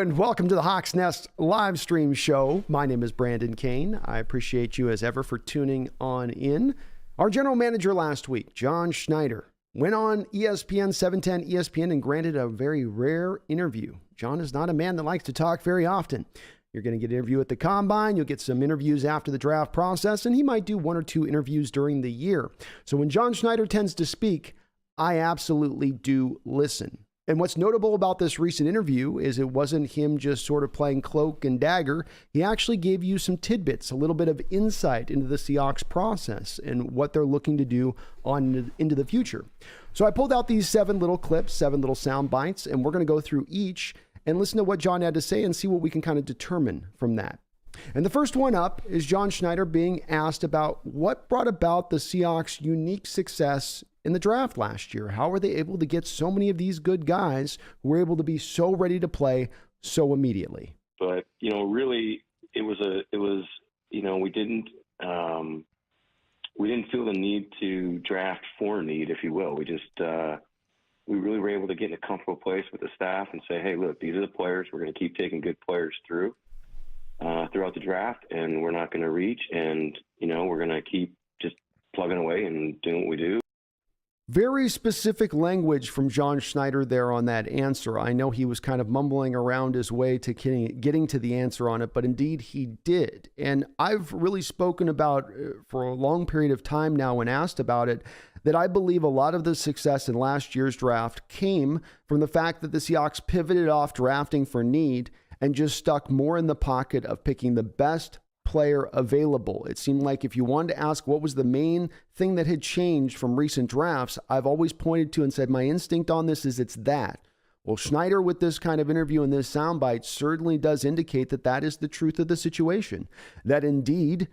and welcome to the Hawks Nest live stream show. My name is Brandon Kane. I appreciate you as ever for tuning on in. Our general manager last week, John Schneider, went on ESPN, 710 ESPN, and granted a very rare interview. John is not a man that likes to talk very often. You're going to get an interview at the Combine. You'll get some interviews after the draft process, and he might do one or two interviews during the year. So when John Schneider tends to speak, I absolutely do listen. And what's notable about this recent interview is it wasn't him just sort of playing cloak and dagger. He actually gave you some tidbits, a little bit of insight into the Seahawks process and what they're looking to do on into the future. So I pulled out these 7 little clips, 7 little sound bites, and we're going to go through each and listen to what John had to say and see what we can kind of determine from that. And the first one up is John Schneider being asked about what brought about the Seahawks' unique success in the draft last year. How were they able to get so many of these good guys who were able to be so ready to play so immediately? But, really it was, we didn't feel the need to draft for need, if you will. We really were able to get in a comfortable place with the staff and say, hey, look, these are the players. We're going to keep taking good players throughout the draft, and we're not going to reach. And, we're going to keep just plugging away and doing what we do. Very specific language from John Schneider there on that answer. I know he was kind of mumbling around his way to getting to the answer on it, but indeed he did. And I've really spoken about for a long period of time now when asked about it, that I believe a lot of the success in last year's draft came from the fact that the Seahawks pivoted off drafting for need and just stuck more in the pocket of picking the best player available. It seemed like if you wanted to ask what was the main thing that had changed from recent drafts, I've always pointed to and said my instinct on this is it's that. Well, Schneider with this kind of interview and this soundbite certainly does indicate that that is the truth of the situation. That indeed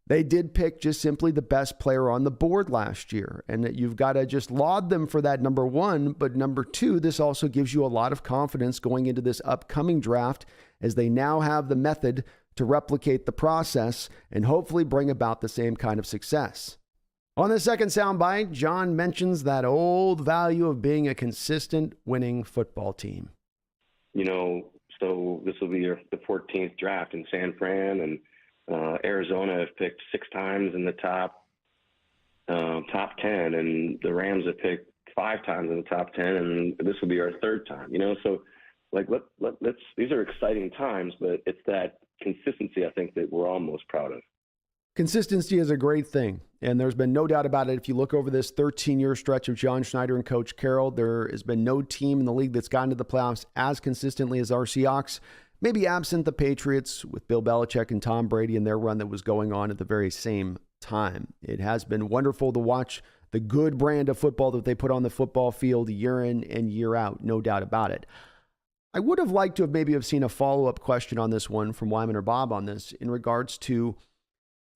they did pick just simply the best player on the board last year, and that you've got to just laud them for that, number one. But number two, this also gives you a lot of confidence going into this upcoming draft as they now have the method to replicate the process and hopefully bring about the same kind of success. On the second soundbite, John mentions that old value of being a consistent winning football team. So this will be the 14th draft in San Fran, and Arizona have picked 6 times in the top 10, and the Rams have picked 5 times in the top 10, and this will be our 3rd time. So let's these are exciting times, but it's that consistency, I think, that we're all most proud of. Consistency is a great thing, and there's been no doubt about it. If you look over this 13-year stretch of John Schneider and Coach Carroll, there has been no team in the league that's gotten to the playoffs as consistently as our Seahawks, maybe absent the Patriots with Bill Belichick and Tom Brady and their run that was going on at the very same time. It has been wonderful to watch the good brand of football that they put on the football field year in and year out, no doubt about it. I would have liked to have maybe have seen a follow-up question on this one from Wyman or Bob on this in regards to,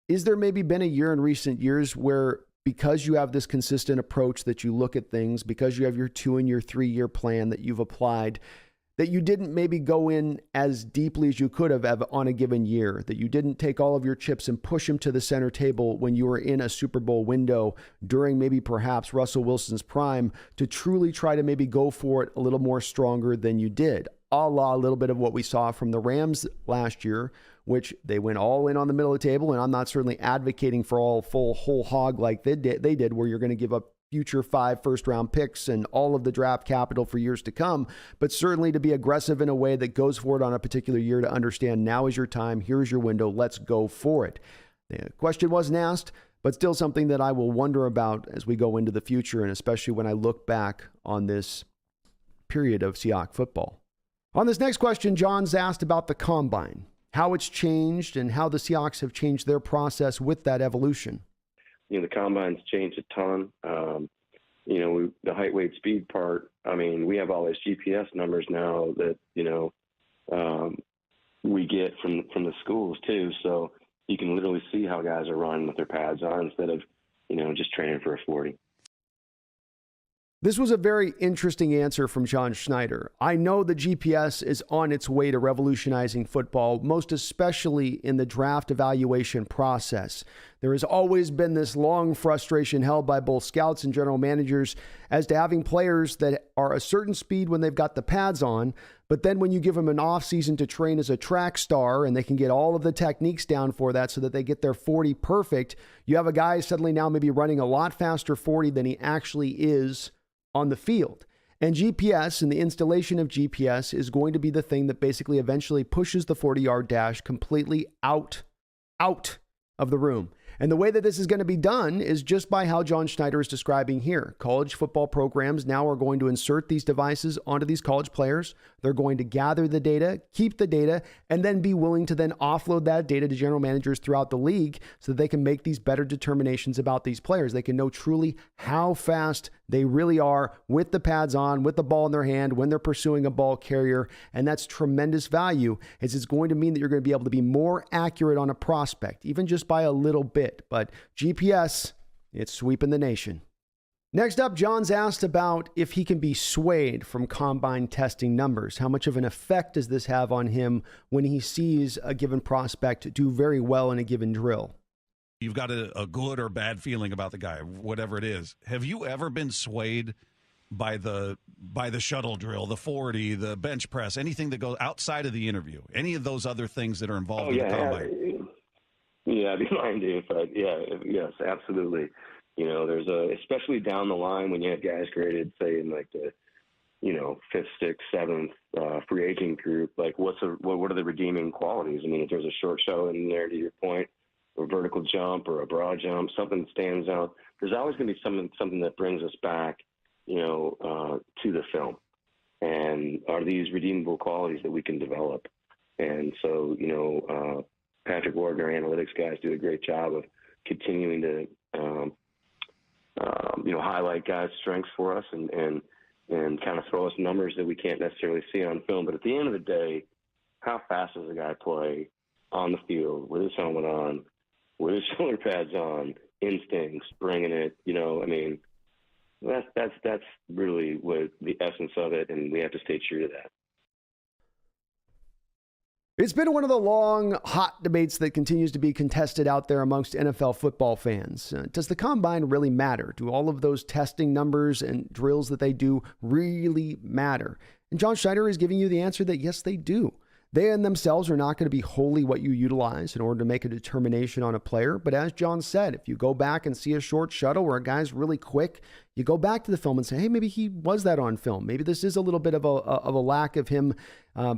is there maybe been a year in recent years where because you have this consistent approach that you look at things, because you have your 2 and your 3-year plan that you've applied, that you didn't maybe go in as deeply as you could have on a given year, that you didn't take all of your chips and push them to the center table when you were in a Super Bowl window during maybe perhaps Russell Wilson's prime to truly try to maybe go for it a little more stronger than you did. A little bit of what we saw from the Rams last year, which they went all in on the middle of the table. And I'm not certainly advocating for all full whole hog like they did where you're going to give up future 5 first-round picks and all of the draft capital for years to come, but certainly to be aggressive in a way that goes for it on a particular year to understand now is your time, here's your window, let's go for it. The question wasn't asked, but still something that I will wonder about as we go into the future, and especially when I look back on this period of Seahawks football. On this next question, John's asked about the Combine, how it's changed and how the Seahawks have changed their process with that evolution. The Combine's changed a ton. The height, weight, speed part, we have all these GPS numbers now that, we get from the schools too. So you can literally see how guys are running with their pads on instead of, just training for a 40. This was a very interesting answer from John Schneider. I know the GPS is on its way to revolutionizing football, most especially in the draft evaluation process. There has always been this long frustration held by both scouts and general managers as to having players that are a certain speed when they've got the pads on, but then when you give them an offseason to train as a track star and they can get all of the techniques down for that so that they get their 40 perfect, you have a guy suddenly now maybe running a lot faster 40 than he actually is on the field. And GPS and the installation of GPS is going to be the thing that basically eventually pushes the 40-yard dash completely out of the room. And the way that this is going to be done is just by how John Schneider is describing here. College football programs now are going to insert these devices onto these college players. They're going to gather the data, keep the data, and then be willing to then offload that data to general managers throughout the league so that they can make these better determinations about these players. They can know truly how fast they really are with the pads on, with the ball in their hand, when they're pursuing a ball carrier. And that's tremendous value, as it's going to mean that you're going to be able to be more accurate on a prospect, even just by a little bit. But GPS, it's sweeping the nation. Next up, John's asked about if he can be swayed from combine testing numbers. How much of an effect does this have on him when he sees a given prospect do very well in a given drill? You've got a good or bad feeling about the guy, whatever it is. Have you ever been swayed by the shuttle drill, the 40, the bench press, anything that goes outside of the interview, any of those other things that are involved in the combine? Yeah, I'd be lying to you if yes, absolutely. You know, especially down the line when you have guys graded, say, in like the, 5th, 6th, 7th free agent group, like what are the redeeming qualities? I mean, if there's a short shuttle in there, to your point, or a vertical jump or a broad jump, something that stands out, there's always going to be something that brings us back, to the film. And are these redeemable qualities that we can develop? And so, Patrick Ward and our analytics guys do a great job of continuing to, highlight guys' strengths for us and kind of throw us numbers that we can't necessarily see on film. But at the end of the day, how fast does a guy play on the field with his helmet on, with his shoulder pads on, instincts, bringing it? That's really what the essence of it, and we have to stay true to that. It's been one of the long, hot debates that continues to be contested out there amongst NFL football fans. Does the combine really matter? Do all of those testing numbers and drills that they do really matter? And John Schneider is giving you the answer that yes, they do. They in themselves are not going to be wholly what you utilize in order to make a determination on a player. But as John said, if you go back and see a short shuttle where a guy's really quick, you go back to the film and say, hey, maybe he was that on film. Maybe this is a little bit of a lack of him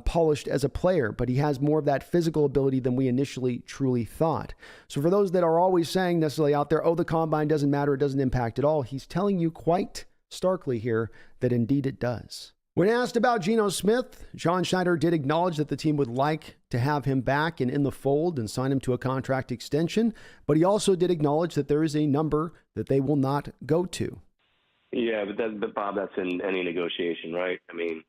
polished as a player, but he has more of that physical ability than we initially truly thought. So for those that are always saying necessarily out there, oh, the combine doesn't matter, it doesn't impact at all, he's telling you quite starkly here that indeed it does. When asked about Geno Smith, John Schneider did acknowledge that the team would like to have him back and in the fold and sign him to a contract extension, but he also did acknowledge that there is a number that they will not go to. Yeah, but Bob, that's in any negotiation, right? I mean,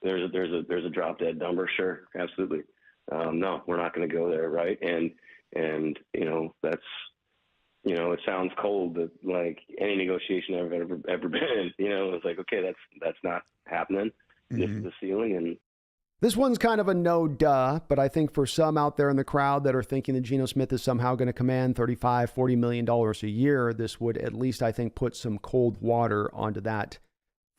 there's a drop dead number, sure, absolutely. No, we're not going to go there, right? And that's. It sounds cold, but like any negotiation I've ever been in, it's like, okay, that's not happening. Mm-hmm. This is the ceiling. And this one's kind of a no duh, but I think for some out there in the crowd that are thinking that Geno Smith is somehow going to command $35, $40 million a year, this would at least, I think, put some cold water onto that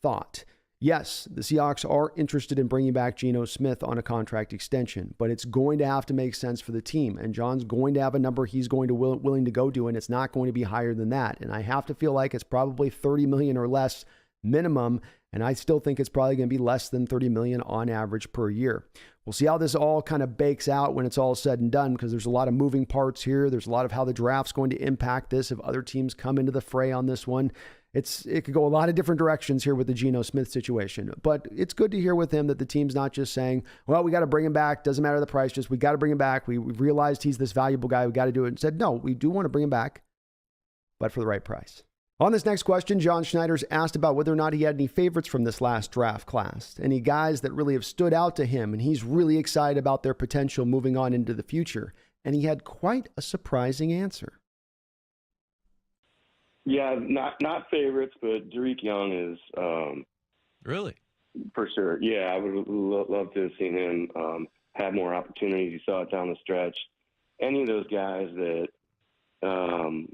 thought. Yes, the Seahawks are interested in bringing back Geno Smith on a contract extension, but it's going to have to make sense for the team. And John's going to have a number he's going to willing to go to, and it's not going to be higher than that. And I have to feel like it's probably $30 million or less minimum, and I still think it's probably going to be less than $30 million on average per year. We'll see how this all kind of bakes out when it's all said and done, because there's a lot of moving parts here. There's a lot of how the draft's going to impact this if other teams come into the fray on this one. It could go a lot of different directions here with the Geno Smith situation, but it's good to hear with him that the team's not just saying, well, we got to bring him back. Doesn't matter the price, just we got to bring him back. We've realized he's this valuable guy. We got to do it. And said, no, we do want to bring him back, but for the right price. On this next question, John Schneider's asked about whether or not he had any favorites from this last draft class, any guys that really have stood out to him, and he's really excited about their potential moving on into the future. And he had quite a surprising answer. Yeah, not favorites, but Tariq Young is really for sure. Yeah, I would love to have seen him have more opportunities. You saw it down the stretch. Any of those guys that one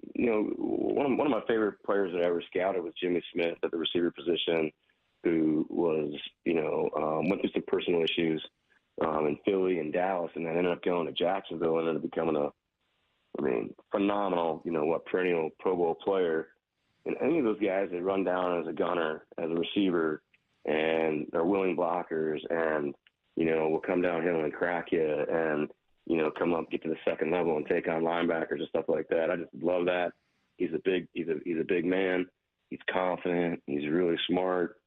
of my favorite players that I ever scouted was Jimmy Smith at the receiver position, who was, went through some personal issues in Philly and Dallas, and then ended up going to Jacksonville and ended up becoming phenomenal, perennial Pro Bowl player. And any of those guys that run down as a gunner, as a receiver, and they're willing blockers and, will come downhill and crack you and, come up, get to the second level and take on linebackers and stuff like that. I just love that. He's a big man. He's confident. He's really smart.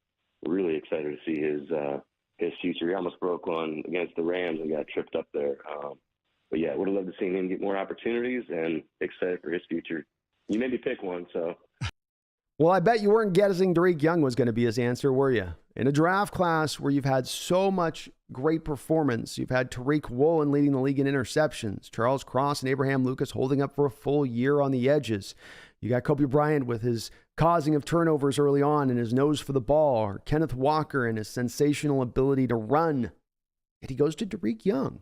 Really excited to see his future. He almost broke one against the Rams and got tripped up there. But yeah, would have loved to see him get more opportunities and excited for his future. You made me pick one, so. Well, I bet you weren't guessing Tariq Young was going to be his answer, were you? In a draft class where you've had so much great performance, you've had Tariq Woolen leading the league in interceptions, Charles Cross and Abraham Lucas holding up for a full year on the edges. You got Kobe Bryant with his causing of turnovers early on and his nose for the ball, or Kenneth Walker and his sensational ability to run. And he goes to Tariq Young.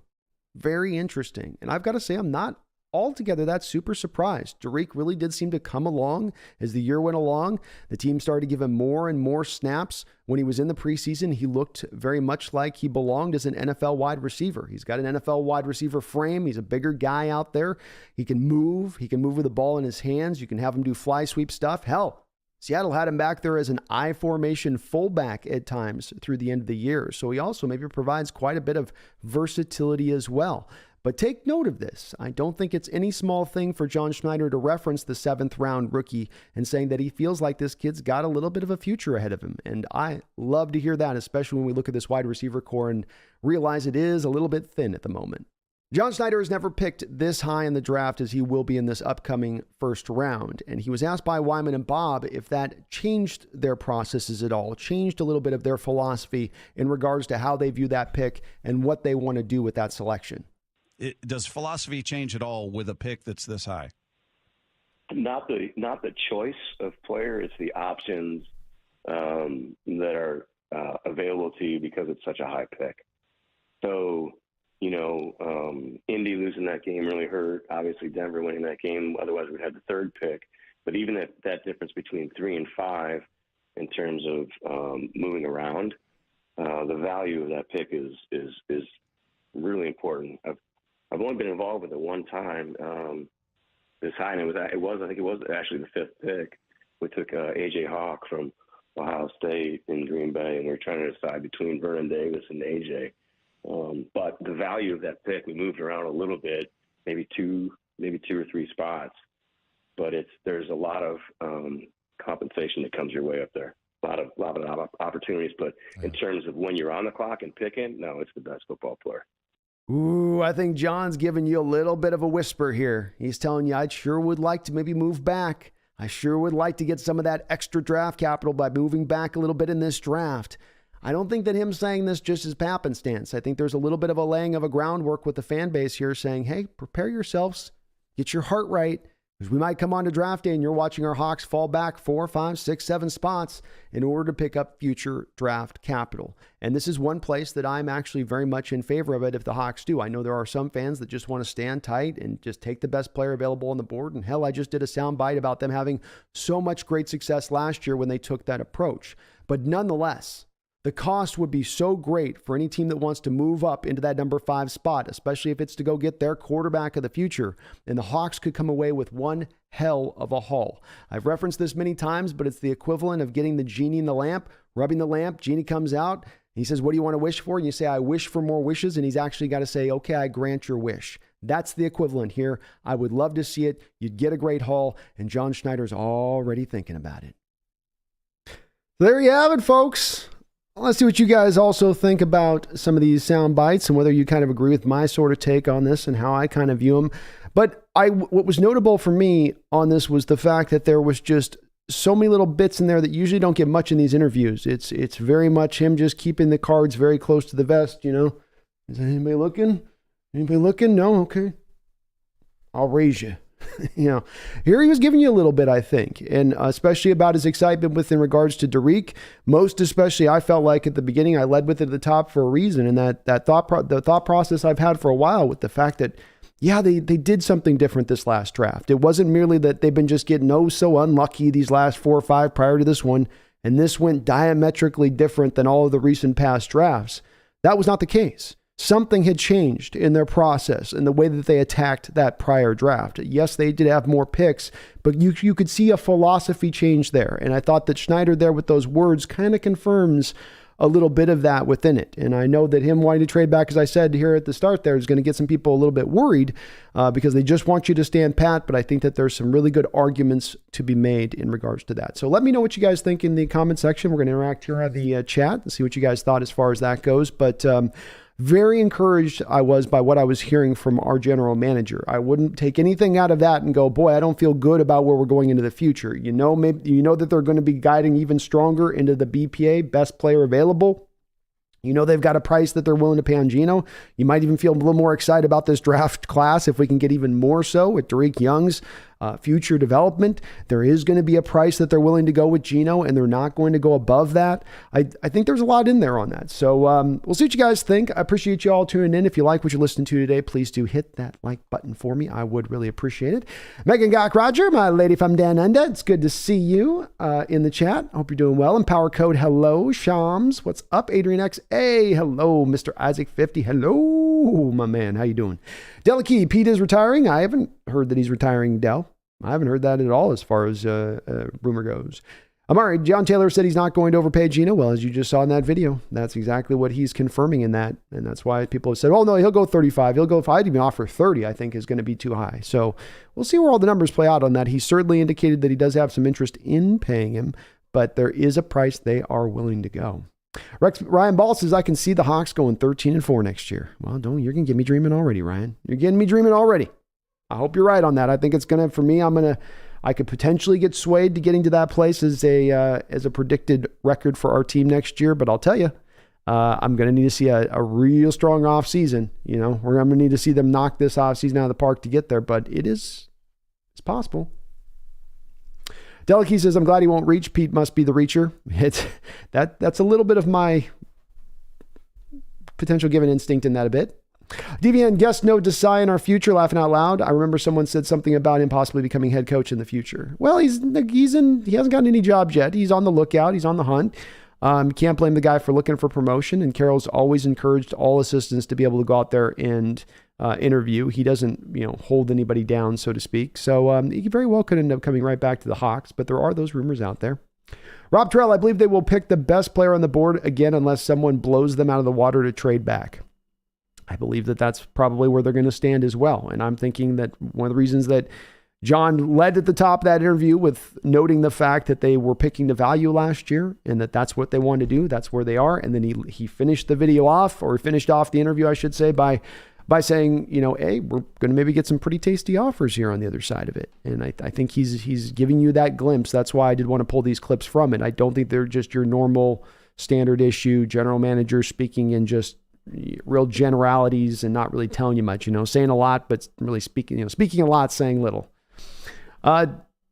Very interesting. And I've got to say, I'm not altogether that super surprised. Tariq really did seem to come along as the year went along. The team started to give him more and more snaps. When he was in the preseason, he looked very much like he belonged as an NFL wide receiver. He's got an NFL wide receiver frame. He's a bigger guy out there. He can move. He can move with the ball in his hands. You can have him do fly sweep stuff. Hell, Seattle had him back there as an I formation fullback at times through the end of the year. So he also maybe provides quite a bit of versatility as well. But take note of this. I don't think it's any small thing for John Schneider to reference the 7th round rookie and saying that he feels like this kid's got a little bit of a future ahead of him. And I love to hear that, especially when we look at this wide receiver core and realize it is a little bit thin at the moment. John Schneider has never picked this high in the draft as he will be in this upcoming first round. And he was asked by Wyman and Bob if that changed their processes at all, changed a little bit of their philosophy in regards to how they view that pick and what they want to do with that selection. Does philosophy change at all with a pick that's this high? Not the choice of player. It's the options that are available to you because it's such a high pick. So, Indy losing that game really hurt. Obviously, Denver winning that game. Otherwise, we'd have the 3rd pick. But even that difference between 3 and 5 in terms of moving around, the value of that pick is really important. I've only been involved with it one time this high, and I think it was actually the 5th pick. We took A.J. Hawk from Ohio State in Green Bay, and we were trying to decide between Vernon Davis and A.J. But the value of that pick, we moved around a little bit, maybe two or three spots, but there's a lot of compensation that comes your way up there. A lot of opportunities, but in terms of when you're on the clock and picking, no, it's the best football player. Ooh, I think John's giving you a little bit of a whisper here. He's telling you, I sure would like to maybe move back. I sure would like to get some of that extra draft capital by moving back a little bit in this draft. I don't think that him saying this just is happenstance. I think there's a little bit of a laying of a groundwork with the fan base here saying, hey, prepare yourselves, get your heart right, because we might come on to draft day and you're watching our Hawks fall back 4, 5, 6, 7 spots in order to pick up future draft capital. And this is one place that I'm actually very much in favor of it if the Hawks do. I know there are some fans that just want to stand tight and just take the best player available on the board. And hell, I just did a soundbite about them having so much great success last year when they took that approach. But nonetheless, the cost would be so great for any team that wants to move up into that number 5 spot, especially if it's to go get their quarterback of the future. And the Hawks could come away with one hell of a haul. I've referenced this many times, but it's the equivalent of getting the genie in the lamp, rubbing the lamp, genie comes out, he says, what do you want to wish for? And you say, I wish for more wishes. And he's actually got to say, okay, I grant your wish. That's the equivalent here. I would love to see it. You'd get a great haul. And John Schneider's already thinking about it. There you have it, folks. Let's see what you guys also think about some of these sound bites and whether you kind of agree with my sort of take on this and how I kind of view them. But what was notable for me on this was the fact that there was just so many little bits in there that usually don't get much in these interviews. It's very much him just keeping the cards very close to the vest, you know. Is anybody looking? Anybody looking? No? Okay. I'll raise you. Here he was giving you a little bit, I think, and especially about his excitement in regards to Tariq. Most especially, I felt like at the beginning, I led with it at the top for a reason, and the thought process I've had for a while with the fact that, yeah, they did something different this last draft. It wasn't merely that they've been just getting so unlucky these last 4 or 5 prior to this one, and this went diametrically different than all of the recent past drafts. That was not the case. Something had changed in their process and the way that they attacked that prior draft. Yes, they did have more picks, but you could see a philosophy change there. And I thought that Schneider there with those words kind of confirms a little bit of that within it. And I know that him wanting to trade back, as I said here at the start there, is going to get some people a little bit worried because they just want you to stand pat. But I think that there's some really good arguments to be made in regards to that. So let me know what you guys think in the comment section. We're going to interact here on the chat and see what you guys thought as far as that goes. But very encouraged I was by what I was hearing from our general manager. I wouldn't take anything out of that and go, boy, I don't feel good about where we're going into the future. Maybe that they're going to be guiding even stronger into the BPA, best player available. They've got a price that they're willing to pay on Geno. You might even feel a little more excited about this draft class if we can get even more so with Tariq Young's future development. There is going to be a price that they're willing to go with Geno, and they're not going to go above that. I think there's a lot in there on that. So we'll see what you guys think. I appreciate you all tuning in. If you like what you're listening to today, please do hit that like button for me. I would really appreciate it. Megan Gok Roger, my lady from Dan Unda, it's good to see you in the chat. I hope you're doing well. And Power Code, hello. Shams, what's up? Adrian X, hey, hello. Mr. Isaac 50, hello, my man. How you doing? Delikey, Pete is retiring. I haven't heard that he's retiring, Del. I haven't heard that at all as far as rumor goes. Amari, John Taylor said he's not going to overpay Geno. Well, as you just saw in that video, that's exactly what he's confirming in that. And that's why people have said, oh, no, he'll go 35. He'll go, if I'd even offer 30, I think is going to be too high. So we'll see where all the numbers play out on that. He certainly indicated that he does have some interest in paying him, but there is a price they are willing to go. Ryan Ball says, I can see the Hawks going 13-4 next year. Well, you're going to get me dreaming already, Ryan. You're getting me dreaming already. I hope you're right on that. I think it's going to, for me, I could potentially get swayed to getting to that place as a predicted record for our team next year. But I'll tell you, I'm going to need to see a real strong offseason. I'm going to need to see them knock this offseason out of the park to get there. But it's possible. Delikey says, I'm glad he won't reach. Pete must be the reacher. That's a little bit of my potential given instinct in that a bit. DVN, guest note to Cy in our future, laughing out loud. I remember someone said something about him possibly becoming head coach in the future. Well, he hasn't gotten any jobs yet. He's on the lookout. He's on the hunt. Can't blame the guy for looking for promotion. And Carroll's always encouraged all assistants to be able to go out there and interview. He doesn't, hold anybody down, so to speak. So he very well could end up coming right back to the Hawks, but there are those rumors out there. Rob Terrell, I believe they will pick the best player on the board again, unless someone blows them out of the water to trade back. I believe that that's probably where they're going to stand as well. And I'm thinking that one of the reasons that John led at the top of that interview with noting the fact that they were picking the value last year and that's what they want to do. That's where they are. And then he finished the video off, or finished off the interview, I should say, by saying, hey, we're going to maybe get some pretty tasty offers here on the other side of it. And I think he's giving you that glimpse. That's why I did want to pull these clips from it. I don't think they're just your normal standard issue general manager speaking in just real generalities and not really telling you much, saying a lot, but really speaking a lot, saying little.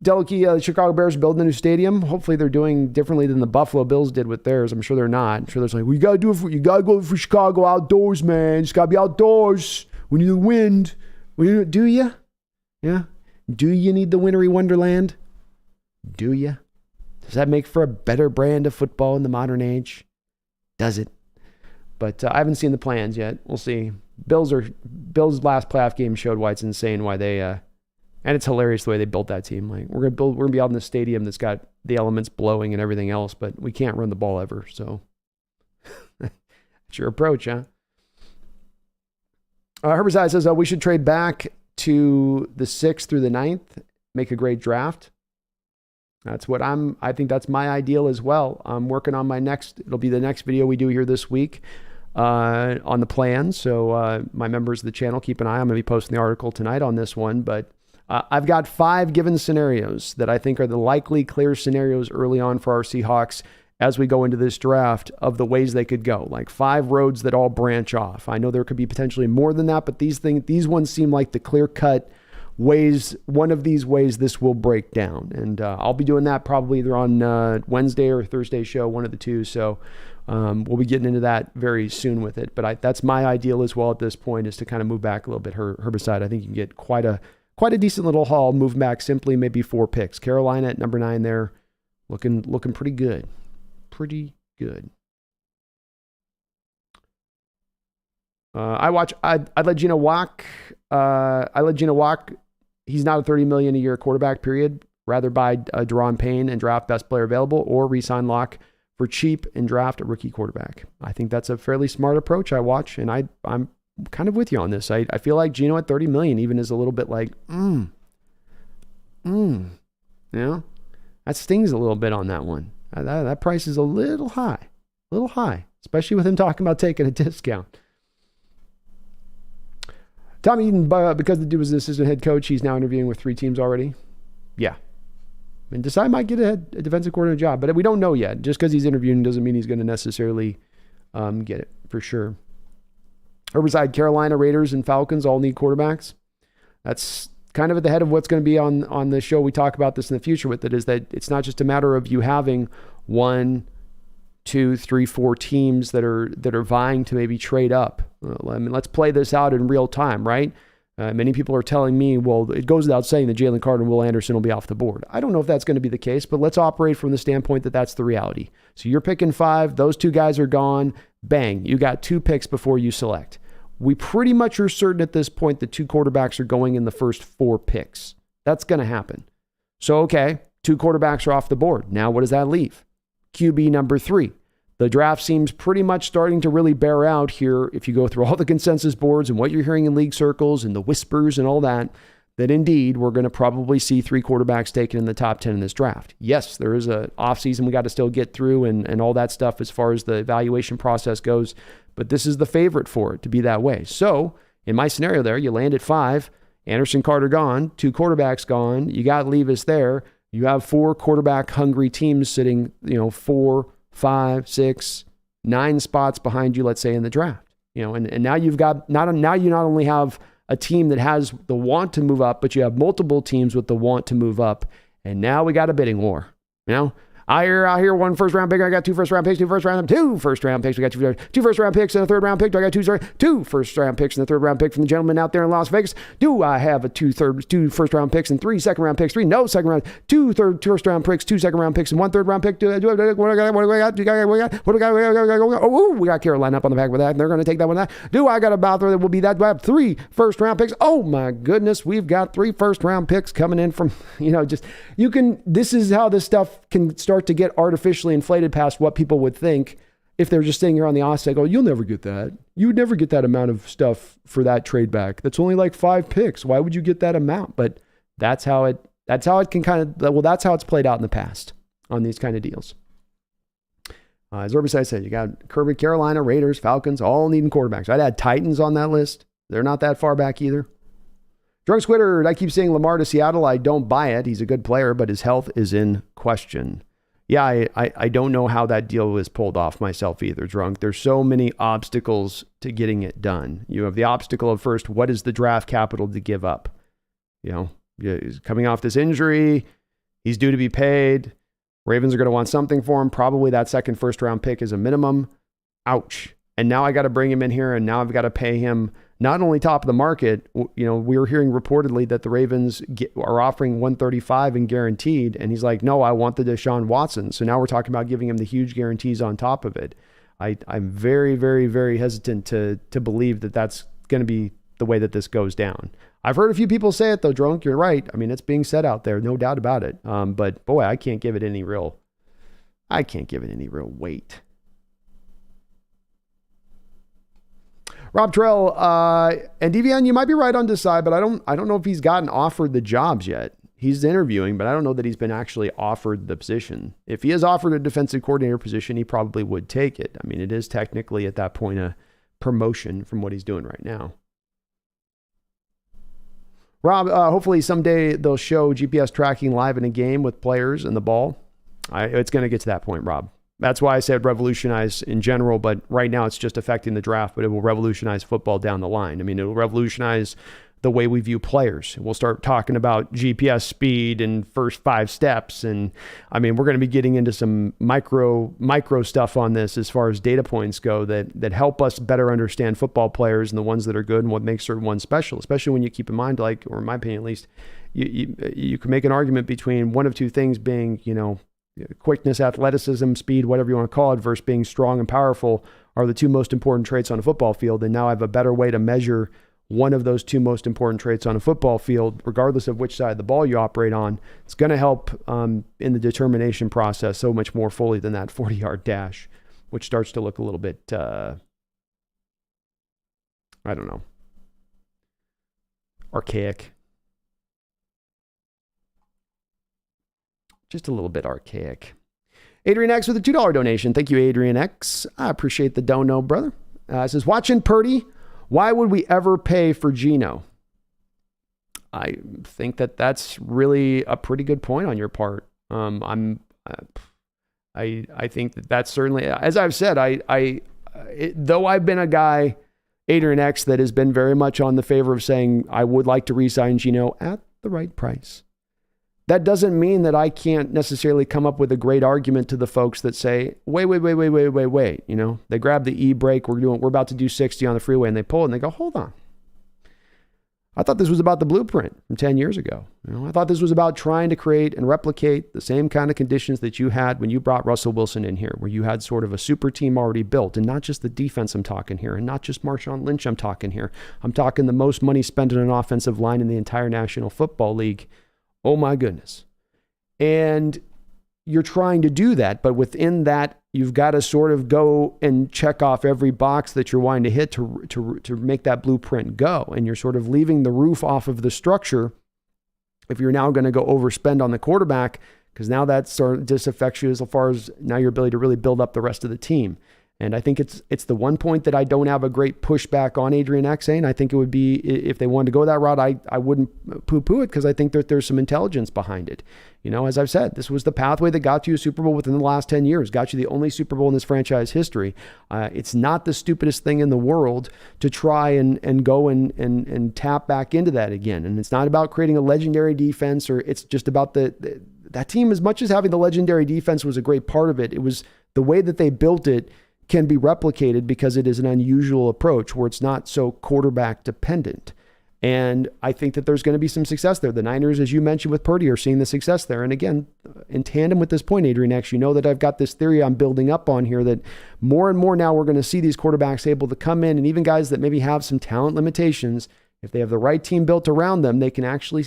Delikey, Chicago Bears building a new stadium. Hopefully they're doing differently than the Buffalo Bills did with theirs. I'm sure they're not. I'm sure there's you got to go for Chicago outdoors, man. It's got to be outdoors. We need the wind. Do you? Yeah. Do you need the wintry wonderland? Do you? Does that make for a better brand of football in the modern age? Does it? But I haven't seen the plans yet. We'll see. Bills' last playoff game showed why it's insane why they and it's hilarious the way they built that team. Like we're gonna be out in the stadium that's got the elements blowing and everything else, but we can't run the ball ever. So it's your approach, huh? Herbicide says we should trade back to the 6th through the 9th, make a great draft. That's what I think that's my ideal as well. I'm working on it'll be the next video we do here this week on the plan. So my members of the channel, keep an eye. I'm going to be posting the article tonight on this one, but I've got 5 given scenarios that I think are the likely clear scenarios early on for our Seahawks as we go into this draft of the ways they could go, like 5 roads that all branch off. I know there could be potentially more than that, but these ones seem like the clear cut one of these ways this will break down. And I'll be doing that probably either on Wednesday or Thursday show, one of the two. So we'll be getting into that very soon with it. But that's my ideal as well at this point, is to kind of move back a little bit. Herbicide, I think you can get quite a decent little haul moving back simply maybe 4 picks. Carolina at number 9 there, looking pretty good. Pretty good. I'd let Geno walk. I let Geno walk. He's not a $30 million a year quarterback, period. Rather buy Deron Payne and draft best player available, or re-sign Locke for cheap and draft a rookie quarterback. I think that's a fairly smart approach. I'm kind of with you on this. I feel like Geno at $30 million even is a little bit like, that stings a little bit on that one. That price is a little high, especially with him talking about taking a discount. Tom Eden, because the dude was the assistant head coach, he's now interviewing with 3 teams already. Yeah. And Desai might get a defensive coordinator job, but we don't know yet. Just because he's interviewing doesn't mean he's going to necessarily get it, for sure. Herbicide, Carolina, Raiders, and Falcons all need quarterbacks. That's kind of at the head of what's going to be on the show. We talk about this in the future with it, is that it's not just a matter of you having 1, 2, 3, 4 teams that are vying to maybe trade up. Let's play this out in real time, right? Many people are telling me, well, it goes without saying that Jalen Carter and Will Anderson will be off the board. I don't know if that's going to be the case, but let's operate from the standpoint that that's the reality. So you're picking 5, those 2 guys are gone, bang, you got 2 picks before you select. We pretty much are certain at this point that 2 quarterbacks are going in the first 4 picks. That's going to happen. So, okay, 2 quarterbacks are off the board. Now what does that leave? QB number 3. The draft seems pretty much starting to really bear out here, if you go through all the consensus boards and what you're hearing in league circles and the whispers and all that indeed we're going to probably see 3 quarterbacks taken in the top 10 in this draft. Yes, there is a offseason we got to still get through and all that stuff as far as the evaluation process goes, but this is the favorite for it to be that way. So in my scenario there, you land at 5, Anderson, Carter gone, 2 quarterbacks gone, you got Levis there, you have 4 quarterback hungry teams sitting, 4, 5, 6, 9 spots behind you, let's say, in the draft. And now you've got now you not only have a team that has the want to move up, but you have multiple teams with the want to move up. And now we got a bidding war. I hear 1 first round pick. I got 2 first round picks, 2 first round picks. We got 2 first round picks and a 3rd round pick. Do I got 2 first round picks and a 3rd round pick from the gentleman out there in Las Vegas? Do I have 2 first round picks and 3 second round picks? 3 no second round, 2 first round picks, 2 second round picks, and 1 third round pick. What do I got? Oh, we got Carolina up on the back with that. And they're going to take that one. Do I got a Bowther that will be that? Do I have 3 first round picks? Oh my goodness, we've got 3 first round picks coming in from, this is how this stuff can start to get artificially inflated past what people would think if they're just sitting here on the offset. Go, you'll never get that. You would never get that amount of stuff for that trade back. That's only like 5 picks. Why would you get that amount? But that's how it can that's how it's played out in the past on these kind of deals. As Herbicide said, you got Kirby, Carolina, Raiders, Falcons, all needing quarterbacks. I'd add Titans on that list. They're not that far back either. Drunk Squidder, I keep saying Lamar to Seattle. I don't buy it. He's a good player, but his health is in question. Yeah, I don't know how that deal was pulled off myself either, Drunk. There's so many obstacles to getting it done. You have the obstacle of first, what is the draft capital to give up? He's coming off this injury. He's due to be paid. Ravens are going to want something for him. Probably that 2nd first round pick is a minimum. Ouch. And now I got to bring him in here, and now I've got to pay him not only top of the market. We were hearing reportedly that the Ravens are offering $135 and guaranteed, and he's like, no, I want the Deshaun Watson. So now we're talking about giving him the huge guarantees on top of it. I'm very, very, very hesitant to believe that that's going to be the way that this goes down. I've heard a few people say it though, Drunk. You're right. I mean, it's being said out there, no doubt about it. But boy, I can't give it any real weight. Rob Terrell, and DVN, you might be right on Desai, but I don't know if he's gotten offered the jobs yet. He's interviewing, but I don't know that he's been actually offered the position. If he is offered a defensive coordinator position, he probably would take it. I mean, it is technically at that point a promotion from what he's doing right now. Rob, hopefully someday they'll show GPS tracking live in a game with players and the ball. It's going to get to that point, Rob. That's why I said revolutionize in general, but right now it's just affecting the draft, but it will revolutionize football down the line. I mean, it will revolutionize the way we view players. We'll start talking about GPS speed and first 5 steps. And I mean, we're going to be getting into some micro stuff on this as far as data points go that help us better understand football players and the ones that are good and what makes certain ones special, especially when you keep in mind, like, or in my opinion at least, you can make an argument between one of two things being, quickness, athleticism, speed, whatever you want to call it, versus being strong and powerful are the 2 most important traits on a football field. And now I have a better way to measure one of those 2 most important traits on a football field, regardless of which side of the ball you operate on. It's going to help in the determination process so much more fully than that 40-yard dash, which starts to look a little bit, I don't know, archaic. Just a little bit archaic. Adrian X with a $2 donation. Thank you, Adrian X. I appreciate the dono, brother. It says, watching Purdy, why would we ever pay for Geno? I think that that's really a pretty good point on your part. I think that's certainly, as I've said, though I've been a guy, Adrian X, that has been very much on the favor of saying I would like to re-sign Geno at the right price. That doesn't mean that I can't necessarily come up with a great argument to the folks that say, wait. They grab the e-brake. We're about to do 60 on the freeway, and they pull it and they go, hold on. I thought this was about the blueprint from 10 years ago. I thought this was about trying to create and replicate the same kind of conditions that you had when you brought Russell Wilson in here, where you had sort of a super team already built, and not just the defense I'm talking here, and not just Marshawn Lynch I'm talking here. I'm talking the most money spent on an offensive line in the entire National Football League. Oh my goodness. And you're trying to do that, but within that, you've got to sort of go and check off every box that you're wanting to hit to make that blueprint go. And you're sort of leaving the roof off of the structure if you're now going to go overspend on the quarterback, because now that sort of disaffects you as far as now your ability to really build up the rest of the team. And I think it's the one point that I don't have a great pushback on Adrian X saying. I think it would be, if they wanted to go that route, I wouldn't poo-poo it, because I think that there's some intelligence behind it. As I've said, this was the pathway that got you a Super Bowl within the last 10 years, got you the only Super Bowl in this franchise history. It's not the stupidest thing in the world to try and go and tap back into that again. And it's not about creating a legendary defense, or it's just about that team, as much as having the legendary defense was a great part of it. It was the way that they built it can be replicated because it is an unusual approach where it's not so quarterback dependent. And I think that there's going to be some success there. The Niners, as you mentioned with Purdy, are seeing the success there. And again, in tandem with this point, Adrian X, that I've got this theory I'm building up on here that more and more now we're going to see these quarterbacks able to come in, and even guys that maybe have some talent limitations, if they have the right team built around them, they can actually,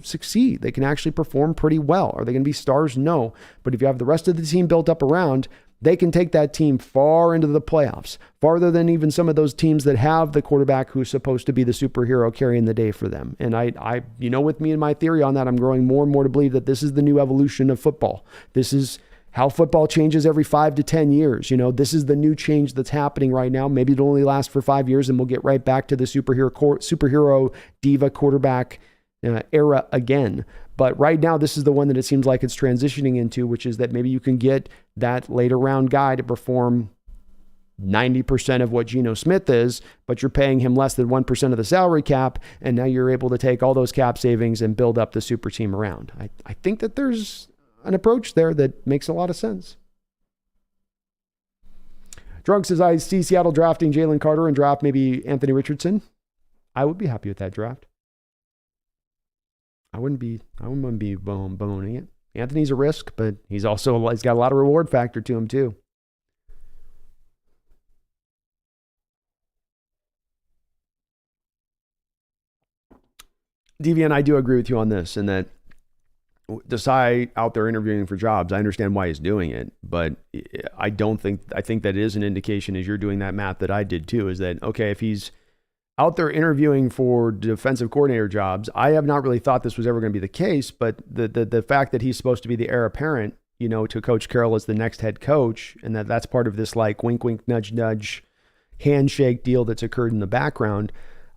succeed. They can actually perform pretty well. Are they going to be stars? No. But if you have the rest of the team built up around, they can take that team far into the playoffs, farther than even some of those teams that have the quarterback who's supposed to be the superhero carrying the day for them. And I with me and my theory on that, I'm growing more and more to believe that this is the new evolution of football. This is how football changes every 5 to 10 years. This is the new change that's happening right now. Maybe it'll only last for 5 years, and we'll get right back to the superhero diva quarterback era again. But right now, this is the one that it seems like it's transitioning into, which is that maybe you can get that later round guy to perform 90% of what Geno Smith is, but you're paying him less than 1% of the salary cap, and now you're able to take all those cap savings and build up the super team around. I think that there's an approach there that makes a lot of sense. Drunk says, I see Seattle drafting Jalen Carter and draft maybe Anthony Richardson. I would be happy with that draft. I wouldn't be bemoaning it. Anthony's a risk, but he's got a lot of reward factor to him too. DVN, I do agree with you on this, in that Desai out there interviewing for jobs, I understand why he's doing it, but I think that is an indication, as you're doing that math that I did too, is that, okay, if he's out there interviewing for defensive coordinator jobs, I have not really thought this was ever going to be the case, but the fact that he's supposed to be the heir apparent, to Coach Carroll as the next head coach, and that's part of this like wink, wink, nudge, nudge handshake deal that's occurred in the background.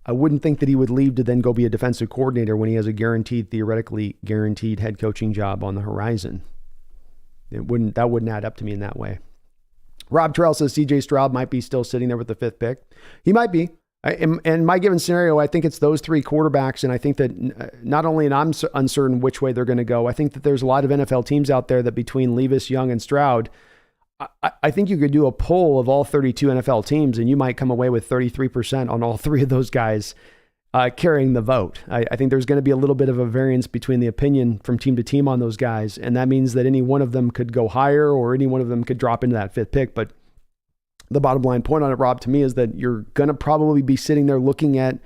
I wouldn't think that he would leave to then go be a defensive coordinator when he has a theoretically guaranteed head coaching job on the horizon. That wouldn't add up to me in that way. Rob Terrell says CJ Stroud might be still sitting there with the 5th pick. He might be. In my given scenario, I think it's those three quarterbacks, and I think that not only and I'm uncertain which way they're going to go, I think that there's a lot of NFL teams out there that between Levis, Young, and Stroud, I think you could do a poll of all 32 NFL teams, and you might come away with 33% on all three of those guys carrying the vote. I think there's going to be a little bit of a variance between the opinion from team to team on those guys, and that means that any one of them could go higher or any one of them could drop into that fifth pick, but the bottom line point on it, Rob, to me is that you're going to probably be sitting there looking at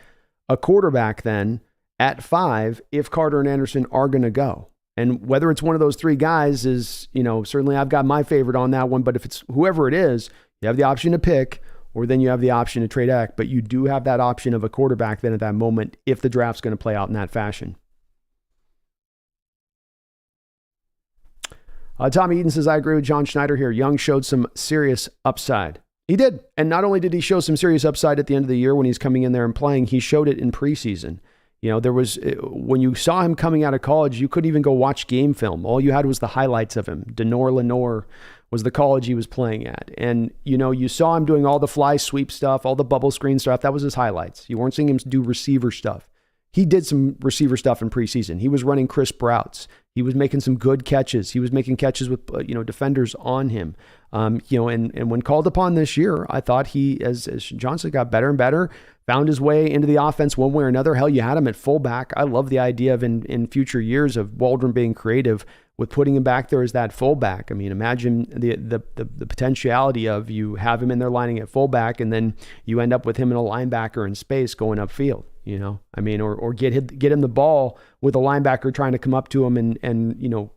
a quarterback then at 5 if Carter and Anderson are going to go. And whether it's one of those three guys is, certainly I've got my favorite on that one, but if it's whoever it is, you have the option to pick, or then you have the option to trade back, but you do have that option of a quarterback then at that moment if the draft's going to play out in that fashion. Tommy Eden says, I agree with John Schneider here. Young showed some serious upside. He did. And not only did he show some serious upside at the end of the year when he's coming in there and playing, he showed it in preseason. There was, when you saw him coming out of college, you couldn't even go watch game film. All you had was the highlights of him. Lenore was the college he was playing at. And, you saw him doing all the fly sweep stuff, all the bubble screen stuff. That was his highlights. You weren't seeing him do receiver stuff. He did some receiver stuff in preseason. He was running crisp routes. He was making some good catches. He was making catches with, defenders on him. And when called upon this year, I thought he, as Johnson got better and better, found his way into the offense one way or another. Hell, you had him at fullback. I love the idea of in future years of Waldron being creative with putting him back there as that fullback. I mean, imagine the potentiality of you have him in there lining at fullback, and then you end up with him in a linebacker in space going upfield. Or get him the ball with a linebacker trying to come up to him and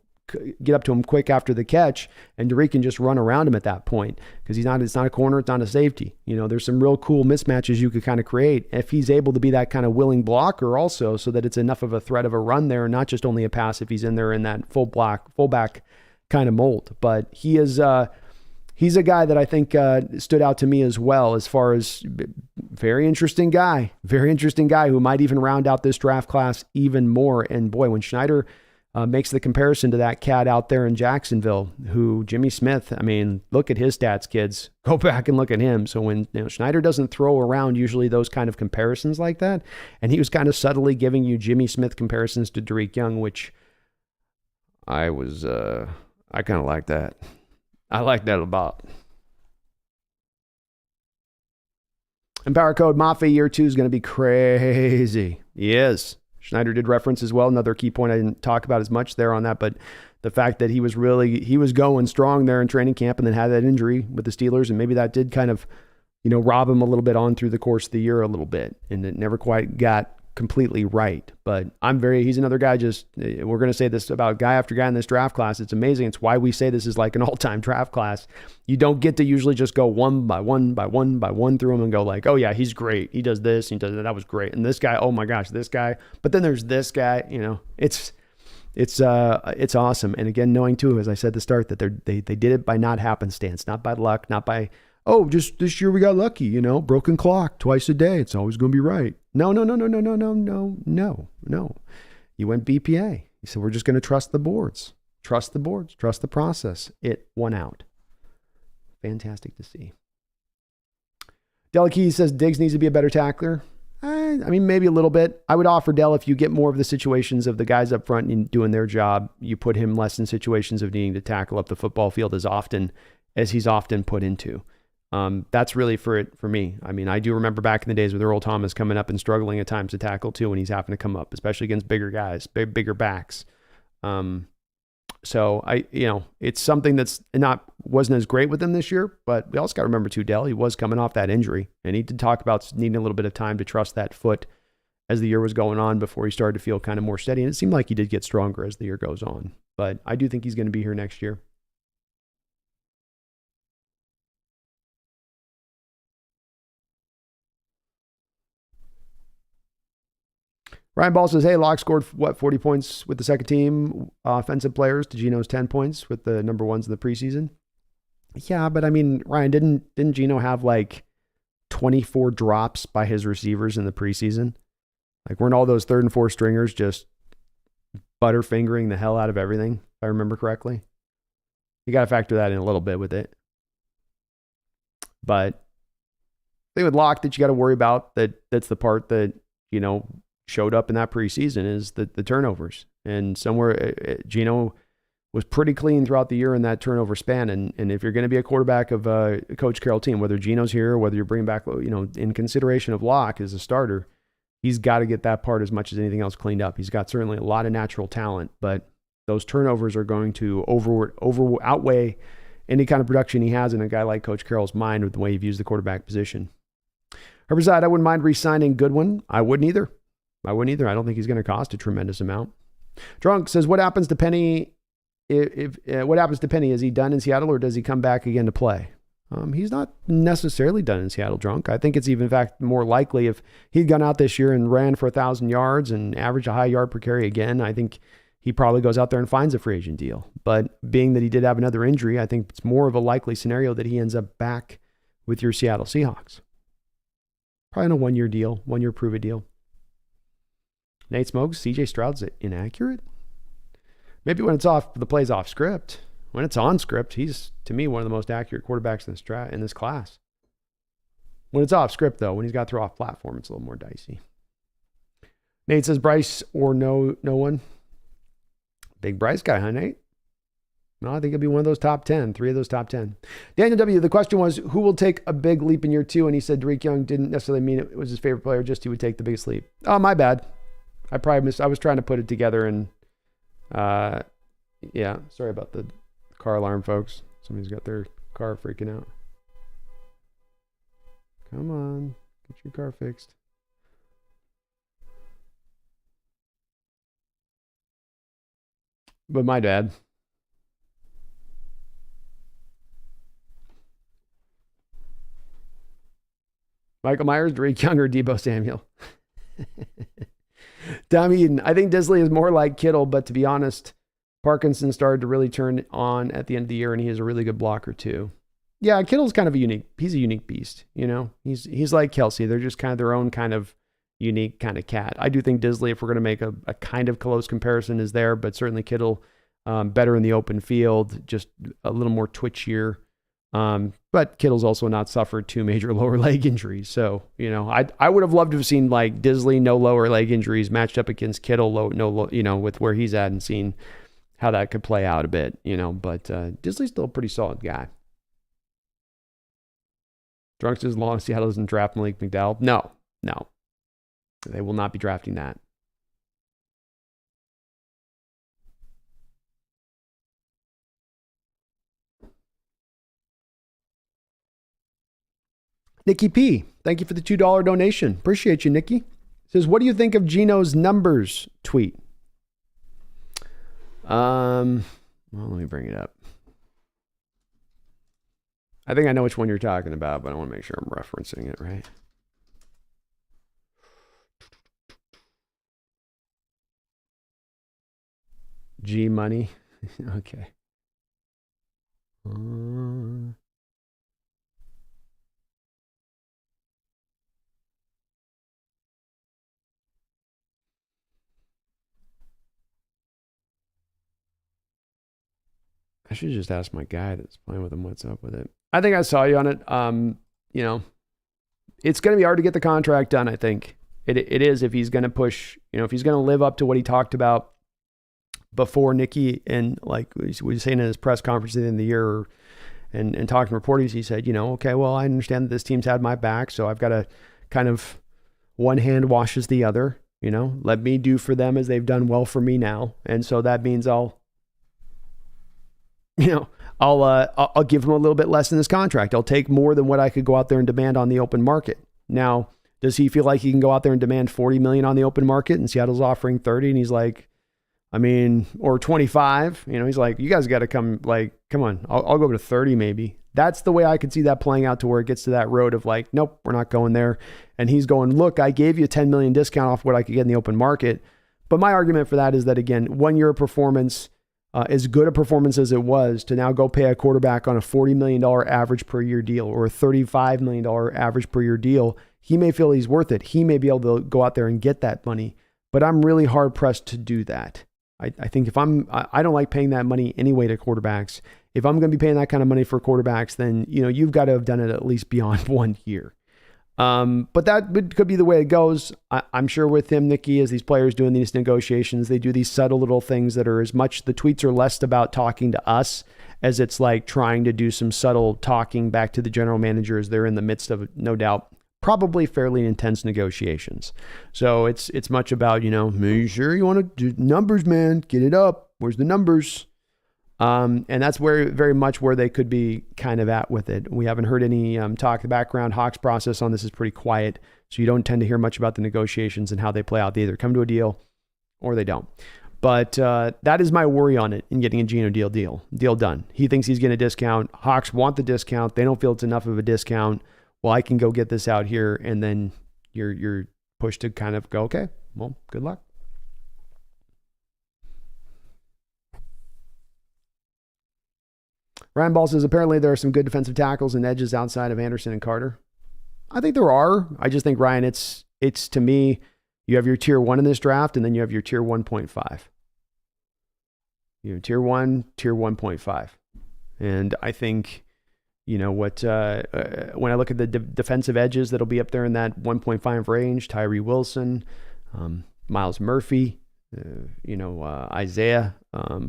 get up to him quick after the catch, and Tariq can just run around him at that point because it's not a corner, it's not a safety. There's some real cool mismatches you could kind of create if he's able to be that kind of willing blocker also, so that it's enough of a threat of a run there, not just only a pass if he's in there in that fullback kind of mold. But he's a guy that I think stood out to me as well as far as very interesting guy who might even round out this draft class even more. And boy, when Schneider makes the comparison to that cat out there in Jacksonville, who Jimmy Smith, look at his stats, kids. Go back and look at him. So when Schneider doesn't throw around usually those kind of comparisons like that, and he was kind of subtly giving you Jimmy Smith comparisons to Tariq Young, which I kind of like that. I like that a lot. And Power Code Mafe year 2 is going to be crazy. Yes. Schneider did reference as well. Another key point I didn't talk about as much there on that, but the fact that he was going strong there in training camp and then had that injury with the Steelers, and maybe that did kind of, rob him a little bit on through the course of the year a little bit, and it never quite got completely right. But he's another guy, we're going to say this about guy after guy in this draft class. It's amazing. It's why we say this is like an all-time draft class. You don't get to usually just go one by one through them and go like, oh yeah, he's great. He does this, he does that. That was great. And this guy, oh my gosh, this guy. But then there's this guy, it's awesome. And again, knowing too, as I said at the start, that they did it by not happenstance, not by luck, not by, oh, just this year we got lucky, broken clock twice a day. It's always going to be right. No. You went BPA. You said, we're just going to trust the boards, trust the process. It won out. Fantastic to see. Delakey says Diggs needs to be a better tackler. Maybe a little bit. I would offer Dell, if you get more of the situations of the guys up front and doing their job, you put him less in situations of needing to tackle up the football field as often as he's often put into. That's really for me. I do remember back in the days with Earl Thomas coming up and struggling at times to tackle too, when he's having to come up, especially against bigger guys, bigger backs. So it's something that's wasn't as great with him this year, but we also got to remember too, Dell, he was coming off that injury, and he did talk about needing a little bit of time to trust that foot as the year was going on before he started to feel kind of more steady. And it seemed like he did get stronger as the year goes on, but I do think he's going to be here next year. Ryan Ball says, hey, Locke scored 40 points with the second team offensive players to Geno's 10 points with the number ones in the preseason. Yeah, but Ryan, didn't Geno have like 24 drops by his receivers in the preseason? Like, weren't all those third and fourth stringers just butterfingering the hell out of everything, if I remember correctly? You got to factor that in a little bit with it. But thing with Locke that you got to worry about, that's the part that, showed up in that preseason, is the turnovers. And somewhere Geno was pretty clean throughout the year in that turnover span. And if you're going to be a quarterback of a Coach Carroll team, whether Geno's here or whether you're bringing back, in consideration of Locke as a starter, he's got to get that part as much as anything else cleaned up. He's got certainly a lot of natural talent, but those turnovers are going to outweigh any kind of production he has in a guy like Coach Carroll's mind with the way he views the quarterback position. Herbicide, I wouldn't mind re-signing Goodwin. I wouldn't either. I don't think he's going to cost a tremendous amount. Drunk says, what happens to Penny? What happens to Penny? Is he done in Seattle, or does he come back again to play? He's not necessarily done in Seattle, Drunk. I think it's even, in fact, more likely if he'd gone out this year and ran for 1,000 yards and averaged a high yard per carry again, I think he probably goes out there and finds a free agent deal. But being that he did have another injury, I think it's more of a likely scenario that he ends up back with your Seattle Seahawks. Probably on a one-year deal, one-year prove-it deal. Nate Smokes, CJ Stroud's inaccurate? Maybe when it's off, the play's off script. When it's on script, he's, to me, one of the most accurate quarterbacks in this class. When it's off script, though, when he's got to throw off platform, it's a little more dicey. Nate says, Bryce or no one? Big Bryce guy, huh, Nate? No, I think he'll be one of those top 10, 3 of those top 10. Daniel W., the question was, who will take a big leap in year 2? And he said Tariq Young didn't necessarily mean it was his favorite player, just he would take the biggest leap. Oh, my bad. I was trying to put it together, and yeah, sorry about the car alarm, folks. Somebody's got their car freaking out. Come on, get your car fixed. But my dad. Michael Myers, Tariq Young, or Deebo Samuel? Tom Eden, I think Disley is more like Kittle, but to be honest, Parkinson started to really turn on at the end of the year, and he is a really good blocker too. Yeah, Kittle's kind of he's a unique beast, He's like Kelsey. They're just kind of their own kind of unique kind of cat. I do think Disley, if we're going to make a kind of close comparison, is there, but certainly Kittle better in the open field, just a little more twitchier. But Kittle's also not suffered 2 major lower leg injuries. So, I would have loved to have seen like Disley, no lower leg injuries matched up against Kittle, with where he's at, and seen how that could play out a bit, but Disley's still a pretty solid guy. Drunks as long as Seattle doesn't draft Malik McDowell. No. They will not be drafting that. Nikki P., thank you for the $2 donation. Appreciate you, Nikki. Says, what do you think of Geno's numbers tweet? Well, let me bring it up. I think I know which one you're talking about, but I want to make sure I'm referencing it right. G Money. Okay. I should just ask my guy that's playing with him what's up with it. I think I saw you on it. It's going to be hard to get the contract done, I think. It is, if he's going to push, if he's going to live up to what he talked about before Nikki, and like we was saying in his press conference at the end of the year, and talking to reporters, he said, okay, well, I understand that this team's had my back, so I've got to kind of, one hand washes the other, let me do for them as they've done well for me now. And so that means I'll give him a little bit less in this contract. I'll take more than what I could go out there and demand on the open market. Now, does he feel like he can go out there and demand $40 million on the open market, and Seattle's offering 30, and he's like, or 25, he's like, you guys got to come on, I'll go to 30 maybe. That's the way I could see that playing out, to where it gets to that road of like, nope, we're not going there. And he's going, look, I gave you a $10 million discount off what I could get in the open market. But my argument for that is that, again, 1 year of performance, as good a performance as it was, to now go pay a quarterback on a $40 million average per year deal, or a $35 million average per year deal, he may feel he's worth it. He may be able to go out there and get that money, but I'm really hard pressed to do that. I think I don't like paying that money anyway to quarterbacks. If I'm going to be paying that kind of money for quarterbacks, then, you've got to have done it at least beyond 1 year. But could be the way it goes. I'm sure with him, Nikki, as these players doing these negotiations, they do these subtle little things that are as much, the tweets are less about talking to us as it's like trying to do some subtle talking back to the general manager as they're in the midst of, no doubt, probably fairly intense negotiations. So it's much about, are you sure you want to do numbers, man? Get it up. Where's the numbers? And that's very much where they could be kind of at with it. We haven't heard any talk. The background Hawks process on this is pretty quiet, so you don't tend to hear much about the negotiations and how they play out. They either come to a deal or they don't. But that is my worry on it in getting a Geno deal done. He thinks he's getting a discount. Hawks want the discount. They don't feel it's enough of a discount. Well, I can go get this out here, and then you're pushed to kind of go, okay, well, good luck. Ryan Ball says, apparently there are some good defensive tackles and edges outside of Anderson and Carter. I think there are. I just think, Ryan, it's to me, you have your tier 1 in this draft, and then you have your tier 1.5. You know, tier 1, tier 1.5. And I think, when I look at the defensive edges that'll be up there in that 1.5 range, Tyree Wilson, Miles Murphy, Isaiah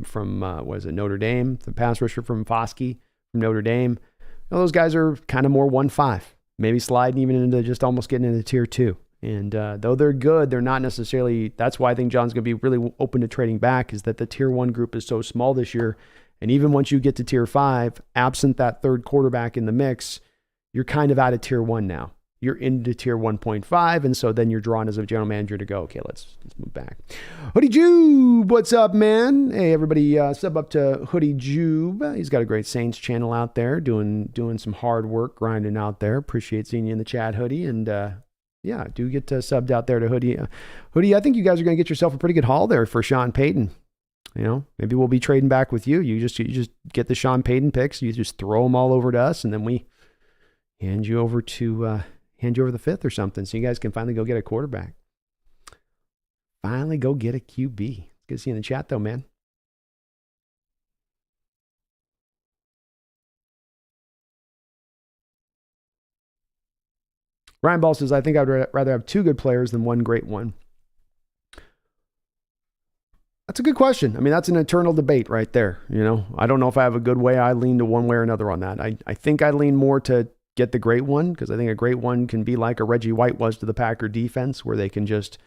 from Notre Dame, the pass rusher from Foskey from Notre Dame. Those guys are kind of more 1.5, maybe sliding even into just almost getting into tier 2. And though they're good, they're not necessarily. That's why I think John's going to be really open to trading back, is that the tier 1 group is so small this year. And even once you get to tier 5, absent that third quarterback in the mix, you're kind of out of tier 1 now. You're into tier 1.5, and so then you're drawn as a general manager to go, okay, let's move back. Hoodie Jube, what's up, man? Hey, everybody, sub up to Hoodie Jube. He's got a great Saints channel out there, doing some hard work, grinding out there. Appreciate seeing you in the chat, Hoodie, and do get subbed out there to Hoodie. Hoodie, I think you guys are going to get yourself a pretty good haul there for Sean Payton. Maybe we'll be trading back with you. You just get the Sean Payton picks. You just throw them all over to us, and then we hand you over the 5th or something, so you guys can finally go get a quarterback. Finally go get a QB. Good to see you in the chat, though, man. Ryan Ball says, I think I'd rather have 2 good players than 1 great one. That's a good question. I mean, that's an eternal debate right there. I don't know if I have a good way. I lean to one way or another on that. I think I lean more to get the great one, because I think a great one can be like a Reggie White was to the Packer defense, where they can just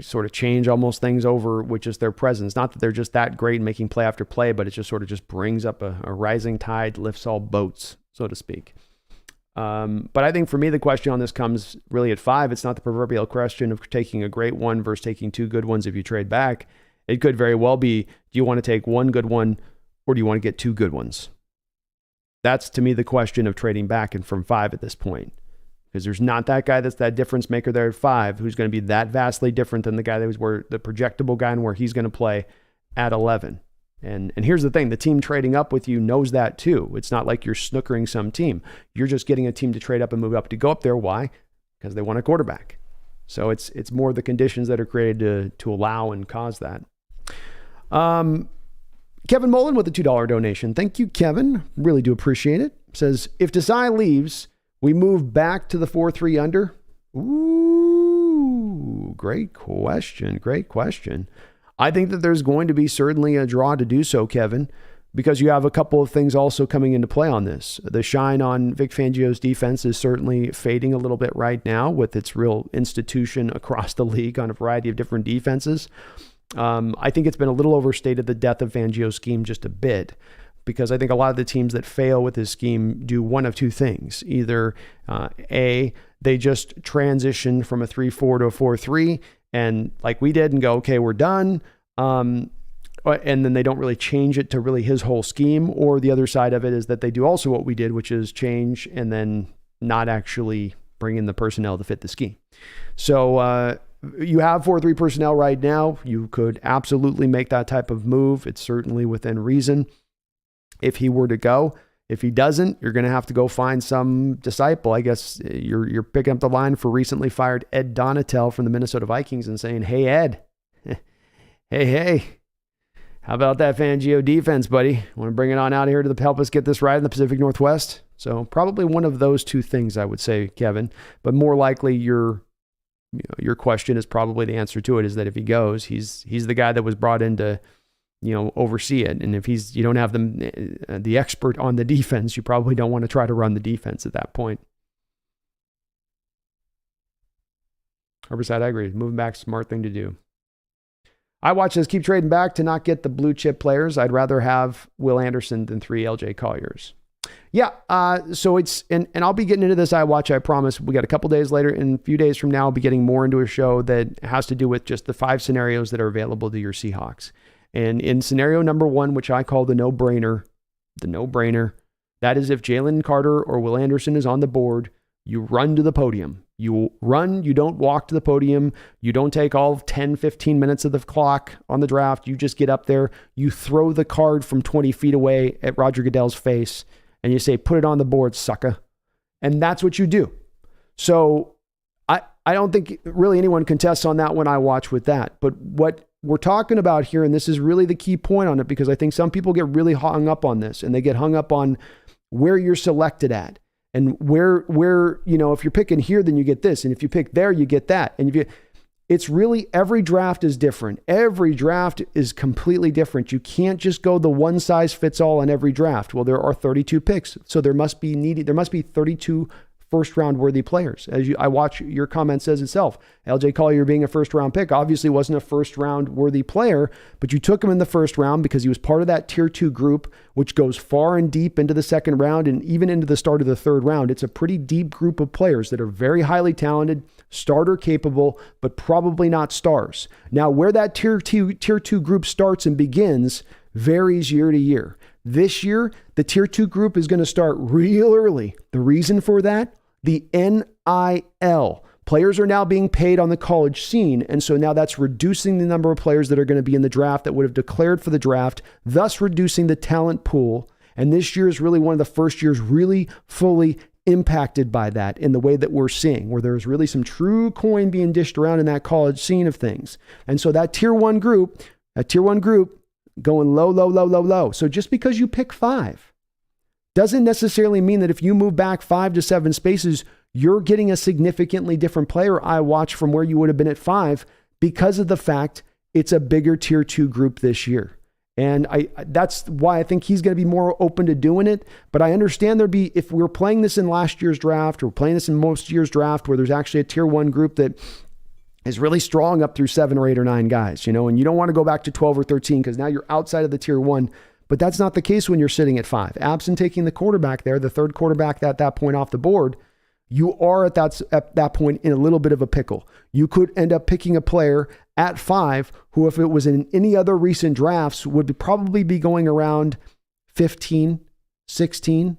sort of change almost things over with just their presence. Not that they're just that great making play after play, but it just sort of just brings up a rising tide, lifts all boats, so to speak. But I think for me, the question on this comes really at 5. It's not the proverbial question of taking a great one versus taking 2 good ones if you trade back. It could very well be, do you want to take 1 good one, or do you want to get 2 good ones? That's, to me, the question of trading back and from 5 at this point. Because there's not that guy that's that difference maker there at 5 who's going to be that vastly different than the guy that was the projectable guy and where he's going to play at 11. And here's the thing, the team trading up with you knows that too. It's not like you're snookering some team. You're just getting a team to trade up and move up to go up there. Why? Because they want a quarterback. So it's more the conditions that are created to allow and cause that. Kevin Mullen with a $2 donation. Thank you, Kevin. Really do appreciate it. Says, if Desai leaves, we move back to the 4-3 under. Ooh, great question. Great question. I think that there's going to be certainly a draw to do so, Kevin, because you have a couple of things also coming into play on this. The shine on Vic Fangio's defense is certainly fading a little bit right now with its real institution across the league on a variety of different defenses. I think it's been a little overstated, the death of Fangio's scheme, just a bit, because I think a lot of the teams that fail with his scheme do one of 2 things. Either A, they just transition from a 3-4 to a 4-3, and like we did, and go, okay, we're done. And then they don't really change it to really his whole scheme. Or the other side of it is that they do also what we did, which is change and then not actually bring in the personnel to fit the scheme. So you have 4-3 personnel right now. You could absolutely make that type of move. It's certainly within reason if he were to go. If he doesn't, you're going to have to go find some disciple. I guess you're picking up the line for recently fired Ed Donatel from the Minnesota Vikings and saying, hey, Ed, hey, how about that Fangio defense, buddy? Want to bring it on out here to help us get this right in the Pacific Northwest? So probably one of those two things, I would say, Kevin. But more likely, your question is probably the answer to it, is that if he goes, he's the guy that was brought in to, oversee it. And if you don't have the expert on the defense, you probably don't want to try to run the defense at that point. Herbicide, I agree. Moving back, smart thing to do. I watch this. Keep trading back to not get the blue chip players. I'd rather have Will Anderson than 3 LJ Colliers. Yeah. So it's, and I'll be getting into this. I promise. We got a couple days later, and a few days from now, I'll be getting more into a show that has to do with just the 5 scenarios that are available to your Seahawks. And in scenario number 1, which I call the no-brainer, that is if Jalen Carter or Will Anderson is on the board, you run to the podium. You run, you don't walk to the podium. You don't take all 10, 15 minutes of the clock on the draft. You just get up there. You throw the card from 20 feet away at Roger Goodell's face, and you say, put it on the board, sucker. And that's what you do. So I don't think really anyone contests on that when I watch with that. But what we're talking about here, and this is really the key point on it, because I think some people get really hung up on this, and they get hung up on where you're selected at. And where if you're picking here, then you get this. And if you pick there, you get that. And it's really, every draft is different. Every draft is completely different. You can't just go the one size fits all in every draft. Well, there are 32 picks. So there must be 32 first round worthy players. I watch your comment says itself. LJ Collier being a first round pick obviously wasn't a first round worthy player, but you took him in the first round because he was part of that tier 2 group, which goes far and deep into the second round and even into the start of the third round. It's a pretty deep group of players that are very highly talented, starter capable, but probably not stars. Now, where that tier 2 group starts and begins varies year to year. This year, the tier 2 group is going to start real early. The reason for that, the NIL. Players are now being paid on the college scene, and so now that's reducing the number of players that are going to be in the draft that would have declared for the draft, thus reducing the talent pool. And this year is really one of the first years really fully impacted by that in the way that we're seeing, where there's really some true coin being dished around in that college scene of things. And so that tier 1 group going low. So just because you pick 5 doesn't necessarily mean that if you move back 5 to 7 spaces, you're getting a significantly different player I watch from where you would have been at 5 because of the fact it's a bigger tier 2 group this year. And that's why I think he's going to be more open to doing it. But I understand if we're playing this in last year's draft or playing this in most years' draft where there's actually a tier 1 group that is really strong up through 7 or 8 or 9 guys, and you don't want to go back to 12 or 13 because now you're outside of the tier 1. But that's not the case when you're sitting at 5. Absent taking the quarterback there, the third quarterback at that point off the board, you are at that point in a little bit of a pickle. You could end up picking a player at 5 who, if it was in any other recent drafts, would probably be going around 15, 16,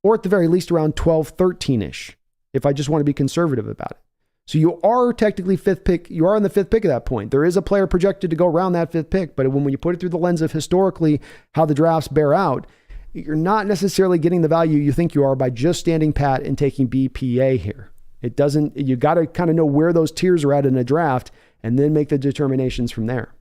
or at the very least around 12, 13-ish, if I just want to be conservative about it. So you are technically 5th pick. You are on the 5th pick at that point. There is a player projected to go around that 5th pick, but when you put it through the lens of historically how the drafts bear out, you're not necessarily getting the value you think you are by just standing pat and taking BPA here. You got to kind of know where those tiers are at in a draft and then make the determinations from there.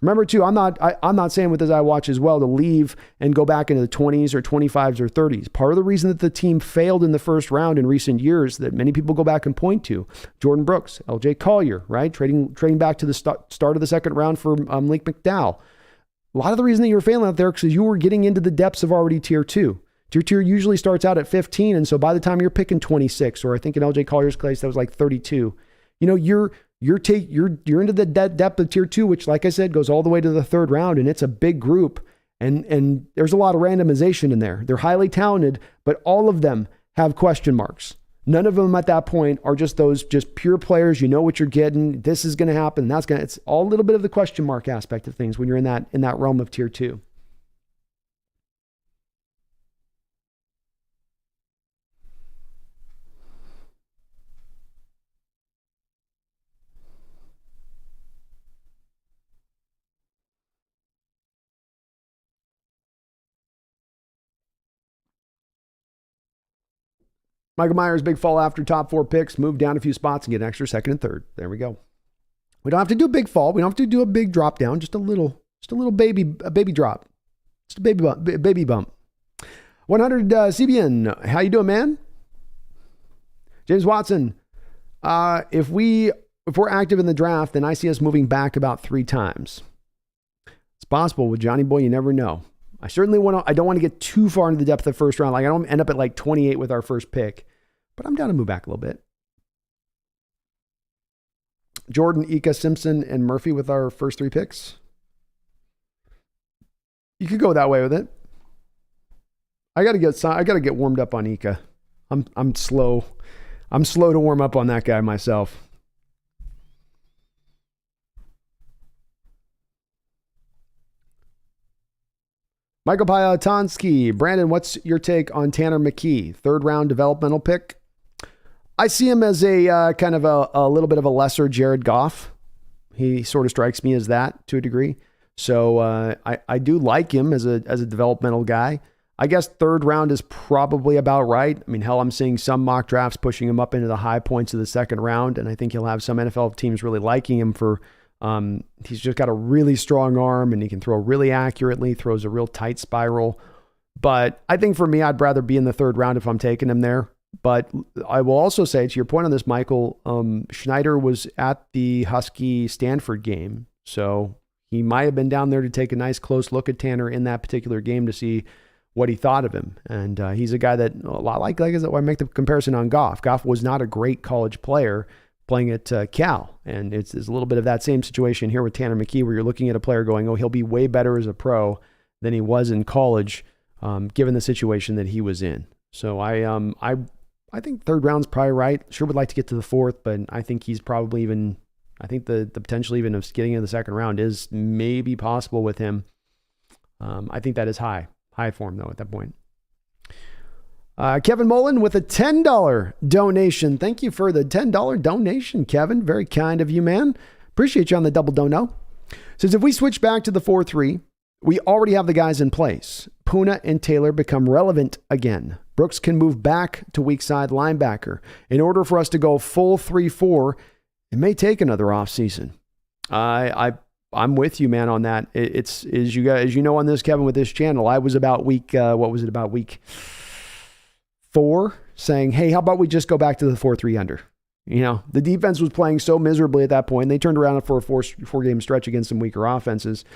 Remember too, I'm not saying with this I watch as well to leave and go back into the 20s or 25s or 30s. Part of the reason that the team failed in the first round in recent years that many people go back and point to, Jordan Brooks, LJ Collier, right? Trading back to the start of the second round for Link McDowell. A lot of the reason that you were failing out there because you were getting into the depths of already tier 2. Tier 2 usually starts out at 15, and so by the time you're picking 26, or I think in LJ Collier's case that was like 32, you're into the depth of tier 2, which, like I said, goes all the way to the third round, and it's a big group, and there's a lot of randomization in there. They're highly talented, but all of them have question marks. None of them at that point are just pure players. You know what you're getting. This is going to happen. It's all a little bit of the question mark aspect of things when you're in that realm of tier 2. Michael Myers, big fall after top 4 picks, move down a few spots and get an extra second and third. There we go. We don't have to do a big fall. We don't have to do a big drop down. Just a little baby drop. Just a baby bump. 100 CBN, how you doing, man? James Watson, if we're active in the draft, then I see us moving back about 3 times. It's possible with Johnny Boy, you never know. I don't want to get too far into the depth of the first round. Like, I don't end up at like 28 with our first pick, but I'm down to move back a little bit. Jordan, Ika, Simpson, and Murphy with our first 3 picks. You could go that way with it. I gotta get warmed up on Ika. I'm slow. I'm slow to warm up on that guy myself. Michael Piatonsky. Brandon, what's your take on Tanner McKee? 3rd round developmental pick. I see him as a kind of a little bit of a lesser Jared Goff. He sort of strikes me as that to a degree. So I do like him as a developmental guy. I guess 3rd round is probably about right. I mean, hell, I'm seeing some mock drafts pushing him up into the high points of the 2nd round, and I think he'll have some NFL teams really liking him for he's just got a really strong arm and he can throw really accurately, throws a real tight spiral. But I think for me, I'd rather be in the 3rd round if I'm taking him there. But I will also say, to your point on this, Michael, Schneider was at the Husky Stanford game. So he might have been down there to take a nice close look at Tanner in that particular game to see what he thought of him. And he's a guy that, a lot like I make the comparison on Goff. Goff was not a great college player playing at Cal. And it's a little bit of that same situation here with Tanner McKee, where you're looking at a player going, oh, he'll be way better as a pro than he was in college, given the situation that he was in. So I think 3rd round's probably right. Sure would like to get to the 4th, but I think he's probably even, I think the potential even of getting in the 2nd round is maybe possible with him. I think that is high for him though at that point. Kevin Mullen with a $10 donation. Thank you for the $10 donation, Kevin. Very kind of you, man. Appreciate you on the double dono. Says if we switch back to the 4-3, we already have the guys in place. Puna and Taylor become relevant again. Brooks can move back to weak side linebacker. In order for us to go full 3-4, it may take another offseason. I'm with you, man, on that. It's as you know on this, Kevin, with this channel, I was about week 4 saying, hey, how about we just go back to the 4-3 under? You know, the defense was playing so miserably at that point. They turned around for a four-game stretch against some weaker offenses.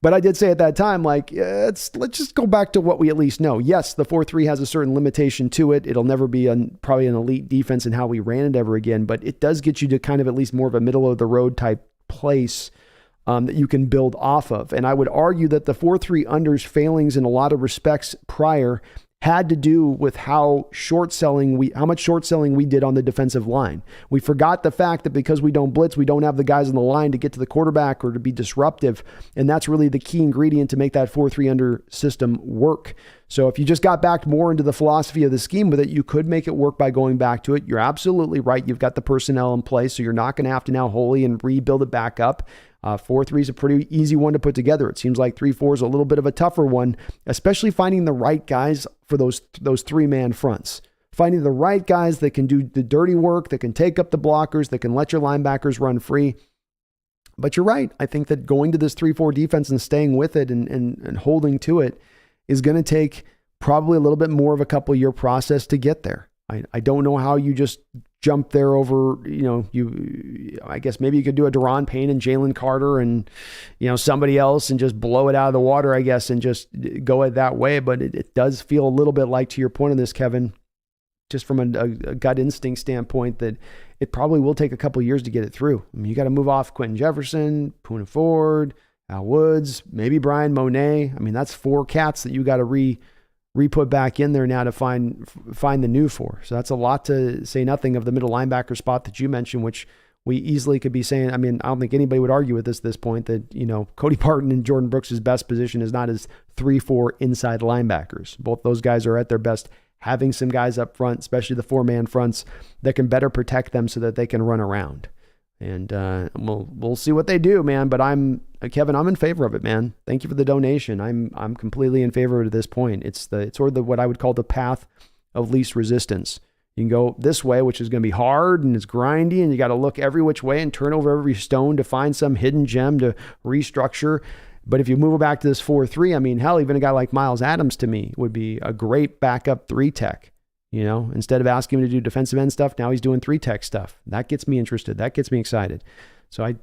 But I did say at that time, like, let's just go back to what we at least know. Yes, the 4-3 has a certain limitation to it. It'll never be probably an elite defense in how we ran it ever again, but it does get you to kind of at least more of a middle-of-the-road type place that you can build off of. And I would argue that the 4-3 under's failings in a lot of respects prior had to do with how much short selling we did on the defensive line. We forgot the fact that because we don't blitz, we don't have the guys on the line to get to the quarterback or to be disruptive. And that's really the key ingredient to make that 4-3 under system work. So if you just got back more into the philosophy of the scheme with it, you could make it work by going back to it. You're absolutely right. You've got the personnel in place, so you're not going to have to now wholly and rebuild it back up. 4-3 is a pretty easy one to put together. It seems like 3-4 is a little bit of a tougher one, especially finding the right guys for those 3-man fronts. Finding the right guys that can do the dirty work, that can take up the blockers, that can let your linebackers run free. But you're right. I think that going to this 3-4 defense and staying with it and holding to it is going to take probably a little bit more of a couple year process to get there. I don't know how you just jump there over, I guess maybe you could do a Deron Payne and Jalen Carter and, somebody else and just blow it out of the water, I guess, and just go it that way. But it does feel a little bit like, to your point on this, Kevin, just from a gut instinct standpoint, that it probably will take a couple years to get it through. I mean, you got to move off Quentin Jefferson, Poona Ford, Al Woods, maybe Brian Monet. I mean, that's 4 cats that you got to re-put back in there now to find the new 4. So that's a lot, to say nothing of the middle linebacker spot that you mentioned, which we easily could be saying. I mean, I don't think anybody would argue with this point that, Cody Parton and Jordan Brooks' best position is not as 3-4 inside linebackers. Both those guys are at their best having some guys up front, especially the 4-man fronts, that can better protect them so that they can run around. And we'll see what they do, man. But Kevin, I'm in favor of it, man. Thank you for the donation. I'm completely in favor of it at this point. It's sort of what I would call the path of least resistance. You can go this way, which is going to be hard and it's grindy, and you got to look every which way and turn over every stone to find some hidden gem to restructure. But if you move it back to this 4-3, I mean, hell, even a guy like Miles Adams to me would be a great backup 3-tech. Instead of asking him to do defensive end stuff, now he's doing 3-tech stuff. That gets me interested. That gets me excited. So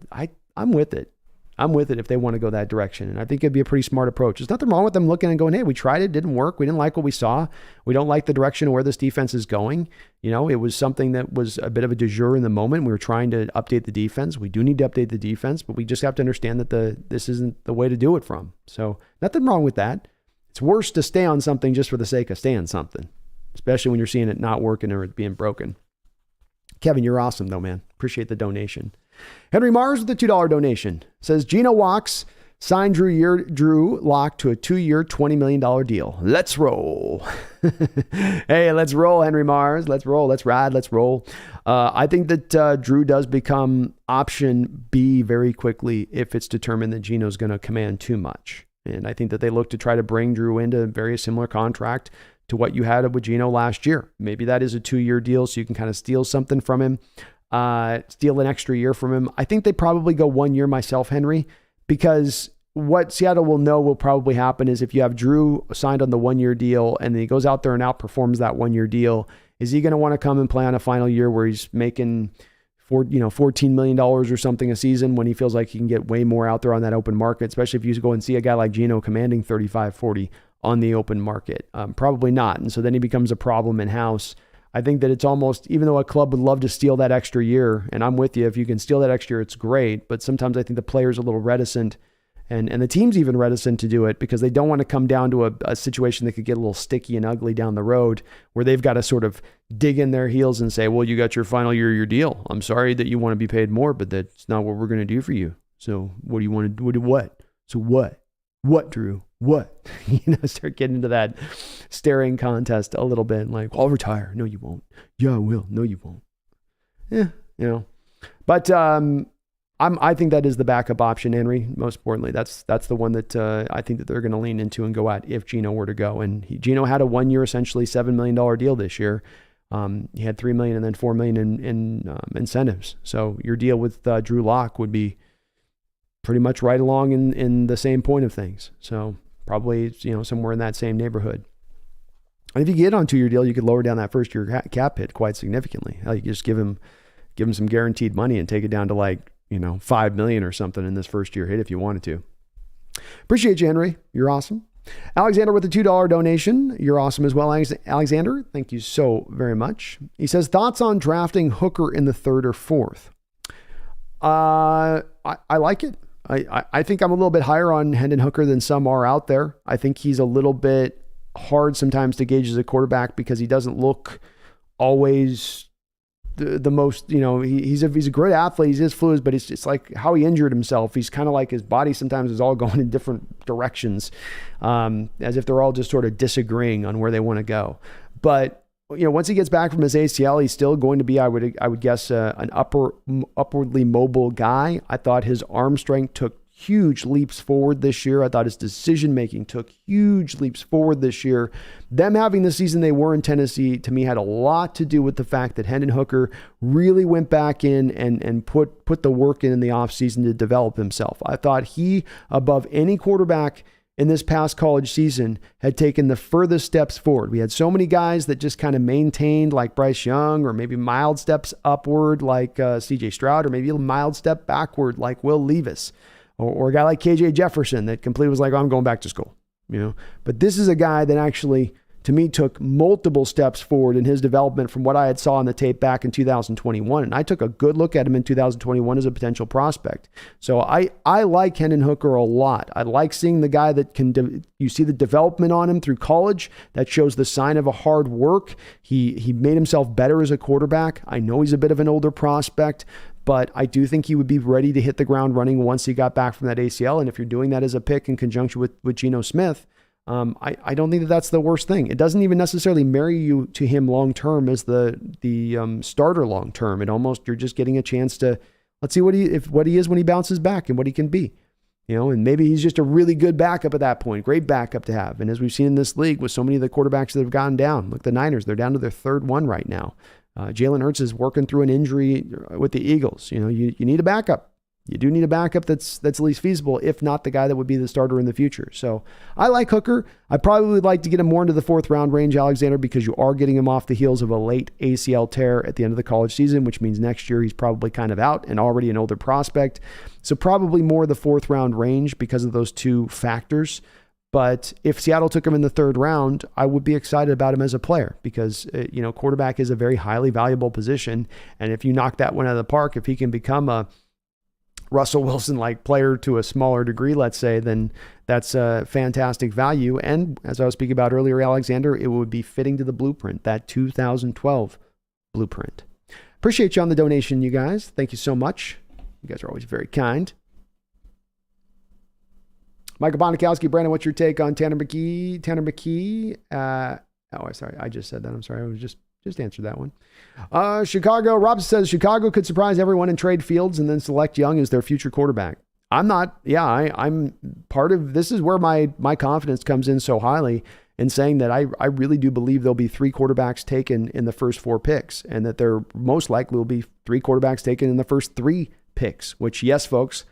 I'm with it. I'm with it if they want to go that direction. And I think it'd be a pretty smart approach. There's nothing wrong with them looking and going, hey, we tried it, didn't work. We didn't like what we saw. We don't like the direction of where this defense is going. It was something that was a bit of a du jour in the moment. We were trying to update the defense. We do need to update the defense, but we just have to understand that this isn't the way to do it from. So nothing wrong with that. It's worse to stay on something just for the sake of staying something, especially when you're seeing it not working or it being broken. Kevin, you're awesome though, man. Appreciate the donation. Henry Mars with a $2 donation says, Geno walks, signed Drew Lock to a 2-year, $20 million deal. Let's roll. Hey, let's roll, Henry Mars. Let's roll. Let's ride. Let's roll. I think that Drew does become option B very quickly if it's determined that Geno's going to command too much. And I think that they look to try to bring Drew into a very similar contract to what you had with Geno last year. Maybe that is a 2-year deal, so you can kind of steal something from him. Steal an extra year from him. I think they probably go 1 year myself, Henry, because what Seattle will know will probably happen is if you have Drew signed on the 1-year deal and then he goes out there and outperforms that 1-year deal, is he going to want to come and play on a final year where he's making $14 million or something a season when he feels like he can get way more out there on that open market, especially if you go and see a guy like Geno commanding 35, 40 on the open market? Probably not. And so then he becomes a problem in-house. I think that it's almost, even though a club would love to steal that extra year, and I'm with you, if you can steal that extra year, it's great. But sometimes I think the player's a little reticent, and the team's even reticent to do it because they don't want to come down to a situation that could get a little sticky and ugly down the road where they've got to sort of dig in their heels and say, well, you got your final year of your deal. I'm sorry that you want to be paid more, but that's not what we're going to do for you. So what do you want to do? What? So what? What, Drew? What? Start getting into that staring contest a little bit. Like, I'll retire. No, you won't. Yeah, I will. No, you won't. Yeah, But I think that is the backup option, Henry. Most importantly, that's the one that I think that they're going to lean into and go at if Geno were to go. And Geno had a 1-year, essentially $7 million deal this year. He had $3 million and then $4 million in incentives. So your deal with Drew Lock would be pretty much right along in the same point of things. So probably, somewhere in that same neighborhood. And if you get on 2-year deal, you could lower down that first year cap hit quite significantly. You just give him some guaranteed money and take it down to $5 million or something in this first year hit if you wanted to. Appreciate you, Henry. You're awesome. Alexander with a $2 donation. You're awesome as well, Alexander. Thank you so very much. He says, thoughts on drafting Hooker in the 3rd or 4th? I like it. I think I'm a little bit higher on Hendon Hooker than some are out there. I think he's a little bit hard sometimes to gauge as a quarterback because he doesn't look always the most, he's a great athlete. He's just fluid, but it's like how he injured himself. He's kind of like his body sometimes is all going in different directions, as if they're all just sort of disagreeing on where they want to go. But once he gets back from his ACL, he's still going to be, I would guess, an upwardly mobile guy. I thought his arm strength took huge leaps forward this year. I thought his decision-making took huge leaps forward this year. Them having the season they were in Tennessee, to me, had a lot to do with the fact that Hendon Hooker really went back in and put the work in the offseason to develop himself. I thought he, above any quarterback in this past college season, had taken the furthest steps forward. We had so many guys that just kind of maintained, like Bryce Young, or maybe mild steps upward like CJ Stroud, or maybe a mild step backward like Will Levis, or a guy like KJ Jefferson that completely was like, I'm going back to school. But this is a guy that actually, to me, took multiple steps forward in his development from what I had saw on the tape back in 2021. And I took a good look at him in 2021 as a potential prospect. So I like Hendon Hooker a lot. I like seeing the guy that you see the development on him through college. That shows the sign of a hard work. He made himself better as a quarterback. I know he's a bit of an older prospect, but I do think he would be ready to hit the ground running once he got back from that ACL. And if you're doing that as a pick in conjunction with Geno Smith, I don't think that that's the worst thing. It doesn't even necessarily marry you to him long-term as the starter long-term. It almost, you're just getting a chance to, let's see what he is when he bounces back and what he can be, and maybe he's just a really good backup at that point. Great backup to have. And as we've seen in this league with so many of the quarterbacks that have gone down, look, the Niners, they're down to their 3rd one right now. Jalen Hurts is working through an injury with the Eagles. You need a backup. You do need a backup that's at least feasible, if not the guy that would be the starter in the future. So I like Hooker. I probably would like to get him more into the 4th round range, Alexander, because you are getting him off the heels of a late ACL tear at the end of the college season, which means next year he's probably kind of out and already an older prospect. So probably more the 4th round range because of those two factors. But if Seattle took him in the 3rd round, I would be excited about him as a player because, quarterback is a very highly valuable position. And if you knock that one out of the park, if he can become a Russell Wilson-like player to a smaller degree, let's say, then that's a fantastic value. And as I was speaking about earlier, Alexander, it would be fitting to the blueprint, that 2012 blueprint. Appreciate you on the donation, you guys. Thank you so much. You guys are always very kind. Michael Bonikowski, Brandon, what's your take on Tanner McKee? Sorry, I just said that. I'm sorry. I was just answered that one. Chicago, Rob says Chicago could surprise everyone and trade Fields and then select Young as their future quarterback. I'm part of this is where my confidence comes in so highly in saying that I really do believe there'll be 3 quarterbacks taken in the first 4 picks, and that there most likely will be 3 quarterbacks taken in the first 3 picks, which, yes, folks,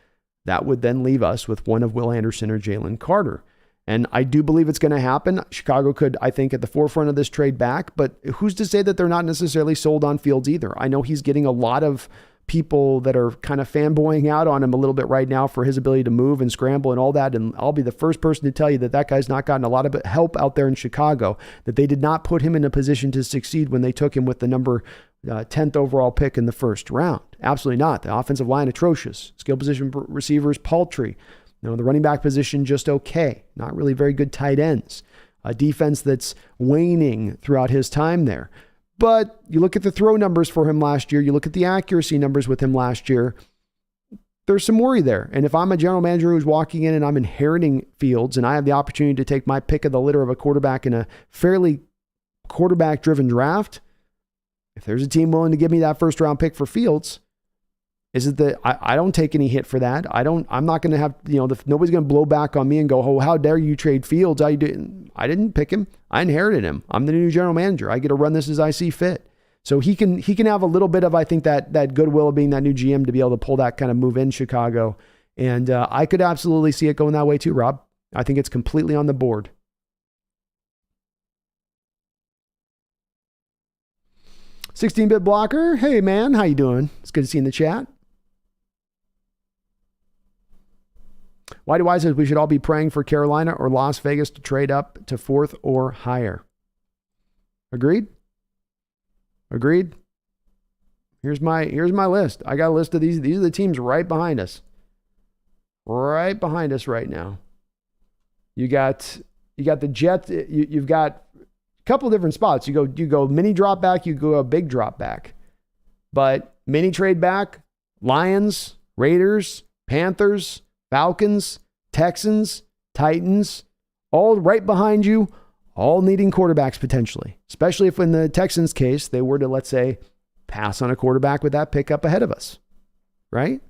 that would then leave us with one of Will Anderson or Jalen Carter. And I do believe it's going to happen. Chicago could, I think, at the forefront of this trade back, but who's to say that they're not necessarily sold on Fields either? I know he's getting a lot of people that are kind of fanboying out on him a little bit right now for his ability to move and scramble and all that. And I'll be the first person to tell you that guy's not gotten a lot of help out there in Chicago, that they did not put him in a position to succeed when they took him with the number 10th overall pick in the 1st round. Absolutely not. The offensive line, atrocious. Skill position receivers, paltry. The running back position, just okay. Not really very good tight ends. A defense that's waning throughout his time there. But you look at the throw numbers for him last year. You look at the accuracy numbers with him last year. There's some worry there. And if I'm a general manager who's walking in and I'm inheriting Fields and I have the opportunity to take my pick of the litter of a quarterback in a fairly quarterback-driven draft, if there's a team willing to give me that 1st round pick for Fields, is it that I don't take any hit for that? I'm not going to have, nobody's going to blow back on me and go, oh, how dare you trade Fields? I didn't pick him. I inherited him. I'm the new general manager. I get to run this as I see fit. So he can have a little bit of, I think, that goodwill of being that new GM to be able to pull that kind of move in Chicago. And I could absolutely see it going that way too, Rob. I think it's completely on the board. $16-bit blocker. Hey, man. How you doing? It's good to see you in the chat. Whitey Wise says we should all be praying for Carolina or Las Vegas to trade up to 4th or higher. Agreed? Here's my list. I got a list of these. These are the teams right behind us. Right behind us right now. You got the Jets. You've got a couple of different spots. You go mini drop back, you go a big drop back. But mini trade back, Lions, Raiders, Panthers, Falcons, Texans, Titans, all right behind you, all needing quarterbacks potentially, especially if in the Texans case, they were to, let's say, pass on a quarterback with that pick up ahead of us, right?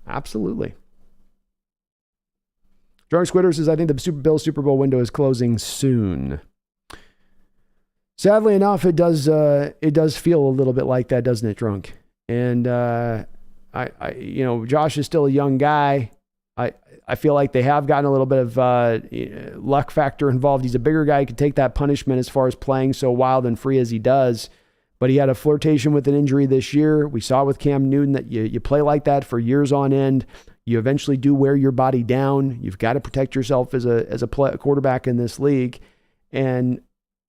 Absolutely. Drunk Squitter says, I think the Bills Super Bowl window is closing soon. Sadly enough, it does feel a little bit like that, doesn't it, Drunk? And Josh is still a young guy. I feel like they have gotten a little bit of luck factor involved. He's a bigger guy. He can take that punishment as far as playing so wild and free as he does. But he had a flirtation with an injury this year. We saw with Cam Newton that you play like that for years on end. You eventually do wear your body down. You've got to protect yourself as a quarterback in this league. And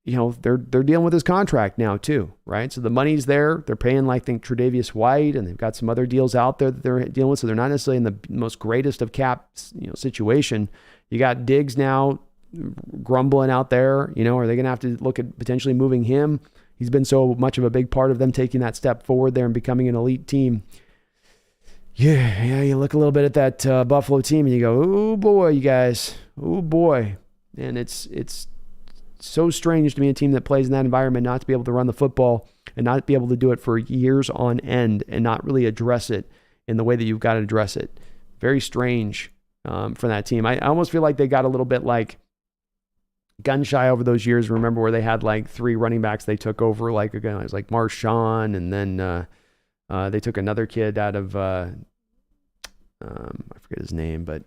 they're dealing with his contract now too, right? So the money's there. They're paying, I think, Tre'Davious White, and they've got some other deals out there that they're dealing with. So they're not necessarily in the most greatest of cap, situation. You got Diggs now grumbling out there. Are they going to have to look at potentially moving him? He's been so much of a big part of them taking that step forward there and becoming an elite team. Yeah. You look a little bit at that Buffalo team and you go, oh boy, you guys, oh boy. And it's so strange to me, a team that plays in that environment, not to be able to run the football and not be able to do it for years on end and not really address it in the way that you've got to address it. Very strange for that team. I almost feel like they got a little bit gun shy over those years. Remember where they had 3 running backs they took over, again, it was Marshawn and then They took another kid out of, I forget his name, but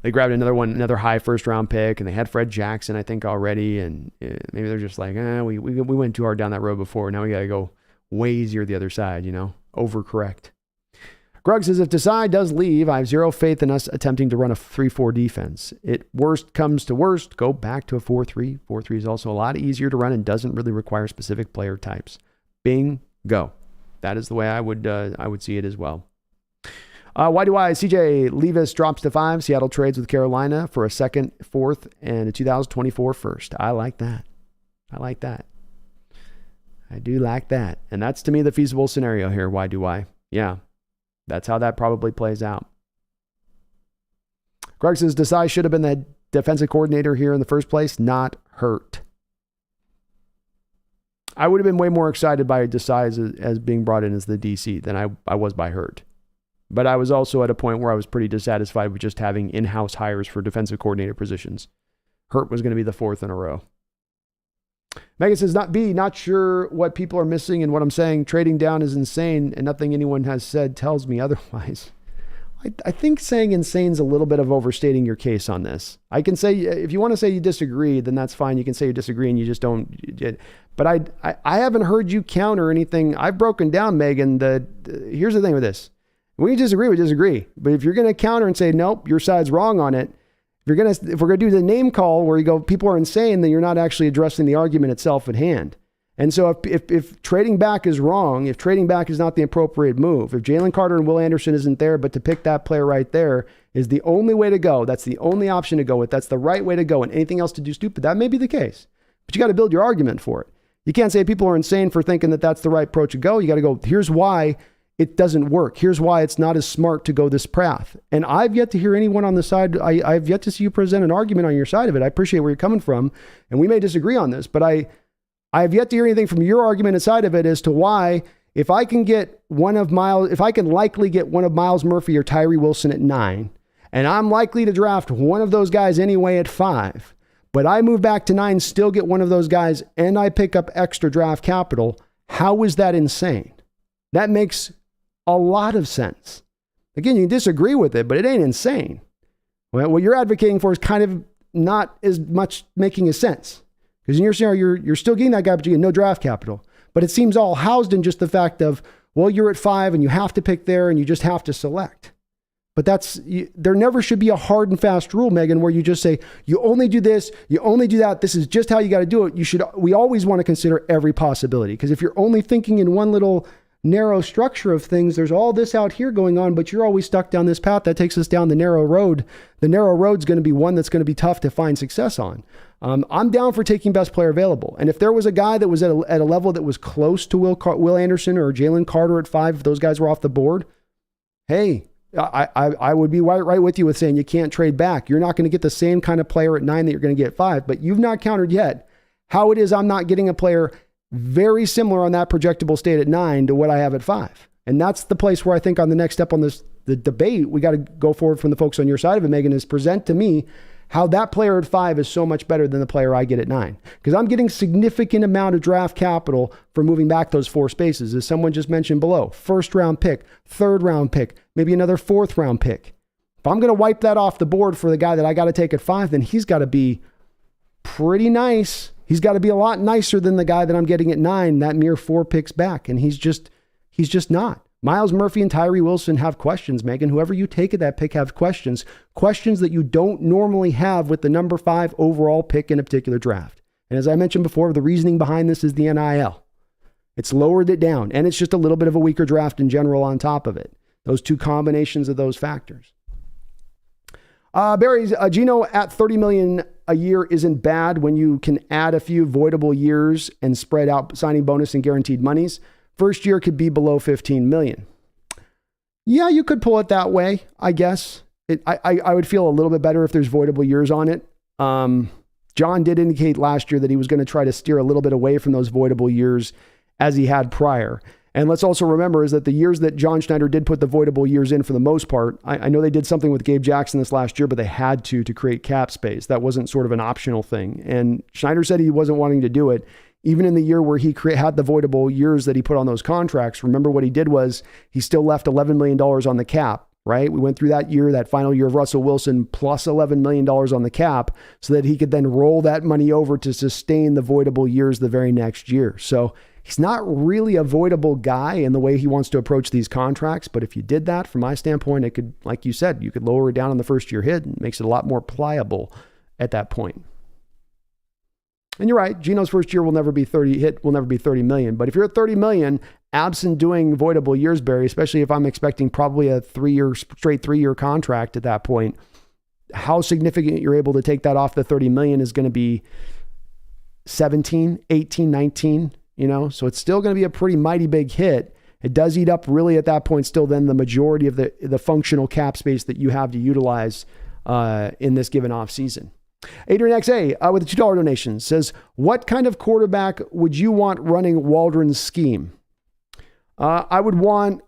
they grabbed another high first-round pick, and they had Fred Jackson, I think, already, and maybe they're just like, we went too hard down that road before. Now we got to go way easier the other side, overcorrect. Grug says, if Desai does leave, I have zero faith in us attempting to run a 3-4 defense. Worst comes to worst, go back to a 4-3. 4-3 is also a lot easier to run and doesn't really require specific player types. Bingo. That is the way I would see it as well. Why do CJ Levis drops to 5. Seattle trades with Carolina for a 2nd, 4th, and a 2024 first. I like that. I do like that. And that's, to me, the feasible scenario here. Why do I? Yeah. That's how that probably plays out. Greg says, Desai should have been the defensive coordinator here in the first place, not hurt. I would have been way more excited by Desai as being brought in as the DC than I was by Hurt. But I was also at a point where I was pretty dissatisfied with just having in-house hires for defensive coordinator positions. Hurt was going to be the 4th in a row. Megan says, not sure what people are missing and what I'm saying. Trading down is insane, and nothing anyone has said tells me otherwise. I think saying insane is a little bit of overstating your case on this. I can say, if you want to say you disagree, then that's fine. You can say you disagree and you just don't. But I haven't heard you counter anything. I've broken down, Megan, here's the thing with this. When you disagree, we disagree. But if you're going to counter and say, nope, your side's wrong on it, if we're going to do the name call where you go, people are insane, then you're not actually addressing the argument itself at hand. And so if trading back is wrong, if trading back is not the appropriate move, if Jalen Carter and Will Anderson isn't there, but to pick that player right there is the only way to go, that's the only option to go with, that's the right way to go, and anything else to do stupid, that may be the case. But you got to build your argument for it. You can't say people are insane for thinking that that's the right approach to go. You got to go, here's why it doesn't work. Here's why it's not as smart to go this path. And I've yet to hear anyone on the side. I've yet to see you present an argument on your side of it. I appreciate where you're coming from, and we may disagree on this, but I've yet to hear anything from your argument aside of it as to why, if I can likely get one of Miles Murphy or Tyree Wilson at 9, and I'm likely to draft one of those guys anyway at 5, but I move back to 9, still get one of those guys, and I pick up extra draft capital, how is that insane? That makes a lot of sense. Again, you can disagree with it, but it ain't insane. Well, what you're advocating for is kind of not as much making a sense. Because in your scenario, you're still getting that guy, but you get no draft capital. But it seems all housed in just the fact of, well, you're at 5 and you have to pick there and you just have to select. But there never should be a hard and fast rule, Megan, where you just say, you only do this, you only do that. This is just how you got to do it. We always want to consider every possibility. Because if you're only thinking in one little narrow structure of things, there's all this out here going on, but you're always stuck down this path that takes us down the narrow road. The narrow road's going to be one that's going to be tough to find success on. I'm down for taking best player available. And if there was a guy that was at a level that was close to Will Anderson or Jalen Carter at 5, if those guys were off the board, hey, I would be right with you with saying you can't trade back. You're not going to get the same kind of player at 9 that you're going to get at 5, but you've not countered yet how it is I'm not getting a player very similar on that projectable state at 9 to what I have at 5. And that's the place where I think on the next step on the debate, we got to go forward from the folks on your side of it, Megan, is present to me how that player at 5 is so much better than the player I get at 9. Because I'm getting significant amount of draft capital for moving back those 4 spaces, as someone just mentioned below. 1st round pick, 3rd round pick, maybe another 4th round pick. If I'm going to wipe that off the board for the guy that I got to take at 5, then he's got to be pretty nice. He's got to be a lot nicer than the guy that I'm getting at 9, that mere 4 picks back. And he's just not. Miles Murphy and Tyree Wilson have questions, Megan. Whoever you take at that pick have questions that you don't normally have with the number 5 overall pick in a particular draft. And as I mentioned before, the reasoning behind this is the NIL. It's lowered it down, and it's just a little bit of a weaker draft in general on top of it. Those two combinations of those factors. Barry's Geno at $30 million a year isn't bad when you can add a few voidable years and spread out signing bonus and guaranteed monies. First year could be below $15 million. Yeah, you could pull it that way, I guess. I would feel a little bit better if there's voidable years on it. John did indicate last year that he was going to try to steer a little bit away from those voidable years as he had prior. And let's also remember is that the years that John Schneider did put the voidable years in for the most part, I know they did something with Gabe Jackson this last year, but they had to create cap space. That wasn't sort of an optional thing. And Schneider said he wasn't wanting to do it, even in the year where he had the voidable years that he put on those contracts, remember what he did was he still left $11 million on the cap, right? We went through that year, that final year of Russell Wilson, plus $11 million on the cap so that he could then roll that money over to sustain the voidable years the very next year. So he's not really a voidable guy in the way he wants to approach these contracts. But if you did that, from my standpoint, it could, like you said, you could lower it down on the first year hit and makes it a lot more pliable at that point. And you're right, Geno's first year will never be 30 million. But if you're at 30 million, absent doing voidable years, Barry, especially if I'm expecting probably a straight three-year contract at that point, how significant you're able to take that off the 30 million is going to be 17, 18, 19, so it's still going to be a pretty mighty big hit. It does eat up really at that point still then the majority of the functional cap space that you have to utilize in this given offseason. Adrian XA with a $2 donation says, what kind of quarterback would you want running Waldron's scheme? I would want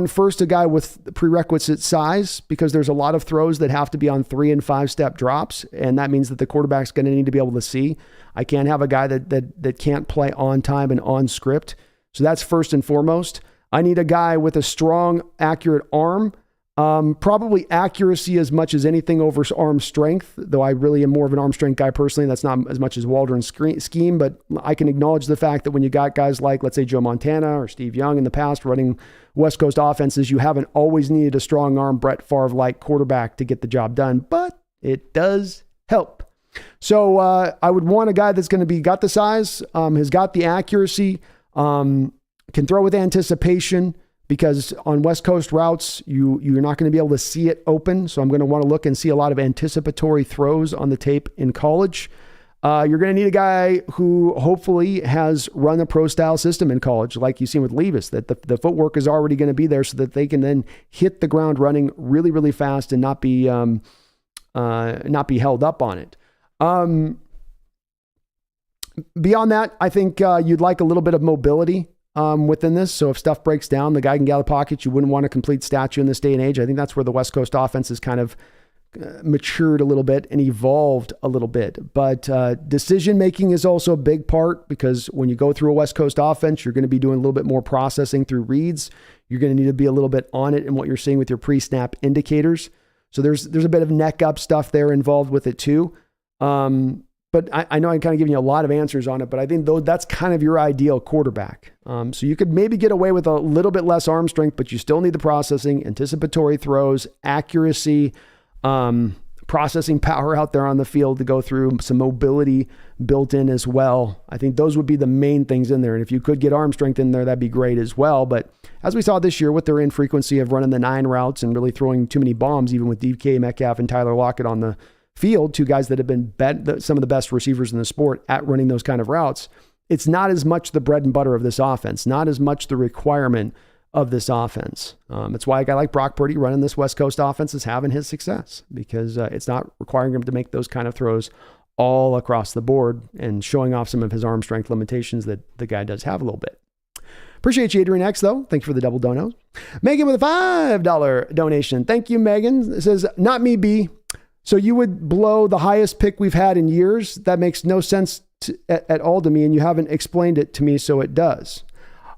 first a guy with prerequisite size, because there's a lot of throws that have to be on 3 and 5 step drops. And that means that the quarterback's going to need to be able to see. I can't have a guy that can't play on time and on script. So that's first and foremost. I need a guy with a strong, accurate arm. Probably accuracy as much as anything over arm strength, though I really am more of an arm strength guy personally. That's not as much as Waldron's scheme, but I can acknowledge the fact that when you got guys like, let's say, Joe Montana or Steve Young in the past running West Coast offenses, you haven't always needed a strong arm Brett Favre-like quarterback to get the job done, but it does help. So I would want a guy that's going to got the size, has got the accuracy, can throw with anticipation, because on West Coast routes, you're not going to be able to see it open. So I'm going to want to look and see a lot of anticipatory throws on the tape in college. You're going to need a guy who hopefully has run a pro style system in college, like you've seen with Levis, that the footwork is already going to be there so that they can then hit the ground running really, really fast and not be held up on it. Beyond that, I think you'd like a little bit of mobility within this. So if stuff breaks down, the guy can get out of the pocket. You wouldn't want a complete statue in this day and age. I think that's where the West Coast offense has kind of matured a little bit and evolved a little bit. But decision-making is also a big part, because when you go through a West Coast offense, you're going to be doing a little bit more processing through reads. You're going to need to be a little bit on it in what you're seeing with your pre-snap indicators. So there's a bit of neck up stuff there involved with it too. But I know I'm kind of giving you a lot of answers on it, but I think though that's kind of your ideal quarterback. So you could maybe get away with a little bit less arm strength, but you still need the processing, anticipatory throws, accuracy, processing power out there on the field to go through, some mobility built in as well. I think those would be the main things in there. And if you could get arm strength in there, that'd be great as well. But as we saw this year with their infrequency of running the 9 routes and really throwing too many bombs, even with DK Metcalf and Tyler Lockett on the field, 2 guys that have been some of the best receivers in the sport at running those kind of routes, it's not as much the bread and butter of this offense, not as much the requirement of this offense. It's why a guy like Brock Purdy running this West Coast offense is having his success, because it's not requiring him to make those kind of throws all across the board and showing off some of his arm strength limitations that the guy does have a little bit. Appreciate you, Adrian X, though. Thank you for the double donos. Megan with a $5 donation. Thank you, Megan. It says, not me, B. So you would blow the highest pick we've had in years? That makes no sense at all to me, and you haven't explained it to me, so it does.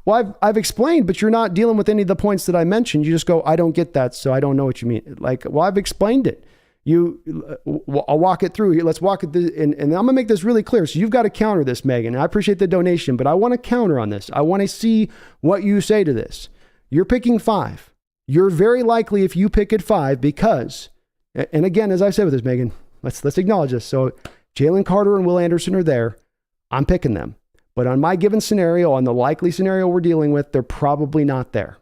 Well, I've explained, but you're not dealing with any of the points that I mentioned. You just go, I don't get that, so I don't know what you mean. Like, well, I've explained it. I'll walk it through here. Let's walk it through, and I'm gonna make this really clear. So you've got to counter this, Megan. And I appreciate the donation, but I want to counter on this. I want to see what you say to this. You're picking 5. You're very likely if you pick at 5 because, and again, as I said with this, Megan, let's acknowledge this. So Jalen Carter and Will Anderson are there. I'm picking them. But on my given scenario, on the likely scenario we're dealing with, they're probably not there.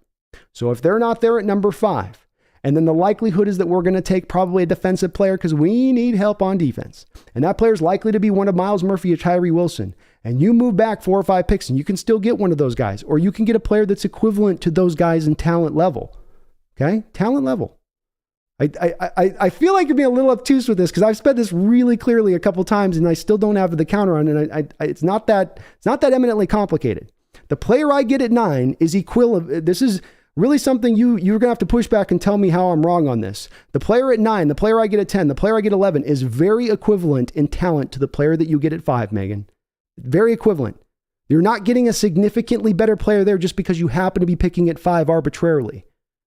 So if they're not there at number 5, and then the likelihood is that we're going to take probably a defensive player because we need help on defense. And that player is likely to be one of Miles Murphy or Tyree Wilson. And you move back 4 or 5 picks and you can still get one of those guys. Or you can get a player that's equivalent to those guys in talent level. Okay? Talent level. I feel like you're being a little obtuse with this because I've said this really clearly a couple times and I still don't have the counter on it. It's not that eminently complicated. The player I get at 9 is equivalent. This is really something you're going to have to push back and tell me how I'm wrong on this. The player at 9, the player I get at 10, the player I get 11 is very equivalent in talent to the player that you get at 5, Megan. Very equivalent. You're not getting a significantly better player there just because you happen to be picking at 5 arbitrarily.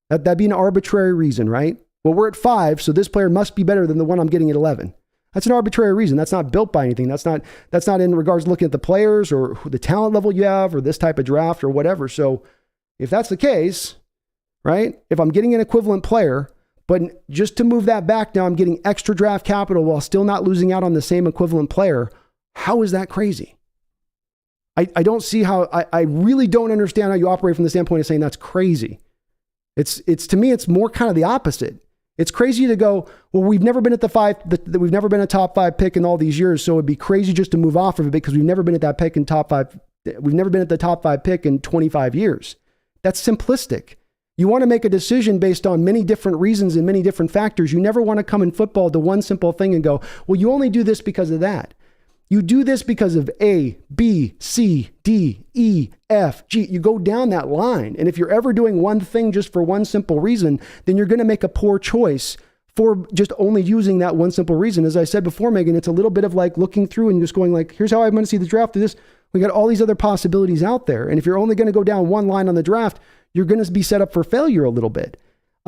That'd be an arbitrary reason, right? Well, we're at 5, so this player must be better than the one I'm getting at 11. That's an arbitrary reason. That's not built by anything. That's not in regards to looking at the players or the talent level you have or this type of draft or whatever. So if that's the case, right? If I'm getting an equivalent player, but just to move that back now, I'm getting extra draft capital while still not losing out on the same equivalent player. How is that crazy? I don't see how, I really don't understand how you operate from the standpoint of saying that's crazy. It's to me, it's more kind of the opposite. It's crazy to go, well, we've never been at the 5, we've never been a top 5 pick in all these years. So it'd be crazy just to move off of it because we've never been at that pick in top 5. We've never been at the top 5 pick in 25 years. That's simplistic. You want to make a decision based on many different reasons and many different factors. You never want to come in football to one simple thing and go, well, you only do this because of that. You do this because of A, B, C, D, E, F, G. You go down that line. And if you're ever doing one thing just for one simple reason, then you're going to make a poor choice for just only using that one simple reason. As I said before, Megan, it's a little bit of like looking through and just going like, here's how I'm going to see the draft through this. We got all these other possibilities out there. And if you're only going to go down one line on the draft, you're going to be set up for failure a little bit.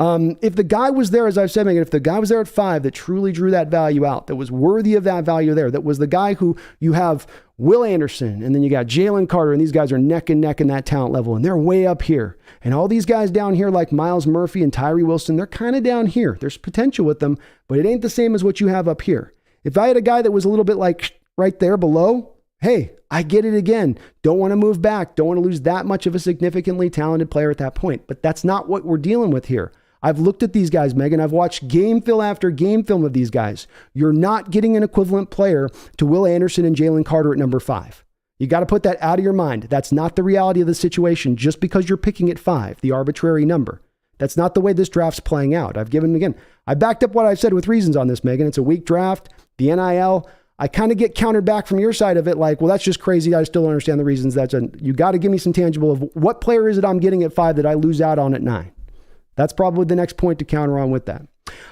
If the guy was there, as I've said, Megan, if the guy was there at 5 that truly drew that value out, that was worthy of that value there, that was the guy who you have Will Anderson, and then you got Jalen Carter, and these guys are neck and neck in that talent level, and they're way up here. And all these guys down here like Miles Murphy and Tyree Wilson, they're kind of down here. There's potential with them, but it ain't the same as what you have up here. If I had a guy that was a little bit like right there below, hey, I get it again. Don't want to move back. Don't want to lose that much of a significantly talented player at that point. But that's not what we're dealing with here. I've looked at these guys, Megan. I've watched game film after game film of these guys. You're not getting an equivalent player to Will Anderson and Jalen Carter at number 5. You got to put that out of your mind. That's not the reality of the situation just because you're picking at 5, the arbitrary number. That's not the way this draft's playing out. I backed up what I've said with reasons on this, Megan. It's a weak draft. The NIL, I kind of get countered back from your side of it like, well, that's just crazy. I still don't understand the reasons. You got to give me some tangible of what player is it I'm getting at 5 that I lose out on at 9. That's probably the next point to counter on with that.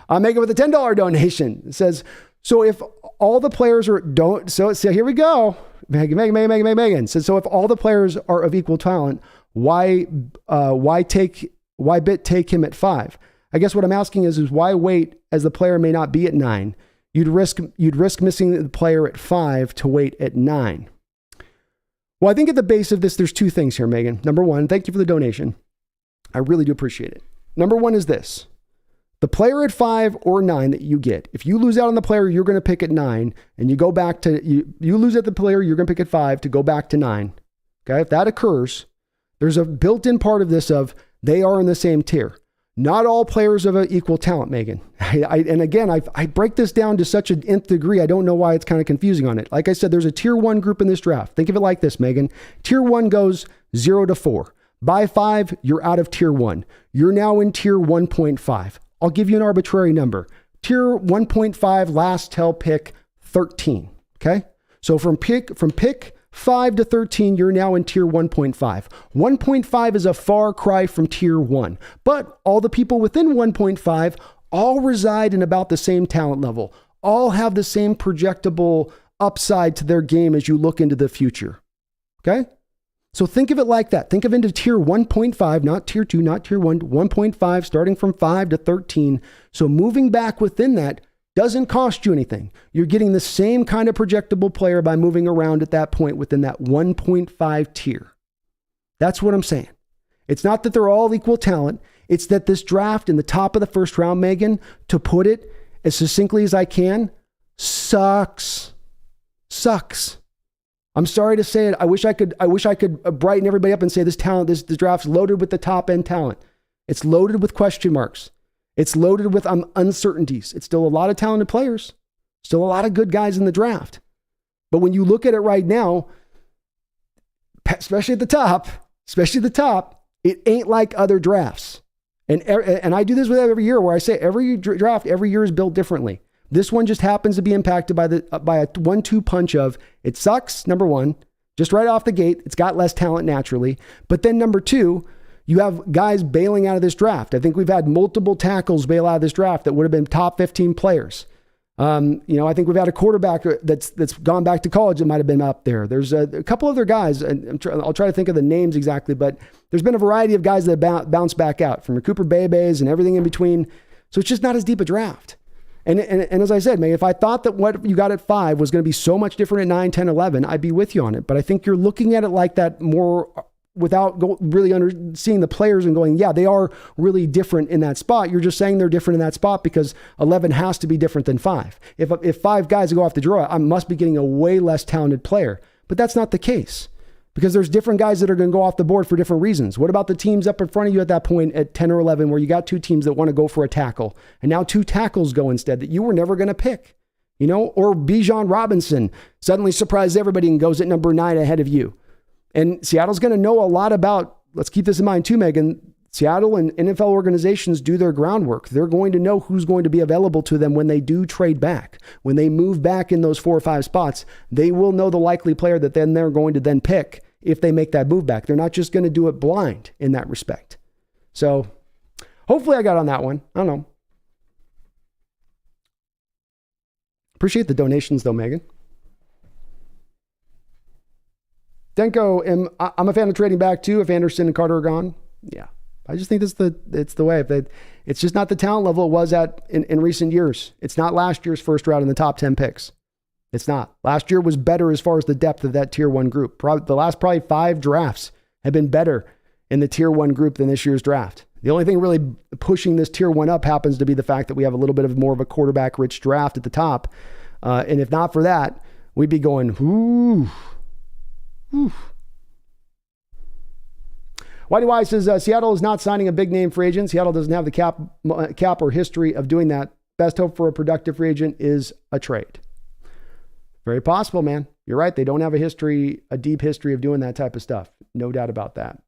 Megan with a $10 donation. It says, so if all the players so here we go. Megan says, so if all the players are of equal talent, why take him at 5? I guess what I'm asking is why wait as the player may not be at 9? You'd risk missing the player at 5 to wait at 9. Well, I think at the base of this, there's 2 things here, Megan. Number 1, thank you for the donation. I really do appreciate it. Number 1 is this. The player at 5 or 9 that you get, if you lose out on the player you're going to pick at 9 and you go back to, you lose at the player you're going to pick at 5 to go back to 9. Okay. If that occurs, there's a built-in part of this of they are in the same tier. Not all players of equal talent, Megan. And again, I break this down to such an nth degree. I don't know why it's kind of confusing on it. Like I said, there's a tier 1 group in this draft. Think of it like this, Megan. Tier 1 goes 0 to 4. By 5, you're out of tier 1. You're now in tier 1.5. I'll give you an arbitrary number. Tier 1.5 last till pick 13. Okay. So from pick 5 to 13, you're now in tier 1.5. 1.5 is a far cry from tier 1, but all the people within 1.5 all reside in about the same talent level, all have the same projectable upside to their game as you look into the future. Okay. So think of it like that. Think of into tier 1.5, not tier 2, not tier 1, 1.5, starting from 5 to 13. So moving back within that doesn't cost you anything. You're getting the same kind of projectable player by moving around at that point within that 1.5 tier. That's what I'm saying. It's not that they're all equal talent. It's that this draft in the top of the first round, Megan, to put it as succinctly as I can, sucks. I'm sorry to say it. I wish I could brighten everybody up and say this draft's loaded with the top end talent. It's loaded with question marks. It's loaded with uncertainties. It's still a lot of talented players, still a lot of good guys in the draft. But when you look at it right now, especially at the top, it ain't like other drafts. And I do this with every year where I say every draft, every year is built differently. This one just happens to be impacted by a 1-2 punch of it sucks. Number 1, just right off the gate, it's got less talent naturally. But then number 2, You have guys bailing out of this draft. I think we've had multiple tackles bail out of this draft that would have been top 15 players. I think we've had a quarterback that's gone back to college that might have been up there. There's a couple other guys, and I'll try to think of the names exactly, but there's been a variety of guys that bounce back out from your Cooper Bebe's and everything in between. So it's just not as deep a draft. And as I said, man, if I thought that what you got at 5 was going to be so much different at 9, 10, 11, I'd be with you on it. But I think you're looking at it like that more without really seeing the players and going, yeah, they are really different in that spot. You're just saying they're different in that spot because 11 has to be different than 5. If 5 guys go off the draw, I must be getting a way less talented player. But that's not the case because there's different guys that are going to go off the board for different reasons. What about the teams up in front of you at that point at 10 or 11 where you got 2 teams that want to go for a tackle and now 2 tackles go instead that you were never going to pick, or Bijan Robinson suddenly surprised everybody and goes at number 9 ahead of you. And Seattle's going to know a lot about, let's keep this in mind too, Megan, Seattle and NFL organizations do their groundwork. They're going to know who's going to be available to them when they do trade back. When they move back in those 4 or 5 spots, they will know the likely player that then they're going to then pick if they make that move back. They're not just going to do it blind in that respect. So hopefully I got on that one. I don't know. Appreciate the donations though, Megan. Denko, I'm a fan of trading back too if Anderson and Carter are gone. Yeah, I just think it's the way. It's just not the talent level it was at in recent years. It's not last year's first round in the top 10 picks. It's not. Last year was better as far as the depth of that tier 1 group. The last probably 5 drafts have been better in the tier 1 group than this year's draft. The only thing really pushing this tier 1 up happens to be the fact that we have a little bit of more of a quarterback rich draft at the top. And if not for that, we'd be going, ooh. Whitey Wise says Seattle is not signing a big name free agent. Seattle doesn't have the cap or history of doing that. Best hope for a productive free agent is a trade. Very possible, man. You're right. They don't have a deep history of doing that type of stuff. No doubt about that.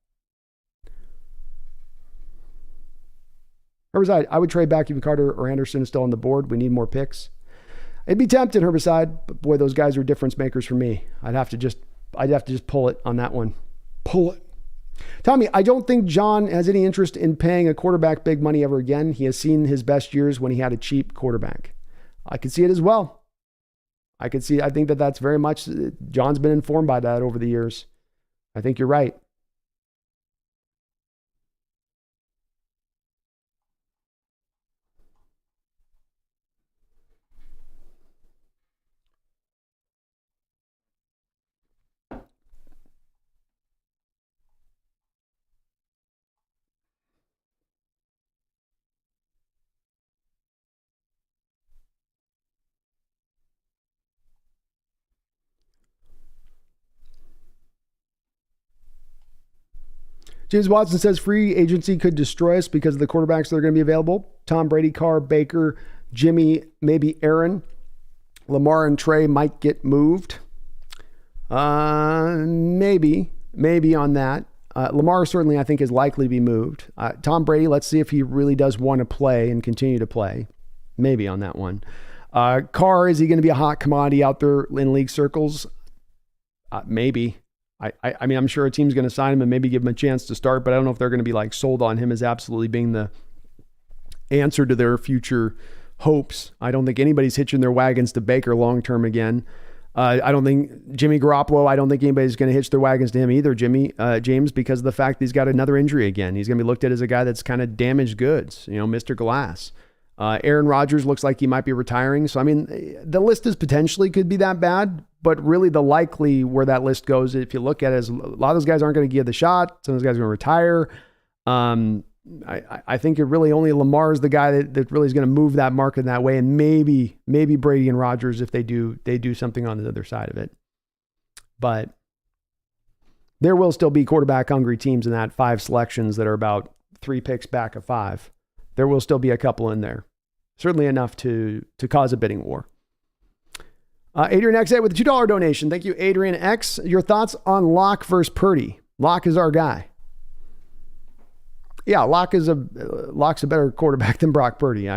Herbicide, I would trade back even Carter or Anderson is still on the board. We need more picks. It'd be tempted, Herbicide, but boy, those guys are difference makers for me. I'd have to just pull it on that one. Pull it. Tommy, I don't think John has any interest in paying a quarterback big money ever again. He has seen his best years when he had a cheap quarterback. I could see it as well. I think that's very much, John's been informed by that over the years. I think you're right. James Watson says free agency could destroy us because of the quarterbacks that are going to be available. Tom Brady, Carr, Baker, Jimmy, maybe Aaron. Lamar and Trey might get moved. Maybe on that. Lamar certainly I think is likely to be moved. Tom Brady, let's see if he really does want to play and continue to play. Maybe on that one. Carr, is he going to be a hot commodity out there in league circles? Maybe. I mean, I'm sure a team's going to sign him and maybe give him a chance to start, but I don't know if they're going to be like sold on him as absolutely being the answer to their future hopes. I don't think anybody's hitching their wagons to Baker long-term again. I don't think Jimmy Garoppolo, I don't think anybody's going to hitch their wagons to him either, James, because of the fact that he's got another injury again. He's going to be looked at as a guy that's kind of damaged goods, Mr. Glass. Aaron Rodgers looks like he might be retiring. So, I mean, the list is potentially could be that bad, but really the likely where that list goes, if you look at it, is a lot of those guys aren't going to give the shot. Some of those guys are going to retire. I think it really only Lamar is the guy that really is going to move that market in that way. And maybe Brady and Rodgers, if they do something on the other side of it. But there will still be quarterback hungry teams in that 5 selections that are about 3 picks back of 5. There will still be a couple in there. Certainly enough to cause a bidding war. Adrian X8 with a $2 donation. Thank you, Adrian X. Your thoughts on Locke versus Purdy? Locke is our guy. Yeah, Locke's a better quarterback than Brock Purdy.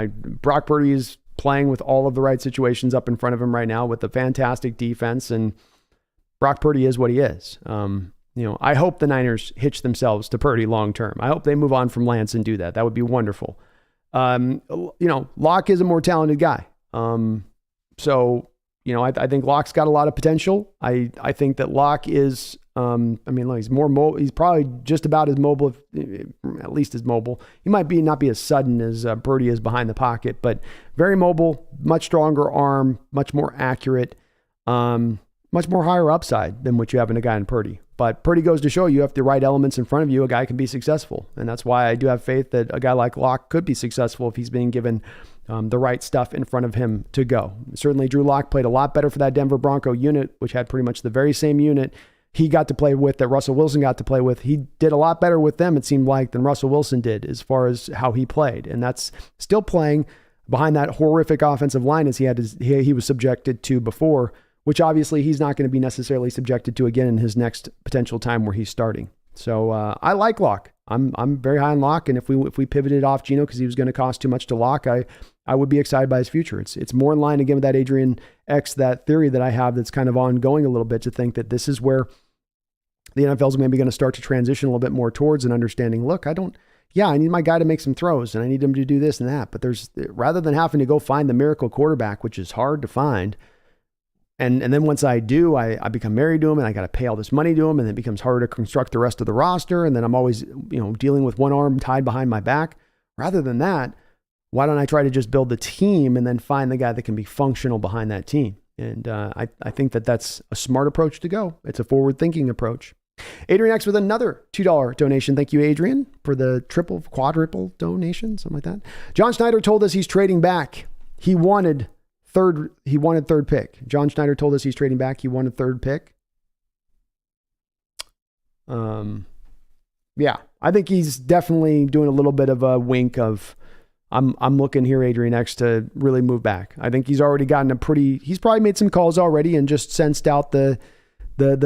Brock Purdy is playing with all of the right situations up in front of him right now with a fantastic defense, and Brock Purdy is what he is. I hope the Niners hitch themselves to Purdy long term. I hope they move on from Lance and do that. That would be wonderful. Locke is a more talented guy. So, I think Locke's got a lot of potential. I think that Locke is, he's more mobile. He's probably just about as mobile, at least as mobile. He might not be as sudden as Purdy is behind the pocket, but very mobile, much stronger arm, much more accurate, much more higher upside than what you have in a guy in Purdy. But Purdy goes to show you have the right elements in front of you, a guy can be successful. And that's why I do have faith that a guy like Locke could be successful if he's being given the right stuff in front of him to go. Certainly Drew Lock played a lot better for that Denver Bronco unit, which had pretty much the very same unit he got to play with that Russell Wilson got to play with. He did a lot better with them, it seemed like, than Russell Wilson did as far as how he played. And that's still playing behind that horrific offensive line as he was subjected to before, which obviously he's not going to be necessarily subjected to again in his next potential time where he's starting. So I like Locke. I'm very high on Locke, and if we pivoted off Geno because he was going to cost too much to Locke, I would be excited by his future. It's more in line again with that Adrian X, that theory that I have that's kind of ongoing a little bit, to think that this is where the NFL is maybe going to start to transition a little bit more towards an understanding. Look, I need my guy to make some throws, and I need him to do this and that. But rather than having to go find the miracle quarterback, which is hard to find, and then once I do, I become married to him, and I got to pay all this money to him, and it becomes harder to construct the rest of the roster. And then I'm always, dealing with one arm tied behind my back. Rather than that, why don't I try to just build the team and then find the guy that can be functional behind that team? And I think that's a smart approach to go. It's a forward-thinking approach. Adrian X with another $2 donation. Thank you, Adrian, for the quadruple donation, something like that. John Schneider told us he's trading back. He wanted third pick. John Schneider told us he's trading back. He wanted third pick. Yeah, I think he's definitely doing a little bit of a wink of, I'm looking here, Adrian X, to really move back. I think he's already gotten he's probably made some calls already and just sensed out the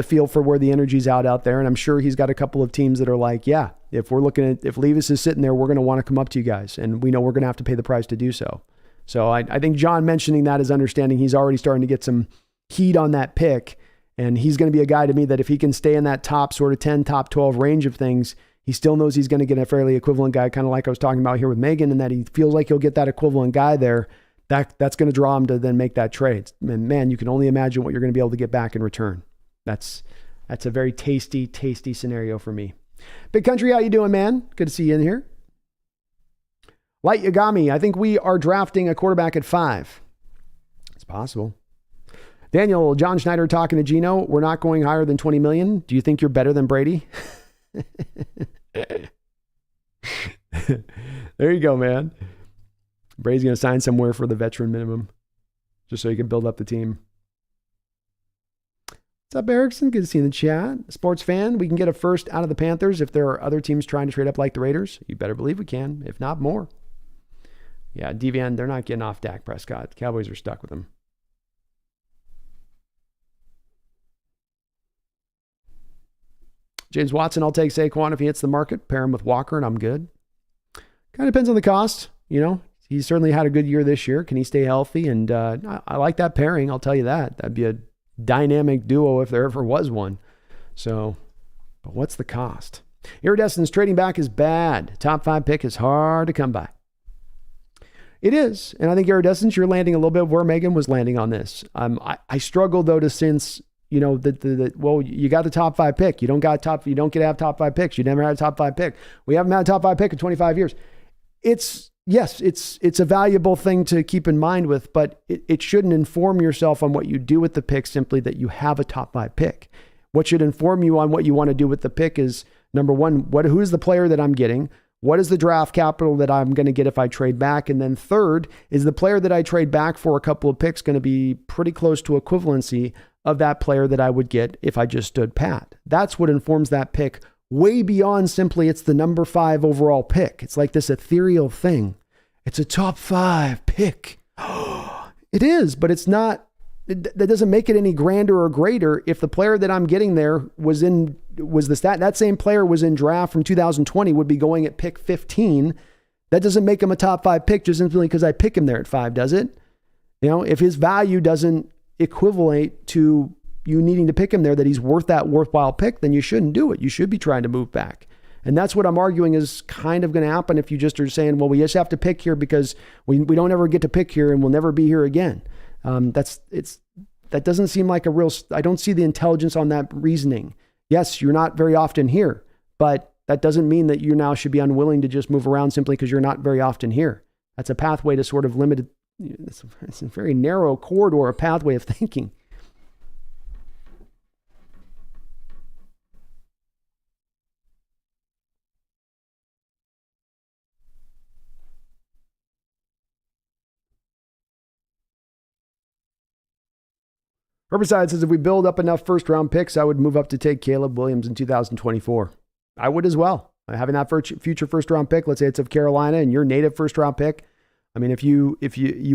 feel for where the energy's out there. And I'm sure he's got a couple of teams that are like, yeah, if Levis is sitting there, we're going to want to come up to you guys. And we know we're going to have to pay the price to do so. So I think John mentioning that is understanding he's already starting to get some heat on that pick. And he's going to be a guy to me that if he can stay in that top sort of 10, top 12 range of things, he still knows he's going to get a fairly equivalent guy, kind of like I was talking about here with Megan, and that he feels like he'll get that equivalent guy there. That's going to draw him to then make that trade. And man, you can only imagine what you're going to be able to get back in return. That's a very tasty, tasty scenario for me. Big Country, how you doing, man? Good to see you in here. Light Yagami, I think we are drafting a quarterback at 5. It's possible. Daniel, John Schneider talking to Geno. We're not going higher than 20 million. Do you think you're better than Brady? There you go, man. Brady's going to sign somewhere for the veteran minimum just so he can build up the team. What's up, Erickson? Good to see you in the chat. Sports fan, we can get a first out of the Panthers if there are other teams trying to trade up like the Raiders. You better believe we can, if not more. Yeah, DVN, they're not getting off Dak Prescott. The Cowboys are stuck with him. James Watson, I'll take Saquon if he hits the market. Pair him with Walker, and I'm good. Kind of depends on the cost. He's certainly had a good year this year. Can he stay healthy? And I like that pairing, I'll tell you that. That'd be a dynamic duo if there ever was one. So, but what's the cost? Iridescence, trading back is bad. Top 5 pick is hard to come by. It is. And I think Iridescence, you're landing a little bit of where Megan was landing on this. I struggle though to sense, well, you got the top 5 pick. You don't get to have top 5 picks. You never had a top 5 pick. We haven't had a top 5 pick in 25 years. It's a valuable thing to keep in mind with, but it shouldn't inform yourself on what you do with the pick simply that you have a top 5 pick. What should inform you on what you want to do with the pick is, number one, who is the player that I'm getting? What is the draft capital that I'm going to get if I trade back? And then third, is the player that I trade back for a couple of picks going to be pretty close to equivalency of that player that I would get if I just stood pat? That's what informs that pick way beyond simply it's the number 5 overall pick. It's like this ethereal thing. It's a top 5 pick. It is, but it's not. That doesn't make it any grander or greater if the player that I'm getting there that same player was in draft from 2020, would be going at pick 15. That doesn't make him a top 5 pick just simply because I pick him there at 5, does it? If his value doesn't equivalent to you needing to pick him there, that he's worth that worthwhile pick, then you shouldn't do it. You should be trying to move back. And that's what I'm arguing is kind of going to happen if you just are saying, well, we just have to pick here because we don't ever get to pick here and we'll never be here again. That doesn't seem like a real, I don't see the intelligence on that reasoning. Yes, you're not very often here, but that doesn't mean that you now should be unwilling to just move around simply because you're not very often here. That's a pathway to sort of limited, it's a very narrow corridor, a pathway of thinking. Herbicide says, if we build up enough first-round picks, I would move up to take Caleb Williams in 2024. I would as well. Having that future first-round pick, let's say it's of Carolina and your native first-round pick. I mean, if you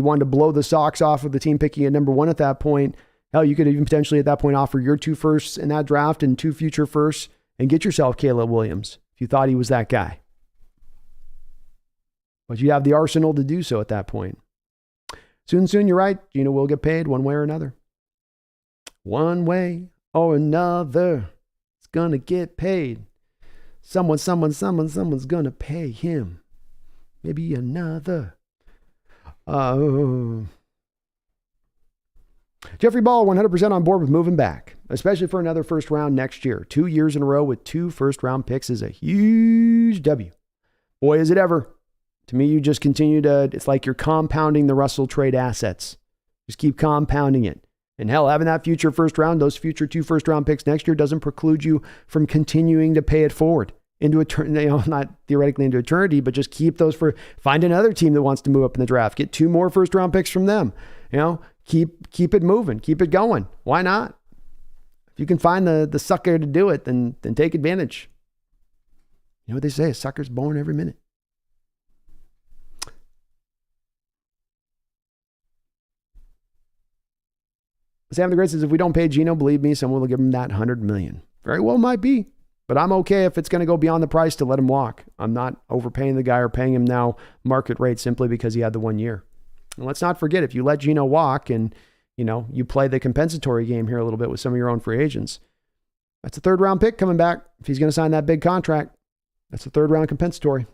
wanted to blow the socks off of the team picking at number 1 at that point, hell, you could even potentially at that point offer your 2 firsts in that draft and 2 future firsts and get yourself Caleb Williams if you thought he was that guy. But you have the arsenal to do so at that point. Soon, you're right. Geno will get paid one way or another. One way or another, it's going to get paid. Someone's going to pay him. Maybe another. Jeffrey Ball, 100% on board with moving back, especially for another first round next year. 2 years in a row with 2 first round picks is a huge W. Boy, is it ever. To me, you just continue to, it's like you're compounding the Russell trade assets. Just keep compounding it. And hell, having that future first round, those future 2 first round picks next year doesn't preclude you from continuing to pay it forward into eternity, not theoretically into eternity, but just keep those for, find another team that wants to move up in the draft, get 2 more first round picks from them, keep it moving, keep it going. Why not? If you can find the sucker to do it, then take advantage. You know what they say, a sucker's born every minute. Sam the Great says, if we don't pay Geno, believe me, someone will give him that $100 million. Very well might be, but I'm okay if it's going to go beyond the price to let him walk. I'm not overpaying the guy or paying him now market rate simply because he had the 1 year. And let's not forget, if you let Geno walk and, you play the compensatory game here a little bit with some of your own free agents, that's a 3rd round pick coming back. If he's going to sign that big contract, that's a 3rd round compensatory.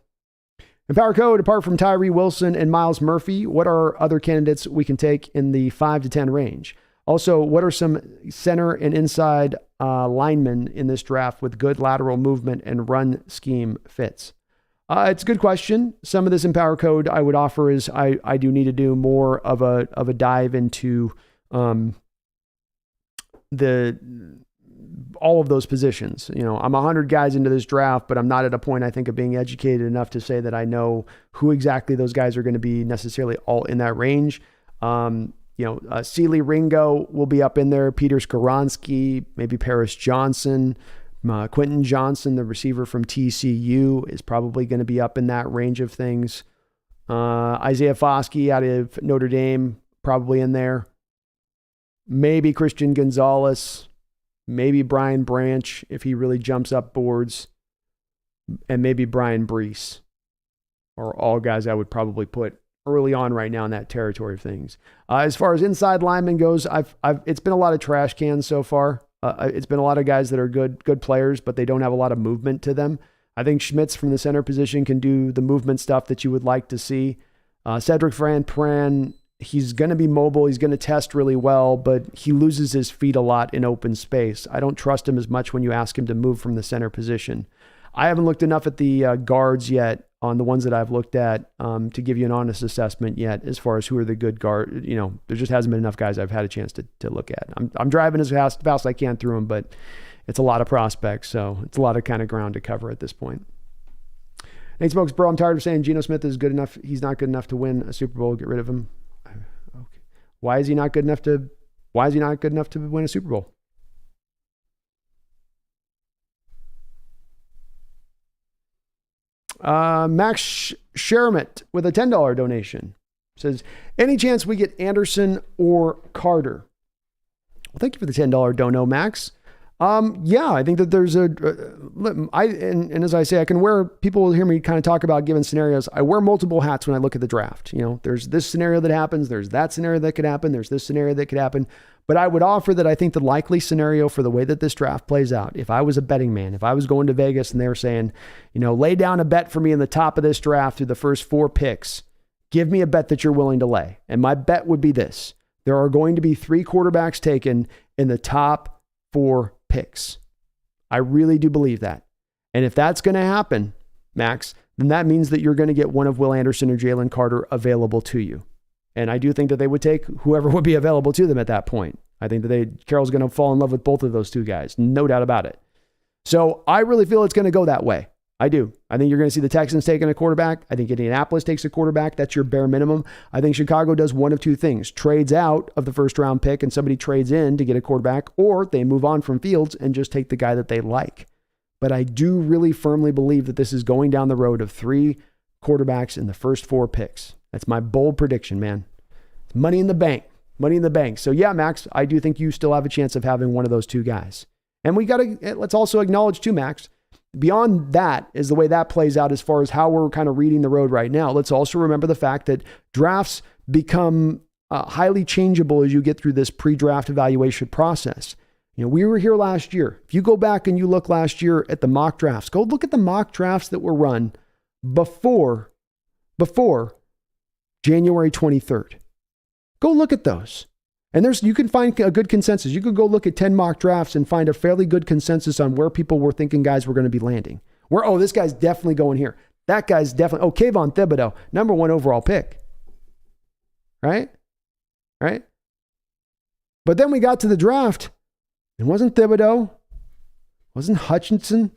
Empower Code, apart from Tyree Wilson and Miles Murphy, what are other candidates we can take in the 5 to 10 range? Also, what are some center and inside linemen in this draft with good lateral movement and run scheme fits? It's a good question. Some of this Empower Code I would offer is I do need to do more of a dive into all of those positions. I'm 100 guys into this draft, but I'm not at a point, I think, of being educated enough to say that I know who exactly those guys are going to be necessarily all in that range. Sealy Ringo will be up in there. Peter Skoronski, maybe Paris Johnson, Quentin Johnson, the receiver from TCU, is probably going to be up in that range of things. Isaiah Foskey out of Notre Dame, probably in there. Maybe Christian Gonzalez, maybe Brian Branch if he really jumps up boards, and maybe Brian Brees, are all guys I would probably put early on right now in that territory of things. As far as inside linemen goes, it's been a lot of trash cans so far. It's been a lot of guys that are good players, but they don't have a lot of movement to them. I think Schmitz from the center position can do the movement stuff that you would like to see. Cedric Van Pran, he's going to be mobile. He's going to test really well, but he loses his feet a lot in open space. I don't trust him as much when you ask him to move from the center position. I haven't looked enough at the guards yet on the ones that I've looked at to give you an honest assessment yet as far as who are the good guard. There just hasn't been enough guys I've had a chance to look at. I'm driving as fast as I can through them, but it's a lot of prospects, so it's a lot of kind of ground to cover at this point. Nate Smokes, bro, I'm tired of saying Geno Smith is good enough. He's not good enough to win a Super Bowl. Get rid of him. Okay. Why is he not good enough to win a Super Bowl? Max Shermit with a $10 donation says, any chance we get Anderson or Carter? Well, thank you for the $10 dono, Max. Yeah, I think that there's and as I say, people will hear me kind of talk about given scenarios. I wear multiple hats when I look at the draft. There's this scenario that happens. There's that scenario that could happen. There's this scenario that could happen. But I would offer that I think the likely scenario for the way that this draft plays out, if I was a betting man, if I was going to Vegas and they were saying, lay down a bet for me in the top of this draft through the first 4 picks, give me a bet that you're willing to lay. And my bet would be this. There are going to be 3 quarterbacks taken in the top 4 picks. I really do believe that. And if that's going to happen, Max, then that means that you're going to get one of Will Anderson or Jalen Carter available to you. And I do think that they would take whoever would be available to them at that point. I think that Carroll's going to fall in love with both of those 2 guys. No doubt about it. So I really feel it's going to go that way. I do. I think you're going to see the Texans taking a quarterback. I think Indianapolis takes a quarterback. That's your bare minimum. I think Chicago does one of 2 things. Trades out of the first round pick and somebody trades in to get a quarterback, or they move on from Fields and just take the guy that they like. But I do really firmly believe that this is going down the road of 3 quarterbacks in the first 4 picks. That's my bold prediction, man. It's money in the bank. Money in the bank. So yeah, Max, I do think you still have a chance of having one of those 2 guys. And let's also acknowledge too, Max, beyond that is the way that plays out as far as how we're kind of reading the road right now. Let's also remember the fact that drafts become highly changeable as you get through this pre-draft evaluation process. We were here last year. If you go back and you look last year at the mock drafts, go look at the mock drafts that were run before January 23rd. Go look at those. And you can find a good consensus. You could go look at 10 mock drafts and find a fairly good consensus on where people were thinking guys were going to be landing. This guy's definitely going here. That guy's definitely, Kayvon Thibodeau, number 1 overall pick. Right? But then we got to the draft. It wasn't Thibodeau. Wasn't Hutchinson.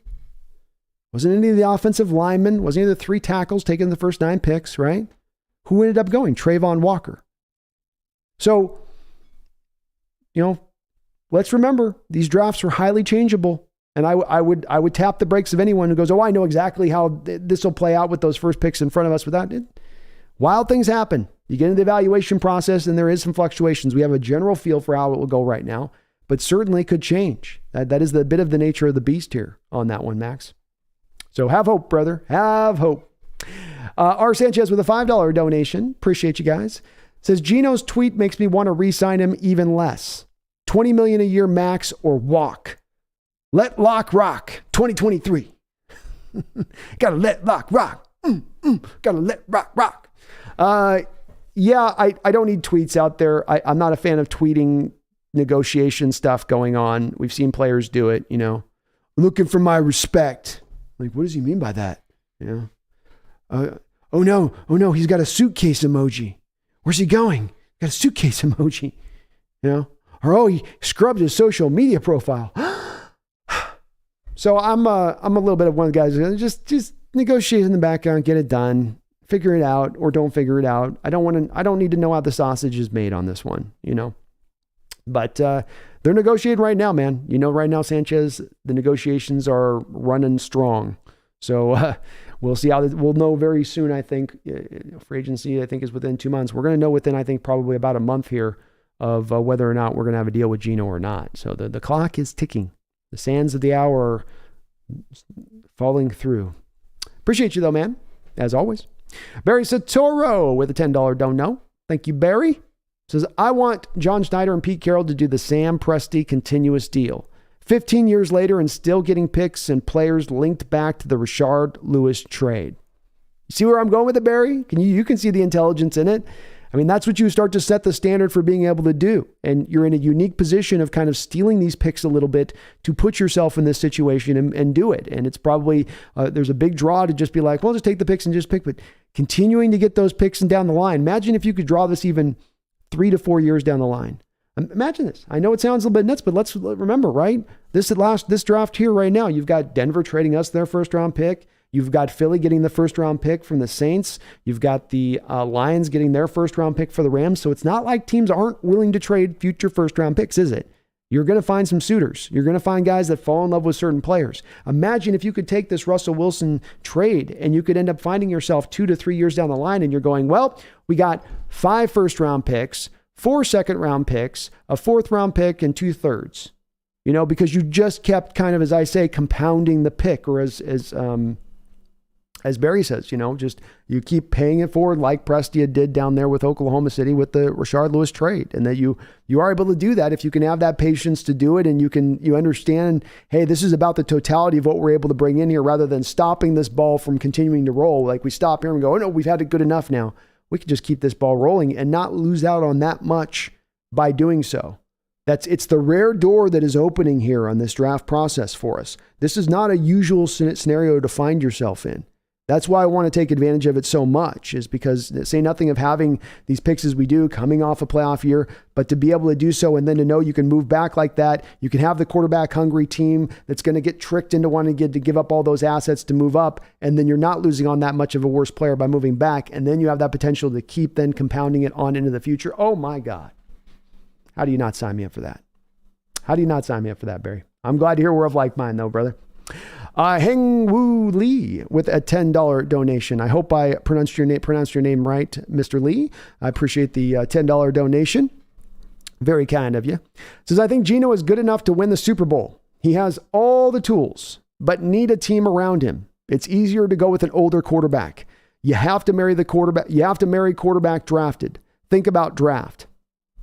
Wasn't any of the offensive linemen. Wasn't any of the 3 tackles taken the first 9 picks, right? Who ended up going? Trayvon Walker. So, let's remember these drafts are highly changeable. And I would tap the brakes of anyone who goes, I know exactly how this will play out with those first picks in front of us. Without it, wild things happen. You get into the evaluation process and there is some fluctuations. We have a general feel for how it will go right now, but certainly could change. That is the bit of the nature of the beast here on that one, Max. So have hope, brother. Have hope. R. Sanchez with a $5 donation. Appreciate you guys. Says, Geno's tweet makes me want to re-sign him even less. $20 million a year max or walk. Let lock rock 2023. Gotta let lock rock. Gotta let rock. Yeah, I don't need tweets out there. I'm not a fan of tweeting negotiation stuff going on. We've seen players do it, looking for my respect. Like, what does he mean by that? Oh no, he's got a suitcase emoji. Where's he going? Got a suitcase emoji, or he scrubbed his social media profile. So I'm a little bit of one of the guys just negotiate in the background, get it done, figure it out, or don't figure it out. I don't need to know how the sausage is made on this one, But they're negotiating right now, man. Right now, Sanchez, the negotiations are running strong. So we'll see we'll know very soon, I think. Free agency, I think, is within 2 months. We're going to know within, I think, probably about a month here of whether or not we're going to have a deal with Geno or not. So the clock is ticking. The sands of the hour are falling through. Appreciate you, though, man, as always. Barry Satoro with a $10 don't know. Thank you, Barry. Says, I want John Schneider and Pete Carroll to do the Sam Presti continuous deal. 15 years later and still getting picks and players linked back to the Rashard Lewis trade. You see where I'm going with it, Barry? You can see the intelligence in it. I mean, that's what you start to set the standard for being able to do. And you're in a unique position of kind of stealing these picks a little bit to put yourself in this situation and do it. And it's probably, there's a big draw to just be like, well, just take the picks and just pick. But continuing to get those picks and down the line. Imagine if you could draw this even 3 to 4 years down the line. Imagine this. I know it sounds a little bit nuts, but let's remember, right? This draft here right now, you've got Denver trading us their first round pick. You've got Philly getting the first round pick from the Saints. You've got the Lions getting their first round pick for the Rams. So it's not like teams aren't willing to trade future first round picks, is it? You're going to find some suitors. You're going to find guys that fall in love with certain players. Imagine if you could take this Russell Wilson trade and you could end up finding yourself 2 to 3 years down the line and you're going, well, we got 5 first round picks, 4 second round picks, a 4th round pick, and 2 thirds. because you just kept kind of, as I say, compounding the pick, or as Barry says, just you keep paying it forward like Prestia did down there with Oklahoma City with the Rashard Lewis trade. And that you are able to do that if you can have that patience to do it, and you understand, hey, this is about the totality of what we're able to bring in here, rather than stopping this ball from continuing to roll. Like we stop here and go, oh no, we've had it good enough now. We can just keep this ball rolling and not lose out on that much by doing so. It's the rare door that is opening here on this draft process for us. This is not a usual scenario to find yourself in. That's why I want to take advantage of it so much, is because, say nothing of having these picks as we do coming off a playoff year, but to be able to do so and then to know you can move back like that. You can have the quarterback hungry team that's going to get tricked into wanting to give up all those assets to move up. And then you're not losing on that much of a worse player by moving back. And then you have that potential to keep then compounding it on into the future. Oh my God. How do you not sign me up for that? How do you not sign me up for that, Barry? I'm glad to hear we're of like mind though, brother. Heng Woo Lee with a $10 donation. I hope I pronounced your name right, Mr. Lee. I appreciate the $10 donation. Very kind of you. Says, I think Geno is good enough to win the Super Bowl. He has all the tools, but need a team around him. It's easier to go with an older quarterback. You have to marry the quarterback. You have to marry quarterback drafted. Think about draft.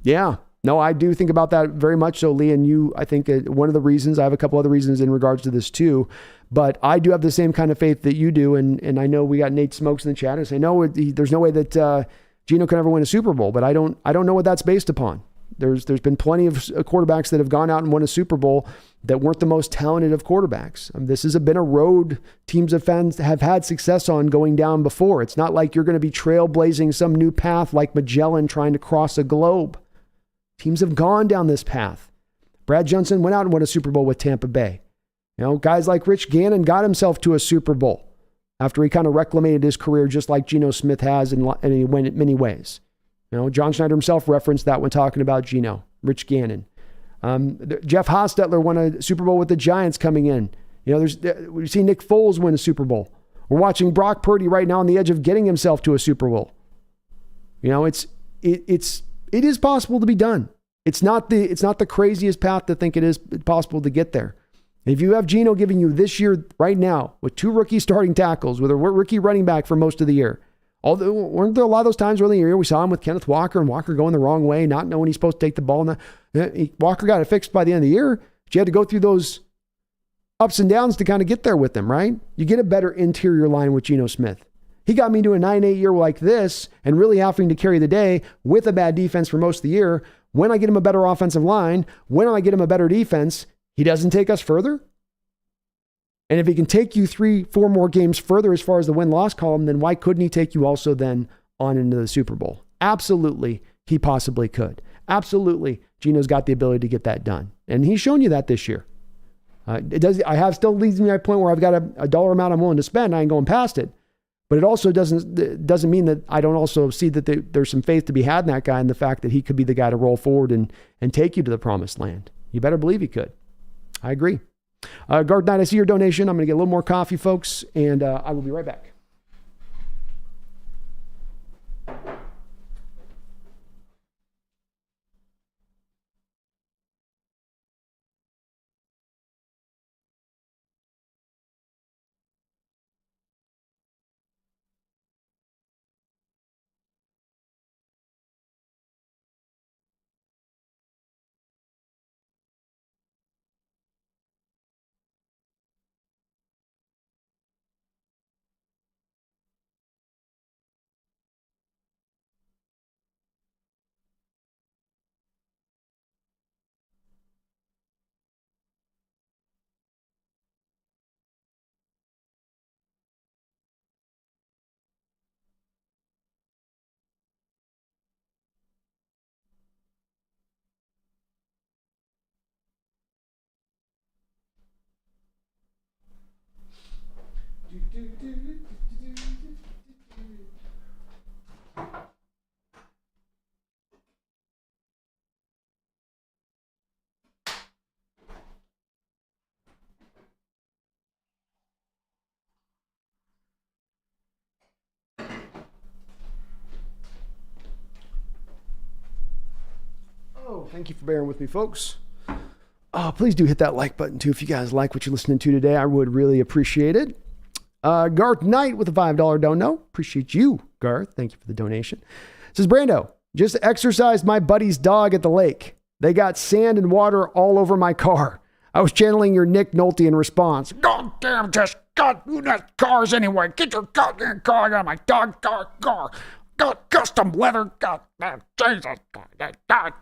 Yeah. No, I do think about that very much so, Lee. And I think one of the reasons, I have a couple other reasons in regards to this too, but I do have the same kind of faith that you do. And I know we got Nate Smokes in the chat and say, no, there's no way that Geno can ever win a Super Bowl, but I don't know what that's based upon. There's been plenty of quarterbacks that have gone out and won a Super Bowl that weren't the most talented of quarterbacks. This has been a road teams have had success on going down before. It's not like you're going to be trailblazing some new path like Magellan trying to cross a globe. Teams have gone down this path. Brad Johnson went out and won a Super Bowl with Tampa Bay. Guys like Rich Gannon got himself to a Super Bowl after he kind of reclaimed his career, just like Geno Smith has, and he went in many ways. John Schneider himself referenced that when talking about Geno, Rich Gannon. Jeff Hostetler won a Super Bowl with the Giants coming in. We've seen Nick Foles win a Super Bowl. We're watching Brock Purdy right now on the edge of getting himself to a Super Bowl. It is possible to be done. It's not the craziest path to think it is possible to get there. If you have Geno giving you this year right now with 2 rookie starting tackles, with a rookie running back for most of the year, although weren't there a lot of those times early in the year we saw him with Kenneth Walker and Walker going the wrong way, not knowing he's supposed to take the ball. Walker got it fixed by the end of the year. But you had to go through those ups and downs to kind of get there with them, right? You get a better interior line with Geno Smith. He got me to a 9-8 year like this and really having to carry the day with a bad defense for most of the year. When I get him a better offensive line, when I get him a better defense, he doesn't take us further. And if he can take you 3-4 more games further as far as the win-loss column, then why couldn't he take you also then on into the Super Bowl? Absolutely, he possibly could. Absolutely, Geno's got the ability to get that done. And he's shown you that this year. Still leads me to a point where I've got a dollar amount I'm willing to spend. I ain't going past it. But it also doesn't mean that I don't also see that there's some faith to be had in that guy and the fact that he could be the guy to roll forward and take you to the promised land. You better believe he could. I agree. Guard Knight, I see your donation. I'm going to get a little more coffee, folks, and I will be right back. Thank you for bearing with me, folks. Please do hit that like button too if you guys like what you're listening to today. I would really appreciate it. Garth Knight with a $5 dono. Appreciate you, Garth. Thank you for the donation. Says Brando, just exercised my buddy's dog at the lake. They got sand and water all over my car. I was channeling your Nick Nolte in response. God damn, just God, who does cars anyway? Get your goddamn car out of my dog car. God, custom leather. God, Jesus. God.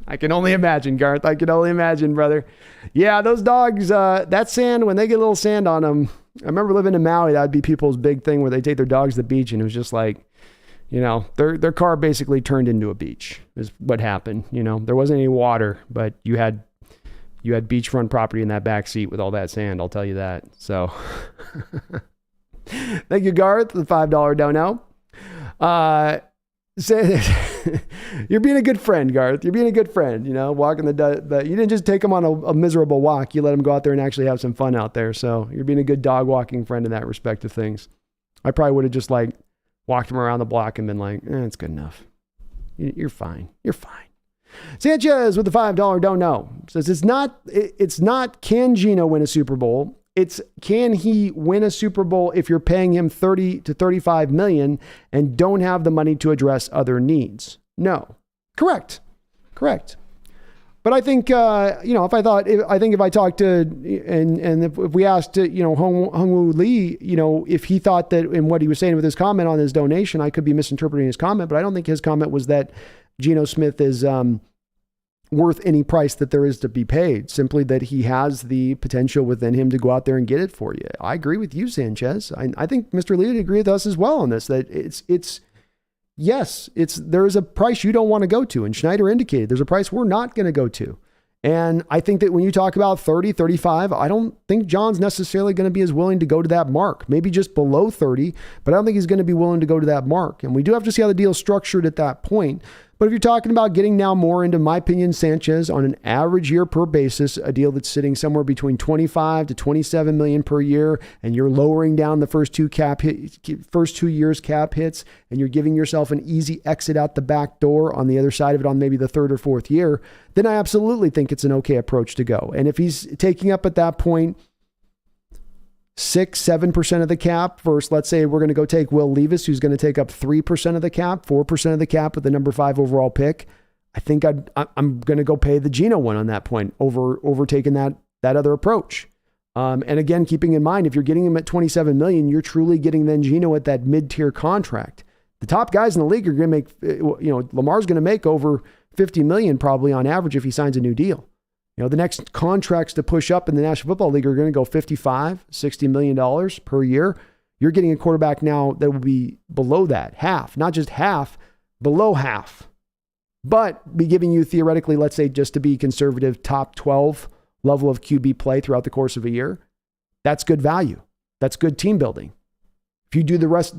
I can only imagine, Garth. I can only imagine, brother. Yeah, those dogs, that sand, when they get a little sand on them, I remember living in Maui, that'd be people's big thing where they take their dogs to the beach, and it was just like, their car basically turned into a beach is what happened. There wasn't any water, but you had beachfront property in that back seat with all that sand, I'll tell you that. So thank you, Garth, for the $5 dono. You're being a good friend, Garth. You're being a good friend, walking you didn't just take them on a miserable walk. You let them go out there and actually have some fun out there. So you're being a good dog walking friend in that respect of things. I probably would have just walked him around the block and been like, it's good enough. You're fine. You're fine. Sanchez with the $5 don't know. Says it's not can Geno win a Super Bowl? It's can he win a Super Bowl if you're paying him 30 to 35 million and don't have the money to address other needs? No. Correct. But I think, if I talked to, and if we asked, Hung-Woo Lee, if he thought that in what he was saying with his comment on his donation, I could be misinterpreting his comment, but I don't think his comment was that Geno Smith is worth any price that there is to be paid, simply that he has the potential within him to go out there and get it for you. I agree with you, Sanchez. I think Mr. Lee would agree with us as well on this, that there is a price you don't want to go to. And Schneider indicated there's a price we're not going to go to. And I think that when you talk about 30, 35, I don't think John's necessarily going to be as willing to go to that mark, maybe just below 30, but I don't think he's going to be willing to go to that mark. And we do have to see how the deal's structured at that point. But if you're talking about getting now more into, my opinion, Sanchez, on an average year per basis, a deal that's sitting somewhere between 25 to 27 million per year, and you're lowering down the first 2 years cap hits, and you're giving yourself an easy exit out the back door on the other side of it on maybe the 3rd or 4th year, then I absolutely think it's an okay approach to go. And if he's taking up at that point 6-7% of the cap versus, let's say we're going to go take Will Levis, who's going to take up 3% of the cap, 4% of the cap with the number 5 overall pick, I think I'm going to go pay the Geno one on that point over taking that other approach. And again, keeping in mind, if you're getting him at 27 million, you're truly getting then Geno at that mid-tier contract. The top guys in the league are going to make, Lamar's going to make over 50 million probably on average if he signs a new deal. The next contracts to push up in the National Football League are going to go $55-60 million per year. You're getting a quarterback now that will be below that, half, not just half, below half, but be giving you theoretically, let's say, just to be conservative, top 12 level of QB play throughout the course of a year. That's good value. That's good team building. If you do the rest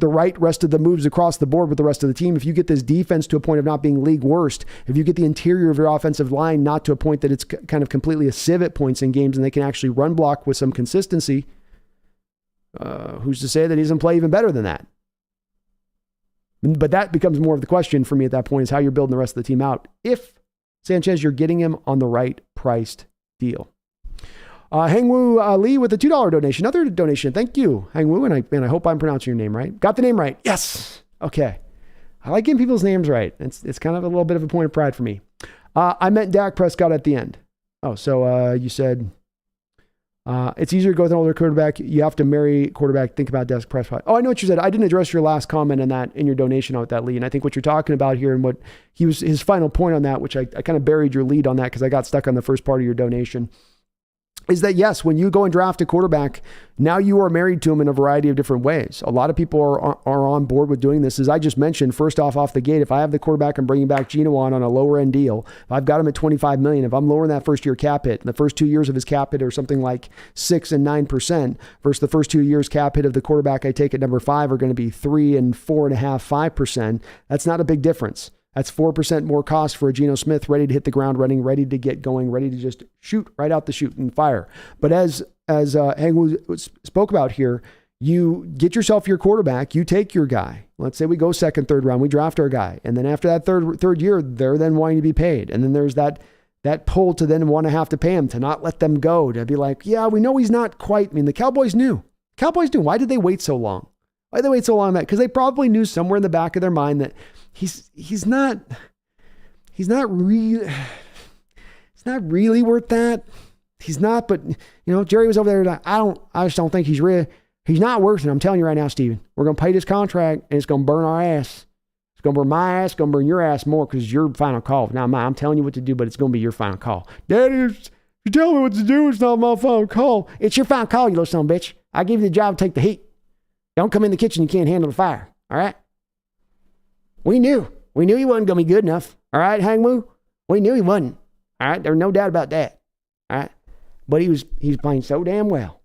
of the moves across the board with the rest of the team, if you get this defense to a point of not being league worst, if you get the interior of your offensive line not to a point that it's kind of completely a sieve at points in games and they can actually run block with some consistency, who's to say that he doesn't play even better than that? But that becomes more of the question for me at that point, is how you're building the rest of the team out. If, Sanchez, you're getting him on the right priced deal. Hang-Woo Lee with a $2 donation. Another donation. Thank you, Hang-Woo. And I hope I'm pronouncing your name right. Got the name right. Yes. Okay. I like getting people's names right. It's kind of a little bit of a point of pride for me. I meant Dak Prescott at the end. Oh, so you said it's easier to go with an older quarterback. You have to marry quarterback. Think about Dak Prescott. Oh, I know what you said. I didn't address your last comment on that in your donation on that, Lee. And I think what you're talking about here and what his final point on that, which I kind of buried your lead on that because I got stuck on the first part of your donation, is that yes, when you go and draft a quarterback, now you are married to him in a variety of different ways. A lot of people are on board with doing this. As I just mentioned, first off the gate, if I have the quarterback, I'm bringing back Geno on a lower end deal. If I've got him at 25 million, if I'm lowering that first year cap hit, and the first 2 years of his cap hit are something like 6 and 9% versus the first 2 years cap hit of the quarterback I take at number 5 are going to be 3 and 4.5%, 5%. That's not a big difference. That's 4% more cost for a Geno Smith ready to hit the ground running, ready to get going, ready to just shoot right out the chute and fire. But as Hang spoke about here, you get yourself your quarterback, you take your guy. Let's say we go second, third round, we draft our guy. And then after that third year, they're then wanting to be paid. And then there's that that pull to then want to have to pay him, to not let them go, to be like, yeah, we know he's not quite. I mean, the Cowboys knew. Why did they wait so long? Why did they wait so long? Because they probably knew somewhere in the back of their mind that he's not really worth that. He's not, but Jerry was over there like, I just don't think he's not worth it. I'm telling you right now, Steven, we're going to pay this contract and it's going to burn our ass. It's going to burn my ass, it's going to burn your ass more because it's your final call. Now, I'm telling you what to do, but it's going to be your final call. Daddy, you tell me what to do. It's not my final call. It's your final call, you little son of a bitch. I give you the job to take the heat. Don't come in the kitchen. You can't handle the fire. All right? We knew he wasn't going to be good enough. All right, Hang Woo? We knew he wasn't. All right? There's no doubt about that. All right? But he was playing so damn well.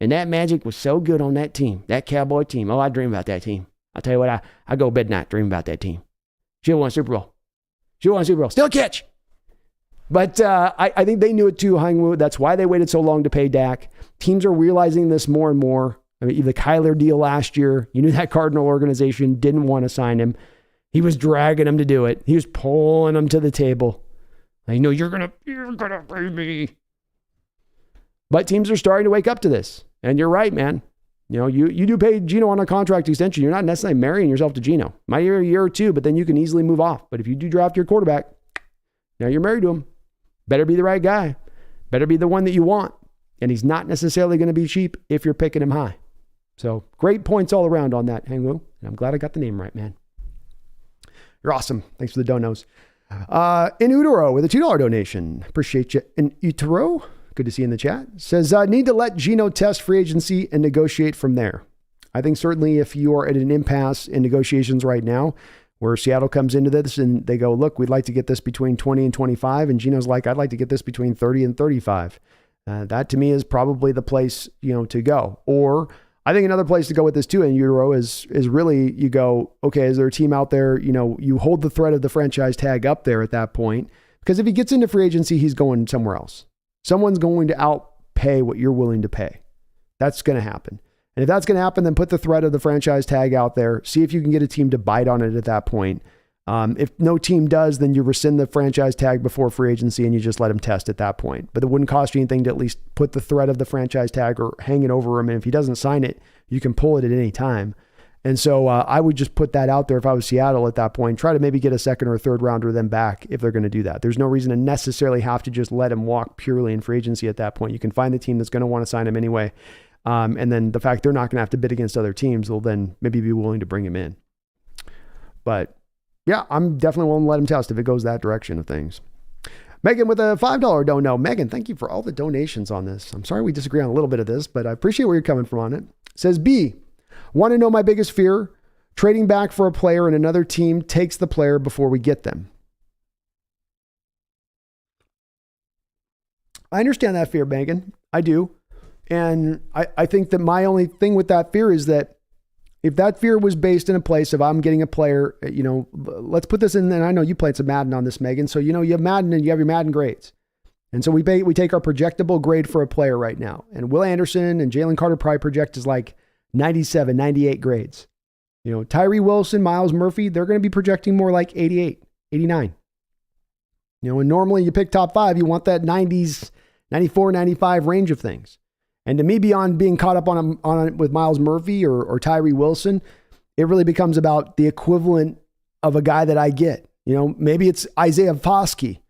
And that magic was so good on that team, that Cowboy team. Oh, I dream about that team. I'll tell you what, I go to bed at night dreaming about that team. She'll win a Super Bowl. Still a catch. But I think they knew it too, Hang Woo. That's why they waited so long to pay Dak. Teams are realizing this more and more. I mean, the Kyler deal last year, you knew that Cardinal organization didn't want to sign him. He was dragging them to do it. He was pulling them to the table. I know you're gonna pay me. But teams are starting to wake up to this. And you're right, man. You do pay Geno on a contract extension. You're not necessarily marrying yourself to Geno. Might be a year or two, but then you can easily move off. But if you do draft your quarterback, now you're married to him. Better be the right guy. Better be the one that you want. And he's not necessarily going to be cheap if you're picking him high. So great points all around on that, Hang Woo. And I'm glad I got the name right, man. You're awesome. Thanks for the donos. In Utero with a $2 donation. Appreciate you. In Utero, good to see you in the chat. Says, need to let Geno test free agency and negotiate from there. I think certainly if you are at an impasse in negotiations right now, where Seattle comes into this and they go, look, we'd like to get this between 20 and 25. And Geno's like, I'd like to get this between 30 and 35. That to me is probably the place, to go. Or I think another place to go with this too in Utero is really you go, okay, is there a team out there, you hold the threat of the franchise tag up there at that point, because if he gets into free agency, he's going somewhere else. Someone's going to outpay what you're willing to pay. That's going to happen. And if that's going to happen, then put the threat of the franchise tag out there. See if you can get a team to bite on it at that point. If no team does, then you rescind the franchise tag before free agency and you just let them test at that point. But it wouldn't cost you anything to at least put the threat of the franchise tag or hang it over him. And if he doesn't sign it, you can pull it at any time. And so I would just put that out there if I was Seattle at that point. Try to maybe get a second or a third rounder then back if they're going to do that. There's no reason to necessarily have to just let him walk purely in free agency at that point. You can find the team that's going to want to sign him anyway. And then the fact they're not going to have to bid against other teams will then maybe be willing to bring him in. But yeah, I'm definitely willing to let him test if it goes that direction of things. Megan with a $5 dono. Megan, thank you for all the donations on this. I'm sorry we disagree on a little bit of this, but I appreciate where you're coming from on it. Says B, want to know my biggest fear? Trading back for a player and another team takes the player before we get them. I understand that fear, Megan. I do. And I think that my only thing with that fear is that if that fear was based in a place of I'm getting a player, let's put this in, and I know you played some Madden on this, Megan. So, you have Madden and you have your Madden grades. And so we take our projectable grade for a player right now. And Will Anderson and Jalen Carter probably project as like 97, 98 grades. Tyree Wilson, Miles Murphy, they're going to be projecting more like 88, 89. And normally you pick top 5, you want that 90s, 94, 95 range of things. And to me, beyond being caught up on with Miles Murphy or Tyree Wilson, it really becomes about the equivalent of a guy that I get. Maybe it's Isaiah Foskey.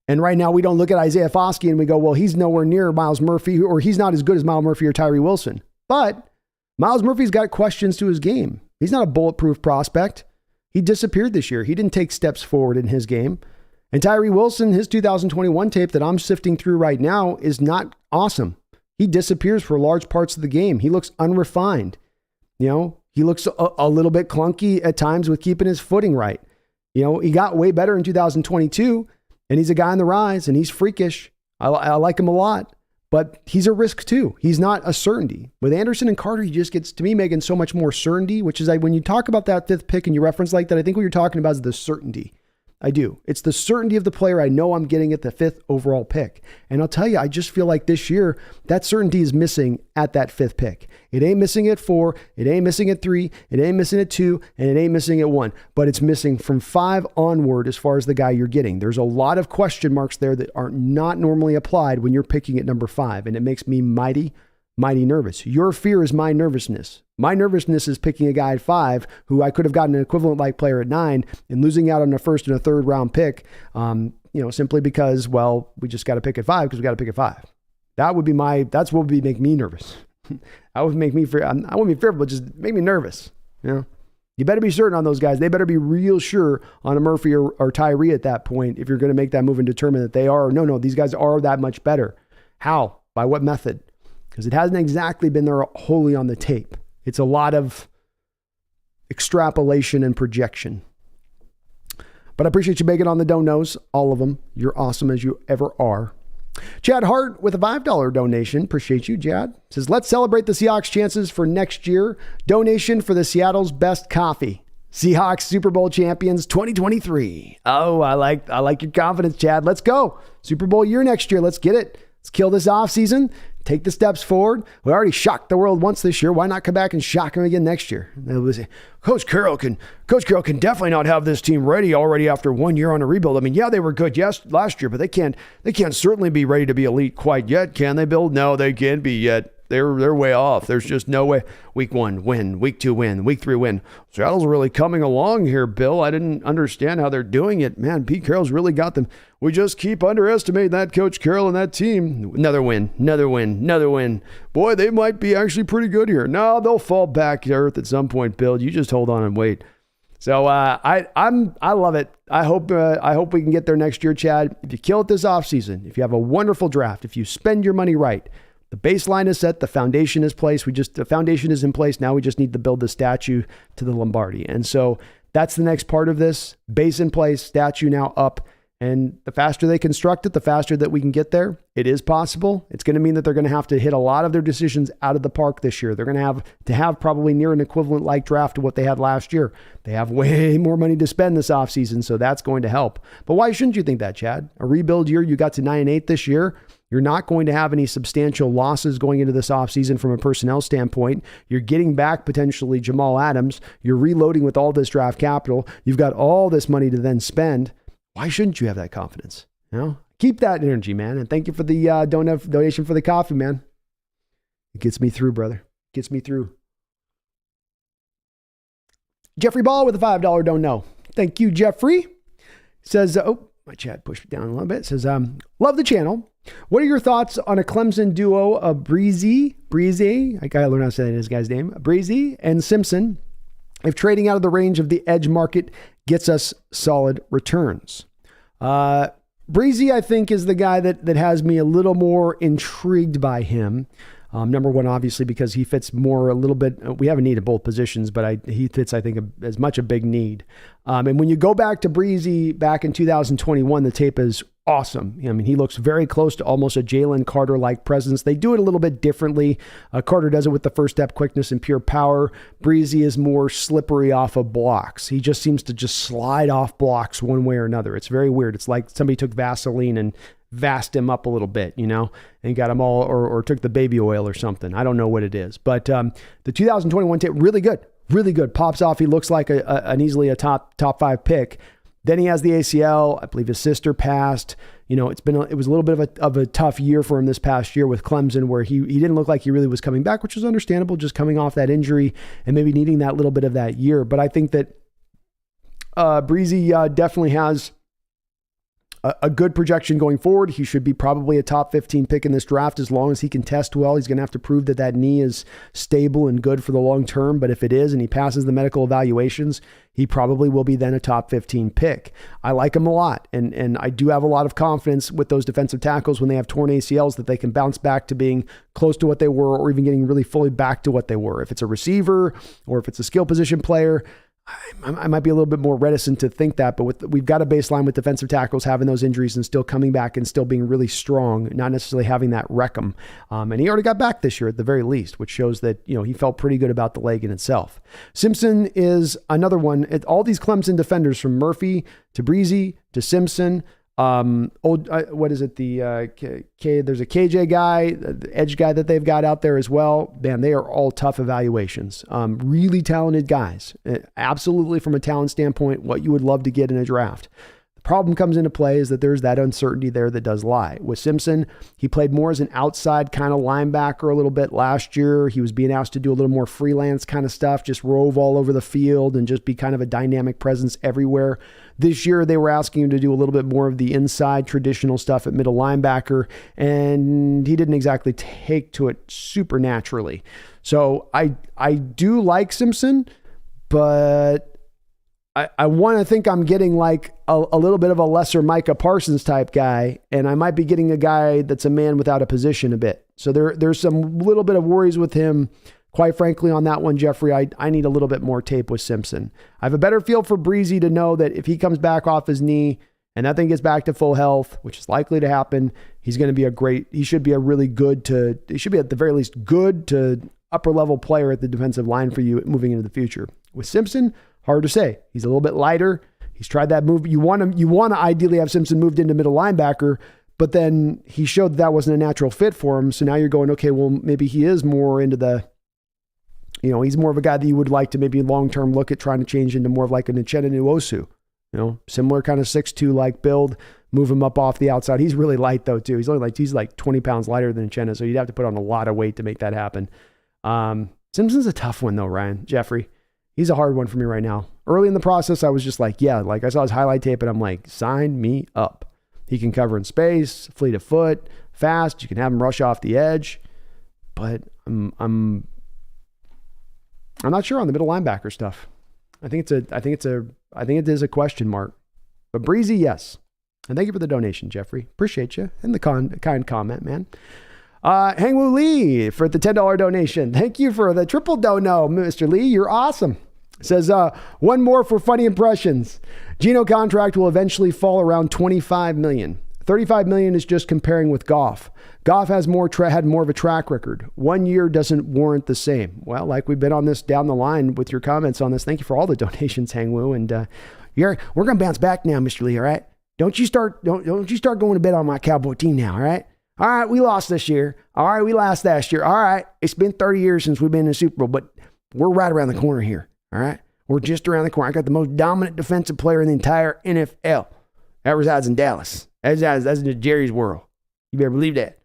And right now we don't look at Isaiah Foskey and we go, well, he's nowhere near Miles Murphy, or he's not as good as Miles Murphy or Tyree Wilson. But Miles Murphy's got questions to his game. He's not a bulletproof prospect. He disappeared this year. He didn't take steps forward in his game. And Tyree Wilson, his 2021 tape that I'm sifting through right now is not awesome. He disappears for large parts of the game. He looks unrefined. He looks a little bit clunky at times with keeping his footing right. He got way better in 2022, and he's a guy on the rise, and he's freakish. I like him a lot, but he's a risk too. He's not a certainty. With Anderson and Carter, he just gets, to me, Megan, so much more certainty, which is like when you talk about that 5th pick and you reference like that, I think what you're talking about is the certainty I do. It's the certainty of the player I know I'm getting at the 5th overall pick. And I'll tell you, I just feel like this year, that certainty is missing at that 5th pick. It ain't missing at 4, it ain't missing at 3, it ain't missing at 2, and it ain't missing at 1. But it's missing from 5 onward as far as the guy you're getting. There's a lot of question marks there that are not normally applied when you're picking at number 5, and it makes me mighty nervous. Your fear is my nervousness. My nervousness is picking a guy at 5 who I could have gotten an equivalent like player at 9 and losing out on a 1st and a 3rd round pick, simply because, well, we just got to pick at 5 because we got to pick at 5. That's what would make me nervous. That would make me fear. I wouldn't be fearful, but just make me nervous. You better be certain on those guys. They better be real sure on a Murphy or Tyree at that point if you're going to make that move and determine that they are, no, these guys are that much better. How? By what method? Because it hasn't exactly been there wholly on the tape. It's a lot of extrapolation and projection. But I appreciate you making on the Don't Knows, all of them. You're awesome as you ever are. Chad Hart with a $5 donation. Appreciate you, Chad. Says, let's celebrate the Seahawks' chances for next year. Donation for the Seattle's best coffee. Seahawks Super Bowl champions 2023. Oh, I like your confidence, Chad. Let's go. Super Bowl year next year. Let's get it. Let's kill this offseason. Take the steps forward. We already shocked the world once this year. Why not come back and shock them again next year? Coach Carroll can definitely not have this team ready already after 1 year on a rebuild. I mean, yeah, they were good last year, but they can't certainly be ready to be elite quite yet, can they, Bill? No, they can't be yet. They're way off. There's just no way. Week 1, win. Week 2, win. Week 3, win. Seattle's really coming along here, Bill. I didn't understand how they're doing it. Man, Pete Carroll's really got them. We just keep underestimating that Coach Carroll and that team. Another win. Boy, they might be actually pretty good here. No, they'll fall back to earth at some point, Bill. You just hold on and wait. So I love it. I hope we can get there next year, Chad. If you kill it this offseason, if you have a wonderful draft, if you spend your money right, the baseline is set. The foundation is placed. The foundation is in place. Now we just need to build the statue to the Lombardi. And so that's the next part of this. Base in place, statue now up. And the faster they construct it, the faster that we can get there. It is possible. It's going to mean that they're going to have to hit a lot of their decisions out of the park this year. They're going to have probably near an equivalent like draft to what they had last year. They have way more money to spend this offseason, so that's going to help. But why shouldn't you think that, Chad? A rebuild year, you got to 9-8 this year. You're not going to have any substantial losses going into this offseason from a personnel standpoint. You're getting back potentially Jamal Adams. You're reloading with all this draft capital. You've got all this money to then spend. Why shouldn't you have that confidence? Keep that energy, man. And thank you for the donation for the coffee, man. It gets me through, brother. Gets me through. Jeffrey Ball with a $5 don't know. Thank you, Jeffrey. Says, my chat pushed it down a little bit. Says, love the channel. What are your thoughts on a Clemson duo of Breezy, I gotta learn how to say this guy's name, Breezy and Simpson, if trading out of the range of the edge market gets us solid returns? Breezy, I think, is the guy that has me a little more intrigued by him. Number one, obviously, because he fits more a little bit. We have a need at both positions, but he fits, I think, as much a big need. And when you go back to Breezy back in 2021, the tape is awesome. I mean, he looks very close to almost a Jalen Carter-like presence. They do it a little bit differently. Carter does it with the first step quickness and pure power. Breezy is more slippery off of blocks. He just seems to just slide off blocks one way or another. It's very weird. It's like somebody took Vaseline and vast him up a little bit, and got him all, or took the baby oil or something. I don't know what it is, but the 2021 tape, really good. Pops off. He looks like an easily a top 5 pick. Then he has the ACL. I believe his sister passed. It was a little bit of a tough year for him this past year with Clemson, where he didn't look like he really was coming back, which was understandable, just coming off that injury and maybe needing that little bit of that year. But I think that Breezy definitely has a good projection going forward. He should be probably a top 15 pick in this draft as long as he can test well. He's going to have to prove that knee is stable and good for the long term. But if it is, and he passes the medical evaluations, he probably will be then a top 15 pick. I like him a lot. And I do have a lot of confidence with those defensive tackles when they have torn ACLs that they can bounce back to being close to what they were, or even getting really fully back to what they were. If it's a receiver or if it's a skill position player, I might be a little bit more reticent to think that, but we've got a baseline with defensive tackles having those injuries and still coming back and still being really strong, not necessarily having that wreck 'em. And he already got back this year at the very least, which shows that, he felt pretty good about the leg in itself. Simpson is another one. All these Clemson defenders from Murphy to Breezy to Simpson, what is it? There's a KJ guy, the edge guy that they've got out there as well. Man, they are all tough evaluations. Really talented guys. Absolutely, from a talent standpoint, what you would love to get in a draft. The problem comes into play is that there's that uncertainty there that does lie. With Simpson, he played more as an outside kind of linebacker a little bit last year. He was being asked to do a little more freelance kind of stuff, just rove all over the field and just be kind of a dynamic presence everywhere. This year, they were asking him to do a little bit more of the inside traditional stuff at middle linebacker, and he didn't exactly take to it super naturally. So I do like Simpson, but I want to think I'm getting like a little bit of a lesser Micah Parsons type guy, and I might be getting a guy that's a man without a position a bit. So there's some little bit of worries with him. Quite frankly, on that one, Jeffrey, I need a little bit more tape with Simpson. I have a better feel for Breezy to know that if he comes back off his knee and that thing gets back to full health, which is likely to happen, he should be he should be at the very least good to upper level player at the defensive line for you moving into the future. With Simpson, hard to say. He's a little bit lighter. He's tried that move. You want to ideally have Simpson moved into middle linebacker, but then he showed that wasn't a natural fit for him. So now you're going, okay, well, maybe he is more into the, he's more of a guy that you would like to maybe long-term look at trying to change into more of like an Uchenna Nwosu, similar kind of 6'2" like build, move him up off the outside. He's really light though too. He's like 20 pounds lighter than Uchenna. So you'd have to put on a lot of weight to make that happen. Simpson's a tough one though, Ryan, Jeffrey. He's a hard one for me right now. Early in the process, I was just like, I saw his highlight tape and I'm like, sign me up. He can cover in space, fleet of foot, fast. You can have him rush off the edge, but I'm not sure on the middle linebacker stuff. I think it is a question mark, but Breezy, yes. And thank you for the donation, Jeffrey. Appreciate you. And the kind comment, man. Hangwoo Lee for the $10 donation. Thank you for the triple dono, Mr. Lee. You're awesome. Says, one more for funny impressions. Geno contract will eventually fall around $25 million. $35 million is just comparing with Goff. Goff has had more of a track record. 1 year doesn't warrant the same. Well, like we've been on this down the line with your comments on this. Thank you for all the donations, Hangwoo. And we're going to bounce back now, Mr. Lee. All right. Don't you start going to bed on my Cowboy team now. All right. All right. We lost this year. All right. We lost last year. All right. It's been 30 years since we've been in the Super Bowl, but we're right around the corner here. All right. We're just around the corner. I got the most dominant defensive player in the entire NFL. That resides in Dallas. That's in Jerry's world. You better believe that.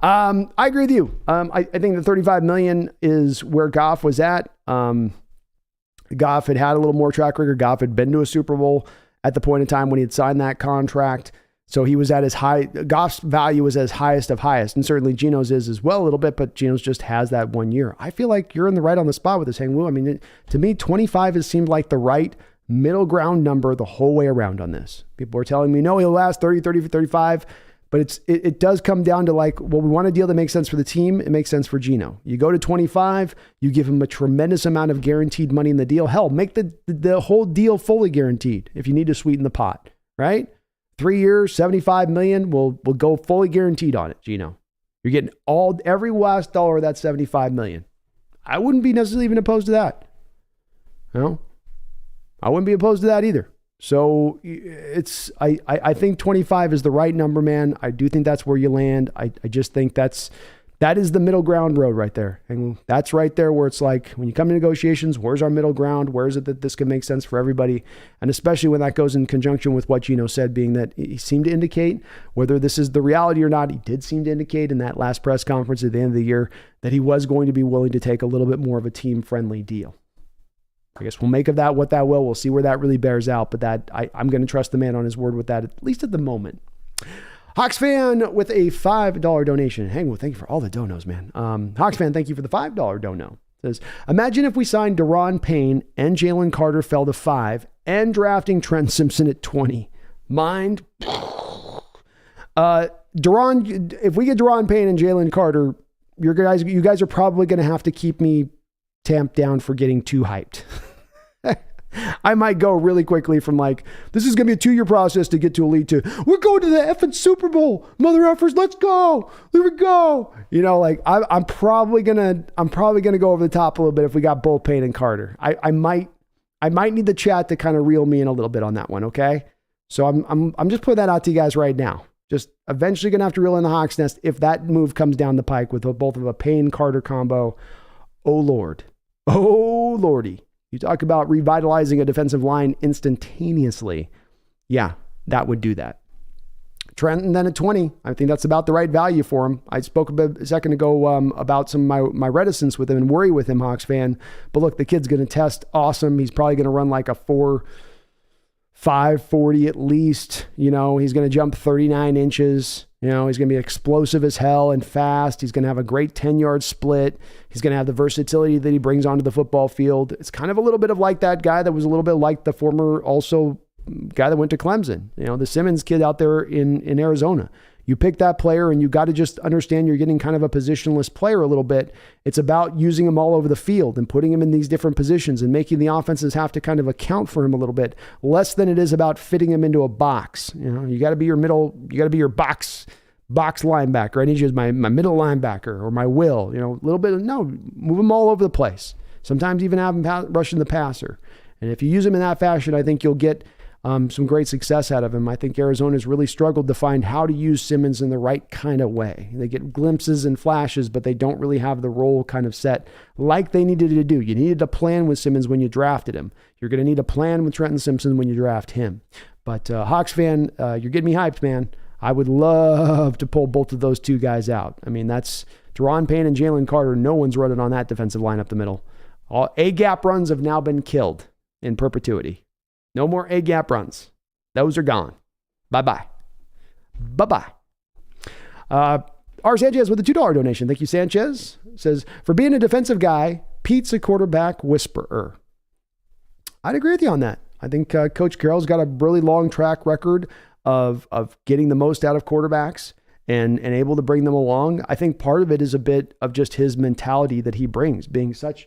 I agree with you. I think the $35 million is where Goff was at. Goff had a little more track record. Goff had been to a Super Bowl at the point in time when he had signed that contract. So he was at his high. Goff's value was as highest of highest, and certainly Geno's is as well a little bit, but Geno's just has that 1 year. I feel like you're in the right on the spot with this, Hangwoo. I mean, to me, 25 has seemed like the right middle ground number the whole way around on this. People are telling me, no, he'll last 30, 35, but it does come down to like, well, we want a deal that makes sense for the team. It makes sense for Geno. You go to 25, you give him a tremendous amount of guaranteed money in the deal. Hell, make the whole deal fully guaranteed if you need to sweeten the pot, right? 3 years, $75 million, we'll go fully guaranteed on it, Geno. You're getting every last dollar of that $75 million. I wouldn't be necessarily even opposed to that. I wouldn't be opposed to that either. So I think 25 is the right number, man. I do think that's where you land. I just think that is the middle ground road right there. And that's right there where it's like, when you come to negotiations, where's our middle ground? Where is it that this can make sense for everybody? And especially when that goes in conjunction with what Geno said, being that he seemed to indicate, whether this is the reality or not, he did seem to indicate in that last press conference at the end of the year that he was going to be willing to take a little bit more of a team-friendly deal. I guess we'll make of that what that will. We'll see where that really bears out, but that I'm going to trust the man on his word with that, at least at the moment. Hawks fan with a $5 donation. Hangwoo, thank you for all the donos, man. Hawks fan, thank you for the $5 dono. Says, imagine if we signed Daron Payne and Jalen Carter fell to 5 and drafting Trent Simpson at 20. Mind? If we get Daron Payne and Jalen Carter, you guys are probably going to have to keep me tamped down for getting too hyped. I might go really quickly from like, this is going to be a 2-year process to get to elite to, we're going to the effing Super Bowl, mother effers, let's go. Here we go. You know, like I'm probably going to go over the top a little bit if we got both Payne and Carter. I might need the chat to kind of reel me in a little bit on that one. Okay. So I'm just putting that out to you guys right now. Just eventually going to have to reel in the Hawks Nest if that move comes down the pike with both of a Payne Carter combo. Oh Lord. Oh Lordy. You talk about revitalizing a defensive line instantaneously. Yeah, that would do that. Trent, and then at 20, I think that's about the right value for him. I spoke a second ago about some of my reticence with him and worry with him, Hawks fan. But look, the kid's going to test awesome. He's probably going to run like a 4.5 40 at least. You know, he's going to jump 39 inches. You know, he's going to be explosive as hell and fast. He's going to have a great 10-yard split. He's going to have the versatility that he brings onto the football field. It's kind of a little bit of like that guy that was a little bit like the former also guy that went to Clemson, you know, the Simmons kid out there in Arizona. You pick that player and you got to just understand you're getting kind of a positionless player a little bit. It's about using him all over the field and putting him in these different positions and making the offenses have to kind of account for him a little bit, less than it is about fitting him into a box. You know, you got to be your middle, you got to be your box linebacker. I need you as my middle linebacker or my will, you know, a little bit of, no, move him all over the place. Sometimes even have him rushing the passer. And if you use him in that fashion, I think you'll get some great success out of him. I think Arizona's really struggled to find how to use Simmons in the right kind of way. They get glimpses and flashes, but they don't really have the role kind of set like they needed to do. You needed a plan with Simmons when you drafted him. You're going to need a plan with Trenton Simpson when you draft him. But Hawks fan, you're getting me hyped, man. I would love to pull both of those two guys out. I mean, that's Deron Payne and Jalen Carter. No one's running on that defensive line up the middle. All A-gap runs have now been killed in perpetuity. No more A-gap runs. Those are gone. Bye-bye. Bye-bye. R. Sanchez with a $2 donation. Thank you, Sanchez. Says, for being a defensive guy, Pete's a quarterback whisperer. I'd agree with you on that. I think Coach Carroll's got a really long track record of getting the most out of quarterbacks and able to bring them along. I think part of it is a bit of just his mentality that he brings, being such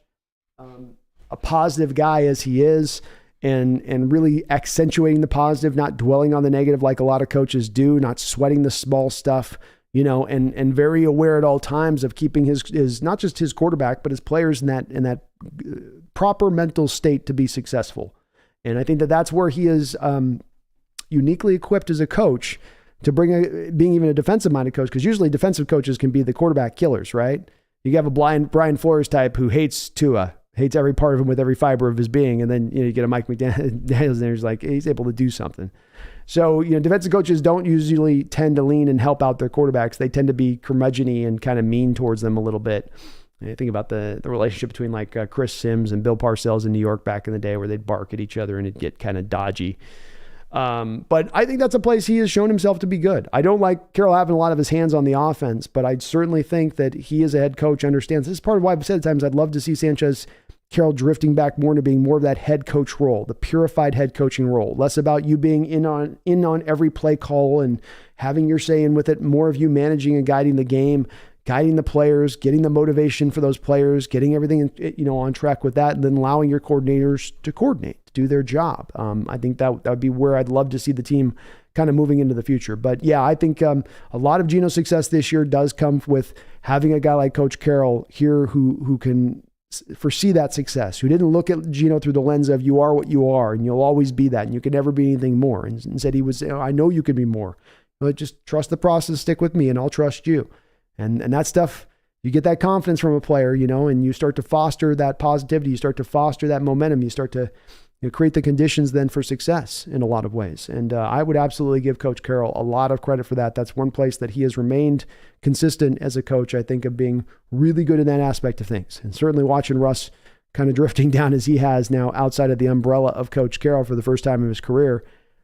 a positive guy as he is, and really accentuating the positive, not dwelling on the negative like a lot of coaches do, not sweating the small stuff, you know, and very aware at all times of keeping his not just his quarterback, but his players in that proper mental state to be successful. And I think that's where he is uniquely equipped as a coach to being even a defensive-minded coach, because usually defensive coaches can be the quarterback killers, right? You have a Brian Flores type who hates Tua, hates every part of him with every fiber of his being. And then, you get a Mike McDaniels and he's like, he's able to do something. So, defensive coaches don't usually tend to lean and help out their quarterbacks. They tend to be curmudgeon-y and kind of mean towards them a little bit. I think about the relationship between like Chris Sims and Bill Parcells in New York back in the day, where they'd bark at each other and it'd get kind of dodgy. But I think that's a place he has shown himself to be good. I don't like Carroll having a lot of his hands on the offense, but I certainly think that he as a head coach understands. This is part of why I've said at times I'd love to see Carroll drifting back more into being more of that head coach role, the purified head coaching role, less about you being in on every play call and having your say in with it, more of you managing and guiding the game, guiding the players, getting the motivation for those players, getting everything, on track with that, and then allowing your coordinators to coordinate, to do their job. I think that would be where I'd love to see the team kind of moving into the future. But yeah, I think a lot of Geno's success this year does come with having a guy like Coach Carroll here who can foresee that success, who didn't look at Geno through the lens of you are what you are and you'll always be that and you can never be anything more. And said he was, I know you can be more. But just trust the process, stick with me, and I'll trust you. And that stuff, you get that confidence from a player, and you start to foster that positivity. You start to foster that momentum. You start to create the conditions then for success in a lot of ways. And I would absolutely give Coach Carroll a lot of credit for that. That's one place that he has remained consistent as a coach, I think, of being really good in that aspect of things. And certainly watching Russ kind of drifting down as he has now outside of the umbrella of Coach Carroll for the first time in his career,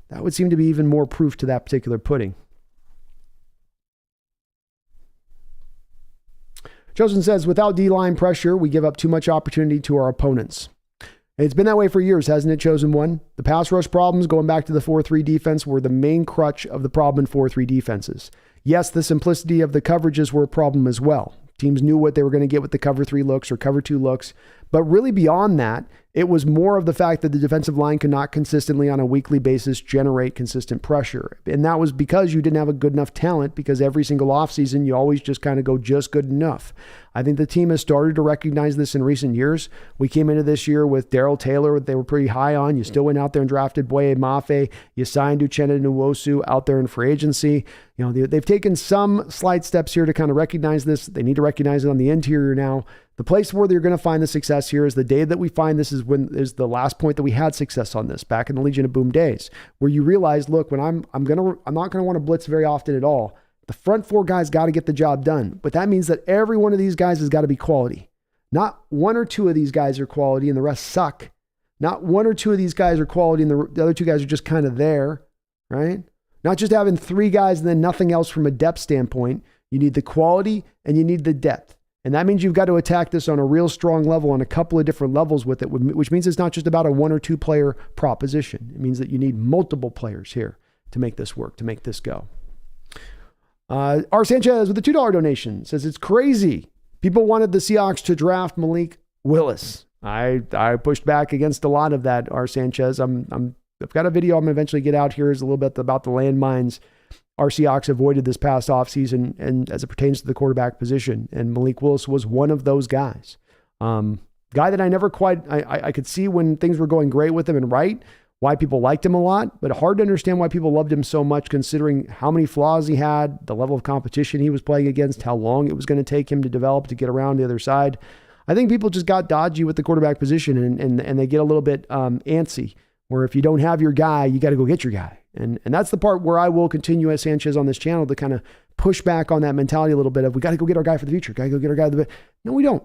that would seem to be even more proof to that particular pudding. Chosen says, without D-line pressure, we give up too much opportunity to our opponents. It's been that way for years, hasn't it, Chosen One? The pass rush problems, going back to the 4-3 defense, were the main crutch of the problem in 4-3 defenses. Yes, the simplicity of the coverages were a problem as well. Teams knew what they were going to get with the cover 3 looks or cover 2 looks, But really beyond that, it was more of the fact that the defensive line could not consistently on a weekly basis generate consistent pressure. And that was because you didn't have a good enough talent, because every single offseason, you always just kind of go just good enough. I think the team has started to recognize this in recent years. We came into this year with Darrell Taylor, they were pretty high on. You still went out there and drafted Boye Mafe. You signed Uchenna Nwosu out there in free agency. They've taken some slight steps here to kind of recognize this. They need to recognize it on the interior now. The place where they're going to find the success here is the day that we find this is the last point that we had success on this back in the Legion of Boom days, where you realize, look, when I'm not going to want to blitz very often at all. The front four guys got to get the job done, but that means that every one of these guys has got to be quality. Not one or two of these guys are quality and the rest suck. Not one or two of these guys are quality and the other two guys are just kind of there, right? Not just having three guys and then nothing else from a depth standpoint. You need the quality and you need the depth. And that means you've got to attack this on a real strong level on a couple of different levels with it, which means it's not just about a one or two player proposition. It means that you need multiple players here to make this work, to make this go. R. Sanchez with a $2 donation says, it's crazy. People wanted the Seahawks to draft Malik Willis. I pushed back against a lot of that, R. Sanchez. I've got a video I'm going to eventually get out here is a little bit about the landmines our Seahawks avoided this past offseason and as it pertains to the quarterback position. And Malik Willis was one of those guys. Guy that I never quite, I could see when things were going great with him and right, why people liked him a lot, but hard to understand why people loved him so much considering how many flaws he had, the level of competition he was playing against, how long it was going to take him to develop to get around the other side. I think people just got dodgy with the quarterback position and they get a little bit antsy, where if you don't have your guy, you got to go get your guy. And that's the part where I will continue as Sanchez on this channel to kind of push back on that mentality a little bit of, we got to go get our guy for the future. Got to go get our guy. No, we don't.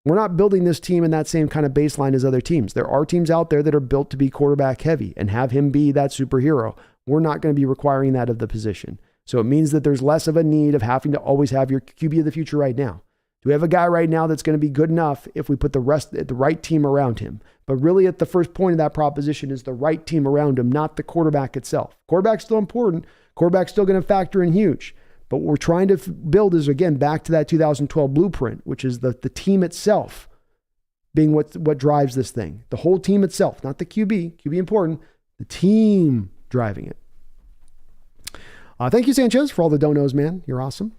We're not building this team in that same kind of baseline as other teams. There are teams out there that are built to be quarterback heavy and have him be that superhero. We're not going to be requiring that of the position. So it means that there's less of a need of having to always have your QB of the future right now. Do we have a guy right now that's going to be good enough if we put the right team around him? But really at the first point of that proposition is the right team around him, not the quarterback itself. Quarterback's still important. Quarterback's still going to factor in huge. But what we're trying to build is, again, back to that 2012 blueprint, which is the team itself being what drives this thing. The whole team itself, not the QB. QB important. The team driving it. Thank you, Sanchez, for all the donos, man. You're awesome.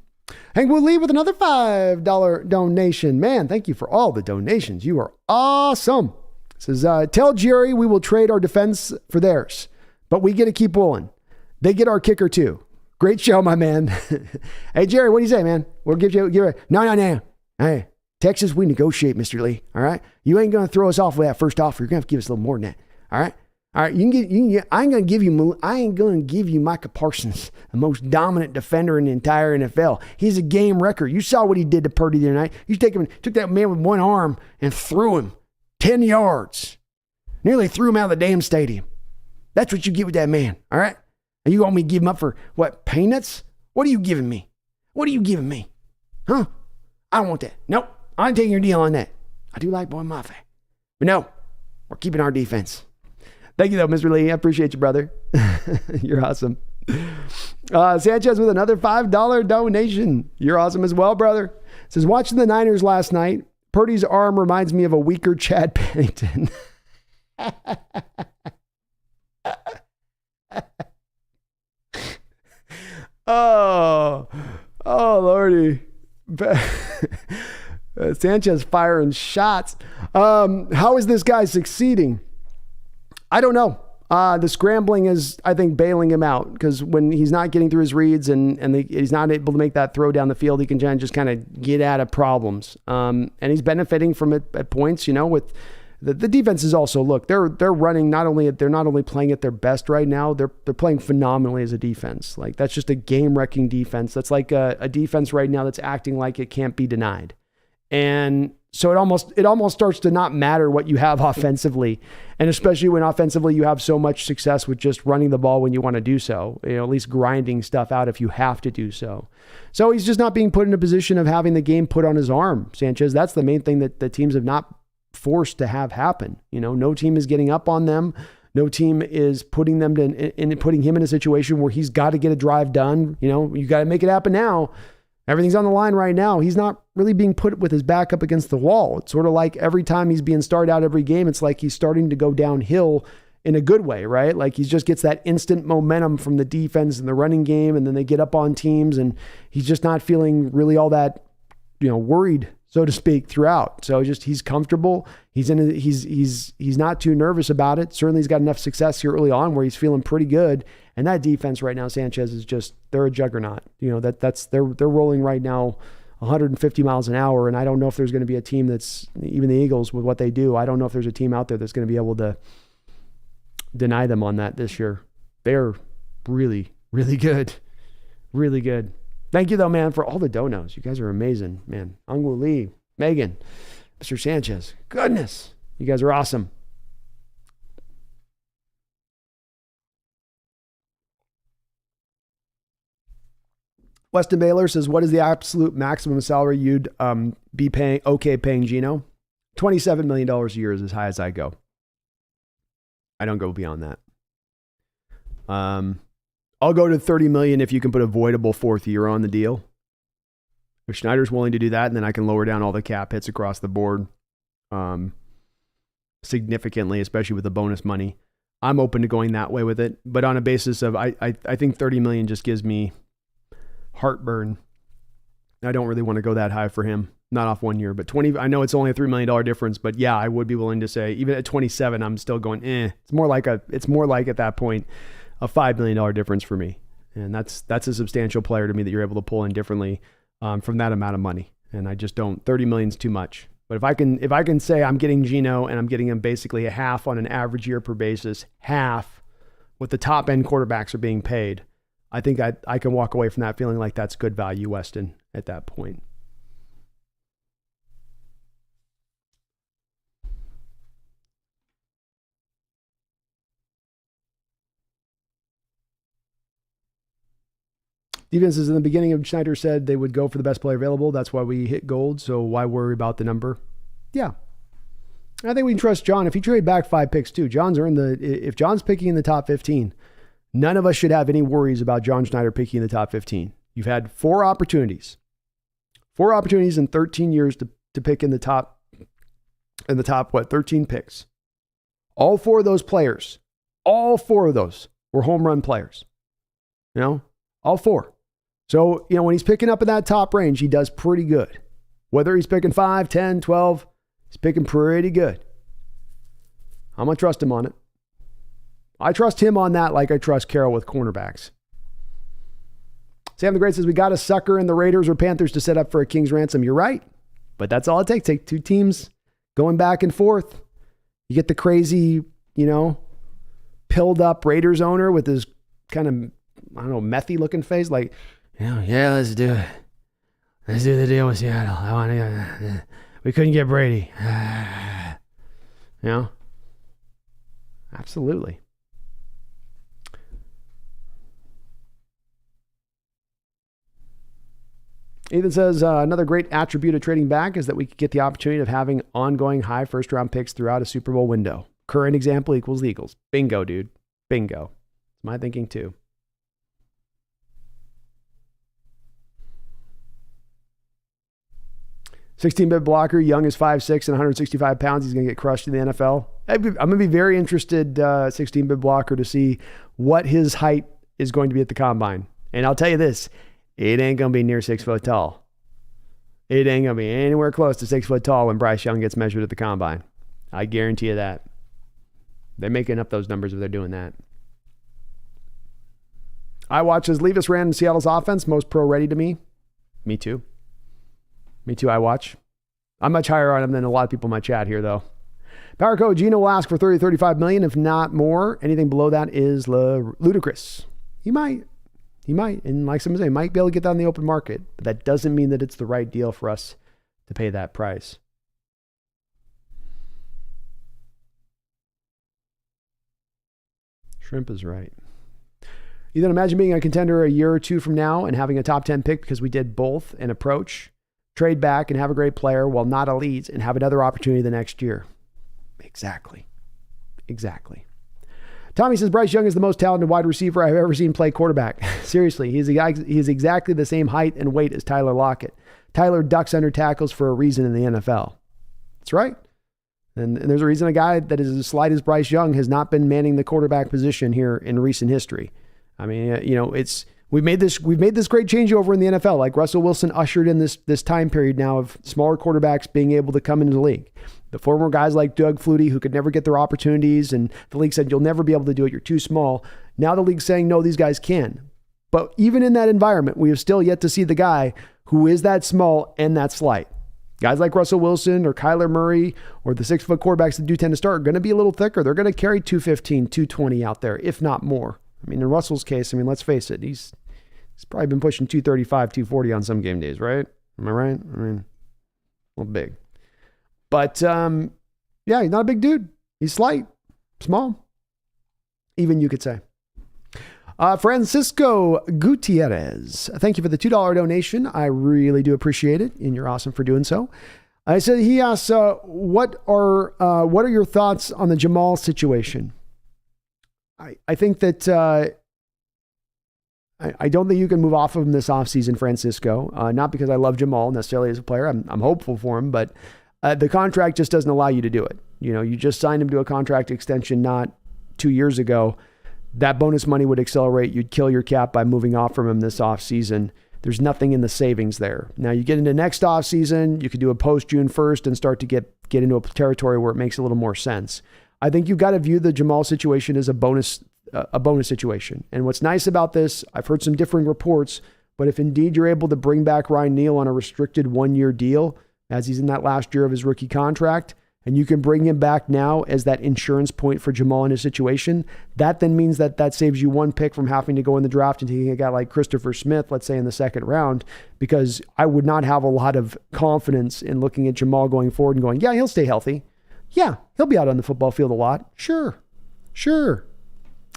Hank will leave with another $5 donation. Man, thank you for all the donations. You are awesome. It says, tell Jerry we will trade our defense for theirs, but we get to keep Woolen. They get our kicker too. Great show, my man. Hey, Jerry, what do you say, man? We'll give you. No. Hey, Texas, we negotiate, Mr. Lee. All right. You ain't going to throw us off with that first offer. You're going to have to give us a little more than that. All right. All right, I ain't gonna give you Micah Parsons, the most dominant defender in the entire NFL. He's a game wrecker. You saw what he did to Purdy the other night. You took that man with one arm and threw him 10 yards. Nearly threw him out of the damn stadium. That's what you get with that man, all right? And you want me to give him up for, what, peanuts? What are you giving me? Huh? I don't want that. Nope, I ain't taking your deal on that. I do like Boy Mafe. But no, we're keeping our defense. Thank you, though, Mr. Lee. I appreciate you, brother. You're awesome. Sanchez with another $5 donation. You're awesome as well, brother. Says, watching the Niners last night, Purdy's arm reminds me of a weaker Chad Pennington. Oh, Lordy. Sanchez firing shots. How is this guy succeeding? I don't know. The scrambling is, I think, bailing him out, because when he's not getting through his reads and he's not able to make that throw down the field, he can just kind of get out of problems. And he's benefiting from it at points, with the defense is also, look, they're running they're not only playing at their best right now, they're playing phenomenally as a defense. Like, that's just a game-wrecking defense. That's like a defense right now that's acting like it can't be denied. And so it almost starts to not matter what you have offensively, and especially when offensively you have so much success with just running the ball when you want to do so, at least grinding stuff out if you have to do so. So he's just not being put in a position of having the game put on his arm, Sanchez. That's the main thing that the teams have not forced to have happen. No team is getting up on them. No team is putting him in a situation where he's got to get a drive done. You got to make it happen now. Everything's on the line right now. He's not really being put with his back up against the wall. It's sort of like every time he's being started out every game, it's like he's starting to go downhill in a good way, right? Like he just gets that instant momentum from the defense and the running game, and then they get up on teams, and he's just not feeling really all that, worried, so to speak, throughout. So he's comfortable. He's not too nervous about it. Certainly he's got enough success here early on where he's feeling pretty good. And that defense right now, Sanchez is they're a juggernaut. They're rolling right now 150 miles an hour. And I don't know if there's going to be a team that's, even the Eagles with what they do, I don't know if there's a team out there that's going to be able to deny them on that this year. They're really, really good. Really good. Thank you, though, man, for all the donos. You guys are amazing, man. Angwu Lee, Megan, Mr. Sanchez. Goodness. You guys are awesome. Weston Baylor says, what is the absolute maximum salary you'd be paying Geno? $27 million a year is as high as I go. I don't go beyond that. I'll go to $30 million if you can put a voidable fourth year on the deal. If Schneider's willing to do that, and then I can lower down all the cap hits across the board significantly, especially with the bonus money. I'm open to going that way with it. But on a basis of, I think $30 million just gives me heartburn. I don't really want to go that high for him. Not off 1 year, but 20. I know it's only a $3 million difference, but yeah, I would be willing to say even at 27, I'm still going, It's more like at that point, a $5 million difference for me. And that's a substantial player to me that you're able to pull in differently from that amount of money. And I just don't, 30 million is too much. But if I can say I'm getting Geno and I'm getting him basically a half on an average year per basis, half what the top end quarterbacks are being paid, I think I can walk away from that feeling like that's good value, Weston, at that point. Defenses in the beginning of Schneider said they would go for the best player available. That's why we hit gold. So why worry about the number? Yeah. I think we can trust John. If he trade back 5 picks too, if John's picking in the top 15, none of us should have any worries about John Schneider picking in the top 15. You've had 4 opportunities in 13 years to pick in the top 13 picks. All 4 of those players, were home run players. All 4. So, when he's picking up in that top range, he does pretty good. Whether he's picking 5, 10, 12, he's picking pretty good. I'm going to trust him on it. I trust him on that like I trust Carroll with cornerbacks. Sam the Great says, we got a sucker in the Raiders or Panthers to set up for a king's ransom. You're right. But that's all it takes. Take 2 teams going back and forth. You get the crazy, pilled up Raiders owner with his kind of, methy looking face. Like, let's do it. Let's do the deal with Seattle. We couldn't get Brady. Absolutely. Ethan says, another great attribute of trading back is that we could get the opportunity of having ongoing high first-round picks throughout a Super Bowl window. Current example equals the Eagles. Bingo, dude. Bingo. It's my thinking, too. 16-bit blocker. Young is 5'6" and 165 pounds. He's going to get crushed in the NFL. I'm going to be very interested, 16-bit blocker, to see what his height is going to be at the combine. And I'll tell you this. It ain't going to be near 6 foot tall. It ain't going to be anywhere close to 6 foot tall when Bryce Young gets measured at the combine. I guarantee you that. They're making up those numbers if they're doing that. I watch as Levis ran in Seattle's offense, most pro-ready to me. Me too. I watch. I'm much higher on him than a lot of people in my chat here, though. Power code Geno will ask for 30 35 million, if not more. Anything below that is ludicrous. He might. And like someone say, might be able to get that on the open market. But that doesn't mean that it's the right deal for us to pay that price. Shrimp is right. You then imagine being a contender a year or 2 from now and having a top 10 pick because we did both an approach, trade back and have a great player while not elite and have another opportunity the next year. Exactly. Tommy says Bryce Young is the most talented wide receiver I've ever seen play quarterback. Seriously, he's exactly the same height and weight as Tyler Lockett. Tyler ducks under tackles for a reason in the NFL. That's right. And there's a reason a guy that is as slight as Bryce Young has not been manning the quarterback position here in recent history. I mean, we've made this great changeover in the NFL. Like Russell Wilson ushered in this time period now of smaller quarterbacks being able to come into the league. The former guys like Doug Flutie, who could never get their opportunities, and the league said, you'll never be able to do it, you're too small. Now the league's saying, no, these guys can. But even in that environment, we have still yet to see the guy who is that small and that slight. Guys like Russell Wilson or Kyler Murray or the 6-foot quarterbacks that do tend to start are going to be a little thicker. They're going to carry 215, 220 out there, if not more. I mean, in Russell's case, let's face it, he's probably been pushing 235, 240 on some game days, right? Am I right? I mean, a little big. But, yeah, he's not a big dude. He's slight, small, even you could say. Francisco Gutierrez, thank you for the $2 donation. I really do appreciate it, and you're awesome for doing so. He asks, what are your thoughts on the Jamal situation? I think that I don't think you can move off of him this offseason, Francisco. Not because I love Jamal necessarily as a player. I'm hopeful for him, but the contract just doesn't allow you to do it. You just signed him to a contract extension not 2 years ago. That bonus money would accelerate. You'd kill your cap by moving off from him this offseason. There's nothing in the savings there. Now you get into next offseason, you could do a post June 1st and start to get into a territory where it makes a little more sense. I think you've got to view the Jamal situation as a bonus situation. And what's nice about this, I've heard some differing reports, but if indeed you're able to bring back Ryan Neal on a restricted 1-year deal, as he's in that last year of his rookie contract, and you can bring him back now as that insurance point for Jamal in his situation, that then means that saves you one pick from having to go in the draft and taking a guy like Christopher Smith, let's say in the second round, because I would not have a lot of confidence in looking at Jamal going forward and going, yeah, he'll stay healthy. Yeah, he'll be out on the football field a lot. Sure.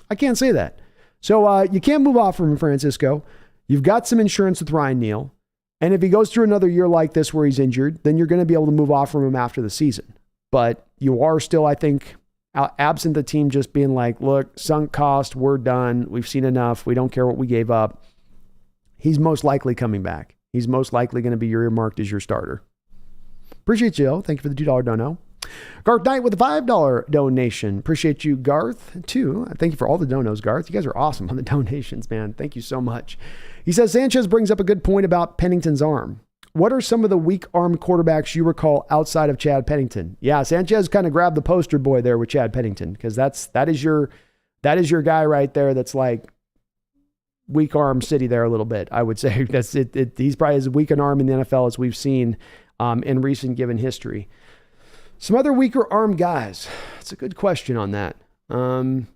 I can't say that. So you can't move off from Francisco. You've got some insurance with Ryan Neal. And if he goes through another year like this where he's injured, then you're going to be able to move off from him after the season. But you are still, I think, absent the team just being like, look, sunk cost, we're done. We've seen enough. We don't care what we gave up. He's most likely coming back. He's most likely going to be earmarked as your starter. Appreciate you. Thank you for the $2 dono. Garth Knight with a $5 donation. Appreciate you, Garth, too. Thank you for all the donos, Garth. You guys are awesome on the donations, man. Thank you so much. He says, Sanchez brings up a good point about Pennington's arm. What are some of the weak arm quarterbacks you recall outside of Chad Pennington? Yeah, Sanchez kind of grabbed the poster boy there with Chad Pennington, because that is your guy right there. That's like weak arm city there a little bit. I would say that's it. He's probably as weak an arm in the NFL as we've seen in recent given history. Some other weaker arm guys. It's a good question on that. Trying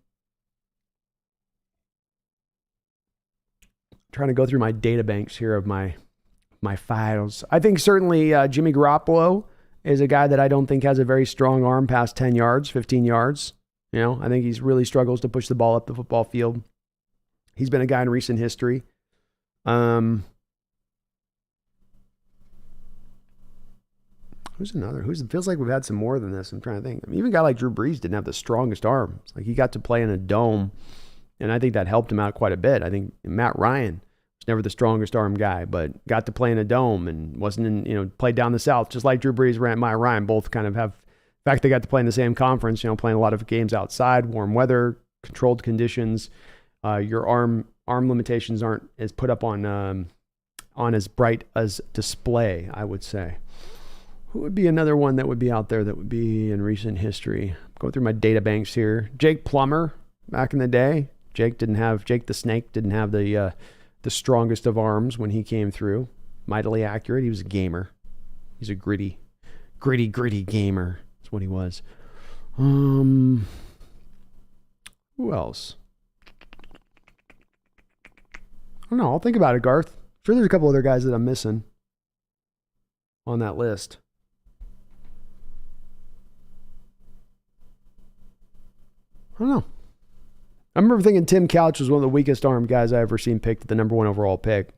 to go through my data banks here of my files. I think certainly Jimmy Garoppolo is a guy that I don't think has a very strong arm past 10 yards, 15 yards. I think he's really struggles to push the ball up the football field. He's been a guy in recent history. Who's another? It feels like we've had some more than this. I'm trying to think. Even a guy like Drew Brees didn't have the strongest arm. It's like he got to play in a dome, and I think that helped him out quite a bit. I think Matt Ryan was never the strongest arm guy, but got to play in a dome and wasn't in, played down the South, just like Drew Brees and Matt Ryan both kind of have. In fact, they got to play in the same conference, playing a lot of games outside, warm weather, controlled conditions. Your arm limitations aren't as put up on as bright as display, I would say. Who would be another one that would be out there that would be in recent history? Going through my data banks here. Jake Plummer, back in the day. Jake the Snake didn't have the strongest of arms when he came through. Mightily accurate. He was a gamer. He's a gritty gamer. That's what he was. Who else? I don't know. I'll think about it, Garth. Sure, there's a couple other guys that I'm missing on that list. I don't know. I remember thinking Tim Couch was one of the weakest armed guys I ever seen picked at the number 1 overall pick.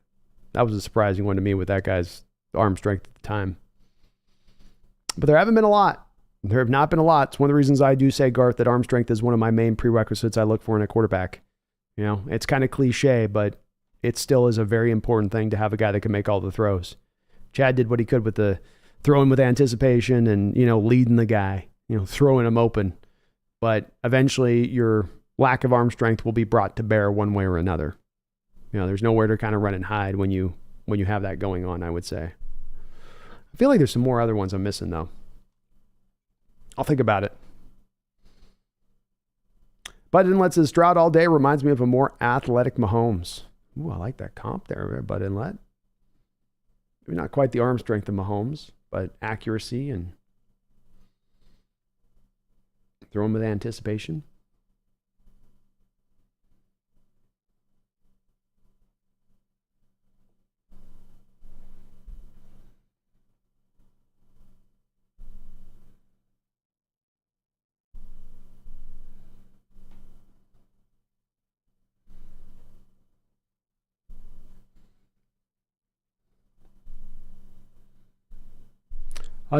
That was a surprising one to me with that guy's arm strength at the time. But there haven't been a lot. There have not been a lot. It's one of the reasons I do say, Garth, that arm strength is one of my main prerequisites I look for in a quarterback. You know, it's kind of cliche, but it still is a very important thing to have a guy that can make all the throws. Chad did what he could with the throwing with anticipation and, you know, leading the guy, you know, throwing him open. But eventually your lack of arm strength will be brought to bear one way or another. You know, there's nowhere to kind of run and hide when you have that going on, I would say. I feel like there's some more other ones I'm missing, though. I'll think about it. Bud Inlet says, Stroud all day reminds me of a more athletic Mahomes. Ooh, I like that comp there, Bud Inlet. Maybe not quite the arm strength of Mahomes, but accuracy and throwing with anticipation.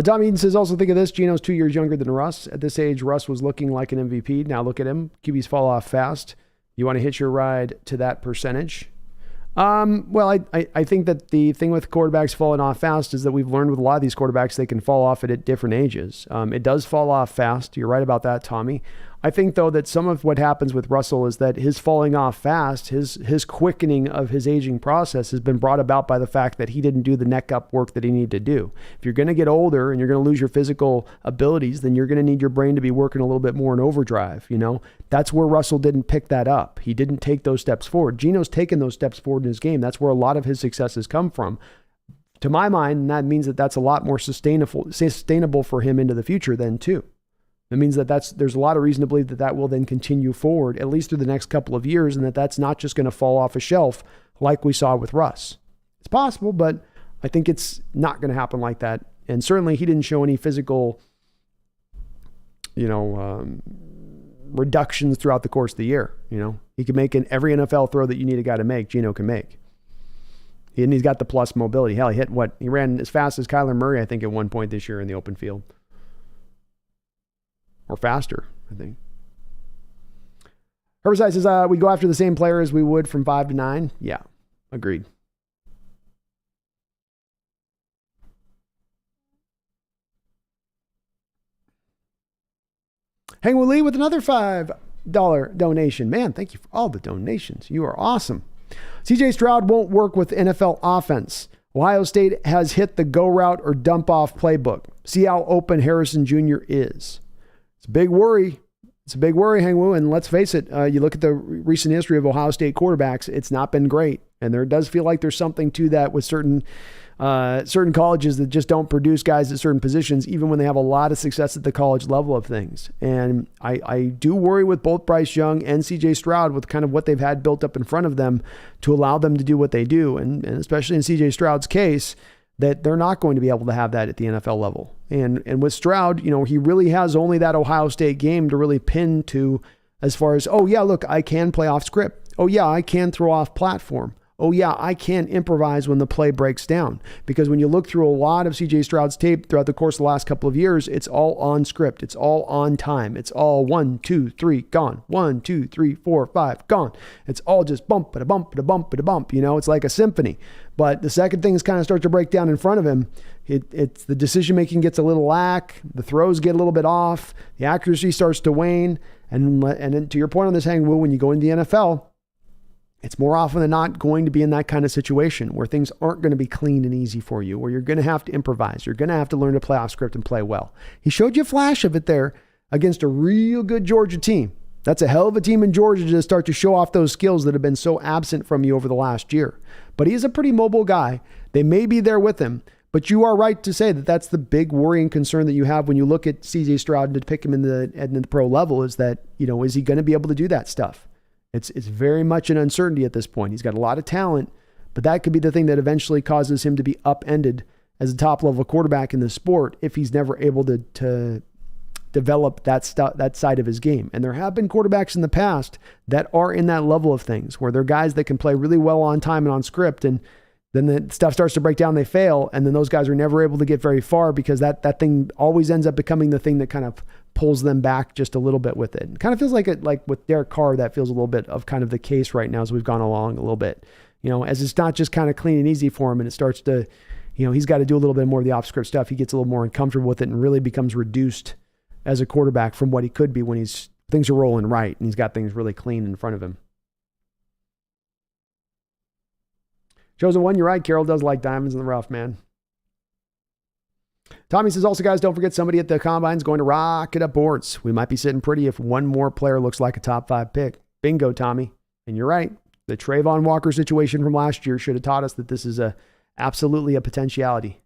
Dom Eden says, also think of this. Geno's 2 years younger than Russ. At this age, Russ was looking like an MVP. Now look at him. QBs fall off fast. You want to hitch your ride to that percentage? Well, I think that the thing with quarterbacks falling off fast is that we've learned with a lot of these quarterbacks, they can fall off at different ages. It does fall off fast. You're right about that, Tommy. I think, though, that some of what happens with Russell is that his falling off fast, his quickening of his aging process has been brought about by the fact that he didn't do the neck up work that he needed to do. If you're going to get older and you're going to lose your physical abilities, then you're going to need your brain to be working a little bit more in overdrive. You know, that's where Russell didn't pick that up. He didn't take those steps forward. Geno's taken those steps forward in his game. That's where a lot of his successes come from. To my mind, that means that that's a lot more sustainable for him into the future then too. That means that there's a lot of reason to believe that that will then continue forward, at least through the next couple of years, and that's not just going to fall off a shelf like we saw with Russ. It's possible, but I think it's not going to happen like that. And certainly he didn't show any physical, reductions throughout the course of the year. You know, he can make every NFL throw that you need a guy to make, Geno can make. And he's got the plus mobility. Hell, he ran as fast as Kyler Murray, I think, at one point this year in the open field. Or faster, I think. Herbicide says, we go after the same player as we would from 5 to 9. Yeah, agreed. Hangwoo Lee with another $5 donation. Man, thank you for all the donations. You are awesome. CJ Stroud won't work with NFL offense. Ohio State has hit the go route or dump off playbook. See how open Harrison Jr. is. It's a big worry. It's a big worry, Hangwoo. And let's face it, you look at the recent history of Ohio State quarterbacks, it's not been great. And there does feel like there's something to that with certain colleges that just don't produce guys at certain positions, even when they have a lot of success at the college level of things. And I do worry with both Bryce Young and CJ Stroud with kind of what they've had built up in front of them to allow them to do what they do. And especially in CJ Stroud's case, that they're not going to be able to have that at the NFL level. And with Stroud, he really has only that Ohio State game to really pin to as far as, oh yeah, look, I can play off script. Oh yeah, I can throw off platform. Oh yeah, I can improvise when the play breaks down. Because when you look through a lot of CJ Stroud's tape throughout the course of the last couple of years, it's all on script. It's all on time. It's all 1, 2, 3, gone. 1, 2, 3, 4, 5, gone. It's all just bump, and a bump, and a bump, and a bump. It's like a symphony. But the second things kind of start to break down in front of him, it's the decision making gets a little lack. The throws get a little bit off. The accuracy starts to wane. And then to your point on this, Hangwoo, when you go into the NFL, it's more often than not going to be in that kind of situation where things aren't going to be clean and easy for you, where you're going to have to improvise. You're going to have to learn to play off script and play well. He showed you a flash of it there against a real good Georgia team. That's a hell of a team in Georgia to start to show off those skills that have been so absent from you over the last year. But he is a pretty mobile guy. They may be there with him, but you are right to say that that's the big worrying concern that you have when you look at CJ Stroud and to pick him in the pro level is that, is he going to be able to do that stuff? It's very much an uncertainty at this point. He's got a lot of talent, but that could be the thing that eventually causes him to be upended as a top-level quarterback in the sport if he's never able to develop that side of his game. And there have been quarterbacks in the past that are in that level of things, where they're guys that can play really well on time and on script, and then the stuff starts to break down, they fail, and then those guys are never able to get very far because that thing always ends up becoming the thing that kind of pulls them back just a little bit with it. It kind of feels like with Derek Carr, that feels a little bit of kind of the case right now as we've gone along a little bit. As it's not just kind of clean and easy for him, and it starts to, he's got to do a little bit more of the off-script stuff. He gets a little more uncomfortable with it and really becomes reduced as a quarterback from what he could be when things are rolling right and he's got things really clean in front of him. Chosen one, you're right. Carroll does like diamonds in the rough, man. Tommy says, also, guys, don't forget somebody at the combine is going to rocket up boards. We might be sitting pretty if one more player looks like a top 5 pick. Bingo, Tommy. And you're right. The Trayvon Walker situation from last year should have taught us that this is absolutely a potentiality.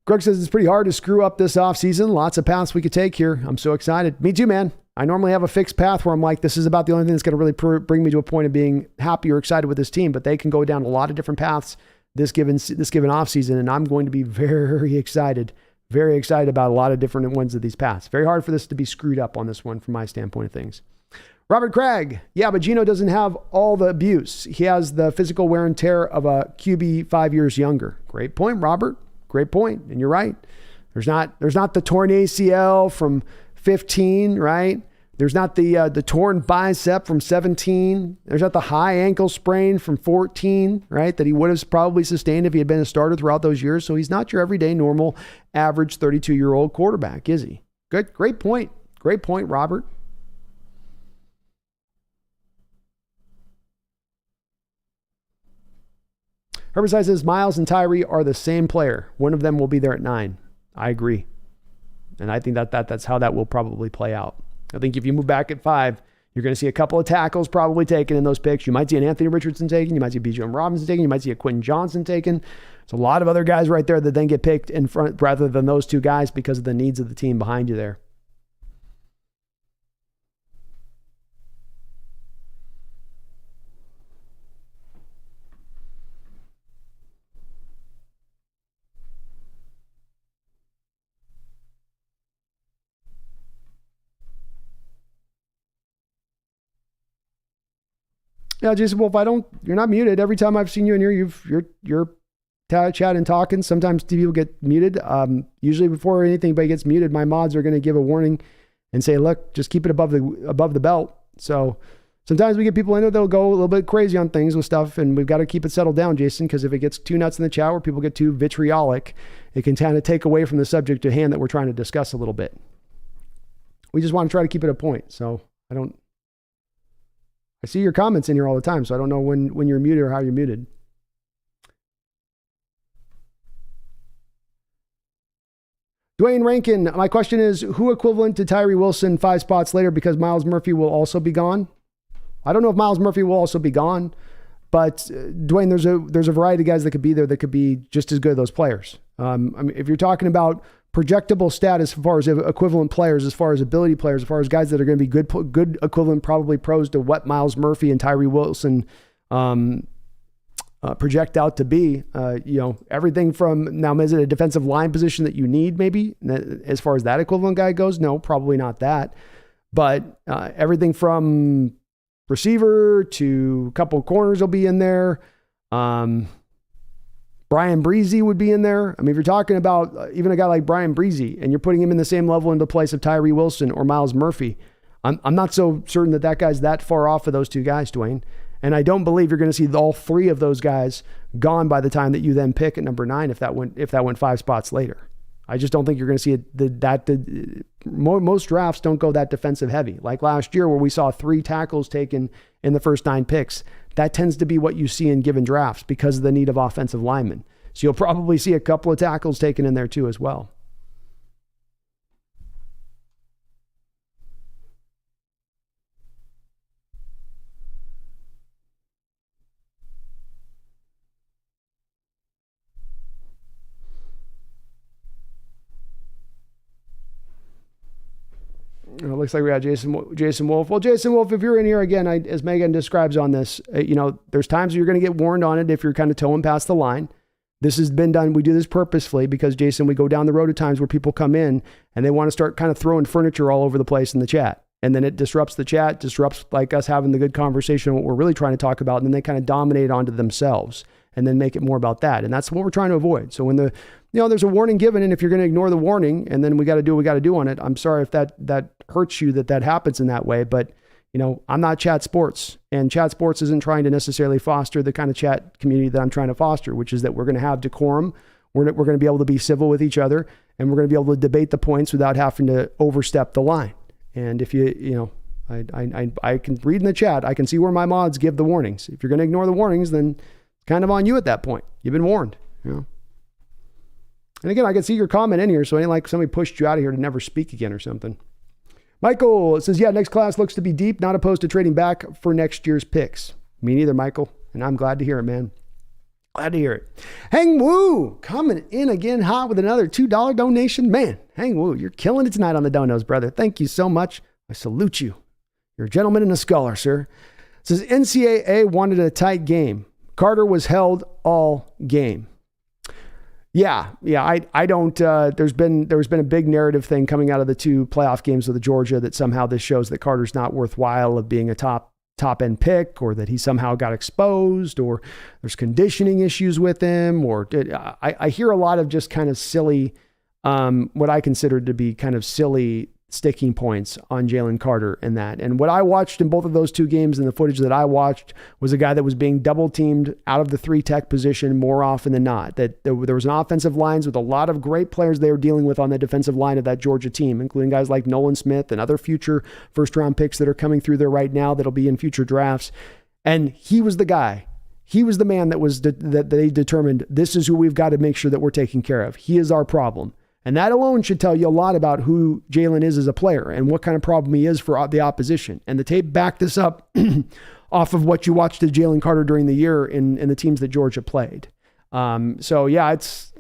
Greg says it's pretty hard to screw up this offseason. Lots of paths we could take here. I'm so excited. Me too, man. I normally have a fixed path where I'm like, this is about the only thing that's going to really bring me to a point of being happy or excited with this team. But they can go down a lot of different paths this given offseason, and I'm going to be very excited about a lot of different ones of these paths. Very hard for this to be screwed up on this one from my standpoint of things. Robert Craig, yeah, but Geno doesn't have all the abuse. He has the physical wear and tear of a QB 5 years younger. Great point, Robert. Great point. And you're right. There's not the torn ACL from 15, right? There's not the torn bicep from 17. There's not the high ankle sprain from 14, right? That he would have probably sustained if he had been a starter throughout those years. So he's not your everyday, normal, average 32-year-old quarterback, is he? Good. Great point. Great point, Robert. Herbicide says Miles and Tyree are the same player. One of them will be there at 9. I agree. And I think that's how that will probably play out. I think if you move back at 5, you're going to see a couple of tackles probably taken in those picks. You might see an Anthony Richardson taken. You might see a Bijan Robinson taken. You might see a Quentin Johnson taken. There's a lot of other guys right there that then get picked in front rather than those two guys because of the needs of the team behind you there. Yeah, Jason Wolf, you're not muted. Every time I've seen you in here, you're chatting, talking. Sometimes people get muted. Usually before anybody gets muted, my mods are going to give a warning and say, look, just keep it above the belt. So sometimes we get people in there that'll go a little bit crazy on things with stuff, and we've got to keep it settled down, Jason, because if it gets too nuts in the chat where people get too vitriolic, it can kind of take away from the subject at hand that we're trying to discuss a little bit. We just want to try to keep it a point. So I see your comments in here all the time, so I don't know when you're muted or how you're muted. Dwayne Rankin, my question is, who equivalent to Tyree Wilson 5 spots later because Myles Murphy will also be gone? I don't know if Myles Murphy will also be gone, but Dwayne, there's a variety of guys that could be there that could be just as good as those players. I mean, if you're talking about projectable status as far as equivalent players, as far as ability players, as far as guys that are going to be good equivalent, probably pros to what Myles Murphy and Tyree Wilson project out to be. Everything from now, is it a defensive line position that you need maybe as far as that equivalent guy goes? No, probably not that. But everything from receiver to a couple of corners will be in there. Brian Breezy would be in there. I mean, if you're talking about even a guy like Brian Breezy and you're putting him in the same level in the place of Tyree Wilson or Myles Murphy, I'm not so certain that guy's that far off of those two guys, Dwayne. And I don't believe you're going to see all 3 of those guys gone by the time that you then pick at number 9 if that went 5 spots later. I just don't think you're going to see most drafts don't go that defensive heavy. Like last year where we saw 3 tackles taken in the first 9 picks. That tends to be what you see in given drafts because of the need of offensive linemen. So you'll probably see a couple of tackles taken in there too as well. It looks like we got Jason Wolf. Well, Jason Wolf, if you're in here again, as Megan describes on this, there's times you're going to get warned on it if you're kind of towing past the line. This has been done. We do this purposefully because, Jason, we go down the road at times where people come in and they want to start kind of throwing furniture all over the place in the chat. And then it disrupts the chat, disrupts like us having the good conversation, what we're really trying to talk about. And then they kind of dominate onto themselves and then make it more about that. And that's what we're trying to avoid. So when there's a warning given, and if you're going to ignore the warning and then we got to do what we got to do on it, I'm sorry if that hurts you that happens in that way. But, I'm not Chat Sports, and Chat Sports isn't trying to necessarily foster the kind of chat community that I'm trying to foster, which is that we're going to have decorum. We're going to be able to be civil with each other, and we're going to be able to debate the points without having to overstep the line. And if I can read in the chat, I can see where my mods give the warnings. If you're going to ignore the warnings, then it's kind of on you at that point. You've been warned. And again, I can see your comment in here, so it ain't like somebody pushed you out of here to never speak again or something. Michael says, yeah, next class looks to be deep, not opposed to trading back for next year's picks. Me neither, Michael. And I'm glad to hear it, man. Glad to hear it. Hang Woo coming in again hot with another $2 donation. Man, Hang Woo, you're killing it tonight on the donos, brother. Thank you so much. I salute you. You're a gentleman and a scholar, sir. It says NCAA wanted a tight game. Carter was held all game. Yeah. I don't. There's been a big narrative thing coming out of the 2 playoff games with Georgia that somehow this shows that Carter's not worthwhile of being a top end pick, or that he somehow got exposed, or there's conditioning issues with him, or I hear a lot of just kind of silly, what I consider to be kind of silly sticking points on Jalen Carter and that. And what I watched in both of those 2 games, and the footage that I watched, was a guy that was being double teamed out of the 3 tech position more often than not. That there was an offensive lines with a lot of great players they were dealing with on the defensive line of that Georgia team, including guys like Nolan Smith and other future first round picks that are coming through there right now that'll be in future drafts. And he was the guy. He was the man that they determined, this is who we've got to make sure that we're taking care of. He is our problem. And that alone should tell you a lot about who Jalen is as a player and what kind of problem he is for the opposition. And the tape backed this up off of what you watched of Jalen Carter during the year in the teams that Georgia played. So yeah, it's,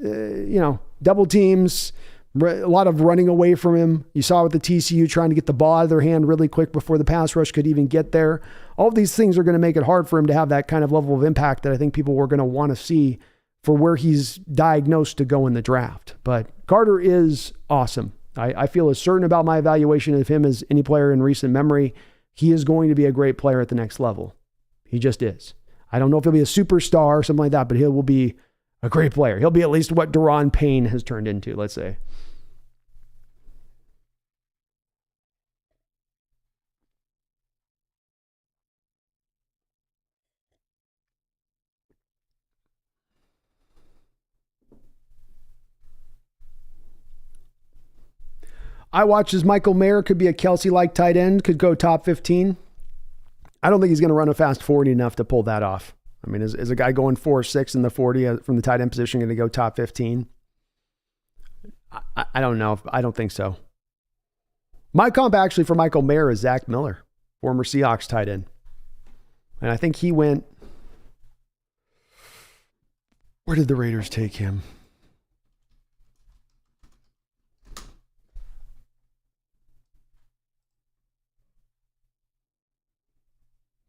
double teams, a lot of running away from him. You saw with the TCU trying to get the ball out of their hand really quick before the pass rush could even get there. All of these things are going to make it hard for him to have that kind of level of impact that I think people were going to want to see for where he's diagnosed to go in the draft. But Carter is awesome. I feel as certain about my evaluation of him as any player in recent memory. He is going to be a great player at the next level. He just is. I don't know if he'll be a superstar or something like that, but he will be a great player. He'll be at least what Daron Payne has turned into, let's say. I watch as Michael Mayer could be a Kelsey-like tight end, could go top 15. I don't think he's going to run a fast 40 enough to pull that off. I mean, is a guy going 4.6 in the 40 from the tight end position going to go top 15? I don't know. I don't think so. My comp actually for Michael Mayer is Zach Miller, former Seahawks tight end. And I think he went... Where did the Raiders take him?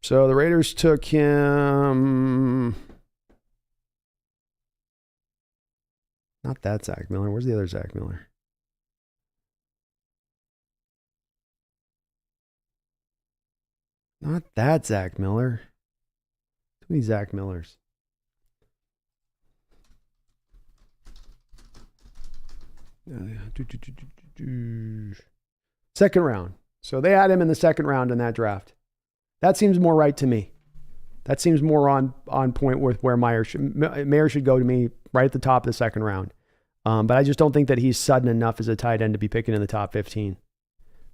So the Raiders took him. Not that Zach Miller. Where's the other Zach Miller? Not that Zach Miller. Too many Zach Millers. Second round. So they had him in the second round in that draft. That seems more right to me. That seems more on point with where Mayer should go to me right at the top of the second round. But I just don't think that he's sudden enough as a tight end to be picking in the top 15.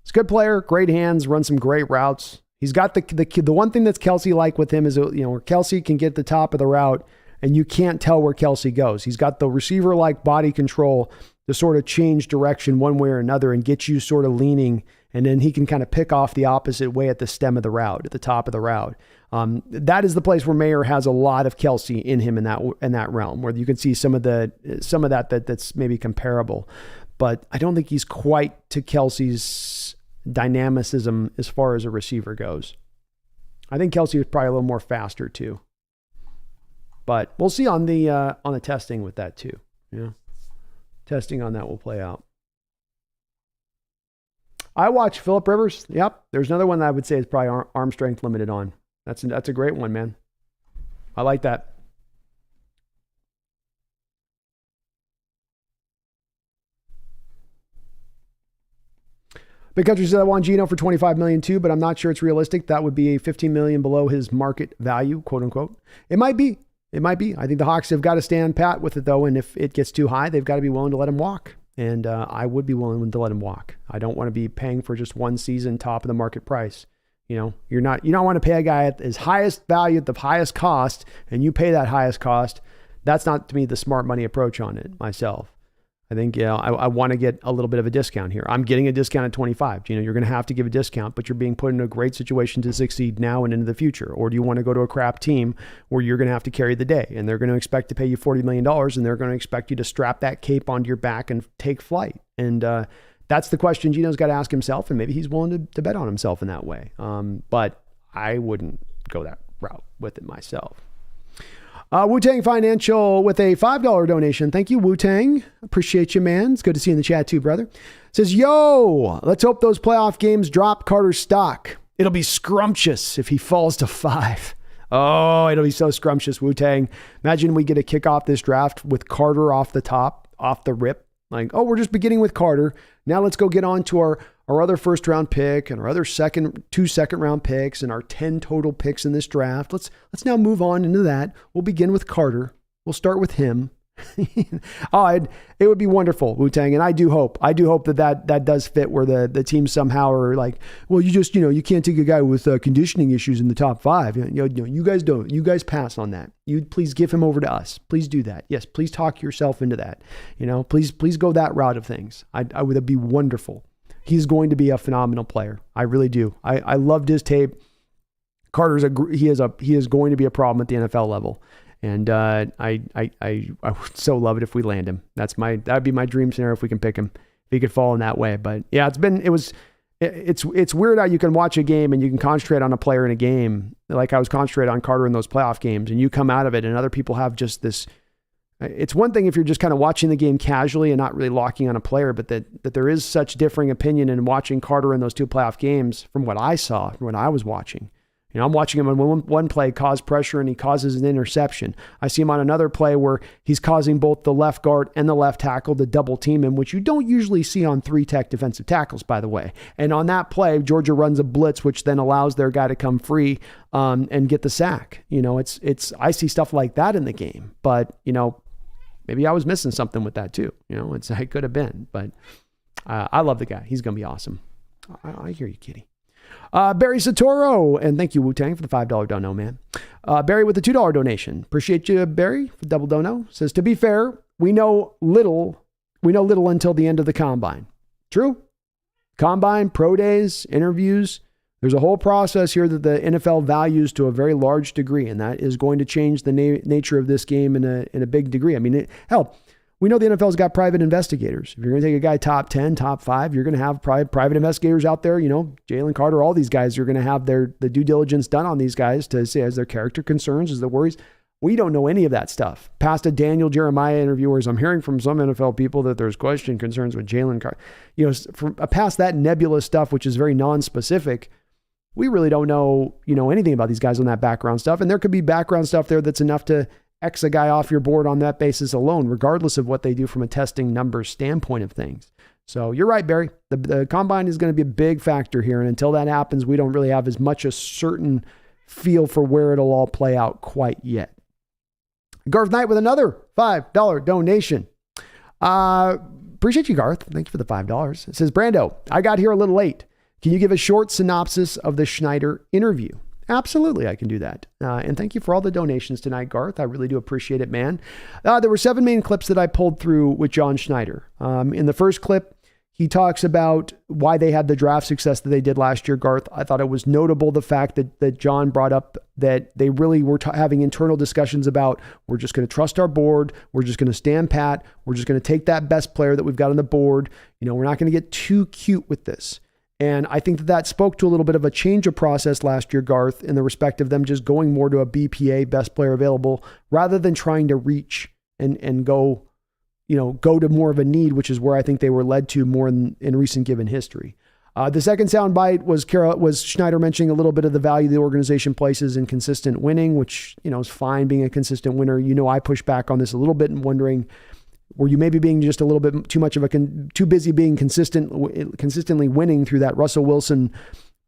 He's a good player, great hands, runs some great routes. He's got the one thing that's Kelsey-like with him is, where Kelsey can get the top of the route and you can't tell where Kelsey goes. He's got the receiver-like body control to sort of change direction one way or another and get you sort of leaning, and then he can kind of pick off the opposite way at the stem of the route, at the top of the route. That is the place where Mayer has a lot of Kelsey in him in that realm, where you can see some of that's maybe comparable. But I don't think he's quite to Kelsey's dynamicism as far as a receiver goes. I think Kelsey was probably a little more faster too. But we'll see on the testing with that too. Yeah. Testing on that will play out. I watch Phillip Rivers. Yep. There's another one that I would say is probably arm strength limited on. That's a great one, man. I like that. Big Country says, I want Geno for $25 million too, but I'm not sure it's realistic. That would be $15 million below his market value, quote unquote. It might be. It might be. I think the Hawks have got to stand pat with it though, and if it gets too high, they've got to be willing to let him walk. And I would be willing to let him walk. I don't want to be paying for just one season top of the market price. You know, you don't want to pay a guy at his highest value at the highest cost, and you pay that highest cost. That's not, to me, the smart money approach on it myself. I think, I want to get a little bit of a discount here. I'm getting a discount at 25. You know, you're going to have to give a discount, but you're being put in a great situation to succeed now and into the future. Or do you want to go to a crap team where you're going to have to carry the day and they're going to expect to pay you $40 million and they're going to expect you to strap that cape onto your back and take flight? And that's the question Geno's got to ask himself, and maybe he's willing to bet on himself in that way. But I wouldn't go that route with it myself. Wu-Tang Financial with a $5 donation. Thank you, Wu-Tang. Appreciate you, man. It's good to see you in the chat too, brother. Says, yo, let's hope those playoff games drop Carter's stock. It'll be scrumptious if he falls to 5. Oh, it'll be so scrumptious, Wu-Tang. Imagine we get a kick off this draft with Carter off the top, off the rip. Like, oh, we're just beginning with Carter. Now let's go get on to our other first round pick and our other two second round picks and our 10 total picks in this draft. Let's now move on into that. We'll begin with Carter. We'll start with him. It would be wonderful, Wu-Tang. And I do hope that does fit where the team somehow are like, well, you can't take a guy with conditioning issues in the top 5. You guys don't. You guys pass on that. You please give him over to us. Please do that. Yes, please talk yourself into that. Please go that route of things. I would be wonderful. He's going to be a phenomenal player. I really do. I loved his tape. Carter's he is going to be a problem at the NFL level. And I would so love it if we land him. That'd be my dream scenario if we can pick him, if he could fall in that way. But yeah, it's weird how you can watch a game and you can concentrate on a player in a game. Like I was concentrating on Carter in those playoff games, and you come out of it and other people have just this. It's one thing if you're just kind of watching the game casually and not really locking on a player, but that there is such differing opinion in watching Carter in those 2 playoff games from what I saw, from what I was watching. I'm watching him on one play cause pressure and he causes an interception. I see him on another play where he's causing both the left guard and the left tackle to double team him, which you don't usually see on 3-tech defensive tackles, by the way. And on that play, Georgia runs a blitz, which then allows their guy to come free and get the sack. I see stuff like that in the game, but maybe I was missing something with that too. It could have been, but I love the guy. He's going to be awesome. I hear you, Kitty. Barry Satoro, and thank you, Wu-Tang, for the $5 dono, man. Barry with the $2 donation. Appreciate you, Barry, for double dono. Says, to be fair, we know little until the end of the combine. True. Combine, pro days, interviews. There's a whole process here that the NFL values to a very large degree, and that is going to change the nature of this game in a big degree. I mean, we know the NFL's got private investigators. If you're going to take a guy top 10, top 5, you're going to have private investigators out there. Jalen Carter, all these guys, you're going to have the due diligence done on these guys to see as their character concerns, as their worries. We don't know any of that stuff. Past a Daniel Jeremiah interview, whereas I'm hearing from some NFL people that there's concerns with Jalen Carter. Past that nebulous stuff, which is very non-specific, we really don't know, anything about these guys on that background stuff. And there could be background stuff there that's enough to X a guy off your board on that basis alone, regardless of what they do from a testing numbers standpoint of things. So you're right, Barry. The combine is going to be a big factor here. And until that happens, we don't really have as much a certain feel for where it'll all play out quite yet. Garth Knight with another $5 donation. Appreciate you, Garth. Thank you for the $5. It says, Brando, I got here a little late. Can you give a short synopsis of the Schneider interview? Absolutely, I can do that. And thank you for all the donations tonight, Garth. I really do appreciate it, man. There were 7 main clips that I pulled through with John Schneider. In the first clip, he talks about why they had the draft success that they did last year, Garth. I thought it was notable the fact that John brought up that they really were having internal discussions about, we're just going to trust our board. We're just going to stand pat. We're just going to take that best player that we've got on the board. We're not going to get too cute with this. And I think that spoke to a little bit of a change of process last year, Garth, in the respect of them just going more to a BPA, best player available, rather than trying to reach and go to more of a need, which is where I think they were led to more in recent given history. The second soundbite was Schneider mentioning a little bit of the value the organization places in consistent winning, which, is fine being a consistent winner. I push back on this a little bit and wondering, were you maybe being just a little bit too busy being consistently winning through that Russell Wilson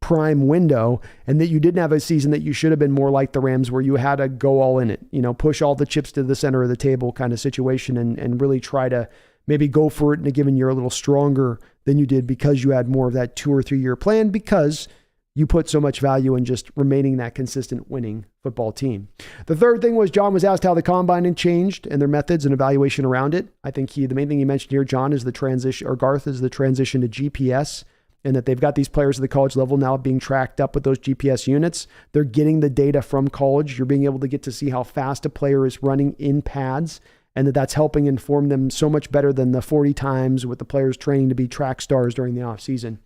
prime window, and that you didn't have a season that you should have been more like the Rams, where you had to go all in it, push all the chips to the center of the table kind of situation, and really try to maybe go for it in a given year a little stronger than you did because you had more of that 2 or 3 year plan, because you put so much value in just remaining that consistent winning football team. The third thing was John was asked how the combine had changed and their methods and evaluation around it. I think the main thing he mentioned here, John, is the transition, or Garth, is the transition to GPS, and that they've got these players at the college level now being tracked up with those GPS units. They're getting the data from college. You're being able to get to see how fast a player is running in pads, and that's helping inform them so much better than the 40 times with the players training to be track stars during the offseason.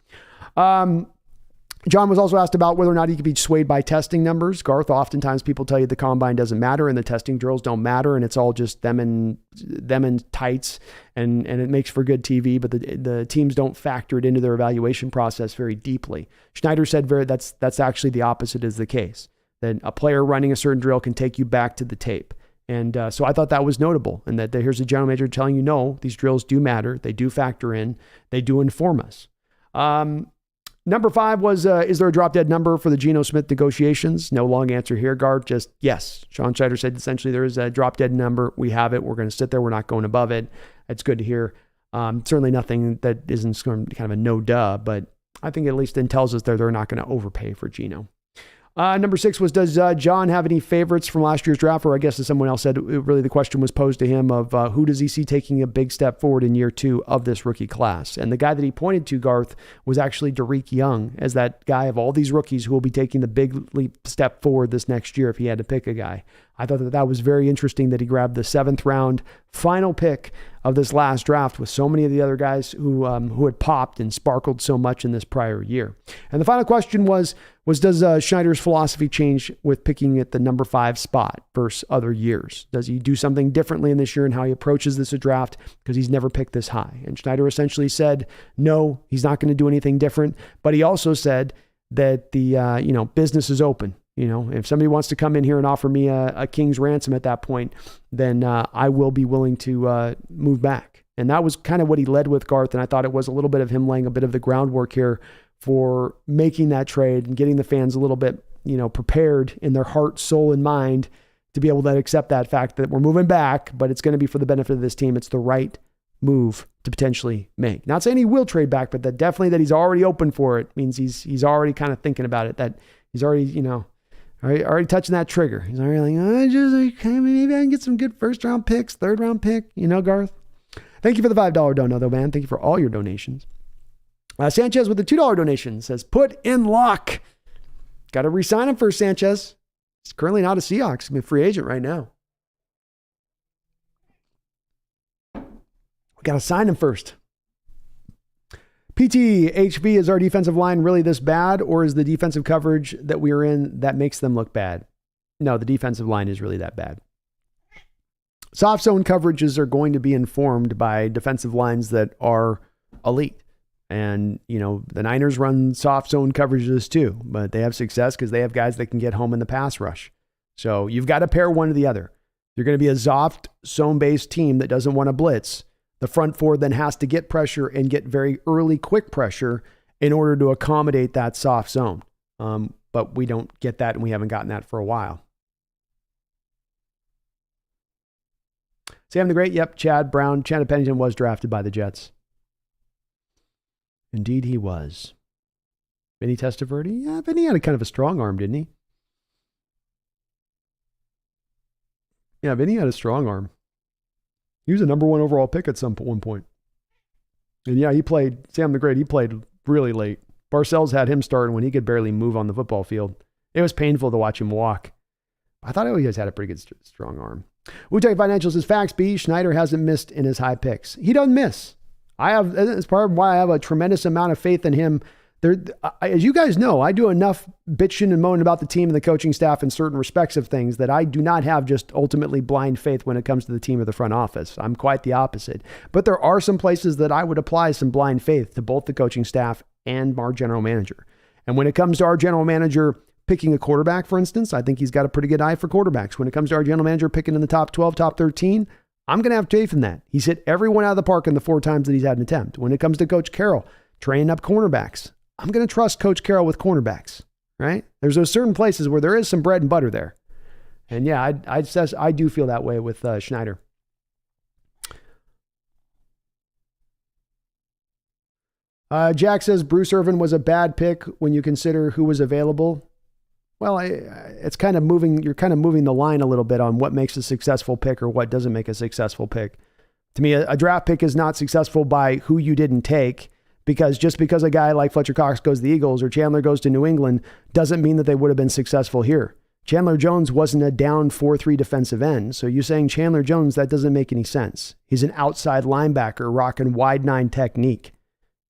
John was also asked about whether or not he could be swayed by testing numbers. Garth, oftentimes people tell you the combine doesn't matter and the testing drills don't matter, and it's all just them in tights, and it makes for good TV, but the teams don't factor it into their evaluation process very deeply. Schneider said that's actually the opposite is the case, that a player running a certain drill can take you back to the tape. And so I thought that was notable, and that here's a general manager telling you, no, these drills do matter. They do factor in. They do inform us. Number 5 was, is there a drop dead number for the Geno Smith negotiations? No long answer here, Guard. Just yes. Sean Schneider said essentially there is a drop dead number. We have it. We're going to sit there. We're not going above it. It's good to hear. Certainly nothing that isn't kind of a no duh, but I think at least then tells us that they're not going to overpay for Geno. Number 6 was, does John have any favorites from last year's draft? Or I guess as someone else said, really the question was posed to him of who does he see taking a big step forward in year 2 of this rookie class? And the guy that he pointed to, Garth, was actually Tariq Young as that guy of all these rookies who will be taking the big leap step forward this next year if he had to pick a guy. I thought that was very interesting that he grabbed the 7th round final pick of this last draft with so many of the other guys who had popped and sparkled so much in this prior year. And the final question was does Schneider's philosophy change with picking at the number 5 spot versus other years? Does he do something differently in this year in how he approaches this draft, because he's never picked this high? And Schneider essentially said, no, he's not going to do anything different. But he also said that the business is open. If somebody wants to come in here and offer me a king's ransom at that point, then I will be willing to move back. And that was kind of what he led with, Garth. And I thought it was a little bit of him laying a bit of the groundwork here for making that trade and getting the fans a little bit, prepared in their heart, soul, and mind to be able to accept that fact that we're moving back, but it's going to be for the benefit of this team. It's the right move to potentially make. Not saying he will trade back, but that definitely that he's already open for it means he's already kind of thinking about it, that he's already, already touching that trigger. He's already like, maybe I can get some good 1st round picks, 3rd round pick, Garth. Thank you for the $5 dono though, man. Thank you for all your donations. Sanchez with the $2 donation says, put in lock. Got to re-sign him first, Sanchez. He's currently not a Seahawks. He's a free agent right now. We got to sign him first. PTHV, is our defensive line really this bad, or is the defensive coverage that we are in that makes them look bad? No, the defensive line is really that bad. Soft zone coverages are going to be informed by defensive lines that are elite. And, the Niners run soft zone coverages too, but they have success because they have guys that can get home in the pass rush. So you've got to pair one or the other. You're going to be a soft zone-based team that doesn't want to blitz. The front 4 then has to get pressure and get very early, quick pressure in order to accommodate that soft zone. But we don't get that, and we haven't gotten that for a while. Sam the Great, yep, Chad Brown. Chad Pennington was drafted by the Jets. Indeed he was. Vinny Testaverde? Yeah, Vinny had a kind of a strong arm, didn't he? Yeah, Vinny had a strong arm. He was a number 1 overall pick at one point. And yeah, Sam the Great, he played really late. Parcells had him starting when he could barely move on the football field. It was painful to watch him walk. I thought he always had a pretty good strong arm. Wu-Tang Financial says, facts B, Schneider hasn't missed in his high picks. He doesn't miss. It's part of why I have a tremendous amount of faith in him. As you guys know, I do enough bitching and moaning about the team and the coaching staff in certain respects of things that I do not have just ultimately blind faith when it comes to the team or the front office. I'm quite the opposite. But there are some places that I would apply some blind faith to both the coaching staff and our general manager. And when it comes to our general manager picking a quarterback, for instance, I think he's got a pretty good eye for quarterbacks. When it comes to our general manager picking in the top 12, top 13, I'm going to have faith in that. He's hit everyone out of the park in the 4 times that he's had an attempt. When it comes to Coach Carroll, training up cornerbacks, I'm going to trust Coach Carroll with cornerbacks, right? There's those certain places where there is some bread and butter there. And yeah, I do feel that way with Schneider. Jack says Bruce Irvin was a bad pick when you consider who was available. Well, it's kind of moving. You're kind of moving the line a little bit on what makes a successful pick or what doesn't make a successful pick. To me, a draft pick is not successful by who you didn't take, because just because a guy like Fletcher Cox goes to the Eagles or Chandler goes to New England doesn't mean that they would have been successful here. Chandler Jones wasn't a down 4-3 defensive end. So you saying Chandler Jones, that doesn't make any sense. He's an outside linebacker rocking wide 9 technique.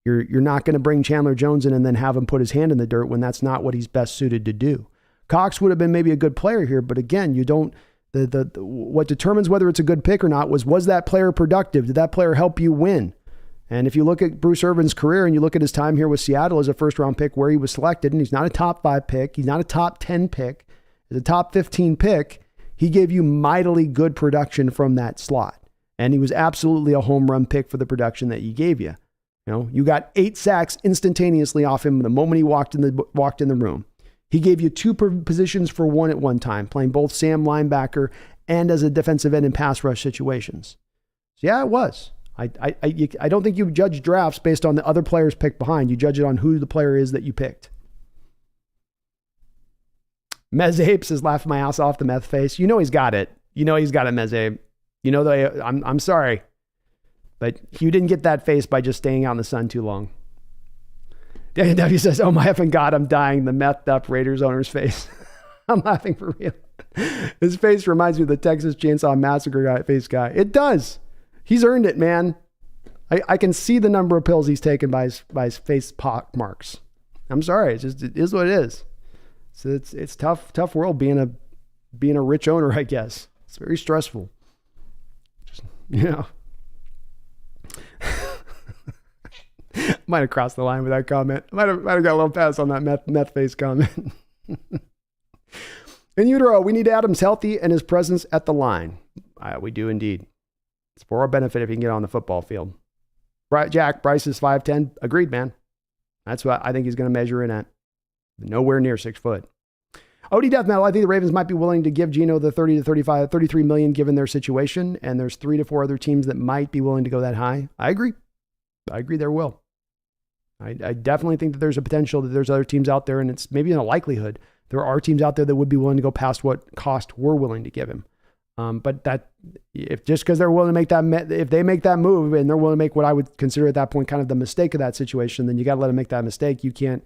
You're not going to bring Chandler Jones in and then have him put his hand in the dirt when that's not what he's best suited to do. Cox would have been maybe a good player here, but again, you don't. What determines whether it's a good pick or not was that player productive? Did that player help you win? And if you look at Bruce Irvin's career and you look at his time here with Seattle as a first-round pick where he was selected, and he's not a top 5 pick, he's not a top 10 pick, he's a top 15 pick, he gave you mightily good production from that slot. And he was absolutely a home run pick for the production that he gave you. You know, you got 8 sacks instantaneously off him the moment he walked in the room. He gave you 2 positions for 1 at one time, playing both Sam linebacker and as a defensive end in pass rush situations. So yeah, it was. I don't think you judge drafts based on the other players picked behind. You judge it on who the player is that you picked. Mez Ape says, laugh my ass off, the meth face. You know he's got it. You know he's got it, Mez Ape. You know that I'm sorry. But you didn't get that face by just staying out in the sun too long. Dan W says, oh my effing God, I'm dying. The methed up Raiders owner's face. I'm laughing for real. His face reminds me of the Texas Chainsaw Massacre guy. It does. He's earned it, man. I can see the number of pills he's taken by his face pock marks. I'm sorry. It is what it is. So it's tough world being a rich owner, I guess. It's very stressful. Just, you know. Might have crossed the line with that comment. Might have got a little pass on that meth face comment. In utero, we need Adams healthy and his presence at the line. We do indeed. It's for our benefit if he can get on the football field. Jack, Bryce is 5'10". Agreed, man. That's what I think he's going to measure in at. Nowhere near 6 foot. OD Death Metal, I think the Ravens might be willing to give Geno the 30 to 35, 33 million given their situation, and there's 3 to 4 other teams that might be willing to go that high. I agree there will. I definitely think that there's a potential that there's other teams out there, and it's maybe in a likelihood there are teams out there that would be willing to go past what cost we're willing to give him. But that if just because they're willing to make that, if they make that move and they're willing to make what I would consider at that point kind of the mistake of that situation, then you got to let them make that mistake. You can't.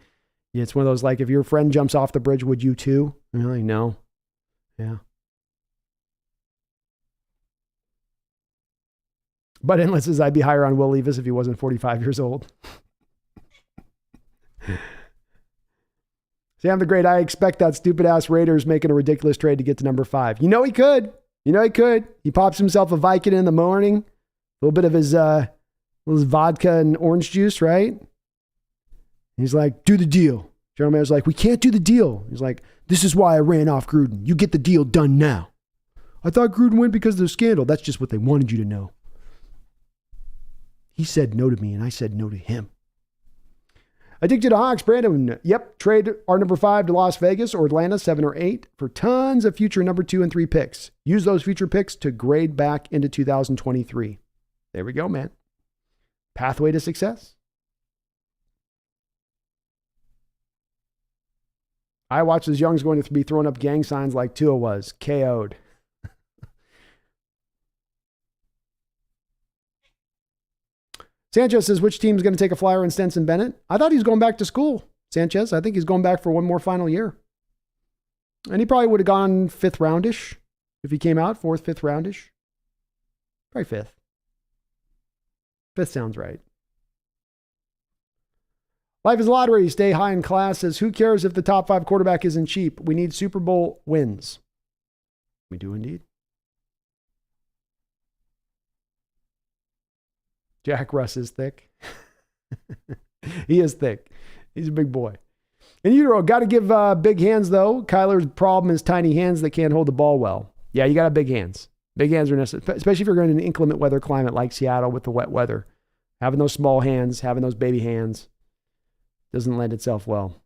It's one of those like if your friend jumps off the bridge, would you too? Really? No. Yeah. But Endless says I'd be higher on Will Levis if he wasn't 45 years old. Sam the Great, I expect that stupid ass Raiders making a ridiculous trade to get to number 5. You know he could. He pops himself a Viking in the morning, a little bit of his vodka and orange juice, right? He's like, do the deal. General manager's like, we can't do the deal. He's like, this is why I ran off Gruden. You get the deal done now. I thought Gruden went because of the scandal. That's just what they wanted you to know. He said no to me, and I said no to him. Addicted to Hawks, Brandon. Yep, trade our number 5 to Las Vegas or Atlanta, 7 or 8, for tons of future number 2 and 3 picks. Use those future picks to grade back into 2023. There we go, man. Pathway to success. I watched as Young's going to be throwing up gang signs like Tua was. KO'd. Sanchez says, which team's going to take a flyer on Stenson Bennett? I thought he was going back to school, Sanchez. I think he's going back for one more final year. And he probably would have gone 5th roundish if he came out, 4th, 5th roundish. Probably 5th. 5th sounds right. Life is a lottery. Stay high in class. Says, who cares if the top 5 quarterback isn't cheap? We need Super Bowl wins. We do indeed. Jack Russ is thick. He is thick. He's a big boy. And utero, got to give big hands, though. Kyler's problem is tiny hands that can't hold the ball well. Yeah, you got to have big hands. Big hands are necessary, especially if you're going in an inclement weather climate like Seattle with the wet weather. Having those small hands, having those baby hands doesn't lend itself well.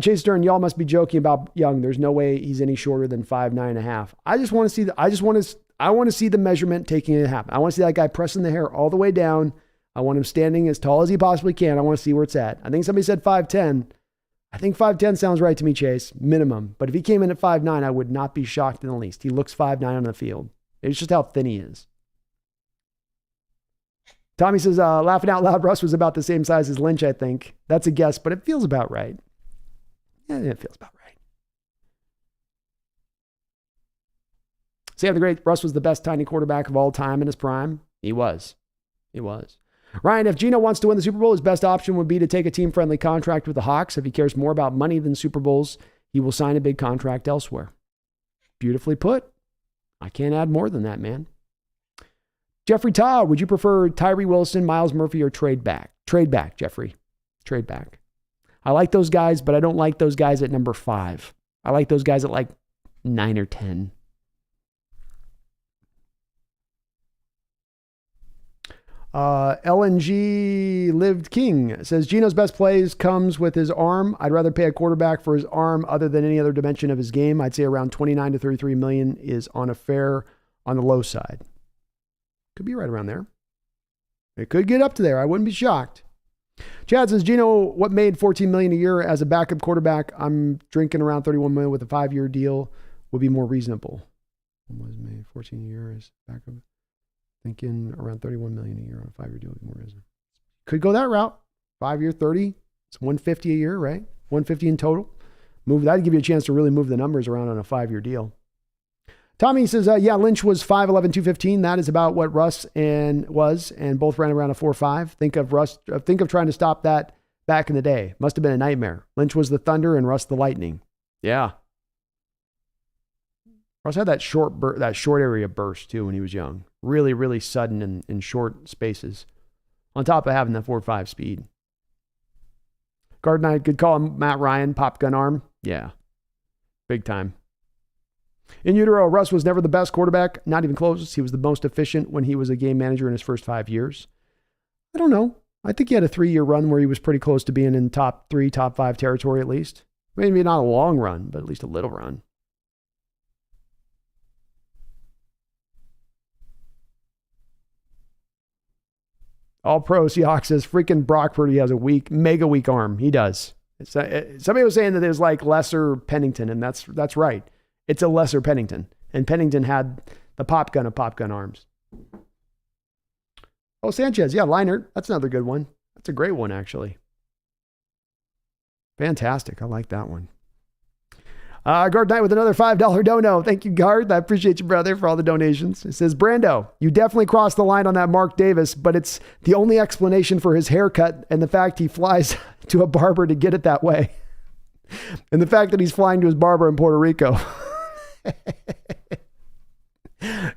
Chase Stern, y'all must be joking about Young. There's no way he's any shorter than 5'9.5". I just want to see I want to see the measurement taking it happen. I want to see that guy pressing the hair all the way down. I want him standing as tall as he possibly can. I want to see where it's at. I think somebody said 5'10". I think 5'10" sounds right to me, Chase, minimum. But if he came in at 5'9", I would not be shocked in the least. He looks 5'9" on the field. It's just how thin he is. Tommy says, laughing out loud, Russ was about the same size as Lynch, I think. That's a guess, but it feels about right. Yeah, it feels about right. Sam the Great, Russ was the best tiny quarterback of all time in his prime. He was. Ryan, if Geno wants to win the Super Bowl, his best option would be to take a team-friendly contract with the Hawks. If he cares more about money than Super Bowls, he will sign a big contract elsewhere. Beautifully put. I can't add more than that, man. Jeffrey Todd, would you prefer Tyree Wilson, Miles Murphy, or trade back? Trade back, Jeffrey. Trade back. I like those guys, but I don't like those guys at number 5. I like those guys at like 9 or 10. LNG Lived King says Geno's best plays comes with his arm. I'd rather pay a quarterback for his arm other than any other dimension of his game. I'd say around 29 to 33 million is on the low side. Could be right around there. It could get up to there. I wouldn't be shocked. Chad says, Geno, what made $14 million a year as a backup quarterback? I'm drinking around $31 million with a 5-year deal would be more reasonable. What was made 14 years backup? Thinking around $31 million a year on a 5-year deal would be more reasonable. Could go that route. 5-year, 30. It's $150 a year, right? $150 in total. That'd give you a chance to really move the numbers around on a 5-year deal. Tommy says, yeah, Lynch was 5'11", 215. That is about what Russ was, and both ran around a 4.5. Think of trying to stop that back in the day. Must have been a nightmare. Lynch was the thunder and Russ the lightning. Yeah. Russ had that short area burst too when he was young. Really, really sudden in short spaces. On top of having that 4.5 speed. Guard Knight, good call. Matt Ryan, pop gun arm. Yeah. Big time. In utero, Russ was never the best quarterback, not even close. He was the most efficient when he was a game manager in his first 5 years. I don't know. I think he had a 3-year run where he was pretty close to being in top 3, top 5 territory at least. Maybe not a long run, but at least a little run. All pro Seahawks says freaking Brock Purdy has a mega weak arm. He does. Somebody was saying that there's like lesser Pennington, and that's right. It's a lesser Pennington. And Pennington had the pop gun of pop gun arms. Oh, Sanchez. Yeah, Leinart. That's another good one. That's a great one, actually. Fantastic. I like that one. Guard Knight with another $5 dono. Thank you, Guard. I appreciate you, brother, for all the donations. It says, Brando, you definitely crossed the line on that Mark Davis, but it's the only explanation for his haircut and the fact he flies to a barber to get it that way. And the fact that he's flying to his barber in Puerto Rico.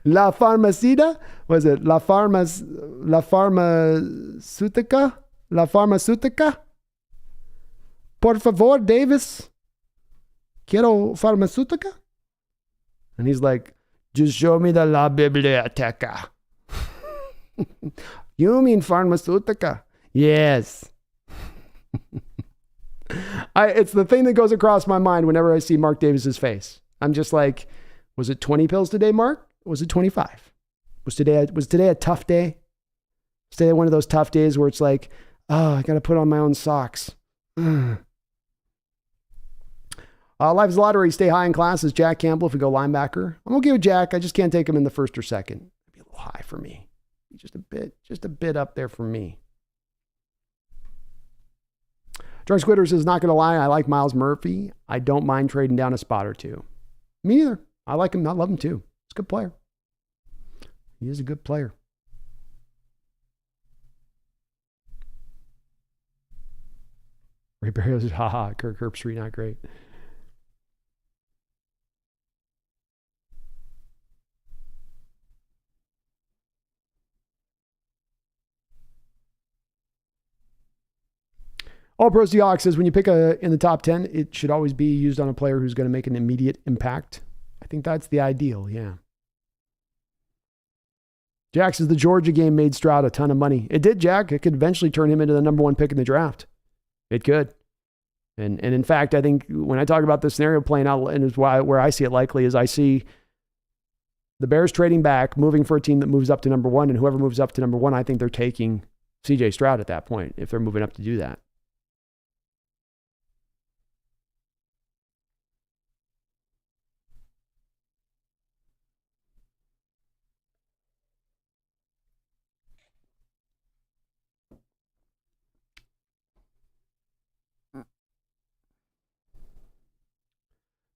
La Farmacida? Was it La Farmaceutica? La Farmaceutica? Por favor, Davis. Quiero farmacéutica? And he's like, just show me the La Biblioteca. You mean farmacéutica? Yes. It's the thing that goes across my mind whenever I see Mark Davis's face. I'm just like, was it 20 pills today, Mark? Or was it 25? Was today a tough day? Was today one of those tough days where it's like, oh, I got to put on my own socks. Life's lottery, stay high in classes. Jack Campbell, if we go linebacker. I'm okay with Jack. I just can't take him in the first or second. It'd be a little high for me. Just a bit up there for me. Drunk Squitter says, not going to lie, I like Miles Murphy. I don't mind trading down a spot or two. Me neither. I like him. I love him too. He's a good player. He is a good player. Ray Barrios says, haha, Kirk Herbstreit, not great. All Pro Seahawks says when you pick in the top 10, it should always be used on a player who's going to make an immediate impact. I think that's the ideal, yeah. Jack says the Georgia game made Stroud a ton of money. It did, Jack. It could eventually turn him into the number one pick in the draft. It could. And in fact, I think when I talk about this scenario playing out, and is where I see it likely is I see the Bears trading back, moving for a team that moves up to number one, and whoever moves up to number one, I think they're taking CJ Stroud at that point if they're moving up to do that.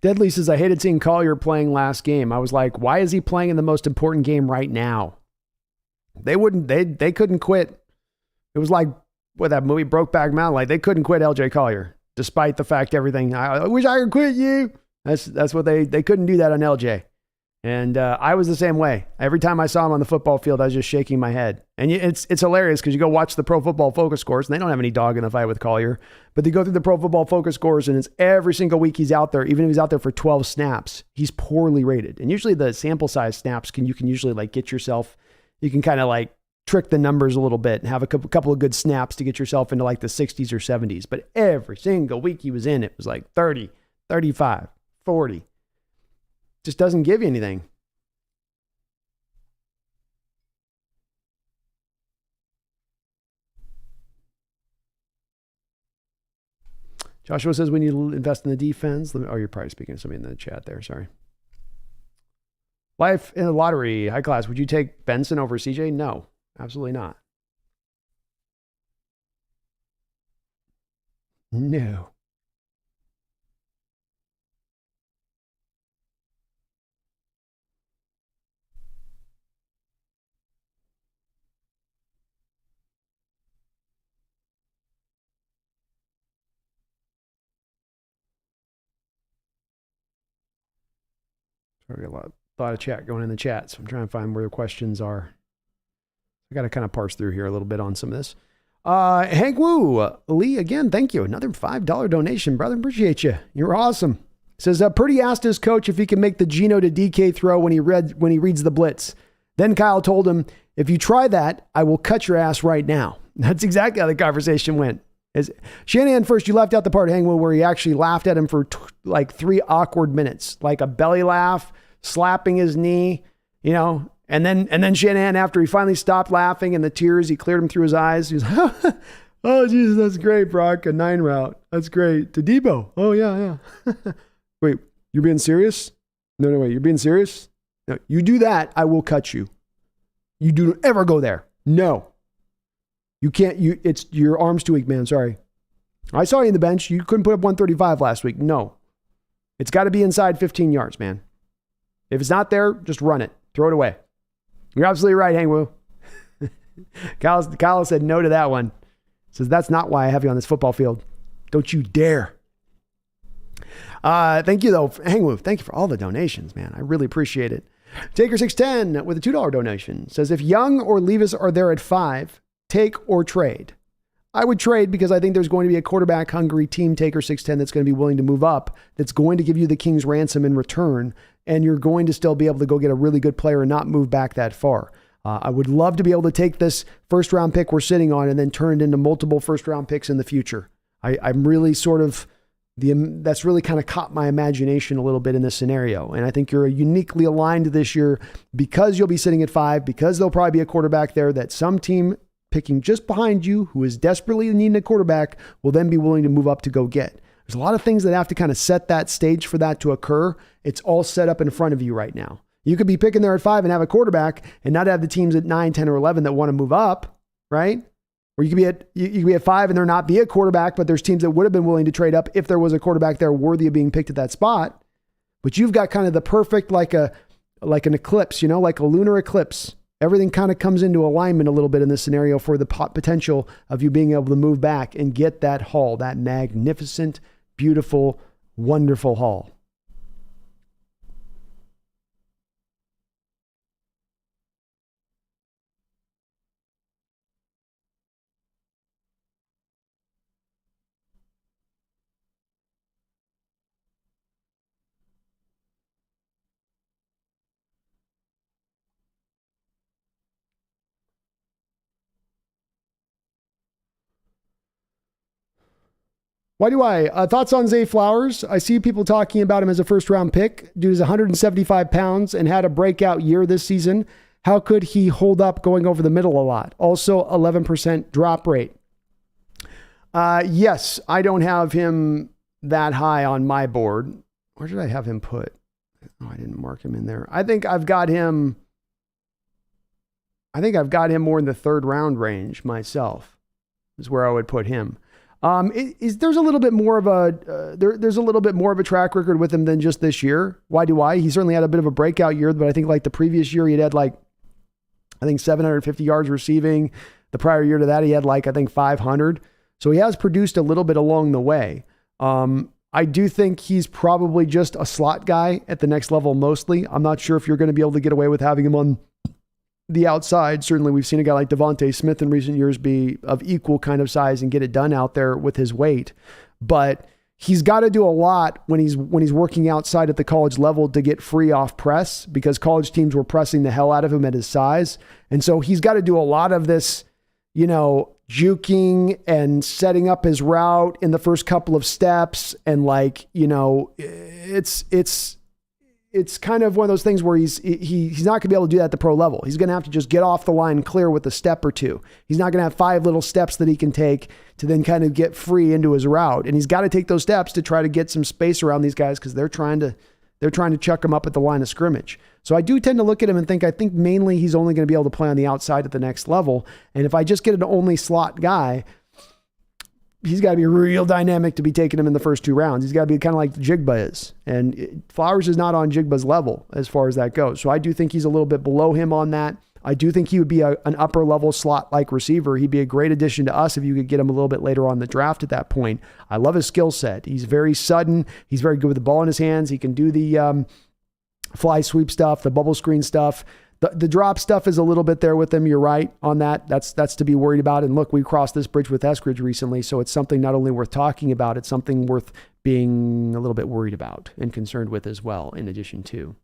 Deadly says, I hated seeing Collier playing last game. I was like, why is he playing in the most important game right now? They couldn't quit. It was like, what, that movie Brokeback Mountain? Like, they couldn't quit LJ Collier, despite the fact everything, I wish I could quit you. That's what they couldn't do that on LJ. And I was the same way. Every time I saw him on the football field, I was just shaking my head. And it's hilarious because you go watch the Pro Football Focus scores, and they don't have any dog in the fight with Collier. But they go through the Pro Football Focus scores, and it's every single week he's out there. Even if he's out there for 12 snaps, he's poorly rated. And usually the sample size snaps you can usually like get yourself, you can kind of like trick the numbers a little bit and have a couple of good snaps to get yourself into like the 60s or 70s. But every single week he was in, it was like 30, 35, 40. Just doesn't give you anything. Joshua says we need to invest in the defense. Oh, you're probably speaking to somebody in the chat there. Sorry. Life in the lottery. High class. Would you take Benson over CJ? No, absolutely not. No. Sorry, a lot of chat going in the chat, so I'm trying to find where the questions are. I got to kind of parse through here a little bit on some of this. Hank Woo, Lee, again, thank you. Another $5 donation, brother. Appreciate you. You're awesome. Says, Purdy asked his coach if he can make the Geno to DK throw when he reads the blitz. Then Kyle told him, if you try that, I will cut your ass right now. That's exactly how the conversation went. Shanahan, first, you left out the part, Hank Woo, where he actually laughed at him for like 3 awkward minutes, like a belly laugh, slapping his knee, and then Shanahan, after he finally stopped laughing and the tears, he cleared them through his eyes. He was like, oh, Jesus, that's great, Brock. A 9 route. That's great. To Debo. Oh, yeah. Wait, you're being serious? No, wait, you're being serious? No, you do that, I will cut you. You do ever go there. No. You can't, it's your arm's too weak, man. Sorry. I saw you in the bench. You couldn't put up 135 last week. No. It's got to be inside 15 yards, man. If it's not there, just run it. Throw it away. You're absolutely right, Hang Woo. Kyle said no to that one. Says, that's not why I have you on this football field. Don't you dare. Thank you, though, Hang Woo. Thank you for all the donations, man. I really appreciate it. Taker610 with a $2 donation says, if Young or Levis are there at 5, take or trade. I would trade because I think there's going to be a quarterback hungry team, Taker610, that's going to be willing to move up, that's going to give you the King's ransom in return, and you're going to still be able to go get a really good player and not move back that far. I would love to be able to take this first round pick we're sitting on and then turn it into multiple first round picks in the future. I'm really sort of, that's really kind of caught my imagination a little bit in this scenario. And I think you're uniquely aligned this year because you'll be sitting at 5, because there'll probably be a quarterback there that some team picking just behind you who is desperately needing a quarterback will then be willing to move up to go get. There's a lot of things that have to kind of set that stage for that to occur. It's all set up in front of you right now. You could be picking there at 5 and have a quarterback and not have the teams at 9, 10, or 11 that want to move up, right? Or you could be at 5 and there not be a quarterback, but there's teams that would have been willing to trade up if there was a quarterback there worthy of being picked at that spot. But you've got kind of the perfect, like an eclipse, like a lunar eclipse. Everything kind of comes into alignment a little bit in this scenario for the potential of you being able to move back and get that haul, that magnificent, beautiful, wonderful haul. Why do I? Thoughts on Zay Flowers? I see people talking about him as a first-round pick. Dude's 175 pounds and had a breakout year this season. How could he hold up going over the middle a lot? Also, 11% drop rate. Yes, I don't have him that high on my board. Where did I have him put? Oh, I didn't mark him in there. I think I've got him more in the third round range myself. Is where I would put him. There's a little bit more of a track record with him than just this year. Why do I? He certainly had a bit of a breakout year, but I think like the previous year he had 750 yards receiving. The prior year to that he had 500. So he has produced a little bit along the way. I do think he's probably just a slot guy at the next level mostly. I'm not sure if you're going to be able to get away with having him on the outside. Certainly we've seen a guy like Devontae Smith in recent years be of equal kind of size and get it done out there with his weight. But he's got to do a lot when he's working outside at the college level to get free off press, because college teams were pressing the hell out of him at his size. And so he's got to do a lot of this, juking and setting up his route in the first couple of steps. And it's kind of one of those things where he's not going to be able to do that at the pro level. He's going to have to just get off the line clear with a step or two. He's not going to have 5 little steps that he can take to then kind of get free into his route. And he's got to take those steps to try to get some space around these guys, because they're trying to chuck him up at the line of scrimmage. So I do tend to look at him and I think mainly he's only going to be able to play on the outside at the next level. And if I just get an only slot guy, he's got to be real dynamic to be taking him in the first 2 rounds. He's got to be kind of like Jigba is. And Flowers is not on Jigba's level as far as that goes. So I do think he's a little bit below him on that. I do think he would be an upper level slot-like receiver. He'd be a great addition to us if you could get him a little bit later on in the draft at that point. I love his skill set. He's very sudden. He's very good with the ball in his hands. He can do the fly sweep stuff, the bubble screen stuff. The drop stuff is a little bit there with him. You're right on that. That's to be worried about. And look, we crossed this bridge with Eskridge recently, so it's something not only worth talking about, it's something worth being a little bit worried about and concerned with as well, in addition to.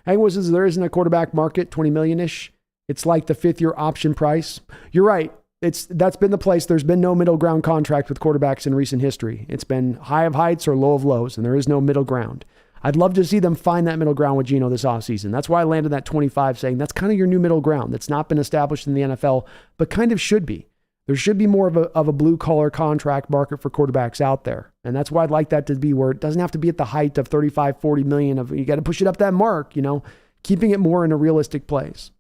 Hangwas says there isn't a quarterback market, 20 million-ish. It's like the 5th-year option price. You're right. That's been the place. There's been no middle ground contract with quarterbacks in recent history. It's been high of heights or low of lows, and there is no middle ground. I'd love to see them find that middle ground with Geno this offseason. That's why I landed that 25, saying that's kind of your new middle ground that's not been established in the NFL, but kind of should be. There should be more of a blue-collar contract market for quarterbacks out there. And that's why I'd like that to be where it doesn't have to be at the height of 35, 40 million. You got to push it up that mark, keeping it more in a realistic place.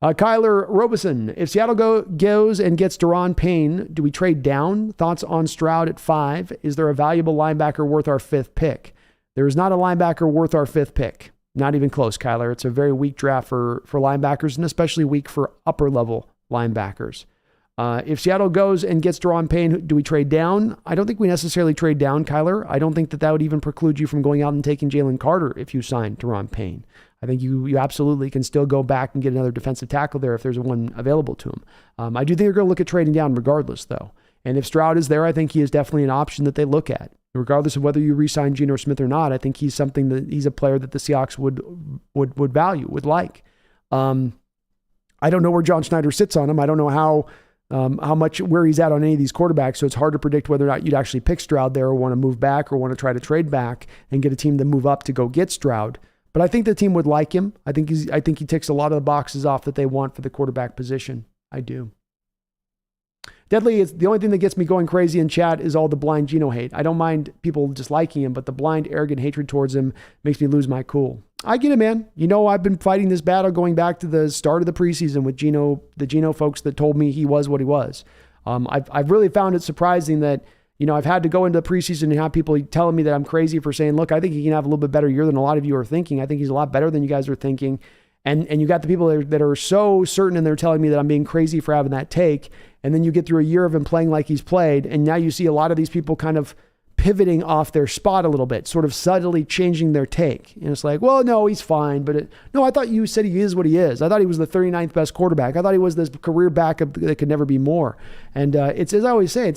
Kyler Robeson, if Seattle goes and gets Daron Payne, do we trade down? Thoughts on Stroud at 5? Is there a valuable linebacker worth our 5th pick? There is not a linebacker worth our 5th pick. Not even close, Kyler. It's a very weak draft for linebackers, and especially weak for upper-level linebackers. If Seattle goes and gets Daron Payne, do we trade down? I don't think we necessarily trade down, Kyler. I don't think that would even preclude you from going out and taking Jalen Carter if you sign Daron Payne. I think you absolutely can still go back and get another defensive tackle there if there's one available to him. I do think they're going to look at trading down regardless, though. And if Stroud is there, I think he is definitely an option that they look at. Regardless of whether you re-sign Geno Smith or not, I think he's a player that the Seahawks would value, would like. I don't know where John Schneider sits on him. I don't know how much where he's at on any of these quarterbacks, so it's hard to predict whether or not you'd actually pick Stroud there or want to move back or want to try to trade back and get a team to move up to go get Stroud. But I think the team would like him. I think he ticks a lot of the boxes off that they want for the quarterback position. I do. Deadly is the only thing that gets me going crazy in chat is all the blind Geno hate. I don't mind people disliking him, but the blind, arrogant hatred towards him makes me lose my cool. I get it, man. I've been fighting this battle going back to the start of the preseason with the Geno folks that told me he was what he was. I've really found it surprising that, I've had to go into the preseason and have people telling me that I'm crazy for saying, look, I think he can have a little bit better year than a lot of you are thinking. I think he's a lot better than you guys are thinking. And you got the people that are so certain and they're telling me that I'm being crazy for having that take. And then you get through a year of him playing like he's played. And now you see a lot of these people kind of pivoting off their spot a little bit, sort of subtly changing their take. And it's like, well, no, he's fine. But no, I thought you said he is what he is. I thought he was the 39th best quarterback. I thought he was this career backup that could never be more. And it's, as I always say,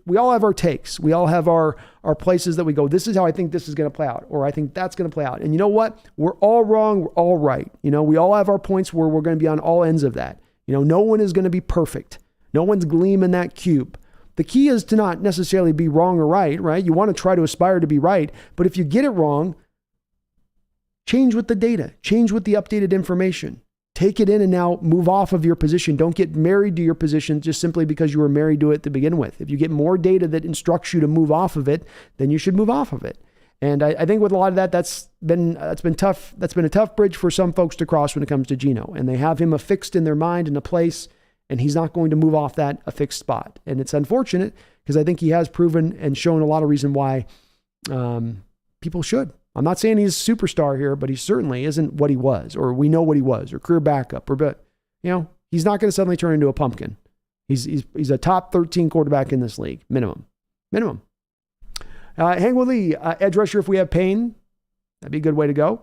we all have our takes. We all have our places that we go, this is how I think this is going to play out, or I think that's going to play out. And you know what? We're all wrong. We're all right. We all have our points where we're going to be on all ends of that. No one is going to be perfect. No one's gleaming that cube. The key is to not necessarily be wrong or right? You want to try to aspire to be right, but if you get it wrong, change with the data, change with the updated information. Take it in and now move off of your position. Don't get married to your position just simply because you were married to it to begin with. If you get more data that instructs you to move off of it, then you should move off of it. And I think with a lot of that, that's been tough. That's been a tough bridge for some folks to cross when it comes to Geno. And they have him affixed in their mind in a place, and he's not going to move off that affixed spot. And it's unfortunate because I think he has proven and shown a lot of reason why people should. I'm not saying he's a superstar here, but he certainly isn't what he was, or we know what he was, or career backup, but he's not going to suddenly turn into a pumpkin. He's a top 13 quarterback in this league, minimum. Hang with Lee, edge rusher if we have Payne, that'd be a good way to go.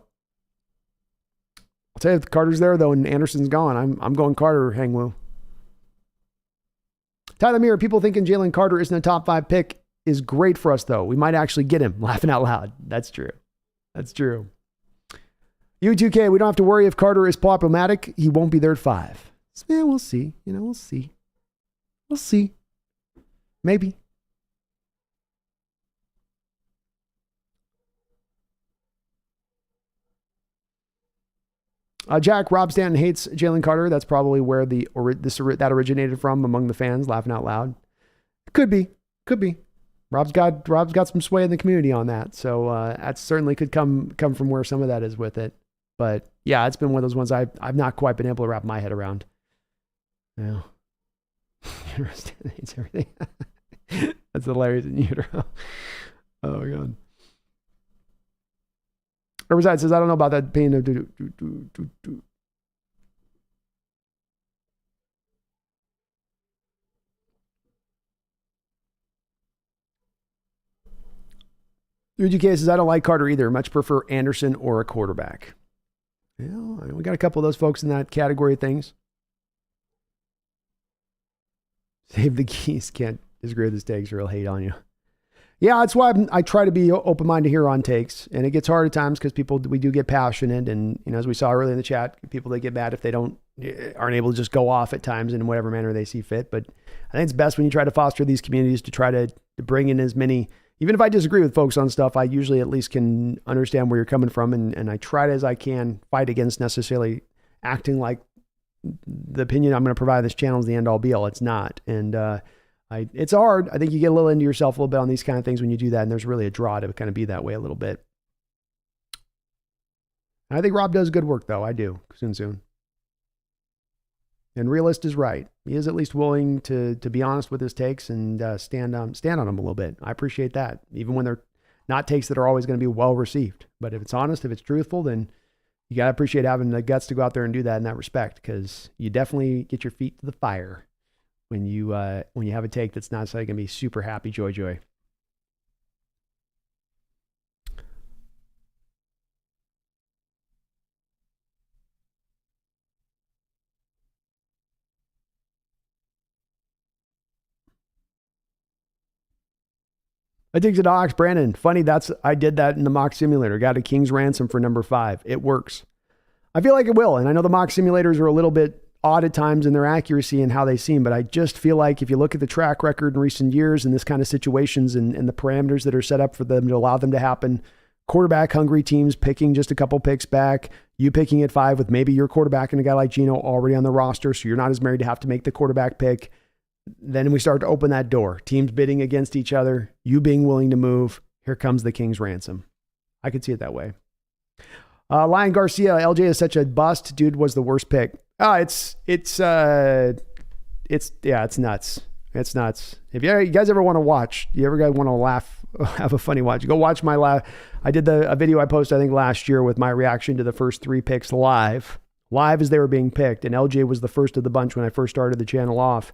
I'll tell you, if Carter's there though, and Anderson's gone, I'm going Carter, Hangwoo. Tyler Muir, people thinking Jalen Carter isn't a top 5 pick is great for us, though. We might actually get him. Laughing out loud. That's true. U2K, we don't have to worry if Carter is problematic. He won't be there at 5. Yeah, we'll see. We'll see. Maybe. Jack, Rob Stanton hates Jalen Carter. That's probably where that originated from among the fans, laughing out loud. Could be. Rob's got some sway in the community on that. So that certainly could come from where some of that is with it. But yeah, it's been one of those ones I've not quite been able to wrap my head around. Yeah. Hates everything. That's hilarious in utero. Oh my God. Riverside says, I don't know about that pain of UGK says, I don't like Carter either. Much prefer Anderson or a quarterback. Yeah, we got a couple of those folks in that category of things. Save the geese. Can't disagree with his takes or he'll hate on you. Yeah, that's why I try to be open-minded here on takes. And it gets hard at times because we do get passionate. And, as we saw earlier in the chat, people that get mad if they aren't able to just go off at times in whatever manner they see fit. But I think it's best when you try to foster these communities to try to bring in as many, even if I disagree with folks on stuff, I usually at least can understand where you're coming from. And I try to, as I can, fight against necessarily acting like the opinion I'm going to provide this channel is the end all be all. It's not. And, it's hard. I think you get a little into yourself a little bit on these kind of things when you do that. And there's really a draw to kind of be that way a little bit. And I think Rob does good work though. I do. Soon. And realist is right. He is at least willing to be honest with his takes and stand on them a little bit. I appreciate that. Even when they're not takes that are always going to be well received. But if it's honest, if it's truthful, then you got to appreciate having the guts to go out there and do that in that respect, because you definitely get your feet to the fire when you have a take that's not necessarily going to be super happy, joy. I dig the docs, Brandon. Funny, I did that in the mock simulator. Got a King's Ransom for number 5. It works. I feel like it will. And I know the mock simulators are a little bit odd at times in their accuracy and how they seem, but I just feel like if you look at the track record in recent years and this kind of situations and the parameters that are set up for them to allow them to happen, quarterback hungry teams picking just a couple picks back, you picking at 5 with maybe your quarterback and a guy like Geno already on the roster, so you're not as married to have to make the quarterback pick. Then we start to open that door. Teams bidding against each other, you being willing to move. Here comes the King's Ransom. I could see it that way. Lion Garcia, LJ is such a bust. Dude was the worst pick. It's nuts. It's nuts. If you guys ever want to watch, you ever guys want to laugh, have a funny watch, go watch my I did a video I posted, I think last year with my reaction to the first 3 picks live as they were being picked. And LJ was the first of the bunch when I first started the channel off.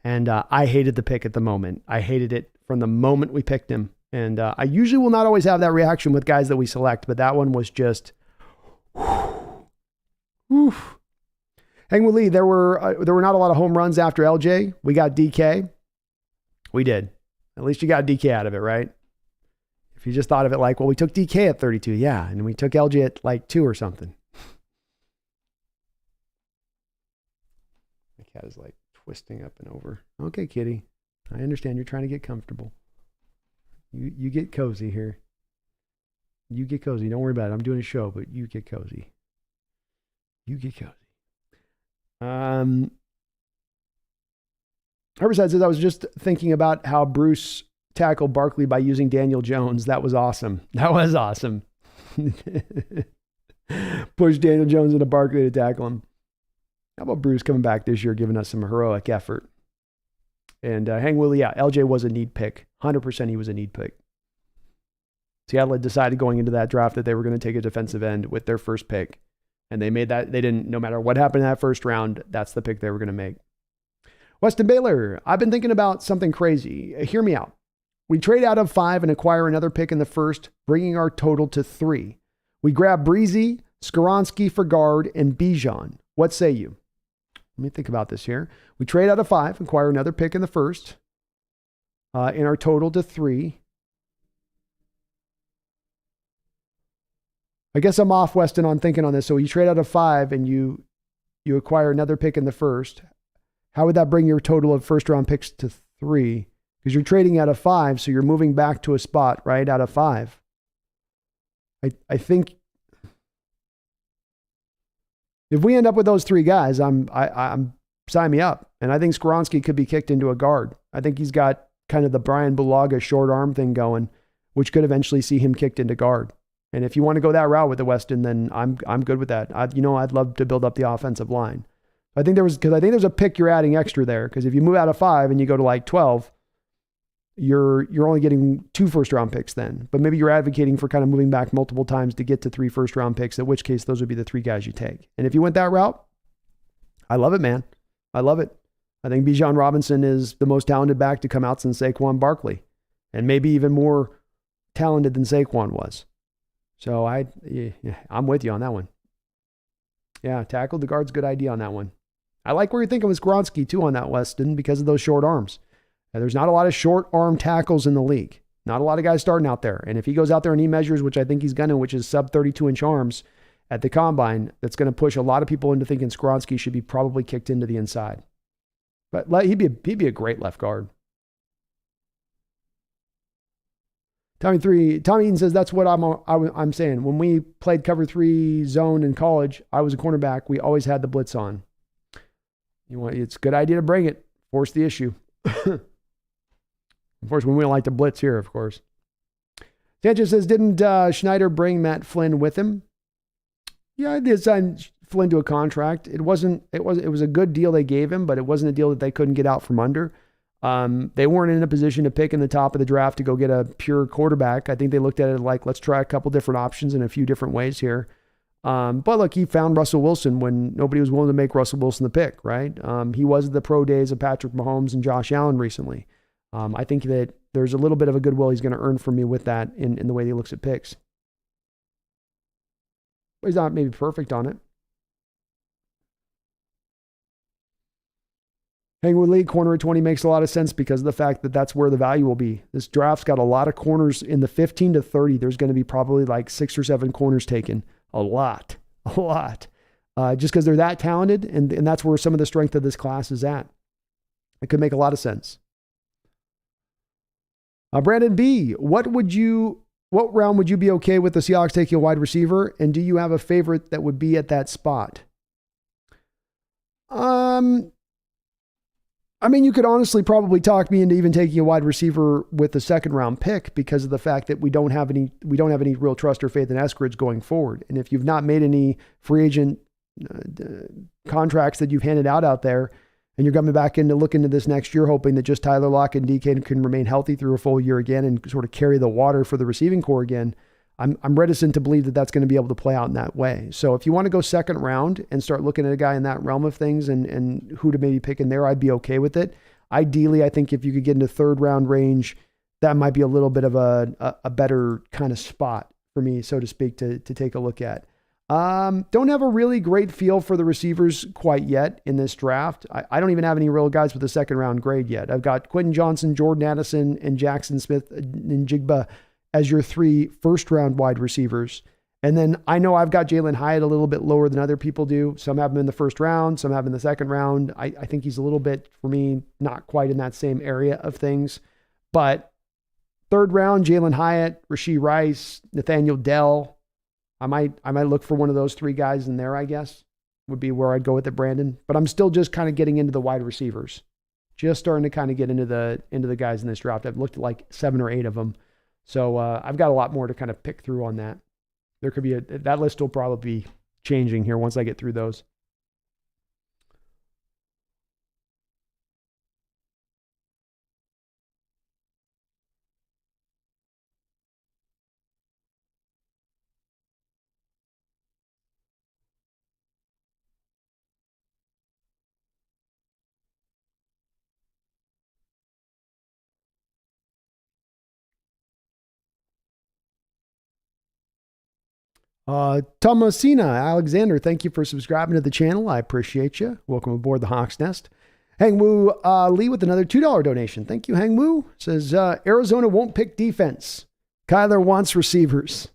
And I hated the pick at the moment. I hated it from the moment we picked him. And I usually will not always have that reaction with guys that we select, but that one was just, whew. Hang with Lee, there were not a lot of home runs after LJ. We got DK. We did. At least you got DK out of it, right? If you just thought of it like, well, we took DK at 32, yeah, and we took LJ at like 2 or something. My cat is like twisting up and over. Okay, kitty. I understand you're trying to get comfortable. You get cozy here. You get cozy. Don't worry about it. I'm doing a show, but you get cozy. You get cozy. Herbicide says, I was just thinking about how Bruce tackled Barkley by using Daniel Jones. That was awesome. That was awesome. Push Daniel Jones into Barkley to tackle him. How about Bruce coming back this year, giving us some heroic effort? And Hang Willie, yeah, LJ was a need pick. 100% he was a need pick. Seattle had decided going into that draft that they were going to take a defensive end with their first pick. And they made that, they didn't, no matter what happened in that first round, that's the pick they were going to make. Weston Baylor, I've been thinking about something crazy. Hear me out. We trade out of 5 and acquire another pick in the first, bringing our total to 3. We grab Breezy, Skoronski for guard, and Bijan. What say you? Let me think about this here. We trade out of 5, acquire another pick in the first, in our total to 3. I guess I'm off, Weston, on thinking on this. So you trade out of 5 and you acquire another pick in the first. How would that bring your total of first round picks to 3? Because you're trading out of 5, so you're moving back to a spot, right? Out of 5. I think if we end up with those 3 guys, I'm sign me up. And I think Skoronski could be kicked into a guard. I think he's got kind of the Brian Bulaga short arm thing going, which could eventually see him kicked into guard. And if you want to go that route with the Weston, then I'm good with that. I'd love to build up the offensive line. I think there's a pick you're adding extra there. Because if you move out of 5 and you go to like 12, you're only getting 2 first round picks then. But maybe you're advocating for kind of moving back multiple times to get to 3 first round picks, in which case those would be the 3 guys you take. And if you went that route, I love it, man. I love it. I think Bijan Robinson is the most talented back to come out since Saquon Barkley, and maybe even more talented than Saquon was. So I'm with you on that one. Yeah, tackle the guard's a good idea on that one. I like where you're thinking with Skoronski too on that, Weston, because of those short arms. And there's not a lot of short arm tackles in the league. Not a lot of guys starting out there. And if he goes out there and he measures, which I think he's going to, which is sub 32-inch arms at the combine, that's going to push a lot of people into thinking Skoronski should be probably kicked into the inside. But he'd be a great left guard. Tommy Eaton says, that's what I'm saying. When we played cover 3 zone in college, I was a cornerback. We always had the blitz on. It's a good idea to bring it. Force the issue. Unfortunately, we don't like to blitz here, of course. Sanchez says, didn't Schneider bring Matt Flynn with him? Yeah, I did sign Flynn to a contract. It was a good deal they gave him, but it wasn't a deal that they couldn't get out from under. They weren't in a position to pick in the top of the draft to go get a pure quarterback. I think they looked at it like, let's try a couple different options in a few different ways here. But look, he found Russell Wilson when nobody was willing to make Russell Wilson the pick, right? He was the pro days of Patrick Mahomes and Josh Allen recently. I think that there's a little bit of a goodwill he's going to earn from me with that in the way he looks at picks. But he's not maybe perfect on it. Hangwood League corner at 20 makes a lot of sense because of the fact that that's where the value will be. This draft's got a lot of corners in the 15 to 30. There's going to be probably like 6 or 7 corners taken. A lot. Just because they're that talented, and that's where some of the strength of this class is at. It could make a lot of sense. Brandon B., what round would you be okay with the Seahawks taking a wide receiver? And do you have a favorite that would be at that spot? I mean, you could honestly probably talk me into even taking a wide receiver with the 2nd round pick because of the fact that we don't have any real trust or faith in Eskridge going forward. And if you've not made any free agent contracts that you've handed out there, and you're coming back in to look into this next year, hoping that just Tyler Lockett and DK can remain healthy through a full year again and sort of carry the water for the receiving core again, I'm reticent to believe that that's going to be able to play out in that way. So if you want to go 2nd round and start looking at a guy in that realm of things and who to maybe pick in there, I'd be okay with it. Ideally, I think if you could get into 3rd round range that might be a little bit of a better kind of spot for me, so to speak, to take a look at. Don't have a really great feel for the receivers quite yet in this draft. I don't even have any real guys with a second round grade yet. I've got Quentin Johnson, Jordan Addison, and Jackson Smith and Jigba as your 3 first round wide receivers. And then I know I've got Jalen Hyatt a little bit lower than other people do. Some have him in the first round, some have him in the second round. I think he's a little bit, for me, not quite in that same area of things. But third round, Jalen Hyatt, Rashee Rice, Nathaniel Dell. I might look for one of those 3 guys in there, I guess, would be where I'd go with it, Brandon. But I'm still just kind of getting into the wide receivers. Just starting to kind of get into the guys in this draft. I've looked at like 7 or 8 of them. So I've got a lot more to kind of pick through on that. There could be that list will probably be changing here once I get through those. Thomasina Alexander, thank you for subscribing to the channel. I appreciate you. Welcome aboard the Hawks Nest. Hang Woo Lee with another $2 donation. Thank you, Hang Woo. Says Arizona won't pick defense. Kyler wants receivers.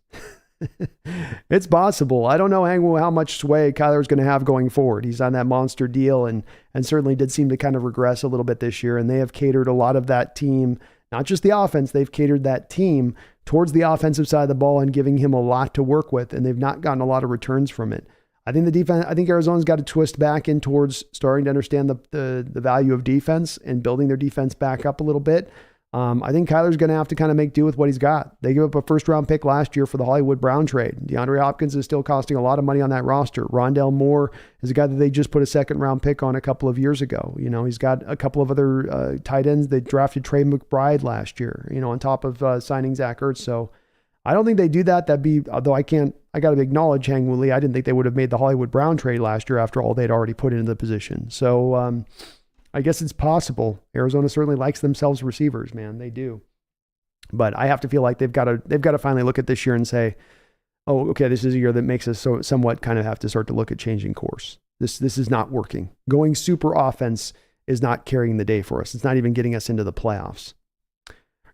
It's possible. I don't know, Hang Woo, how much sway Kyler's going to have going forward. He's on that monster deal and certainly did seem to kind of regress a little bit this year. And they have catered a lot of that team, not just the offense, they've catered that team towards the offensive side of the ball and giving him a lot to work with, and they've not gotten a lot of returns from it. I think Arizona's got to twist back in towards starting to understand the value of defense and building their defense back up a little bit. I think Kyler's going to have to kind of make do with what he's got. They gave up a first round pick last year for the Hollywood Brown trade. DeAndre Hopkins is still costing a lot of money on that roster. Rondale Moore is a guy that they just put a second round pick on a couple of years ago. You know, he's got a couple of other tight ends. They drafted Trey McBride last year, you know, on top of signing Zach Ertz. So I don't think they do that. Although I got to acknowledge Hang Woo Lee. I didn't think they would have made the Hollywood Brown trade last year after all they'd already put into the position. So, I guess it's possible. Arizona certainly likes themselves receivers, man. They do. But I have to feel like they've got to finally look at this year and say, oh, okay, this is a year that makes us somewhat kind of have to start to look at changing course. This is not working. Going super offense is not carrying the day for us. It's not even getting us into the playoffs.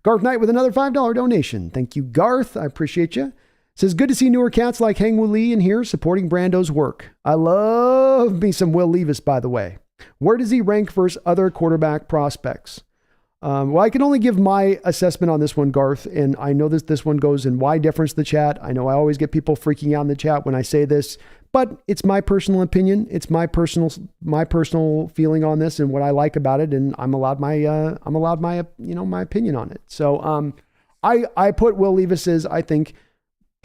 Garth Knight with another $5 donation. Thank you, Garth. I appreciate you. Says, good to see newer cats like Hang Woo Lee in here supporting Brando's work. I love me some Will Levis, by the way. Where does he rank versus other quarterback prospects? Well, I can only give my assessment on this one, Garth, and I know this one goes in wide difference the chat. I know I always get people freaking out in the chat when I say this, but it's my personal opinion. It's my personal feeling on this and what I like about it, and I'm allowed my my opinion on it. So I put Will Levis I think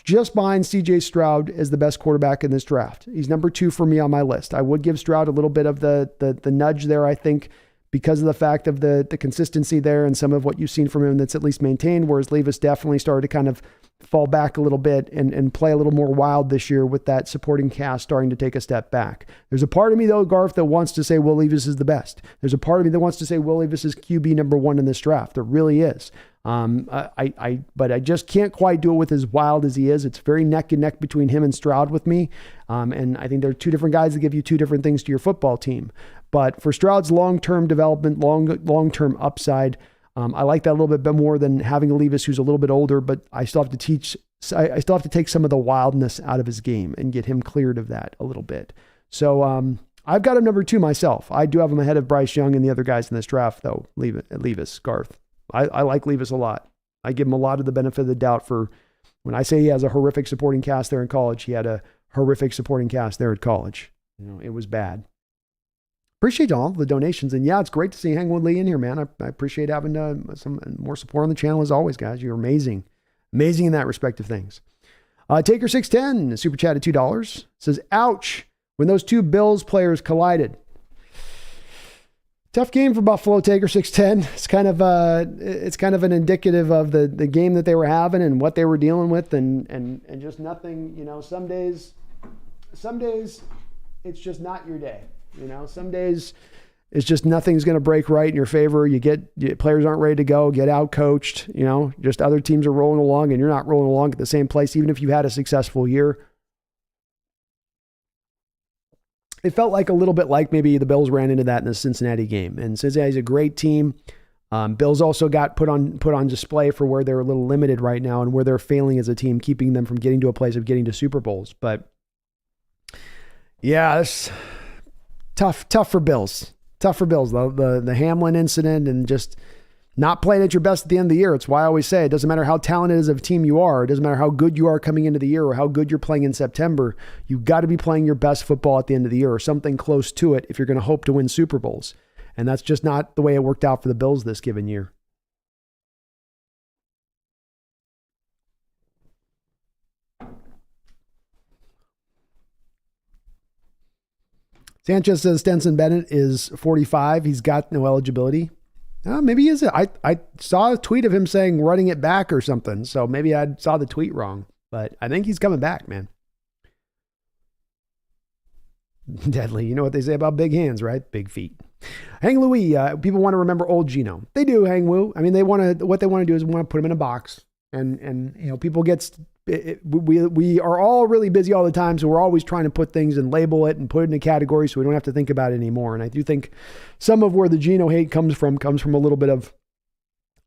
just behind CJ Stroud as the best quarterback in this draft. He's number 2 for me on my list. I would give Stroud a little bit of the nudge there, I think, because of the fact of the consistency there and some of what you've seen from him that's at least maintained, whereas Levis definitely started to kind of fall back a little bit and play a little more wild this year with that supporting cast starting to take a step back. There's a part of me, though, Garth, that wants to say Will Levis is the best. There's a part of me that wants to say Will Levis is QB number 1 in this draft. There really is. But I just can't quite do it with as wild as he is. It's very neck and neck between him and Stroud with me. And I think they're 2 different guys that give you 2 different things to your football team. But for Stroud's long-term development, long-term upside, I like that a little bit more than having a Levis who's a little bit older, but I still have to take some of the wildness out of his game and get him cleared of that a little bit. So, I've got him number 2 myself. I do have him ahead of Bryce Young and the other guys in this draft, though. Levis, Garth. I like Levis a lot. I give him a lot of the benefit of the doubt for when I say he has a horrific supporting cast there in college. He had a horrific supporting cast there at college. You know, it was bad. Appreciate all the donations. And yeah, it's great to see Hang Woo Lee in here, man. I appreciate having some more support on the channel as always, guys. You're amazing. Amazing in that respect of things. Taker610, super chat at $2, says, ouch, when those 2 Bills players collided. Tough game for Buffalo. Taker 610. It's kind of an indicative of the game that they were having and what they were dealing with and just nothing, you know, some days it's just not your day. You know, some days It's just nothing's going to break right in your favor. Players aren't ready to go, get out coached, just other teams are rolling along and you're not rolling along at the same place, even if you had a successful year. It felt like a little bit like maybe the Bills ran into that in the Cincinnati game. And Cincinnati's a great team. Bills also got put on display for where they're a little limited right now and where they're failing as a team, keeping them from getting to a place of getting to Super Bowls. But yeah, it's tough for Bills. Tough for Bills. The Hamlin incident and just not playing at your best at the end of the year. It's why I always say it doesn't matter how talented as a team you are. It doesn't matter how good you are coming into the year or how good you're playing in September. You've got to be playing your best football at the end of the year or something close to it if you're going to hope to win Super Bowls. And that's just not the way it worked out for the Bills this given year. Sanchez says Stetson Bennett is 45. He's got no eligibility. Maybe he is. I saw a tweet of him saying running it back or something. So maybe I saw the tweet wrong. But I think he's coming back, man. Deadly. You know what they say about big hands, right? Big feet. Hang Louie, people want to remember old Geno. They do, Hang Woo. I mean, what they want to do is put him in a box. And people we are all really busy all the time, so we're always trying to put things and label it and put it in a category so we don't have to think about it anymore. And I do think some of where the Geno hate comes from a little bit of,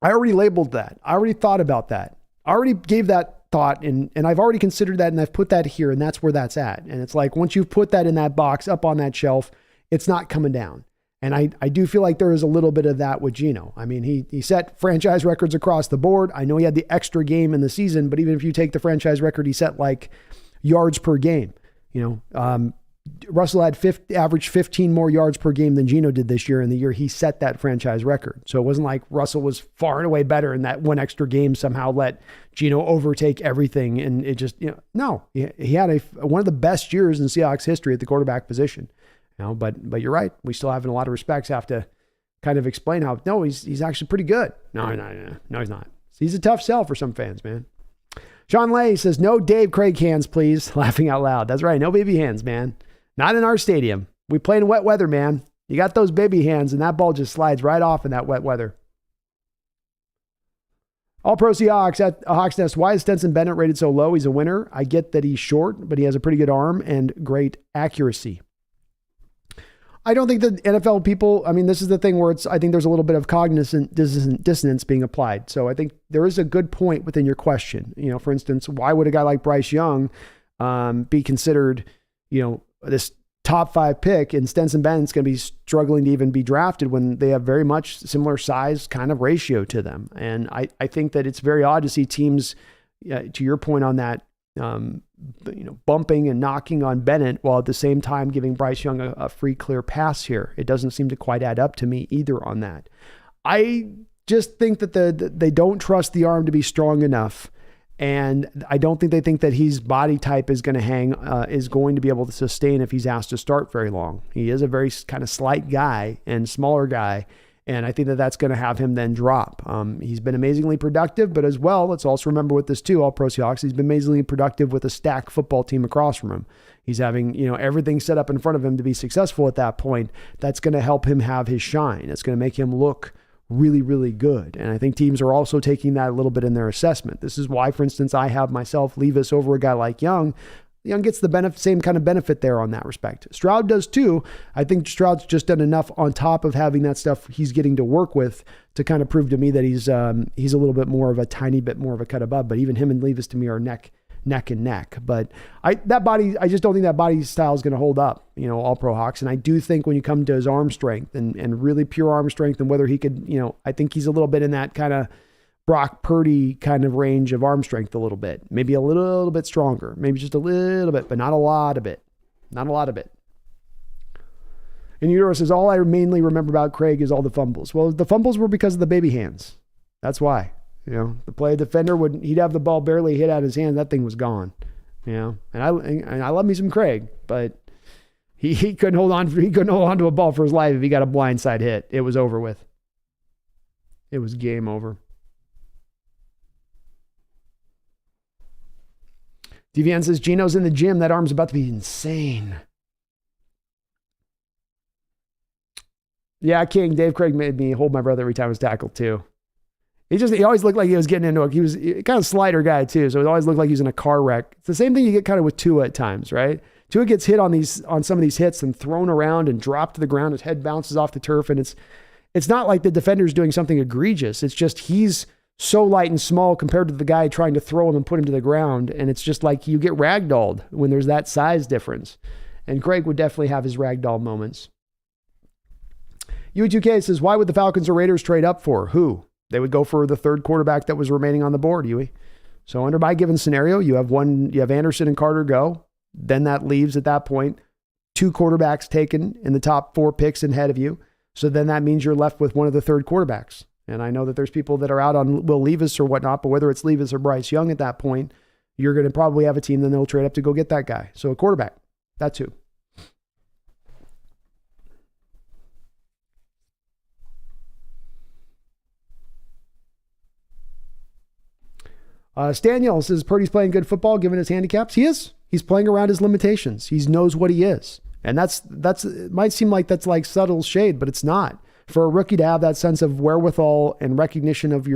I already labeled that. I already thought about that. I already gave that thought and I've already considered that and I've put that here and that's where that's at. And it's like, once you've put that in that box up on that shelf, it's not coming down. And I do feel like there is a little bit of that with Geno. I mean, he set franchise records across the board. I know he had the extra game in the season, but even if you take the franchise record, he set like yards per game. Russell had averaged 15 more yards per game than Geno did this year in the year he set that franchise record. So it wasn't like Russell was far and away better and that one extra game somehow let Geno overtake everything. And it just, no, he had one of the best years in Seahawks history at the quarterback position. But you're right. We still have, in a lot of respects, have to kind of explain how, no, he's actually pretty good. No, he's not. He's a tough sell for some fans, man. Sean Lay says, no Dave Craig hands, please. Laughing out loud. That's right. No baby hands, man. Not in our stadium. We play in wet weather, man. You got those baby hands and that ball just slides right off in that wet weather. All Pro Seahawks at Hawks Nest. Why is Stetson Bennett rated so low? He's a winner. I get that he's short, but he has a pretty good arm and great accuracy. I don't think the NFL people, I mean, this is the thing where I think there's a little bit of cognizant dissonance being applied. So I think there is a good point within your question. For instance, why would a guy like Bryce Young be considered, this top 5 pick and Stetson Bennett's going to be struggling to even be drafted when they have very much similar size kind of ratio to them. And I think that it's very odd to see teams, to your point on that, bumping and knocking on Bennett while at the same time giving Bryce Young a free clear pass here. It doesn't seem to quite add up to me either on that. I just think that they don't trust the arm to be strong enough. And I don't think they think that his body type is going to be able to sustain if he's asked to start very long. He is a very kind of slight guy and smaller guy. And I think that that's going to have him then drop. He's been amazingly productive, but as well, let's also remember with this too, all Pro Seahawks, he's been amazingly productive with a stacked football team across from him. He's having, everything set up in front of him to be successful at that point. That's going to help him have his shine. It's going to make him look really, really good. And I think teams are also taking that a little bit in their assessment. This is why, for instance, I have myself Levis over a guy like Young. Young gets the same kind of benefit there on that respect. Stroud does too. I think Stroud's just done enough on top of having that stuff he's getting to work with to kind of prove to me that he's a little bit more of a tiny bit more of a cut above. But even him and Levis to me are neck and neck. But I just don't think that body style is going to hold up, all Pro Hawks. And I do think when you come to his arm strength and really pure arm strength and whether he could, I think he's a little bit in that kind of Brock Purdy kind of range of arm strength a little bit, maybe a little bit stronger, maybe just a little bit, but not a lot of it. Not a lot of it. And Euro says, all I mainly remember about Craig is all the fumbles. Well, the fumbles were because of the baby hands. That's why, the play defender he'd have the ball barely hit out of his hand. That thing was gone, and I love me some Craig, but he couldn't hold on. He couldn't hold on to a ball for his life if he got a blindside hit. It was over with. It was game over. DVN says, Geno's in the gym. That arm's about to be insane. Yeah, King. Dave Craig made me hold my brother every time I was tackled too. He always looked like he was getting into it. He was kind of slider guy too, so it always looked like he was in a car wreck. It's the same thing you get kind of with Tua at times, right? Tua gets hit on some of these hits and thrown around and dropped to the ground. His head bounces off the turf, and it's not like the defender's doing something egregious. It's just he's so light and small compared to the guy trying to throw him and put him to the ground, and it's just like you get ragdolled when there's that size difference. And Craig would definitely have his ragdoll moments. UE2K says, why would the Falcons or Raiders trade up for? Who? They would go for the third quarterback that was remaining on the board, Huey. So under my given scenario, you have Anderson and Carter go. Then that leaves at that point 2 quarterbacks taken in the top 4 picks ahead of you. So then that means you're left with one of the third quarterbacks. And I know that there's people that are out on Will Levis or whatnot, but whether it's Levis or Bryce Young at that point, you're going to probably have a team that they'll trade up to go get that guy. So a quarterback, that's who. Staniel says Purdy's playing good football given his handicaps. He is. He's playing around his limitations. He knows what he is. And that's it might seem like that's like subtle shade, but it's not. For a rookie to have that sense of wherewithal and recognition of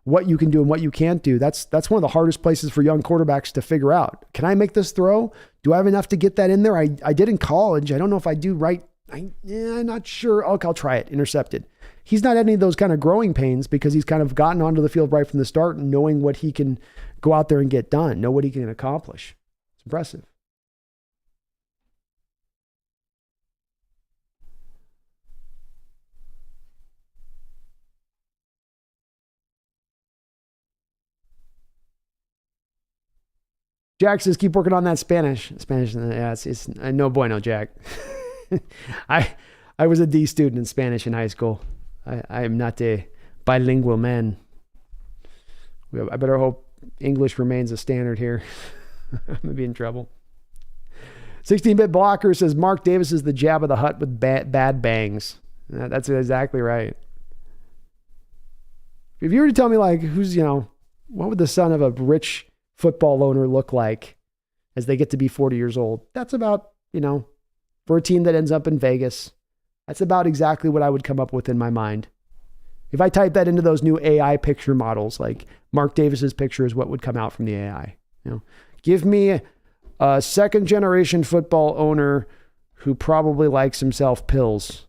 what you can do and what you can't do, that's one of the hardest places for young quarterbacks to figure out. Can I make this throw? Do I have enough to get that in there? I did in college. I don't know if I do right. I'm not sure. I'll try it. Intercepted. He's not had any of those kind of growing pains because he's kind of gotten onto the field right from the start and knowing what he can go out there and get done, know what he can accomplish. It's impressive. Jack says, keep working on that Spanish. Yeah, it's no bueno, Jack. I was a D student in Spanish in high school. I am not a bilingual man. I better hope English remains a standard here. I'm going to be in trouble. 16-bit blocker says, Mark Davis is the Jabba the Hutt with bad bangs. That's exactly right. If you were to tell me like what would the son of a rich football owner look like as they get to be 40 years old? That's about, for a team that ends up in Vegas, that's about exactly what I would come up with in my mind. If I type that into those new AI picture models, like Mark Davis's picture is what would come out from the AI. Give me a second generation football owner who probably likes himself pills.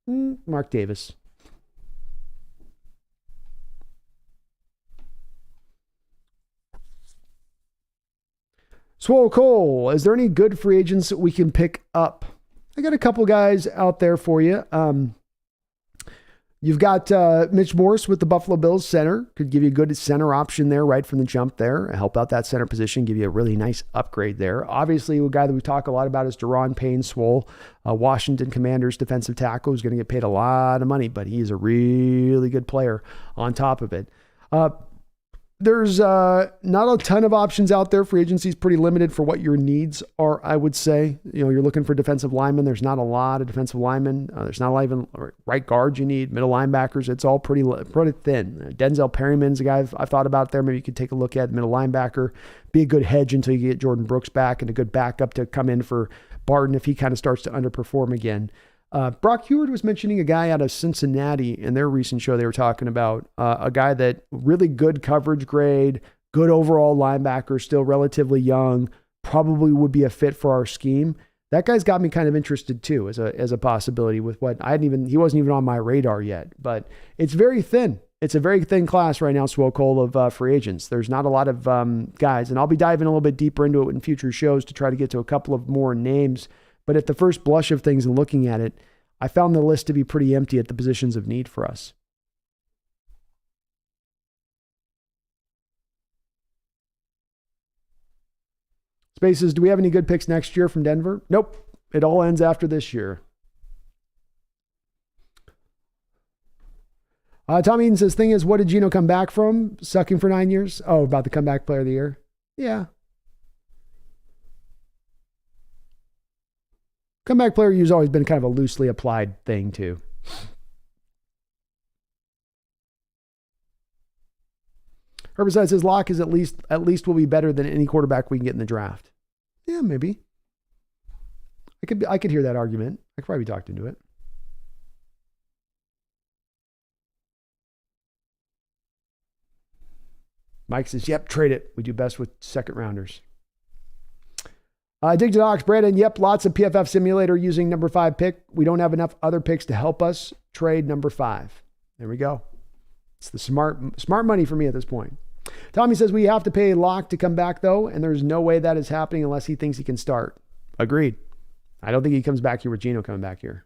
Mark Davis. Swole Cole, is there any good free agents that we can pick up? I got a couple guys out there for you. You've got Mitch Morse with the Buffalo Bills center. Could give you a good center option there right from the jump there. Help out that center position, give you a really nice upgrade there. Obviously, a guy that we talk a lot about is Daron Payne-Swole, Washington Commanders defensive tackle, who's going to get paid a lot of money, but he's a really good player on top of it. There's not a ton of options out there. Free agency is pretty limited for what your needs are, I would say. You're looking for defensive linemen. There's not a lot of defensive linemen. There's not a lot even right guards you need, middle linebackers. It's all pretty thin. Denzel Perryman's a guy I've thought about there. Maybe you could take a look at middle linebacker. Be a good hedge until you get Jordan Brooks back and a good backup to come in for Barton if he kind of starts to underperform again. Brock Heward was mentioning a guy out of Cincinnati in their recent show. They were talking about a guy that really good coverage grade, good overall linebacker, still relatively young, probably would be a fit for our scheme. That guy's got me kind of interested too as a possibility with what he wasn't even on my radar yet, but it's very thin. It's a very thin class right now, Swokol, of free agents. There's not a lot of guys, and I'll be diving a little bit deeper into it in future shows to try to get to a couple of more names. But at the first blush of things and looking at it, I found the list to be pretty empty at the positions of need for us. Spaces, do we have any good picks next year from Denver? Nope. It all ends after this year. Tom Eden says, thing is, what did Geno come back from? Sucking for 9 years? Oh, about the comeback player of the year? Yeah. Comeback player has always been kind of a loosely applied thing too. Herbicide says Locke is at least will be better than any quarterback we can get in the draft. Yeah, maybe. I could hear that argument. I could probably be talked into it. Mike says, yep, trade it. We do best with second rounders. Dig to Docs, Brandon, yep, lots of PFF simulator using number 5 pick. We don't have enough other picks to help us trade number 5. There we go. It's the smart money for me at this point. Tommy says we have to pay Locke to come back, though, and there's no way that is happening unless he thinks he can start. Agreed. I don't think he comes back here with Geno coming back here.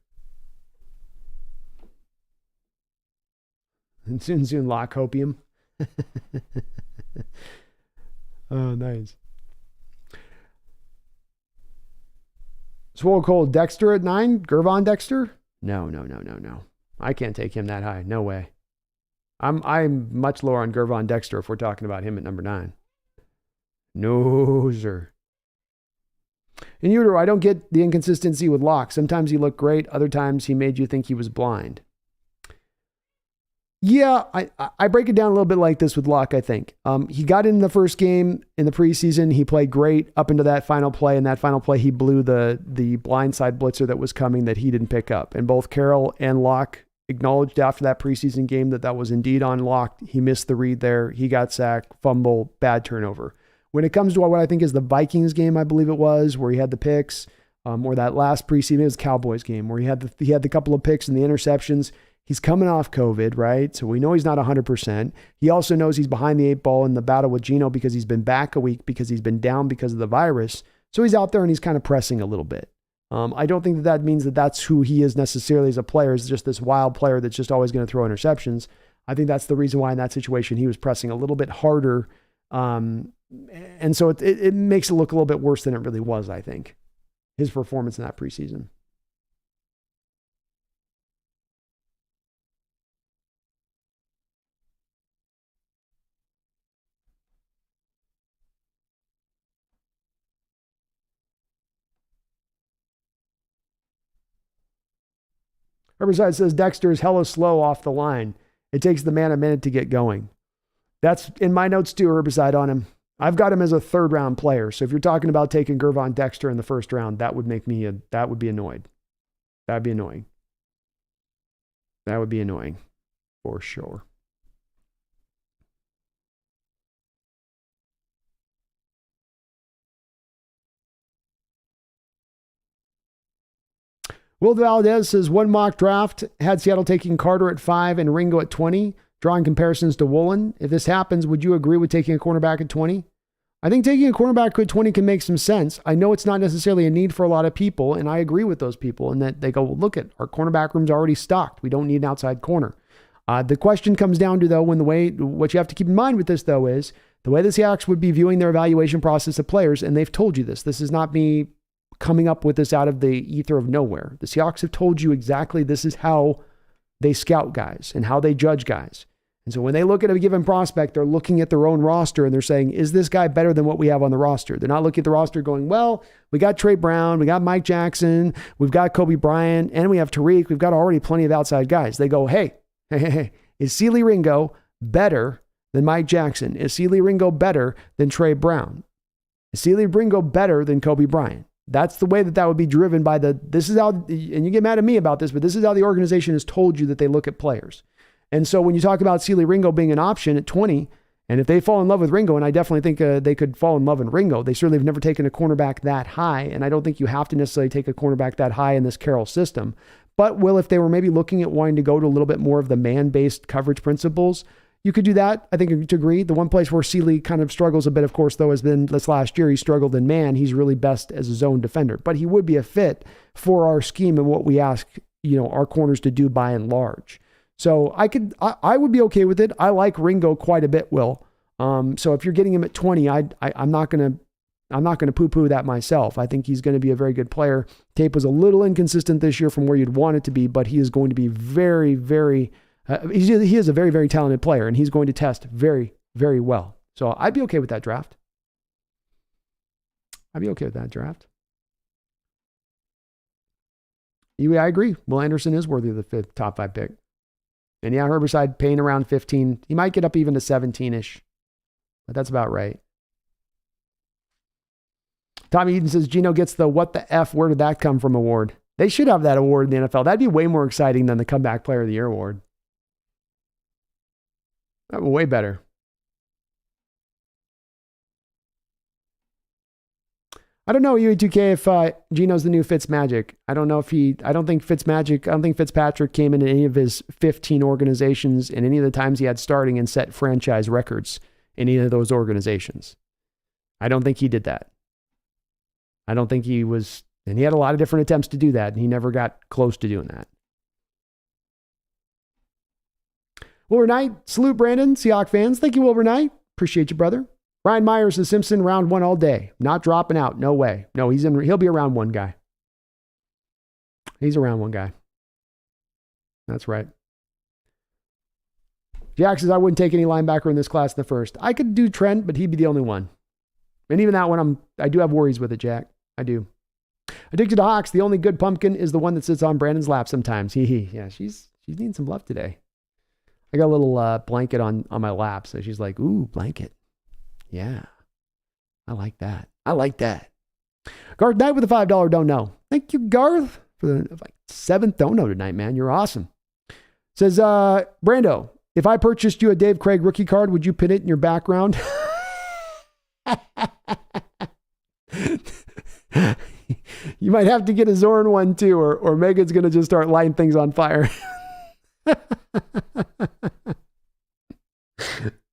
And soon Locke hopium. Oh, nice. Swole Cold Dexter at 9? Gervon Dexter? No. I can't take him that high. No way. I'm much lower on Gervon Dexter if we're talking about him at number 9. No, sir. In utero, I don't get the inconsistency with Locke. Sometimes he looked great. Other times he made you think he was blind. Yeah, I break it down a little bit like this with Locke, I think. He got in the first game in the preseason. He played great up into that final play. And that final play, he blew the blindside blitzer that was coming that he didn't pick up. And both Carroll and Locke acknowledged after that preseason game that was indeed on Locke. He missed the read there. He got sacked, fumble, bad turnover. When it comes to what I think is the Vikings game, I believe it was, where he had the picks, or that last preseason, it was Cowboys game, where he had the couple of picks and the interceptions. He's coming off COVID, right? So we know he's not 100%. He also knows he's behind the 8 ball in the battle with Geno because he's been back a week, because he's been down because of the virus. So he's out there and he's kind of pressing a little bit. I don't think that means that that's who he is necessarily as a player, is just this wild player that's just always going to throw interceptions. I think that's the reason why in that situation he was pressing a little bit harder. And so it makes it look a little bit worse than it really was, I think, his performance in that preseason. Herbicide says Dexter is hella slow off the line. It takes the man a minute to get going. That's in my notes too, Herbicide, on him. I've got him as a 3rd round player. So if you're talking about taking Gervon Dexter in the 1st round, that would be annoyed. That'd be annoying. That would be annoying for sure. Will Valdez says one mock draft had Seattle taking Carter at 5 and Ringo at 20, drawing comparisons to Woolen. If this happens, would you agree with taking a cornerback at 20? I think taking a cornerback at 20 can make some sense. I know it's not necessarily a need for a lot of people, and I agree with those people in that they go, well, look at our cornerback room's already stocked. We don't need an outside corner. The question comes down to, though, what you have to keep in mind with this, though, is the way the Seahawks would be viewing their evaluation process of players, and they've told you this. This is not me coming up with this out of the ether of nowhere. The Seahawks have told you exactly this is how they scout guys and how they judge guys. And so when they look at a given prospect, they're looking at their own roster and they're saying, is this guy better than what we have on the roster? They're not looking at the roster going, well, we got Trey Brown, we got Mike Jackson, we've got Kobe Bryant, and we have Tariq. We've got already plenty of outside guys. They go, hey, is Sealy Ringo better than Mike Jackson? Is Sealy Ringo better than Trey Brown? Is Sealy Ringo better than Kobe Bryant? That's the way that would be driven by this is how, and you get mad at me about this, but this is how the organization has told you that they look at players. And so when you talk about Sealy Ringo being an option at 20, and if they fall in love with Ringo, and I definitely think they could fall in love in Ringo, they certainly have never taken a cornerback that high. And I don't think you have to necessarily take a cornerback that high in this Carroll system. But if they were maybe looking at wanting to go to a little bit more of the man-based coverage principles, you could do that. I think to agree. The one place where Sealy kind of struggles a bit, of course, though, has been this last year. He struggled in man. He's really best as a zone defender, but he would be a fit for our scheme and what we ask, our corners to do by and large. So I would be okay with it. I like Ringo quite a bit, Will. So if you're getting him at 20, I'm not going to poo-poo that myself. I think he's going to be a very good player. Tape was a little inconsistent this year from where you'd want it to be, but he is going to be very, very. He is a very, very talented player, and he's going to test very, very well. So I'd be okay with that draft. I agree. Will Anderson is worthy of the top 5 pick. And yeah, Herbicide paying around 15. He might get up even to 17-ish, but that's about right. Tommy Eden says, Geno gets the what the F, where did that come from award. They should have that award in the NFL. That'd be way more exciting than the Comeback Player of the Year award. Way better. I don't know, UE2K, if Geno's the new Fitzmagic. I don't think Fitzpatrick came into any of his 15 organizations and any of the times he had starting and set franchise records in any of those organizations. I don't think he did that. I don't think he was, and he had a lot of different attempts to do that, and he never got close to doing that. Wilbur Knight, salute Brandon, Seahawks fans. Thank you, Wilbur Knight. Appreciate you, brother. Ryan Myers, the Simpson, round one all day. Not dropping out. No way. No, he'll be a round one guy. He's a round one guy. That's right. Jack says, I wouldn't take any linebacker in this class in the first. I could do Trent, but he'd be the only one. And even that one, I do have worries with it, Jack. I do. Addicted to Hawks, the only good pumpkin is the one that sits on Brandon's lap sometimes. Yeah, she's needing some love today. I got a little blanket on my lap, so she's like, ooh, blanket. Yeah, I like that. Garth Knight with a $5 don't know. Thank you, Garth, for the seventh don't know tonight, man. You're awesome. Says, Brando, if I purchased you a Dave Craig rookie card, would you pin it in your background? You might have to get a Zorn one too, or Megan's going to just start lighting things on fire.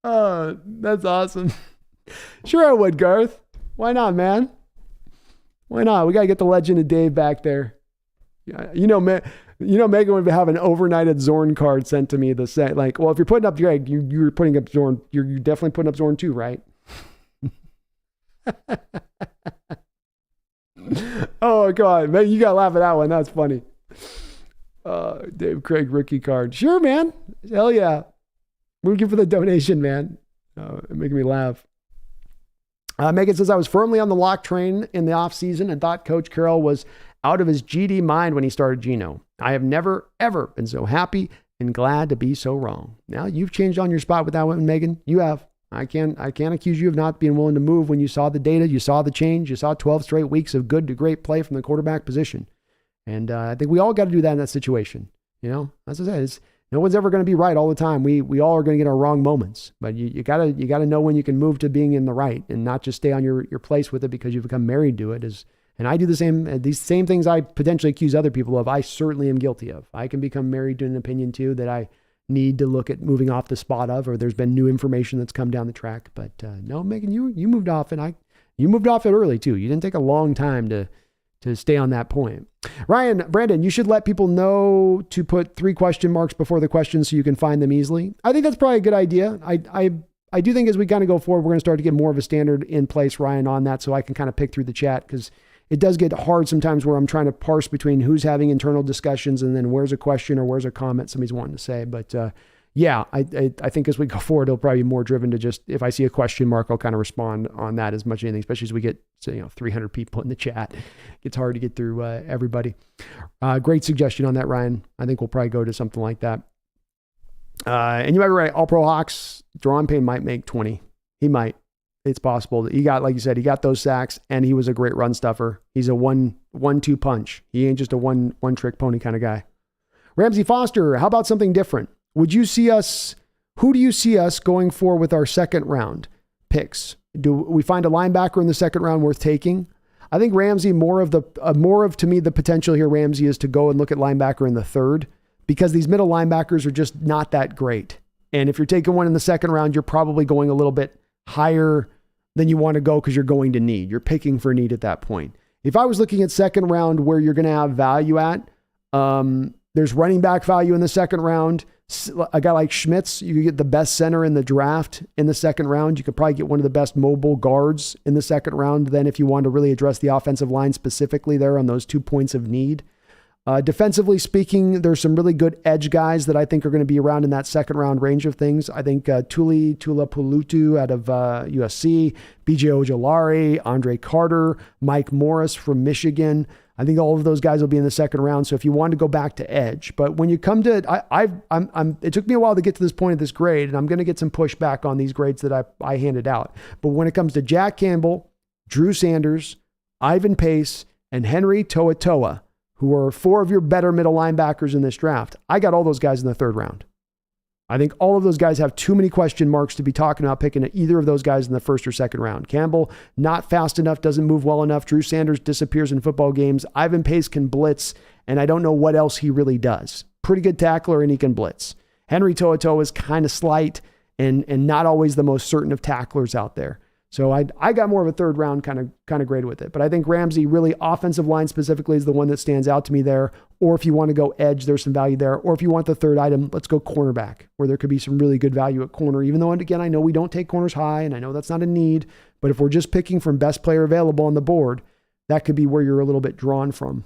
Oh, that's awesome. Sure I would, Garth. Why not, man? Why not? We got to get the legend of Dave back there. You know, Megan would have an overnighted Zorn card sent to me. Like, well, if you're putting up Greg, you're putting up Zorn. You're definitely putting up Zorn too, right? Oh, God. Man, you got to laugh at that one. That's funny. Dave Craig rookie card. Sure, man. Hell yeah. We're looking for the donation, man. Making me laugh. Megan says, I was firmly on the lock train in the offseason and thought Coach Carroll was out of his GD mind when he started Geno. I have never, ever been so happy and glad to be so wrong. Now, you've changed on your spot with that one, Megan. You have. I can't accuse you of not being willing to move when you saw the data, you saw the change, you saw 12 straight weeks of good to great play from the quarterback position. And I think we all got to do that in that situation. You know, as I said, no one's ever going to be right all the time. We all are going to get our wrong moments, but you gotta know when you can move to being in the right and not just stay on your place with it because you've become married to it. And I do the same, these same things I potentially accuse other people of. I certainly am guilty of. I can become married to an opinion too that I need to look at moving off the spot of, or there's been new information that's come down the track. But no, Megan, you moved off, and you moved off it early too. You didn't take a long time to stay on that point. Brandon, you should let people know to put 3 question marks before the questions so you can find them easily. I think that's probably a good idea. I do think as we kind of go forward, we're going to start to get more of a standard in place, Ryan, on that, so I can kind of pick through the chat, because it does get hard sometimes where I'm trying to parse between who's having internal discussions and then where's a question or where's a comment somebody's wanting to say. But yeah, I think as we go forward, it'll probably be more driven to just, if I see a question mark, I'll kind of respond on that as much as anything, especially as we get 300 people in the chat. It's hard to get through everybody. Great suggestion on that, Ryan. I think we'll probably go to something like that. And you might be right. All Pro Hawks, Deron Payne might make 20. He might. It's possible. He got, like you said, he got those sacks and he was a great run stuffer. He's a 1-2 punch. He ain't just a one trick pony kind of guy. Ramsey Foster, how about something different? Who do you see us going for with our second round picks? Do we find a linebacker in the second round worth taking? I think Ramsey, to me, the potential here, Ramsey, is to go and look at linebacker in the third, because these middle linebackers are just not that great. And if you're taking one in the second round, you're probably going a little bit higher than you want to go because you're going to need. You're picking for need at that point. If I was looking at second round where you're going to have value at, there's running back value in the second round. A guy like Schmitz, you could get the best center in the draft in the second round. You could probably get one of the best mobile guards in the second round. Then if you want to really address the offensive line specifically there on those 2 points of need. Defensively speaking, there's some really good edge guys that I think are going to be around in that second round range of things. I think Tula Pulutu out of USC, BJ Ojolari, Andre Carter, Mike Morris from Michigan. I think all of those guys will be in the second round. So if you want to go back to edge, but when you come to it, it took me a while to get to this point of this grade, and I'm going to get some pushback on these grades that I handed out. But when it comes to Jack Campbell, Drew Sanders, Ivan Pace, and Henry To'oTo'o, who are 4 of your better middle linebackers in this draft, I got all those guys in the third round. I think all of those guys have too many question marks to be talking about picking either of those guys in the first or second round. Campbell, not fast enough, doesn't move well enough. Drew Sanders disappears in football games. Ivan Pace can blitz, and I don't know what else he really does. Pretty good tackler, and he can blitz. Henry To'oTo'o is kind of slight and not always the most certain of tacklers out there. So I got more of a third round kind of grade with it. But I think Ramsey, really offensive line specifically, is the one that stands out to me there. Or if you want to go edge, there's some value there. Or if you want the third item, let's go cornerback, where there could be some really good value at corner. Even though, and again, I know we don't take corners high, and I know that's not a need. But if we're just picking from best player available on the board, that could be where you're a little bit drawn from.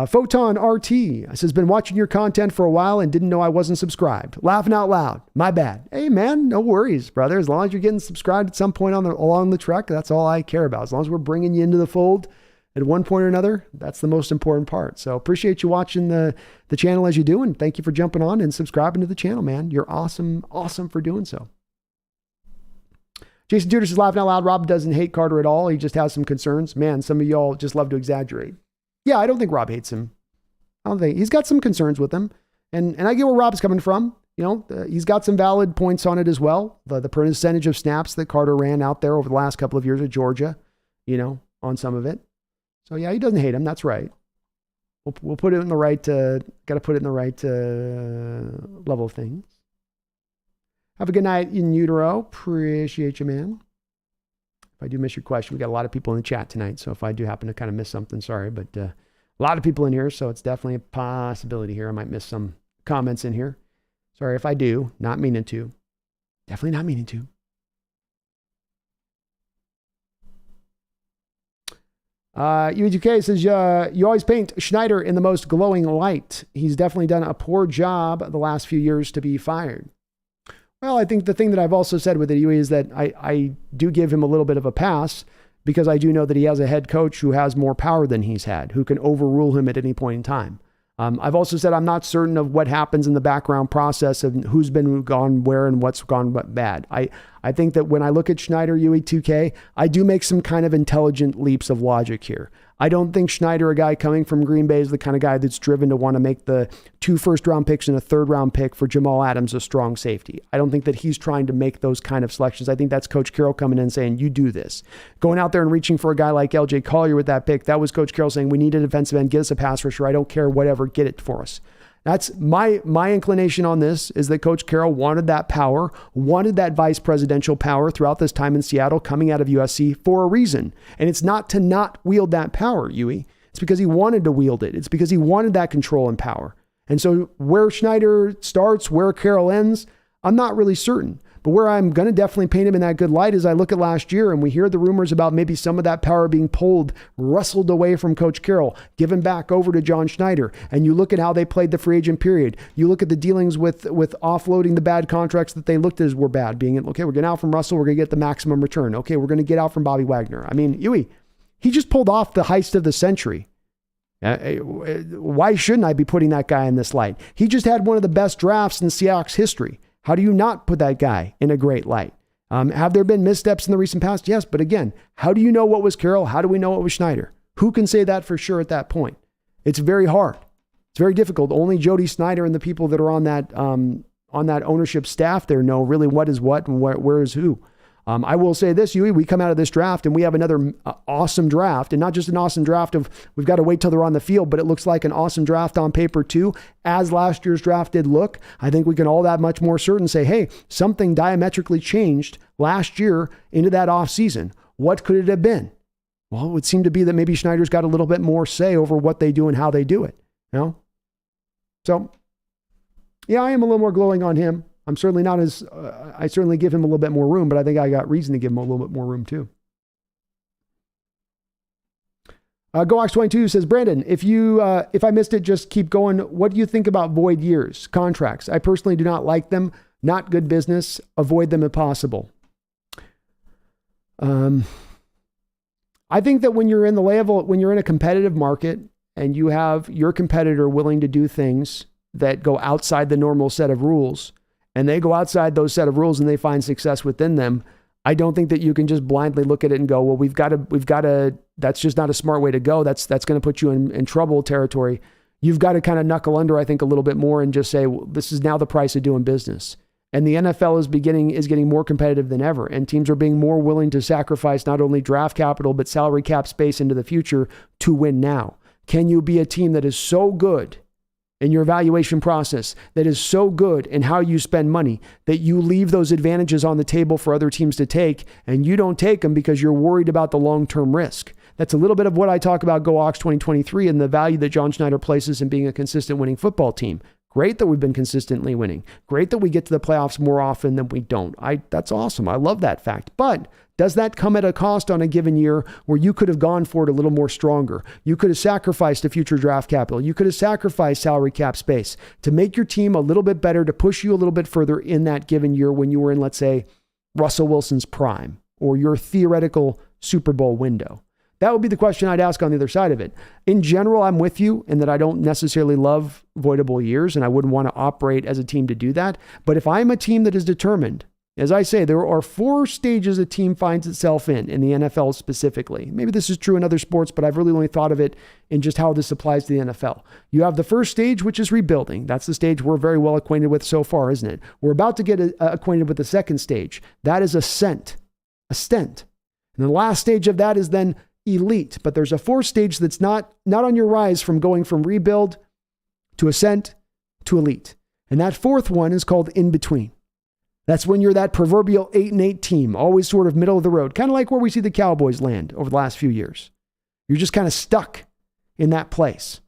Photon RT says, been watching your content for a while and didn't know I wasn't subscribed. Laughing out loud. My bad. Hey man, no worries, brother. As long as you're getting subscribed at some point along the trek, that's all I care about. As long as we're bringing you into the fold at one point or another, that's the most important part. So appreciate you watching the channel as you do, and thank you for jumping on and subscribing to the channel, man. You're awesome for doing so. Jason Judas is laughing out loud. Rob doesn't hate Carter at all. He just has some concerns. Man, some of y'all just love to exaggerate. Yeah, I don't think Rob hates him. I don't think he's got some concerns with him, and I get where Rob's coming from. You know, he's got some valid points on it as well. The percentage of snaps that Carter ran out there over the last couple of years at Georgia, you know, on some of it. So yeah, he doesn't hate him. That's right. We'll put it in the right. Got to put it in the right level of things. Have a good night in utero. Appreciate you, man. If I do miss your question, we got a lot of people in the chat tonight. So if I do happen to kind of miss something, sorry, but a lot of people in here. So it's definitely a possibility here. I might miss some comments in here. Sorry if I do, not meaning to. Definitely not meaning to. UHK says, you always paint Schneider in the most glowing light. He's definitely done a poor job the last few years to be fired. Well, I think the thing that I've also said with it, Yui, is that I do give him a little bit of a pass because I do know that he has a head coach who has more power than he's had, who can overrule him at any point in time. I've also said I'm not certain of what happens in the background process of who's been gone where and what's gone bad. I think that when I look at Schneider, Yui 2K, I do make some kind of intelligent leaps of logic here. I don't think Schneider, a guy coming from Green Bay, is the kind of guy that's driven to want to make the 2 first-round picks and a third-round pick for Jamal Adams a strong safety. I don't think that he's trying to make those kind of selections. I think that's Coach Carroll coming in and saying, you do this. Going out there and reaching for a guy like LJ Collier with that pick, that was Coach Carroll saying, we need a defensive end, get us a pass rusher. I don't care, whatever, get it for us. That's my inclination on this, is that Coach Carroll wanted that power, wanted that vice presidential power throughout this time in Seattle coming out of USC for a reason. And it's not to not wield that power, Yui. It's because he wanted to wield it. It's because he wanted that control and power. And so where Schneider starts, where Carroll ends, I'm not really certain. But where I'm going to definitely paint him in that good light is I look at last year and we hear the rumors about maybe some of that power being pulled, wrestled away from Coach Carroll, given back over to John Schneider. And you look at how they played the free agent period. You look at the dealings with offloading the bad contracts that they looked at as were bad, being, okay, we're getting out from Russell, we're going to get the maximum return. Okay, we're going to get out from Bobby Wagner. I mean, Yui, he just pulled off the heist of the century. Why shouldn't I be putting that guy in this light? He just had one of the best drafts in Seahawks history. How do you not put that guy in a great light? Have there been missteps in the recent past? Yes, but again, how do you know what was Carroll? How do we know what was Schneider? Who can say that for sure at that point? It's very hard. It's very difficult. Only Jody Snyder and the people that are on that ownership staff there know really what is what and where is who. I will say this, Yui, we come out of this draft and we have another awesome draft, and not just an awesome draft of we've got to wait till they're on the field, but it looks like an awesome draft on paper too. As last year's draft did look, I think we can all that much more certain say, hey, something diametrically changed last year into that offseason. What could it have been? Well, it would seem to be that maybe Schneider's got a little bit more say over what they do and how they do it. You know? So, yeah, I am a little more glowing on him. I'm certainly not as, I certainly give him a little bit more room, but I think I got reason to give him a little bit more room too. GoX22 says, Brandon, if I missed it, just keep going. What do you think about void years, contracts? I personally do not like them. Not good business. Avoid them if possible. I think that when you're in a competitive market and you have your competitor willing to do things that go outside the normal set of rules, and they go outside those set of rules and they find success within them, I don't think that you can just blindly look at it and go, well, we've got to, that's just not a smart way to go. That's going to put you in trouble territory. You've got to kind of knuckle under, I think, a little bit more and just say, well, this is now the price of doing business. And the NFL is getting more competitive than ever. And teams are being more willing to sacrifice not only draft capital, but salary cap space into the future to win now. Can you be a team that is so good in your evaluation process, that is so good in how you spend money, that you leave those advantages on the table for other teams to take, and you don't take them because you're worried about the long-term risk? That's a little bit of what I talk about Go Hawks 2023 and the value that John Schneider places in being a consistent winning football team. Great that we've been consistently winning. Great that we get to the playoffs more often than we don't. That's awesome. I love that fact. But does that come at a cost on a given year where you could have gone for it a little more stronger? You could have sacrificed a future draft capital. You could have sacrificed salary cap space to make your team a little bit better, to push you a little bit further in that given year when you were in, let's say, Russell Wilson's prime or your theoretical Super Bowl window. That would be the question I'd ask on the other side of it. In general, I'm with you in that I don't necessarily love voidable years, and I wouldn't want to operate as a team to do that. But if I'm a team that is determined, as I say, there are 4 stages a team finds itself in the NFL specifically. Maybe this is true in other sports, but I've really only thought of it in just how this applies to the NFL. You have the first stage, which is rebuilding. That's the stage we're very well acquainted with so far, isn't it? We're about to get acquainted with the second stage. That is ascent. And the last stage of that is then elite, but there's a 4th stage that's not on your rise from going from rebuild to ascent to elite. And that 4th one is called in between. That's when you're that proverbial 8-8 team, always sort of middle of the road, kind of like where we see the Cowboys land over the last few years. You're just kind of stuck in that place.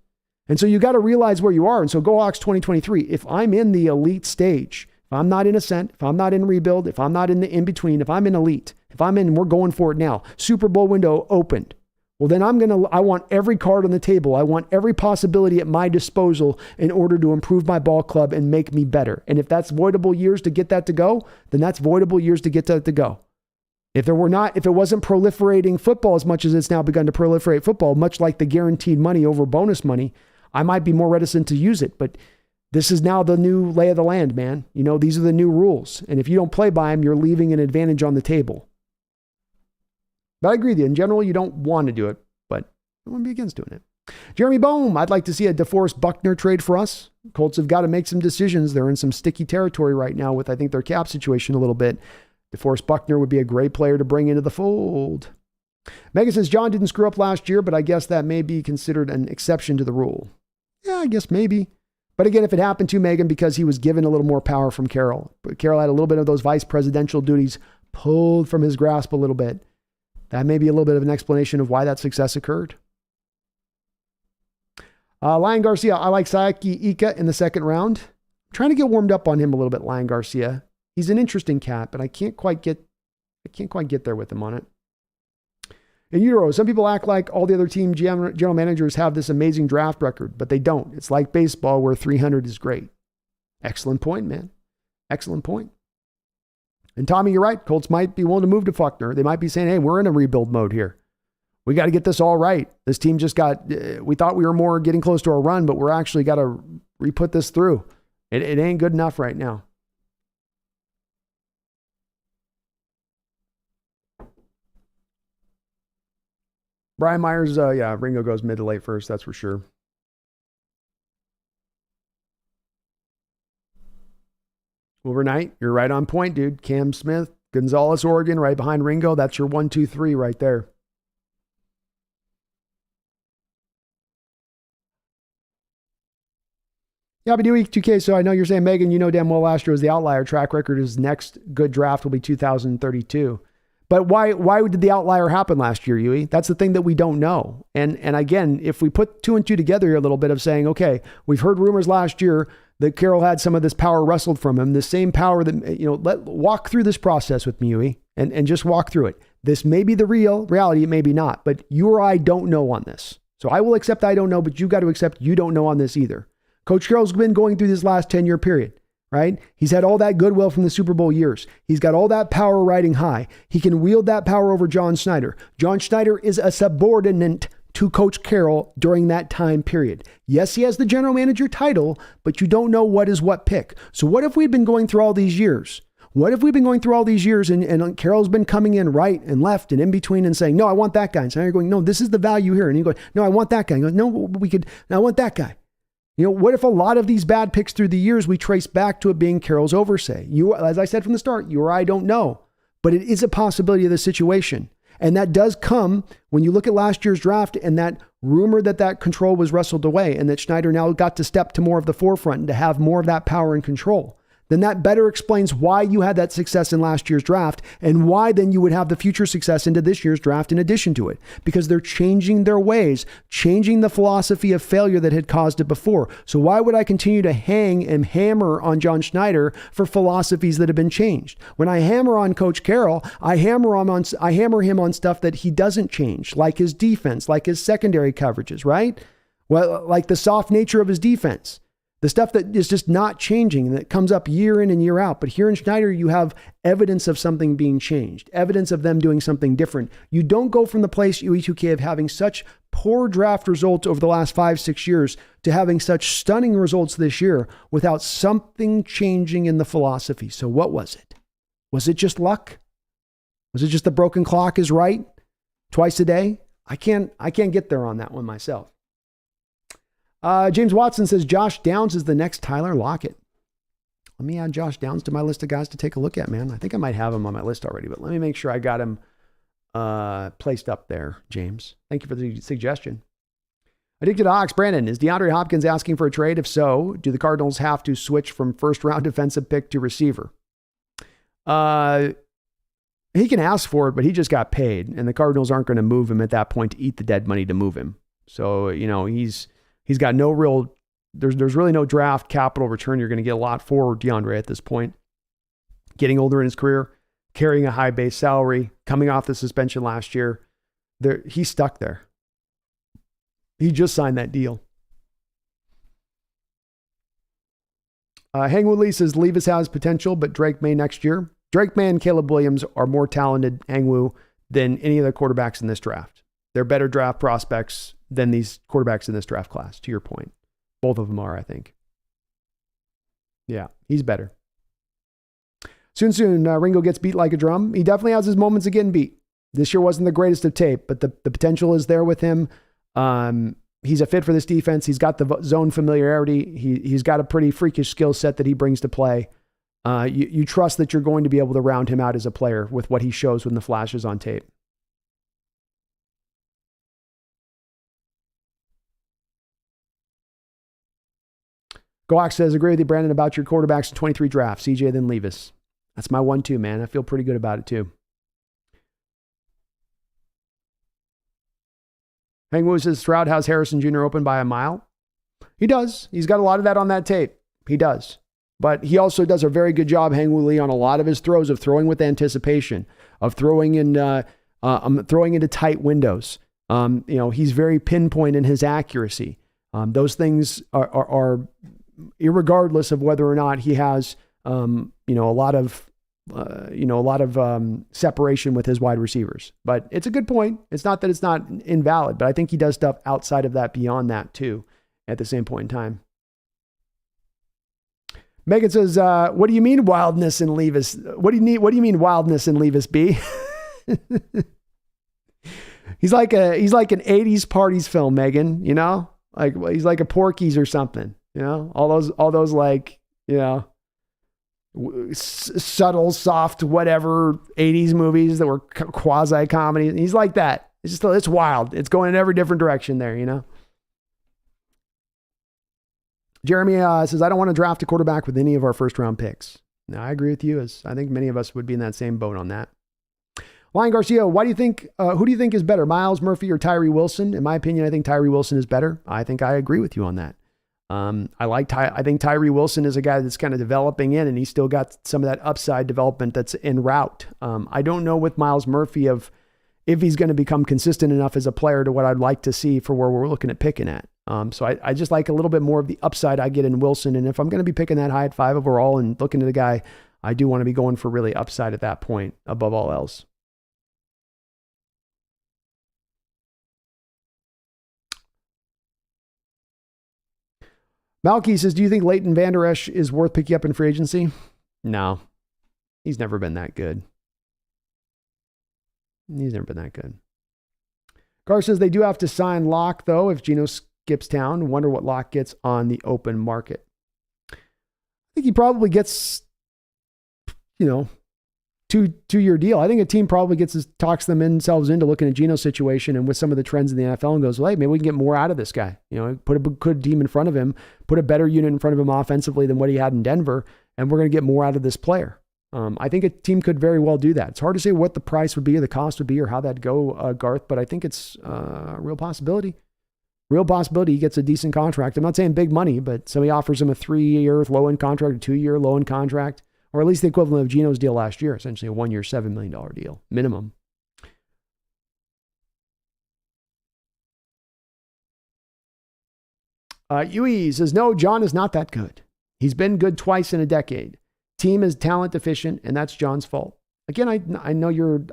And so you got to realize where you are. And so Go Hawks 2023, if I'm in the elite stage, if I'm not in ascent, if I'm not in rebuild, if I'm not in the in-between, if I'm in elite, if I'm in, we're going for it now, Super Bowl window opened, well, then I want every card on the table. I want every possibility at my disposal in order to improve my ball club and make me better. And if that's voidable years to get that to go, then that's voidable years to get that to go. If it wasn't proliferating football as much as it's now begun to proliferate football, much like the guaranteed money over bonus money, I might be more reticent to use it. But this is now the new lay of the land, man. You know, these are the new rules. And if you don't play by them, you're leaving an advantage on the table. But I agree with you. In general, you don't want to do it, but I wouldn't be against doing it. Jeremy Bohm, I'd like to see a DeForest Buckner trade for us. Colts have got to make some decisions. They're in some sticky territory right now with, I think, their cap situation a little bit. DeForest Buckner would be a great player to bring into the fold. Megan says, John didn't screw up last year, but I guess that may be considered an exception to the rule. Yeah, I guess maybe. But again, if it happened to Megan because he was given a little more power from Carroll, but Carroll had a little bit of those vice presidential duties pulled from his grasp a little bit, that may be a little bit of an explanation of why that success occurred. Lion Garcia, I like Saiki Ika in the 2nd round. I'm trying to get warmed up on him a little bit, Lion Garcia. He's an interesting cat, but I can't quite get there with him on it. In Euro, some people act like all the other team general managers have this amazing draft record, but they don't. It's like baseball where 300 is great. Excellent point, man. Excellent point. And Tommy, you're right. Colts might be willing to move to Buckner. They might be saying, hey, we're in a rebuild mode here. We got to get this all right. This team just we thought we were more getting close to a run, but we're actually got to re-put this through. It ain't good enough right now. Brian Myers, Ringo goes mid to late first, that's for sure. Overnight, you're right on point, dude. Cam Smith, Gonzalez, Oregon, right behind Ringo. That's your 1, 2, 3 right there. Yeah, but do 2K. So I know you're saying, Megan, you know damn well last year was the outlier. Track record, his next good draft will be 2032. But why did the outlier happen last year, Yui? That's the thing that we don't know. And again, if we put 2 and 2 together here a little bit of saying, okay, we've heard rumors last year that Carroll had some of this power wrestled from him, the same power that, walk through this process with me, Yui, and just walk through it. This may be the reality, it may be not, but you or I don't know on this. So I will accept I don't know, but you've got to accept you don't know on this either. Coach Carroll's been going through this last 10-year period. Right? He's had all that goodwill from the Super Bowl years. He's got all that power riding high. He can wield that power over John Schneider. John Schneider is a subordinate to Coach Carroll during that time period. Yes, he has the general manager title, but you don't know what is what pick. So what if we'd been going through all these years? What if we've been going through all these years and Carroll's been coming in right and left and in between and saying, no, I want that guy. And so you're going, no, this is the value here. And you go, no, I want that guy. And he goes, no, I want that guy. What if a lot of these bad picks through the years we trace back to it being Carroll's oversight? As I said from the start, you or I don't know, but it is a possibility of the situation. And that does come when you look at last year's draft and that rumor that control was wrestled away and that Schneider now got to step to more of the forefront and to have more of that power and control. Then that better explains why you had that success in last year's draft and why then you would have the future success into this year's draft in addition to it. Because they're changing their ways, changing the philosophy of failure that had caused it before. So why would I continue to hang and hammer on John Schneider for philosophies that have been changed? When I hammer on Coach Carroll, I hammer him on stuff that he doesn't change, like his defense, like his secondary coverages, right? Well, like the soft nature of his defense. The stuff that is just not changing and that comes up year in and year out. But here in Schneider, you have evidence of something being changed, evidence of them doing something different. You don't go from the place, UE2K, of having such poor draft results over the last 5-6 years to having such stunning results this year without something changing in the philosophy. So what was it? Was it just luck? Was it just the broken clock is right twice a day? I can't get there on that one myself. James Watson says Josh Downs is the next Tyler Lockett. Let me add Josh Downs to my list of guys to take a look at, man. I think I might have him on my list already, but let me make sure I got him placed up there, James. Thank you for the suggestion. Addicted Hawks, Brandon, is DeAndre Hopkins asking for a trade? If so, do the Cardinals have to switch from first-round defensive pick to receiver? He can ask for it, but he just got paid, and the Cardinals aren't going to move him at that point to eat the dead money to move him. So, he's got no real, there's really no draft capital return you're going to get a lot for DeAndre at this point. Getting older in his career, carrying a high base salary, coming off the suspension last year, he's stuck there. He just signed that deal. Hangwoo Lee says Levis has potential, but Drake May next year. Drake May and Caleb Williams are more talented, Hangwoo, than any other quarterbacks in this draft. They're better draft prospects than these quarterbacks in this draft class, to your point. Both of them are, I think. Yeah, he's better. Soon, Ringo gets beat like a drum. He definitely has his moments of getting beat. This year wasn't the greatest of tape, but the potential is there with him. He's a fit for this defense. He's got the zone familiarity. He's got a pretty freakish skill set that he brings to play. You trust that you're going to be able to round him out as a player with what he shows when the flashes on tape. Goak says, agree with you, Brandon, about your quarterbacks in 23 drafts, CJ then Levis. That's my 1-2, man. I feel pretty good about it, too. Hangwoo says, Stroud has Harrison Jr. open by a mile. He does. He's got a lot of that on that tape. He does. But he also does a very good job, Hangwoo Lee, on a lot of his throws of throwing with anticipation, of throwing into tight windows. He's very pinpoint in his accuracy. Those things are irregardless of whether or not he has, a lot of separation with his wide receivers. But it's a good point. It's not that it's not invalid, but I think he does stuff outside of that, beyond that too, at the same point in time. Megan says, what do you mean wildness in Levis? What do you mean wildness in Levis B? He's like an 80s parties film, Megan, like he's like a Porky's or something, all those like, subtle, soft, whatever 80s movies that were quasi comedy. He's like that. It's wild. It's going in every different direction there, Jeremy says, I don't want to draft a quarterback with any of our first round picks. Now, I agree with you, as I think many of us would be in that same boat on that. Lion Garcia, who do you think is better, Miles Murphy or Tyree Wilson? In my opinion, I think Tyree Wilson is better. I think I agree with you on that. I think Tyree Wilson is a guy that's kind of developing in, and he's still got some of that upside development that's en route. I don't know with Miles Murphy if he's going to become consistent enough as a player to what I'd like to see for where we're looking at picking at. So I just like a little bit more of the upside I get in Wilson. And if I'm going to be picking that high at 5 overall and looking at a guy, I do want to be going for really upside at that point above all else. Malky says, do you think Leighton Vander Esch is worth picking up in free agency? No, he's never been that good. Gar says they do have to sign Locke, though, if Geno Gibbstown. Wonder what Locke gets on the open market. I think he probably gets, 2-year deal. I think a team probably talks themselves into looking at Geno's situation and with some of the trends in the NFL and goes, well, hey, maybe we can get more out of this guy. Put a good team in front of him, put a better unit in front of him offensively than what he had in Denver, and we're going to get more out of this player. I think a team could very well do that. It's hard to say what the price would be or the cost would be or how that'd go, Garth, but I think it's a real possibility. Real possibility he gets a decent contract. I'm not saying big money, but somebody offers him a 3-year low-end contract, a 2-year low-end contract, or at least the equivalent of Geno's deal last year, essentially a 1-year, $7 million deal, minimum. Yui says, no, John is not that good. He's been good twice in a decade. Team is talent deficient, and that's John's fault. Again, I know your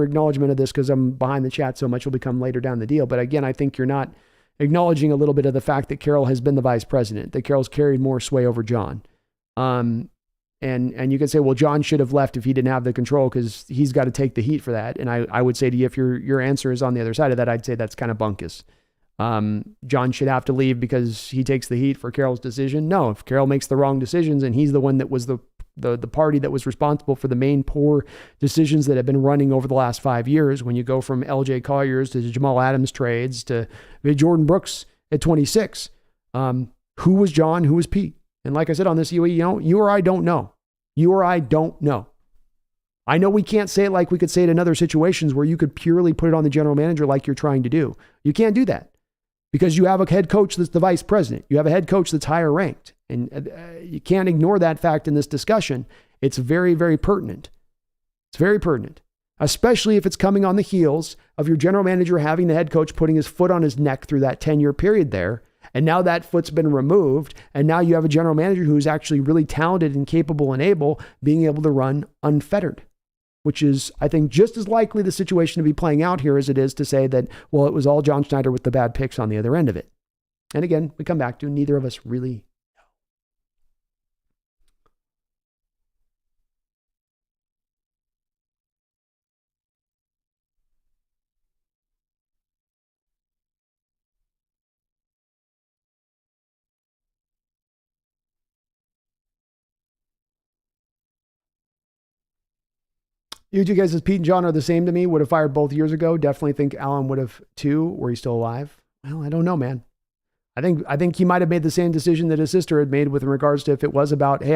acknowledgement of this because I'm behind the chat so much will become later down the deal. But again, I think you're not acknowledging a little bit of the fact that Carroll has been the vice president, that Carroll's carried more sway over John. And you could say, well, John should have left if he didn't have the control because he's got to take the heat for that. And I would say to you, if your answer is on the other side of that, I'd say that's kind of bunkus. John should have to leave because he takes the heat for Carroll's decision. No, if Carroll makes the wrong decisions and he's the one that was the party that was responsible for the main poor decisions that have been running over the last 5 years, when you go from LJ Collier's to Jamal Adams trades to Jordan Brooks at 26, who was John? Who was Pete? And like I said on this, you or I don't know. You or I don't know. I know we can't say it like we could say it in other situations where you could purely put it on the general manager like you're trying to do. You can't do that because you have a head coach that's the vice president. You have a head coach that's higher ranked. And you can't ignore that fact in this discussion. It's very, very pertinent. It's very pertinent, especially if it's coming on the heels of your general manager having the head coach putting his foot on his neck through that 10-year period there. And now that foot's been removed. And now you have a general manager who's actually really talented and capable and able, being able to run unfettered, which is, I think, just as likely the situation to be playing out here as it is to say that, well, it was all John Schneider with the bad picks on the other end of it. And again, we come back to neither of us really. You two guys, as Pete and John are the same to me, would have fired both years ago. Definitely think Alan would have too. Were he still alive? Well, I don't know, man. I think he might have made the same decision that his sister had made with regards to if it was about, hey,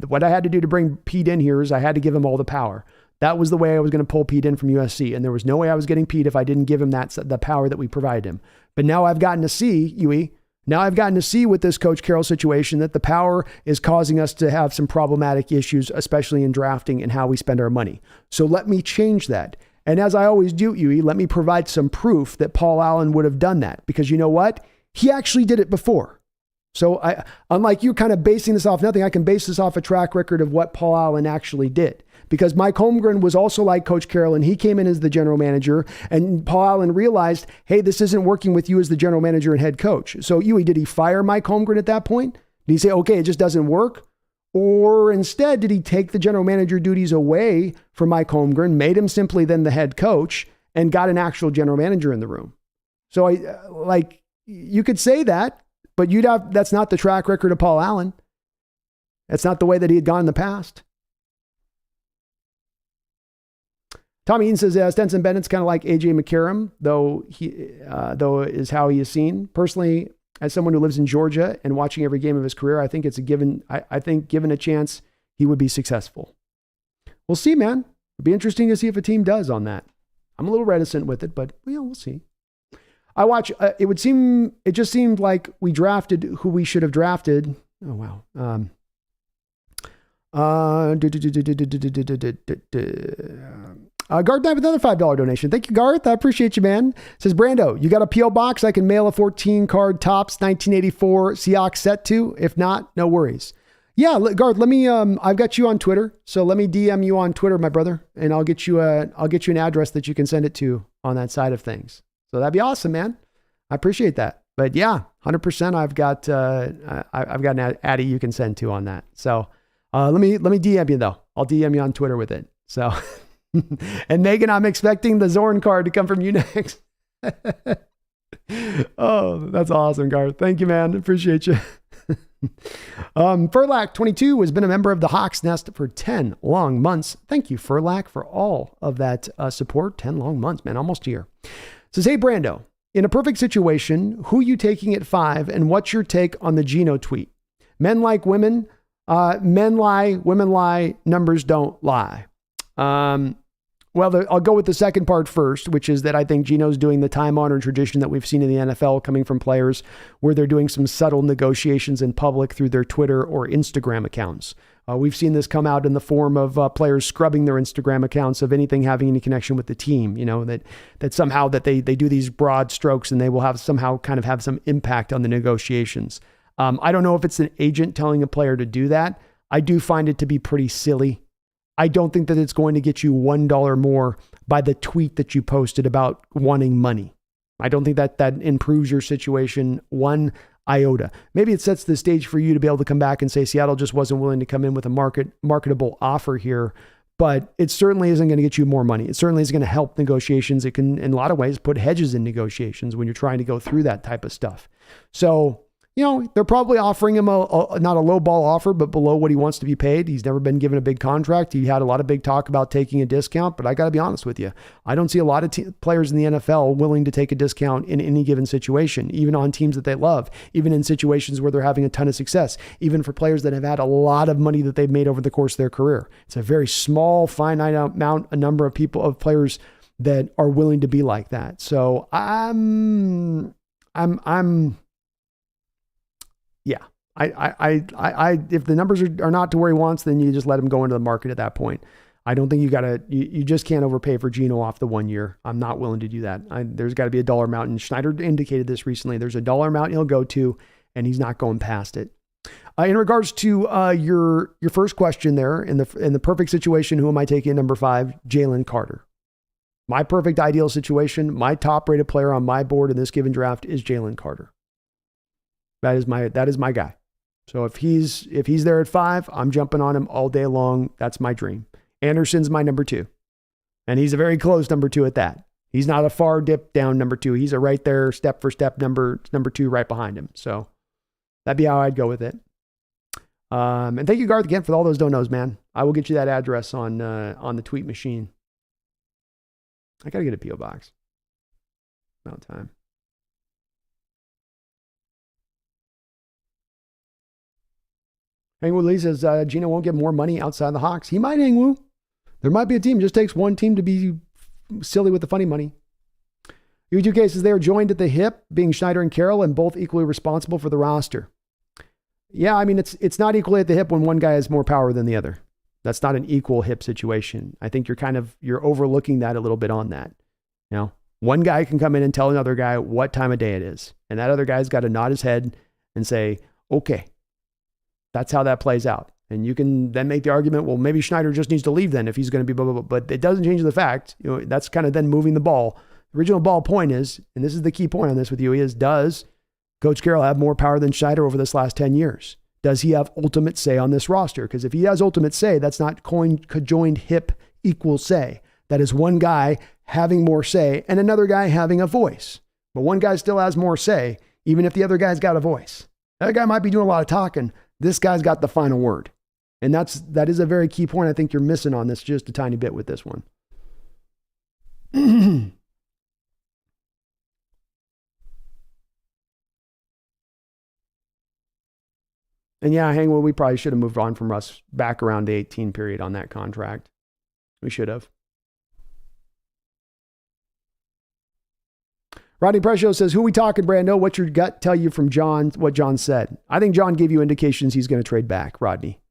what I had to do to bring Pete in here is I had to give him all the power. That was the way I was going to pull Pete in from USC. And there was no way I was getting Pete if I didn't give him the power that we provided him. But now I've gotten to see, Yui, with this Coach Carroll situation that the power is causing us to have some problematic issues, especially in drafting and how we spend our money. So let me change that. And as I always do, Yui, let me provide some proof that Paul Allen would have done that. Because you know what? He actually did it before. So unlike you kind of basing this off nothing, I can base this off a track record of what Paul Allen actually did. Because Mike Holmgren was also like Coach Carroll, and he came in as the general manager, and Paul Allen realized, hey, this isn't working with you as the general manager and head coach. So Yui, did he fire Mike Holmgren at that point? Did he say, okay, it just doesn't work? Or instead, did he take the general manager duties away from Mike Holmgren, made him simply then the head coach, and got an actual general manager in the room? So you could say that, but that's not the track record of Paul Allen. That's not the way that he had gone in the past. Tommy Eaton says, Stenson Bennett's kind of like AJ McCarron, though is how he is seen. Personally, as someone who lives in Georgia and watching every game of his career, I think it's a given. I think given a chance, he would be successful. We'll see, man. It'd be interesting to see if a team does on that. I'm a little reticent with it, but we'll see. I watch. It just seemed like we drafted who we should have drafted. Oh wow. Garth Knight with another $5 donation. Thank you, Garth. I appreciate you, man. Says Brando, you got a P.O. box I can mail a 14 card Topps 1984 Seahawks set to? If not, no worries. Yeah, Garth, let me, I've got you on Twitter. So let me DM you on Twitter, my brother, and I'll get you an address that you can send it to on that side of things. So that'd be awesome, man. I appreciate that. But yeah, 100%. I've got an Addy you can send to on that. So let me DM you though. I'll DM you on Twitter with it. So, and Megan, I'm expecting the Zorn card to come from you next. Oh, that's awesome, Garth. Thank you, man. Appreciate you. Furlack 22 has been a member of the Hawks Nest for 10 long months. Thank you, Furlack, for all of that support. 10 long months, man, almost a year. Says, hey, Brando, in a perfect situation, who you taking at 5 and what's your take on the Geno tweet? Men like women, men lie, women lie, numbers don't lie. Well, I'll go with the second part first, which is that I think Geno's doing the time-honored tradition that we've seen in the NFL coming from players where they're doing some subtle negotiations in public through their Twitter or Instagram accounts. We've seen this come out in the form of players scrubbing their Instagram accounts of anything having any connection with the team, that somehow that they do these broad strokes and they will have somehow kind of have some impact on the negotiations. I don't know if it's an agent telling a player to do that. I do find it to be pretty silly. I don't think that it's going to get you $1 more by the tweet that you posted about wanting money. I don't think that improves your situation one iota. Maybe it sets the stage for you to be able to come back and say Seattle just wasn't willing to come in with a marketable offer here, but it certainly isn't going to get you more money. It certainly is going to help negotiations. It can, in a lot of ways, put hedges in negotiations when you're trying to go through that type of stuff. So, they're probably offering him not a low ball offer, but below what he wants to be paid. He's never been given a big contract. He had a lot of big talk about taking a discount, but I got to be honest with you. I don't see a lot of players in the NFL willing to take a discount in any given situation, even on teams that they love, even in situations where they're having a ton of success, even for players that have had a lot of money that they've made over the course of their career. It's a very small, finite amount, a number of players that are willing to be like that. So yeah, I if the numbers are not to where he wants, then you just let him go into the market at that point. I don't think you just can't overpay for Geno off the 1 year. I'm not willing to do that. There's got to be a dollar amount, and Schneider indicated this recently. There's a dollar amount he'll go to, and he's not going past it. In regards to your first question there, in the perfect situation, who am I taking at number 5? Jalen Carter. My perfect ideal situation, my top rated player on my board in this given draft is Jalen Carter. That is my guy. So if he's there at 5, I'm jumping on him all day long. That's my dream. Anderson's my number 2. And he's a very close number 2 at that. He's not a far dip down number 2. He's a right there, step for step number 2 right behind him. So that'd be how I'd go with it. And thank you, Garth, again for all those donos, man. I will get you that address on the tweet machine. I gotta get a P.O. box. About time. Hangwoo Lee says Geno won't get more money outside the Hawks. He might, Hangwoo. There might be a team. It just takes one team to be silly with the funny money. U2K says they are joined at the hip, being Schneider and Carroll, and both equally responsible for the roster. Yeah, I mean, it's not equally at the hip when one guy has more power than the other. That's not an equal hip situation. I think you're overlooking that a little bit on that. One guy can come in and tell another guy what time of day it is. And that other guy's got to nod his head and say, okay. That's how that plays out. And you can then make the argument, well, maybe Schneider just needs to leave then if he's going to be blah, blah, blah. But it doesn't change the fact, that's kind of then moving the ball. The original ball point is, and this is the key point on this with you, is does Coach Carroll have more power than Schneider over this last 10 years? Does he have ultimate say on this roster? Because if he has ultimate say, that's not conjoined hip equal say. That is one guy having more say and another guy having a voice. But one guy still has more say, even if the other guy's got a voice. That guy might be doing a lot of talking. This guy's got the final word. And that is a very key point I think you're missing on this just a tiny bit with this one. And yeah, Hangwell, we probably should have moved on from Russ back around the 18 period on that contract. We should have. Rodney Prescio says, who we talking, Brando? What's your gut tell you from John, what John said? I think John gave you indications he's going to trade back, Rodney.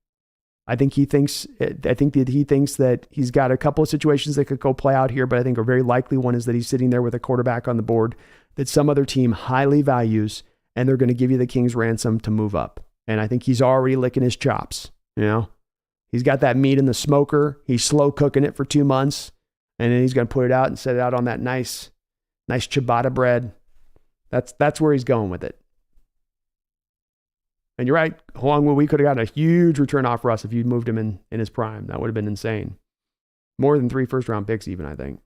I think he thinks that he's got a couple of situations that could go play out here, but I think a very likely one is that he's sitting there with a quarterback on the board that some other team highly values, and they're going to give you the king's ransom to move up. And I think he's already licking his chops. He's got that meat in the smoker. He's slow cooking it for 2 months, and then he's going to put it out and set it out on that nice ciabatta bread. That's where he's going with it. And you're right, Hwang Woo could have gotten a huge return off Russ if you'd moved him in his prime. That would have been insane. More than 3 first-round picks even, I think.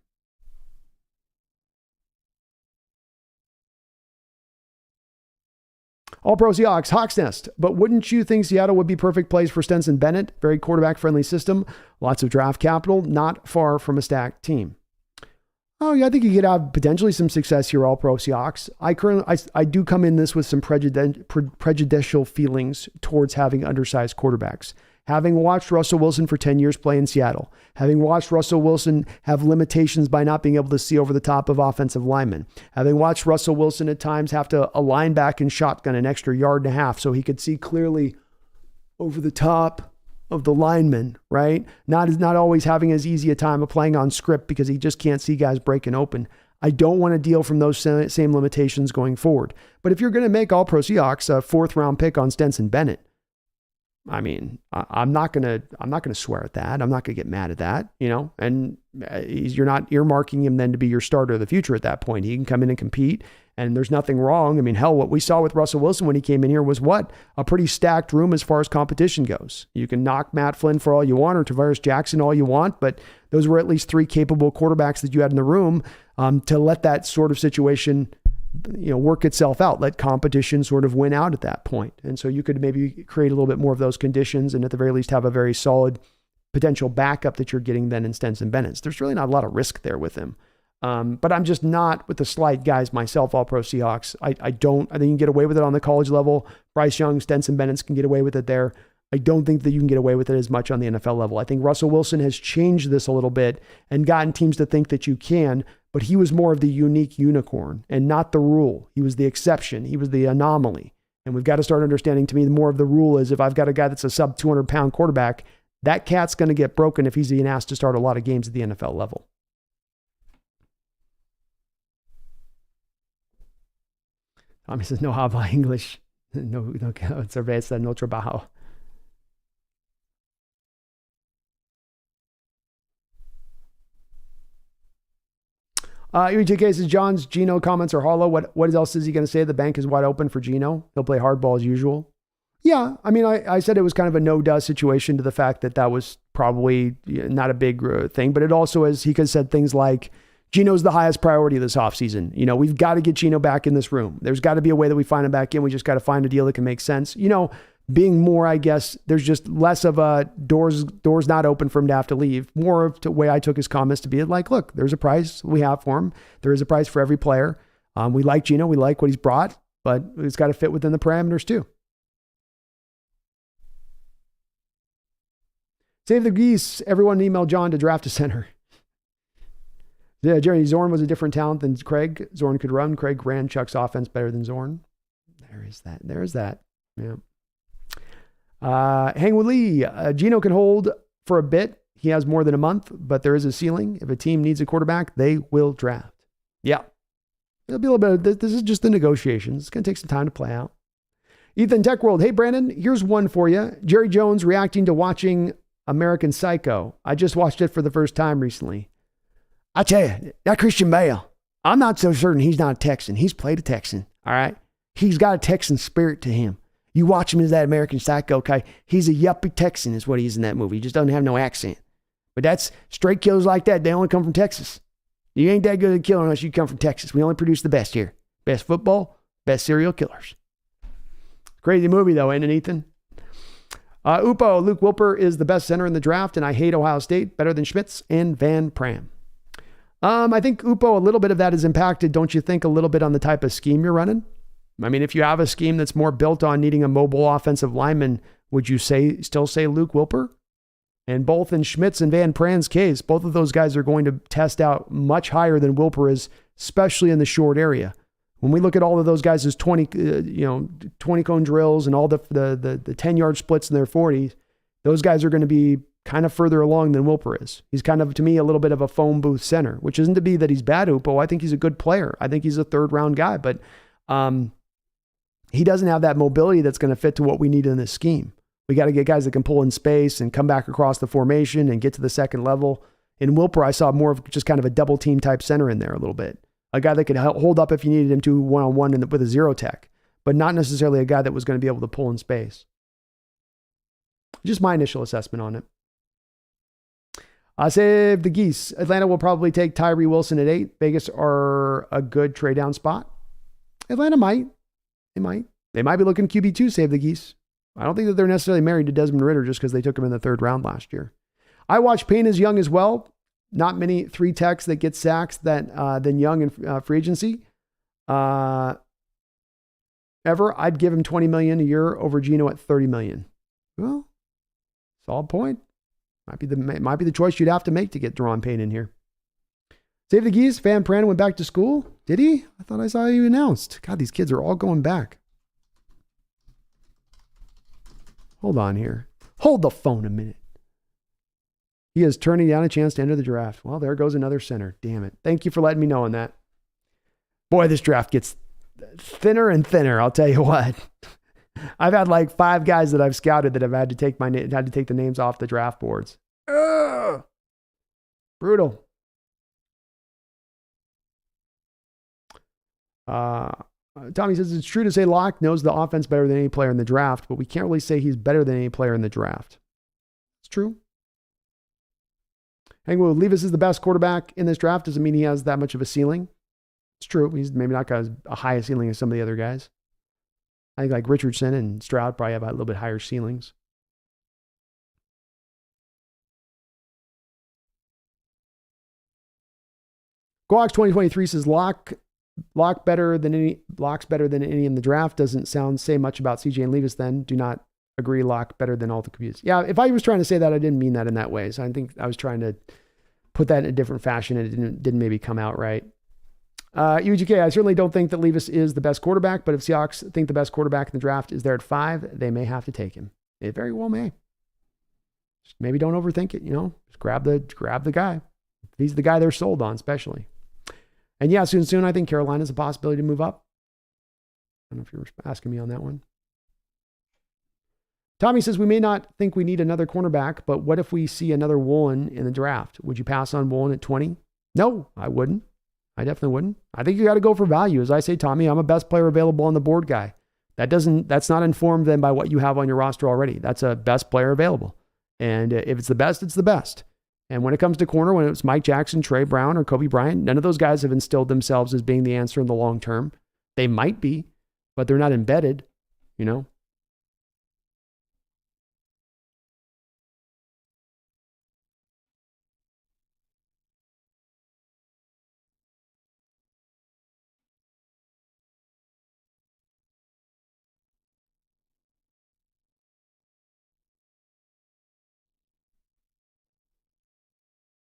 All Pro Seahawks, Hawks Nest. But wouldn't you think Seattle would be perfect place for Stetson Bennett? Very quarterback-friendly system, lots of draft capital, not far from a stacked team. Oh, yeah, I think you could have potentially some success here, All Pro Seahawks. I do come in this with some prejudicial feelings towards having undersized quarterbacks. Having watched Russell Wilson for 10 years play in Seattle, having watched Russell Wilson have limitations by not being able to see over the top of offensive linemen, having watched Russell Wilson at times have to align back and shotgun an extra yard and a half so he could see clearly over the top of the linemen, right? Not always having as easy a time of playing on script because he just can't see guys breaking open. I don't want to deal from those same limitations going forward. But if you're going to make All Pro Seahawks a 4th round pick on Stetson Bennett, I mean, I'm not gonna swear at that. I'm not gonna get mad at that, And you're not earmarking him then to be your starter of the future at that point. He can come in and compete, and there's nothing wrong. I mean, hell, what we saw with Russell Wilson when he came in here was a pretty stacked room as far as competition goes. You can knock Matt Flynn for all you want or Tavares Jackson all you want, but those were at least 3 capable quarterbacks that you had in the room to let that sort of situation work itself out, let competition sort of win out at that point. And so you could maybe create a little bit more of those conditions and at the very least have a very solid potential backup that you're getting then in Stetson Bennett. There's really not a lot of risk there with him. But I'm just not with the slight guys myself, All Pro Seahawks. I think you can get away with it on the college level. Bryce Young, Stetson Bennett can get away with it there. I don't think that you can get away with it as much on the NFL level. I think Russell Wilson has changed this a little bit and gotten teams to think that you can, but he was more of the unique unicorn and not the rule. He was the exception. He was the anomaly. And we've got to start understanding, to me, more of the rule is if I've got a guy that's a sub 200-pound quarterback, that cat's going to get broken if he's being asked to start a lot of games at the NFL level. Tommy says, no habla English. No cerveza, no trabajo. UTK says, John's Geno comments are hollow. What else is he going to say? The bank is wide open for Geno. He'll play hardball as usual. Yeah, I mean, I said it was kind of a no-duh situation to the fact that was probably not a big thing, but it also is, he could have said things like, Geno's the highest priority this offseason. We've got to get Geno back in this room. There's got to be a way that we find him back in. We just got to find a deal that can make sense. Being more, I guess, there's just less of a doors not open for him to have to leave. More of the way I took his comments to be like, look, there's a price we have for him. There is a price for every player. We like Geno. We like what he's brought, but it's got to fit within the parameters too. Save the geese. Everyone email John to draft a center. Yeah, Jerry, Zorn was a different talent than Craig. Zorn could run. Craig ran Chuck's offense better than Zorn. There is that. Yeah. Hang with Lee. Geno can hold for a bit. He has more than a month, but there is a ceiling. If a team needs a quarterback, they will draft. Yeah. It'll be a little bit of, this is just the negotiations. It's going to take some time to play out. Ethan Tech World. Hey, Brandon, here's one for you. Jerry Jones reacting to watching American Psycho. I just watched it for the first time recently. I tell you, that Christian Bale, I'm not so certain he's not a Texan. He's played a Texan, all right? He's got a Texan spirit to him. You watch him as that American Psycho guy. He's a yuppie Texan is what he is in that movie. He just doesn't have no accent. But that's straight killers like that. They only come from Texas. You ain't that good at killing unless you come from Texas. We only produce the best here. Best football, best serial killers. Crazy movie though, ain't it, Ethan? Upo, Luke Wilper is the best center in the draft, and I hate Ohio State better than Schmitz and Van Pram. I think Upo, a little bit of that is impacted, don't you think, a little bit on the type of scheme you're running? I mean, if you have a scheme that's more built on needing a mobile offensive lineman, would you still say Luke Wilper? And both in Schmitz and Van Pran's case, both of those guys are going to test out much higher than Wilper is, especially in the short area. When we look at all of those guys as 20 cone drills and all the 10-yard splits in their 40s, those guys are going to be kind of further along than Wilper is. He's kind of, to me, a little bit of a phone booth center, which isn't to be that he's bad, Upo. I think he's a good player. I think he's a third-round guy, but he doesn't have that mobility that's going to fit to what we need in this scheme. We got to get guys that can pull in space and come back across the formation and get to the second level. In Wilper, I saw more of just kind of a double-team type center in there a little bit. A guy that could hold up if you needed him to one-on-one with a zero tech, but not necessarily a guy that was going to be able to pull in space. Just my initial assessment on it. I save the geese. Atlanta will probably take Tyree Wilson at 8. Vegas are a good trade down spot. Atlanta might. They might. They might be looking QB2, save the geese. I don't think that they're necessarily married to Desmond Ridder just because they took him in the 3rd round last year. I watched Payne as Young as well. Not many 3 techs that get sacks than Young in free agency. Ever, I'd give him $20 million a year over Geno at $30 million. Well, solid point. Might be the choice you'd have to make to get Deron Payne in here. Save the geese. Van Pran went back to school. Did he? I thought I saw you announced. God, these kids are all going back. Hold on here. Hold the phone a minute. He is turning down a chance to enter the draft. Well, there goes another center. Damn it. Thank you for letting me know on that. Boy, this draft gets thinner and thinner. I'll tell you what. I've had like 5 guys that I've scouted that have had to take the names off the draft boards. Ugh. Brutal. Tommy says it's true to say Locke knows the offense better than any player in the draft, but we can't really say he's better than any player in the draft. It's true. Hangwood Levis is the best quarterback in this draft. Doesn't mean he has that much of a ceiling. It's true. He's maybe not got a high ceiling as some of the other guys. I think like Richardson and Stroud probably have a little bit higher ceilings. Goax 2023 says Locke's better than any in the draft. Doesn't say much about CJ and Levis then. Do not agree Locke better than all the QBs. Yeah, if I was trying to say that, I didn't mean that in that way. So I think I was trying to put that in a different fashion and it didn't maybe come out right. UGK, I certainly don't think that Levis is the best quarterback, but if Seahawks think the best quarterback in the draft is there at 5, they may have to take him. It very well may. Just maybe don't overthink it, Just grab the guy. If he's the guy they're sold on, especially. And yeah, soon, I think Carolina's a possibility to move up. I don't know if you were asking me on that one. Tommy says, we may not think we need another cornerback, but what if we see another Woolen in the draft? Would you pass on Woolen at 20? No, I wouldn't. I definitely wouldn't. I think you got to go for value. As I say, Tommy, I'm a best player available on the board guy. That's not informed then by what you have on your roster already. That's a best player available. And if it's the best, it's the best. And when it comes to corner, when it's Mike Jackson, Trey Brown, or Kobe Bryant, none of those guys have instilled themselves as being the answer in the long term. They might be, but they're not embedded,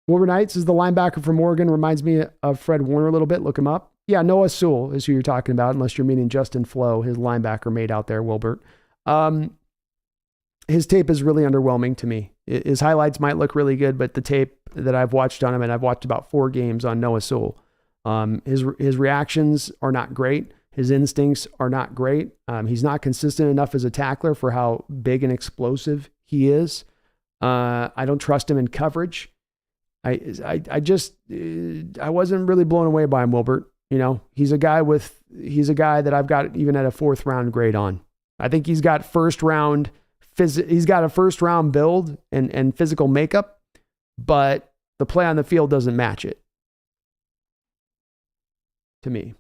Wolverine Knights is the linebacker from Oregon. Reminds me of Fred Warner a little bit. Look him up. Yeah, Noah Sewell is who you're talking about, unless you're meaning Justin Flo, his linebacker mate out there, Wilbert. His tape is really underwhelming to me. His highlights might look really good, but the tape that I've watched on him, and I've watched about 4 games on Noah Sewell, his reactions are not great. His instincts are not great. He's not consistent enough as a tackler for how big and explosive he is. I don't trust him in coverage. I wasn't really blown away by him, Wilbert. He's a guy that I've got even at a 4th round grade on. I think he's got he's got a first round build and physical makeup, but the play on the field doesn't match it to me.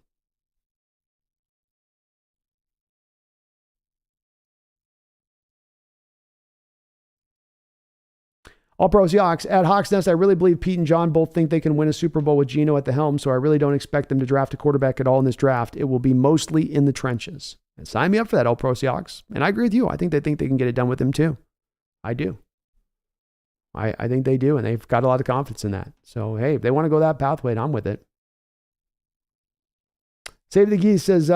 All Pro Seahawks at Hawks Nest. I really believe Pete and John both think they can win a Super Bowl with Geno at the helm, so I really don't expect them to draft a quarterback at all in this draft. It will be mostly in the trenches. And sign me up for that, All Pro Seahawks. And I agree with you. I think they can get it done with him too. I do. I think they do, and they've got a lot of confidence in that. So, hey, if they want to go that pathway, I'm with it. Save the Geese says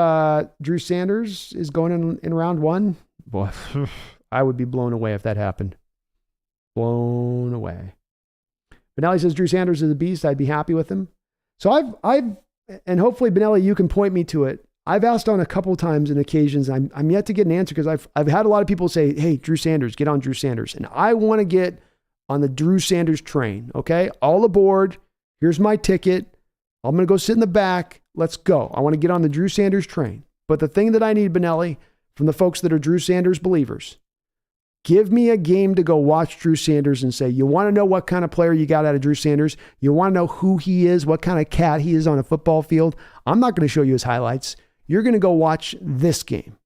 Drew Sanders is going in round 1. Boy, I would be blown away if that happened. Blown away. Benelli says Drew Sanders is a beast. I'd be happy with him. So I've and hopefully Benelli, you can point me to it. I've asked on a couple times and occasions. I'm yet to get an answer because I've had a lot of people say, "Hey, Drew Sanders, get on Drew Sanders," and I want to get on the Drew Sanders train. Okay, all aboard. Here's my ticket. I'm gonna go sit in the back. Let's go. I want to get on the Drew Sanders train. But the thing that I need, Benelli, from the folks that are Drew Sanders believers. Give me a game to go watch Drew Sanders and say, you want to know what kind of player you got out of Drew Sanders? You want to know who he is, what kind of cat he is on a football field? I'm not going to show you his highlights. You're going to go watch this game.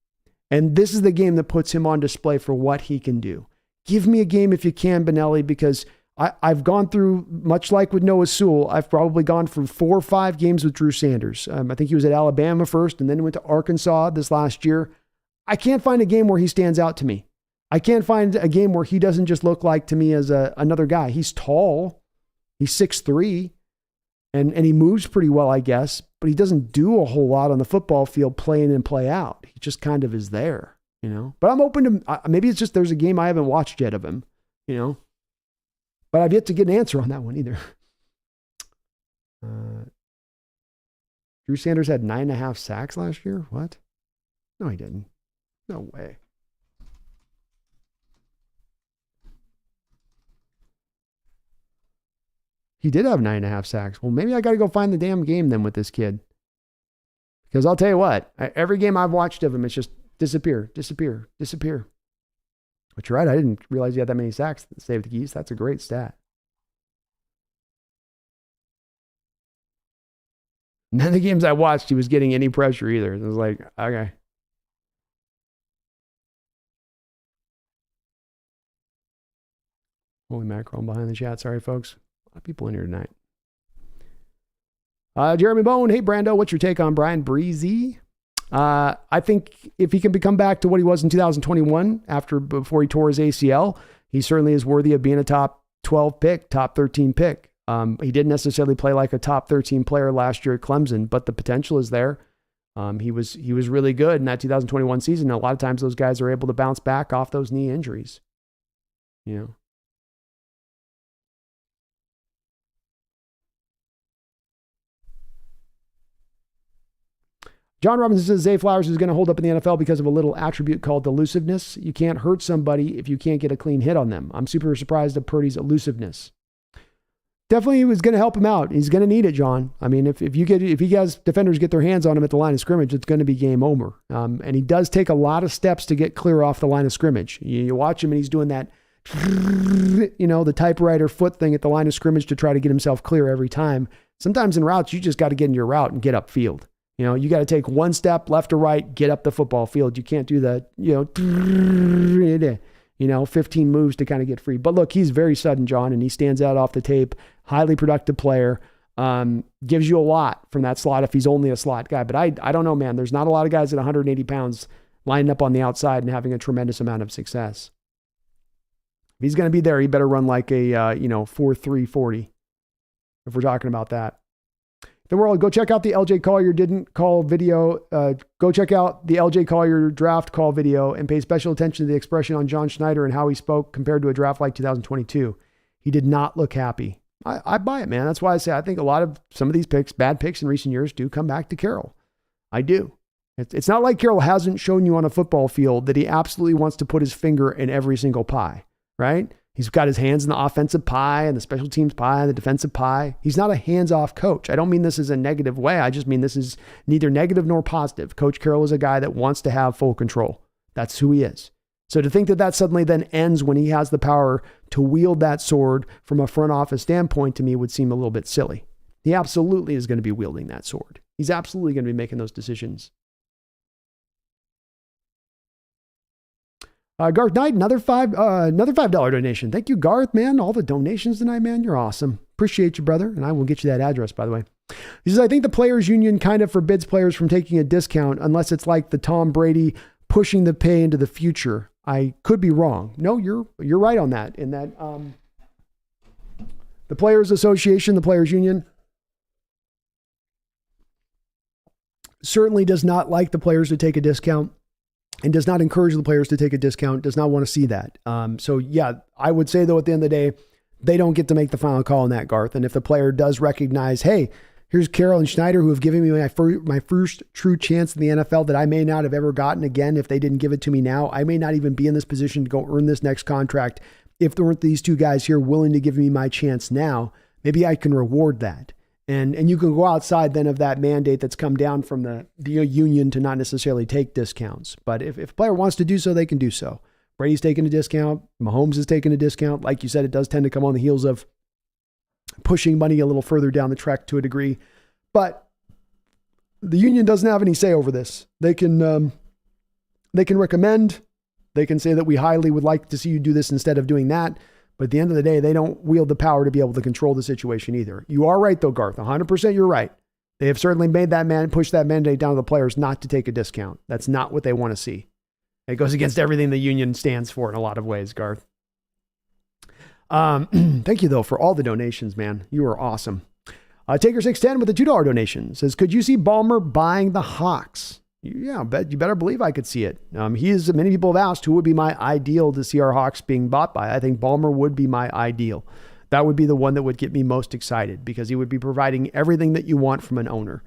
And this is the game that puts him on display for what he can do. Give me a game if you can, Benelli, because I've gone through, much like with Noah Sewell, I've probably gone through 4 or 5 games with Drew Sanders. I think he was at Alabama first and then went to Arkansas this last year. I can't find a game where he stands out to me. I can't find a game where he doesn't just look like to me as another guy. He's tall. He's 6'3", and he moves pretty well, I guess, but he doesn't do a whole lot on the football field play in and play out. He just kind of is there, But I'm open to, maybe it's just there's a game I haven't watched yet of him, But I've yet to get an answer on that one either. Drew Sanders had 9.5 sacks last year? What? No, he didn't. No way. He did have 9.5 sacks. Well, maybe I got to go find the damn game then with this kid. Because I'll tell you what, every game I've watched of him, it's just disappear. But you're right, I didn't realize he had that many sacks to save the Geese. That's a great stat. None of the games I watched, he was getting any pressure either. It was like, okay. Holy mackerel, I'm behind the chat. Sorry, folks. A lot of people in here tonight. Jeremy Bone, hey, Brando, what's your take on Brian Breezy? I think if he can come back to what he was in 2021 before he tore his ACL, he certainly is worthy of being a top 12 pick, top 13 pick. He didn't necessarily play like a top 13 player last year at Clemson, but the potential is there. He was really good in that 2021 season. A lot of times those guys are able to bounce back off those knee injuries. John Robinson says Zay Flowers is going to hold up in the NFL because of a little attribute called elusiveness. You can't hurt somebody if you can't get a clean hit on them. I'm super surprised at Purdy's elusiveness. Definitely was going to help him out. He's going to need it, John. I mean, if you guys defenders get their hands on him at the line of scrimmage, it's going to be game over. And he does take a lot of steps to get clear off the line of scrimmage. You watch him and he's doing that, the typewriter foot thing at the line of scrimmage to try to get himself clear every time. Sometimes in routes, you just got to get in your route and get upfield. You got to take one step left or right, get up the football field. You can't do the, 15 moves to kind of get free. But look, he's very sudden, John, and he stands out off the tape. Highly productive player. Gives you a lot from that slot if he's only a slot guy. But I don't know, man. There's not a lot of guys at 180 pounds lining up on the outside and having a tremendous amount of success. If he's going to be there, he better run like a, 4.340 if we're talking about that. The world, go check out the LJ Collier didn't call video. Go check out the LJ Collier draft call video and pay special attention to the expression on John Schneider and how he spoke compared to a draft like 2022. He did not look happy. I buy it, man. That's why I say I think a lot of some of these picks, bad picks in recent years, do come back to Carroll. I do. It's not like Carroll hasn't shown you on a football field that he absolutely wants to put his finger in every single pie, right? He's got his hands in the offensive pie and the special teams pie and the defensive pie. He's not a hands-off coach. I don't mean this is a negative way. I just mean this is neither negative nor positive. Coach Carroll is a guy that wants to have full control. That's who he is. So to think that suddenly then ends when he has the power to wield that sword from a front office standpoint to me would seem a little bit silly. He absolutely is going to be wielding that sword. He's absolutely going to be making those decisions. Garth Knight, another $5 donation. Thank you, Garth, man. All the donations tonight, man. You're awesome. Appreciate you, brother. And I will get you that address, by the way. He says, I think the players union kind of forbids players from taking a discount unless it's like the Tom Brady pushing the pay into the future. I could be wrong. No, you're right on that. In that the Players Association, the Players Union, certainly does not like the players to take a discount and does not encourage the players to take a discount, does not want to see that. So yeah, I would say though, at the end of the day, they don't get to make the final call on that, Garth. And if the player does recognize, hey, here's Carroll and Schneider who have given me my first true chance in the NFL that I may not have ever gotten again if they didn't give it to me now. I may not even be in this position to go earn this next contract if there weren't these two guys here willing to give me my chance now. Maybe I can reward that. And you can go outside then of that mandate that's come down from the union to not necessarily take discounts. But if a player wants to do so, they can do so. Brady's taking a discount. Mahomes is taking a discount. Like you said, it does tend to come on the heels of pushing money a little further down the track to a degree. But the union doesn't have any say over this. They can They can recommend. They can say that we highly would like to see you do this instead of doing that. But at the end of the day, they don't wield the power to be able to control the situation either. You are right, though, Garth. 100% you're right. They have certainly pushed that mandate down to the players not to take a discount. That's not what they want to see. It goes against everything the union stands for in a lot of ways, Garth. Thank you, though, for all the donations, man. You are awesome. Taker610 with a $2 donation says, could you see Ballmer buying the Hawks? Yeah, you better believe I could see it. Many people have asked who would be my ideal to see our Hawks being bought by. I think Ballmer would be my ideal. That would be the one that would get me most excited because he would be providing everything that you want from an owner,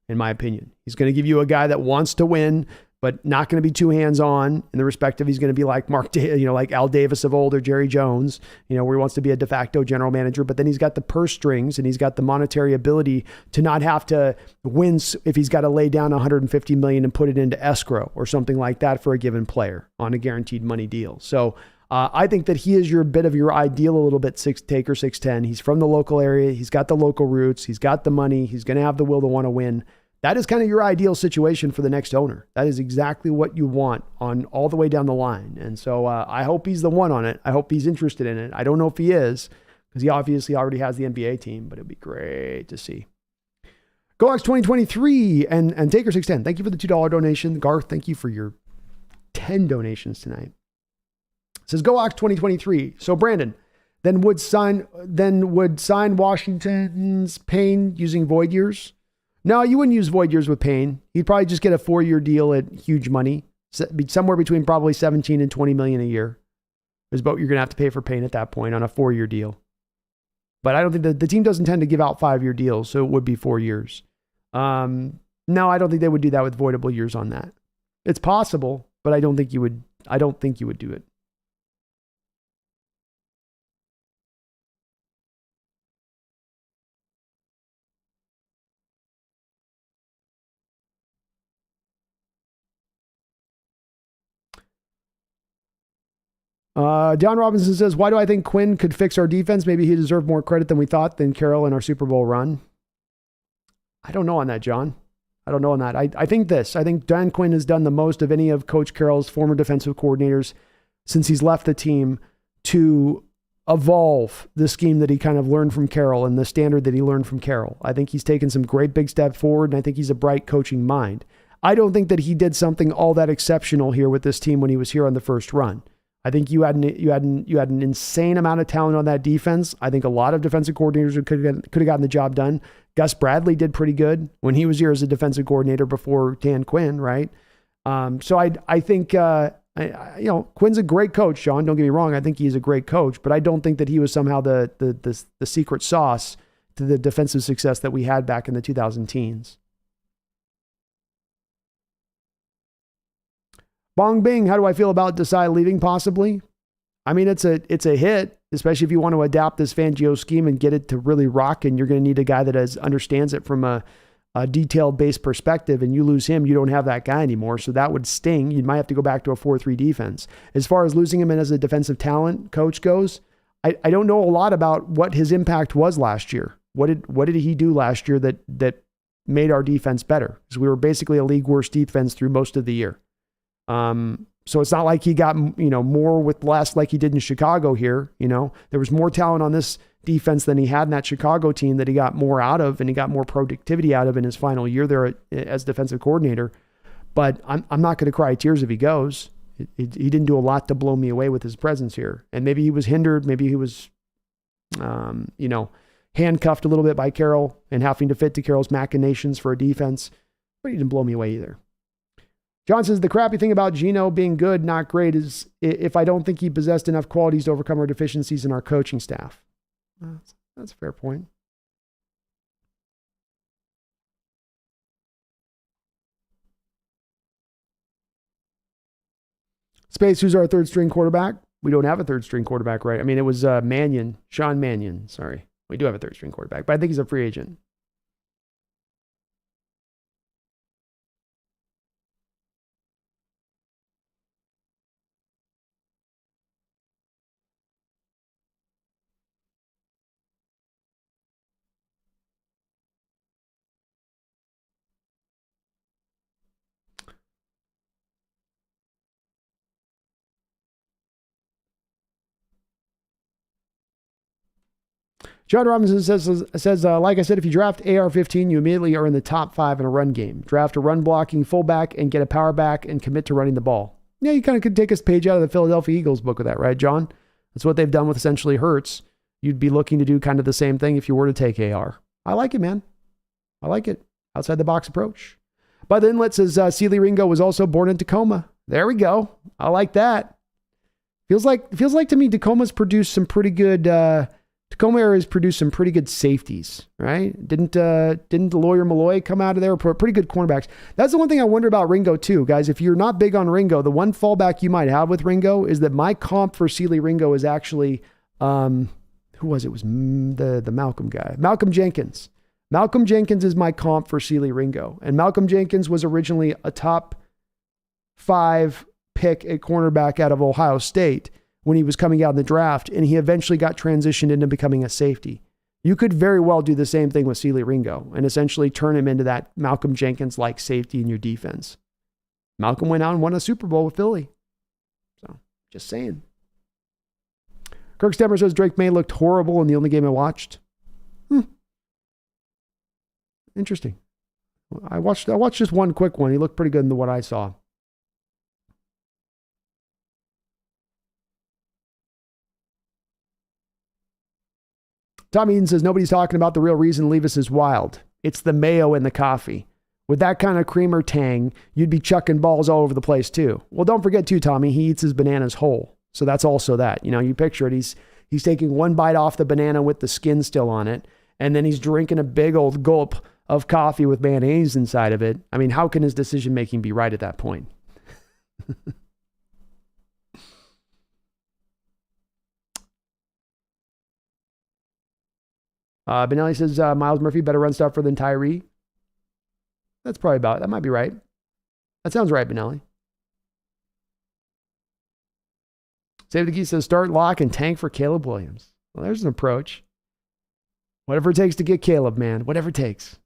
in my opinion. He's going to give you a guy that wants to win, but not going to be too hands-on in the respect of he's going to be like like Al Davis of old or Jerry Jones, where he wants to be a de facto general manager, but then he's got the purse strings and he's got the monetary ability to not have to win if he's got to lay down $150 million and put it into escrow or something like that for a given player on a guaranteed money deal. So I think that he is your ideal a little bit, Taker 610. He's from the local area. He's got the local roots. He's got the money. He's going to have the will to want to win. That is kind of your ideal situation for the next owner. That is exactly what you want on all the way down the line. And so I hope he's the one on it. I hope he's interested in it. I don't know if he is because he obviously already has the NBA team, but it'd be great to see. GoHawks 2023 and Taker 610. Thank you for the $2 donation. Garth, thank you for your 10 donations tonight. It says GoHawks 2023. So Brandon, then would sign Washington's Payne using void years? No, you wouldn't use void years with Payne. He'd probably just get a 4-year deal at huge money, somewhere between probably 17 and 20 million a year is what you're going to have to pay for Payne at that point on a 4-year deal. But I don't think the team doesn't tend to give out 5-year deals, so it would be 4 years. No, I don't think they would do that with voidable years on that. It's possible, but I don't think you would do it. John Robinson says, why do I think Quinn could fix our defense? Maybe he deserved more credit than we thought than Carroll in our Super Bowl run. I don't know on that, John. I don't know on that. I think Dan Quinn has done the most of any of Coach Carroll's former defensive coordinators since he's left the team to evolve the scheme that he kind of learned from Carroll and the standard that he learned from Carroll. I think he's taken some great big steps forward, and I think he's a bright coaching mind. I don't think that he did something all that exceptional here with this team when he was here on the first run. I think you had an insane amount of talent on that defense. I think a lot of defensive coordinators could have gotten the job done. Gus Bradley did pretty good when he was here as a defensive coordinator before Dan Quinn, right? So I think Quinn's a great coach, Sean. Don't get me wrong. I think he's a great coach, but I don't think that he was somehow the secret sauce to the defensive success that we had back in the 2010s. Bong Bing, how do I feel about Desai leaving possibly? I mean, it's a hit, especially if you want to adapt this Fangio scheme and get it to really rock, and you're going to need a guy that understands it from a detailed-based perspective, and you lose him, you don't have that guy anymore, so that would sting. You might have to go back to a 4-3 defense. As far as losing him as a defensive talent coach goes, I don't know a lot about what his impact was last year. What did he do last year that made our defense better? Because we were basically a league worst defense through most of the year. So it's not like he got, more with less like he did in Chicago here. There was more talent on this defense than he had in that Chicago team that he got more out of, and he got more productivity out of in his final year there as defensive coordinator. But I'm not going to cry tears if he goes. He didn't do a lot to blow me away with his presence here. And maybe he was hindered. Maybe he was, handcuffed a little bit by Carroll and having to fit to Carroll's machinations for a defense. But he didn't blow me away either. John says, the crappy thing about Geno being good, not great, is if I don't think he possessed enough qualities to overcome our deficiencies in our coaching staff. That's a fair point. Space, who's our third string quarterback? We don't have a third string quarterback, right? I mean, it was Sean Mannion. Sorry. We do have a third string quarterback, but I think he's a free agent. John Robinson says like I said, if you draft AR-15, you immediately are in the top 5 in a run game. Draft a run-blocking fullback and get a power back and commit to running the ball. Yeah, you kind of could take a page out of the Philadelphia Eagles book with that, right, John? That's what they've done with essentially Hurts. You'd be looking to do kind of the same thing if you were to take AR. I like it, man. I like it. Outside the box approach. By the Inlet says Sealy Ringo was also born in Tacoma. There we go. I like that. Feels like to me Tacoma's produced some pretty good Tacoma area has produced some pretty good safeties, right? Didn't Lawyer Malloy come out of there? Pretty good cornerbacks. That's the one thing I wonder about Ringo too, guys. If you're not big on Ringo, the one fallback you might have with Ringo is that my comp for Sealy Ringo is actually who was it? It was the Malcolm guy, Malcolm Jenkins. Malcolm Jenkins is my comp for Sealy Ringo, and Malcolm Jenkins was originally a top 5 pick at cornerback out of Ohio State when he was coming out in the draft, and he eventually got transitioned into becoming a safety. You could very well do the same thing with Sealy Ringo and essentially turn him into that Malcolm Jenkins-like safety in your defense. Malcolm went out and won a Super Bowl with Philly. So, just saying. Kirk Stemmer says Drake May looked horrible in the only game I watched. Interesting. I watched just one quick one. He looked pretty good in what I saw. Tom Eden says, nobody's talking about the real reason Levis is wild. It's the mayo in the coffee. With that kind of creamer tang, you'd be chucking balls all over the place too. Well, don't forget too, Tommy, he eats his bananas whole. So that's also that. You know, you picture it. He's taking one bite off the banana with the skin still on it, and then he's drinking a big old gulp of coffee with mayonnaise inside of it. I mean, how can his decision-making be right at that point? Benelli says Miles Murphy better run stopper than Tyree. That's probably that might be right. That sounds right, Benelli. Save the Key says start lock and tank for Caleb Williams. Well, there's an approach. Whatever it takes to get Caleb, man. Whatever it takes.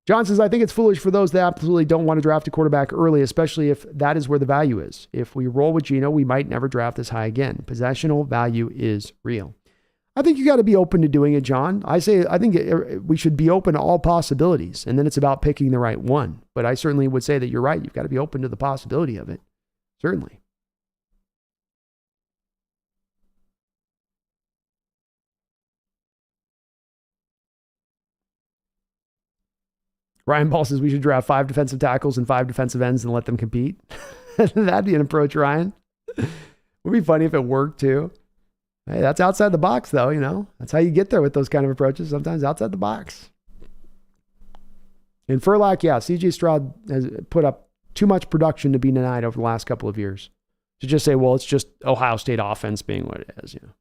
John says, I think it's foolish for those that absolutely don't want to draft a quarterback early, especially if that is where the value is. If we roll with Geno, we might never draft this high again. Possessional value is real. I think you got to be open to doing it, John. I think we should be open to all possibilities, and then it's about picking the right one. But I certainly would say that you're right. You've got to be open to the possibility of it. Certainly. Ryan Ball says we should draft 5 defensive tackles and 5 defensive ends and let them compete. That'd be an approach, Ryan. Would be funny if it worked too. Hey, that's outside the box though, you know. That's how you get there with those kind of approaches. Sometimes outside the box. In Furlock, yeah, CJ Stroud has put up too much production to be denied over the last couple of years. To just say, well, it's just Ohio State offense being what it is, you know.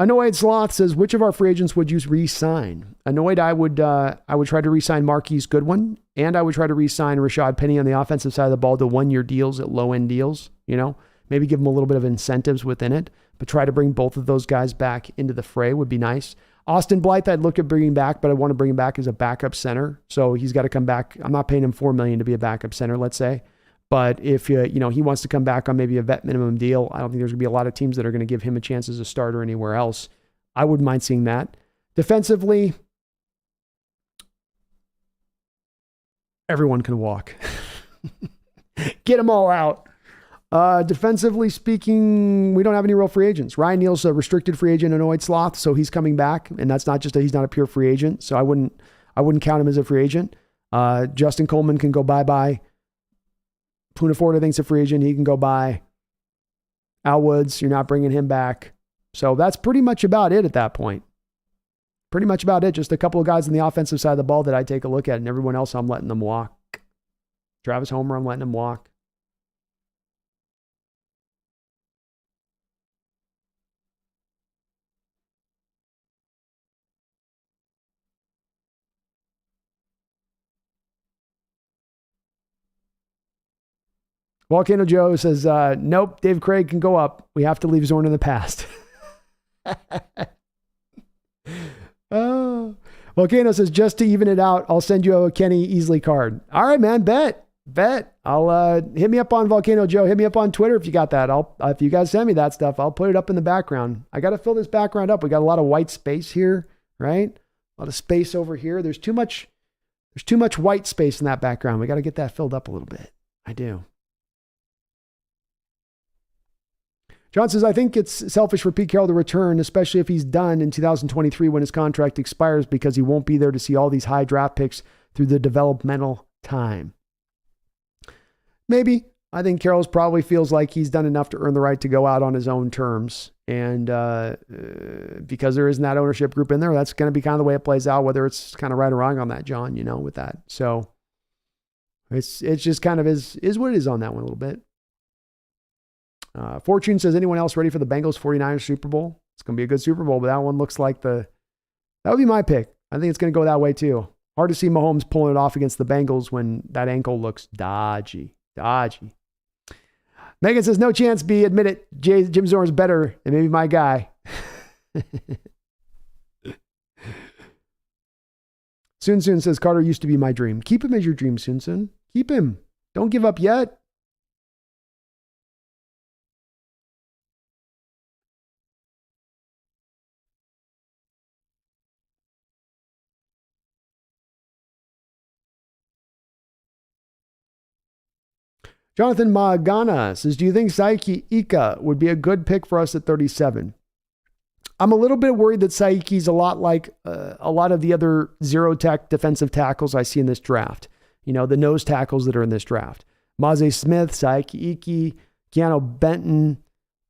Annoyed Sloth says, which of our free agents would you re-sign? Annoyed, I would try to re-sign Marquise Goodwin, and I would try to re-sign Rashad Penny on the offensive side of the ball to 1-year deals at low-end deals, you know, maybe give them a little bit of incentives within it, but try to bring both of those guys back into the fray would be nice. Austin Blythe, I'd look at bringing back, but I want to bring him back as a backup center, so he's got to come back. I'm not paying him $4 million to be a backup center, let's say. But if he wants to come back on maybe a vet minimum deal, I don't think there's going to be a lot of teams that are going to give him a chance as a starter anywhere else. I wouldn't mind seeing that. Defensively, everyone can walk. Get them all out. Defensively speaking, we don't have any real free agents. Ryan Neal's a restricted free agent, Annoyed Sloth, so he's coming back, and that's not just that he's not a pure free agent, so I wouldn't count him as a free agent. Justin Coleman can go bye-bye. Puna Ford, I think, is a free agent. He can go by. Al Woods, you're not bringing him back. So that's pretty much about it at that point. Pretty much about it. Just a couple of guys on the offensive side of the ball that I take a look at, and everyone else I'm letting them walk. Travis Homer, I'm letting him walk. Volcano Joe says, nope, Dave Craig can go up. We have to leave Zorn in the past. Oh. Volcano says, just to even it out, I'll send you a Kenny Easley card. All right, man, bet. Bet. I'll hit me up on Volcano Joe. Hit me up on Twitter if you got that. If you guys send me that stuff, I'll put it up in the background. I got to fill this background up. We got a lot of white space here, right? A lot of space over here. There's too much white space in that background. We got to get that filled up a little bit. I do. John says, I think it's selfish for Pete Carroll to return, especially if he's done in 2023 when his contract expires, because he won't be there to see all these high draft picks through the developmental time. Maybe. I think Carroll probably feels like he's done enough to earn the right to go out on his own terms. And because there isn't that ownership group in there, that's going to be kind of the way it plays out, whether it's kind of right or wrong on that, John, with that. So it's just kind of is what it is on that one a little bit. Fortune says, anyone else ready for the Bengals 49ers Super Bowl? It's going to be a good Super Bowl, but that one looks like that would be my pick. I think it's going to go that way too. Hard to see Mahomes pulling it off against the Bengals when that ankle looks dodgy. Megan says, no chance, B. Admit it. Jim Zorn's better and maybe my guy. Soon says, Carter used to be my dream. Keep him as your dream, Soon. Keep him. Don't give up yet. Jonathan Magana says, do you think Saiki Ika would be a good pick for us at 37? I'm a little bit worried that Saiki's a lot like a lot of the other zero-tech defensive tackles I see in this draft. The nose tackles that are in this draft. Maze Smith, Saiki Iki, Keanu Benton,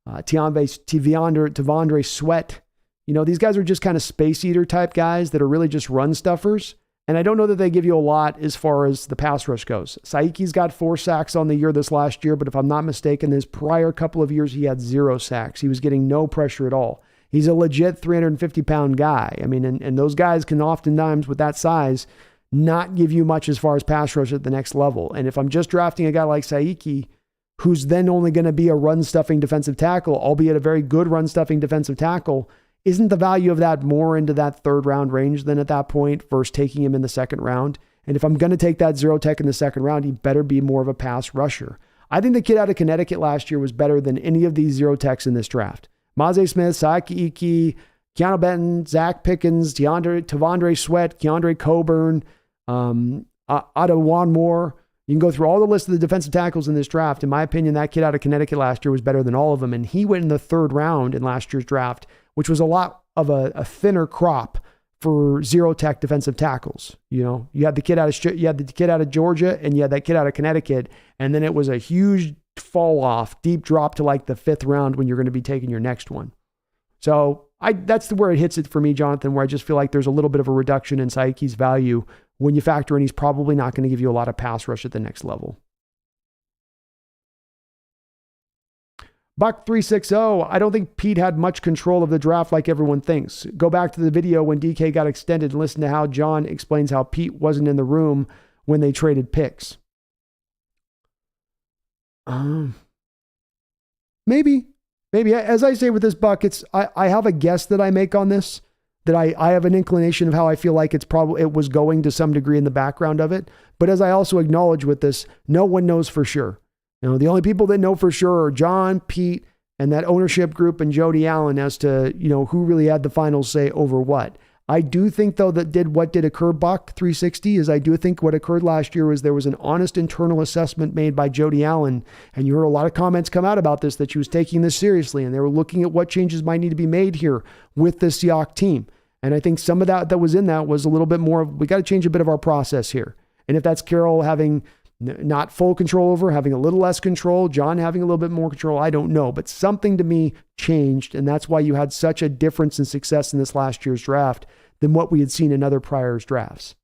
Tavondre Sweat. These guys are just kind of space eater type guys that are really just run stuffers. And I don't know that they give you a lot as far as the pass rush goes. Saiki's got 4 sacks on the year this last year, but if I'm not mistaken, his prior couple of years, he had 0 sacks. He was getting no pressure at all. He's a legit 350-pound guy. I mean, and those guys can oftentimes, with that size, not give you much as far as pass rush at the next level. And if I'm just drafting a guy like Saiki, who's then only going to be a run-stuffing defensive tackle, albeit a very good run-stuffing defensive tackle, isn't the value of that more into that 3rd round range than at that point versus taking him in the 2nd round? And if I'm going to take that zero tech in the 2nd round, he better be more of a pass rusher. I think the kid out of Connecticut last year was better than any of these zero techs in this draft. Maze Smith, Saiki Iki, Keanu Benton, Zach Pickens, Tavondre Sweat, Keandre Coburn, Adawan Moore. You can go through all the list of the defensive tackles in this draft. In my opinion, that kid out of Connecticut last year was better than all of them. And he went in the 3rd round in last year's draft, which was a lot of a thinner crop for zero tech defensive tackles. You had the kid out of Georgia, and you had that kid out of Connecticut, and then it was a huge fall off, deep drop to like the 5th round when you're going to be taking your next one. So that's where it hits it for me, Jonathan, where I just feel like there's a little bit of a reduction in Saiki's value when you factor in he's probably not going to give you a lot of pass rush at the next level. Buck 360, I don't think Pete had much control of the draft like everyone thinks. Go back to the video when DK got extended and listen to how John explains how Pete wasn't in the room when they traded picks. Maybe. As I say with this, Buck, I have a guess that I make on this, that I have an inclination of how I feel like it was going to some degree in the background of it. But as I also acknowledge with this, no one knows for sure. The only people that know for sure are John, Pete, and that ownership group and Jody Allen as to, who really had the final say over what. I do think, though, what did occur, Buck 360, is I do think what occurred last year was there was an honest internal assessment made by Jody Allen, and you heard a lot of comments come out about this, that she was taking this seriously, and they were looking at what changes might need to be made here with the Seahawks team. And I think some of that was in that was a little bit more of, we got to change a bit of our process here. And if that's Carroll having not full control over, having a little less control, John having a little bit more control, I don't know. But something to me changed, and that's why you had such a difference in success in this last year's draft than what we had seen in other prior drafts.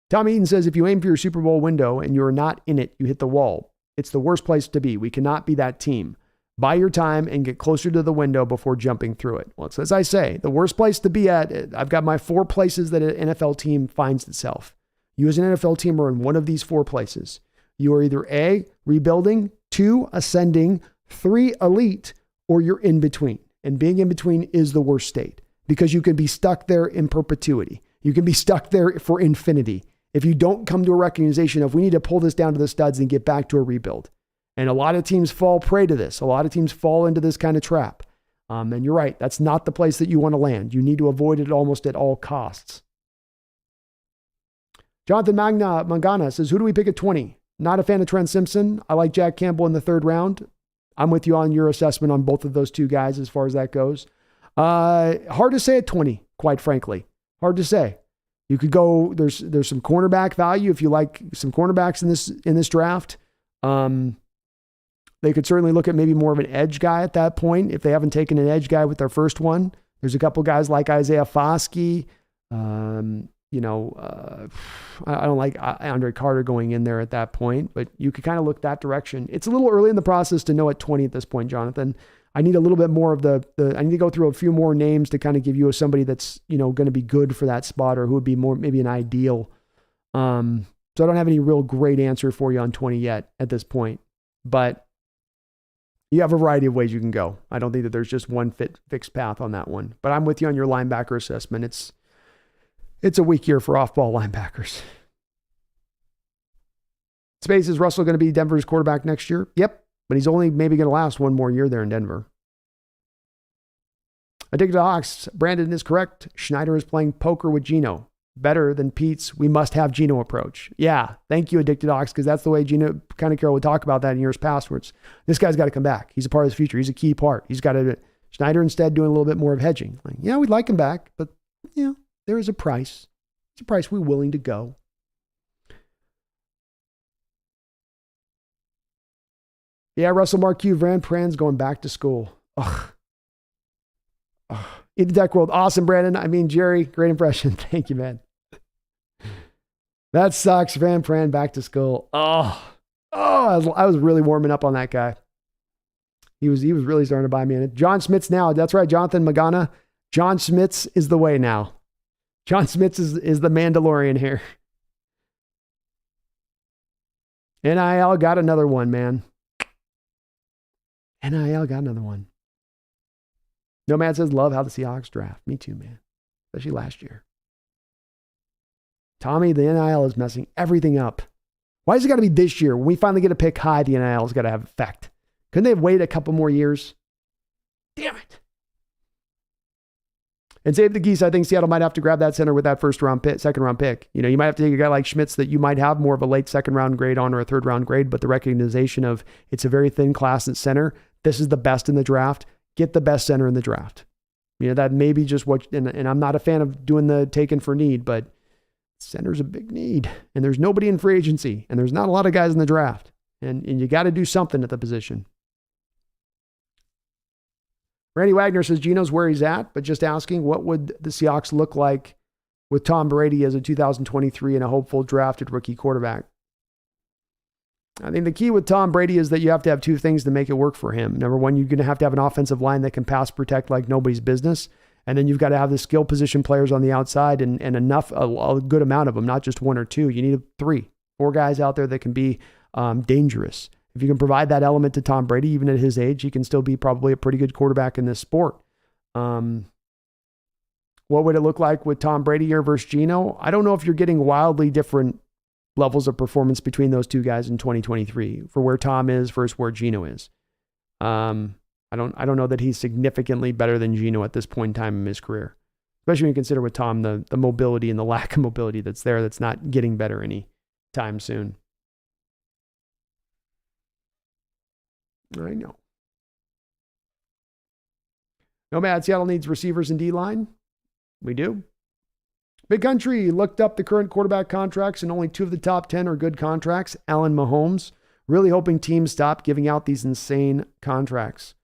Tom Eaton says, if you aim for your Super Bowl window and you're not in it, you hit the wall. It's the worst place to be. We cannot be that team. Buy your time and get closer to the window before jumping through it. Well, it's, as I say, the worst place to be at, I've got my 4 places that an NFL team finds itself. You as an NFL team are in one of these 4 places. You are either A, rebuilding, 2, ascending, 3, elite, or you're in between. And being in between is the worst state because you can be stuck there in perpetuity. You can be stuck there for infinity if you don't come to a recognition of we need to pull this down to the studs and get back to a rebuild. And a lot of teams fall prey to this. A lot of teams fall into this kind of trap. And you're right. That's not the place that you want to land. You need to avoid it almost at all costs. Jonathan Mangana says, who do we pick at 20? Not a fan of Trent Simpson. I like Jack Campbell in the 3rd round. I'm with you on your assessment on both of those two guys as far as that goes. Hard to say at 20, quite frankly. Hard to say. You could go, there's some cornerback value if you like some cornerbacks in this draft. They could certainly look at maybe more of an edge guy at that point if they haven't taken an edge guy with their first one. There's a couple guys like Isaiah Foskey. I don't like Andre Carter going in there at that point, but you could kind of look that direction. It's a little early in the process to know at 20 at this point, Jonathan. I need a little bit more of I need to go through a few more names to kind of give you somebody that's, going to be good for that spot or who would be more, maybe an ideal. So I don't have any real great answer for you on 20 yet at this point, but you have a variety of ways you can go. I don't think that there's just one fixed path on that one, but I'm with you on your linebacker assessment. It's a weak year for off-ball linebackers. Space, is Russell going to be Denver's quarterback next year? Yep, but he's only maybe going to last one more year there in Denver. Addicted to Hawks, Brandon is correct. Schneider is playing poker with Geno. Better than Pete's we must have Geno approach. Yeah, thank you, Addicted Hawks, because that's the way Geno kind of Carroll would talk about that in years past, where this guy's got to come back. He's a part of the future. He's a key part. He's got to, Schneider instead doing a little bit more of hedging. Like, yeah, we'd like him back, but there is a price. It's a price we're willing to go. Yeah, Russell Marquez, Van Pran's going back to school. Ugh. In the Deck World. Awesome, Brandon. I mean, Jerry, great impression. Thank you, man. That sucks. Van Pran back to school. I was really warming up on that guy. He was really starting to buy me in it. John Smits now. That's right, Jonathan Magana. John Smits is the way now. John Smits is the Mandalorian here. NIL got another one, man. NIL got another one. Nomad says, love how the Seahawks draft. Me too, man. Especially last year. Tommy, the NIL is messing everything up. Why has it got to be this year? When we finally get a pick high, the NIL has got to have effect. Couldn't they have waited a couple more years? Damn it. And save the geese. I think Seattle might have to grab that center with that second round pick. You might have to take a guy like Schmitz that you might have more of a late second round grade on or a third round grade, but the recognition of it's a very thin class at center. This is the best in the draft. Get the best center in the draft. That may be just what, and I'm not a fan of doing the taken for need, but center's a big need. And there's nobody in free agency, and there's not a lot of guys in the draft. And you got to do something at the position. Randy Wagner says Geno's where he's at, but just asking, what would the Seahawks look like with Tom Brady as a 2023 and a hopeful drafted rookie quarterback? I think the key with Tom Brady is that you have to have two things to make it work for him. Number one, you're going to have an offensive line that can pass protect like nobody's business. And then you've got to have the skill position players on the outside and enough, a good amount of them, not just one or two. You need 3, 4 guys out there that can be dangerous. If you can provide that element to Tom Brady, even at his age, he can still be probably a pretty good quarterback in this sport. What would it look like with Tom Brady here versus Geno? I don't know if you're getting wildly different levels of performance between those two guys in 2023 for where Tom is versus where Geno is. I don't know that he's significantly better than Geno at this point in time in his career, especially when you consider with Tom the mobility and the lack of mobility that's there that's not getting better any time soon. I know. Nomad, Seattle needs receivers and D-line. We do. Big Country looked up the current quarterback contracts, and only 2 of the top 10 are good contracts. Allen Mahomes, really hoping teams stop giving out these insane contracts.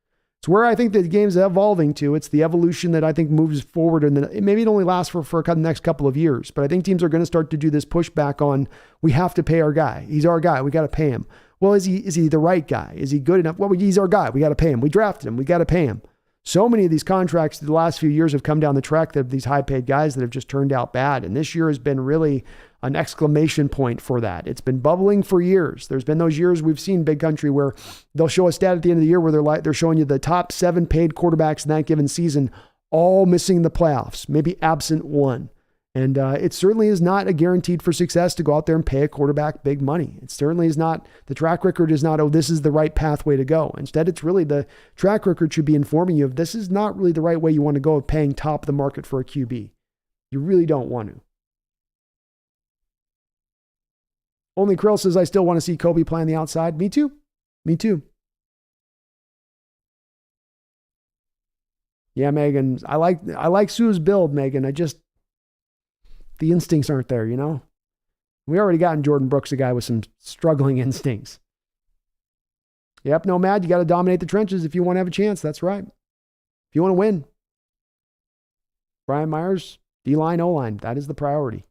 It's where I think the game's evolving to. It's the evolution that I think moves forward, and maybe it only lasts for the next couple of years. But I think teams are going to start to do this pushback on, we have to pay our guy. He's our guy. We got to pay him. Well, is he the right guy? Is he good enough? Well, he's our guy. We got to pay him. We drafted him. We got to pay him. So many of these contracts the last few years have come down the track that have these high-paid guys that have just turned out bad. And this year has been really an exclamation point for that. It's been bubbling for years. There's been those years we've seen Big Country where they'll show a stat at the end of the year where they're showing you the top 7 paid quarterbacks in that given season, all missing the playoffs, maybe absent one. And it certainly is not a guaranteed for success to go out there and pay a quarterback big money. It certainly is not, the track record is not, oh, this is the right pathway to go. Instead, it's really the track record should be informing you of this is not really the right way you want to go of paying top of the market for a QB. You really don't want to. Only Krill says, I still want to see Kobe play on the outside. Me too. Me too. Yeah, Megan. I like Sue's build, Megan. The instincts aren't there, you know? We already got in Jordan Brooks, a guy with some struggling instincts. Yep, Nomad, you got to dominate the trenches if you want to have a chance. That's right. If you want to win. Brian Myers, D-line, O-line. That is the priority.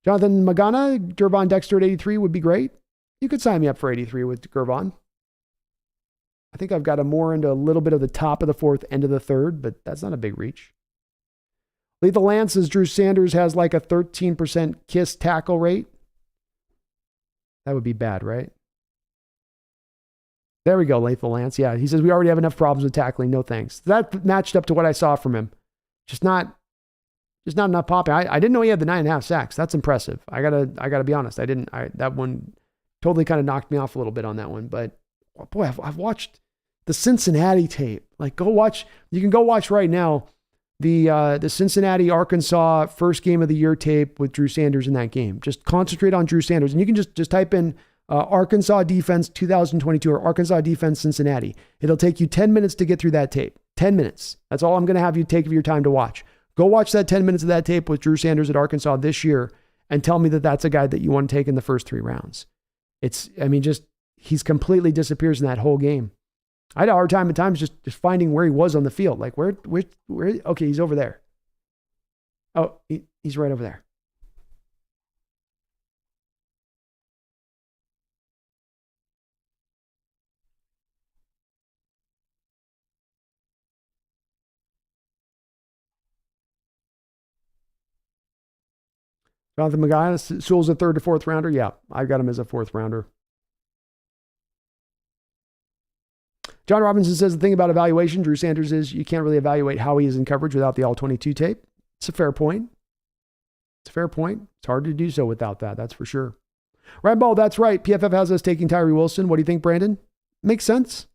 Jonathan Magana, Gervon Dexter at 83 would be great. You could sign me up for 83 with Gervon. I think I've got him more into a little bit of the top of the 4th, end of the 3rd, but that's not a big reach. Lethal Lance says Drew Sanders has like a 13% kiss tackle rate. That would be bad, right? There we go, Lethal Lance. Yeah, he says we already have enough problems with tackling. No thanks. That matched up to what I saw from him. Just not enough popping. I didn't know he had the 9.5 sacks. That's impressive. I gotta be honest. That one totally kind of knocked me off a little bit on that one. But boy, I've watched the Cincinnati tape. Like you can go watch right now the Cincinnati Arkansas first game of the year tape with Drew Sanders in that game. Just concentrate on Drew Sanders, and you can just type in Arkansas defense 2022 or Arkansas defense Cincinnati. It'll take you 10 minutes to get through that tape. 10 minutes. That's all I'm going to have you take of your time to watch. Go watch that 10 minutes of that tape with Drew Sanders at Arkansas this year and tell me that that's a guy that you want to take in the first 3 rounds. He's completely disappears in that whole game. I had a hard time at times just finding where he was on the field. Like where, okay, he's over there. Oh, he's right over there. Jonathan McGuire, Sewell's a 3rd to 4th rounder. Yeah, I've got him as a 4th rounder. John Robinson says the thing about evaluation, Drew Sanders, is you can't really evaluate how he is in coverage without the All-22 tape. It's a fair point. It's hard to do so without that, that's for sure. Rambo, that's right. PFF has us taking Tyree Wilson. What do you think, Brandon? Makes sense.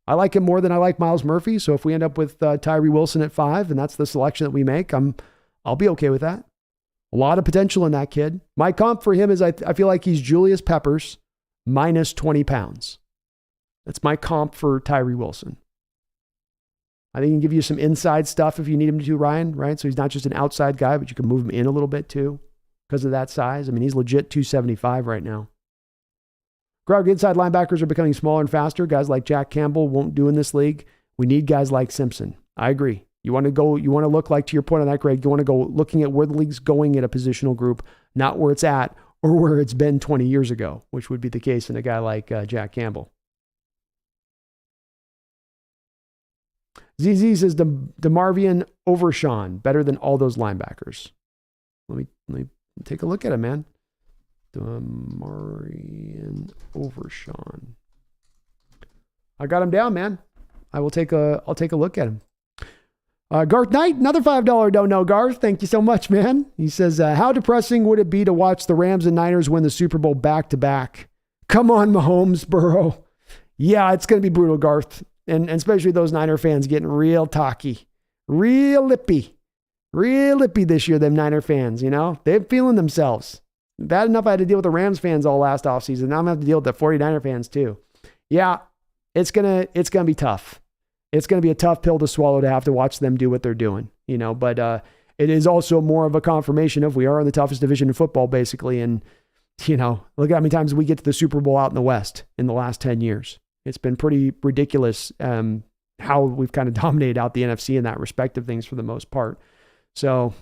I like him more than I like Miles Murphy. So if we end up with Tyree Wilson at 5 and that's the selection that we make, I'll be okay with that. A lot of potential in that kid. My comp for him is I feel like he's Julius Peppers minus 20 pounds. That's my comp for Tyree Wilson. I think he can give you some inside stuff if you need him to, Ryan, right? So he's not just an outside guy, but you can move him in a little bit too because of that size. I mean, he's legit 275 right now. Greg, inside linebackers are becoming smaller and faster. Guys like Jack Campbell won't do in this league. We need guys like Simpson. I agree. You want to look like, to your point on that, Greg, you want to go looking at where the league's going in a positional group, not where it's at or where it's been 20 years ago, which would be the case in a guy like Jack Campbell. ZZ says DeMarvion Overshawn, better than all those linebackers. Let me take a look at him, man. DeMarvion Overshawn. I got him down, man. I'll take a look at him. Garth Knight, another $5 don't know, Garth. Thank you so much, man. He says, how depressing would it be to watch the Rams and Niners win the Super Bowl back-to-back? Come on, Mahomes, Burrow. Yeah, it's going to be brutal, Garth. And especially those Niner fans getting real talky, real lippy this year, them Niner fans, you know? They're feeling themselves. Bad enough I had to deal with the Rams fans all last offseason. Now I'm going to have to deal with the 49er fans too. Yeah, it's gonna be tough. It's going to be a tough pill to swallow to have to watch them do what they're doing, you know? But it is also more of a confirmation of we are in the toughest division in football, basically. And, you know, look at how many times we get to the Super Bowl out in the West in the last 10 years. It's been pretty ridiculous how we've kind of dominated out the NFC in that respect of things for the most part. So,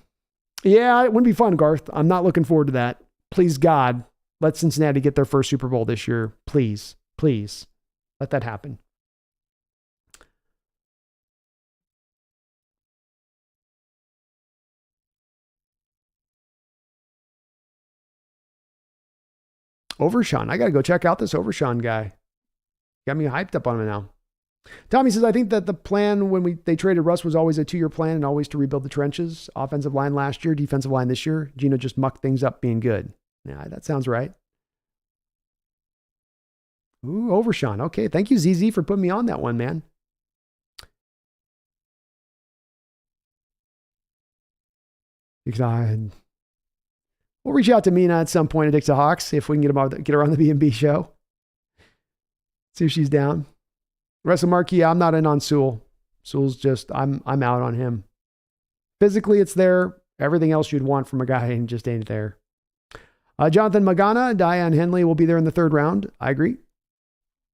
yeah, it wouldn't be fun, Garth. I'm not looking forward to that. Please, God, let Cincinnati get their first Super Bowl this year. Please let that happen. Overshawn. I got to go check out this Overshawn guy. Got me hyped up on him now. Tommy says, I think that the plan when they traded Russ was always a 2-year plan and always to rebuild the trenches. Offensive line last year, defensive line this year. Geno just mucked things up being good. Yeah, that sounds right. Ooh, Overshawn. Okay, thank you, ZZ, for putting me on that one, man. We'll reach out to Mina at some point at TheSeahawks, see if we can get her on the B&B show. See if she's down. Russell Markey, I'm not in on Sewell. Sewell's just, I'm out on him. Physically, it's there. Everything else you'd want from a guy and just ain't there. Jonathan Magana, Diane Henley will be there in the 3rd round. I agree.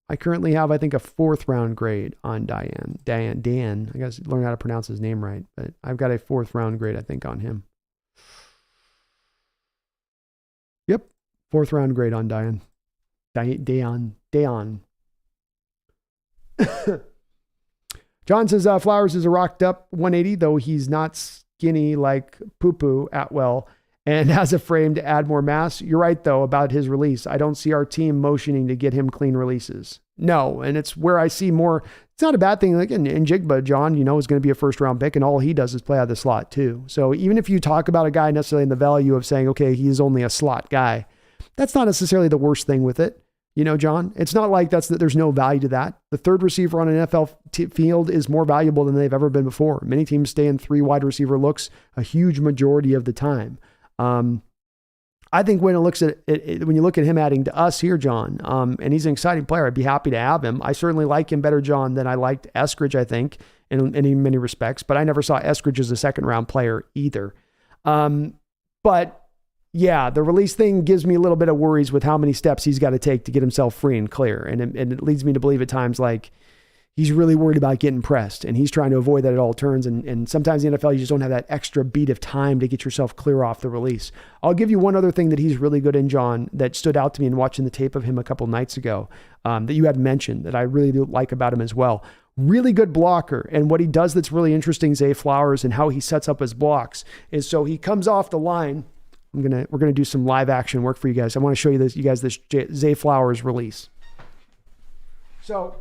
I currently have, I think, a 4th round grade on Dan. I guess learn how to pronounce his name right, but I've got a 4th round grade, I think, on him. Yep. 4th round grade on Diane. Dayon. John says Flowers is a rocked up 180, though he's not skinny like Poo-Poo Atwell and has a frame to add more mass. You're right, though, about his release. I don't see our team motioning to get him clean releases. No, and it's where I see more. It's not a bad thing. Like in Jigba, John, is going to be a 1st round pick, and all he does is play out of the slot too. So even if you talk about a guy necessarily in the value of saying, okay, he's only a slot guy, that's not necessarily the worst thing with it. John, it's not like there's no value to that. The 3rd receiver on an NFL field is more valuable than they've ever been before. Many teams stay in 3 wide receiver looks a huge majority of the time. I think when when you look at him adding to us here, John, and he's an exciting player, I'd be happy to have him. I certainly like him better, John, than I liked Eskridge, I think, in many respects, but I never saw Eskridge as a 2nd round player either. But yeah, the release thing gives me a little bit of worries with how many steps he's got to take to get himself free and clear. And it leads me to believe at times like he's really worried about getting pressed and he's trying to avoid that at all turns. And sometimes in the NFL, you just don't have that extra beat of time to get yourself clear off the release. I'll give you one other thing that he's really good in, John, that stood out to me in watching the tape of him a couple nights ago that you had mentioned that I really do like about him as well. Really good blocker. And what he does that's really interesting, Zay Flowers, and how he sets up his blocks is so he comes off the line. We're gonna do some live action work for you guys. I want to show you this Zay Flowers release. So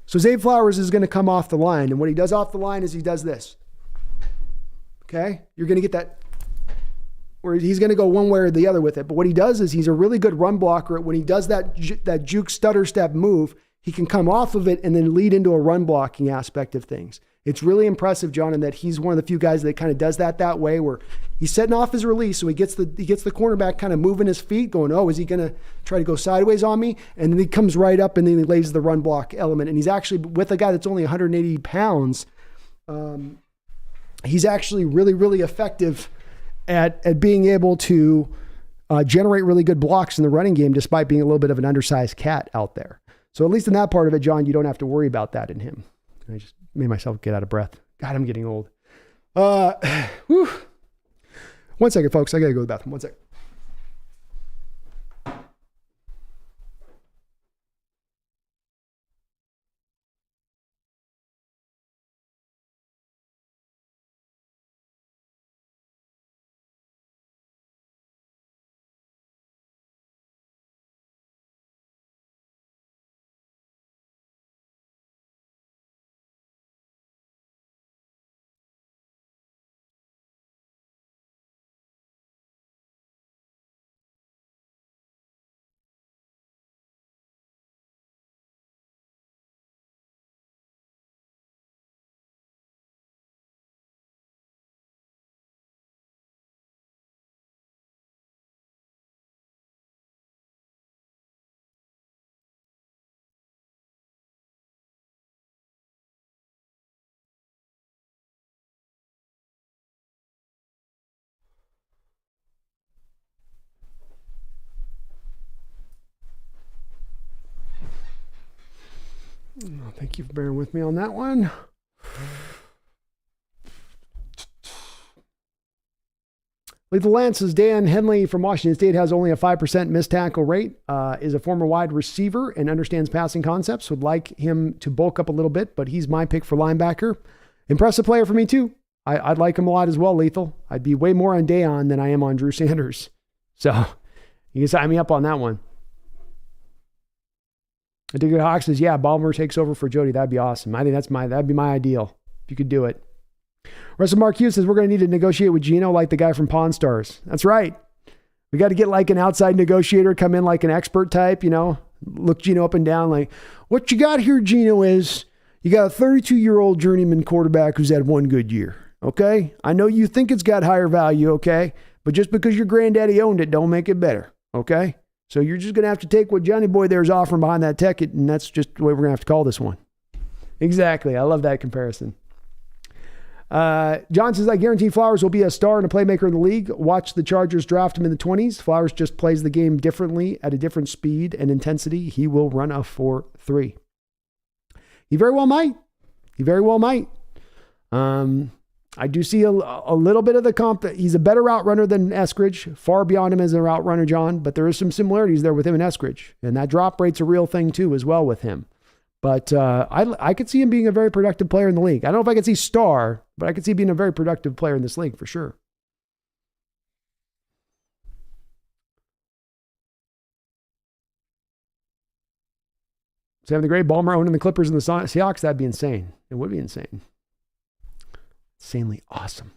Zay Flowers is going to come off the line, and what he does off the line is he does this. Okay, you're going to get that, where he's going to go one way or the other with it. But what he does is he's a really good run blocker. When he does that juke stutter step move, he can come off of it and then lead into a run blocking aspect of things. It's really impressive, John, in that he's one of the few guys that kind of does that way, where he's setting off his release, so he gets the cornerback kind of moving his feet, going, oh, is he going to try to go sideways on me? And then he comes right up and then he lays the run block element. And he's actually, with a guy that's only 180 pounds, he's actually really, really effective at being able to generate really good blocks in the running game, despite being a little bit of an undersized cat out there. So at least in that part of it, John, you don't have to worry about that in him. I just made myself get out of breath. God, I'm getting old. Whew. 1 second, folks. I got to go to the bathroom. 1 second. Oh, thank you for bearing with me on that one. Lethal Lance says Dan Henley from Washington State has only a 5% missed tackle rate, is a former wide receiver and understands passing concepts. Would like him to bulk up a little bit, but he's my pick for linebacker. Impressive player for me too. I'd like him a lot as well, Lethal. I'd be way more on Dayon than I am on Drew Sanders. So You can sign me up on that one. Digger Hawk says, yeah, Ballmer takes over for Jody. That'd be awesome. I think that'd be my ideal if you could do it. Russell Mark Hughes says, we're going to need to negotiate with Geno like the guy from Pawn Stars. That's right. We got to get like an outside negotiator, come in like an expert type, look Geno up and down like, what you got here, Geno, is you got a 32-year-old journeyman quarterback who's had one good year, okay? I know you think it's got higher value, okay? But just because your granddaddy owned it, don't make it better, okay? So you're just going to have to take what Johnny Boy there is offering behind that ticket, and that's just the way we're going to have to call this one. Exactly. I love that comparison. John says, I guarantee Flowers will be a star and a playmaker in the league. Watch the Chargers draft him in the 20s. Flowers just plays the game differently at a different speed and intensity. He will run a 4.3. He very well might. I do see a little bit of the comp. He's a better route runner than Eskridge, far beyond him as a route runner, John, but there is some similarities there with him and Eskridge. And that drop rate's a real thing too, as well with him. But I could see him being a very productive player in the league. I don't know if I could see star, but I could see being a very productive player in this league for sure. Sam the Great, Ballmer owning the Clippers and the Seahawks, that'd be insane. It would be insane. Insanely awesome.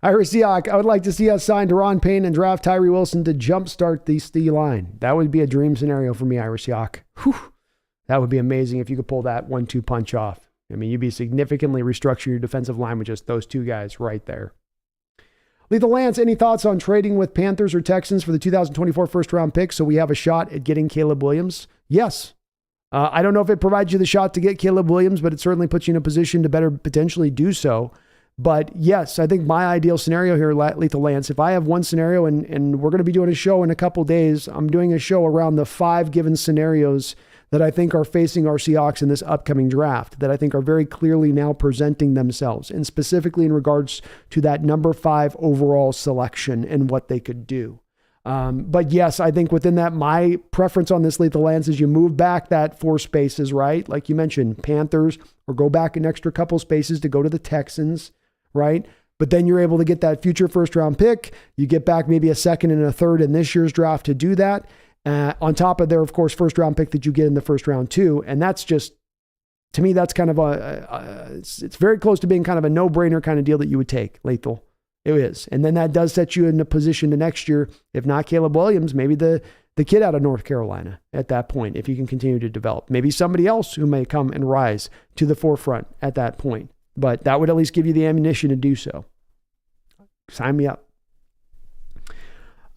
Irish Seahawk, I would like to see us sign Deron Payne and draft Tyree Wilson to jumpstart the Steel line. That would be a dream scenario for me, Irish Seahawk. Whew. That would be amazing if you could pull that 1-2 punch off. I mean, you'd be significantly restructuring your defensive line with just those two guys right there. Lethal Lance, any thoughts on trading with Panthers or Texans for the 2024 first-round pick so we have a shot at getting Caleb Williams? Yes. I don't know if it provides you the shot to get Caleb Williams, but it certainly puts you in a position to better potentially do so. But yes, I think my ideal scenario here, Lethal Lance, if I have one scenario and we're going to be doing a show in a couple days, I'm doing a show around the 5 given scenarios that I think are facing our Seahawks in this upcoming draft, that I think are very clearly now presenting themselves, and specifically in regards to that number 5 overall selection and what they could do. But yes, I think within that, my preference on this, Lethal Lance, is you move back that 4 spaces, right? Like you mentioned, Panthers, or go back an extra couple spaces to go to the Texans, right? But then you're able to get that future first-round pick. You get back maybe a second and a third in this year's draft to do that. On top of their, of course, first-round pick that you get in the first round too. And that's just, to me, that's kind of it's very close to being kind of a no-brainer kind of deal that you would take, Lethal. It is. And then that does set you in a position to next year, if not Caleb Williams, maybe the kid out of North Carolina at that point, if you can continue to develop. Maybe somebody else who may come and rise to the forefront at that point. But that would at least give you the ammunition to do so. Sign me up.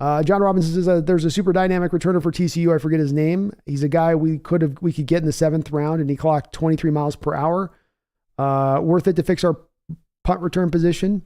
John Robinson says there's a super dynamic returner for TCU. I forget his name. He's a guy we could get in the 7th round, and he clocked 23 miles per hour. Worth it to fix our punt return position.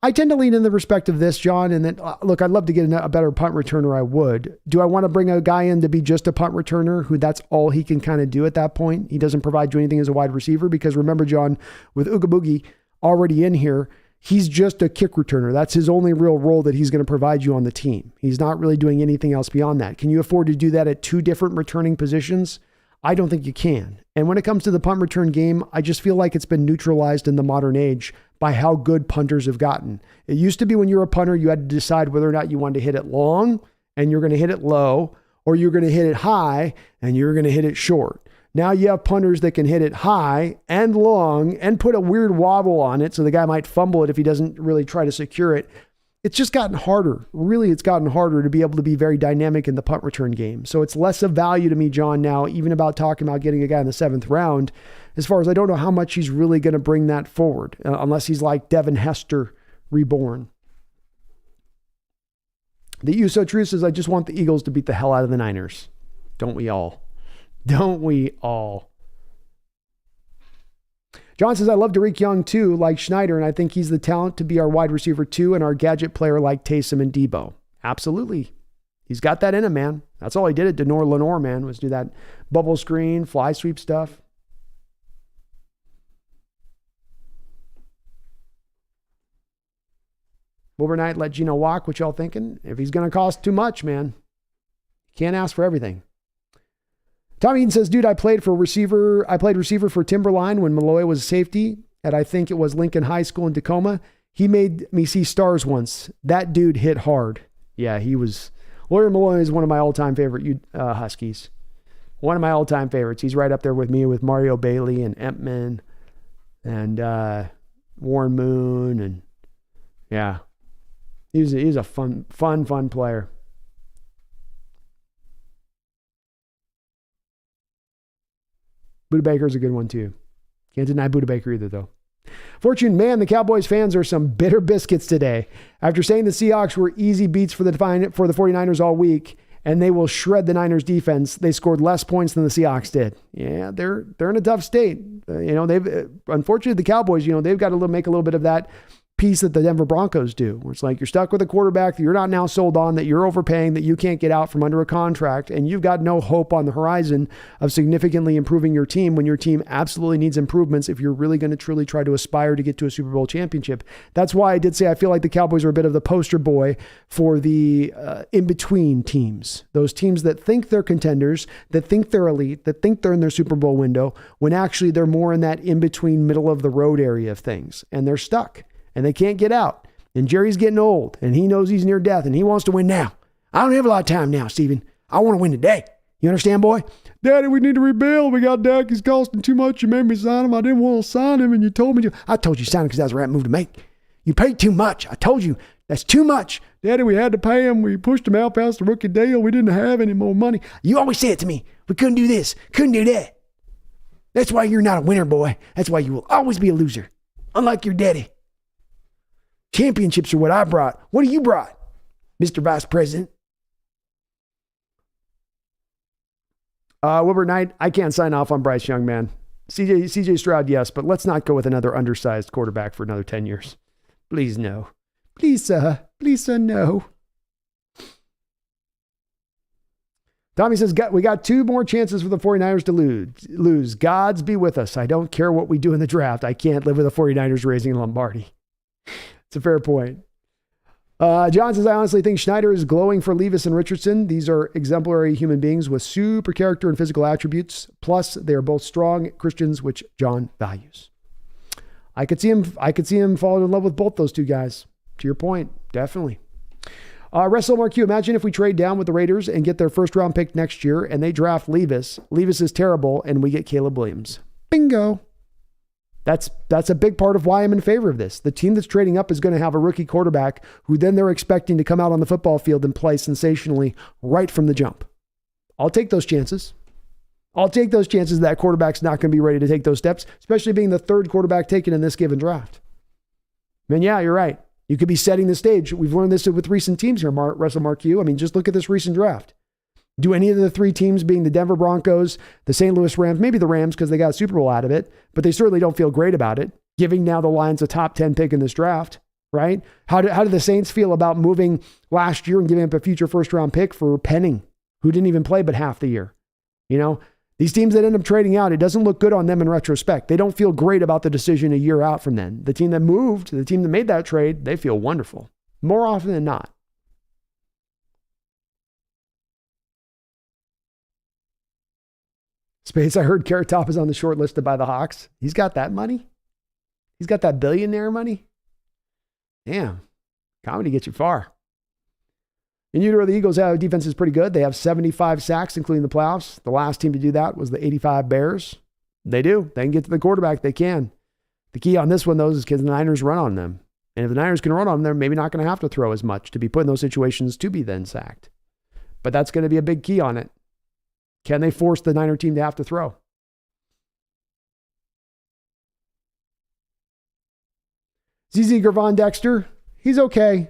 I tend to lean in the respect of this, John, and then look, I'd love to get a better punt returner. I would. Do I want to bring a guy in to be just a punt returner who that's all he can kind of do at that point? He doesn't provide you anything as a wide receiver, because remember, John, with Ooga Boogie already in here, he's just a kick returner. That's his only real role that he's going to provide you on the team. He's not really doing anything else beyond that. Can you afford to do that at 2 different returning positions? I don't think you can. And when it comes to the punt return game, I just feel like it's been neutralized in the modern age by how good punters have gotten. It used to be when you were a punter, you had to decide whether or not you wanted to hit it long and you're going to hit it low, or you're going to hit it high and you're going to hit it short. Now you have punters that can hit it high and long and put a weird wobble on it, so the guy might fumble it if he doesn't really try to secure it. It's just gotten harder. Really, it's gotten harder to be able to be very dynamic in the punt return game. So it's less of value to me, John, now, even about talking about getting a guy in the 7th round, as far as I don't know how much he's really going to bring that forward, unless he's like Devin Hester reborn. The Uso Truth says, I just want the Eagles to beat the hell out of the Niners. Don't we all? Don't we all? John says, I love Tariq Young too, like Schneider, and I think he's the talent to be our wide receiver too, and our gadget player like Taysom and Debo. Absolutely. He's got that in him, man. That's all he did at Lenore, man, was do that bubble screen, fly sweep stuff. Overnight, let Geno walk. What y'all thinking? If he's going to cost too much, man, Can't ask for everything. Tom Eaton says, dude, I played receiver for Timberline when Malloy was a safety at, I think it was Lincoln High School in Tacoma. He made me see stars once. That dude hit hard. Yeah, he was. Lawyer Malloy is one of my all-time favorite Huskies. One of my all-time favorites. He's right up there with me with Mario Bailey and Empman and Warren Moon. And yeah, he's a fun player. Buda Baker's a good one too. Can't deny Buda Baker either though. Fortune, man, the Cowboys fans are some bitter biscuits today. After saying the Seahawks were easy beats for the 49ers all week, and they will shred the Niners defense, they scored less points than the Seahawks did. Yeah, they're in a tough state. They've unfortunately the Cowboys, they've got to make a little bit of that piece that the Denver Broncos do, where it's like you're stuck with a quarterback that you're not now sold on, that you're overpaying, that you can't get out from under a contract, and you've got no hope on the horizon of significantly improving your team when your team absolutely needs improvements if you're really going to truly try to aspire to get to a Super Bowl championship. That's why I did say I feel like the Cowboys are a bit of the poster boy for the in-between teams. Those teams that think they're contenders, that think they're elite, that think they're in their Super Bowl window, when actually they're more in that in-between middle of the road area of things, and they're stuck. And they can't get out. And Jerry's getting old, and he knows he's near death, and he wants to win now. I don't have a lot of time now, Steven. I want to win today. You understand, boy? Daddy, we need to rebuild. We got Dak. He's costing too much. You made me sign him. I didn't want to sign him, and you told me to. I told you to sign him because that was the right move to make. You paid too much. I told you. That's too much. Daddy, we had to pay him. We pushed him out past the rookie deal. We didn't have any more money. You always say it to me. We couldn't do this. Couldn't do that. That's why you're not a winner, boy. That's why you will always be a loser. Unlike your daddy. Championships are what I brought. What have you brought, Mr. Vice President? Wilbur Knight, I can't sign off on Bryce Young, man. CJ Stroud, yes, but let's not go with another undersized quarterback for another 10 years. Please, no. Please, sir. Please, sir, no. Tommy says, we got 2 more chances for the 49ers to lose. Gods be with us. I don't care what we do in the draft. I can't live with the 49ers raising Lombardi. It's a fair point. John says, I honestly think Schneider is glowing for Levis and Richardson. These are exemplary human beings with super character and physical attributes. Plus, they are both strong Christians, which John values. I could see him falling in love with both those two guys. To your point, definitely. Russell Marquez, imagine if we trade down with the Raiders and get their first round pick next year and they draft Levis. Levis is terrible and we get Caleb Williams. Bingo. That's a big part of why I'm in favor of this. The team that's trading up is going to have a rookie quarterback who then they're expecting to come out on the football field and play sensationally right from the jump. I'll take those chances. I'll take those chances that quarterback's not going to be ready to take those steps, especially being the 3rd quarterback taken in this given draft. Man, yeah, you're right. You could be setting the stage. We've learned this with recent teams here, Russell Marquez. I mean, just look at this recent draft. Do any of the 3 teams, being the Denver Broncos, the St. Louis Rams, maybe the Rams because they got a Super Bowl out of it, but they certainly don't feel great about it, giving now the Lions a top 10 pick in this draft, right? How do the Saints feel about moving last year and giving up a future first-round pick for Penning, who didn't even play but half the year? These teams that end up trading out, it doesn't look good on them in retrospect. They don't feel great about the decision a year out from then. The team that moved, the team that made that trade, they feel wonderful. More often than not. Space, I heard Carrot Top is on the short list to buy the Hawks. He's got that money? He's got that billionaire money? Damn. Comedy gets you far. In utero, the Eagles' defense is pretty good. They have 75 sacks, including the playoffs. The last team to do that was the 85 Bears. They do. They can get to the quarterback. They can. The key on this one, though, is because the Niners run on them. And if the Niners can run on them, they're maybe not going to have to throw as much to be put in those situations to be then sacked. But that's going to be a big key on it. Can they force the Niner team to have to throw? ZZ Gervon Dexter, he's okay.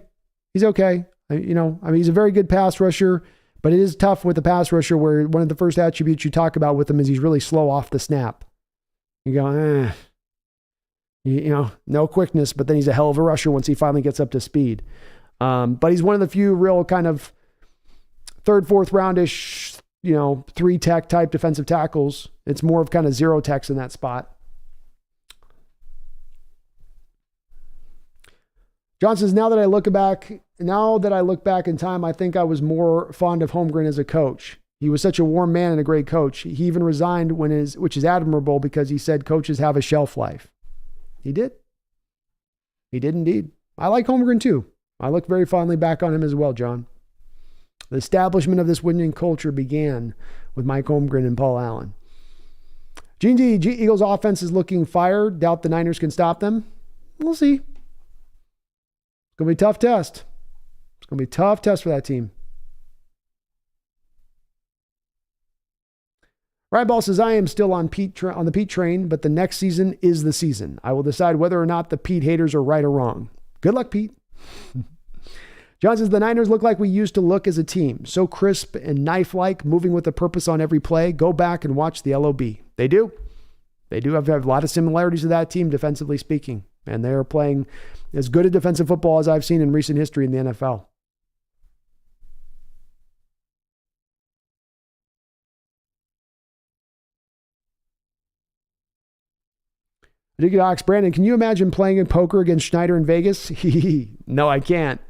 He's okay. He's a very good pass rusher, but it is tough with the pass rusher where one of the first attributes you talk about with him is he's really slow off the snap. You go, no quickness, but then he's a hell of a rusher once he finally gets up to speed. But he's one of the few real kind of 3rd, 4th roundish, 3 tech type defensive tackles. It's more of kind of 0 techs in that spot. John says, now that I look back now that I look back in time, I think I was more fond of Holmgren as a coach. He was such a warm man and a great coach. He even resigned which is admirable because he said coaches have a shelf life. He did. He did indeed. I like Holmgren too. I look very fondly back on him as well, John. The establishment of this winning culture began with Mike Holmgren and Paul Allen. Gene D, Eagles offense is looking fired. Doubt the Niners can stop them. We'll see. It's going to be a tough test. It's going to be a tough test for that team. Ryball says, I am still on the Pete train, but the next season is the season. I will decide whether or not the Pete haters are right or wrong. Good luck, Pete. John says, the Niners look like we used to look as a team. So crisp and knife-like, moving with a purpose on every play. Go back and watch the LOB. They do. They do have a lot of similarities to that team, defensively speaking. And they are playing as good a defensive football as I've seen in recent history in the NFL. Brandon, can you imagine playing in poker against Schneider in Vegas? No, I can't.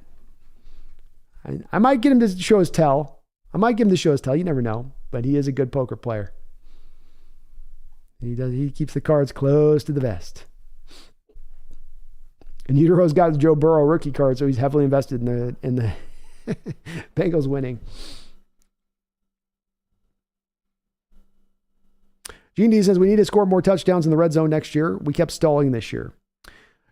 I might get him to show his tell. You never know. But he is a good poker player. He keeps the cards close to the vest. And Utero's got his Joe Burrow rookie card, so he's heavily invested in the Bengals winning. Gene D says, we need to score more touchdowns in the red zone next year. We kept stalling this year.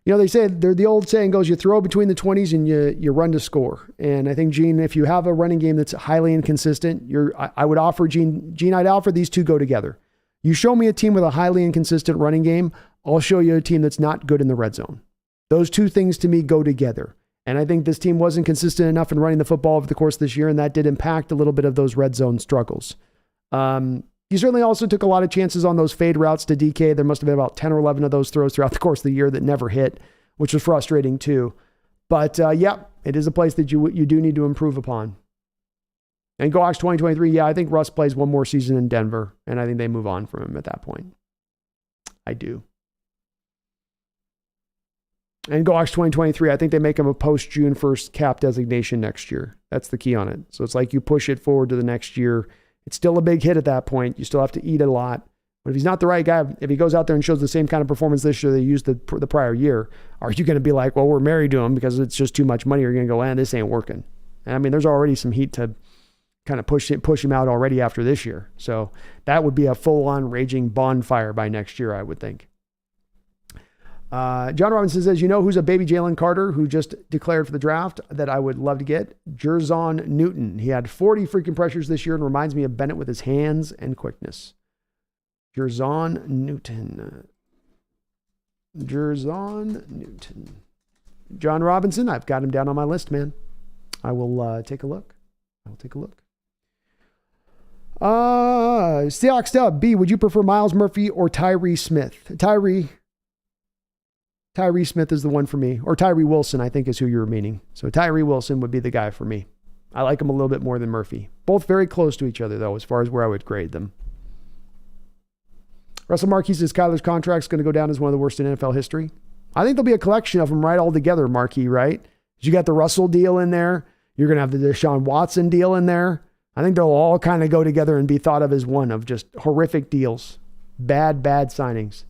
You know, they say, the old saying goes, you throw between the 20s and you run to score. And I think, Gene, if you have a running game that's highly inconsistent, I would offer, Gene, I'd offer these two go together. You show me a team with a highly inconsistent running game, I'll show you a team that's not good in the red zone. Those two things to me go together. And I think this team wasn't consistent enough in running the football over the course of this year, and that did impact a little bit of those red zone struggles. He certainly also took a lot of chances on those fade routes to DK. There must have been about 10 or 11 of those throws throughout the course of the year that never hit, which was frustrating too. But yeah, it is a place that you do need to improve upon. And Goaks 2023, yeah, I think Russ plays one more season in Denver, and I think they move on from him at that point. I do. And Goaks 2023, I think they make him a post-June 1st cap designation next year. That's the key on it. So it's like you push it forward to the next year. It's still a big hit at that point. You still have to eat a lot. But if he's not the right guy, if he goes out there and shows the same kind of performance this year they used the prior year, are you going to be like, well, we're married to him because it's just too much money? Or are you going to go, this ain't working? And I mean, there's already some heat to kind of push him out already after this year. So that would be a full-on raging bonfire by next year, I would think. John Robinson says, you know who's a baby Jalen Carter who just declared for the draft that I would love to get? Jerzon Newton. He had 40 freaking pressures this year and reminds me of Bennett with his hands and quickness. Jerzon Newton. John Robinson, I've got him down on my list, man. I will take a look. Seahawks Dub. B, would you prefer Miles Murphy or Tyree Smith? Tyree Smith is the one for me. Or Tyree Wilson, I think, is who you were meaning. So Tyree Wilson would be the guy for me. I like him a little bit more than Murphy. Both very close to each other, though, as far as where I would grade them. Russell Marquis says Kyler's contract is going to go down as one of the worst in NFL history. I think there'll be a collection of them right all together, Marquis, right? You got the Russell deal in there. You're going to have the Deshaun Watson deal in there. I think they'll all kind of go together and be thought of as one of just horrific deals. Bad signings.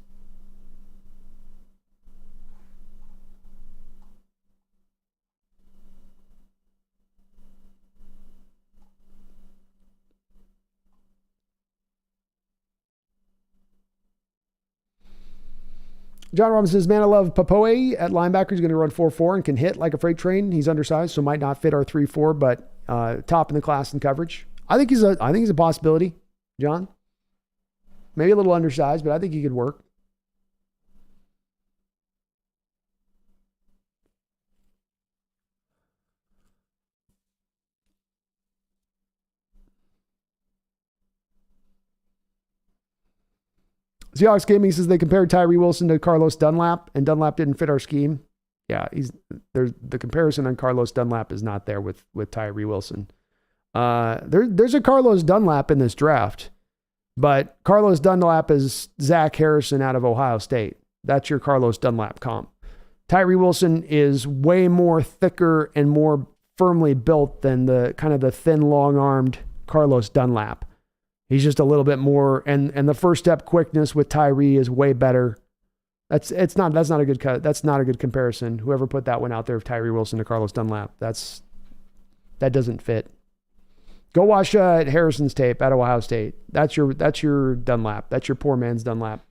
John Robinson says, man, I love Papoe at linebacker. He's going to run 4.4 and can hit like a freight train. He's undersized, so might not fit our 3.4, but top in the class in coverage. I think he's a possibility, John. Maybe a little undersized, but I think he could work. Seahawks Gaming says they compared Tyree Wilson to Carlos Dunlap, and Dunlap didn't fit our scheme. Yeah, the comparison on Carlos Dunlap is not there with Tyree Wilson. There's a Carlos Dunlap in this draft, but Carlos Dunlap is Zach Harrison out of Ohio State. That's your Carlos Dunlap comp. Tyree Wilson is way more thicker and more firmly built than the kind of the thin, long-armed Carlos Dunlap. He's just a little bit more, and the first step quickness with Tyree is way better. That's not a good comparison. Whoever put that one out there of Tyree Wilson to Carlos Dunlap, that doesn't fit. Go watch Harrison's tape at Ohio State. That's your Dunlap. That's your poor man's Dunlap.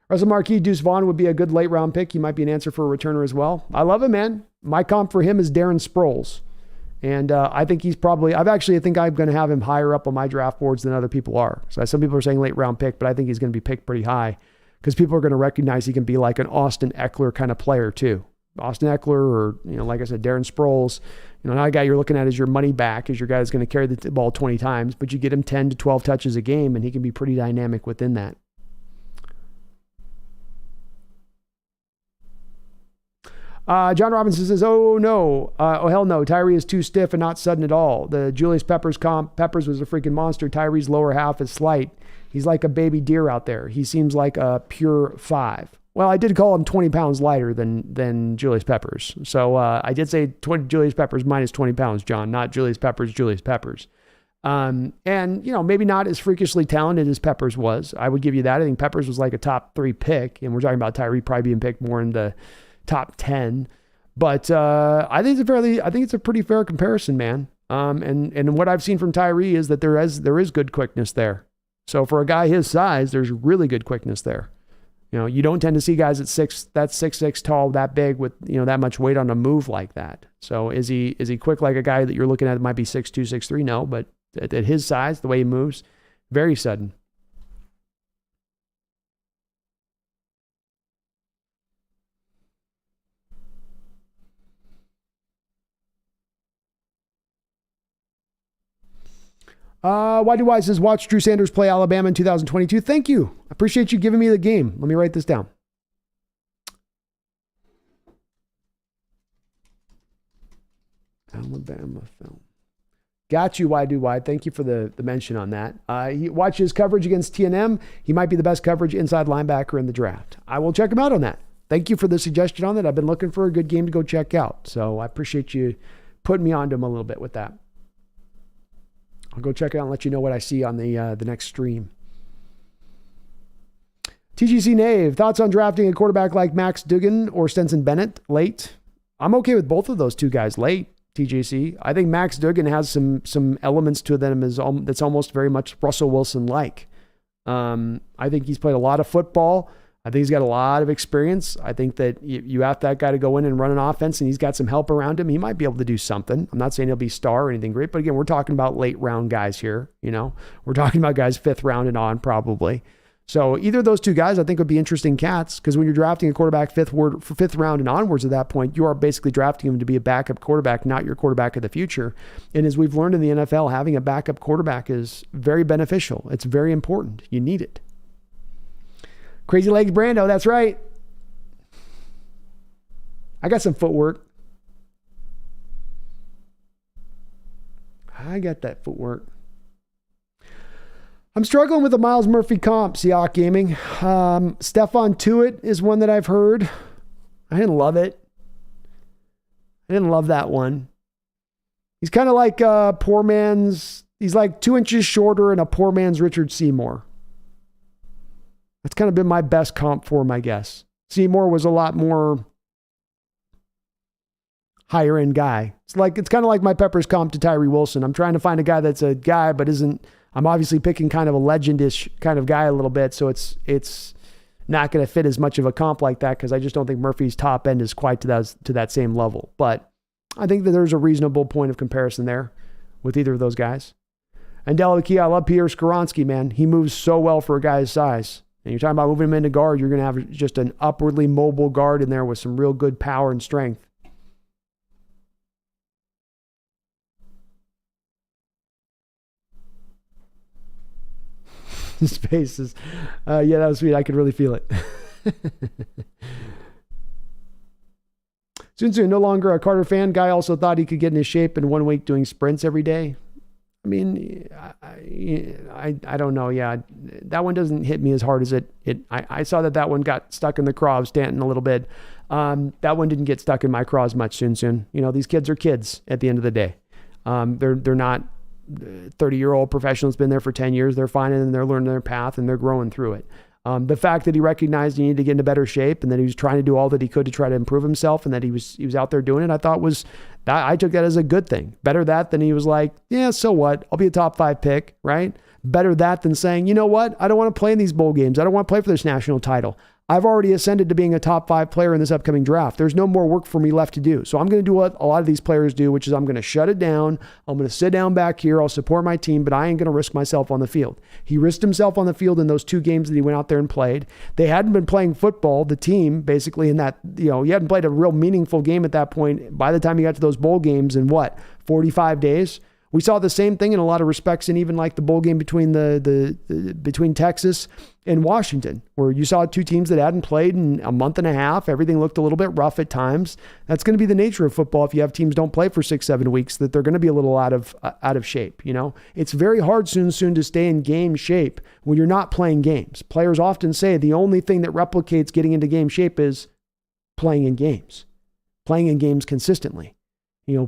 Russell Marquis, Deuce Vaughn would be a good late round pick. He might be an answer for a returner as well. I love him, man. My comp for him is Darren Sproles. And I think he's probably, I think I'm going to have him higher up on my draft boards than other people are. So some people are saying late round pick, but I think he's going to be picked pretty high because people are going to recognize he can be like an Austin Eckler kind of player too. Austin Eckler or, like I said, Darren Sproles, not a guy you're looking at as your money back, as your guy that's going to carry the ball 20 times, but you get him 10 to 12 touches a game and he can be pretty dynamic within that. John Robinson says, oh no, hell no, Tyree is too stiff and not sudden at all. The Julius Peppers comp, Peppers was a freaking monster. Tyree's lower half is slight. He's like a baby deer out there. He seems like a pure 5. Well, I did call him 20 pounds lighter than Julius Peppers. So I did say Julius Peppers minus 20 pounds, John, not Julius Peppers. And, maybe not as freakishly talented as Peppers was. I would give you that. I think Peppers was like a top 3 pick, and we're talking about Tyree probably being picked more in the top 10. But I think it's a pretty fair comparison, man. And what I've seen from Tyree is that there is good quickness there. So for a guy his size, there's really good quickness there. You don't tend to see guys that's 6'6" tall, that big with, that much weight on a move like that. So is he quick like a guy that you're looking at that might be 6'2", 6'3"? No, but at his size, the way he moves, very sudden. YDY says, watch Drew Sanders play Alabama in 2022. Thank you. I appreciate you giving me the game. Let me write this down. Alabama film. Got you, YDY. Thank you for the mention on that. He watches coverage against TNM. He might be the best coverage inside linebacker in the draft. I will check him out on that. Thank you for the suggestion on that. I've been looking for a good game to go check out. So I appreciate you putting me onto him a little bit with that. I'll go check it out and let you know what I see on the next stream. TGC Nave, thoughts on drafting a quarterback like Max Duggan or Stetson Bennett late? I'm okay with both of those two guys late, TGC. I think Max Duggan has some elements to them that's almost very much Russell Wilson-like. I think he's played a lot of football. I think he's got a lot of experience. I think that you have that guy to go in and run an offense, and he's got some help around him. He might be able to do something. I'm not saying he'll be star or anything great, but again, we're talking about late round guys here. We're talking about guys 5th round and on probably. So either of those two guys I think would be interesting cats, because when you're drafting a quarterback 5th round and onwards at that point, you are basically drafting him to be a backup quarterback, not your quarterback of the future. And as we've learned in the NFL, having a backup quarterback is very beneficial. It's very important. You need it. Crazy Legs Brando, that's right. I got some footwork. I got that footwork. I'm struggling with the Miles Murphy comp, Seahawks Gaming. Stephon Tuitt is one that I've heard. I didn't love it. I didn't love that one. He's kind of like he's like 2 inches shorter and a poor man's Richard Seymour. That's kind of been my best comp for him, I guess. Seymour was a lot more higher end guy. It's kind of like my Peppers comp to Tyree Wilson. I'm trying to find a guy that's a guy, but I'm obviously picking kind of a legendish kind of guy a little bit. So it's not going to fit as much of a comp like that, because I just don't think Murphy's top end is quite to that same level. But I think that there's a reasonable point of comparison there with either of those guys. And Delavikia, I love Peter Skoronski, man. He moves so well for a guy his size. And you're talking about moving him into guard, you're going to have just an upwardly mobile guard in there with some real good power and strength. His face is, yeah, that was sweet. I could really feel it. Soon, no longer a Carter fan. Guy also thought he could get into shape in 1 week doing sprints every day. I mean, I don't know. Yeah, that one doesn't hit me as hard as I saw that one got stuck in the craw of Stanton a little bit. That one didn't get stuck in my craw as much soon. These kids are kids at the end of the day. They're not 30-year-old professionals, been there for 10 years. They're finding and they're learning their path and they're growing through it. The fact that he recognized he needed to get into better shape and that he was trying to do all that he could to try to improve himself and that he was out there doing it, I thought I took that as a good thing. Better that than he was like, yeah, so what? I'll be a top 5 pick, right? Better that than saying, you know what? I don't want to play in these bowl games. I don't want to play for this national title. I've already ascended to being a top 5 player in this upcoming draft. There's no more work for me left to do. So I'm going to do what a lot of these players do, which is I'm going to shut it down. I'm going to sit down back here. I'll support my team, but I ain't going to risk myself on the field. He risked himself on the field in those 2 games that he went out there and played. They hadn't been playing football, the team, basically, in that, he hadn't played a real meaningful game at that point by the time he got to those bowl games in 45 days? We saw the same thing in a lot of respects, and even like the bowl game between between Texas and Washington, where you saw 2 teams that hadn't played in a month and a half. Everything looked a little bit rough at times. That's going to be the nature of football. If you have teams don't play for 6-7 weeks, that they're going to be a little out of shape. It's very hard soon to stay in game shape when you're not playing games. Players often say the only thing that replicates getting into game shape is playing in games consistently.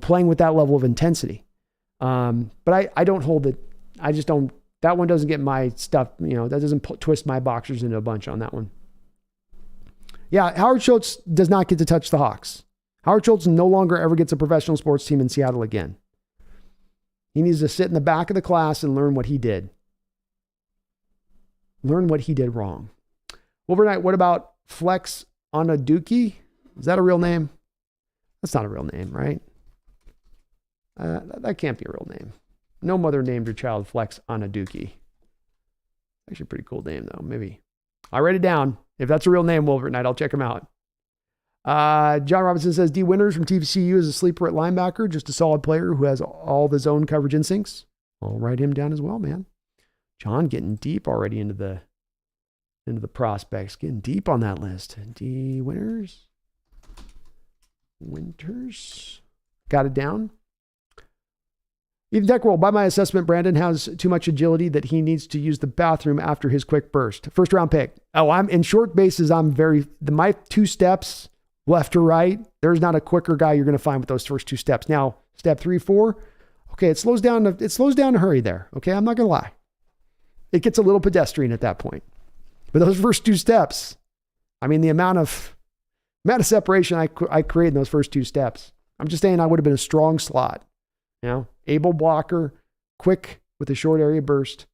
Playing with that level of intensity. But I don't hold it. I just don't, that one doesn't get my stuff, that doesn't twist my boxers into a bunch on that one. Yeah, Howard Schultz does not get to touch the Hawks. Howard Schultz no longer ever gets a professional sports team in Seattle again. He needs to sit in the back of the class and learn what he did. Learn what he did wrong. Overnight, what about Flex Onaduki? Is that a real name? That's not a real name, right? That can't be a real name. No mother named her child Flex Onaduki. Actually a pretty cool name, though. Maybe. I'll write it down. If that's a real name, Wolverine Night, I'll check him out. John Robinson says, D. Winters from TCU is a sleeper at linebacker, just a solid player who has all of his own coverage instincts. I'll write him down as well, man. John getting deep already into the prospects, getting deep on that list. D. Winters. Got it down. Even Deckwell, by my assessment, Brandon has too much agility that he needs to use the bathroom after his quick burst. First round pick. Oh, I'm in short bases. My 2 steps left to right. There's not a quicker guy you're going to find with those first 2 steps. Now, step 3, 4. Okay. It slows down to hurry there. Okay. I'm not going to lie. It gets a little pedestrian at that point, but those first 2 steps, the amount of separation I created in those first 2 steps, I'm just saying I would have been a strong slot. Able blocker, quick with a short area burst,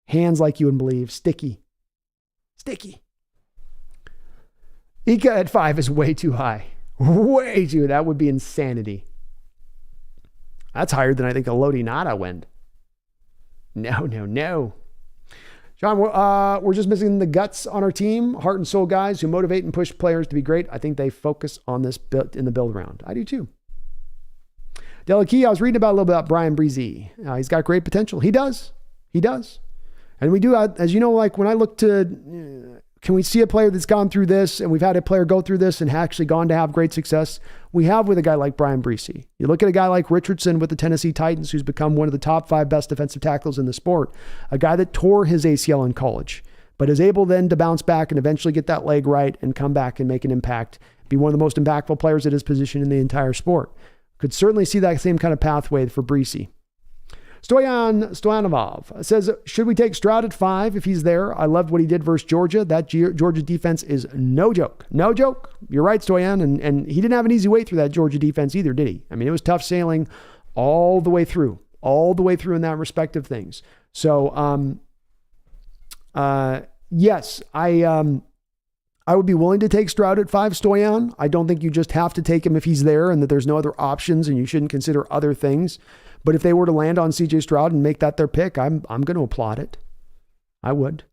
hands like you wouldn't believe, sticky. Ika at 5 is way too high. That would be insanity. That's higher than I think a Lodi Nada went. No. John, we're just missing the guts on our team, heart and soul guys who motivate and push players to be great. I think they focus on this in the build round. I do too. Delakey, I was reading about a little bit about Brian Breezy. He's got great potential. He does. And we do, as you know, like when I look to, can we see a player that's gone through this and we've had a player go through this and actually gone to have great success? We have with a guy like Brian Breezy. You look at a guy like Richardson with the Tennessee Titans, who's become one of the top 5 best defensive tackles in the sport. A guy that tore his ACL in college, but is able then to bounce back and eventually get that leg right and come back and make an impact, be one of the most impactful players at his position in the entire sport. Could certainly see that same kind of pathway for Breesy. Stoyanov says, should we take Stroud at 5 if he's there? I loved what he did versus Georgia. That Georgia defense is no joke. No joke. You're right, Stoyan. And he didn't have an easy way through that Georgia defense either, did he? It was tough sailing all the way through in that respect of things. So, yes, I would be willing to take Stroud at 5, Stoyan. I don't think you just have to take him if he's there and that there's no other options and you shouldn't consider other things. But if they were to land on CJ Stroud and make that their pick, I'm going to applaud it. I would.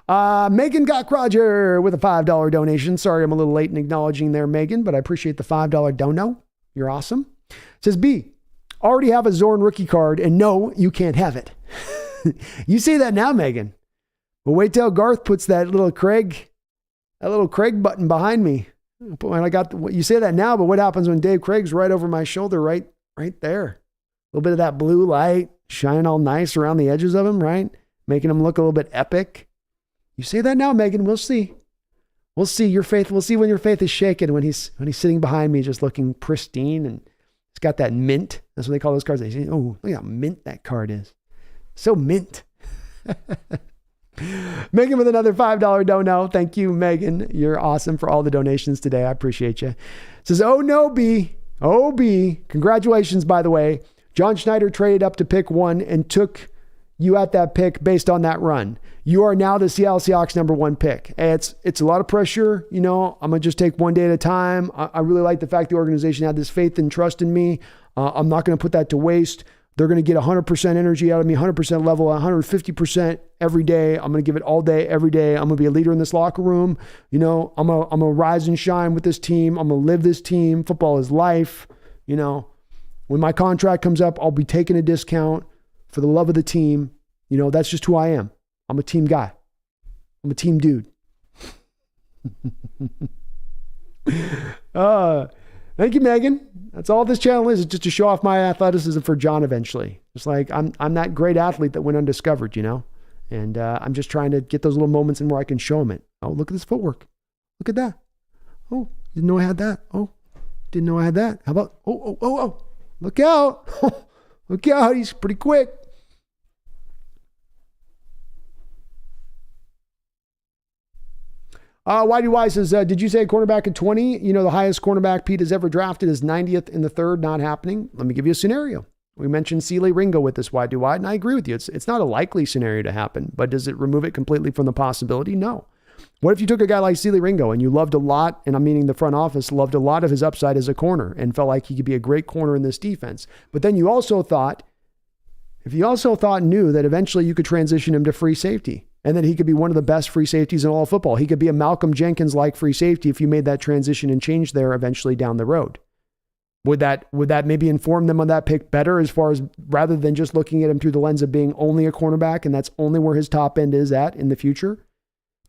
Megan Gok Roger with a $5 donation. Sorry, I'm a little late in acknowledging there, Megan, but I appreciate the $5 dono. You're awesome. Says B, already have a Zorn rookie card and no, you can't have it. You say that now, Megan. But wait till Garth puts that little Craig button behind me. When you say that now, but what happens when Dave Craig's right over my shoulder, right there? A little bit of that blue light shining all nice around the edges of him, right? making him look a little bit epic. You say that now, Megan. We'll see. We'll see your faith. We'll see when your faith is shaken, when he's sitting behind me just looking pristine and he's got that mint. That's what they call those cards. They say, oh, look how mint that card is. So mint. Megan with another $5 dono. Thank you, Megan. You're awesome for all the donations today. I appreciate you. Says, oh no, B. Oh, B. Congratulations, by the way. John Schneider traded up to pick 1 and took you at that pick based on that run. You are now the Seattle Seahawks number 1 pick. Hey, it's a lot of pressure. You know, I'm going to just take one day at a time. I really like the fact the organization had this faith and trust in me. I'm not going to put that to waste. They're going to get 100% energy out of me, 100% level, 150% every day. I'm going to give it all day, every day. I'm going to be a leader in this locker room. You know, I'm going to rise and shine with this team. I'm going to live this team. Football is life. You know, when my contract comes up, I'll be taking a discount for the love of the team. You know, that's just who I am. I'm a team guy. I'm a team dude. Thank you, Megan. That's all this channel is just to show off my athleticism for John eventually. Just like I'm that great athlete that went undiscovered, you know? And I'm just trying to get those little moments in where I can show him it. Oh, look at this footwork. Look at that. Oh, didn't know I had that. Oh, didn't know I had that. How about, oh. Look out. Look out. He's pretty quick. YDY says, did you say cornerback at 20? You know, the highest cornerback Pete has ever drafted is 90th in the 3rd, not happening. Let me give you a scenario. We mentioned Sealy Ringo with this YDY, and I agree with you. It's not a likely scenario to happen, but does it remove it completely from the possibility? No. What if you took a guy like Sealy Ringo and you loved a lot, and I'm meaning the front office, loved a lot of his upside as a corner and felt like he could be a great corner in this defense. But then you also thought, knew that eventually you could transition him to free safety and that he could be one of the best free safeties in all of football. He could be a Malcolm Jenkins-like free safety if you made that transition and change there eventually down the road. Would that maybe inform them on that pick better as far as rather than just looking at him through the lens of being only a cornerback and that's only where his top end is at in the future?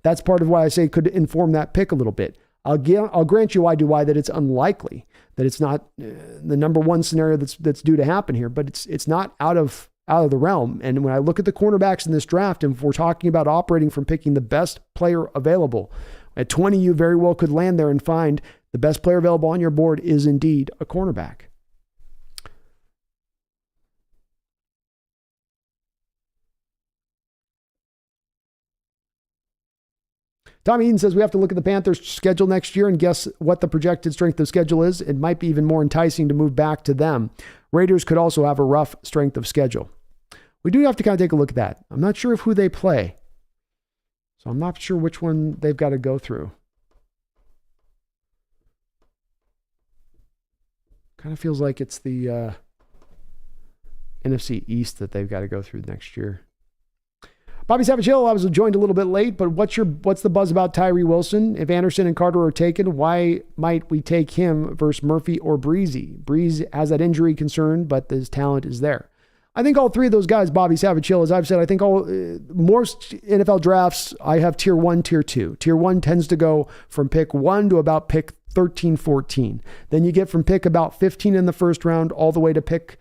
That's part of why I say it could inform that pick a little bit. I'll grant you why that it's unlikely, that it's not the number one scenario that's due to happen here, but it's not out of the realm. And when I look at the cornerbacks in this draft, and if we're talking about operating from picking the best player available, at 20, you very well could land there and find the best player available on your board is indeed a cornerback. Tommy Eden says we have to look at the Panthers' schedule next year and guess what the projected strength of schedule is. It might be even more enticing to move back to them. Raiders could also have a rough strength of schedule. We do have to kind of take a look at that. I'm not sure of who they play, so I'm not sure which one they've got to go through. Kind of feels like it's the NFC East that they've got to go through next year. Bobby Savage Hill, I was joined a little bit late, but what's the buzz about Tyree Wilson? If Anderson and Carter are taken, why might we take him versus Murphy or Breezy? Breeze has that injury concern, but his talent is there. I think all three of those guys, Bobby Savage Hill, as I've said, I think most NFL drafts, I have tier 1, tier 2. Tier 1 tends to go from pick 1 to about pick 13, 14. Then you get from pick about 15 in the first round all the way to pick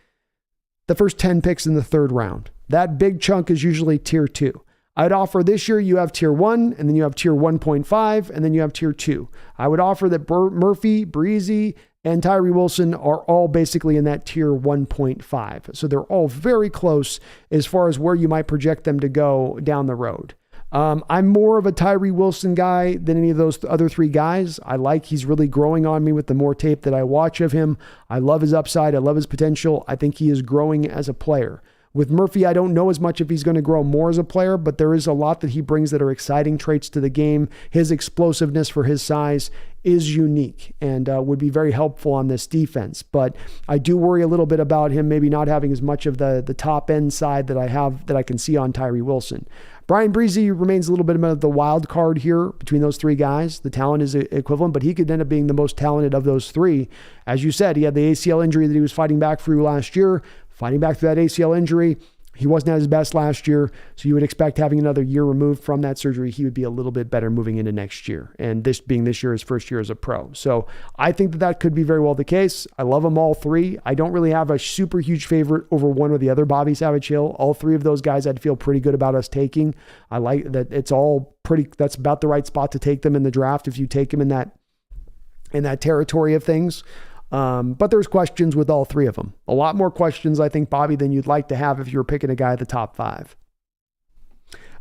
the first 10 picks in the third round. That big chunk is usually tier 2. I'd offer this year you have tier 1, and then you have tier 1.5, and then you have tier 2. I would offer that Murphy, Breezy, and Tyree Wilson are all basically in that tier 1.5. So they're all very close as far as where you might project them to go down the road. I'm more of a Tyree Wilson guy than any of those other three guys. He's really growing on me with the more tape that I watch of him. I love his upside. I love his potential. I think he is growing as a player. With Murphy, I don't know as much if he's going to grow more as a player, but there is a lot that he brings that are exciting traits to the game. His explosiveness for his size is unique and would be very helpful on this defense. But I do worry a little bit about him maybe not having as much of the top end side that I can see on Tyree Wilson. Brian Breezy remains a little bit of the wild card here between those three guys. The talent is equivalent, but he could end up being the most talented of those three. As you said, he had the ACL injury that he was fighting back through last year. Fighting back through that ACL injury, He wasn't at his best last year, so you would expect having another year removed from that surgery, he would be a little bit better moving into next year. And this being this year, his first year as a pro. So I think that could be very well the case. I love them all three. I don't really have a super huge favorite over one or the other Bobby Savage Hill. All three of those guys I'd feel pretty good about us taking. I like that it's all pretty, that's about the right spot to take them in the draft if you take them in that territory of things. But there's questions with all three of them. A lot more questions, I think, Bobby, than you'd like to have if you were picking a guy at the top 5.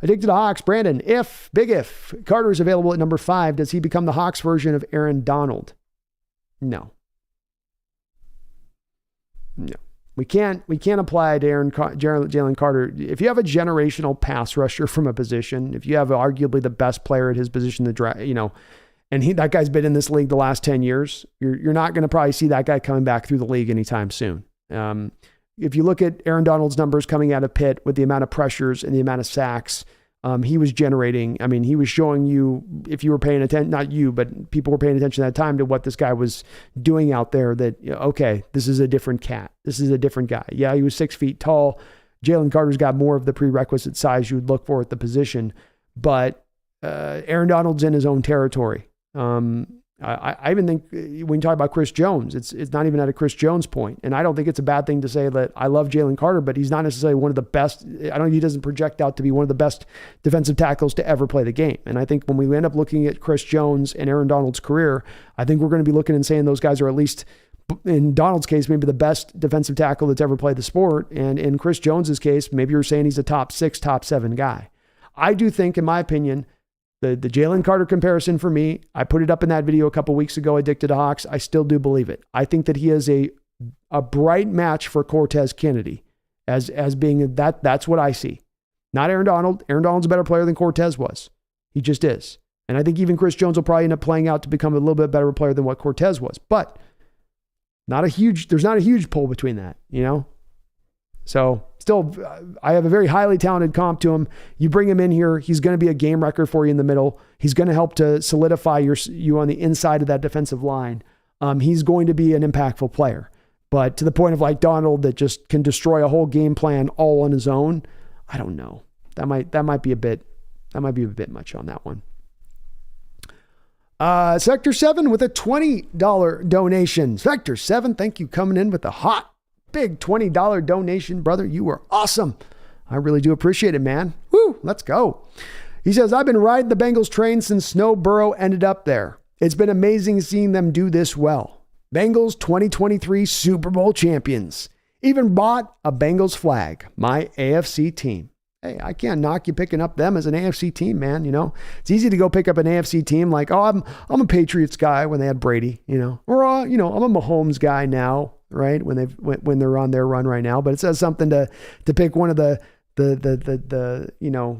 Addicted to Hawks, Brandon, big if, Carter's available at number 5, does he become the Hawks version of Aaron Donald? No. We can't apply to Jalen Carter. If you have a generational pass rusher from a position, if you have arguably the best player at his position, and that guy's been in this league the last 10 years, you're not going to probably see that guy coming back through the league anytime soon. If you look at Aaron Donald's numbers coming out of Pitt with the amount of pressures and the amount of sacks he was generating, he was showing you, if you were paying attention, not you, but people were paying attention at that time to what this guy was doing out there, that, okay, this is a different cat. This is a different guy. Yeah, he was 6 feet tall. Jalen Carter's got more of the prerequisite size you would look for at the position, but Aaron Donald's in his own territory. I even think when you talk about Chris Jones, it's not even at a Chris Jones point. And I don't think it's a bad thing to say that I love Jalen Carter, but he's not necessarily one of the best. He doesn't project out to be one of the best defensive tackles to ever play the game. And I think when we end up looking at Chris Jones and Aaron Donald's career, I think we're going to be looking and saying those guys are, at least in Donald's case, maybe the best defensive tackle that's ever played the sport. And in Chris Jones's case, maybe you're saying he's a top 6, top 7 guy. I do think, in my opinion, the Jalen Carter comparison for me, I put it up in that video a couple weeks ago, Addicted to Hawks. I still do believe it. I think that he is a bright match for Cortez Kennedy as being that. That's what I see. Not Aaron Donald. Aaron Donald's a better player than Cortez was. He just is. And I think even Chris Jones will probably end up playing out to become a little bit better player than what Cortez was. But there's not a huge pull between that, So still, I have a very highly talented comp to him. You bring him in here, he's going to be a game wrecker for you in the middle. He's going to help to solidify you on the inside of that defensive line. He's going to be an impactful player. But to the point of like Donald that just can destroy a whole game plan all on his own, I don't know. That might be a bit much on that one. Sector 7 with a $20 donation. Sector 7, thank you, coming in with a hot big $20 donation, brother. You were awesome. I really do appreciate it, man. Woo, let's go. He says, I've been riding the Bengals train since Snow Burrow ended up there. It's been amazing seeing them do this well. Bengals 2023 Super Bowl champions. Even bought a Bengals flag, my AFC team. Hey, I can't knock you picking up them as an AFC team, man. It's easy to go pick up an AFC team like, oh, I'm a Patriots guy when they had Brady, or, I'm a Mahomes guy now, right? When they're on their run right now, but it says something to pick one of the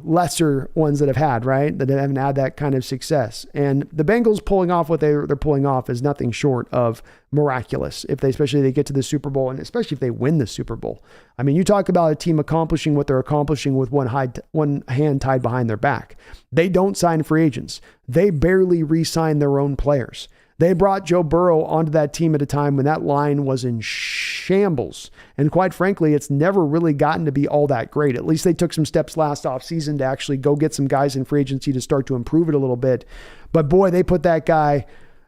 lesser ones that have had, right? That haven't had that kind of success. And the Bengals pulling off what they're pulling off is nothing short of miraculous. Especially they get to the Super Bowl, and especially if they win the Super Bowl. You talk about a team accomplishing what they're accomplishing with one hand tied behind their back. They don't sign free agents. They barely re-sign their own players. They brought Joe Burrow onto that team at a time when that line was in shambles. And quite frankly, it's never really gotten to be all that great. At least they took some steps last offseason to actually go get some guys in free agency to start to improve it a little bit. But boy, they put that guy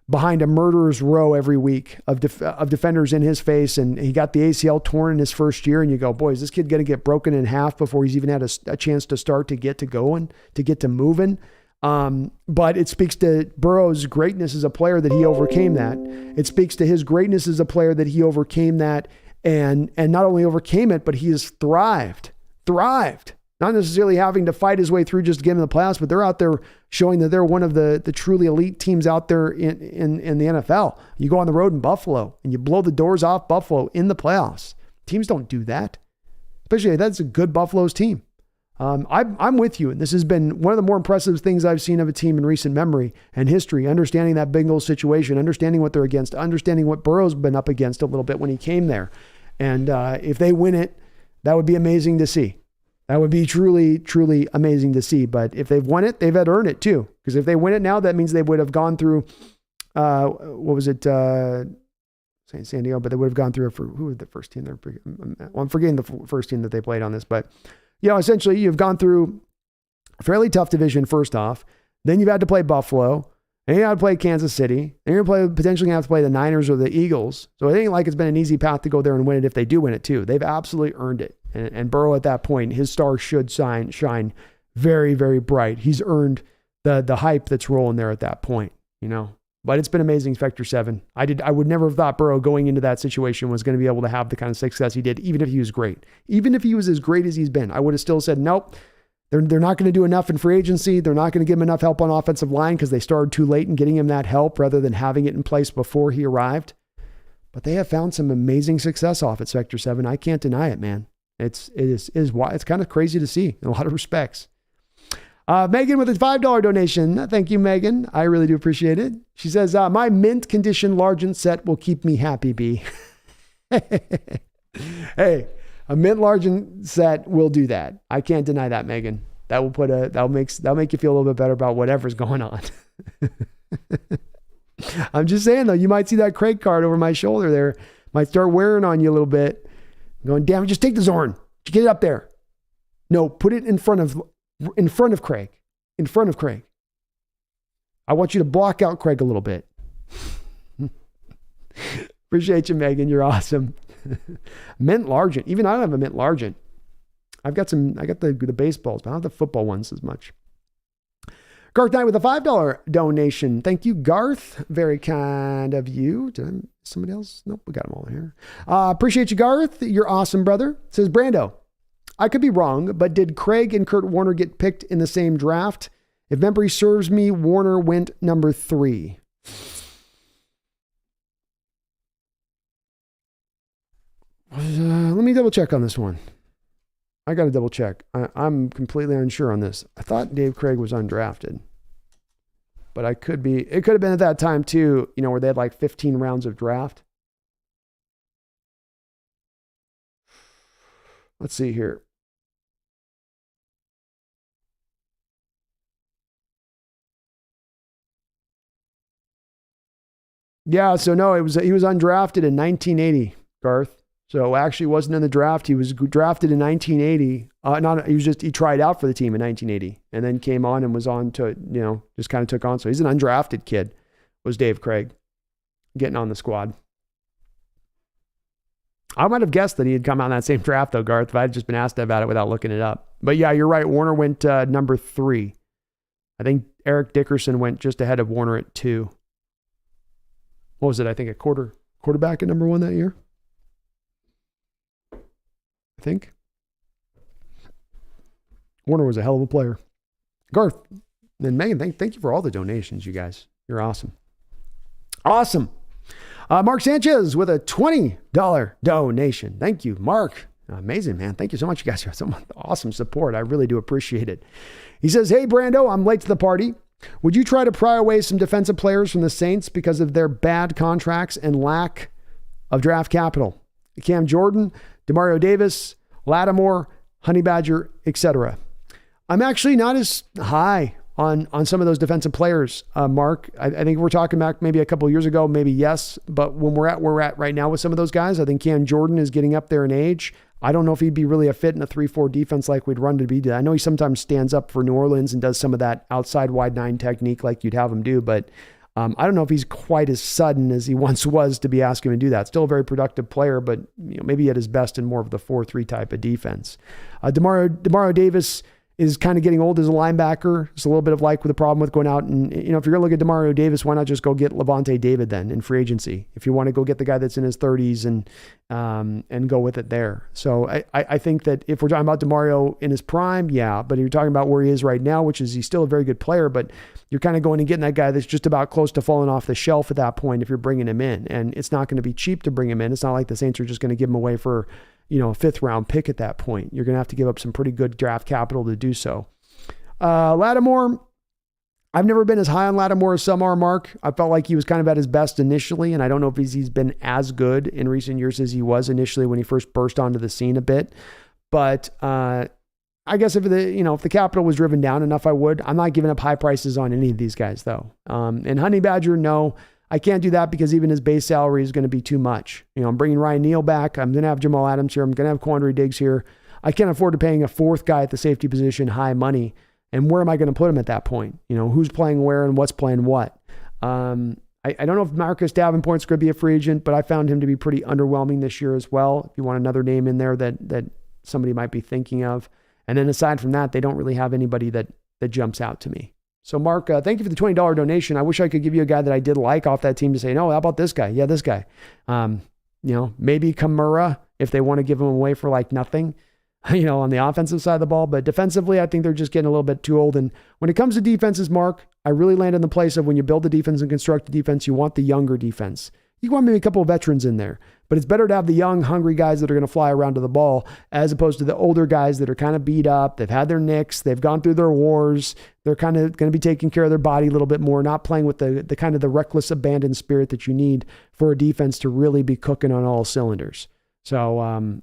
behind a murderer's row every week of defenders in his face. And he got the ACL torn in his first year. And you go, boy, is this kid going to get broken in half before he's even had a chance to start to get to going, to get to moving? But it speaks to Burrow's greatness as a player that he overcame that. It speaks to his greatness as a player that he overcame that, and not only overcame it, but he has thrived. Not necessarily having to fight his way through just to get in the playoffs, but they're out there showing that they're one of the truly elite teams out there in the NFL. You go on the road in Buffalo and you blow the doors off Buffalo in the playoffs. Teams don't do that. Especially that's a good Buffalo's team. I'm with you, and this has been one of the more impressive things I've seen of a team in recent memory and history, understanding that Bengals situation, understanding what they're against, understanding what Burrow's been up against a little bit when he came there. And if they win it, that would be amazing to see. That would be truly, truly amazing to see. But if they've won it, they've had to earn it too. Because if they win it now, that means they would have gone through, San Diego, but they would have gone through who was the first team? I'm forgetting the first team that they played on this, but essentially you've gone through a fairly tough division first off. Then you've had to play Buffalo, and you had to play Kansas City, and you're potentially going to have to play the Niners or the Eagles. So it ain't like it's been an easy path to go there and win it if they do win it too. They've absolutely earned it. And Burrow at that point, his star should shine very, very bright. He's earned the hype that's rolling there at that point, But it's been amazing, Spectre 7. I would never have thought Burrow going into that situation was going to be able to have the kind of success he did, even if he was great. Even if he was as great as he's been, I would have still said, nope, they're not going to do enough in free agency. They're not going to give him enough help on offensive line because they started too late in getting him that help rather than having it in place before he arrived. But they have found some amazing success off at Spectre 7. I can't deny it, man. It's kind of crazy to see in a lot of respects. Megan with a $5 donation. Thank you, Megan. I really do appreciate it. She says, my mint condition largent set will keep me happy, B. Hey, a mint largent set will do that. I can't deny that, Megan. That'll make you feel a little bit better about whatever's going on. I'm just saying though, you might see that Craig card over my shoulder there. Might start wearing on you a little bit. Going, damn it, just take the Zorn. Get it up there. No, put it in front of Craig. In front of Craig. I want you to block out Craig a little bit. Appreciate you, Megan. You're awesome. Mint Largent. Even I don't have a Mint Largent. I got the baseballs, but I don't have the football ones as much. Garth Knight with a $5 donation. Thank you, Garth. Very kind of you. Somebody else? Nope, we got them all here. Appreciate you, Garth. You're awesome, brother. Says Brando. I could be wrong, but did Craig and Kurt Warner get picked in the same draft? If memory serves me, Warner went number 3. Let me double check on this one. I got to double check. I'm completely unsure on this. I thought Dave Craig was undrafted, but it could have been at that time too, where they had like 15 rounds of draft. Let's see here. Yeah, so no, he was undrafted in 1980, Garth. So actually wasn't in the draft. He was drafted in 1980. He tried out for the team in 1980 and then came on and was on to, just kind of took on. So he's an undrafted kid, was Dave Craig, getting on the squad. I might have guessed that he had come out in that same draft though, Garth, if I had just been asked about it without looking it up. But yeah, you're right. Warner went number 3. I think Eric Dickerson went just ahead of Warner at 2. What was it? I think a quarterback at number 1 that year. I think. Warner was a hell of a player. Garth and Megan, thank you for all the donations, you guys. You're awesome. Awesome. Mark Sanchez with a $20 donation. Thank you, Mark. Amazing, man. Thank you so much, you guys. Some awesome support. I really do appreciate it. He says, hey, Brando, I'm late to the party. Would you try to pry away some defensive players from the Saints because of their bad contracts and lack of draft capital? Cam Jordan, Demario Davis, Lattimore, Honey Badger, etc. I'm actually not as high on some of those defensive players, Mark. I think we're talking back maybe a couple of years ago, maybe yes. But when we're at right now with some of those guys, I think Cam Jordan is getting up there in age. I don't know if he'd be really a fit in a 3-4 defense like we'd run to be. I know he sometimes stands up for New Orleans and does some of that outside wide 9 technique like you'd have him do, but I don't know if he's quite as sudden as he once was to be asking him to do that. Still a very productive player, but maybe at his best in more of the 4-3 type of defense. Demario Davis is kind of getting old as a linebacker. It's a little bit of like with the problem with going out and, if you're going to look at Demario Davis, why not just go get Levante David then in free agency? If you want to go get the guy that's in his 30s and go with it there. So I think that if we're talking about Demario in his prime, yeah, but if you're talking about where he is right now, which is he's still a very good player, but you're kind of going and getting that guy that's just about close to falling off the shelf at that point if you're bringing him in. And it's not going to be cheap to bring him in. It's not like the Saints are just going to give him away for, a 5th round pick at that point. You're going to have to give up some pretty good draft capital to do so. Lattimore, I've never been as high on Lattimore as some are, Mark. I felt like he was kind of at his best initially, and I don't know if he's been as good in recent years as he was initially when he first burst onto the scene a bit. But I guess if the capital was driven down enough, I would. I'm not giving up high prices on any of these guys, though. And Honey Badger, no. I can't do that because even his base salary is going to be too much. I'm bringing Ryan Neal back. I'm going to have Jamal Adams here. I'm going to have Quandre Diggs here. I can't afford to paying a fourth guy at the safety position high money. And where am I going to put him at that point? Who's playing where and what's playing what? I don't know if Marcus Davenport's going to be a free agent, but I found him to be pretty underwhelming this year as well. If you want another name in there that somebody might be thinking of. And then aside from that, they don't really have anybody that jumps out to me. So Mark, thank you for the $20 donation. I wish I could give you a guy that I did like off that team to say, no, how about this guy? Yeah, this guy. Maybe Kamara if they want to give him away for like nothing, on the offensive side of the ball. But defensively, I think they're just getting a little bit too old. And when it comes to defenses, Mark, I really land in the place of when you build the defense and construct the defense, you want the younger defense. You want maybe a couple of veterans in there, but it's better to have the young, hungry guys that are going to fly around to the ball as opposed to the older guys that are kind of beat up. They've had their nicks. They've gone through their wars. They're kind of going to be taking care of their body a little bit more, not playing with the kind of the reckless abandoned spirit that you need for a defense to really be cooking on all cylinders. So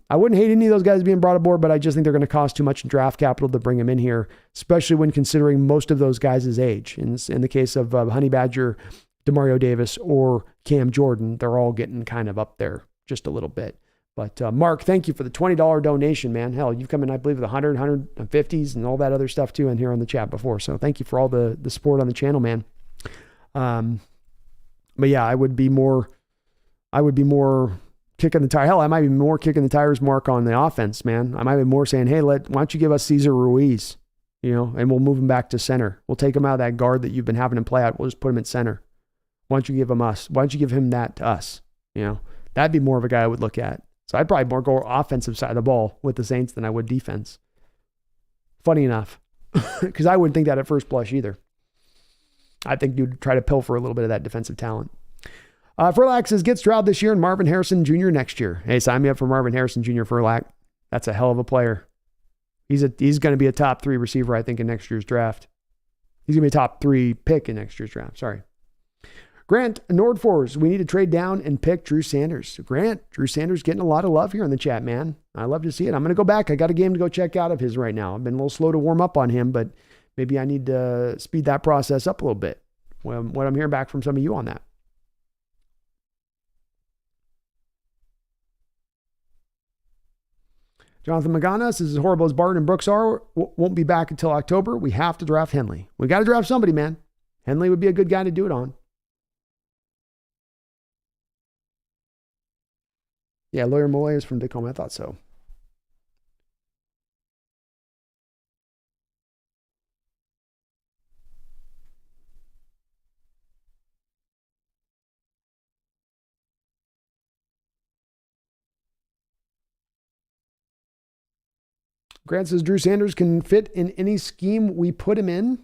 I wouldn't hate any of those guys being brought aboard, but I just think they're going to cost too much in draft capital to bring them in here, especially when considering most of those guys' age. In the case of Honey Badger, Demario Davis, or Cam Jordan, they're all getting kind of up there just a little bit. But Mark, thank you for the $20 donation, man. Hell, you've come in, I believe, with 100, 150s and all that other stuff too in here on the chat before. So thank you for all the support on the channel, man. But yeah, I would be more kicking the tire. Hell, I might be more kicking the tires, Mark, on the offense, man. I might be more saying, hey, why don't you give us Cesar Ruiz, and we'll move him back to center. We'll take him out of that guard that you've been having him play out. We'll just put him at center. Why don't you give him us? Why don't you give him that to us? That'd be more of a guy I would look at. So I'd probably more go offensive side of the ball with the Saints than I would defense. Funny enough, because I wouldn't think that at first blush either. I think you'd try to pilfer a little bit of that defensive talent. Furlack says, get Stroud this year and Marvin Harrison Jr. next year. Hey, sign me up for Marvin Harrison Jr. Furlack. That's a hell of a player. He's going to be a top 3 receiver, I think, in next year's draft. He's going to be a top 3 pick in next year's draft. Sorry. Grant Nordfors, we need to trade down and pick Drew Sanders. Grant, Drew Sanders getting a lot of love here in the chat, man. I love to see it. I'm going to go back. I got a game to go check out of his right now. I've been a little slow to warm up on him, but maybe I need to speed that process up a little bit. What I'm hearing back from some of you on that. Jonathan Magana says, as horrible as Barton and Brooks are, won't be back until October. We have to draft Henley. We got to draft somebody, man. Henley would be a good guy to do it on. Yeah, Lawyer Molay is from Tacoma. I thought so. Grant says Drew Sanders can fit in any scheme we put him in.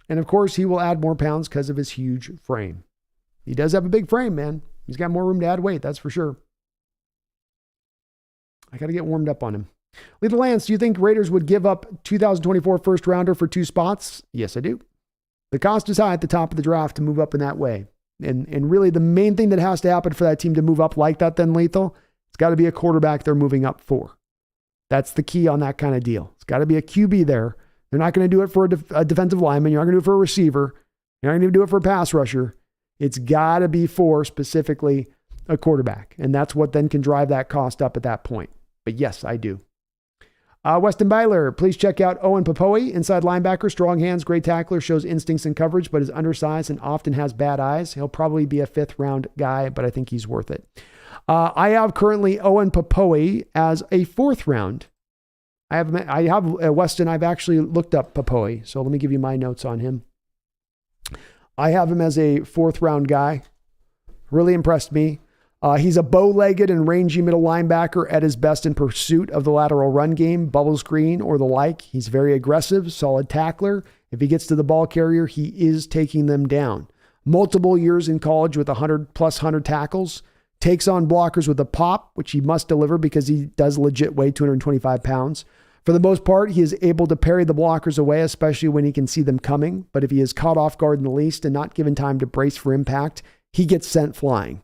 And of course, he will add more pounds because of his huge frame. He does have a big frame, man. He's got more room to add weight, that's for sure. I got to get warmed up on him. Lethal Lance, do you think Raiders would give up 2024 first rounder for 2 spots? Yes, I do. The cost is high at the top of the draft to move up in that way. And really the main thing that has to happen for that team to move up like that then, Lethal, it's got to be a quarterback they're moving up for. That's the key on that kind of deal. It's got to be a QB there. They're not going to do it for a defensive lineman. You're not going to do it for a receiver. You're not going to do it for a pass rusher. It's got to be for specifically a quarterback. And that's what then can drive that cost up at that point. But yes, I do. Weston Byler, please check out Owen Popoe, inside linebacker, strong hands, great tackler, shows instincts and coverage, but is undersized and often has bad eyes. He'll probably be a 5th round guy, but I think he's worth it. I have currently Owen Popoe as a 4th round. I have Weston. I've actually looked up Popoe, so let me give you my notes on him. I have him as a 4th round guy. Really impressed me. He's a bow-legged and rangy middle linebacker at his best in pursuit of the lateral run game, bubble screen, or the like. He's very aggressive, solid tackler. If he gets to the ball carrier, he is taking them down. Multiple years in college with 100 tackles. Takes on blockers with a pop, which he must deliver because he does legit weigh 225 pounds. For the most part, he is able to parry the blockers away, especially when he can see them coming. But if he is caught off guard in the least and not given time to brace for impact, he gets sent flying.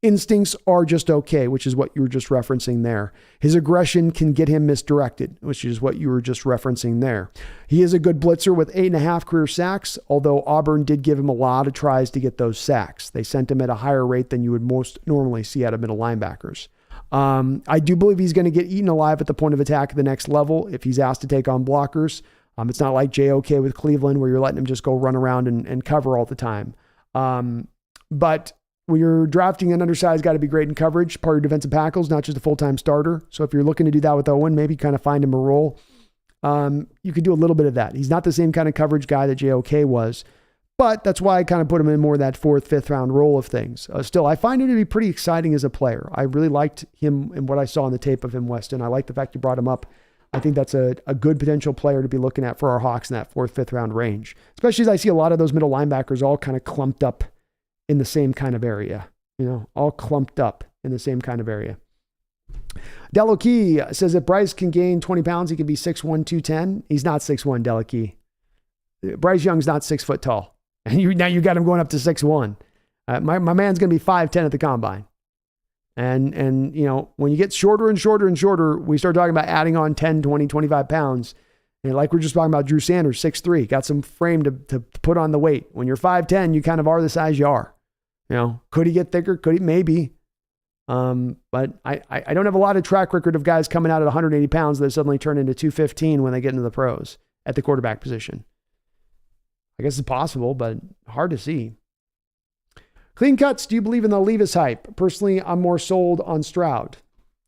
instincts are just okay, which is what you were just referencing there. His aggression can get him misdirected, which is what you were just referencing there. He is a good blitzer with 8.5 career sacks, although Auburn did give him a lot of tries to get those sacks. They sent him at a higher rate than you would most normally see out of middle linebackers. I do believe he's going to get eaten alive at the point of attack at the next level if he's asked to take on blockers. It's not like JOK with Cleveland where you're letting him just go run around and cover all the time. But when you're drafting an undersized guy to be great in coverage, part of your defensive tackles, not just a full-time starter. So if you're looking to do that with Owen, maybe kind of find him a role. You could do a little bit of that. He's not the same kind of coverage guy that JOK was, but that's why I kind of put him in more of that 4th, 5th round role of things. Still, I find him to be pretty exciting as a player. I really liked him and what I saw on the tape of him, Weston. I like the fact you brought him up. I think that's a good potential player to be looking at for our Hawks in that 4th, 5th round range, especially as I see a lot of those middle linebackers all kind of clumped up in the same kind of area, all clumped up in the same kind of area. Delokey says if Bryce can gain 20 pounds, he can be 6'1", 210. He's not 6'1", Delokey. Bryce Young's not 6 foot tall. And now you got him going up to 6'1". My man's going to be 5'10" at the combine. And when you get shorter and shorter and shorter, we start talking about adding on 10, 20, 25 pounds. And like we're just talking about Drew Sanders, 6'3", got some frame to put on the weight. When you're 5'10", you kind of are the size you are. Could he get thicker? Could he? Maybe. But I don't have a lot of track record of guys coming out at 180 pounds that suddenly turn into 215 when they get into the pros at the quarterback position. I guess it's possible, but hard to see. Clean cuts. Do you believe in the Levis hype? Personally, I'm more sold on Stroud.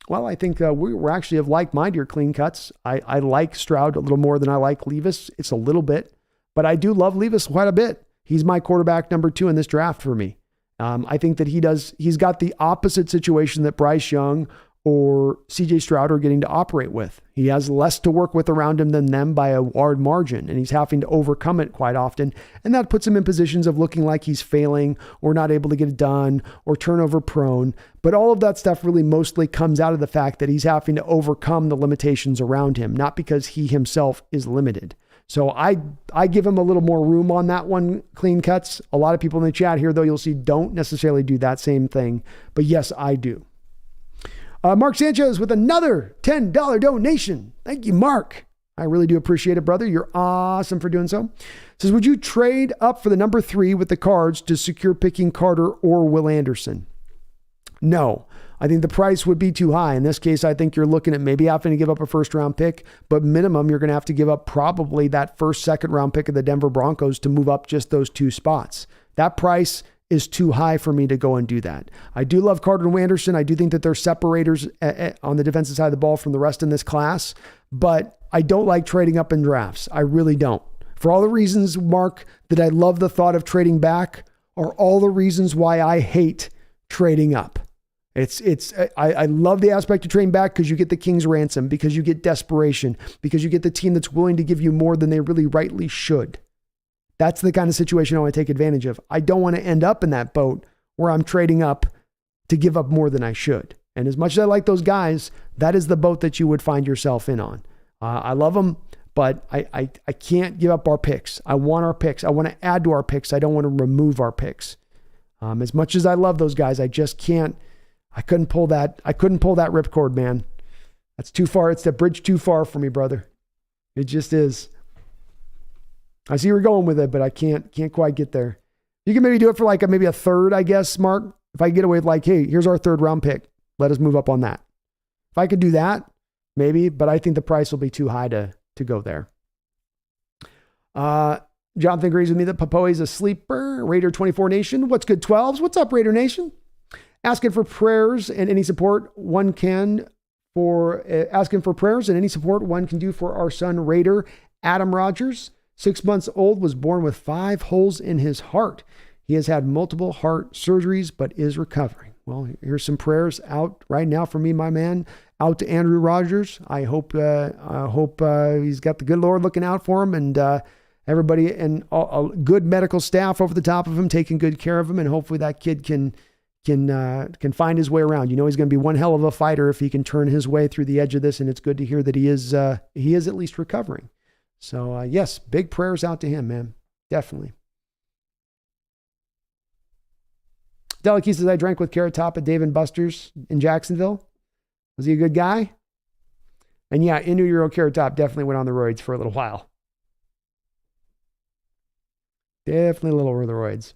Well, I think we're actually of like-minded here, clean cuts. I like Stroud a little more than I like Levis. It's a little bit, but I do love Levis quite a bit. He's my quarterback number 2 in this draft for me. I think that he's got the opposite situation that Bryce Young or CJ Stroud are getting to operate with. He has less to work with around him than them by a wide margin, and he's having to overcome it quite often. And that puts him in positions of looking like he's failing or not able to get it done or turnover prone. But all of that stuff really mostly comes out of the fact that he's having to overcome the limitations around him, not because he himself is limited. So I give him a little more room on that one, clean cuts. A lot of people in the chat here, though, you'll see don't necessarily do that same thing. But yes, I do. Mark Sanchez with another $10 donation. Thank you, Mark. I really do appreciate it, brother. You're awesome for doing so. Says, would you trade up for the number 3 with the Cards to secure picking Carter or Will Anderson? No. I think the price would be too high. In this case, I think you're looking at maybe having to give up a first-round pick, but minimum, you're going to have to give up probably that first, second-round pick of the Denver Broncos to move up just those 2 spots. That price is too high for me to go and do that. I do love Carter and Anderson. I do think that they're separators on the defensive side of the ball from the rest in this class, but I don't like trading up in drafts. I really don't. For all the reasons, Mark, that I love the thought of trading back are all the reasons why I hate trading up. I love the aspect of trading back because you get the king's ransom, because you get desperation, because you get the team that's willing to give you more than they really rightly should. That's the kind of situation I want to take advantage of. I don't want to end up in that boat where I'm trading up to give up more than I should. And as much as I like those guys, that is the boat that you would find yourself in on. I love them, but I can't give up our picks. I want our picks. I want to add to our picks. I don't want to remove our picks. As much as I love those guys, I just can't. I couldn't pull that ripcord, man. That's too far. It's the bridge too far for me, brother. It just is. I see where you're going with it, but I can't quite get there. You can maybe do it for like maybe a third, I guess, Mark. If I get away with like, hey, here's our 3rd round pick. Let us move up on that. If I could do that, maybe, but I think the price will be too high to go there. Jonathan agrees with me that Popoe is a sleeper. Raider 24 Nation. What's good, 12s? What's up, Raider Nation? Asking for prayers and any support one can do for our son Raider Adam Rogers. 6 months old, was born with 5 holes in his heart. He has had multiple heart surgeries, but is recovering. Well, here's some prayers out right now for me, my man, out to Andrew Rogers. I hope he's got the good Lord looking out for him, and everybody and a good medical staff over the top of him, taking good care of him, and hopefully that kid can find his way around. You know, he's going to be one hell of a fighter if he can turn his way through the edge of this, and it's good to hear that he is at least recovering. So, yes, big prayers out to him, man. Definitely. Delicky says, I drank with Carrot Top at Dave & Buster's in Jacksonville. Was he a good guy? And yeah, Indu Euro Carrot Top definitely went on the roids for a little while. Definitely a little over the roids.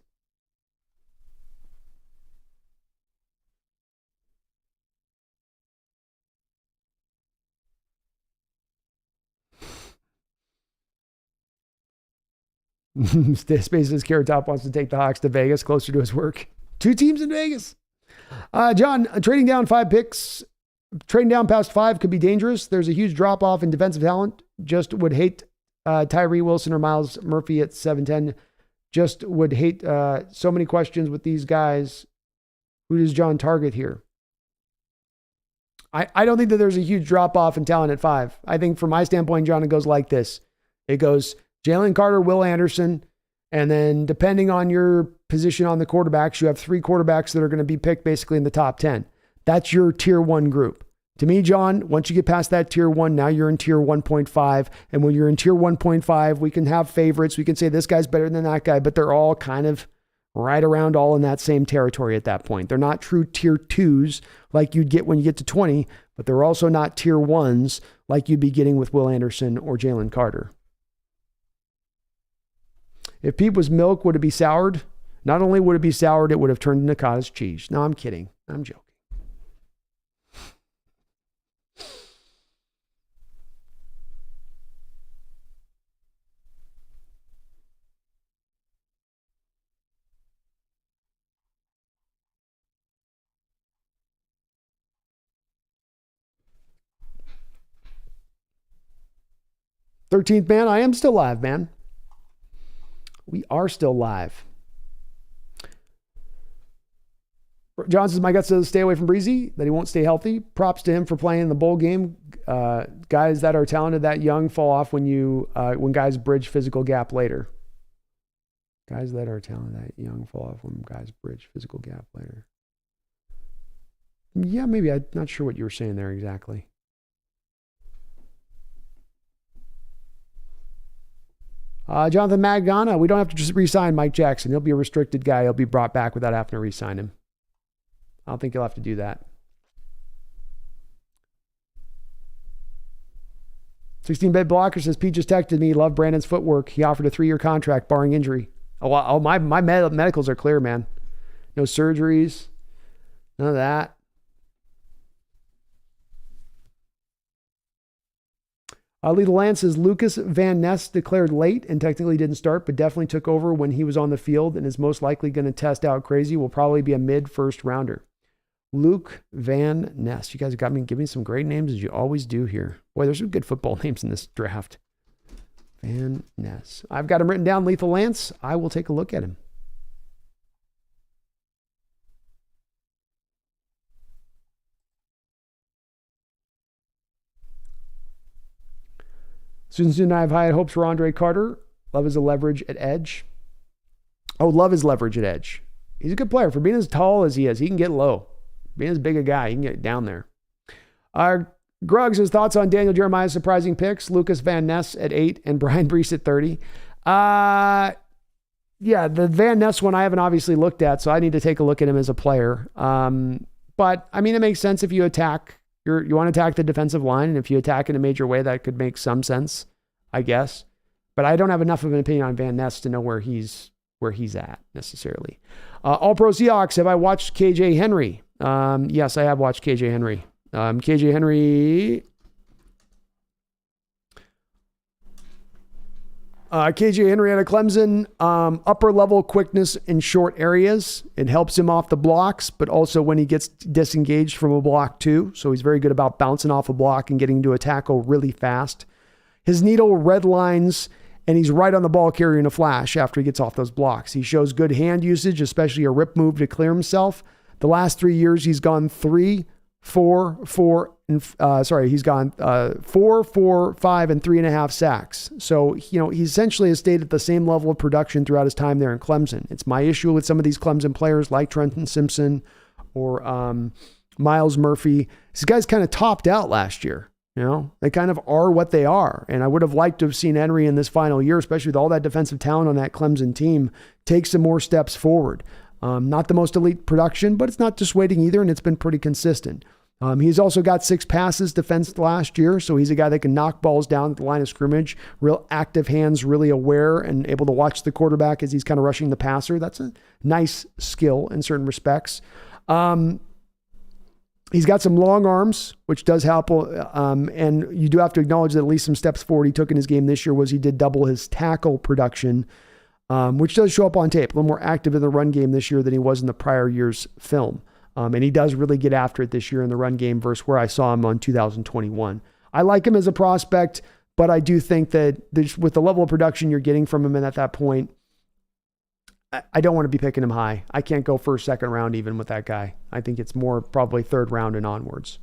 Spaces Carrot Top wants to take the Hawks to Vegas, closer to his work. 2 teams in Vegas. John, trading down 5 picks, trading down past 5 could be dangerous. There's a huge drop off in defensive talent. Just would hate Tyree Wilson or Miles Murphy at 7-10. Just would hate so many questions with these guys. Who does John target here? I don't think that there's a huge drop off in talent at 5. I think from my standpoint, John, it goes like this. It goes Jalen Carter, Will Anderson, and then depending on your position on the quarterbacks, you have 3 quarterbacks that are going to be picked basically in the top 10. That's your tier 1 group. To me, John, once you get past that tier 1, now you're in tier 1.5. And when you're in tier 1.5, we can have favorites. We can say this guy's better than that guy, but they're all kind of right around all in that same territory at that point. They're not true tier 2s like you'd get when you get to 20, but they're also not tier 1s like you'd be getting with Will Anderson or Jalen Carter. If Peep was milk, would it be soured? Not only would it be soured, it would have turned into cottage cheese. No, I'm kidding. I'm joking. "13th man, I am still live, man. We are still live." John says, my gut says stay away from Breezy, that he won't stay healthy. Props to him for playing in the bowl game. Guys that are talented that young fall off when guys bridge physical gap later. Guys that are talented that young fall off when guys bridge physical gap later. Yeah, maybe. I'm not sure what you were saying there exactly. Jonathan Magana, we don't have to just re-sign Mike Jackson. He'll be a restricted guy. He'll be brought back without having to re-sign him. I don't think you'll have to do that. 16-bed blocker says, Pete just texted me. Love Brandon's footwork. He offered a 3-year contract barring injury. My medicals are clear, man. No surgeries. None of that. Lethal Lance says, Lucas Van Ness declared late and technically didn't start, but definitely took over when he was on the field and is most likely going to test out crazy. Will probably be a mid-first rounder. Luke Van Ness. You guys got me, give me some great names as you always do here. Boy, there's some good football names in this draft. Van Ness. I've got him written down, Lethal Lance. I will take a look at him. Students and I have high hopes for Andre Carter. Love is a leverage at edge. Oh, love his leverage at edge. He's a good player. For being as tall as he is, he can get low. Being as big a guy, he can get down there. Gruggs, his thoughts on Daniel Jeremiah's surprising picks. Lucas Van Ness at 8 and Brian Brees at 30. Yeah, the Van Ness one I haven't obviously looked at, so I need to take a look at him as a player. But, I mean, it makes sense if you attack. You want to attack the defensive line, and if you attack in a major way, that could make some sense, I guess. But I don't have enough of an opinion on Van Ness to know where he's at necessarily. All Pro Seahawks, have I watched KJ Henry? Yes, I have watched KJ Henry. KJ Henry out of Clemson, upper level quickness in short areas. It helps him off the blocks, but also when he gets disengaged from a block too. So he's very good about bouncing off a block and getting into a tackle really fast. His needle red lines, and he's right on the ball carrying a flash after he gets off those blocks. He shows good hand usage, especially a rip move to clear himself. The last 3 years, he's gone 3, 4, 4, and he's gone 4, 4, 5, and 3.5 sacks. So, he essentially has stayed at the same level of production throughout his time there in Clemson. It's my issue with some of these Clemson players like Trenton Simpson or Miles Murphy. These guys kind of topped out last year. They kind of are what they are. And I would have liked to have seen Henry in this final year, especially with all that defensive talent on that Clemson team, take some more steps forward. Not the most elite production, but it's not dissuading either, and it's been pretty consistent. He's also got 6 passes defensed last year, so he's a guy that can knock balls down at the line of scrimmage, real active hands, really aware and able to watch the quarterback as he's kind of rushing the passer. That's a nice skill in certain respects. He's got some long arms, which does help, and you do have to acknowledge that at least some steps forward he took in his game this year was he did double his tackle production, which does show up on tape. A little more active in the run game this year than he was in the prior year's film. And he does really get after it this year in the run game versus where I saw him on 2021. I like him as a prospect, but I do think that with the level of production you're getting from him and at that point, I don't want to be picking him high. I can't go first, second round even with that guy. I think it's more probably third round and onwards.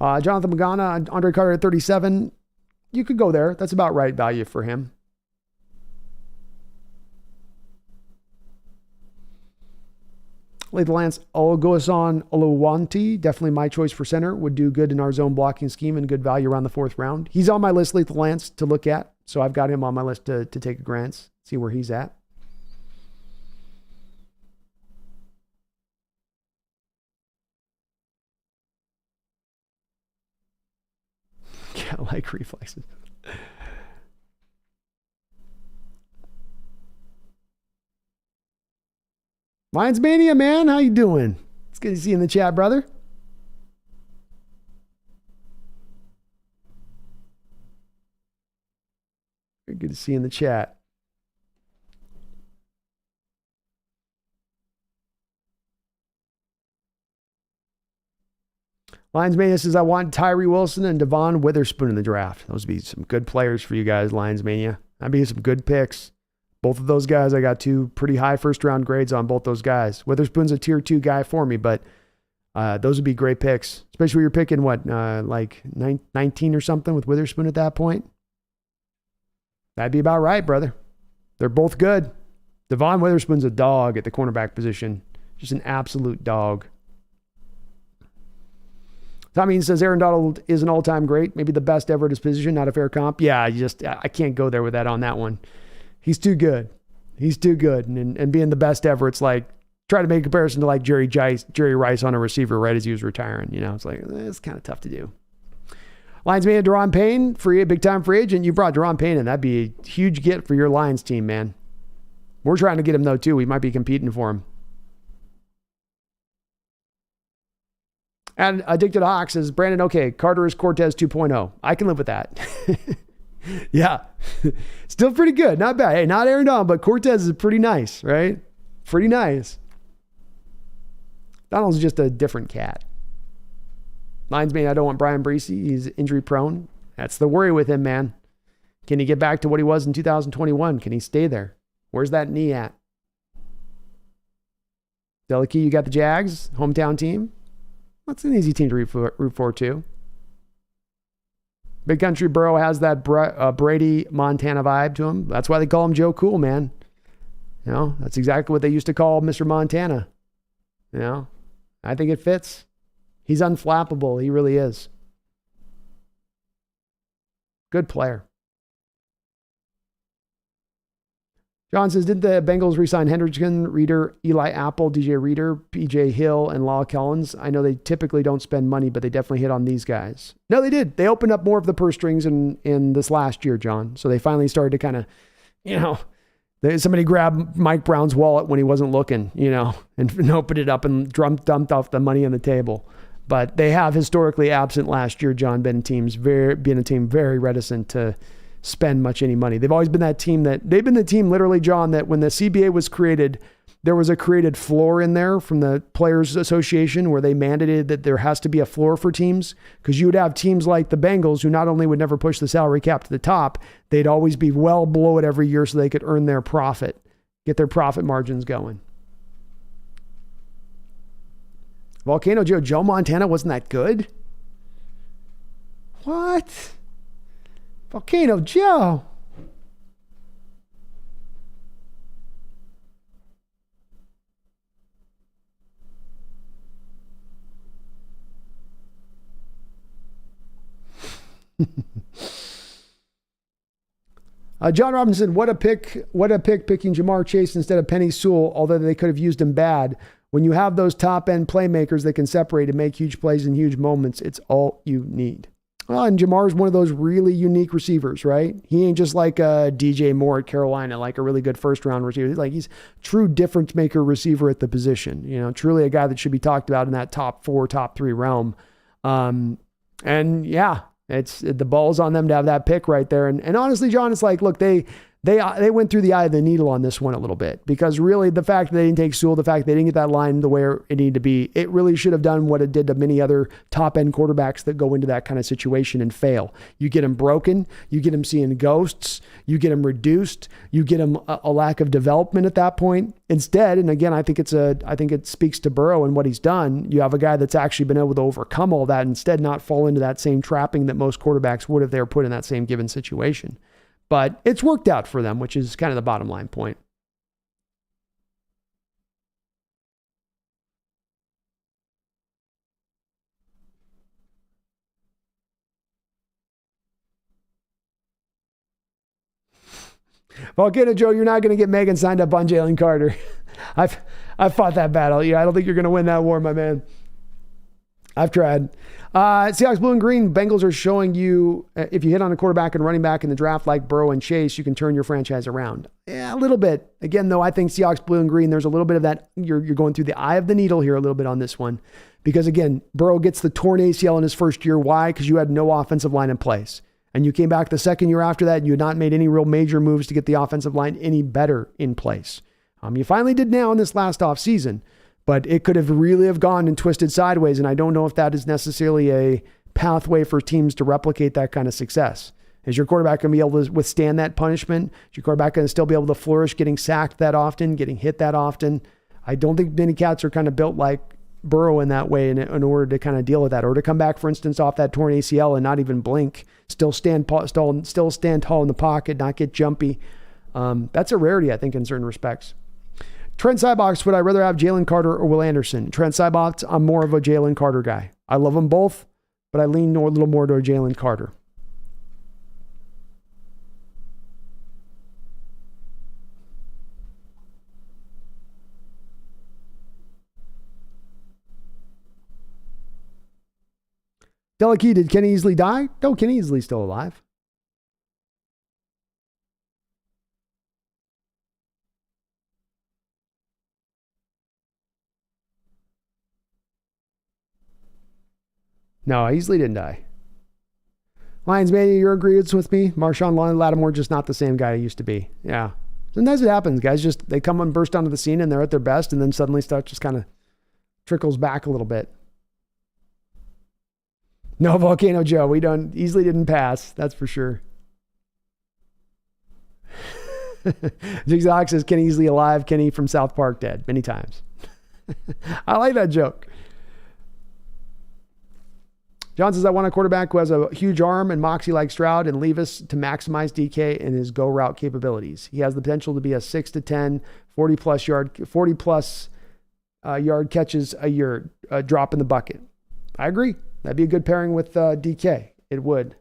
Jonathan Magana, Andre Carter at 37. You could go there. That's about right value for him. Lance Olugosan Oluwanti, definitely my choice for center. Would do good in our zone blocking scheme and good value around the 4th round. He's on my list, Lethal Lance, to look at. So I've got him on my list to take a glance, see where he's at. Cat-like reflexes. Lions Mania, man. How you doing? It's good to see you in the chat, brother. Very good to see you in the chat. Lions Mania says, I want Tyree Wilson and Devon Witherspoon in the draft. Those would be some good players for you guys, Lions Mania. That'd be some good picks. Both of those guys, I got 2 pretty high first-round grades on both those guys. Witherspoon's a tier 2 guy for me, but those would be great picks, especially when you're picking, like 19 or something with Witherspoon at that point. That'd be about right, brother. They're both good. Devon Witherspoon's a dog at the cornerback position. Just an absolute dog. Tommy says Aaron Donald is an all-time great, maybe the best ever at his position, not a fair comp. Yeah, I can't go there with that on that one. He's too good. He's too good. And being the best ever, it's like, try to make a comparison to like Jerry Rice on a receiver right as he was retiring. You know, it's like, it's kind of tough to do. Lions made Daron Payne, big-time free agent. You brought Daron Payne in. That'd be a huge get for your Lions team, man. We're trying to get him, though, too. We might be competing for him. And Addicted Hawk says, Brandon, okay, Carter is Cortez 2.0. I can live with that. Yeah. Still pretty good. Not bad. Hey, not Aaron Donald, but Cortez is pretty nice, right? Pretty nice. Donald's just a different cat. Lions man, I don't want Brian Breesy. He's injury prone. That's the worry with him, man. Can he get back to what he was in 2021? Can he stay there? Where's that knee at? Delikey, you got the Jags, hometown team. That's an easy team to root for too. Big Country Burrow has that Brady Montana vibe to him. That's why they call him Joe Cool, man. You know, that's exactly what they used to call Mr. Montana. You know, I think it fits. He's unflappable. He really is. Good player. John says, did the Bengals re-sign Hendrickson, Reader, Eli Apple, DJ Reader, PJ Hill, and Law Collins? I know they typically don't spend money, but they definitely hit on these guys. No, they did. They opened up more of the purse strings in this last year, John. So they finally started to kind of, you know, somebody grabbed Mike Brown's wallet when he wasn't looking, you know, and opened it up and dumped off the money on the table. But they have historically absent last year, John, been a team very reticent to spend much any money. They've always been that team they've been the team literally, John, that when the CBA was created, there was a created floor in there from the Players Association where they mandated that there has to be a floor for teams, because you would have teams like the Bengals who not only would never push the salary cap to the top, they'd always be well below it every year so they could earn their profit, get their profit margins going. Volcano Joe Montana wasn't that good? What? Volcano Joe. John Robinson, what a pick picking Jamar Chase instead of Penny Sewell, although they could have used him bad. When you have those top end playmakers that can separate and make huge plays in huge moments, it's all you need. Well, and Jamar's one of those really unique receivers, right? He ain't just like a DJ Moore at Carolina, like a really good first round receiver. Like he's true difference maker receiver at the position. Truly a guy that should be talked about in that top 4, top 3 realm. And yeah, it's the ball's on them to have that pick right there. And honestly, John, it's like, look, they went through the eye of the needle on this one a little bit, because really the fact that they didn't take Sewell, the fact they didn't get that line the way it needed to be, it really should have done what it did to many other top end quarterbacks that go into that kind of situation and fail. You get them broken, you get them seeing ghosts, you get them reduced, you get them a lack of development at that point. Instead, and again, I think it speaks to Burrow and what he's done. You have a guy that's actually been able to overcome all that, instead not fall into that same trapping that most quarterbacks would if they were put in that same given situation. But it's worked out for them, which is kind of the bottom line point. Volcano Joe, you're not going to get Megan signed up on Jalen Carter. I've fought that battle. Yeah, I don't think you're going to win that war, my man. I've tried. Seahawks Blue and Green, Bengals are showing you if you hit on a quarterback and running back in the draft like Burrow and Chase, you can turn your franchise around. Yeah, a little bit. Again, though, I think Seahawks Blue and Green, there's a little bit of that. You're going through the eye of the needle here a little bit on this one. Because again, Burrow gets the torn ACL in his first year. Why? Because you had no offensive line in place. And you came back the second year after that, and you had not made any real major moves to get the offensive line any better in place. You finally did now in this last offseason. But it could have really have gone and twisted sideways, and I don't know if that is necessarily a pathway for teams to replicate that kind of success. Is your quarterback going to be able to withstand that punishment? Is your quarterback going to still be able to flourish getting sacked that often, getting hit that often? I don't think many cats are kind of built like Burrow in that way in order to kind of deal with that, or to come back, for instance, off that torn ACL and not even blink, still stand tall in the pocket, not get jumpy. That's a rarity, I think, in certain respects. Trent Cybox, would I rather have Jalen Carter or Will Anderson? Trent Cybox, I'm more of a Jalen Carter guy. I love them both, but I lean a little more to Jalen Carter. Delikey, did Kenny Easley die? No, Kenny Easley's still alive. No, Easley didn't die. Lions, maybe you're agreeing with me. Marshawn Lattimore just not the same guy he used to be. Yeah. Sometimes it happens. Guys they come and burst onto the scene and they're at their best, and then suddenly stuff just kind of trickles back a little bit. No, Volcano Joe, Easley didn't pass. That's for sure. Zigzag says, Kenny Easley alive, Kenny from South Park dead. Many times. I like that joke. John says, I want a quarterback who has a huge arm and moxie like Stroud and Levis to maximize DK and his go route capabilities. He has the potential to be a 6 to 10, 40 plus yard catches a year, drop in the bucket. I agree. That'd be a good pairing with DK. It would.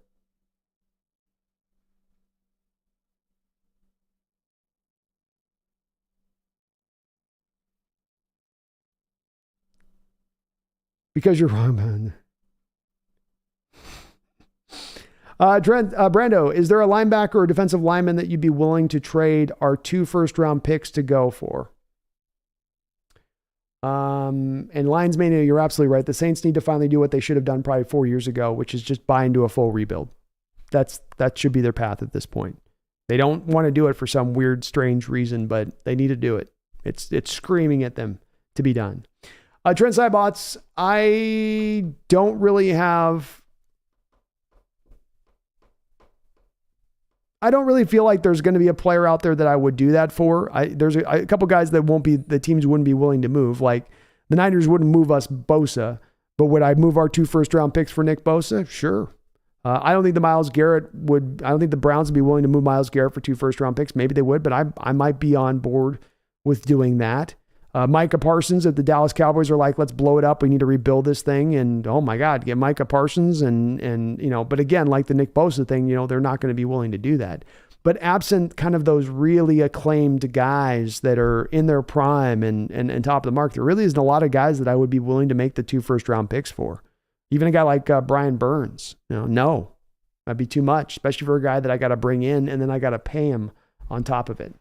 Because you're wrong, man. Brando, is there a linebacker or defensive lineman that you'd be willing to trade our 2 first-round picks to go for? And Lions Mania, you're absolutely right. The Saints need to finally do what they should have done probably 4 years ago, which is just buy into a full rebuild. That should be their path at this point. They don't want to do it for some weird, strange reason, but they need to do it. It's screaming at them to be done. Trent Cybots, I don't really feel like there's going to be a player out there that I would do that for. There's a couple guys that the teams wouldn't be willing to move. Like the Niners wouldn't move us Bosa, but would I move our 2 first-round picks for Nick Bosa? Sure. I don't think the Browns would be willing to move Myles Garrett for 2 first-round picks. Maybe they would, but I might be on board with doing that. Micah Parsons, if the Dallas Cowboys are like, let's blow it up, we need to rebuild this thing, and oh my God, get Micah Parsons, and but again, like the Nick Bosa thing, they're not going to be willing to do that. But absent kind of those really acclaimed guys that are in their prime and top of the market, there really isn't a lot of guys that I would be willing to make the 2 first-round picks for. Even a guy like Brian Burns, no, that'd be too much, especially for a guy that I got to bring in and then I got to pay him on top of it.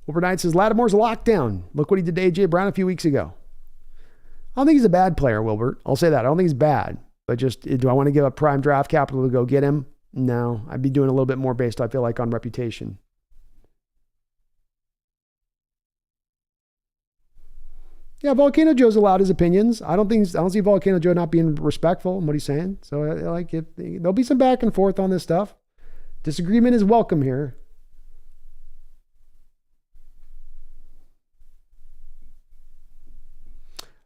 Overnight says, Lattimore's a lockdown. Look what he did to A.J. Brown a few weeks ago. I don't think he's a bad player, Wilbert. I'll say that. I don't think he's bad. But just, do I want to give up prime draft capital to go get him? No. I'd be doing a little bit more based, I feel like, on reputation. Yeah, Volcano Joe's allowed his opinions. I don't see Volcano Joe not being respectful in what he's saying. So, there'll be some back and forth on this stuff. Disagreement is welcome here.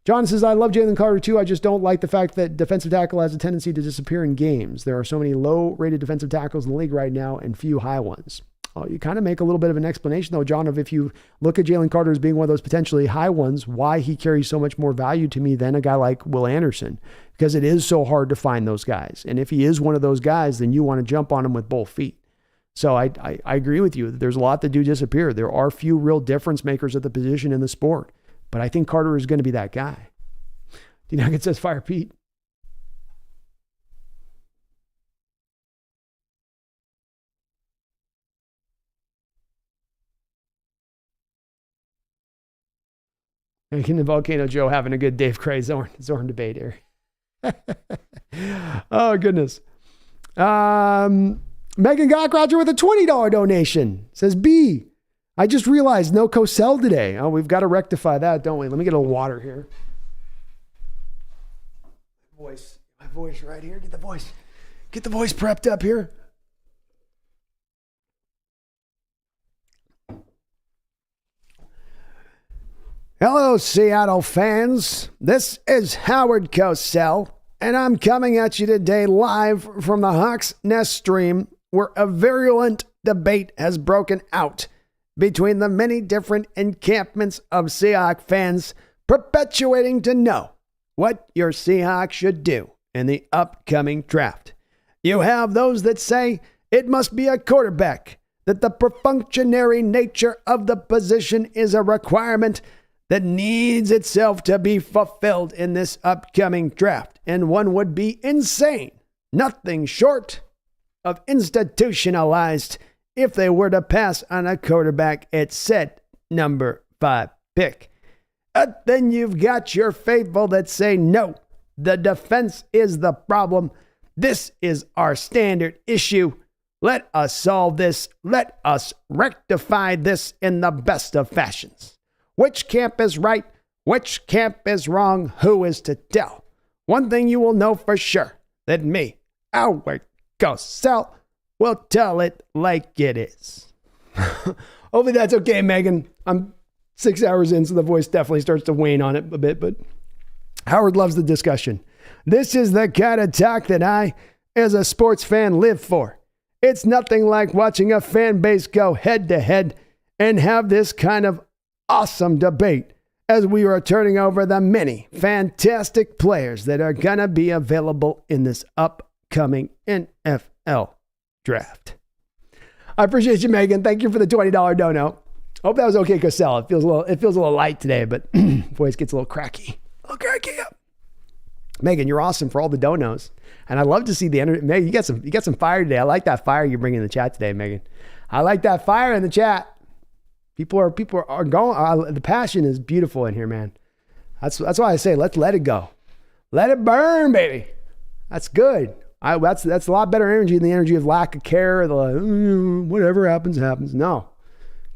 John says, I love Jalen Carter too. I just don't like the fact that defensive tackle has a tendency to disappear in games. There are so many low-rated defensive tackles in the league right now and few high ones. You kind of make a little bit of an explanation, though, John, of if you look at Jalen Carter as being one of those potentially high ones, why he carries so much more value to me than a guy like Will Anderson, because it is so hard to find those guys. And if he is one of those guys, then you want to jump on him with both feet. So I agree with you. There's a lot that do disappear. There are few real difference makers at the position in the sport. But I think Carter is going to be that guy. D-Nugget says, fire Pete. Making the Volcano Joe having a good Dave Cray Zorn debate here. Oh, goodness. Megan Gockroger with a $20 donation. Says, B, I just realized no Cosell today. Oh, we've got to rectify that, don't we? Let me get a little water here. My voice right here. Get the voice prepped up here. Hello, Seattle fans. This is Howard Cosell, and I'm coming at you today live from the Hawks Nest stream, where a virulent debate has broken out between the many different encampments of Seahawks fans perpetuating to know what your Seahawks should do in the upcoming draft. You have those that say it must be a quarterback, that the perfunctory nature of the position is a requirement that needs itself to be fulfilled in this upcoming draft. And one would be insane, nothing short of institutionalized, if they were to pass on a quarterback at said number 5 pick. But then you've got your faithful that say, no, the defense is the problem. This is our standard issue. Let us solve this. Let us rectify this in the best of fashions. Which camp is right? Which camp is wrong? Who is to tell? One thing you will know for sure, that me, Howard Cosell, will tell it like it is. Hopefully that's okay, Megan. I'm 6 hours in, so the voice definitely starts to wane on it a bit, but Howard loves the discussion. This is the kind of talk that I, as a sports fan, live for. It's nothing like watching a fan base go head to head and have this kind of awesome debate as we are turning over the many fantastic players that are going to be available in this upcoming NFL draft. I appreciate you, Megan. Thank you for the $20 dono. Hope that was okay, Cosell. It feels a little light today, but voice gets a little cracky. Up. Megan, you're awesome for all the donos, and I love to see the energy. Megan, you got some fire today. I like that fire you're bringing in the chat today, Megan. I like that fire in the chat. People are going. The passion is beautiful in here, man. That's why I say let's let it go, let it burn, baby. That's good. That's a lot better energy than the energy of lack of care. Whatever happens. No,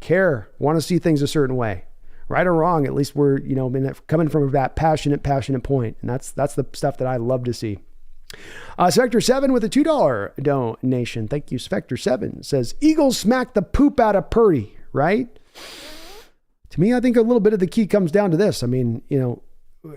care. Want to see things a certain way, right or wrong. At least we're coming from that passionate point, and that's the stuff that I love to see. Spectre 7 with a $2 donation. Thank you, Spectre 7 says Eagles smack the poop out of Purdy, right? To me, I think a little bit of the key comes down to this. I mean,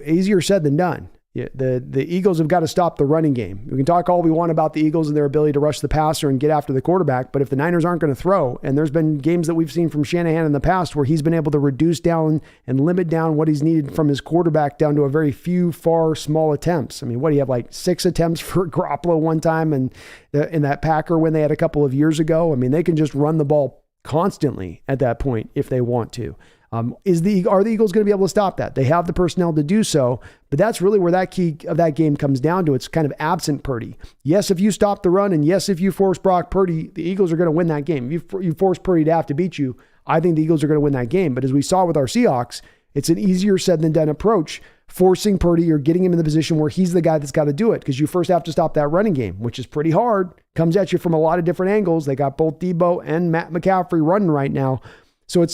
easier said than done. Yeah, the Eagles have got to stop the running game. We can talk all we want about the Eagles and their ability to rush the passer and get after the quarterback, but if the Niners aren't going to throw, and there's been games that we've seen from Shanahan in the past where he's been able to reduce down and limit down what he's needed from his quarterback down to a very few, small attempts. I mean, what do you have, like 6 attempts for Garoppolo one time and in that Packer when they had a couple of years ago? I mean, they can just run the ball constantly at that point if they want to. Are the Eagles going to be able to stop that? They have the personnel to do so, but that's really where that key of that game comes down to. It's kind of absent Purdy. Yes, if you stop the run, and yes, if you force Brock Purdy, the Eagles are going to win that game. If you force Purdy to have to beat you, I think the Eagles are going to win that game. But as we saw with our Seahawks, it's an easier said than done approach, forcing Purdy or getting him in the position where he's the guy that's got to do it, because you first have to stop that running game, which is pretty hard. Comes at you from a lot of different angles. They got both Debo and Matt McCaffrey running right now. So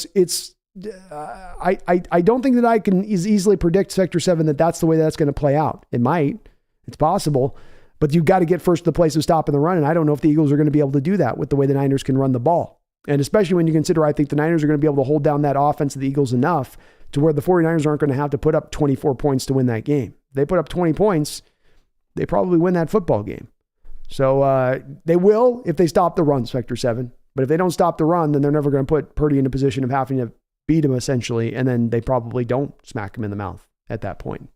I don't think that I can easily predict Sector 7 that's the way that's going to play out. It might. It's possible. But you've got to get first to the place of stopping the run, and I don't know if the Eagles are going to be able to do that with the way the Niners can run the ball. And especially when you consider, I think the Niners are going to be able to hold down that offense of the Eagles enough to where the 49ers aren't going to have to put up 24 points to win that game. If they put up 20 points, they probably win that football game. So they will if they stop the run, Sector 7. But if they don't stop the run, then they're never going to put Purdy in a position of having to beat him essentially, and then they probably don't smack him in the mouth at that point.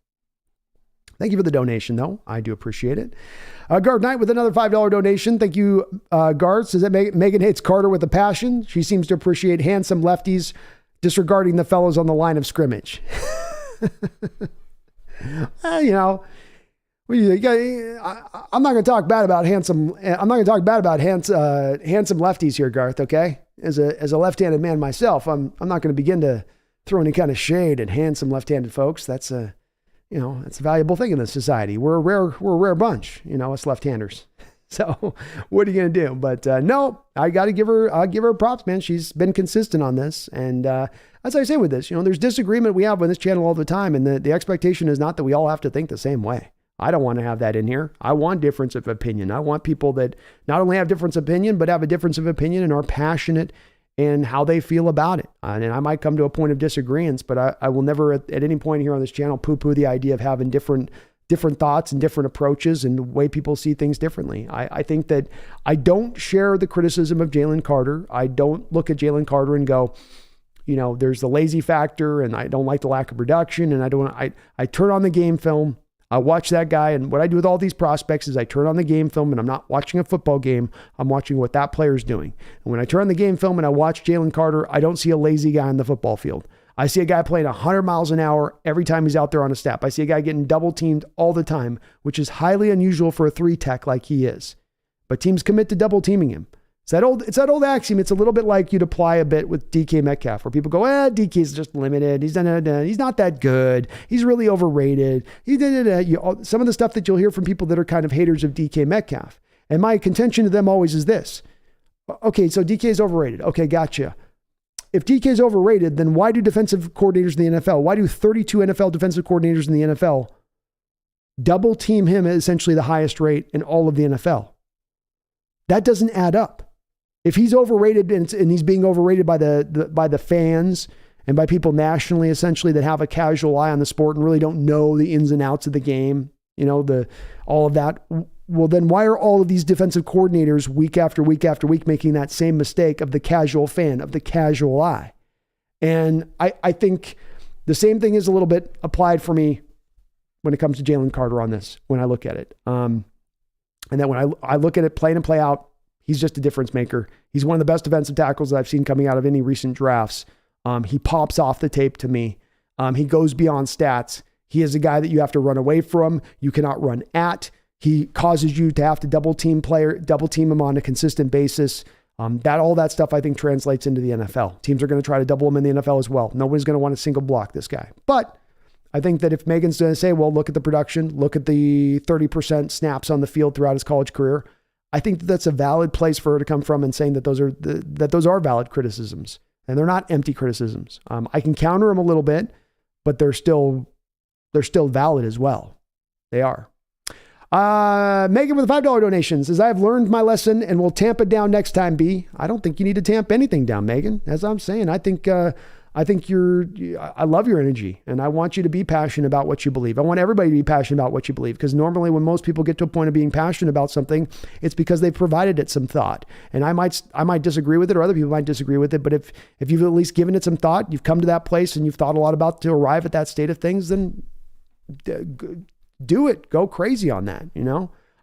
Thank you for the donation, though. I do appreciate it. Guard Knight with another $5 donation. Thank you, Guard. Says that Megan hates Carter with a passion. She seems to appreciate handsome lefties disregarding the fellows on the line of scrimmage. You know, I'm not going to talk bad about handsome. I'm not going to talk bad about handsome lefties here, Garth. Okay, as a left-handed man myself, I'm not going to begin to throw any kind of shade at handsome left-handed folks. That's a valuable thing in this society. We're a rare bunch, us left-handers. So what are you going to do? But no, I got to I'll give her props, man. She's been consistent on this. And as I say with this, there's disagreement we have on this channel all the time. And the expectation is not that we all have to think the same way. I don't want to have that in here. I want difference of opinion. I want people that not only have difference of opinion, but have a difference of opinion and are passionate in how they feel about it. And I might come to a point of disagreement, but I will never at any point here on this channel poo-poo the idea of having different thoughts and different approaches and the way people see things differently. I think that I don't share the criticism of Jalen Carter. I don't look at Jalen Carter and go, there's the lazy factor and I don't like the lack of production. And I turn on the game film. I watch that guy, and what I do with all these prospects is I turn on the game film, and I'm not watching a football game. I'm watching what that player's doing. And when I turn on the game film and I watch Jalen Carter, I don't see a lazy guy on the football field. I see a guy playing 100 miles an hour every time he's out there on a step. I see a guy getting double teamed all the time, which is highly unusual for a 3-tech like he is. But teams commit to double teaming him. It's that old axiom. It's a little bit like you'd apply a bit with DK Metcalf, where people go, DK's just limited. He's not that good. He's really overrated. Some of the stuff that you'll hear from people that are kind of haters of DK Metcalf. And my contention to them always is this. Okay, so DK is overrated. Okay, gotcha. If DK is overrated, then why do defensive coordinators in the NFL, why do 32 NFL defensive coordinators in the NFL double team him at essentially the highest rate in all of the NFL? That doesn't add up. If he's overrated and he's being overrated by the fans and by people nationally, essentially, that have a casual eye on the sport and really don't know the ins and outs of the game, all of that, well, then why are all of these defensive coordinators week after week after week making that same mistake of the casual fan, of the casual eye? And I think the same thing is a little bit applied for me when it comes to Jalen Carter on this, when I look at it. And then when I look at it play in and play out, he's just a difference maker. He's one of the best defensive tackles that I've seen coming out of any recent drafts. He pops off the tape to me. He goes beyond stats. He is a guy that you have to run away from. You cannot run at. He causes you to have to double team him on a consistent basis. All that stuff I think translates into the NFL. Teams are going to try to double him in the NFL as well. Nobody's going to want to single block this guy. But I think that if Megan's going to say, well, look at the production, look at the 30% snaps on the field throughout his college career, I think that's a valid place for her to come from and saying that those are valid criticisms, and they're not empty criticisms. I can counter them a little bit, but they're still valid as well. They are. Megan with a $5 donation says, I have learned my lesson and will tamp it down next time, B. I don't think you need to tamp anything down, Megan. As I'm saying, I think I think I love your energy, and I want you to be passionate about what you believe. I want everybody to be passionate about what you believe, because normally when most people get to a point of being passionate about something, it's because they've provided it some thought. And I might disagree with it, or other people might disagree with it. But if you've at least given it some thought, you've come to that place and you've thought a lot about to arrive at that state of things, then do it. Go crazy on that.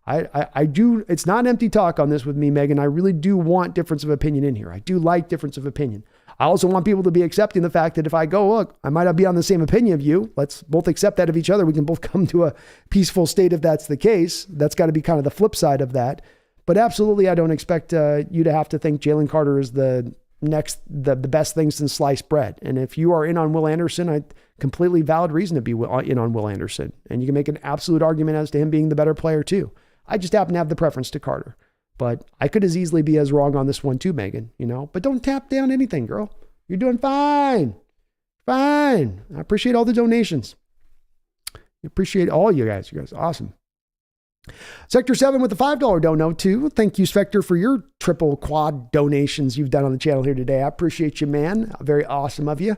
I do. It's not empty talk on this with me, Megan. I really do want difference of opinion in here. I do like difference of opinion. I also want people to be accepting the fact that if I go, look, I might not be on the same opinion of you. Let's both accept that of each other. We can both come to a peaceful state if that's the case. That's got to be kind of the flip side of that. But absolutely, I don't expect you to have to think Jalen Carter is the best thing since sliced bread. And if you are in on Will Anderson, I completely valid reason to be in on Will Anderson. And you can make an absolute argument as to him being the better player too. I just happen to have the preference to Carter. But I could as easily be as wrong on this one too, Megan, But don't tap down anything, girl. You're doing fine. Fine. I appreciate all the donations. I appreciate all you guys. You guys are awesome. Sector 7 with the $5 dono too. Thank you, Spectre, for your triple quad donations you've done on the channel here today. I appreciate you, man. Very awesome of you.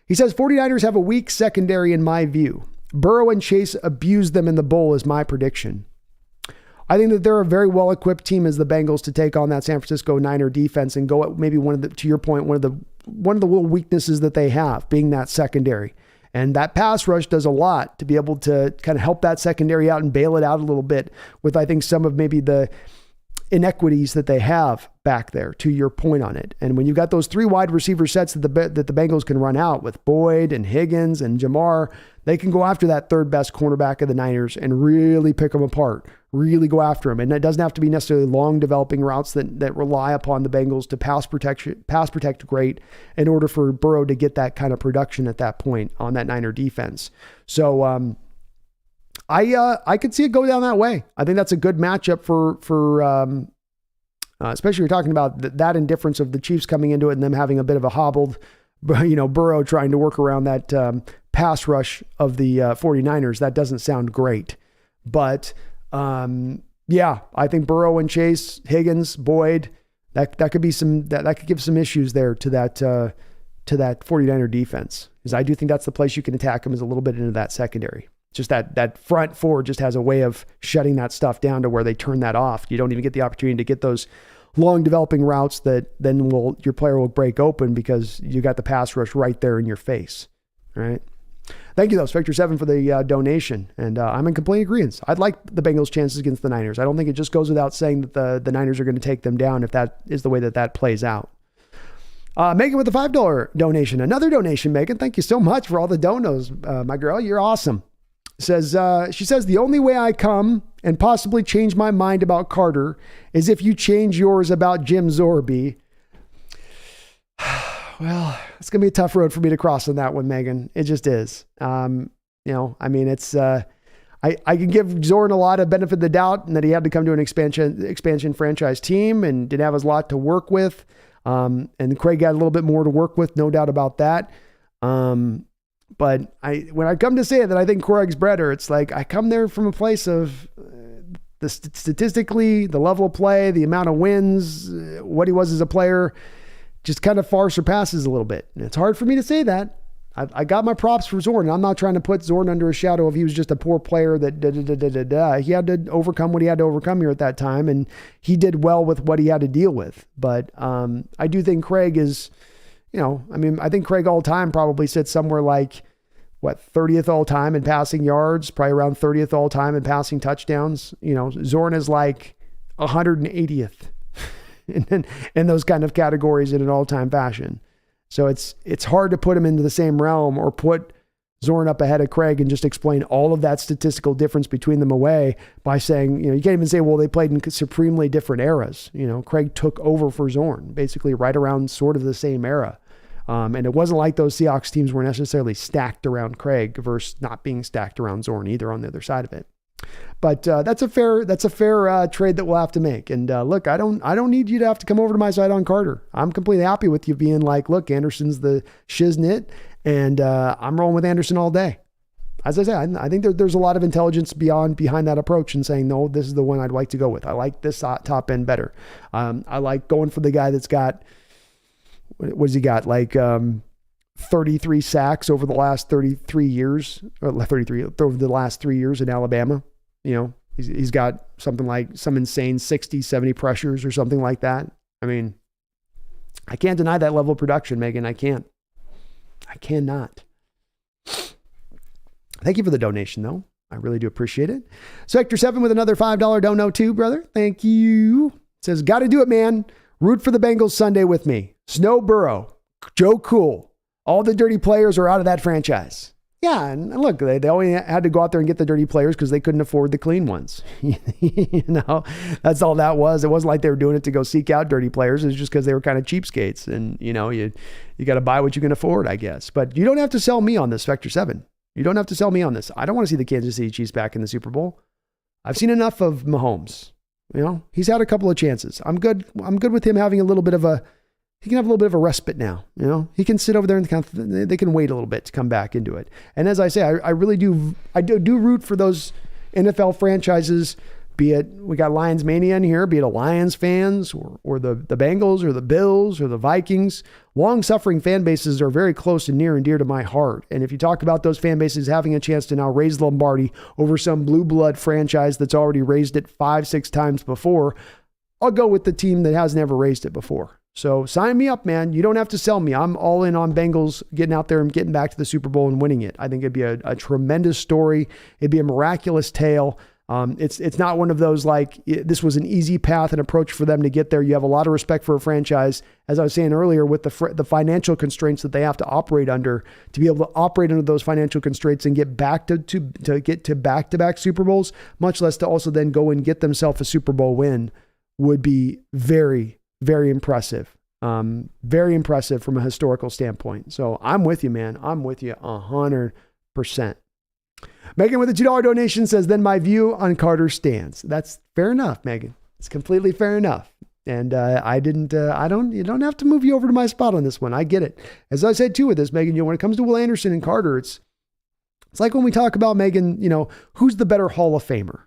He says, 49ers have a weak secondary in my view. Burrow and Chase abused them in the bowl is my prediction. I think that they're a very well-equipped team as the Bengals to take on that San Francisco Niner defense and go at maybe to your point, one of the little weaknesses that they have being that secondary. And that pass rush does a lot to be able to kind of help that secondary out and bail it out a little bit with, I think, some of maybe the inequities that they have back there, to your point on it. And when you've got those 3 wide receiver sets that the Bengals can run out with Boyd and Higgins and Jamar, they can go after that third best cornerback of the Niners and really pick them apart, really go after them. And it doesn't have to be necessarily long developing routes that rely upon the Bengals to pass protect great in order for Burrow to get that kind of production at that point on that Niner defense. So I could see it go down that way. I think that's a good matchup for especially you're talking about that indifference of the Chiefs coming into it and them having a bit of a hobbled, Burrow trying to work around that pass rush of the 49ers. That doesn't sound great. But yeah, I think Burrow and Chase, Higgins, Boyd, that could be that could give some issues there to that 49er defense. Because I do think that's the place you can attack them, is a little bit into that secondary. Just that front four just has a way of shutting that stuff down to where they turn that off. You don't even get the opportunity to get those long developing routes that then your player will break open because you got the pass rush right there in your face. All right. Thank you, though, Spectre 7, for the donation. And I'm in complete agreement. I'd like the Bengals' chances against the Niners. I don't think it just goes without saying that the Niners are going to take them down if that is the way that plays out. Megan with the $5 donation. Another donation, Megan. Thank you so much for all the donos. My girl, you're awesome. She says, the only way I come and possibly change my mind about Carter is if you change yours about Jim Zorby. Well, it's going to be a tough road for me to cross on that one, Megan. It just is. It's, I can give Zorn a lot of benefit of the doubt and that he had to come to an expansion franchise team and didn't have a lot to work with. And Craig got a little bit more to work with, no doubt about that. But when I come to say that I think Craig's better, it's like I come there from a place of statistically, the level of play, the amount of wins, what he was as a player, just kind of far surpasses a little bit. And it's hard for me to say that. I got my props for Zorn. I'm not trying to put Zorn under a shadow of he was just a poor player that He had to overcome what he had to overcome here at that time, and he did well with what he had to deal with. But I do think Craig is, I think Craig all time probably sits somewhere like, 30th all time in passing yards, probably around 30th all time in passing touchdowns. Zorn is like 180th in those kind of categories in an all-time fashion. So it's hard to put him into the same realm or put Zorn up ahead of Craig and just explain all of that statistical difference between them away by saying, you can't even say, well, they played in supremely different eras. Craig took over for Zorn basically right around sort of the same era. And it wasn't like those Seahawks teams were necessarily stacked around Craig versus not being stacked around Zorn either on the other side of it. But that's a fair trade that we'll have to make. And look, I don't need you to have to come over to my side on Carter. I'm completely happy with you being like, look, Anderson's the shiznit, and I'm rolling with Anderson all day. As I said, I think there's a lot of intelligence behind that approach and saying, no, this is the one I'd like to go with. I like this top end better. I like going for the guy that's got, what has he got? Like 33 sacks over the last 33 years, or 33 over the last 3 years in Alabama. You know, he's got something like some insane 60, 70 pressures or something like that. I mean, I can't deny that level of production, Megan. I can't. I cannot. Thank you for the donation, though. I really do appreciate it. Sector 7 with another $5 dono too, brother. Thank you. Says, got to do it, man. Root for the Bengals Sunday with me. Snow Burrow, Joe Cool. All the dirty players are out of that franchise. Yeah, and look, they only had to go out there and get the dirty players because they couldn't afford the clean ones. You know, that's all that was. It wasn't like they were doing it to go seek out dirty players. It was just because they were kind of cheapskates. And, you know, you got to buy what you can afford, I guess. But you don't have to sell me on this, Vector 7. You don't have to sell me on this. I don't want to see the Kansas City Chiefs back in the Super Bowl. I've seen enough of Mahomes. You know, he's had a couple of chances. I'm good with him having a little bit of he can have a little bit of a respite now. You know, he can sit over there and they can wait a little bit to come back into it. And as I say, I really do root for those NFL franchises, be it, we got Lions Mania in here, be it a Lions fans or the Bengals or the Bills or the Vikings. Long-suffering fan bases are very close and near and dear to my heart. And if you talk about those fan bases having a chance to now raise Lombardi over some blue blood franchise that's already raised it 5-6 times before, I'll go with the team that has never raised it before. So sign me up, man. You don't have to sell me. I'm all in on Bengals getting out there and getting back to the Super Bowl and winning it. I think it'd be a tremendous story. It'd be a miraculous tale. It's not one of those like this was an easy path and approach for them to get there. You have a lot of respect for a franchise, as I was saying earlier, with the financial constraints that they have to operate under, to be able to operate under those financial constraints and get back to get to back-to-back Super Bowls, much less to also then go and get themselves a Super Bowl win, would be very, very impressive. Very impressive from a historical standpoint. So I'm with you, man. I'm with you 100%. Megan with a $2 donation says, then my view on Carter stands. That's fair enough, Megan. It's completely fair enough. And you don't have to move you over to my spot on this one. I get it. As I said too with this, Megan, you know, when it comes to Will Anderson and Carter, it's like when we talk about Megan, you know, who's the better Hall of Famer?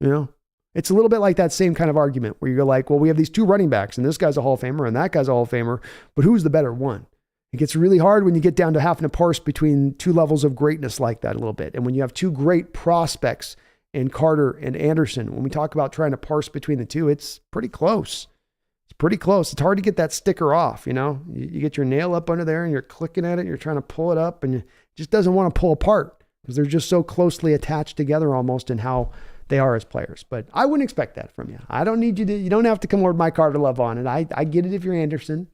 You know, it's a little bit like that same kind of argument where you're like, well, we have these two running backs and this guy's a Hall of Famer and that guy's a Hall of Famer, but who's the better one? It gets really hard when you get down to having to parse between two levels of greatness like that a little bit. And when you have two great prospects in Carter and Anderson, when we talk about trying to parse between the two, it's pretty close. It's pretty close. It's hard to get that sticker off, you know? You get your nail up under there and you're clicking at it and you're trying to pull it up and it just doesn't want to pull apart because they're just so closely attached together almost in how they are as players. But I wouldn't expect that from you. I don't need you don't have to come over my Carter love on it. I get it if you're Anderson.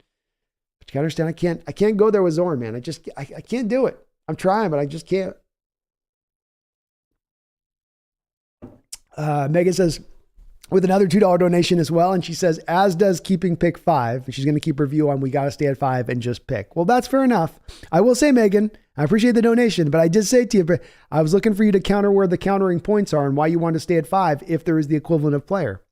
You gotta understand, I can't go there with Zorn, man. I can't do it. I'm trying, but I just can't. Megan says, with another $2 donation as well. And she says, as does keeping pick 5. She's going to keep her view on we got to stay at 5 and just pick. Well, that's fair enough. I will say, Megan, I appreciate the donation, but I did say to you, but I was looking for you to counter where the countering points are and why you want to stay at 5 if there is the equivalent of player.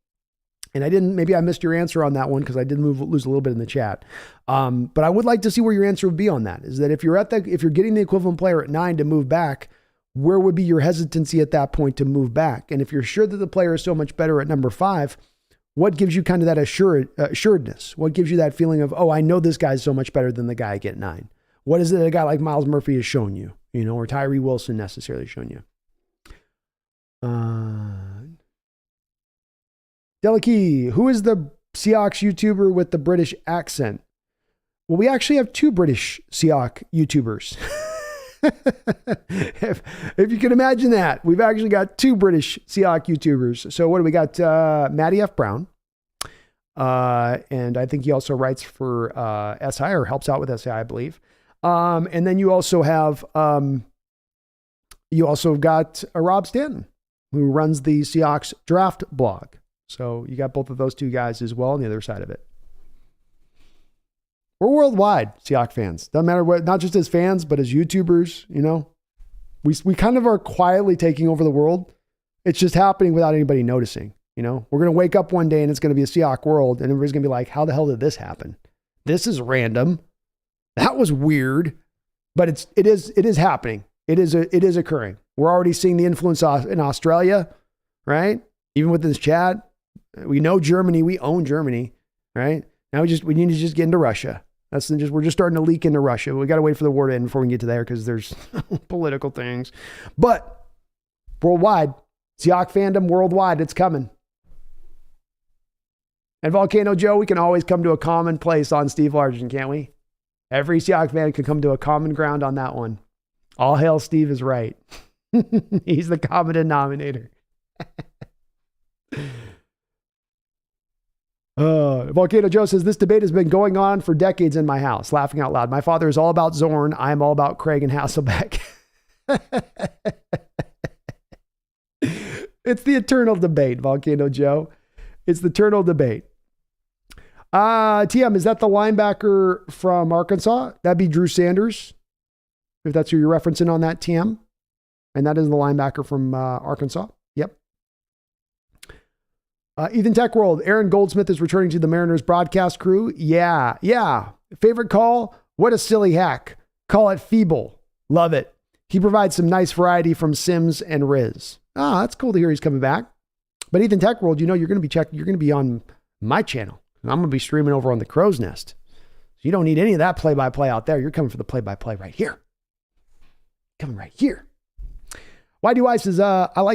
And maybe I missed your answer on that one because I did lose a little bit in the chat. But I would like to see where your answer would be on that. Is that if you're getting the equivalent player at 9 to move back, where would be your hesitancy at that point to move back? And if you're sure that the player is so much better at number 5, what gives you kind of that assuredness? What gives you that feeling of, oh, I know this guy's so much better than the guy I get 9? What is it a guy like Miles Murphy has shown you, or Tyree Wilson necessarily shown you? Delikey, who is the Seahawks YouTuber with the British accent? Well, we actually have 2 British Seahawks YouTubers. if you can imagine that, we've actually got 2 British Seahawks YouTubers. So what do we got? Matty F. Brown. And I think he also writes for SI or helps out with SI, I believe. And then you also have, got Rob Stanton, who runs the Seahawks draft blog. So you got both of those 2 guys as well on the other side of it. We're worldwide Seahawks fans. Doesn't matter what, not just as fans, but as YouTubers, we kind of are quietly taking over the world. It's just happening without anybody noticing. We're going to wake up one day and it's going to be a Seahawks world and everybody's going to be like, how the hell did this happen? This is random. That was weird, but it is happening. It is occurring. We're already seeing the influence in Australia, right? Even with this chat, we know Germany, we own Germany, right? Now we need to just get into Russia. We're just starting to leak into Russia. We got to wait for the war to end before we can get to there because there's political things. But worldwide, Seahawks fandom worldwide, it's coming. And Volcano Joe, we can always come to a common place on Steve Largent, can't we? Every Seahawks fan can come to a common ground on that one. All hail Steve is right. He's the common denominator. Volcano Joe says, this debate has been going on for decades in my house. Laughing out loud. My father is all about Zorn. I am all about Craig and Hasselbeck. It's the eternal debate, Volcano Joe. It's the eternal debate. TM, is that the linebacker from Arkansas? That'd be Drew Sanders, if that's who you're referencing on that, TM. And that is the linebacker from Arkansas. Yep. Ethan Tech World, Aaron Goldsmith is returning to the Mariners broadcast crew. Yeah. Favorite call? What a silly hack. Call it feeble. Love it. He provides some nice variety from Sims and Riz. That's cool to hear he's coming back. But Ethan Tech World, you're going to be on my channel. And I'm going to be streaming over on the Crow's Nest. So you don't need any of that play-by-play out there. You're coming for the play-by-play right here. Coming right here. YDY says, I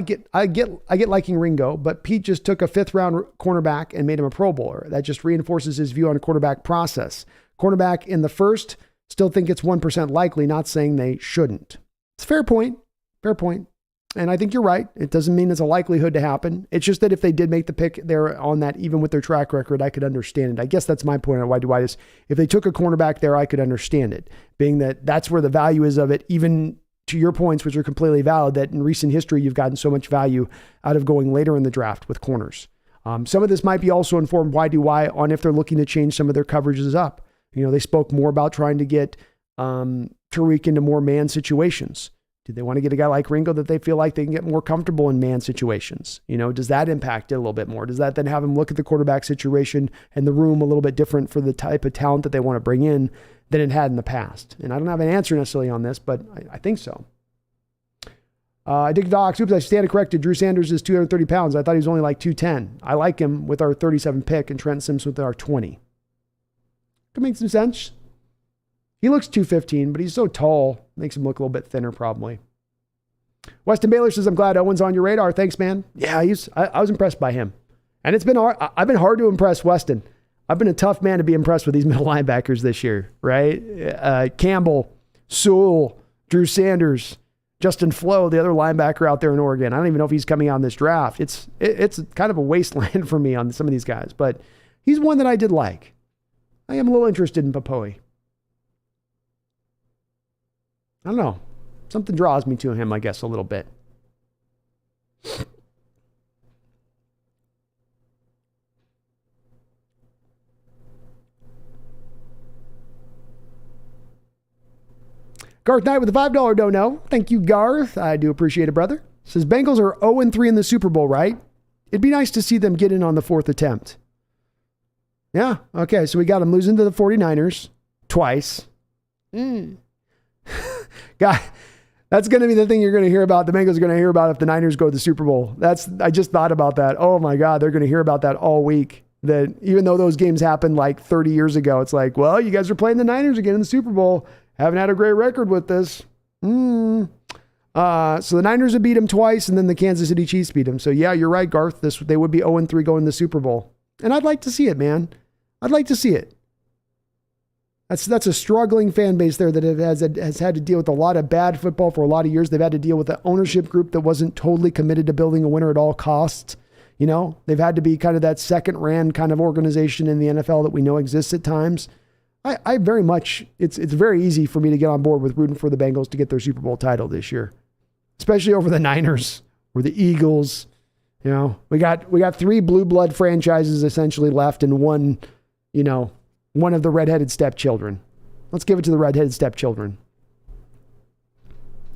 get liking Ringo, but Pete just took a 5th-round cornerback and made him a Pro Bowler. That just reinforces his view on a quarterback process. Cornerback in the first, still think it's 1% likely, not saying they shouldn't. It's a fair point. Fair point. And I think you're right. It doesn't mean it's a likelihood to happen. It's just that if they did make the pick there on that, even with their track record, I could understand it. I guess that's my point on YDY is if they took a cornerback there, I could understand it, being that that's where the value is of it, even to your points, which are completely valid, that in recent history, you've gotten so much value out of going later in the draft with corners. Some of this might be also informed YDY on if they're looking to change some of their coverages up. They spoke more about trying to get Tariq into more man situations. Do they want to get a guy like Ringo that they feel like they can get more comfortable in man situations? Does that impact it a little bit more? Does that then have him look at the quarterback situation and the room a little bit different for the type of talent that they want to bring in than it had in the past? And I don't have an answer necessarily on this, but I think so. Dick Docs, oops, I stand corrected. Drew Sanders is 230 pounds. I thought he was only like 210. I like him with our 37 pick and Trent Sims with our 20. Could make some sense. He looks 215, but he's so tall. Makes him look a little bit thinner, probably. Weston Baylor says, I'm glad Owen's on your radar. Thanks, man. Yeah, I was impressed by him. And it's been hard. I've been hard to impress Weston. I've been a tough man to be impressed with these middle linebackers this year, right? Campbell, Sewell, Drew Sanders, Justin Flo, the other linebacker out there in Oregon. I don't even know if he's coming on this draft. It's kind of a wasteland for me on some of these guys, but he's one that I did like. I am a little interested in Papoe. I don't know. Something draws me to him, I guess, a little bit. Garth Knight with a $5 dono. Thank you, Garth. I do appreciate it, brother. Says Bengals are 0-3 in the Super Bowl, right? It'd be nice to see them get in on the 4th attempt. Yeah. Okay. So we got them losing to the 49ers twice. God, that's going to be the thing you're going to hear about. The Bengals are going to hear about if the Niners go to the Super Bowl. I just thought about that. Oh my God, they're going to hear about that all week. That even though those games happened like 30 years ago, it's like, well, you guys are playing the Niners again in the Super Bowl. Haven't had a great record with this. So the Niners have beat them twice, and then the Kansas City Chiefs beat them. So yeah, you're right, Garth. They would be 0-3 going to the Super Bowl. And I'd like to see it, man. I'd like to see it. That's a struggling fan base there that has had to deal with a lot of bad football for a lot of years. They've had to deal with an ownership group that wasn't totally committed to building a winner at all costs. They've had to be kind of that second-rand kind of organization in the NFL that we know exists at times. I very much, it's very easy for me to get on board with rooting for the Bengals to get their Super Bowl title this year, especially over the Niners or the Eagles. We got 3 blue blood franchises essentially left and one of the redheaded stepchildren. Let's give it to the redheaded stepchildren.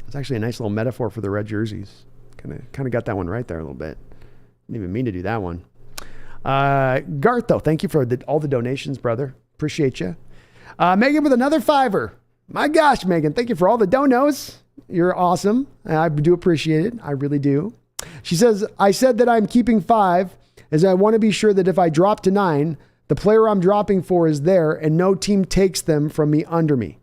It's actually a nice little metaphor for the red jerseys. Kind of got that one right there a little bit. Didn't even mean to do that one. Garth, though, thank you for all the donations, brother. Appreciate you. Megan with another $5. My gosh, Megan, thank you for all the donos. You're awesome. I do appreciate it. I really do. She says, I said that I'm keeping 5 as I want to be sure that if I drop to 9, The player I'm dropping for is there, and no team takes them from me under me.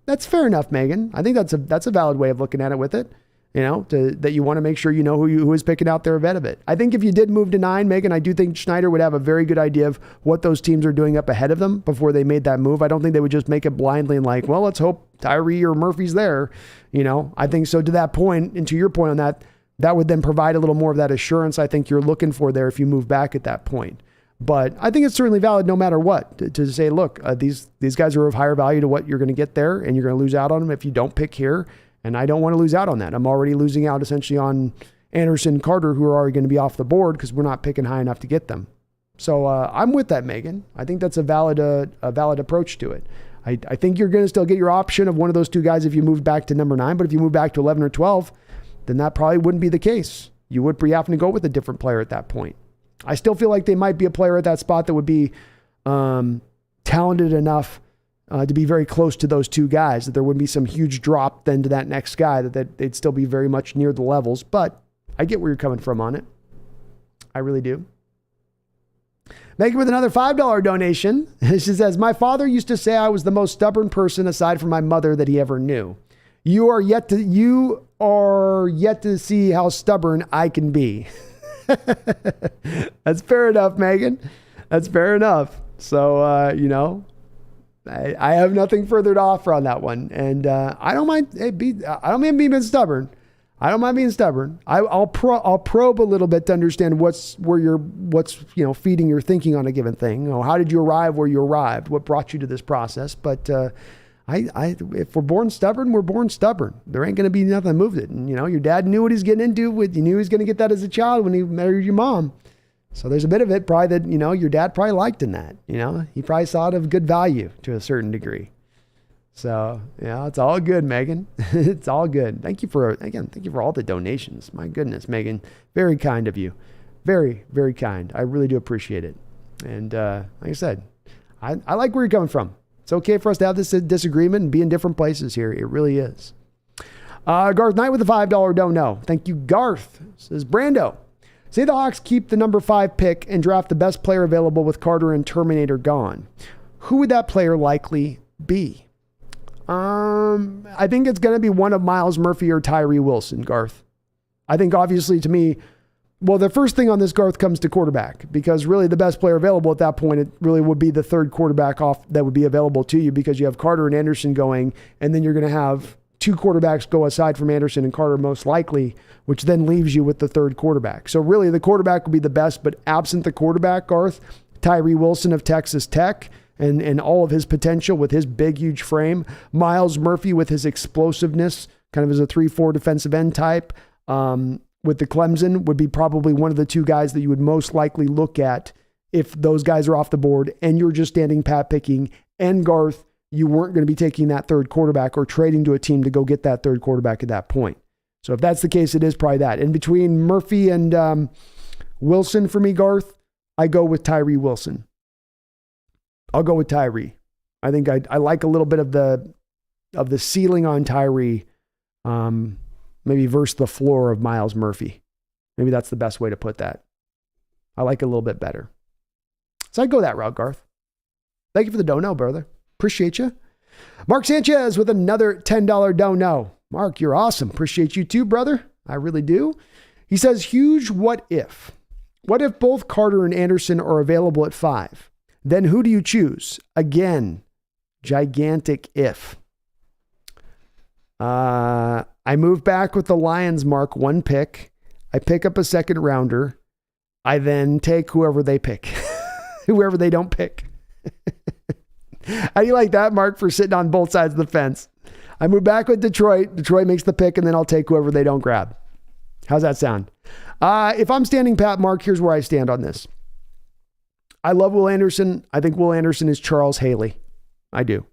That's fair enough, Megan. I think that's a valid way of looking at it with it. That you want to make sure you know who is picking out there ahead of it. I think if you did move to 9, Megan, I do think Schneider would have a very good idea of what those teams are doing up ahead of them before they made that move. I don't think they would just make it blindly and like, well, let's hope Tyree or Murphy's there. I think so to that point, and to your point on that would then provide a little more of that assurance I think you're looking for there if you move back at that point. But I think it's certainly valid no matter what to say, look, these guys are of higher value to what you're going to get there, and you're going to lose out on them if you don't pick here. And I don't want to lose out on that. I'm already losing out essentially on Anderson, Carter, who are already going to be off the board because we're not picking high enough to get them. So I'm with that, Megan. I think that's a valid approach to it. I think you're going to still get your option of one of those two guys if you move back to number 9. But if you move back to 11 or 12, then that probably wouldn't be the case. You would be having to go with a different player at that point. I still feel like they might be a player at that spot that would be talented enough to be very close to those two guys, that there wouldn't be some huge drop then to that next guy, that they'd still be very much near the levels. But I get where you're coming from on it. I really do. Megan with another $5 donation. She says, my father used to say I was the most stubborn person aside from my mother that he ever knew. You are yet to see how stubborn I can be. That's fair enough, Megan. That's fair enough. So, I have nothing further to offer on that one. And I don't mind I don't mind being stubborn. I don't mind being stubborn. I'll probe a little bit to understand what's feeding your thinking on a given thing. How did you arrive where you arrived? What brought you to this process? But if we're born stubborn, we're born stubborn. There ain't going to be nothing that moved it. And your dad knew what he's getting into. You knew he was going to get that as a child when he married your mom. So there's a bit of it probably that, your dad probably liked in that, he probably saw it of good value to a certain degree. So, it's all good, Megan. It's all good. Thank you for all the donations. My goodness, Megan, very kind of you. Very, very kind. I really do appreciate it. And like I said, I like where you're coming from. It's okay for us to have this disagreement and be in different places here. It really is. Garth Knight with the $5 don't know. Thank you, Garth. Says Brando. Say the Hawks keep the number 5 pick and draft the best player available with Carter and Terminator gone. Who would that player likely be? I think it's going to be one of Myles Murphy or Tyree Wilson, Garth. I think obviously to me, well, the first thing on this, Garth, comes to quarterback, because really the best player available at that point, it really would be the third quarterback off that would be available to you, because you have Carter and Anderson going, and then you're going to have 2 quarterbacks go aside from Anderson and Carter most likely, which then leaves you with the third quarterback. So really the quarterback would be the best, but absent the quarterback, Garth, Tyree Wilson of Texas Tech and all of his potential with his big, huge frame, Myles Murphy with his explosiveness, kind of as a 3-4 defensive end type, with the Clemson would be probably one of the 2 guys that you would most likely look at if those guys are off the board and you're just standing pat picking, and Garth, you weren't going to be taking that third quarterback or trading to a team to go get that third quarterback at that point. So if that's the case, it is probably that. In between Murphy and Wilson for me, Garth, I go with Tyree Wilson. I'll go with Tyree. I think I like a little bit of the ceiling on Tyree, maybe versus the floor of Myles Murphy. Maybe that's the best way to put that. I like it a little bit better. So I'd go that route, Garth. Thank you for the don't know, brother. Appreciate you. Mark Sanchez with another $10 don't know. Mark, you're awesome. Appreciate you too, brother. I really do. He says, huge what if. What if both Carter and Anderson are available at 5? Then who do you choose? Again, gigantic if. I move back with the Lions, Mark, 1 pick. I pick up a second rounder. I then take whoever they pick, whoever they don't pick. How do you like that, Mark, for sitting on both sides of the fence? I move back with Detroit. Detroit makes the pick, and then I'll take whoever they don't grab. How's that sound? If I'm standing pat, Mark, here's where I stand on this. I love Will Anderson. I think Will Anderson is Charles Haley. I do.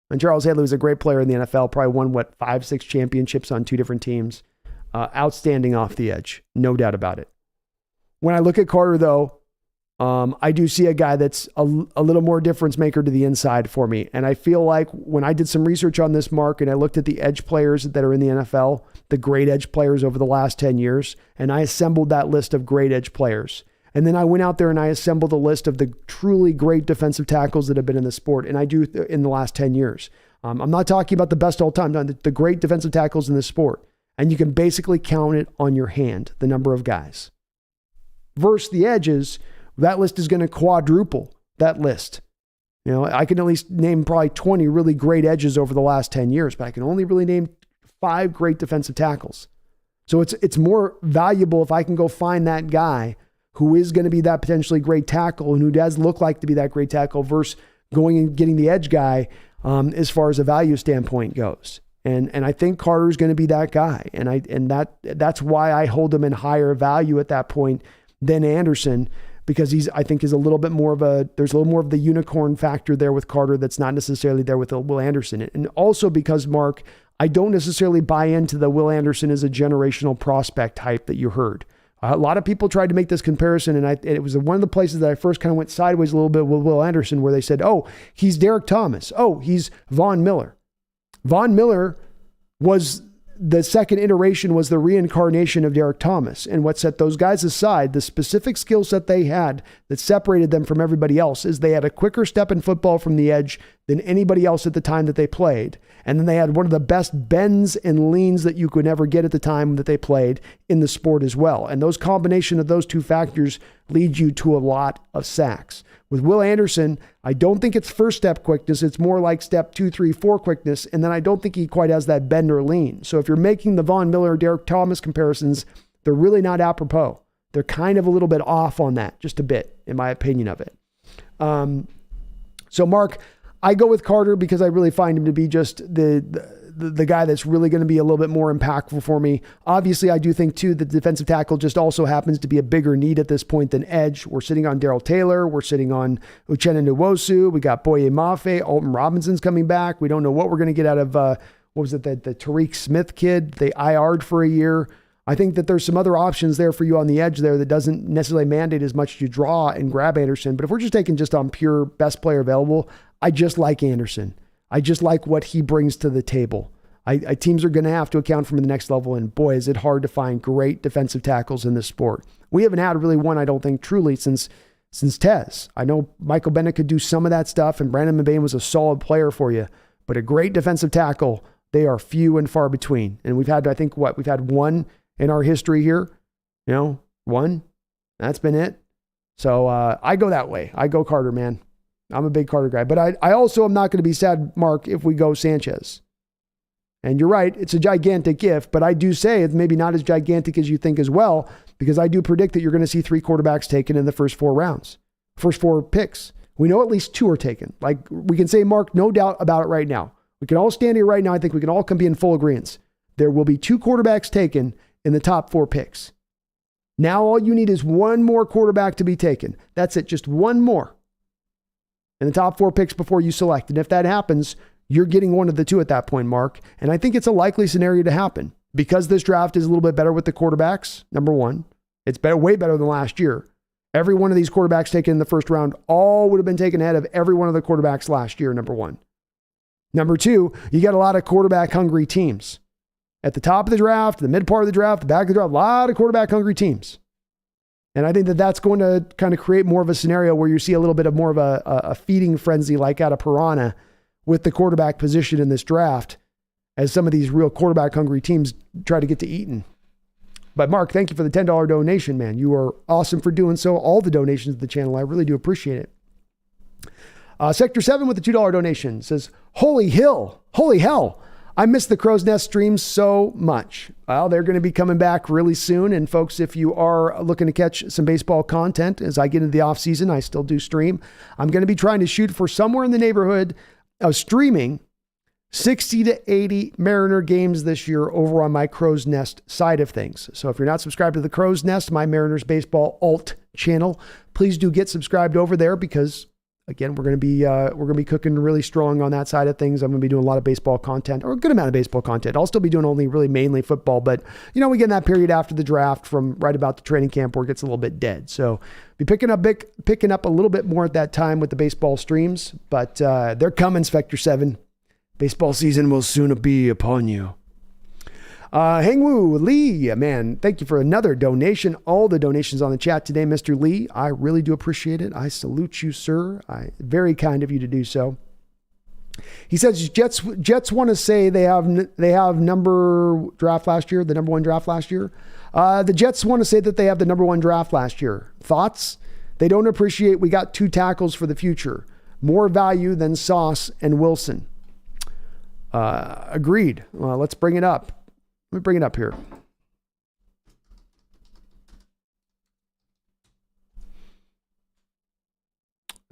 And Charles Haley was a great player in the NFL, probably won, 5-6 championships on 2 different teams. Outstanding off the edge. No doubt about it. When I look at Carter, though, I do see a guy that's a little more difference maker to the inside for me. And I feel like when I did some research on this, Mark, and I looked at the edge players that are in the NFL, the great edge players over the last 10 years, and I assembled that list of great edge players. And then I went out there and I assembled a list of the truly great defensive tackles that have been in the sport. And I do in the last 10 years. I'm not talking about the best all time, the great defensive tackles in the sport. And you can basically count it on your hand, the number of guys. Versus the edges, that list is going to quadruple that list. You know, I can at least name probably 20 really great edges over the last 10 years, but I can only really name 5 great defensive tackles. So it's more valuable if I can go find that guy who is going to be that potentially great tackle and who does look like to be that great tackle versus going and getting the edge guy as far as a value standpoint goes. And I think Carter's going to be that guy. And that's why I hold him in higher value at that point than Anderson, because I think is a little bit more of there's a little more of the unicorn factor there with Carter that's not necessarily there with Will Anderson. And also because, Mark, I don't necessarily buy into the Will Anderson as a generational prospect hype that you heard. A lot of people tried to make this comparison, and it was one of the places that I first kind of went sideways a little bit with Will Anderson, where they said, oh, he's Derek Thomas. Oh, he's Von Miller. Von Miller was the second iteration, was the reincarnation of Derek Thomas. And what set those guys aside, the specific skill set they had that separated them from everybody else, is they had a quicker step in football from the edge than anybody else at the time that they played. And then they had one of the best bends and leans that you could ever get at the time that they played in the sport as well. And those combination of those two factors lead you to a lot of sacks. With Will Anderson, I don't think it's first step quickness. It's more like step 2, 3, 4 quickness. And then I don't think he quite has that bend or lean. So if you're making the Von Miller, Derek Thomas comparisons, they're really not apropos. They're kind of a little bit off on that, just a bit, in my opinion of it. So Mark, I go with Carter because I really find him to be just the guy that's really going to be a little bit more impactful for me. Obviously, I do think, too, that defensive tackle just also happens to be a bigger need at this point than edge. We're sitting on Darrell Taylor. We're sitting on Uchenna Nwosu. We got Boye Mafe. Alton Robinson's coming back. We don't know what we're going to get out of, the Tariq Smith kid. They IR'd for a year. I think that there's some other options there for you on the edge there that doesn't necessarily mandate as much as you draw and grab Anderson. But if we're just taking just on pure best player available, I just like Anderson. I just like what he brings to the table. Teams are going to have to account for him in the next level, and boy, is it hard to find great defensive tackles in this sport. We haven't had really one, I don't think, truly since Tez. I know Michael Bennett could do some of that stuff, and Brandon McBain was a solid player for you, but a great defensive tackle, they are few and far between. And we've had, I think, we've had one in our history here, one. That's been it. So I go that way. I go Carter, man. I'm a big Carter guy. But I also am not going to be sad, Mark, if we go Sanchez. And you're right, it's a gigantic if, but I do say it's maybe not as gigantic as you think as well, because I do predict that you're going to see 3 quarterbacks taken in the first 4 rounds, first 4 picks. We know at least 2 are taken. Like we can say, Mark, no doubt about it right now. We can all stand here right now. I think we can all be in full agreement. There will be 2 quarterbacks taken in the top 4 picks. Now all you need is one more quarterback to be taken. That's it, just one more in the top 4 picks before you select. And if that happens, you're getting one of the 2 at that point, Mark. And I think it's a likely scenario to happen because this draft is a little bit better with the quarterbacks. Number one, it's better, way better than last year. Every one of these quarterbacks taken in the first round all would have been taken ahead of every one of the quarterbacks last year, number one. Number 2, you got a lot of quarterback hungry teams. At the top of the draft, the mid part of the draft, the back of the draft, a lot of quarterback hungry teams. And I think that that's going to kind of create more of a scenario where you see a little bit of more of a feeding frenzy like out of Piranha with the quarterback position in this draft as some of these real quarterback hungry teams try to get to Eaton. But Mark, thank you for the $10 donation, man. You are awesome for doing so. All the donations to the channel, I really do appreciate it. Sector 7 with the $2 donation says, holy hell, I miss the Crow's Nest streams so much. Well, they're going to be coming back really soon. And folks, if you are looking to catch some baseball content, as I get into the offseason, I still do stream. I'm going to be trying to shoot for somewhere in the neighborhood of streaming 60 to 80 Mariner games this year over on my Crow's Nest side of things. So if you're not subscribed to the Crow's Nest, my Mariners baseball alt channel, please do get subscribed over there because again, we're going to be cooking really strong on that side of things. I'm going to be doing a lot of baseball content, or a good amount of baseball content. I'll still be doing only really mainly football, but we get in that period after the draft from right about the training camp where it gets a little bit dead. So be picking up a little bit more at that time with the baseball streams, but they're coming, Spectre 7. Baseball season will soon be upon you. Hangwoo Lee, man, thank you for another donation. All the donations on the chat today, Mr. Lee. I really do appreciate it. I salute you, sir. Very kind of you to do so. He says Jets want to say they have number one draft last year. The Jets want to say that they have the number one draft last year. Thoughts? They don't appreciate we got 2 tackles for the future. More value than Sauce and Wilson. Agreed. Well, let's bring it up. Let me bring it up here.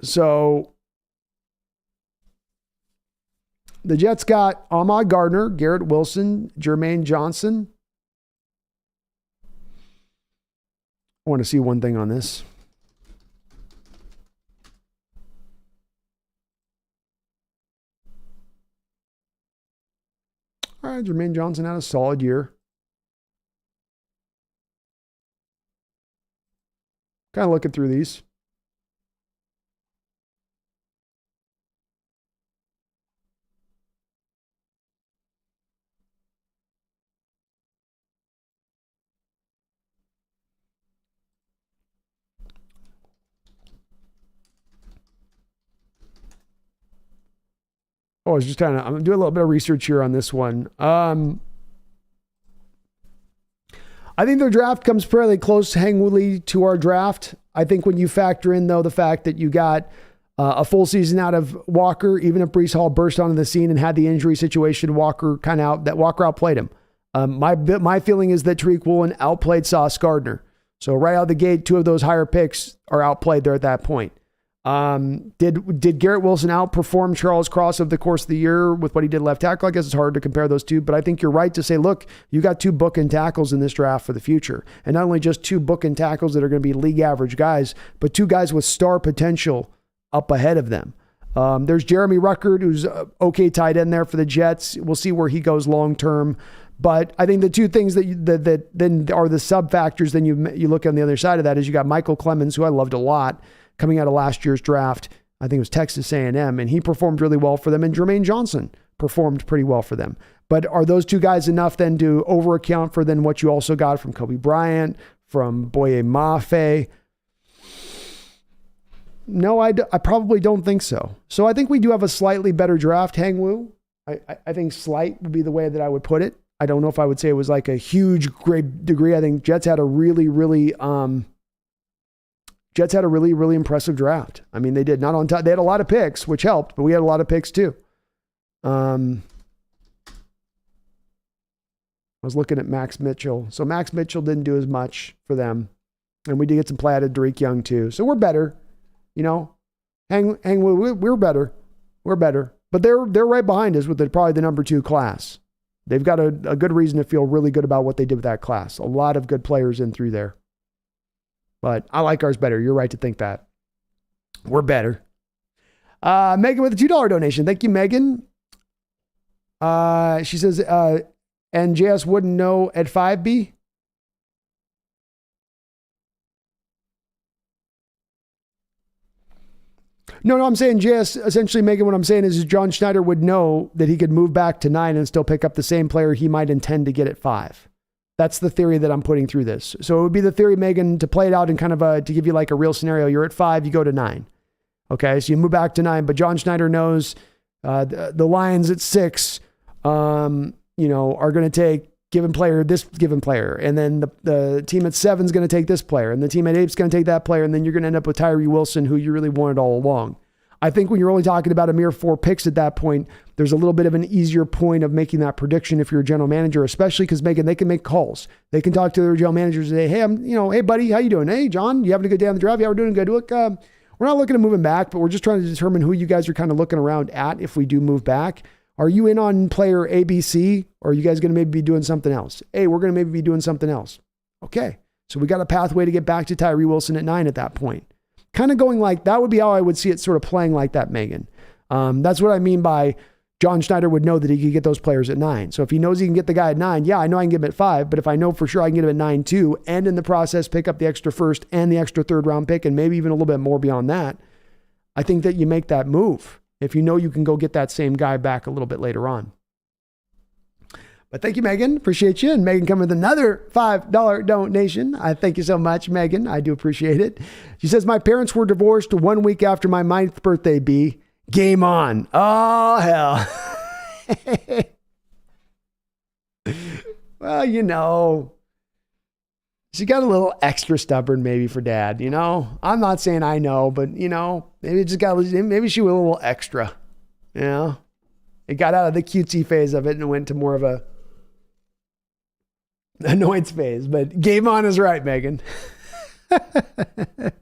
So the Jets got Ahmad Gardner, Garrett Wilson, Jermaine Johnson. I want to see one thing on this. All right, Jermaine Johnson had a solid year. Kind of looking through these. Oh, I was just I'm doing a little bit of research here on this one. I think their draft comes fairly close, Hangwoo, to our draft. I think when you factor in, though, the fact that you got a full season out of Walker, even if Breece Hall burst onto the scene and had the injury situation, Walker outplayed him. My feeling is that Tariq Woolen outplayed Sauce Gardner. So right out of the gate, 2 of those higher picks are outplayed there at that point. Did Garrett Wilson outperform Charles Cross over the course of the year with what he did left tackle? I guess it's hard to compare those two, but I think you're right to say, look, you got 2 bookend tackles in this draft for the future. And not only just 2 bookend tackles that are going to be league average guys, but 2 guys with star potential up ahead of them. There's Jeremy Ruckert, who's okay tight end there for the Jets. We'll see where he goes long term. But I think the 2 things that then are the sub factors, then you look on the other side of that, is you got Michael Clemens, who I loved a lot, coming out of last year's draft. I think it was Texas A&M, and he performed really well for them. And Jermaine Johnson performed pretty well for them. But are those 2 guys enough then to over account for then what you also got from Kobe Bryant, from Boye Mafe? No, I probably don't think so. So I think we do have a slightly better draft, Hangwoo. I think slight would be the way that I would put it. I don't know if I would say it was like a huge, great degree. I think Jets had a really, really impressive draft. I mean, they did not on top. They had a lot of picks, which helped, but we had a lot of picks too. I was looking at Max Mitchell. So Max Mitchell didn't do as much for them. And we did get some play out of Tariq Young too. So we're better, we're better. We're better, but they're right behind us with probably the number 2 class. They've got a good reason to feel really good about what they did with that class. A lot of good players in through there. But I like ours better. You're right to think that. We're better. Megan with a $2 donation. Thank you, Megan. She says, and JS wouldn't know at 5B. No, I'm saying JS, essentially, Megan, what I'm saying is John Schneider would know that he could move back to 9 and still pick up the same player he might intend to get at 5. That's the theory that I'm putting through this. So it would be the theory, Megan, to play it out and kind of to give you like a real scenario. You're at 5, you go to 9. Okay, so you move back to 9, but John Schneider knows the Lions at 6, are going to take this given player, and then the team at 7 is going to take this player, and the team at 8 is going to take that player, and then you're going to end up with Tyree Wilson, who you really wanted all along. I think when you're only talking about a mere 4 picks at that point, there's a little bit of an easier point of making that prediction if you're a general manager, especially because, Megan, they can make calls. They can talk to their general managers and say, hey, hey, buddy, how you doing? Hey, John, you having a good day on the draft? Yeah, we're doing good. Look, we're not looking to moving back, but we're just trying to determine who you guys are kind of looking around at if we do move back. Are you in on player ABC, or are you guys going to maybe be doing something else? Hey, we're going to maybe be doing something else. Okay, so we got a pathway to get back to Tyree Wilson at 9 at that point. Kind of going like, that would be how I would see it sort of playing like that, Megan. That's what I mean by John Schneider would know that he could get those players at 9. So if he knows he can get the guy at 9, yeah, I know I can get him at 5, but if I know for sure I can get him at 9 too, and in the process pick up the extra first and the extra 3rd round pick, and maybe even a little bit more beyond that, I think that you make that move if you know you can go get that same guy back a little bit later on. But thank you, Megan. Appreciate you. And Megan coming with another $5 donation. I thank you so much, Megan. I do appreciate it. She says, my parents were divorced 1 week after my 9th birthday, B. Game on. Oh, hell. Well, she got a little extra stubborn maybe for dad, I'm not saying I know, but maybe she was a little extra, It got out of the cutesy phase of it and went to more of a annoyance phase, but game on is right, Megan. And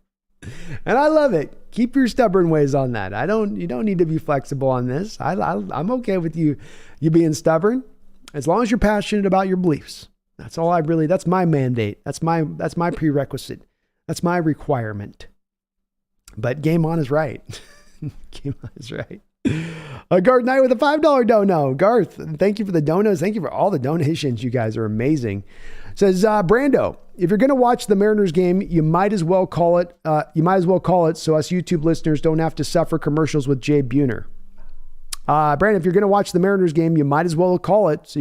I love it. Keep your stubborn ways on that. You don't need to be flexible on this. I'm okay with you being stubborn as long as you're passionate about your beliefs. That's my mandate. That's my prerequisite. That's my requirement. But game on is right. Game on is right. Garth Knight with a $5 dono. Garth, thank you for the donos. Thank you for all the donations. You guys are amazing. Says Brando, if you're going to watch the Mariners game, you might as well call it. So us YouTube listeners don't have to suffer commercials with Jay Buhner. Brandon, if you're going to watch the Mariners game, you might as well call it so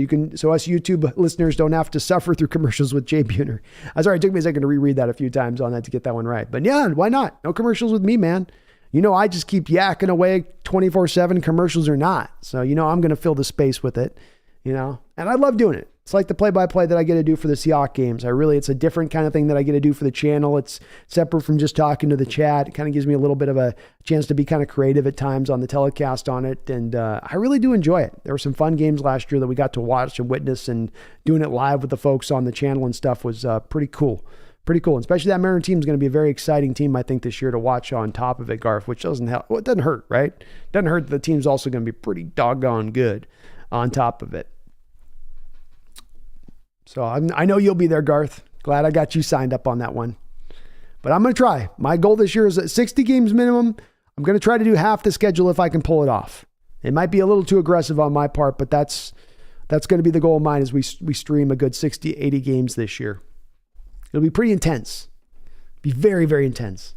us YouTube listeners don't have to suffer through commercials with Jay Buhner. Sorry, it took me a second to reread that a few times on that to get that one right. But yeah, why not? No commercials with me, man. I just keep yakking away 24/7, commercials or not. So, I'm going to fill the space with it, and I love doing it. It's like the play-by-play that I get to do for the Seahawks games. It's a different kind of thing that I get to do for the channel. It's separate from just talking to the chat. It kind of gives me a little bit of a chance to be kind of creative at times on the telecast on it. And I really do enjoy it. There were some fun games last year that we got to watch and witness, and doing it live with the folks on the channel and stuff was pretty cool. Pretty cool. And especially that Mariner team is going to be a very exciting team, I think, this year to watch on top of it, Garth, which doesn't help. Well, it doesn't hurt, right? It doesn't hurt that the team's also going to be pretty doggone good on top of it. So I know you'll be there, Garth. Glad I got you signed up on that one. But I'm going to try. My goal this year is at 60 games minimum. I'm going to try to do half the schedule if I can pull it off. It might be a little too aggressive on my part, but that's going to be the goal of mine as we stream a good 60, 80 games this year. It'll be pretty intense. Be very, very intense.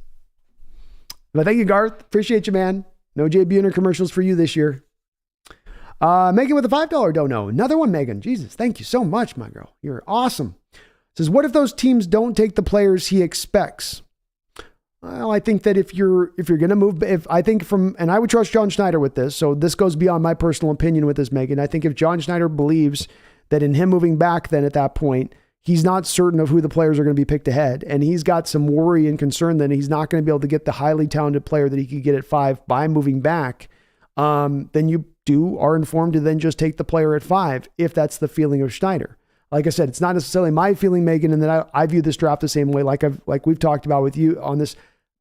But thank you, Garth. Appreciate you, man. No Jay Buhner commercials for you this year. Megan with a $5 dono. Another one, Megan. Jesus, thank you so much, my girl. You're awesome. Says, what if those teams don't take the players he expects? Well, I think that if you're going to move, and I would trust John Schneider with this, so this goes beyond my personal opinion with this, Megan. I think if John Schneider believes that in him moving back then at that point, he's not certain of who the players are going to be picked ahead, and he's got some worry and concern that he's not going to be able to get the highly talented player that he could get at 5 by moving back, then you are informed to then just take the player at 5 if that's the feeling of Schneider. Like I said, it's not necessarily my feeling, Megan, and that I view this draft the same way, like we've talked about with you on this,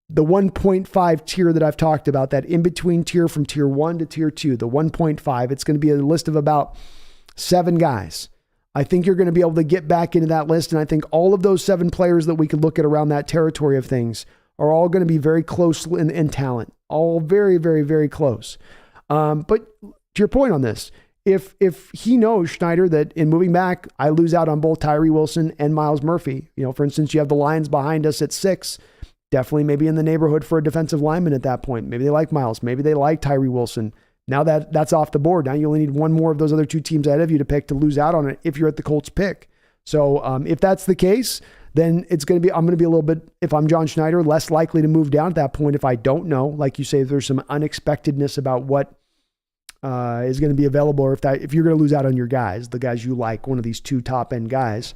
the 1.5 tier that I've talked about, that in-between tier from tier 1 to tier 2, the 1.5, it's going to be a list of about 7 guys. I think you're going to be able to get back into that list, and I think all of those 7 players that we could look at around that territory of things are all going to be very close in talent, all very, very, very close. But to your point on this, if he knows, Schneider, that in moving back, I lose out on both Tyree Wilson and Myles Murphy. For instance, you have the Lions behind us at 6, definitely maybe in the neighborhood for a defensive lineman at that point. Maybe they like Myles. Maybe they like Tyree Wilson. Now that's off the board. Now you only need one more of those other 2 teams ahead of you to pick to lose out on it if you're at the Colts pick. So if that's the case, then I'm going to be a little bit, if I'm John Schneider, less likely to move down at that point if I don't know. Like you say, there's some unexpectedness about what is going to be available, or if you're going to lose out on your guys, the guys you like, one of these 2 top end guys.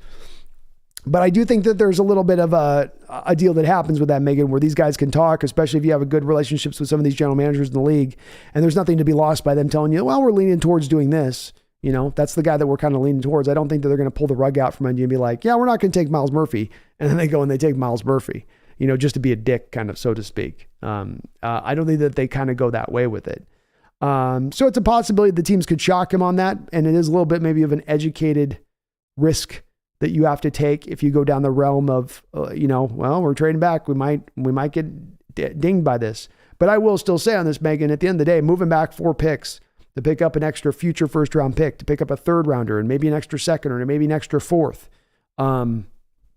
But I do think that there's a little bit of a deal that happens with that, Megan, where these guys can talk, especially if you have a good relationships with some of these general managers in the league, and there's nothing to be lost by them telling you, well, we're leaning towards doing this. That's the guy that we're kind of leaning towards. I don't think that they're going to pull the rug out from under you and be like, yeah, we're not going to take Myles Murphy. And then they go and they take Myles Murphy, just to be a dick, kind of, so to speak. I don't think that they kind of go that way with it. So it's a possibility the teams could shock him on that. And it is a little bit maybe of an educated risk that you have to take if you go down the realm of, well, we're trading back. We might get dinged by this. But I will still say on this, Megan, at the end of the day, moving back 4 picks to pick up an extra future first round pick, to pick up a 3rd rounder and maybe an extra 2nd or maybe an extra 4th.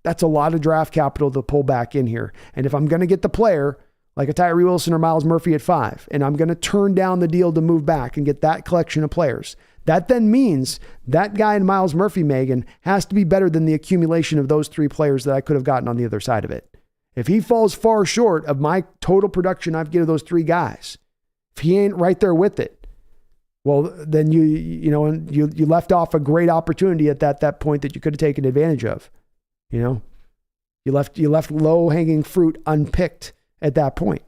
That's a lot of draft capital to pull back in here. And if I'm going to get the player like a Tyree Wilson or Myles Murphy at 5, and I'm going to turn down the deal to move back and get that collection of players, That then means that guy in Myles Murphy, Megan, has to be better than the accumulation of those three players that I could have gotten on the other side of it. If he falls far short of my total production I've given those three guys, if he ain't right there with it, well, then you left off a great opportunity at that point that you could have taken advantage of. You left low-hanging fruit unpicked at that point.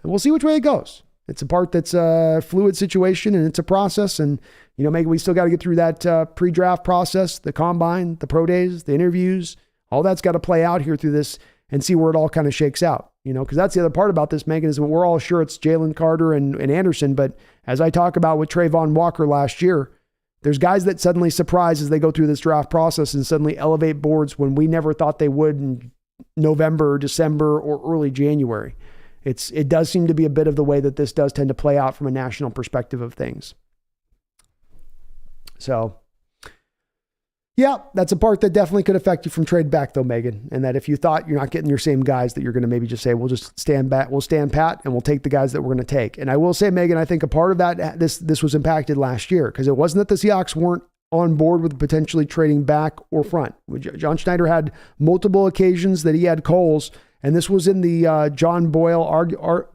And we'll see which way it goes. It's a part that's a fluid situation, and it's a process. And, maybe we still got to get through that pre-draft process, the combine, the pro days, the interviews. All that's got to play out here through this and see where it all kind of shakes out. Because that's the other part about this, Megan, is when we're all sure it's Jalen Carter and Anderson. But as I talk about with Trayvon Walker last year, there's guys that suddenly surprise as they go through this draft process and suddenly elevate boards when we never thought they would in November, December, or early January. It does seem to be a bit of the way that this does tend to play out from a national perspective of things. So, yeah, that's a part that definitely could affect you from trade back though, Megan. And that if you thought you're not getting your same guys, that you're going to maybe just say, we'll just stand back, we'll stand pat, and we'll take the guys that we're going to take. And I will say, Megan, I think a part of that, this was impacted last year because it wasn't that the Seahawks weren't on board with potentially trading back or front. John Schneider had multiple occasions that he had calls. And this was in the John Boyle article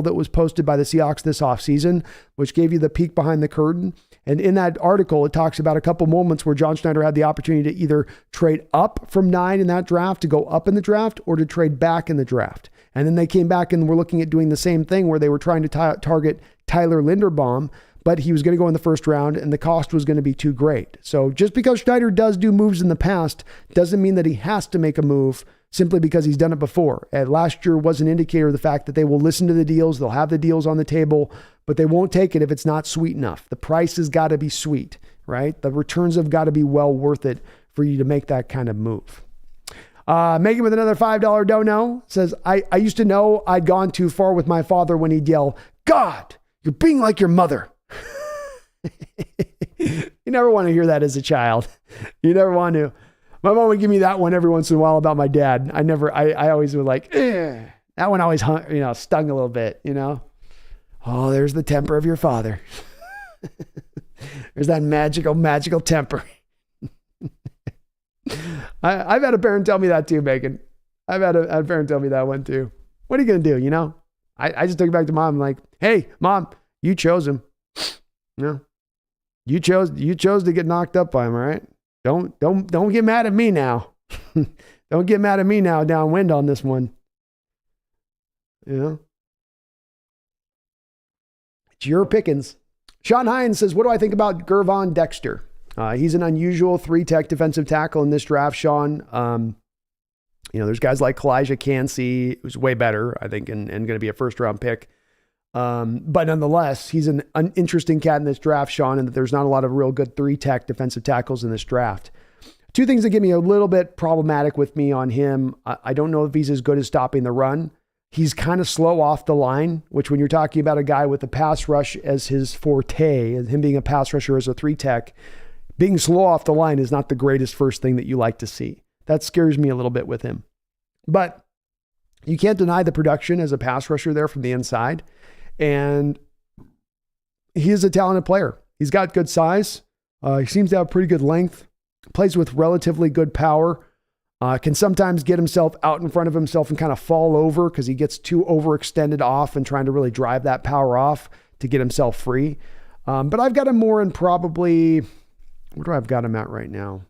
that was posted by the Seahawks this offseason, which gave you the peek behind the curtain. And in that article, it talks about a couple moments where John Schneider had the opportunity to either trade up from 9 in that draft to go up in the draft or to trade back in the draft. And then they came back and were looking at doing the same thing where they were trying to target Tyler Linderbaum, but he was going to go in the first round and the cost was going to be too great. So just because Schneider does do moves in the past doesn't mean that he has to make a move simply because he's done it before. And last year was an indicator of the fact that they will listen to the deals. They'll have the deals on the table, but they won't take it if it's not sweet enough. The price has got to be sweet, right? The returns have got to be well worth it for you to make that kind of move. Megan with another $5 dono says, I used to know I'd gone too far with my father when he'd yell, "God, you're being like your mother." You never want to hear that as a child. You never want to. My mom would give me that one every once in a while about my dad. I always would like, that one always stung a little bit, Oh, there's the temper of your father. There's that magical temper. I've had a parent tell me that too, Megan. I've had a parent tell me that one too. What are you going to do? I just took it back to mom. I'm like, hey, Mom, you chose him. You chose to get knocked up by him. All right. Don't get mad at me now. Don't get mad at me now downwind on this one. It's your pickings. Sean Hines says, what do I think about Gervon Dexter? He's an unusual 3-tech defensive tackle in this draft, Sean. There's guys like Kalijah Kancey, who's way better, I think, and going to be a first-round pick. But nonetheless, he's an interesting cat in this draft, Sean, and that there's not a lot of real good 3-tech defensive tackles in this draft. Two things that get me a little bit problematic with me on him. I don't know if he's as good as stopping the run. He's kind of slow off the line, which when you're talking about a guy with a pass rush as his forte, and him being a pass rusher as a 3-tech, being slow off the line is not the greatest first thing that you like to see. That scares me a little bit with him. But you can't deny the production as a pass rusher there from the inside. And he is a talented player. He's got good size. He seems to have pretty good length, plays with relatively good power, can sometimes get himself out in front of himself and kind of fall over because he gets too overextended off and trying to really drive that power off to get himself free. But I've got him more in probably, where do I've got him at right now?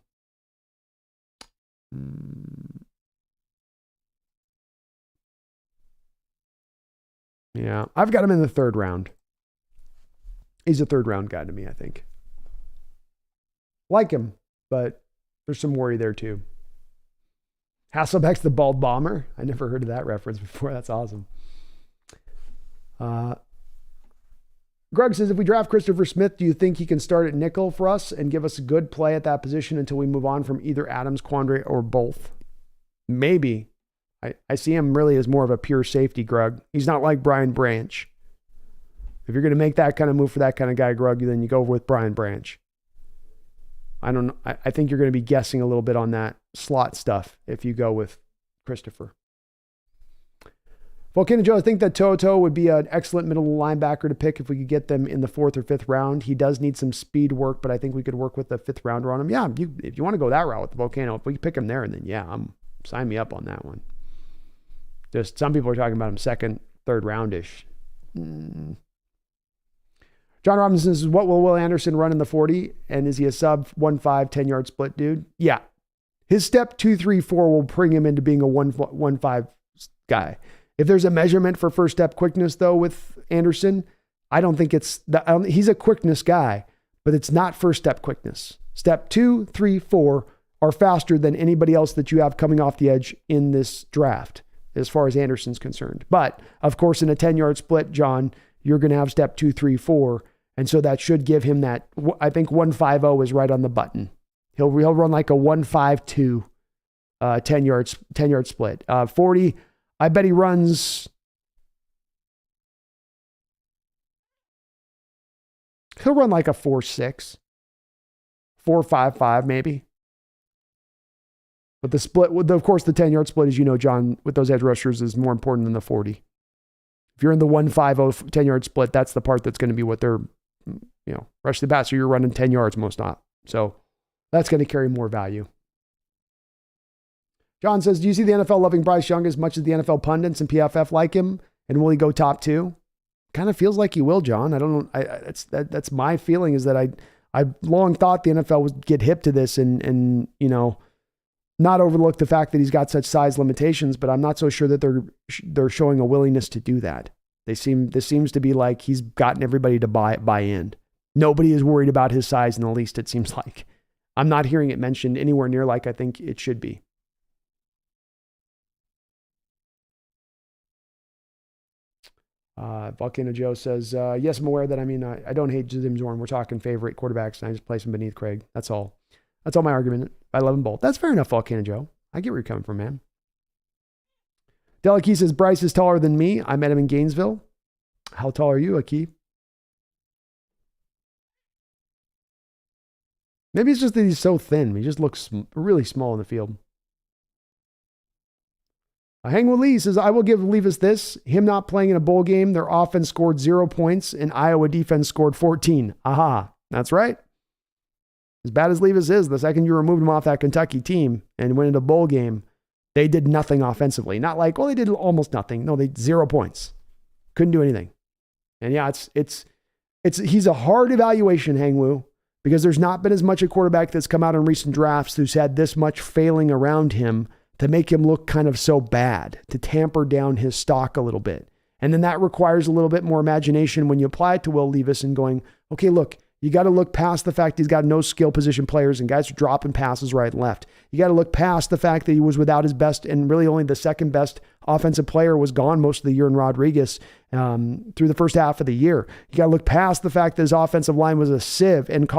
Yeah, I've got him in the 3rd round. He's a 3rd round guy to me, I think. Like him, but there's some worry there too. Hasselbeck's the bald bomber. I never heard of that reference before. That's awesome. Greg says, if we draft Christopher Smith, do you think he can start at nickel for us and give us a good play at that position until we move on from either Adams, Quandre, or both? Maybe. I see him really as more of a pure safety, Greg. He's not like Brian Branch. If you're going to make that kind of move for that kind of guy, Greg, then you go with Brian Branch. I don't know. I think you're going to be guessing a little bit on that slot stuff if you go with Christopher. Volcano Joe, I think that Toto would be an excellent middle linebacker to pick if we could get them in the 4th or 5th round. He does need some speed work, but I think we could work with the 5th rounder on him. Yeah, if you want to go that route with the Volcano, if we pick him there, then yeah, sign me up on that one. Just some people are talking about him 2nd, 3rd roundish. John Robinson says, what will Will Anderson run in the 40? And is he a sub 1.5, 10-yard split dude? Yeah. His step 2, 3, 4 will bring him into being a 1.5 guy. If there's a measurement for first step quickness, though, with Anderson, I don't think he's a quickness guy, but it's not first step quickness. Step 2, 3, 4 are faster than anybody else that you have coming off the edge in this draft, as far as Anderson's concerned. But, of course, in a 10-yard split, John, you're going to have step 2, 3, 4. And so that should give him that. I think 1.50 is right on the button. He'll run like a 1.52 10-yard split. 40, I bet he runs. He'll run like a 4.6, 4.55 maybe. But the split, of course, the 10-yard split, as you know, John, with those edge rushers is more important than the 40. If you're in the 1.50 10-yard split, that's the part that's going to be what they're, rush the bat. So you're running 10 yards most not. So that's going to carry more value. John says, do you see the NFL loving Bryce Young as much as the NFL pundits and PFF like him? And will he go top 2? Kind of feels like he will, John. I don't know. That's my feeling, is that I long thought the NFL would get hip to this and not overlook the fact that he's got such size limitations, but I'm not so sure that they're showing a willingness to do that. This seems to be like he's gotten everybody to buy in. Nobody is worried about his size in the least, it seems like. I'm not hearing it mentioned anywhere near like I think it should be. Volcano Joe says, yes, I'm aware that, I don't hate Jim Zorn. We're talking favorite quarterbacks, and I just place him beneath Craig. That's all. That's all my argument. I love them both. That's fair enough, Volcano Joe. I get where you're coming from, man. Delakey says, Bryce is taller than me. I met him in Gainesville. How tall are you, Aki? Maybe it's just that he's so thin. He just looks really small in the field. Hangwell Lee says, I will give Levis this. Him not playing in a bowl game, their offense scored 0 points and Iowa defense scored 14. Aha. That's right. As bad as Levis is, the second you removed him off that Kentucky team and went into a bowl game, they did nothing offensively. Not like, they did almost nothing. No, they 0 points. Couldn't do anything. And yeah, he's a hard evaluation, Hangwoo, because there's not been as much a quarterback that's come out in recent drafts who's had this much failing around him to make him look kind of so bad, to tamper down his stock a little bit. And then that requires a little bit more imagination when you apply it to Will Levis and going, okay, look, you got to look past the fact he's got no skill position players and guys are dropping passes right and left. You got to look past the fact that he was without his best and really only the second best offensive player was gone most of the year in Rodriguez through the first half of the year. You got to look past the fact that his offensive line was a sieve and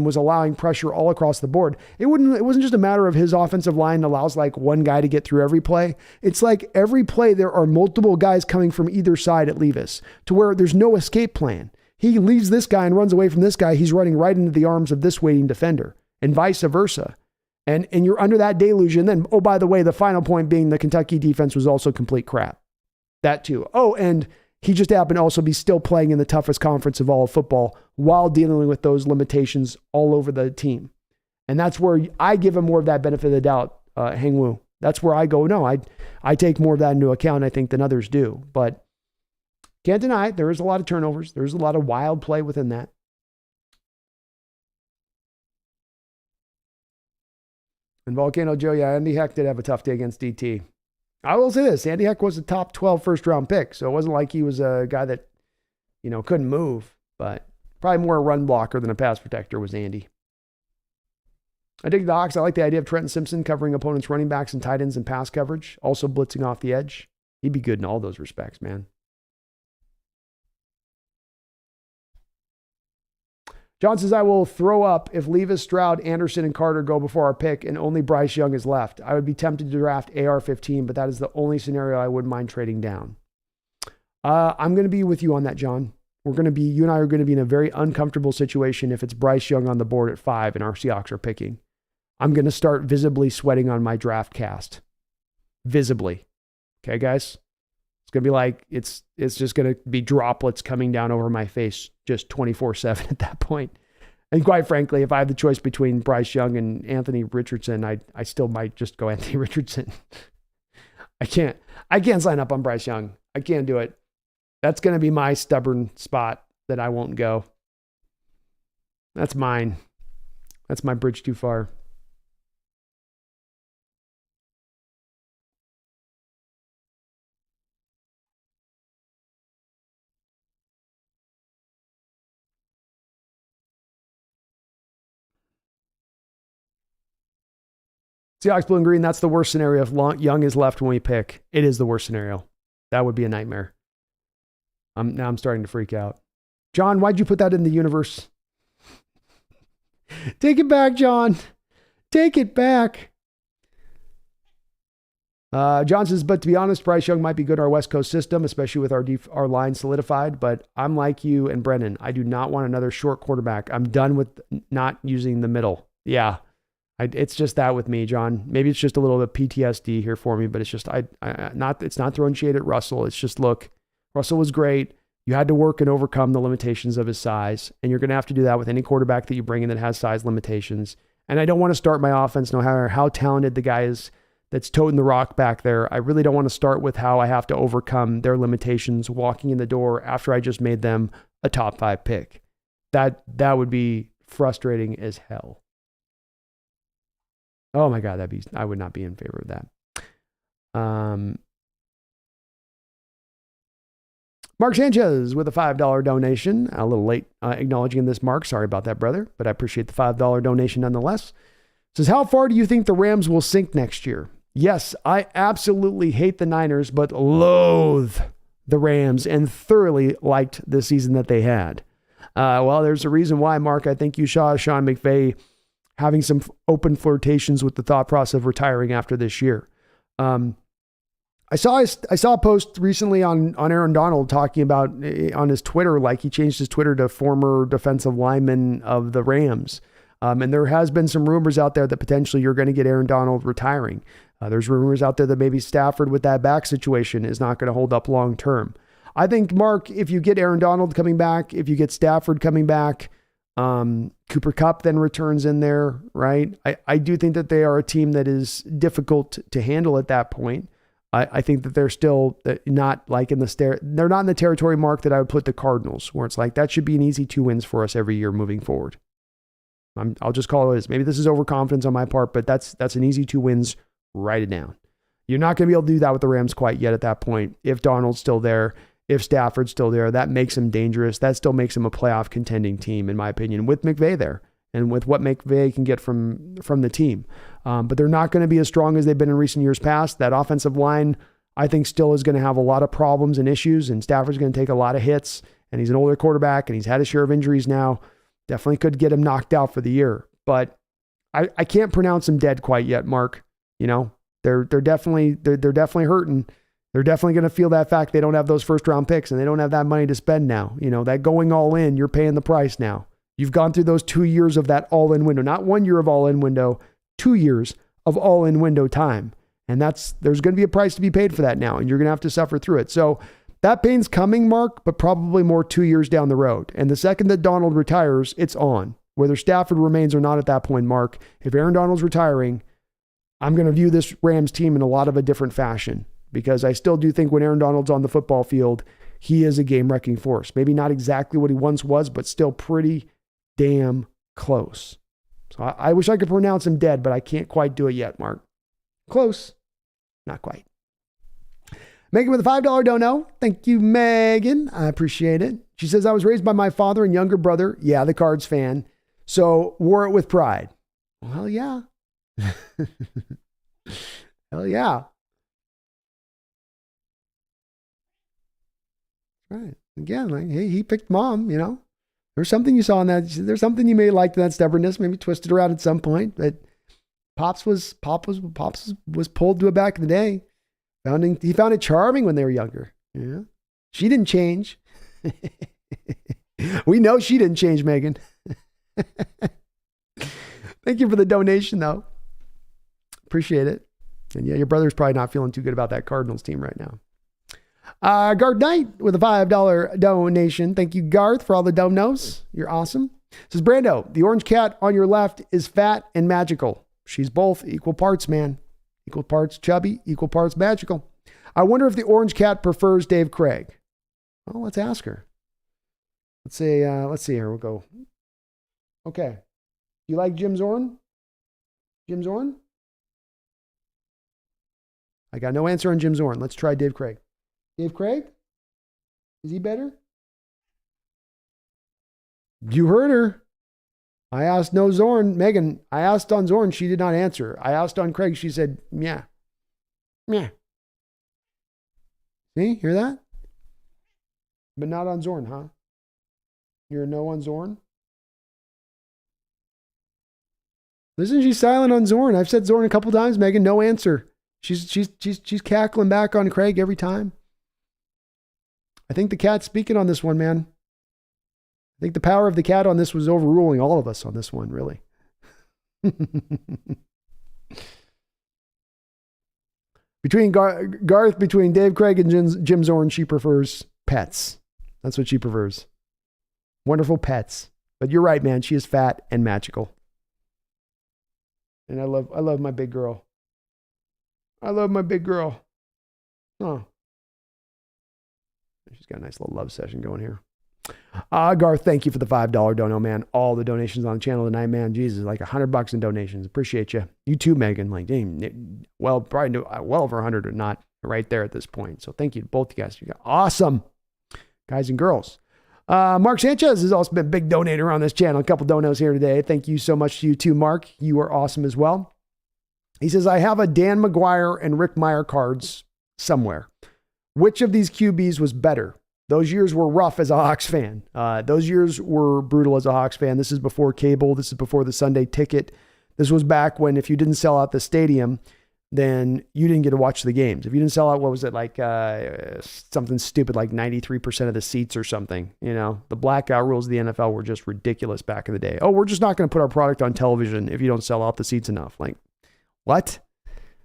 was allowing pressure all across the board. It wasn't just a matter of his offensive line allows like one guy to get through every play. It's like every play there are multiple guys coming from either side at Levis to where there's no escape plan. He leaves this guy and runs away from this guy. He's running right into the arms of this waiting defender and vice versa. And you're under that deluge. And then, by the way, the final point being the Kentucky defense was also complete crap. That too. And he just happened to also be still playing in the toughest conference of all of football while dealing with those limitations all over the team. And that's where I give him more of that benefit of the doubt, Hangwoo. That's where I go, no, I take more of that into account, I think, than others do. But can't deny it. There is a lot of turnovers. There's a lot of wild play within that. And Volcano Joe, yeah, Andy Heck did have a tough day against DT. I will say this. Andy Heck was a top 12 first-round pick, so it wasn't like he was a guy that, couldn't move. But probably more a run blocker than a pass protector was Andy. I dig the Hawks. I like the idea of Trenton Simpson covering opponents' running backs and tight ends in pass coverage, also blitzing off the edge. He'd be good in all those respects, man. John says, I will throw up if Levis, Stroud, Anderson, and Carter go before our pick and only Bryce Young is left. I would be tempted to draft AR-15, but that is the only scenario I wouldn't mind trading down. I'm going to be with you on that, John. You and I are going to be in a very uncomfortable situation if it's Bryce Young on the board at 5 and our Seahawks are picking. I'm going to start visibly sweating on my draft cast. Visibly. Okay, guys? It's going to be like, it's just going to be droplets coming down over my face just 24/7 at that point. And quite frankly, if I have the choice between Bryce Young and Anthony Richardson, I still might just go Anthony Richardson. I can't sign up on Bryce Young. I can't do it. That's going to be my stubborn spot that I won't go. That's mine. That's my bridge too far. Seahawks blue and green, that's the worst scenario. If Young is left when we pick, it is the worst scenario. That would be a nightmare. Now I'm starting to freak out. John, why'd you put that in the universe? Take it back, John. Take it back. John says, but to be honest, Bryce Young might be good in our West Coast system, especially with our line solidified. But I'm like you and Brennan. I do not want another short quarterback. I'm done with not using the middle. Yeah. It's just that with me, John. Maybe it's just a little bit of PTSD here for me, but it's just it's not throwing shade at Russell. It's just, look, Russell was great. You had to work and overcome the limitations of his size, and you're going to have to do that with any quarterback that you bring in that has size limitations. And I don't want to start my offense, no matter how talented the guy is that's toting the rock back there. I really don't want to start with how I have to overcome their limitations walking in the door after I just made them a top 5 pick. That would be frustrating as hell. Oh my God, I would not be in favor of that. Mark Sanchez with a $5 donation. A little late acknowledging this, Mark. Sorry about that, brother, but I appreciate the $5 donation nonetheless. Says, how far do you think the Rams will sink next year? Yes, I absolutely hate the Niners, but loathe the Rams and thoroughly liked the season that they had. Well, there's a reason why, Mark. I think you saw Sean McVay having some open flirtations with the thought process of retiring after this year. I saw a post recently on Aaron Donald talking about on his Twitter, like he changed his Twitter to former defensive lineman of the Rams. And there has been some rumors out there that potentially you're going to get Aaron Donald retiring. There's rumors out there that maybe Stafford with that back situation is not going to hold up long term. I think, Mark, if you get Aaron Donald coming back, if you get Stafford coming back, Cooper Kupp then returns in there, right? I do think that they are a team that is difficult to handle at that point. I think that they're still not like they're not in the territory, Mark, that I would put the Cardinals, where it's like that should be an easy 2 wins for us every year moving forward. I'll just call it as. Maybe this is overconfidence on my part, but that's an easy 2 wins. Write it down. You're not going to be able to do that with the Rams quite yet at that point. If Donald's still there, if Stafford's still there, that makes him dangerous. That still makes him a playoff contending team, in my opinion, with McVay there and with what McVay can get from the team. But they're not going to be as strong as they've been in recent years past. That offensive line, I think, still is going to have a lot of problems and issues, and Stafford's going to take a lot of hits, and he's an older quarterback, and he's had a share of injuries now. Definitely could get him knocked out for the year. But I can't pronounce him dead quite yet, Mark. You know, they're definitely hurting. They're definitely going to feel that fact they don't have those first round picks and they don't have that money to spend now. You know, that going all in, you're paying the price now. You've gone through those 2 years of that all in window, not 1 year of all in window, 2 years of all in window time. And there's going to be a price to be paid for that now, and you're going to have to suffer through it. So that pain's coming, Mark, but probably more 2 years down the road. And the second that Donald retires, it's on. Whether Stafford remains or not at that point, Mark, if Aaron Donald's retiring, I'm going to view this Rams team in a lot of a different fashion, because I still do think when Aaron Donald's on the football field, he is a game-wrecking force. Maybe not exactly what he once was, but still pretty damn close. So I wish I could pronounce him dead, but I can't quite do it yet, Mark. Close. Not quite. Megan with a $5 dono. Thank you, Megan. I appreciate it. She says, I was raised by my father and younger brother. Yeah, the Cards fan. So wore it with pride. Well, yeah. Hell yeah. Right. Again, like, hey, he picked mom, you know. There's something you saw in that. There's something you may have liked in that stubbornness, maybe twisted around at some point. But Pops was pulled to it back in the day. He found it charming when they were younger. Yeah. She didn't change. We know she didn't change, Megan. Thank you for the donation, though. Appreciate it. And yeah, your brother's probably not feeling too good about that Cardinals team right now. Garth Knight with a $5 donation. Thank you, Garth, for all the donos. You're awesome. Says Brando, the orange cat on your left is fat and magical. She's both equal parts, man. Equal parts chubby, equal parts magical. I wonder if the orange cat prefers Dave Craig. Well, let's ask her. Let's see here. We'll go. Okay. You like Jim Zorn? Jim Zorn? I got no answer on Jim Zorn. Let's try Dave Craig. Dave Craig? Is he better? You heard her. I asked no Zorn. Megan, I asked on Zorn. She did not answer. I asked on Craig. She said, yeah. Yeah. See? Hear that? But not on Zorn, huh? You're a no on Zorn? Listen, she's silent on Zorn. I've said Zorn a couple times, Megan. No answer. She's cackling back on Craig every time. I think the cat's speaking on this one, man. I think the power of the cat on this was overruling all of us on this one, really. Between Garth, between Dave Craig and Jim Zorn, she prefers pets. That's what she prefers. Wonderful pets. But you're right, man. She is fat and magical. And I love my big girl. I love my big girl. Oh. She's got a nice little love session going here. Garth, thank you for the $5 dono, man. All the donations on the channel tonight, man. Jesus, like $100 in donations. Appreciate you. You too, Megan. Like, dang, well, probably well over 100 or not right there at this point. So thank you to both you guys. You got awesome guys and girls. Mark Sanchez has also been a big donator on this channel. A couple donos here today. Thank you so much to you too, Mark. You are awesome as well. He says, I have a Dan McGuire and Rick Meyer cards somewhere. Which of these QBs was better? Those years were rough as a Hawks fan. Those years were brutal as a Hawks fan. This is before cable. This is before the Sunday ticket. This was back when if you didn't sell out the stadium, then you didn't get to watch the games. If you didn't sell out, what was it, like something stupid like 93% of the seats or something? You know, the blackout rules of the NFL were just ridiculous back in the day. Oh, we're just not going to put our product on television if you don't sell out the seats enough. Like, what?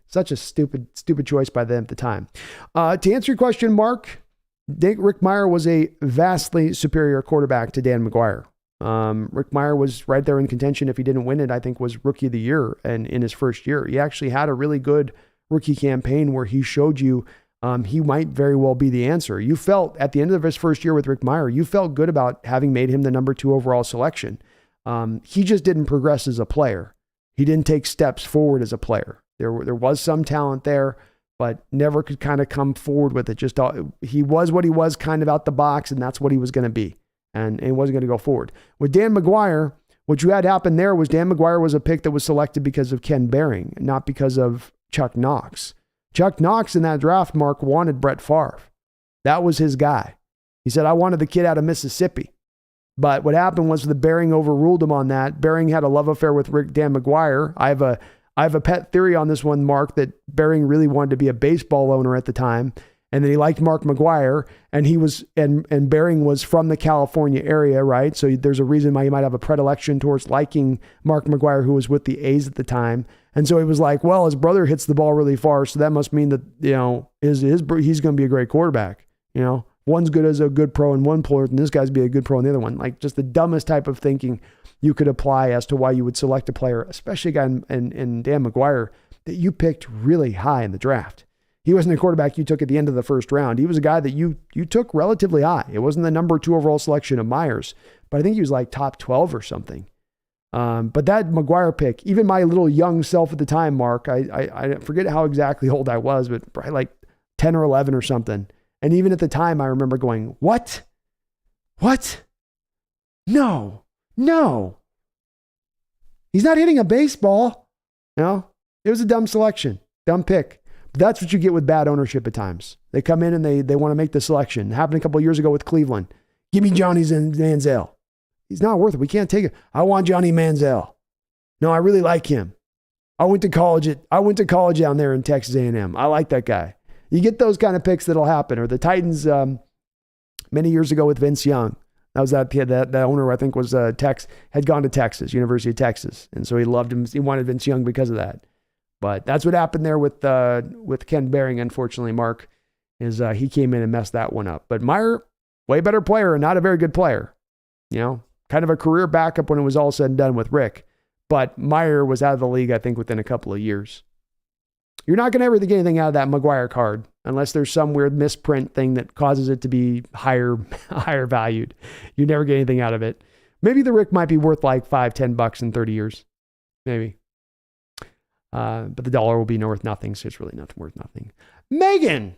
Such a stupid choice by them at the time. To answer your question, Mark, Rick Meyer was a vastly superior quarterback to Dan McGuire. Rick Meyer was right there in contention. If he didn't win it, I think was rookie of the year. And in his first year, he actually had a really good rookie campaign where he showed you he might very well be the answer. You felt at the end of his first year with Rick Meyer, you felt good about having made him the number 2 overall selection. He just didn't progress as a player. He didn't take steps forward as a player. There was some talent there, but never could kind of come forward with it. He was what he was kind of out the box, and that's what he was going to be. And he wasn't going to go forward. With Dan McGuire, what you had happen there was Dan McGuire was a pick that was selected because of Ken Behring, not because of Chuck Knox. Chuck Knox in that draft, Mark, wanted Brett Favre. That was his guy. He said, I wanted the kid out of Mississippi. But what happened was the Behring overruled him on that. Behring had a love affair with Dan McGuire. I have a pet theory on this one, Mark, that Behring really wanted to be a baseball owner at the time. And then he liked Mark McGuire, and and Behring was from the California area, right? So there's a reason why he might have a predilection towards liking Mark McGuire, who was with the A's at the time. And so he was like, well, his brother hits the ball really far, so that must mean that, you know, he's going to be a great quarterback. You know, one's good as a good pro in one sport, and this guy's be a good pro in the other one. Like, just the dumbest type of thinking you could apply as to why you would select a player, especially a guy in Dan McGuire, that you picked really high in the draft. He wasn't a quarterback you took at the end of the first round. He was a guy that you took relatively high. It wasn't the number 2 overall selection of Myers, but I think he was like top 12 or something. But that McGuire pick, even my little young self at the time, Mark, I forget how exactly old I was, but probably like 10 or 11 or something. And even at the time, I remember going, what? What? No. He's not hitting a baseball. No, it was a dumb selection, dumb pick. But that's what you get with bad ownership at times. They come in and they want to make the selection. It happened a couple of years ago with Cleveland. Give me Johnny Manziel. He's not worth it. We can't take it. I want Johnny Manziel. No, I really like him. I went to college down there in Texas A&M. I like that guy. You get those kind of picks that'll happen. Or the Titans many years ago with Vince Young. That was that owner, I think, was had gone to Texas, University of Texas. And so he loved him. He wanted Vince Young because of that. But that's what happened there with Ken Behring, unfortunately, Mark. he came in and messed that one up. But Meyer, way better player and not a very good player. Kind of a career backup when it was all said and done with Rick. But Meyer was out of the league, I think, within a couple of years. You're not going to ever get anything out of that McGuire card unless there's some weird misprint thing that causes it to be higher valued. You never get anything out of it. Maybe the Rick might be worth like $5-10 in 30 years. Maybe. But the dollar will be worth nothing, so it's really not worth nothing. Megan,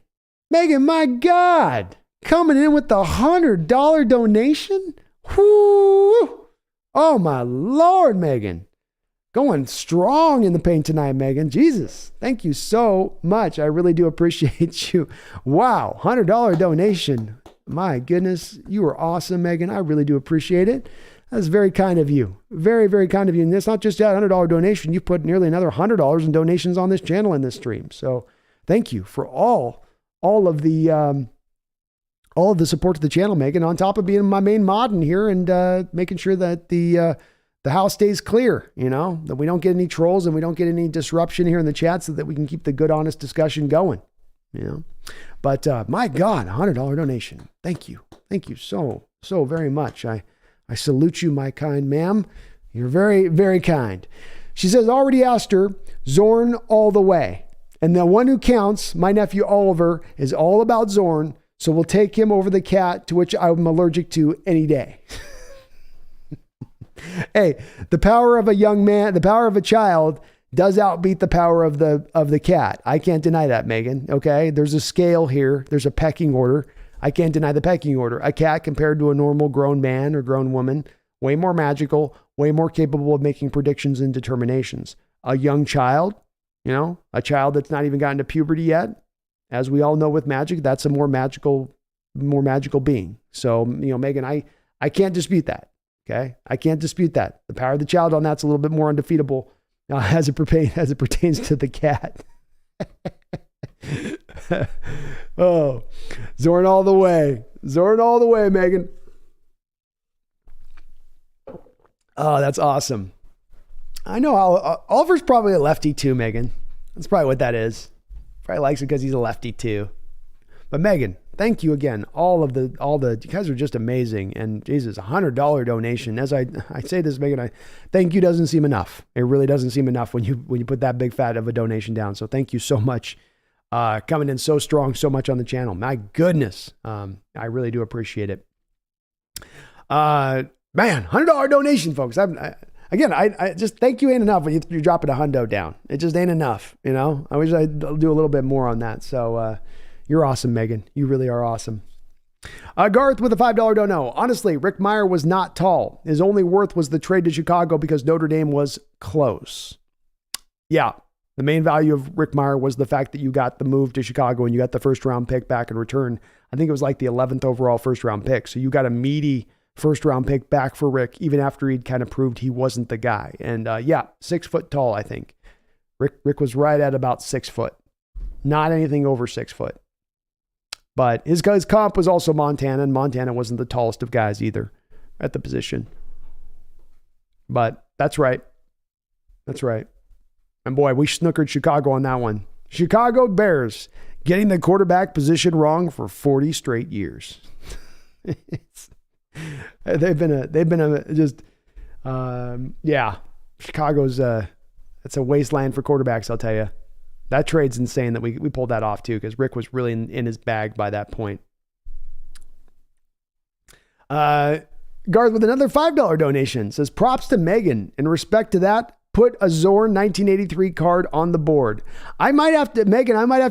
my God, coming in with the $100 donation? Whoo! Oh, my Lord, Megan. Going strong in the paint tonight, Megan. Jesus, thank you so much. I really do appreciate you. Wow, $100 donation. My goodness, you are awesome, Megan. I really do appreciate it. That's very kind of you. Very, very kind of you. And it's not just that $100 donation. You put nearly another $100 in donations on this channel in this stream. So thank you for all of the support to the channel, Megan, on top of being my main mod in here and making sure that the house stays clear, that we don't get any trolls and we don't get any disruption here in the chat so that we can keep the good, honest discussion going, But my God, $100 donation. Thank you. Thank you so very much. I salute you, my kind ma'am. You're very, very kind. She says, already asked her, Zorn all the way. And the one who counts, my nephew Oliver, is all about Zorn. So we'll take him over the cat, to which I'm allergic to any day. Hey, the power of a young man, the power of a child does outbeat the power of the cat. I can't deny that, Megan. Okay. There's a scale here. There's a pecking order. I can't deny the pecking order. A cat compared to a normal grown man or grown woman, way more magical, way more capable of making predictions and determinations. A young child, a child that's not even gotten to puberty yet. As we all know with magic, that's a more magical being. So, Megan, I can't dispute that. Okay. I can't dispute that. The power of the child on that's a little bit more undefeatable as it pertains to the cat. Oh, Zorn all the way. Zorn all the way, Megan. Oh, that's awesome. I know Oliver's probably a lefty too, Megan. That's probably what that is. Probably likes it because he's a lefty too. But Megan, thank you again. All the you guys are just amazing. And Jesus, $100 donation. As I say this, Megan, thank you doesn't seem enough. It really doesn't seem enough when you put that big fat of a donation down. So thank you so much. Coming in so strong, so much on the channel. My goodness. I really do appreciate it. Man, $100 donation, folks. I just thank you ain't enough when you're dropping a hundo down. It just ain't enough. I wish I'd do a little bit more on that. So, you're awesome, Megan. You really are awesome. Garth with a $5 dono. Honestly, Rick Meyer was not tall. His only worth was the trade to Chicago because Notre Dame was close. Yeah. The main value of Rick Meyer was the fact that you got the move to Chicago and you got the first round pick back in return. I think it was like the 11th overall first round pick. So you got a meaty first round pick back for Rick, even after he'd kind of proved he wasn't the guy. And 6 foot tall, I think. Rick was right at about 6 foot. Not anything over 6 foot. But his comp was also Montana, and Montana wasn't the tallest of guys either at the position. But that's right. That's right. And boy, we snookered Chicago on that one. Chicago Bears getting the quarterback position wrong for 40 straight years. Chicago's it's a wasteland for quarterbacks, I'll tell you. That trade's insane that we pulled that off too, because Rick was really in his bag by that point. Garth with another $5 donation says, props to Megan. In respect to that, put a Zorn 1983 card on the board. I might have to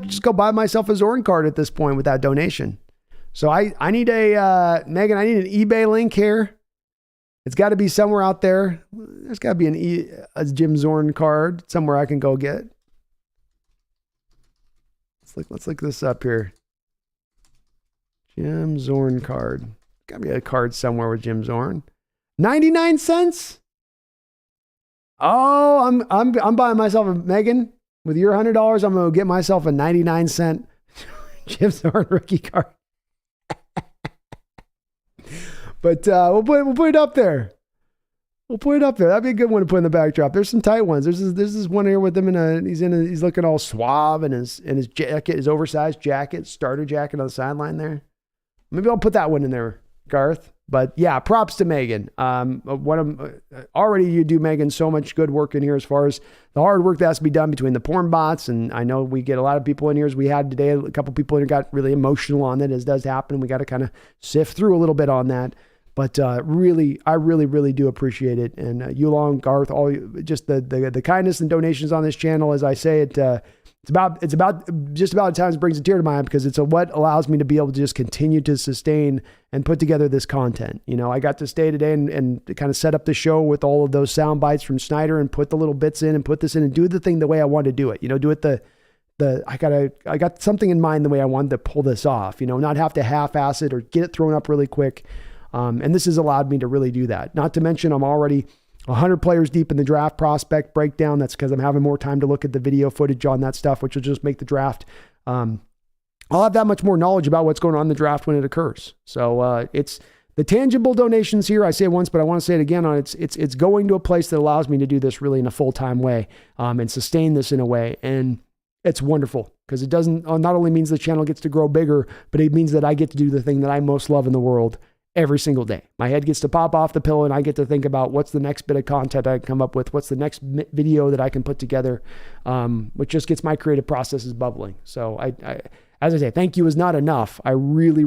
just go buy myself a Zorn card at this point with that donation. So I need Megan, I need an eBay link here. It's got to be somewhere out there. There's got to be a Jim Zorn card somewhere I can go get. Let's look this up here. Jim Zorn card. Got to be a card somewhere with Jim Zorn. 99 cents? Oh, I'm buying myself a Megan. With your $100, I'm going to get myself a 99-cent Jim Zorn rookie card. But we'll put it up there. We'll put it up there. That'd be a good one to put in the backdrop. There's some tight ones. There's this one here with him he's looking all suave in his jacket, his oversized jacket, starter jacket on the sideline there. Maybe I'll put that one in there, Garth. But yeah, props to Megan. Already you do, Megan, so much good work in here as far as the hard work that has to be done between the porn bots. And I know we get a lot of people in here as we had today. A couple people in here got really emotional on it, as does happen. We got to kind of sift through a little bit on that. But I really do appreciate it. And you along, Garth, all just the kindness and donations on this channel. As I say, it's about just about at times brings a tear to my eye, because it's what allows me to be able to just continue to sustain and put together this content. You know, I got to stay today and kind of set up the show with all of those sound bites from Schneider and put the little bits in and put this in and do the thing the way I want to do it. You know, do it I got something in mind the way I wanted to pull this off. You know, not have to half-ass it or get it thrown up really quick. And this has allowed me to really do that. Not to mention, I'm already 100 players deep in the draft prospect breakdown. That's because I'm having more time to look at the video footage on that stuff, which will just make the draft. I'll have that much more knowledge about what's going on in the draft when it occurs. So it's the tangible donations here. I say it once, but I want to say it again. It's going to a place that allows me to do this really in a full-time way and sustain this in a way. And it's wonderful, because it doesn't not only means the channel gets to grow bigger, but it means that I get to do the thing that I most love in the world every single day. My head gets to pop off the pillow and I get to think about what's the next bit of content I can come up with, what's the next video that I can put together, which just gets my creative processes bubbling. So as I say, thank you is not enough. I really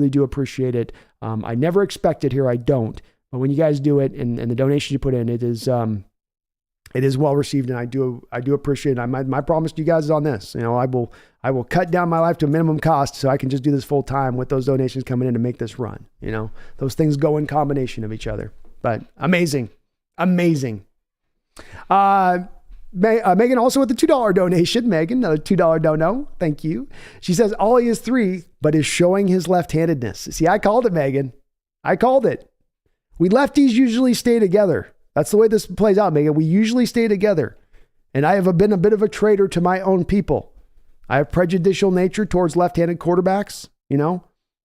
do appreciate it. I never expect it here. I don't. But when you guys do it and the donation you put in, it is well received, and I do appreciate it. My promise to you guys is on this. You know, I will cut down my life to a minimum cost so I can just do this full time with those donations coming in to make this run. You know, those things go in combination of each other. But amazing. Megan also with the $2 donation. Megan, another $2 dono. Thank you. She says Ollie is 3, but is showing his left-handedness. See, I called it, Megan. I called it. We lefties usually stay together. That's the way this plays out, Megan. We usually stay together. And I have been a bit of a traitor to my own people. I have prejudicial nature towards left-handed quarterbacks. You know,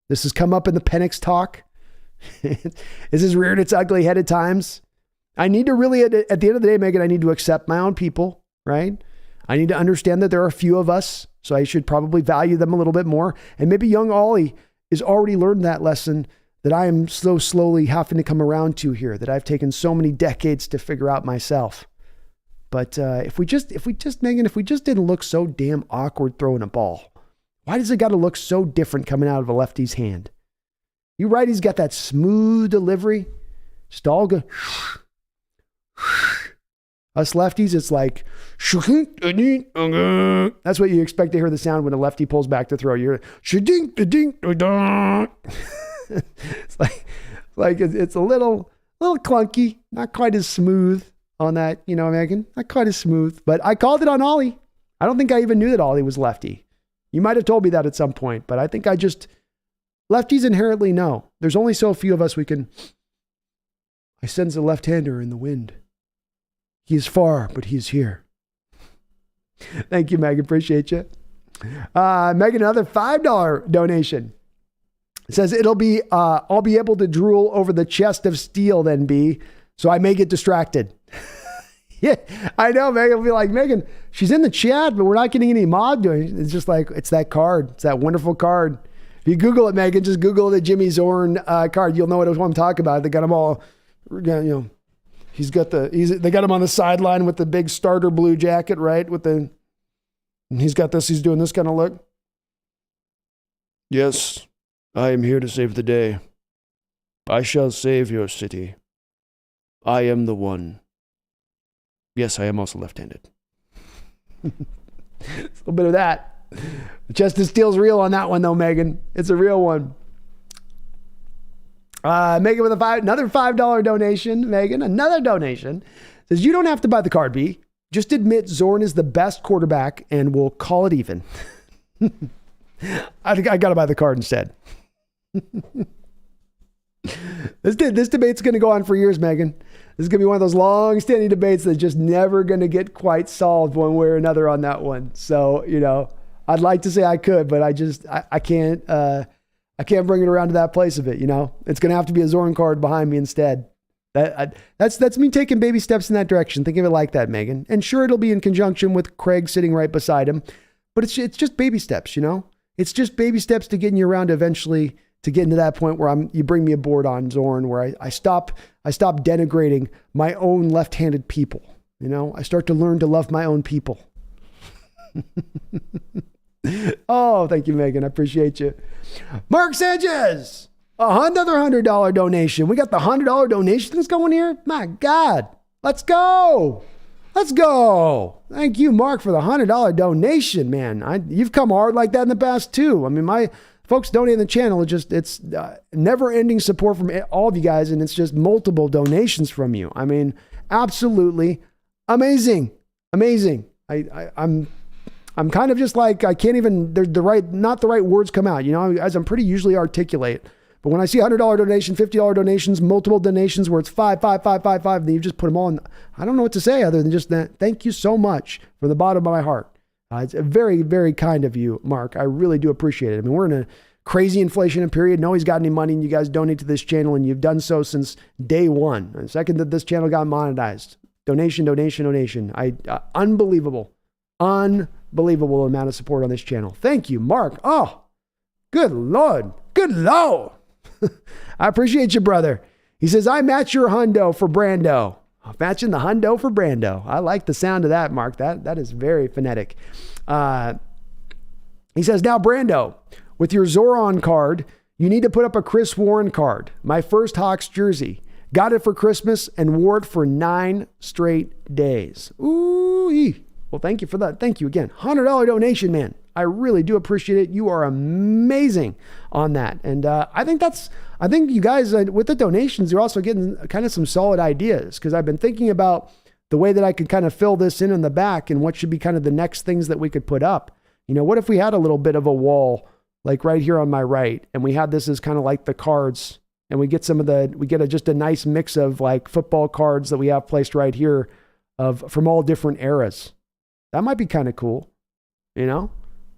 this has come up in the Penix talk. This has reared its ugly head at times. I need to really, at the end of the day, Megan, I need to accept my own people, right? I need to understand that there are a few of us, so I should probably value them a little bit more. And maybe young Ollie has already learned that lesson that I am so slowly having to come around to here, that I've taken so many decades to figure out myself. But if we just, Megan, if we just didn't look so damn awkward throwing a ball, why does it got to look so different coming out of a lefty's hand? You right, he's got that smooth delivery, just all good. Us lefties, it's like, that's what you expect to hear the sound when a lefty pulls back to throw. You're it's like it's a little clunky, not quite as smooth on that, you know, Megan, not quite as smooth, but I called it on Ollie. I don't think I even knew that Ollie was lefty. You might have told me that at some point, but I think lefties inherently know. There's only so few of us I sense a left-hander in the wind. He is far, but he's here. Thank you, Megan. Appreciate you. Megan, another $5 donation. It says, I'll be able to drool over the chest of steel then, B, so I may get distracted. Yeah, I know, Megan will be like, Megan, she's in the chat, but we're not getting any mod doing. It's just like, it's that card. It's that wonderful card. If you Google it, Megan, just Google the Jimmy Zorn card. You'll know what I'm talking about. They got him all, you know, they got him on the sideline with the big starter blue jacket, right? And he's got this, he's doing this kind of look. Yes, I am here to save the day. I shall save your city. I am the one. Yes, I am also left-handed. A little bit of that. The chest of steel's real on that one, though, Megan. It's a real one. Megan with another $5 donation. Megan, another donation. Says, you don't have to buy the card, B. Just admit Zorn is the best quarterback and we'll call it even. I think I got to buy the card instead. This debate's going to go on for years, Megan. This is going to be one of those long-standing debates that's just never going to get quite solved one way or another on that one. So, you know, I'd like to say I could, but I can't bring it around to that place of it, you know. It's going to have to be a Zorn card behind me instead. That's me taking baby steps in that direction. Think of it like that, Megan. And sure, it'll be in conjunction with Craig sitting right beside him, but it's just baby steps, you know? It's just baby steps to getting you around to eventually to getting to that point where you bring me aboard on Zorn, where I stop denigrating my own left-handed people. You know, I start to learn to love my own people. Oh, thank you, Megan. I appreciate you. Mark Sanchez, another $100 donation. We got the $100 donations going here. My God, let's go. Let's go. Thank you, Mark, for the $100 donation, man. You've come hard like that in the past too. I mean, my folks donating the channel, it's never ending support from all of you guys. And it's just multiple donations from you. I mean, absolutely amazing. Amazing. I'm kind of just like, I can't even, not the right words come out, you know, as I'm pretty usually articulate. But when I see $100 donation, $50 donations, multiple donations where it's five, then you just put them all in. I don't know what to say other than just that. Thank you so much from the bottom of my heart. It's very, very kind of you, Mark. I really do appreciate it. I mean, we're in a crazy inflation period. Nobody's got any money and you guys donate to this channel and you've done so since day one. The second that this channel got monetized. Donation. Unbelievable amount of support on this channel. Thank you, Mark. Oh, good Lord. I appreciate you, brother. He says, I match your hundo for Brando. Matching the hundo for Brando. I like the sound of that, Mark. That is very phonetic. He says, now Brando, with your Zoran card, you need to put up a Chris Warren card. My first Hawks jersey. Got it for Christmas and wore it for 9 straight days. Ooh. Well, thank you for that. Thank you again. $100 donation, man. I really do appreciate it. You are amazing on that. And I think you guys, with the donations, you're also getting kind of some solid ideas, because I've been thinking about the way that I could kind of fill this in the back and what should be kind of the next things that we could put up. You know, what if we had a little bit of a wall, like right here on my right, and we had this as kind of like the cards, and we get just a nice mix of like football cards that we have placed right here from all different eras. That might be kind of cool, you know?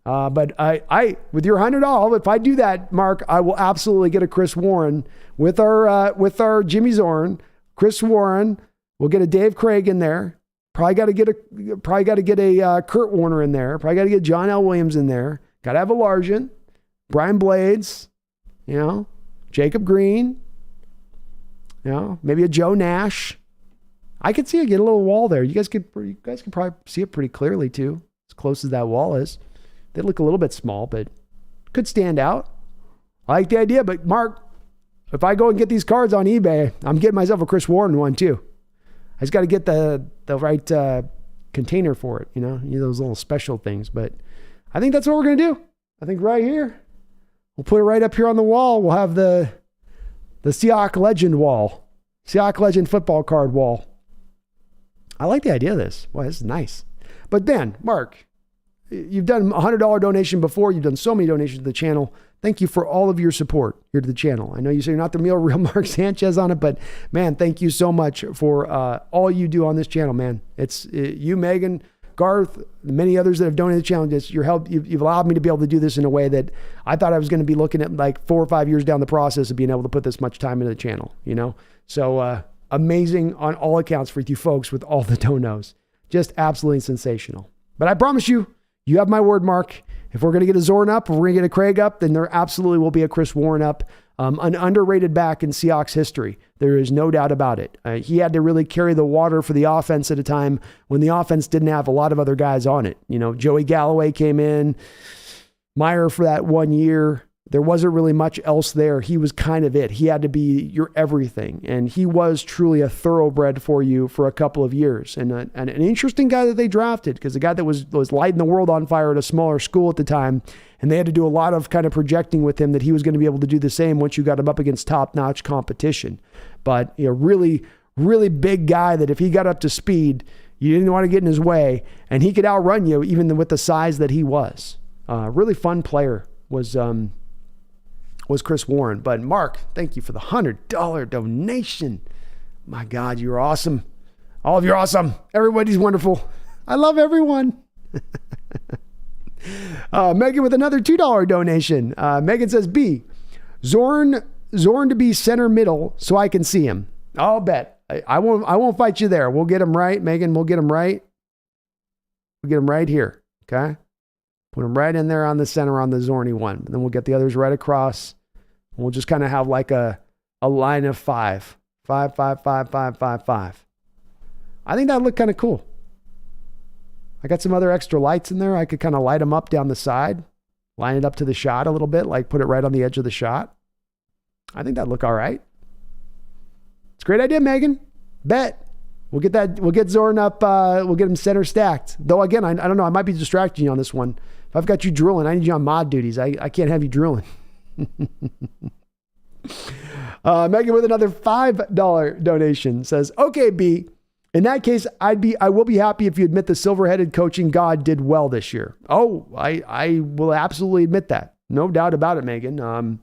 But I, with your $100, if I do that, Mark, I will absolutely get a Chris Warren with our Jimmy Zorn, Chris Warren. We'll get a Dave Craig in there. Probably got to get a Kurt Warner in there. Probably got to get John L. Williams in there. Got to have a Largent, Brian Blades, you know, Jacob Green, you know, maybe a Joe Nash. I could see it get a little wall there. You guys could probably see it pretty clearly too, as close as that wall is. They look a little bit small, but could stand out. I like the idea, but Mark, if I go and get these cards on eBay, I'm getting myself a Chris Warren one too. I just got to get the right container for it, you know, those little special things. But I think that's what we're going to do. I think right here, we'll put it right up here on the wall. We'll have the Seahawks Legend wall, Seahawks Legend football card wall. I like the idea of this. Boy, this is nice. But then, Mark, you've done a $100 donation before. You've done so many donations to the channel. Thank you for all of your support here to the channel. I know you say you're not the real Mark Sanchez on it, but man, thank you so much for all you do on this channel, man. It's you, Megan, Garth, many others that have donated the channel. Just your help. You've allowed me to be able to do this in a way that I thought I was going to be looking at like 4 or 5 years down the process of being able to put this much time into the channel, you know? So amazing on all accounts for you folks with all the donos. Just absolutely sensational. But I promise you, you have my word, Mark. If we're going to get a Zorn up, if we're going to get a Craig up, then there absolutely will be a Chris Warren up. An underrated back in Seahawks history. There is no doubt about it. He had to really carry the water for the offense at a time when the offense didn't have a lot of other guys on it. You know, Joey Galloway came in, Meyer for that 1 year. There wasn't really much else there. He was kind of it. He had to be your everything. And he was truly a thoroughbred for you for a couple of years. And an interesting guy that they drafted, because a guy that was lighting the world on fire at a smaller school at the time. And they had to do a lot of kind of projecting with him that he was going to be able to do the same once you got him up against top-notch competition. But you know, really, really big guy that if he got up to speed, you didn't want to get in his way. And he could outrun you even with the size that he was. Really fun player was Chris Warren. But Mark, thank you for the $100 donation. My God, you're awesome. All of you are awesome. Everybody's wonderful. I love everyone. Megan with another $2 donation. Megan says, B, Zorn to be center middle so I can see him. I'll bet. I won't fight you there. We'll get them right, Megan. We'll get them right. We'll get them right here. Okay. Put them right in there on the center on the Zorny one. And then we'll get the others right across. We'll just kind of have like a line of 5. 5, 5, 5, 5, 5, 5. I think that looked kind of cool. I got some other extra lights in there. I could kind of light them up down the side, line it up to the shot a little bit, like put it right on the edge of the shot. I think that look all right. It's a great idea, Megan. Bet. We'll get that. We'll get Zorn up. We'll get him center stacked. Though again, I don't know. I might be distracting you on this one. If I've got you drilling, I need you on mod duties. I can't have you drilling. Megan with another $5 donation says, "Okay, B. In that case, I will be happy if you admit the silver-headed coaching god did well this year." Oh, I will absolutely admit that. No doubt about it, Megan.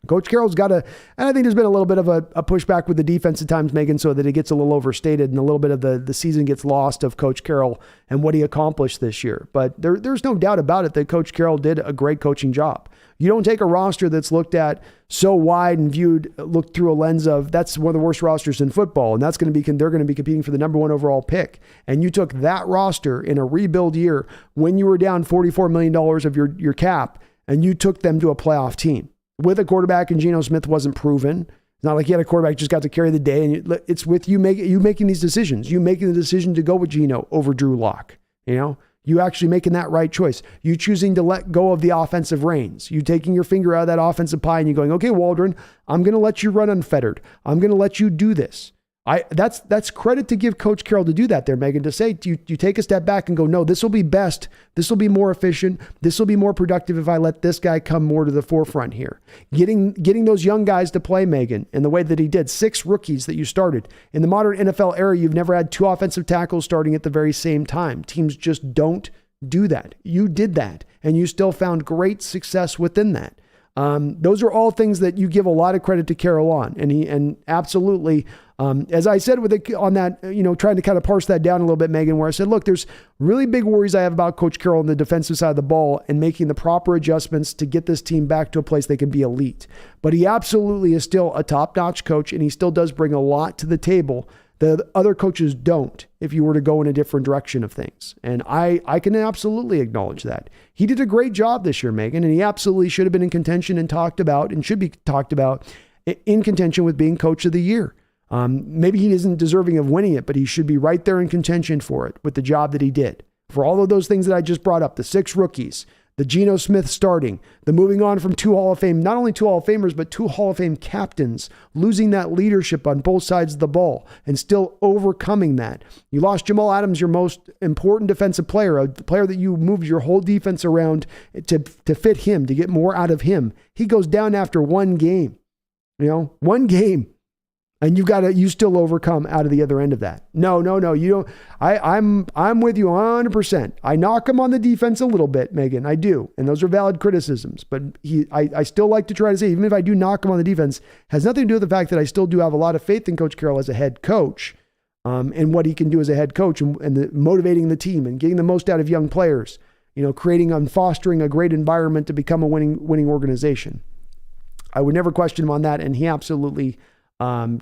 Coach Carroll's got and I think there's been a little bit of a pushback with the defense at times, Megan, so that it gets a little overstated and a little bit of the season gets lost of Coach Carroll and what he accomplished this year. But there's no doubt about it that Coach Carroll did a great coaching job. You don't take a roster that's looked at so wide and looked through a lens of that's one of the worst rosters in football, and they're going to be competing for the number 1 overall pick. And you took that roster in a rebuild year when you were down $44 million of your cap, and you took them to a playoff team with a quarterback, and Geno Smith wasn't proven. It's not like you had a quarterback just got to carry the day, and it's with you making these decisions. You making the decision to go with Geno over Drew Lock. You actually making that right choice. You choosing to let go of the offensive reins. You taking your finger out of that offensive pie and you going, okay, Waldron, I'm going to let you run unfettered. I'm going to let you do this. That's credit to give Coach Carroll to do that there, Megan, to say you take a step back and go, no, this will be best. This will be more efficient. This will be more productive if I let this guy come more to the forefront here. Getting those young guys to play, Megan, in the way that he did. 6 rookies that you started. In the modern NFL era, you've never had 2 offensive tackles starting at the very same time. Teams just don't do that. You did that, and you still found great success within that. Those are all things that you give a lot of credit to Carroll on, and absolutely, as I said on that, trying to kind of parse that down a little bit, Megan, where I said, look, there's really big worries I have about Coach Carroll on the defensive side of the ball and making the proper adjustments to get this team back to a place they can be elite. But he absolutely is still a top-notch coach, and he still does bring a lot to the table the other coaches don't if you were to go in a different direction of things. And I can absolutely acknowledge that. He did a great job this year, Megan, and he absolutely should have been in contention and talked about and should be talked about in contention with being coach of the year. Maybe he isn't deserving of winning it, but he should be right there in contention for it with the job that he did. For all of those things that I just brought up, the 6 rookies, the Geno Smith starting, the moving on from 2 Hall of Fame, not only 2 Hall of Famers, but 2 Hall of Fame captains, losing that leadership on both sides of the ball and still overcoming that. You lost Jamal Adams, your most important defensive player, a player that you moved your whole defense around to fit him, to get more out of him. He goes down after 1 game, 1 game. And you still overcome out of the other end of that. No, you don't. I'm with you 100%. I knock him on the defense a little bit, Megan. I do. And those are valid criticisms. But I still like to try to say, even if I do knock him on the defense, has nothing to do with the fact that I still do have a lot of faith in Coach Carroll as a head coach, and what he can do as a head coach and motivating the team and getting the most out of young players, creating and fostering a great environment to become a winning organization. I would never question him on that. And he absolutely you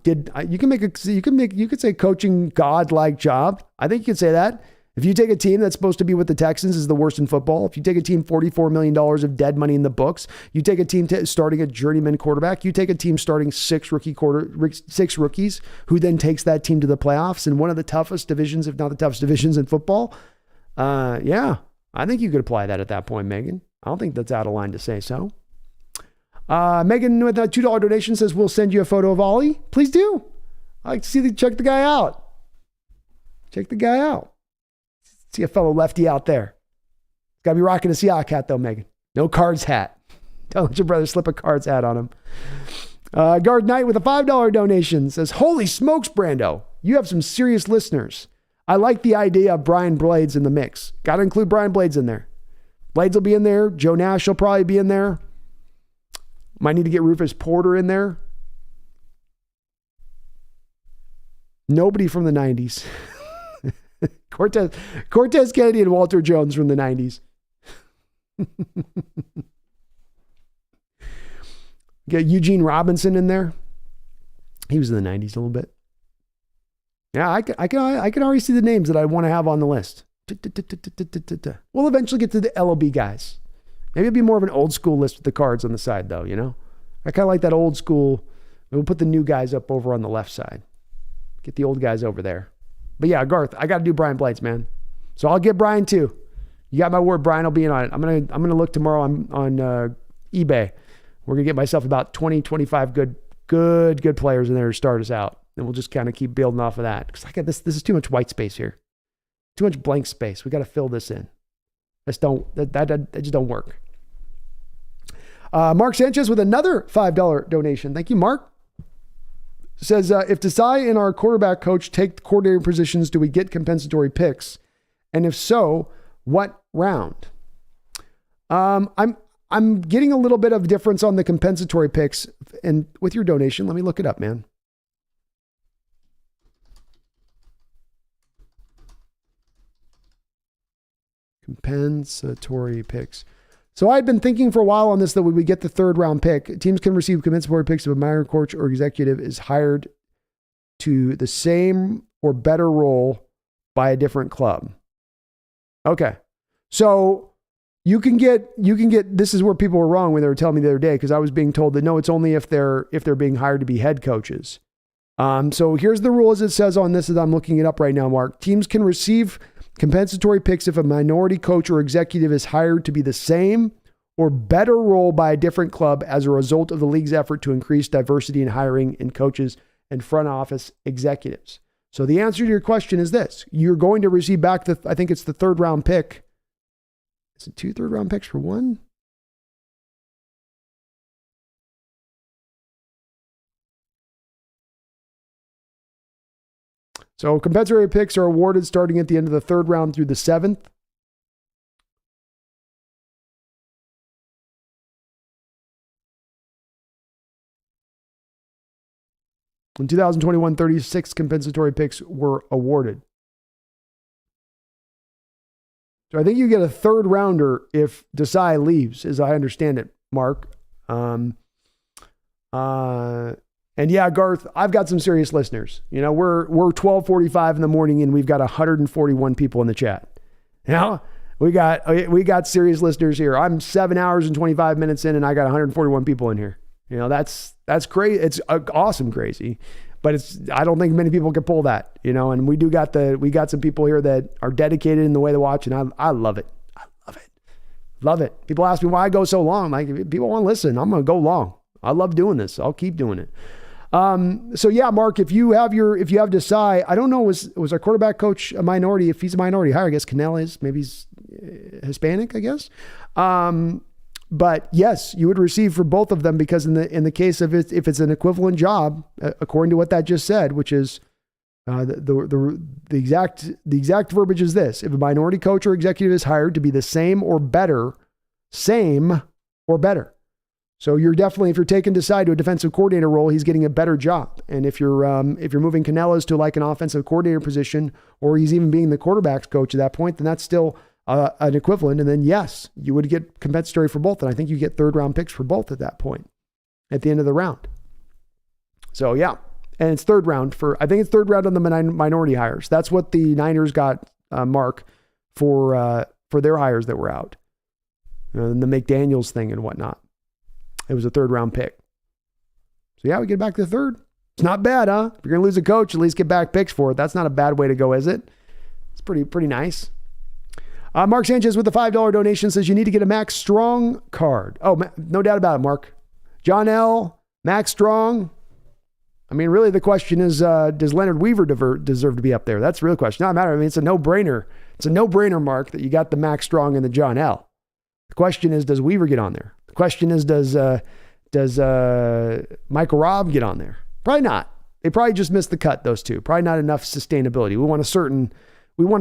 could say coaching God-like job. I think you could say that. If you take a team that's supposed to be with the Texans is the worst in football, if you take a team $44 million of dead money in the books, you take a team starting a journeyman quarterback, you take a team starting 6 rookies who then takes that team to the playoffs in one of the toughest divisions, if not the toughest divisions in football. Yeah, I think you could apply that at that point, Megan. I don't think that's out of line to say so. Megan with a $2 donation says, we'll send you a photo of Ollie. Please do. I like to check the guy out. Check the guy out. See a fellow lefty out there. Got to be rocking a Seahawks hat though, Megan. No Cards hat. Don't let your brother slip a Cards hat on him. Guard Knight with a $5 donation says, holy smokes, Brando. You have some serious listeners. I like the idea of Brian Blades in the mix. Got to include Brian Blades in there. Blades will be in there. Joe Nash will probably be in there. Might need to get Rufus Porter in there. Nobody from the 90s. Cortez Kennedy and Walter Jones from the 90s. Get Eugene Robinson in there. He was in the 90s a little bit. Yeah, I can already see the names that I want to have on the list. We'll eventually get to the LOB guys. Maybe it'll be more of an old school list with the cards on the side, though, you know? I kind of like that old school. We'll put the new guys up over on the left side. Get the old guys over there. But yeah, Garth, I got to do Brian Blights, man. So I'll get Brian too. You got my word, Brian will be in on it. I'm gonna look tomorrow on eBay. We're gonna get myself about 20, 25 good players in there to start us out. And we'll just kind of keep building off of that. Because I got this is too much white space here. Too much blank space. We got to fill this in. That just don't work. Mark Sanchez with another $5 donation. Thank you, Mark. Says, if Desai and our quarterback coach take the coordinator positions, do we get compensatory picks? And if so, what round? I'm getting a little bit of difference on the compensatory picks. And with your donation, let me look it up, man. Compensatory picks. So I had been thinking for a while on this that when we get the third round pick, teams can receive compensatory picks if a minor coach or executive is hired to the same or better role by a different club. Okay. So you can get, this is where people were wrong when they were telling me the other day, because I was being told that no, it's only if they're being hired to be head coaches. So here's the rule as it says on this as I'm looking it up right now, Mark. Teams can receive compensatory picks if a minority coach or executive is hired to be the same or better role by a different club as a result of the league's effort to increase diversity in hiring in coaches and front office executives. So the answer to your question is this. You're going to receive back I think it's the third round pick. Is it 2 third round picks for one? So compensatory picks are awarded starting at the end of the third round through the 7th. In 2021, 36 compensatory picks were awarded. So I think you get a third rounder if Desai leaves, as I understand it, Mark. And yeah, Garth, I've got some serious listeners. You know, we're 12:45 in the morning and we've got 141 people in the chat. You know, we got serious listeners here. I'm 7 hours and 25 minutes in and I got 141 people in here. You know, that's crazy. It's awesome crazy, but I don't think many people can pull that, you know, and we got some people here that are dedicated in the way they watch, and I love it. I love it. People ask me why I go so long. Like, if people want to listen, I'm going to go long. I love doing this. I'll keep doing it. So yeah, Mark, if you have Desai, I don't know, was our quarterback coach a minority? If he's a minority hire, I guess Cannell is, maybe he's Hispanic, I guess. But yes, you would receive for both of them, because in the case of it, if it's an equivalent job, according to what that just said, which is the exact verbiage is this: if a minority coach or executive is hired to be the same or better. So you're definitely, if you're taking Desai to a defensive coordinator role, he's getting a better job. And if you're moving Canellas to like an offensive coordinator position, or he's even being the quarterback's coach at that point, then that's still an equivalent. And then yes, you would get compensatory for both. And I think you get third round picks for both at that point, at the end of the round. So yeah, and it's third round I think it's third round on the minority hires. That's what the Niners got, Mark, for their hires that were out, and the McDaniels thing and whatnot. It was a third round pick. So yeah, we get back to the third. It's not bad, huh? If you're going to lose a coach, at least get back picks for it. That's not a bad way to go, is it? It's pretty nice. Mark Sanchez with the $5 donation says you need to get a Max Strong card. Oh, no doubt about it, Mark. John L., Max Strong. I mean, really the question is, does Leonard Weaver deserve to be up there? That's the real question. Not matter. I mean, it's a no-brainer. It's a no-brainer, Mark, that you got the Max Strong and the John L. The question is, does Weaver get on there? The question is, does Michael Robb get on there? Probably not. They probably just missed the cut, those two. Probably not enough sustainability. We want a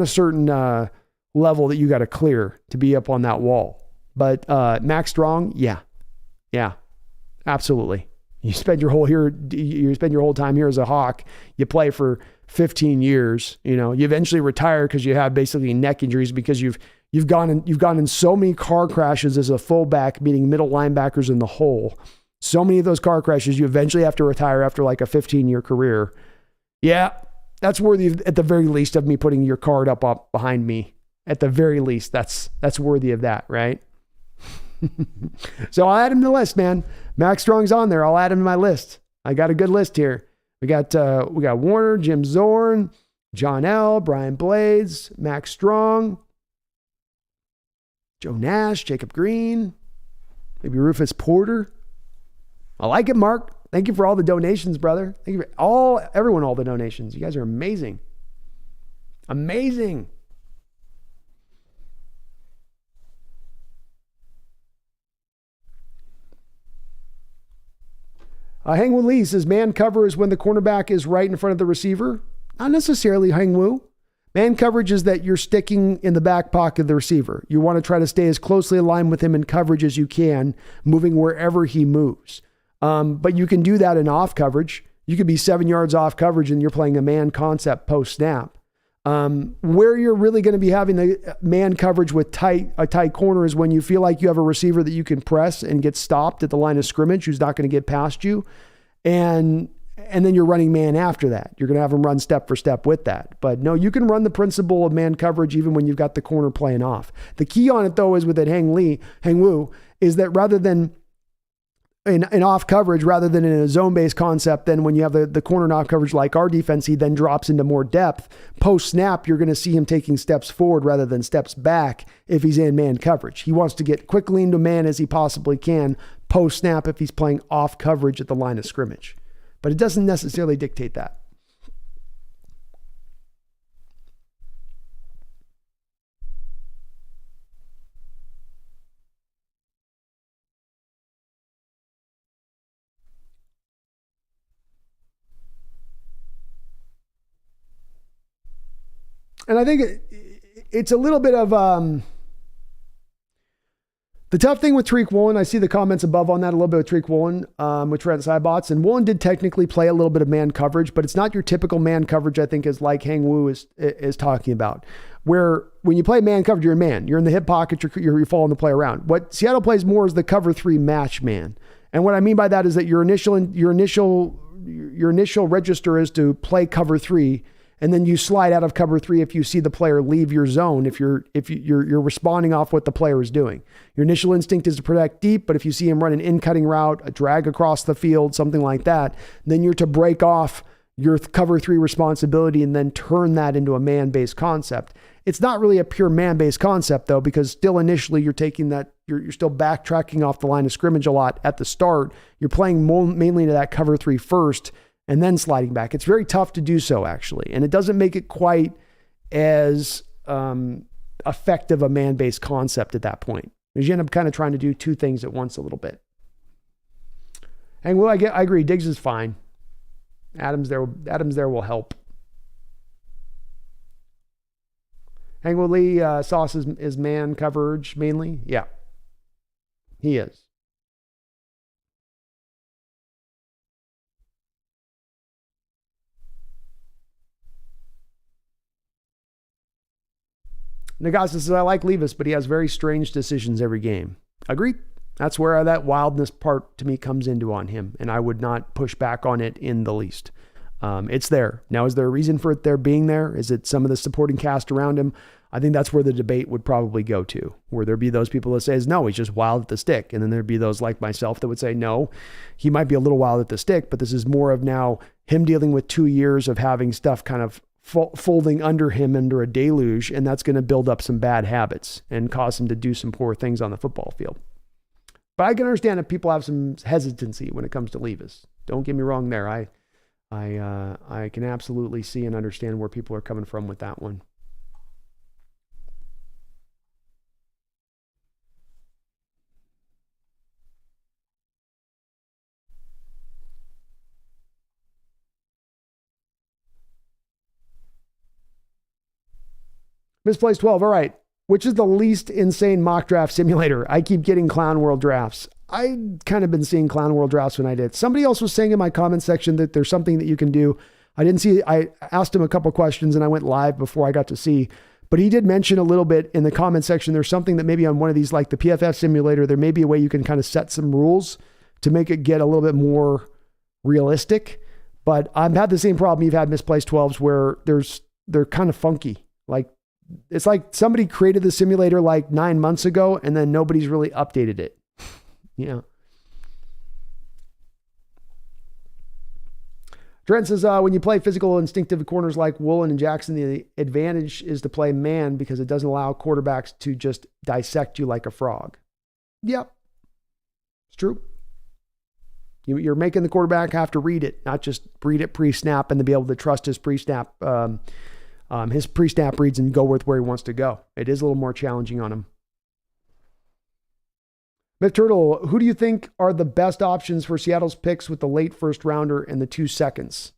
certain level that you got to clear to be up on that wall. But Max Strong, yeah, absolutely. You spend your whole time here as a Hawk. You play for 15 years. You know, you eventually retire because you have basically neck injuries because you've gone in so many car crashes as a fullback, meeting middle linebackers in the hole, So many of those car crashes, you eventually have to retire after like a 15-year career. Yeah, that's worthy of, at the very least, of me putting your card up behind me. At the very least, that's worthy of that, right? So I'll add him to the list, man. Max Strong's on there. I'll add him to my list. I got a good list here. We got Warner, Jim Zorn, John L., Brian Blades, Max Strong, Joe Nash, Jacob Green, maybe Rufus Porter. I like it, Mark. Thank you for all the donations, brother. Thank you for all the donations. You guys are amazing. Amazing. Hangwoo Lee says, man cover is when the cornerback is right in front of the receiver. Not necessarily, Hangwoo. Man coverage is that you're sticking in the back pocket of the receiver. You want to try to stay as closely aligned with him in coverage as you can, moving wherever he moves. But you can do that in off coverage. You could be 7 yards off coverage and you're playing a man concept post snap. Where you're really going to be having the man coverage with a tight corner is when you feel like you have a receiver that you can press and get stopped at the line of scrimmage, who's not going to get past you. And then you're running man after that. You're going to have him run step for step with that. But no, you can run the principle of man coverage even when you've got the corner playing off. The key on it, though, is with that Hangwoo, is that rather than in off coverage, rather than in a zone-based concept, then when you have the corner and off coverage like our defense, he then drops into more depth. Post-snap, you're going to see him taking steps forward rather than steps back if he's in man coverage. He wants to get quickly into man as he possibly can post-snap if he's playing off coverage at the line of scrimmage. But it doesn't necessarily dictate that. And I think it's a little bit of the tough thing with Tariq Woolen. I see the comments above on that a little bit with Tariq Woolen, with Trent Cybots. And Woolen did technically play a little bit of man coverage, but it's not your typical man coverage, I think, is like Hangwoo is talking about. Where when you play man coverage, you're a man. You're in the hip pocket, you're following the play around. What Seattle plays more is the cover 3 match man. And what I mean by that is that your initial register is to play cover 3. And then you slide out of cover 3 if you see the player leave your zone, if you're responding off what the player is doing. Your initial instinct is to protect deep, but if you see him run an in-cutting route, a drag across the field, something like that, then you're to break off your cover 3 responsibility and then turn that into a man-based concept. It's not really a pure man-based concept, though, because still initially you're taking that, you're still backtracking off the line of scrimmage a lot at the start. You're playing mainly to that cover 3 first, and then sliding back. It's very tough to do so, actually. And it doesn't make it quite as effective a man-based concept at that point. Because you end up kind of trying to do two things at once a little bit. And well, I agree. Diggs is fine. Adams there will help. Hangwoo Lee, Sauce is man coverage mainly? Yeah. He is. Nagasa says, I like Levis, but he has very strange decisions every game. Agreed. That's where that wildness part to me comes into on him, and I would not push back on it in the least. It's there. Now, is there a reason for it there being there? Is it some of the supporting cast around him? I think that's where the debate would probably go to, where there'd be those people that says, no, he's just wild at the stick. And then there'd be those like myself that would say, no, he might be a little wild at the stick, but this is more of now him dealing with 2 years of having stuff kind of folding under him under a deluge, and that's going to build up some bad habits and cause him to do some poor things on the football field. But I can understand if people have some hesitancy when it comes to Levis. Don't get me wrong there. I can absolutely see and understand where people are coming from with that one. Misplaced 12. All right. Which is the least insane mock draft simulator? I keep getting Clown World drafts. I kind of been seeing Clown World drafts when I did. Somebody else was saying in my comment section that there's something that you can do. I didn't see, I asked him a couple questions and I went live before I got to see, but he did mention a little bit in the comment section. There's something that maybe on one of these, like the PFF simulator, there may be a way you can kind of set some rules to make it get a little bit more realistic. But I've had the same problem you've had misplaced 12s where they're kind of funky. Like it's like somebody created the simulator like 9 months ago and then nobody's really updated it. Trent says, when you play physical, instinctive corners like Woolen and Jackson, the advantage is to play man because it doesn't allow quarterbacks to just dissect you like a frog. Yep. It's true. You're making the quarterback have to read it, not just read it pre-snap and to be able to trust his pre-snap reads and go with where he wants to go. It is a little more challenging on him. Myth Turtle, who do you think are the best options for Seattle's picks with the late first rounder and the 2 seconds?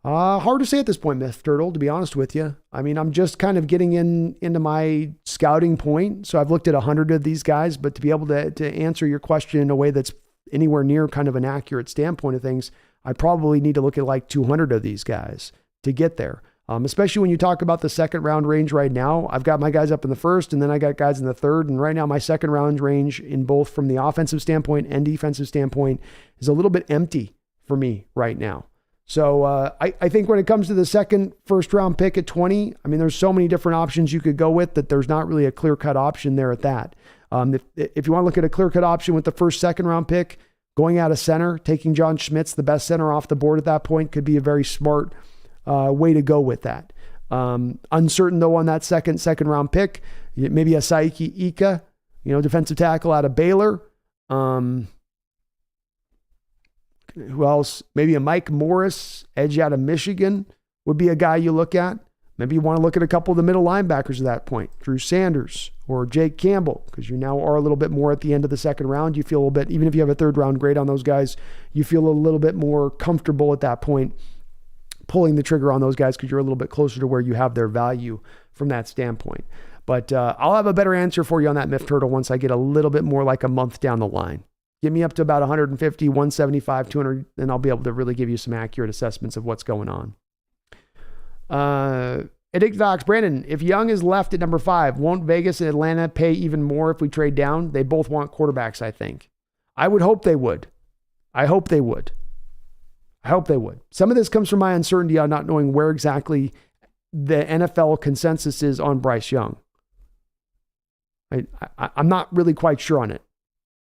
Hard to say at this point, Myth Turtle, to be honest with you. I mean, I'm just kind of getting into my scouting point. So I've looked at 100 of these guys, but to be able to answer your question in a way that's anywhere near kind of an accurate standpoint of things, I probably need to look at like 200 of these guys to get there. Especially when you talk about the second round range right now. I've got my guys up in the first and then I got guys in the third. And right now my second round range in both from the offensive standpoint and defensive standpoint is a little bit empty for me right now. So I think when it comes to the second first round pick at 20, I mean, there's so many different options you could go with that there's not really a clear cut option there at that. If you want to look at a clear cut option with the first, second round pick, going out of center, taking John Schmitz, the best center off the board at that point could be a very smart way to go with that. Uncertain though on that second round pick, maybe a Saiki Ika, defensive tackle out of Baylor. Who else? Maybe a Mike Morris, edge out of Michigan would be a guy you look at. Maybe you want to look at a couple of the middle linebackers at that point, Drew Sanders or Jake Campbell, because you now are a little bit more at the end of the second round. You feel a little bit, even if you have a third round grade on those guys, you feel a little bit more comfortable at that point pulling the trigger on those guys because you're a little bit closer to where you have their value from that standpoint. But I'll have a better answer for you on that Myth Turtle once I get a little bit more like a month down the line. Get me up to about 150, 175, 200, and I'll be able to really give you some accurate assessments of what's going on. Addict Vox, Brandon, if Young is left at number 5, won't Vegas and Atlanta pay even more if we trade down? They both want quarterbacks, I think. I would hope they would. I hope they would. Some of this comes from my uncertainty on not knowing where exactly the NFL consensus is on Bryce Young. I'm not really quite sure on it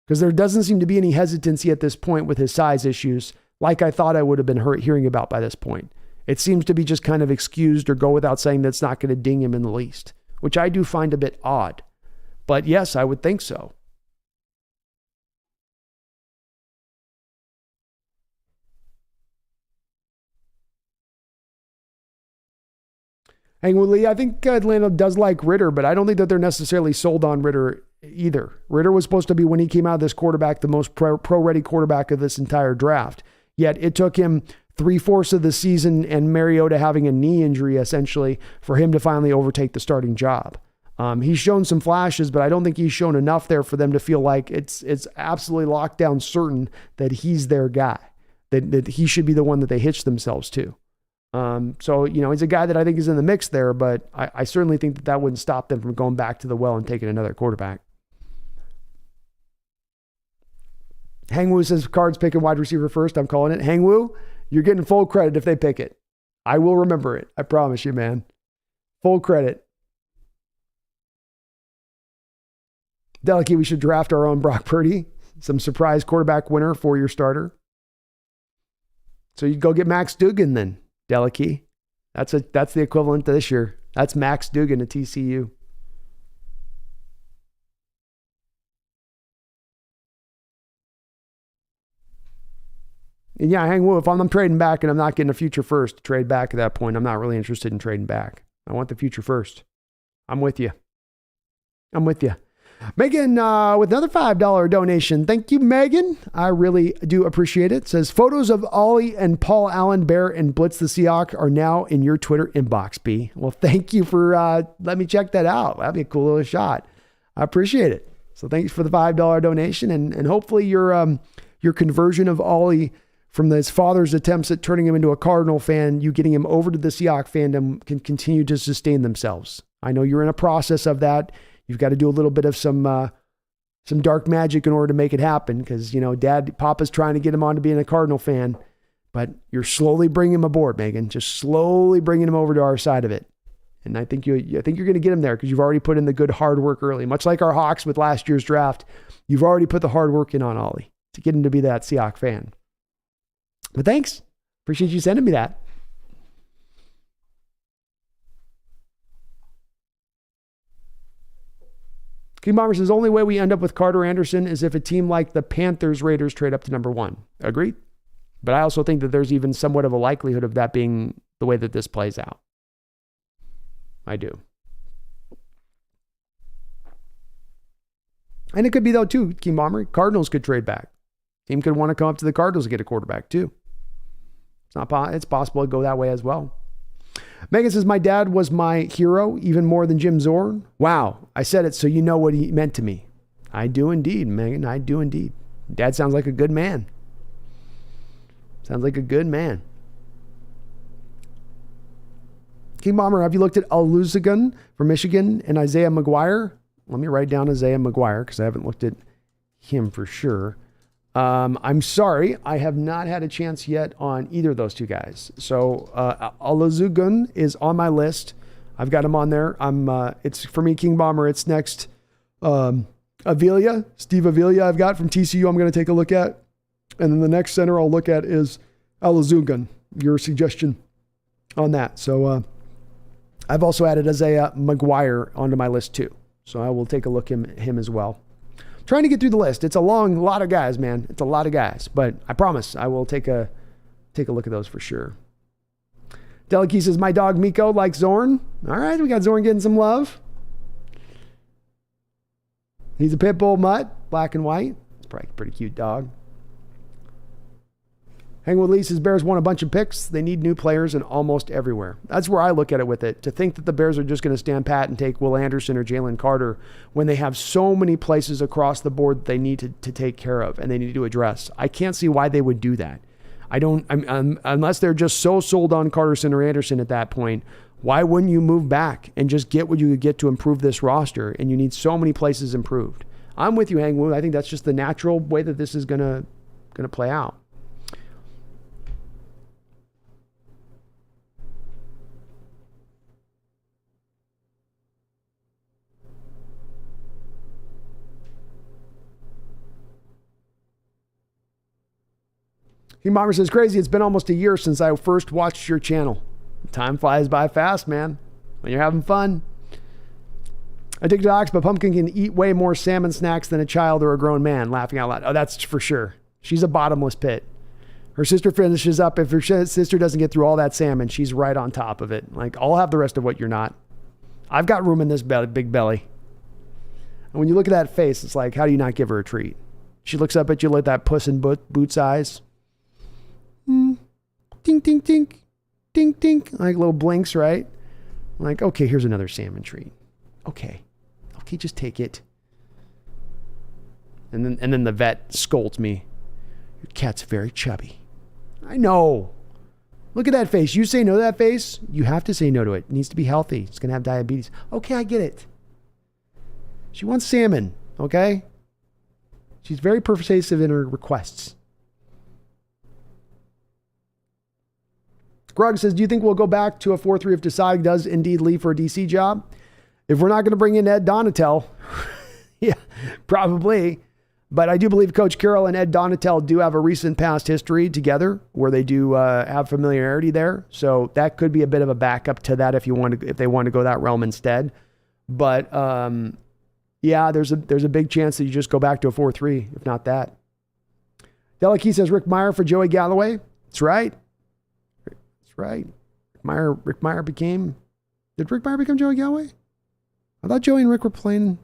because there doesn't seem to be any hesitancy at this point with his size issues like I thought I would have been hearing about by this point. It seems to be just kind of excused or go without saying that's not going to ding him in the least, which I do find a bit odd. But yes, I would think so. Hang with Lee, I think Atlanta does like Ritter, but I don't think that they're necessarily sold on Ritter either. Ritter was supposed to be, when he came out of this quarterback, the most pro-ready quarterback of this entire draft. Yet it took him 3/4 of the season and Mariota having a knee injury, essentially, for him to finally overtake the starting job. He's shown some flashes, but I don't think he's shown enough there for them to feel like it's absolutely locked down certain that he's their guy, that he should be the one that they hitch themselves to. So, he's a guy that I think is in the mix there, but I certainly think that wouldn't stop them from going back to the well and taking another quarterback. Hangwoo says Cards picking wide receiver first. I'm calling it. Hangwoo, you're getting full credit if they pick it. I will remember it. I promise you, man. Full credit. Delicate, we should draft our own Brock Purdy. Some surprise quarterback winner for your starter. So you go get Max Duggan then. Delicate. That's the equivalent to this year. That's Max Duggan at TCU. And yeah, Hangwoo, if I'm trading back and I'm not getting a future first to trade back at that point, I'm not really interested in trading back. I want the future first. I'm with you. Megan with another $5 donation. Thank you, Megan. I really do appreciate it. Says, photos of Ollie and Paul Allen, Bear, and Blitz the Seahawk are now in your Twitter inbox, B. Well, thank you for letting me check that out. That'd be a cool little shot. I appreciate it. So thanks for the $5 donation. And hopefully your conversion of Ollie from his father's attempts at turning him into a Cardinal fan, you getting him over to the Seahawk fandom can continue to sustain themselves. I know you're in a process of that. You've got to do a little bit of some some dark magic in order to make it happen because, Papa's trying to get him on to being a Cardinal fan, but you're slowly bringing him aboard, Megan, just slowly bringing him over to our side of it. And I think you're going to get him there because you've already put in the good hard work early, much like our Hawks with last year's draft. You've already put the hard work in on Ollie to get him to be that Seahawks fan. But thanks. Appreciate you sending me that. King Bomber says, the only way we end up with Carter Anderson is if a team like the Panthers Raiders trade up to number 1. Agreed. But I also think that there's even somewhat of a likelihood of that being the way that this plays out. I do. And it could be, though, too, King Bomber. Cardinals could trade back. Team could want to come up to the Cardinals and get a quarterback, too. It's possible to go that way as well. Megan says, my dad was my hero, even more than Jim Zorn. Wow, I said it so you know what he meant to me. I do indeed, Megan. I do indeed. Dad sounds like a good man. Sounds like a good man. King Bomber, have you looked at Aluzagun from Michigan and Isaiah McGuire? Let me write down Isaiah McGuire because I haven't looked at him for sure. I'm sorry, I have not had a chance yet on either of those two guys. So Aluzagun is on my list. I've got him on there. It's for me, King Bomber. It's next. Steve Avila I've got from TCU I'm going to take a look at. And then the next center I'll look at is Aluzagun, your suggestion on that. So I've also added Isaiah McGuire onto my list too. So I will take a look at him as well. Trying to get through the list. It's a lot of guys, man. It's a lot of guys. But I promise I will take a look at those for sure. Delikey says, my dog Miko likes Zorn. All right, we got Zorn getting some love. He's a pit bull mutt, black and white. It's probably a pretty cute dog. Hangwood Lee says, Bears won a bunch of picks. They need new players in almost everywhere. That's where I look at it with it. To think that the Bears are just going to stand pat and take Will Anderson or Jalen Carter when they have so many places across the board that they need to take care of and they need to address. I can't see why they would do that. Unless they're just so sold on Carterson or Anderson at that point, why wouldn't you move back and just get what you could get to improve this roster? And you need so many places improved. I'm with you, Hangwood. I think that's just the natural way that this is going to play out. King Bomber says, crazy, it's been almost a year since I first watched your channel. Time flies by fast, man, when you're having fun. Addicted to ox, but Pumpkin can eat way more salmon snacks than a child or a grown man, laughing out loud. Oh, that's for sure. She's a bottomless pit. Her sister finishes up. If her sister doesn't get through all that salmon, she's right on top of it. Like, I'll have the rest of what you're not. I've got room in this big belly. And when you look at that face, it's like, how do you not give her a treat? She looks up at you like that Puss in Boots eyes. Tink, tink, tink, tink, tink, like little blinks, right? Like, okay, here's another salmon treat. Okay, just take it. And then the vet scolds me. Your cat's very chubby. I know. Look at that face. You say no to that face, you have to say no to it. It needs to be healthy. It's going to have diabetes. Okay, I get it. She wants salmon, okay? She's very persuasive in her requests. Grug says, do you think we'll go back to a 4-3 if Desai does indeed leave for a DC job? If we're not going to bring in Ed Donatel, yeah, probably. But I do believe Coach Carroll and Ed Donatel do have a recent past history together where they do have familiarity there. So that could be a bit of a backup to that if they want to go that realm instead. But yeah, there's a big chance that you just go back to a 4-3, if not that. Delikey says Rick Meyer for Joey Galloway. That's right. Right. Rick Meyer did Rick Meyer become Joey Galloway? I thought Joey and Rick were playing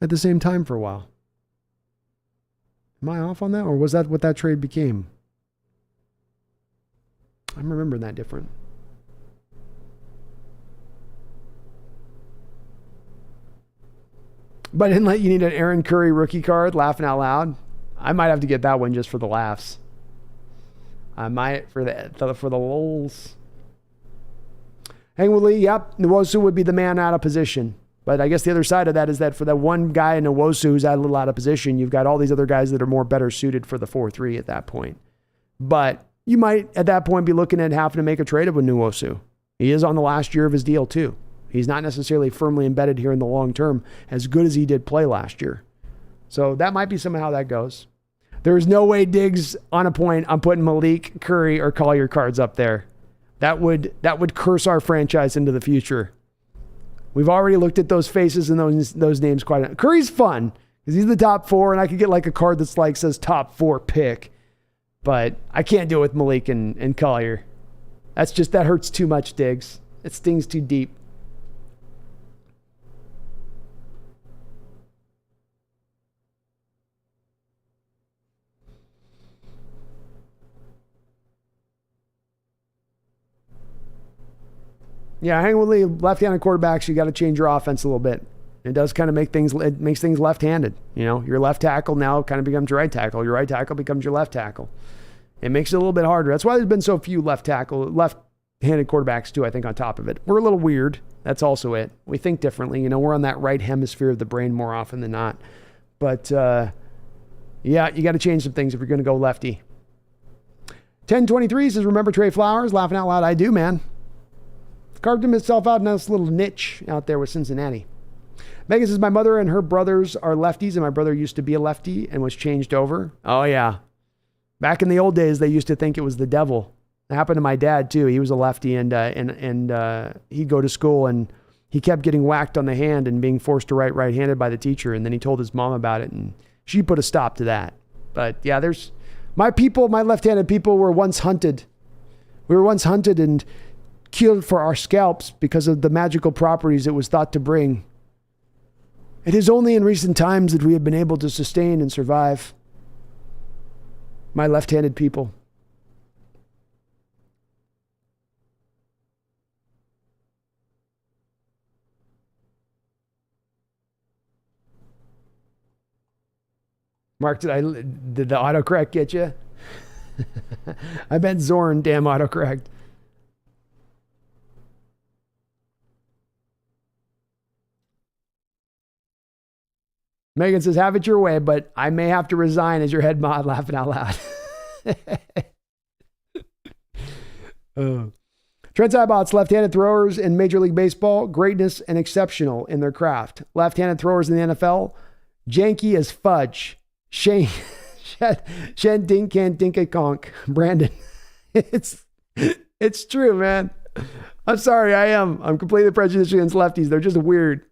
at the same time for a while. Am I off on that? Or was that what that trade became? I'm remembering that different. But I didn't let you need an Aaron Curry rookie card, laughing out loud. I might have to get that one just for the laughs. I might for the lols. Hangwood Lee, yep. Nwosu would be the man out of position. But I guess the other side of that is that for that one guy in Nwosu who's a little out of position, you've got all these other guys that are better suited for the 4-3 at that point. But you might at that point be looking at having to make a trade with Nwosu. He is on the last year of his deal too. He's not necessarily firmly embedded here in the long term, as good as he did play last year. So that might be somehow how that goes. There's no way Diggs on a point I'm putting Malik, Curry, or Collier cards up there. That would curse our franchise into the future. We've already looked at those faces and those names quite a bit. Curry's fun because he's the top 4, and I could get like a card that's like says top 4 pick. But I can't do it with Malik and Collier. That hurts too much, Diggs. It stings too deep. Yeah, hang with Lee. Left-handed quarterbacks, you got to change your offense a little bit. It does kind of makes things left-handed. You know, your left tackle now kind of becomes your right tackle. Your right tackle becomes your left tackle. It makes it a little bit harder. That's why there's been so few left-handed quarterbacks too, I think, on top of it. We're a little weird. That's also it. We think differently. You know, we're on that right hemisphere of the brain more often than not. But, yeah, you got to change some things if you're going to go lefty. 1023 says, remember Trey Flowers? Laughing out loud. I do, man. Carved himself out in this little niche out there with Cincinnati. Megan says, my mother and her brothers are lefties, and my brother used to be a lefty and was changed over. Oh, yeah. Back in the old days, they used to think it was the devil. It happened to my dad, too. He was a lefty, and he'd go to school, and he kept getting whacked on the hand and being forced to write right-handed by the teacher, and then he told his mom about it, and she put a stop to that. But, yeah, my left-handed people were once hunted. We were once hunted and killed for our scalps because of the magical properties it was thought to bring. It is only in recent times that we have been able to sustain and survive. My left-handed people. Mark, did the autocorrect get you? I meant Zorn, damn autocorrect. Megan says, have it your way, but I may have to resign as your head mod, laughing out loud. Trent Zybot's left-handed throwers in Major League Baseball, greatness and exceptional in their craft. Left-handed throwers in the NFL, janky as fudge. Shen dink can dink a conk. Brandon. It's true, man. I'm sorry, I'm completely prejudiced against lefties. They're just weird.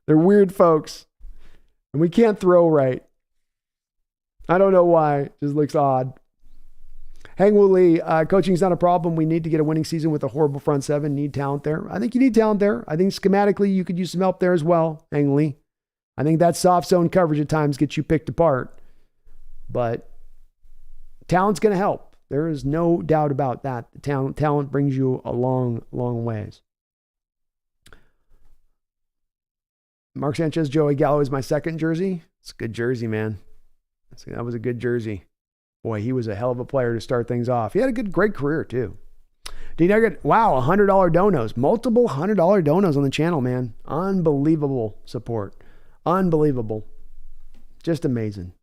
They're weird folks. And we can't throw right. I don't know why. It just looks odd. Hang Woolley, coaching's not a problem. We need to get a winning season with a horrible front seven. Need talent there. I think you need talent there. I think schematically you could use some help there as well, Hang Lee. I think that soft zone coverage at times gets you picked apart. But talent's going to help. There is no doubt about that. The talent brings you a long, long ways. Mark Sanchez, Joey Gallo is my second jersey. It's a good jersey, man. That was a good jersey. Boy, he was a hell of a player to start things off. He had a great career, too. D-Nugget, wow, $100 donos. Multiple $100 donos on the channel, man. Unbelievable support. Unbelievable. Just amazing.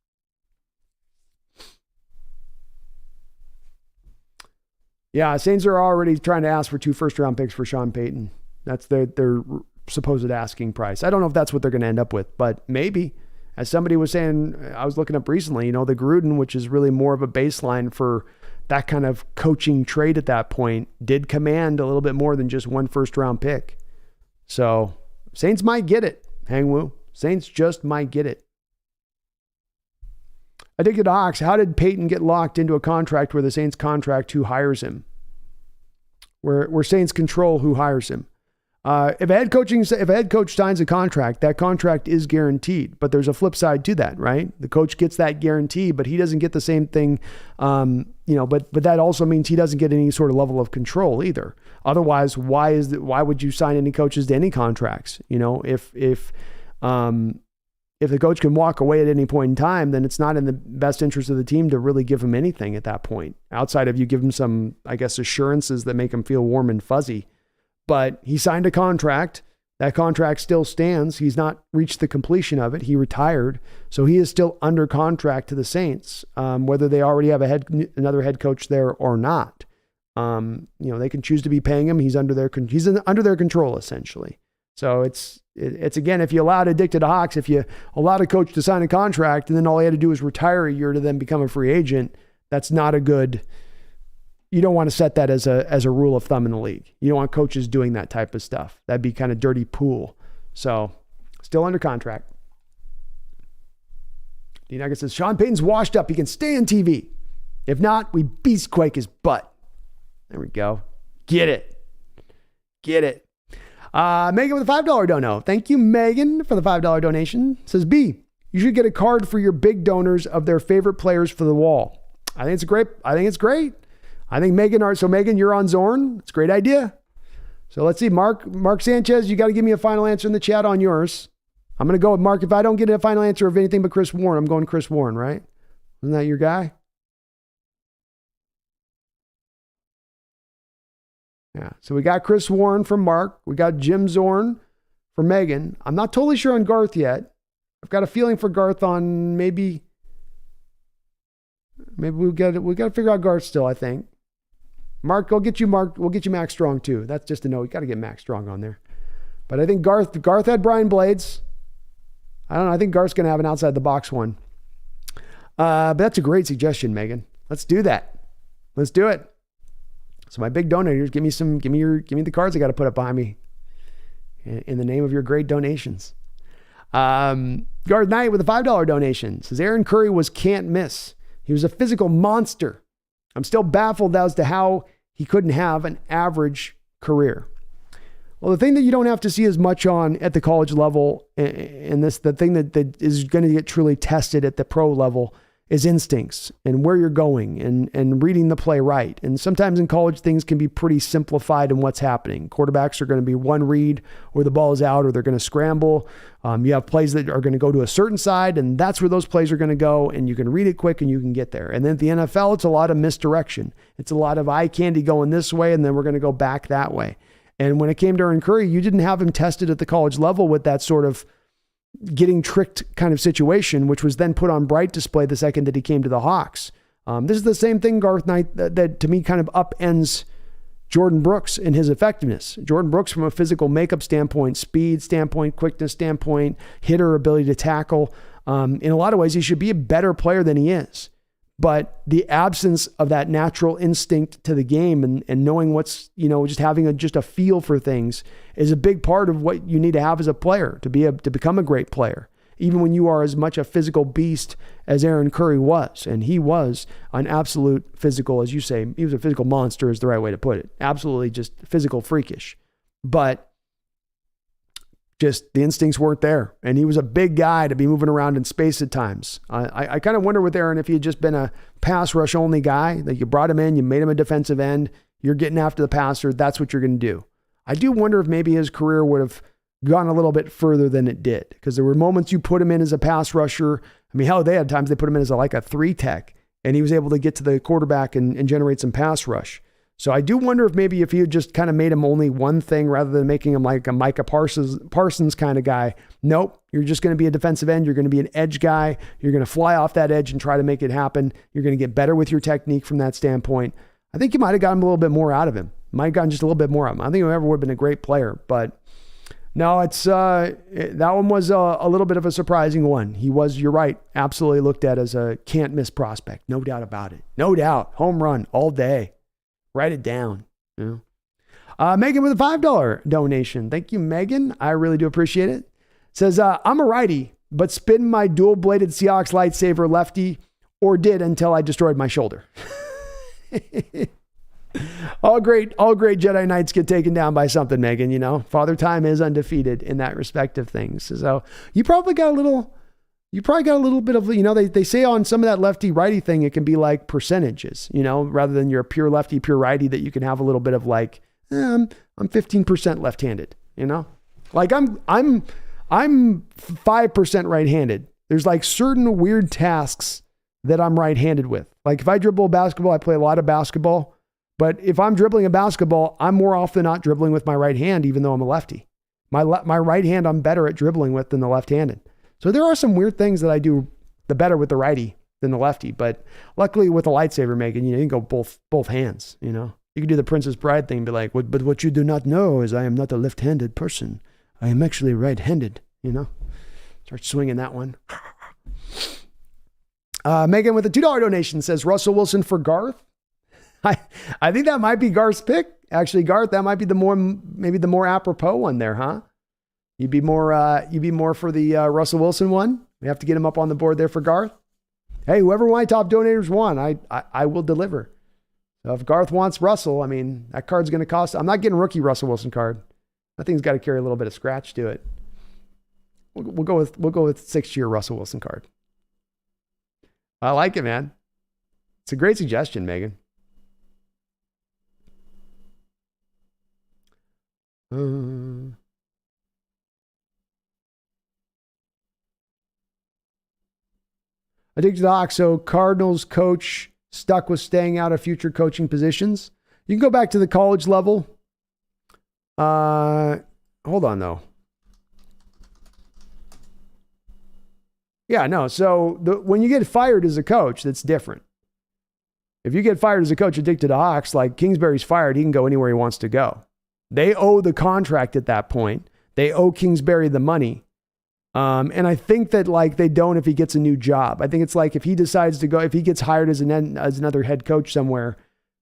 Yeah, Saints are already trying to ask for 2 first-round picks for Sean Payton. That's their supposed asking price. I don't know if that's what they're going to end up with, but maybe. As somebody was saying, I was looking up recently, the Gruden, which is really more of a baseline for that kind of coaching trade at that point, did command a little bit more than just 1 first-round pick. So Saints might get it, Hangwoo. Saints just might get it. Addicted Hawks, how did Peyton get locked into a contract where the Saints contract who hires him? Where Saints control who hires him. If a head coach signs a contract, that contract is guaranteed. But there's a flip side to that, right? The coach gets that guarantee, but he doesn't get the same thing. But that also means he doesn't get any sort of level of control either. Otherwise, why would you sign any coaches to any contracts? If the coach can walk away at any point in time, then it's not in the best interest of the team to really give him anything at that point. Outside of you give him some, I guess, assurances that make him feel warm and fuzzy. But he signed a contract. That contract still stands. He's not reached the completion of it. He retired. So he is still under contract to the Saints, whether they already have another head coach there or not. They can choose to be paying him. He's under their control, essentially. So it's again, if you allowed Addicted Hawks, if you allowed a coach to sign a contract and then all he had to do is retire a year to then become a free agent, that's not a good. You don't want to set that as a rule of thumb in the league. You don't want coaches doing that type of stuff. That'd be kind of dirty pool. So still under contract. D Nugget says, Sean Payton's washed up. He can stay on TV. If not, we beastquake his butt. There we go. Get it. Megan with a $5 dono. Thank you, Megan, for the $5 donation. Says, B, you should get a card for your big donors of their favorite players for the wall. I think it's great. I think Megan, you're on Zorn. It's a great idea. So let's see. Mark Sanchez, you got to give me a final answer in the chat on yours. I'm going to go with Mark. If I don't get a final answer of anything but Chris Warren, I'm going Chris Warren, right? Isn't that your guy? Yeah. So we got Chris Warren from Mark. We got Jim Zorn for Megan. I'm not totally sure on Garth yet. I've got a feeling for Garth on maybe we got to figure out Garth still, I think. Mark. We'll get you Max Strong too. That's just a no. We got to get Max Strong on there. But I think Garth had Brian Blades. I don't know. I think Garth's going to have an outside the box one. But that's a great suggestion, Megan. Let's do that. Let's do it. So my big donators, give me the cards I got to put up behind me in the name of your great donations. Guard Knight with a $5 donation says Aaron Curry was can't miss. He was a physical monster. I'm still baffled as to how he couldn't have an average career. Well, the thing that you don't have to see as much on at the college level, and the thing that is going to get truly tested at the pro level is instincts and where you're going and reading the play right. And sometimes in college, things can be pretty simplified in what's happening. Quarterbacks are going to be one read or the ball is out or they're going to scramble. You have plays that are going to go to a certain side and that's where those plays are going to go and you can read it quick and you can get there. And then at the NFL, it's a lot of misdirection. It's a lot of eye candy going this way and then we're going to go back that way. And when it came to Aaron Curry, you didn't have him tested at the college level with that sort of getting tricked kind of situation, which was then put on bright display the second that he came to the Hawks. This is the same thing, Garth Knight, that to me kind of upends Jordan Brooks in his effectiveness. Jordan Brooks, from a physical makeup standpoint, speed standpoint, quickness standpoint, hitter, ability to tackle, in a lot of ways, he should be a better player than he is. But the absence of that natural instinct to the game and knowing what's, just having just a feel for things is a big part of what you need to have as a player to become a great player. Even when you are as much a physical beast as Aaron Curry was, and he was an absolute physical, as you say, he was a physical monster is the right way to put it. Absolutely just physical freakish. But just the instincts weren't there. And he was a big guy to be moving around in space at times. I kind of wonder with Aaron if he had just been a pass rush only guy, that you brought him in, you made him a defensive end, you're getting after the passer, that's what you're going to do. I do wonder if maybe his career would have gone a little bit further than it did, because there were moments you put him in as a pass rusher. I mean, hell, they had times they put him in as like a 3-tech, and he was able to get to the quarterback and generate some pass rush. So I do wonder if maybe if you just kind of made him only one thing rather than making him like a Micah Parsons kind of guy. Nope, you're just going to be a defensive end. You're going to be an edge guy. You're going to fly off that edge and try to make it happen. You're going to get better with your technique from that standpoint. I think you might have gotten a little bit more out of him. Might have gotten just a little bit more out of him. I think he ever would have been a great player, but no, that one was a little bit of a surprising one. He was, you're right, absolutely looked at as a can't miss prospect. No doubt about it. No doubt. Home run all day. Write it down. Megan with a $5 donation. Thank you, Megan. I really do appreciate it. Says, I'm a righty, but spin my dual-bladed Seahawks lightsaber lefty, or did until I destroyed my shoulder. All great Jedi Knights get taken down by something, Megan. Father Time is undefeated in that respect of things. So you probably got a little bit of, they say on some of that lefty righty thing, it can be like percentages, rather than you're a pure lefty, pure righty, that you can have a little bit of like, I'm 15% left-handed, like I'm 5% right-handed. There's like certain weird tasks that I'm right-handed with. Like if I dribble a basketball, I play a lot of basketball, but if I'm dribbling a basketball, I'm more often not dribbling with my right hand, even though I'm a lefty. My right hand I'm better at dribbling with than the left-handed. So there are some weird things that I do the better with the righty than the lefty. But luckily with a lightsaber, Megan, you can go both hands. You can do the Princess Bride thing, be like, but what you do not know is I am not a left-handed person. I am actually right-handed. Start swinging that one. Megan with a $2 donation says Russell Wilson for Garth. I think that might be Garth's pick. Actually, Garth, that might be maybe the more apropos one there, huh? You'd be more for the Russell Wilson one. We have to get him up on the board there for Garth. Hey, whoever my top donators want, I will deliver. So if Garth wants Russell, I mean, that card's going to cost. I'm not getting rookie Russell Wilson card. That thing's got to carry a little bit of scratch to it. We'll go with 6-year Russell Wilson card. I like it, man. It's a great suggestion, Megan. Addicted to Hawks. So Cardinals coach stuck with staying out of future coaching positions. You can go back to the college level. Hold on though. Yeah, no. So when you get fired as a coach, that's different. If you get fired as a coach addicted to Hawks, like Kingsbury's fired, he can go anywhere he wants to go. They owe the contract at that point. They owe Kingsbury the money. And I think that they don't if he gets a new job. I think it's like if he decides to go, if he gets hired as another head coach somewhere,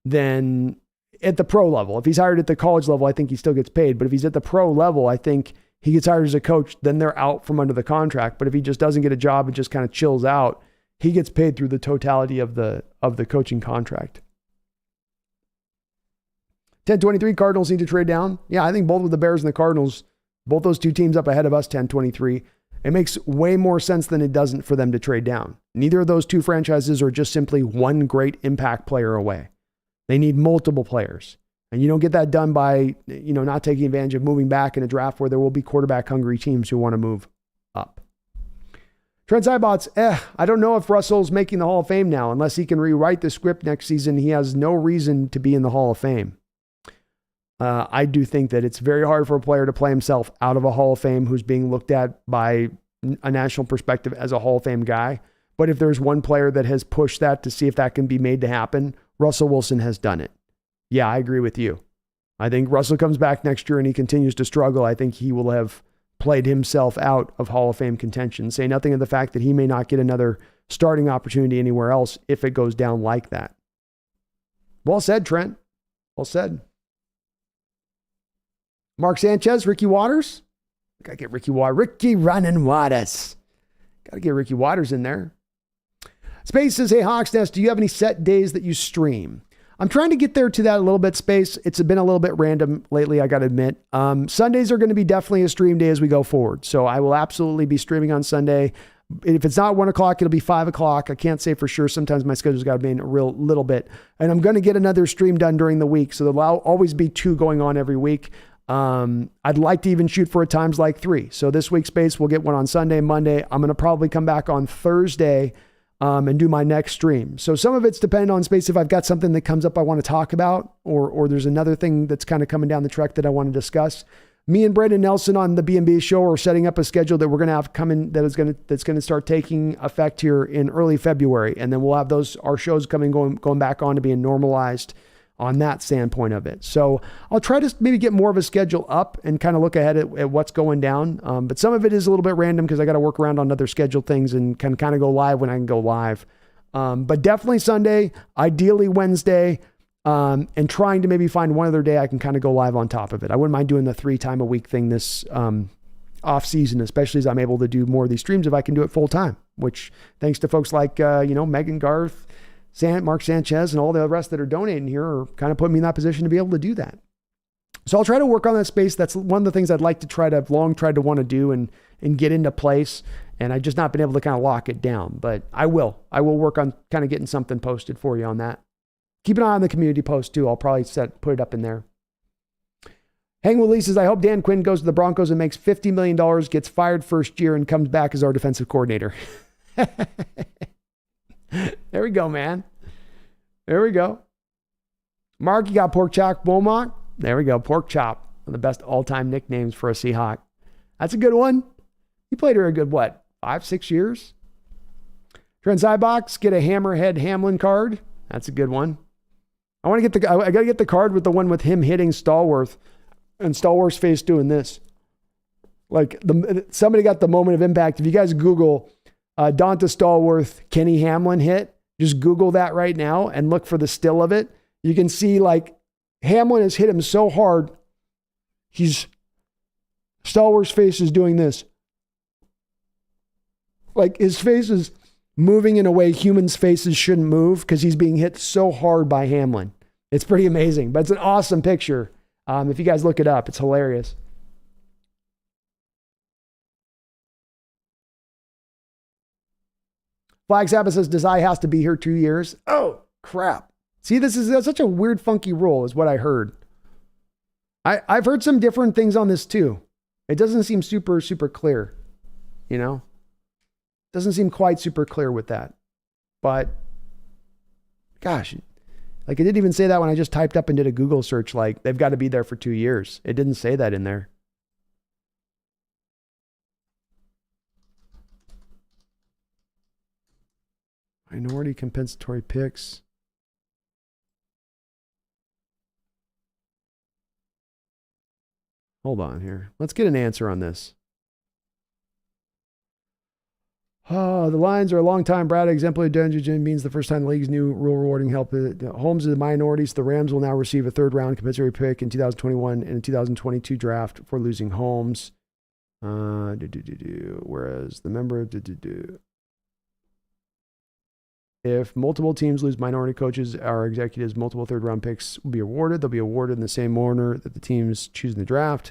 then at the pro level, if he's hired at the college level, I think he still gets paid. But if he's at the pro level, I think he gets hired as a coach, then they're out from under the contract. But if he just doesn't get a job and just kind of chills out, he gets paid through the totality of the coaching contract. 10-23, Cardinals need to trade down. Yeah, I think both with the Bears and the Cardinals, both those two teams up ahead of us, 10-23. It makes way more sense than it doesn't for them to trade down. Neither of those two franchises are just simply one great impact player away. They need multiple players. And you don't get that done by, not taking advantage of moving back in a draft where there will be quarterback hungry teams who want to move up. Trent Sybots, I don't know if Russell's making the Hall of Fame now. Unless he can rewrite the script next season, he has no reason to be in the Hall of Fame. I do think that it's very hard for a player to play himself out of a Hall of Fame who's being looked at by a national perspective as a Hall of Fame guy. But if there's one player that has pushed that to see if that can be made to happen, Russell Wilson has done it. Yeah, I agree with you. I think Russell comes back next year and he continues to struggle. I think he will have played himself out of Hall of Fame contention. Say nothing of the fact that he may not get another starting opportunity anywhere else if it goes down like that. Well said, Trent. Well said. Mark Sanchez, Ricky Waters. Got to get Ricky running Waters. Got to get Ricky Waters in there. Space says, hey, Hawks Nest, do you have any set days that you stream? I'm trying to get there to that a little bit, Space. It's been a little bit random lately, I got to admit. Sundays are going to be definitely a stream day as we go forward. So I will absolutely be streaming on Sunday. If it's not 1 o'clock, it'll be 5 o'clock. I can't say for sure. Sometimes my schedule's got to be in a real little bit. And I'm going to get another stream done during the week. So there'll always be 2 going on every week. I'd like to even shoot for at times like 3. So this week's Space, we'll get one on Sunday, Monday. I'm going to probably come back on Thursday and do my next stream. So some of it's dependent on Space. If I've got something that comes up I want to talk about, or there's another thing that's kind of coming down the track that I want to discuss. Me and Brandon Nelson on the B&B show are setting up a schedule that we're going to have coming that's going to start taking effect here in early February. And then we'll have our shows going back on to being normalized on that standpoint of it. So I'll try to maybe get more of a schedule up and kind of look ahead at what's going down. But some of it is a little bit random because I got to work around on other scheduled things and can kind of go live when I can go live. But definitely Sunday, ideally Wednesday, and trying to maybe find one other day I can kind of go live on top of it. I wouldn't mind doing the 3 time a week thing this off season, especially as I'm able to do more of these streams if I can do it full time, which thanks to folks like, Megan Garth, Mark Sanchez, and all the rest that are donating here are kind of putting me in that position to be able to do that. So I'll try to work on that Space. That's one of the things I'd like to want to do and get into place. And I've just not been able to kind of lock it down, but I will work on kind of getting something posted for you on that. Keep an eye on the community post too. I'll probably put it up in there. Hang with Lee says, I hope Dan Quinn goes to the Broncos and makes $50 million, gets fired first year, and comes back as our defensive coordinator. There we go, man. There we go. Mark, you got pork chop, Beaumont? There we go, pork chop. of the best all-time nicknames for a Seahawk. That's a good one. He played her a good, 5-6 years? Trent Zybox, get a Hammerhead Hamlin card. That's a good one. I got to get the card with the one with him hitting Stallworth and Stallworth's face doing this. Like somebody got the moment of impact. If you guys Google Donta Stallworth, Kenny Hamlin hit, just Google that right now and look for the still of it. You can see like Hamlin has hit him so hard. Stallworth's face is doing this. Like his face is moving in a way humans' faces shouldn't move because he's being hit so hard by Hamlin. It's pretty amazing, but it's an awesome picture. If you guys look it up, it's hilarious. Flag Sabbath says Desai has to be here 2 years. Oh, crap. See, that's such a weird, funky rule is what I heard. I've heard some different things on this too. It doesn't seem super, super clear, you know? Doesn't seem quite super clear with that. But, gosh, like it didn't even say that when I just typed up and did a Google search, like they've got to be there for 2 years. It didn't say that in there. Minority compensatory picks. Hold on here. Let's get an answer on this. Oh, the Lions are a long time. Brad exemplary dungeon means the first time the league's new rule rewarding help. Holmes is the minorities. The Rams will now receive a third round compensatory pick in 2021 and a 2022 draft for losing Holmes. Whereas the member if multiple teams lose minority coaches, our executives, multiple third round picks will be awarded. They'll be awarded in the same order that the teams choose in the draft.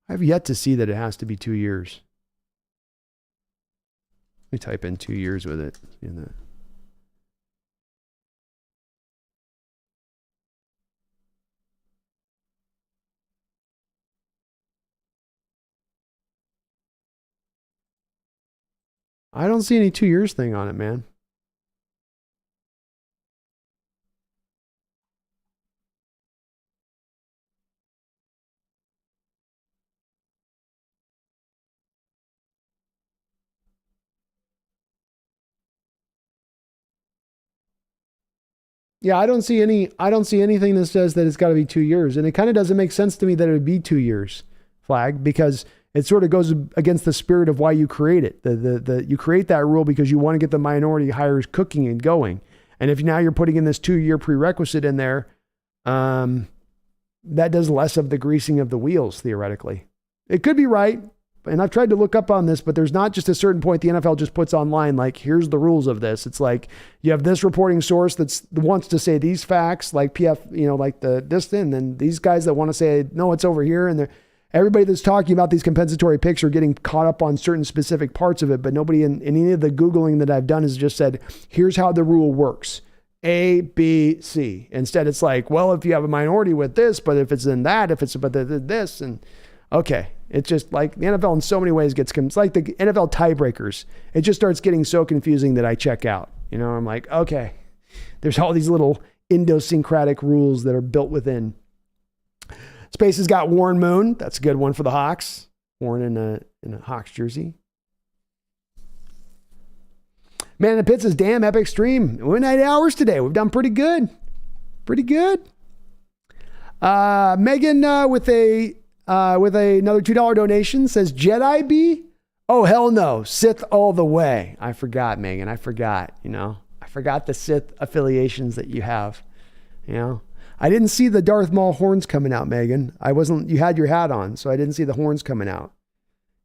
I've yet to see that it has to be 2 years. Let me type in 2 years with it. I don't see any 2 years thing on it, man. Yeah, I don't see anything that says that it's got to be 2 years. And it kind of doesn't make sense to me that it would be 2 years, Flag, because it sort of goes against the spirit of why you create it. You create that rule because you want to get the minority hires cooking and going. And if now you're putting in this 2-year prerequisite in there, that does less of the greasing of the wheels, theoretically. It could be right. And I've tried to look up on this, but there's not just a certain point the NFL just puts online, like, here's the rules of this. It's like, you have this reporting source that wants to say these facts, like PF, like this thing, and then these guys that want to say, no, it's over here. And everybody that's talking about these compensatory picks are getting caught up on certain specific parts of it, but nobody in any of the Googling that I've done has just said, here's how the rule works. A, B, C. Instead, it's like, well, if you have a minority with this, but if it's in that, if it's about this, and okay. It's just like the NFL in so many ways it's like the NFL tiebreakers. It just starts getting so confusing that I check out. I'm like, okay, there's all these little idiosyncratic rules that are built within. Space has got Warren Moon. That's a good one for the Hawks. Warren in a Hawks jersey. Man in the Pit says, damn, epic stream. We went 8 hours today. We've done pretty good. Pretty good. Megan with another $2 donation says, Jedi B? Oh, hell no. Sith all the way. I forgot, Megan. I forgot, I forgot the Sith affiliations that you have, I didn't see the Darth Maul horns coming out, Megan. You had your hat on, so I didn't see the horns coming out.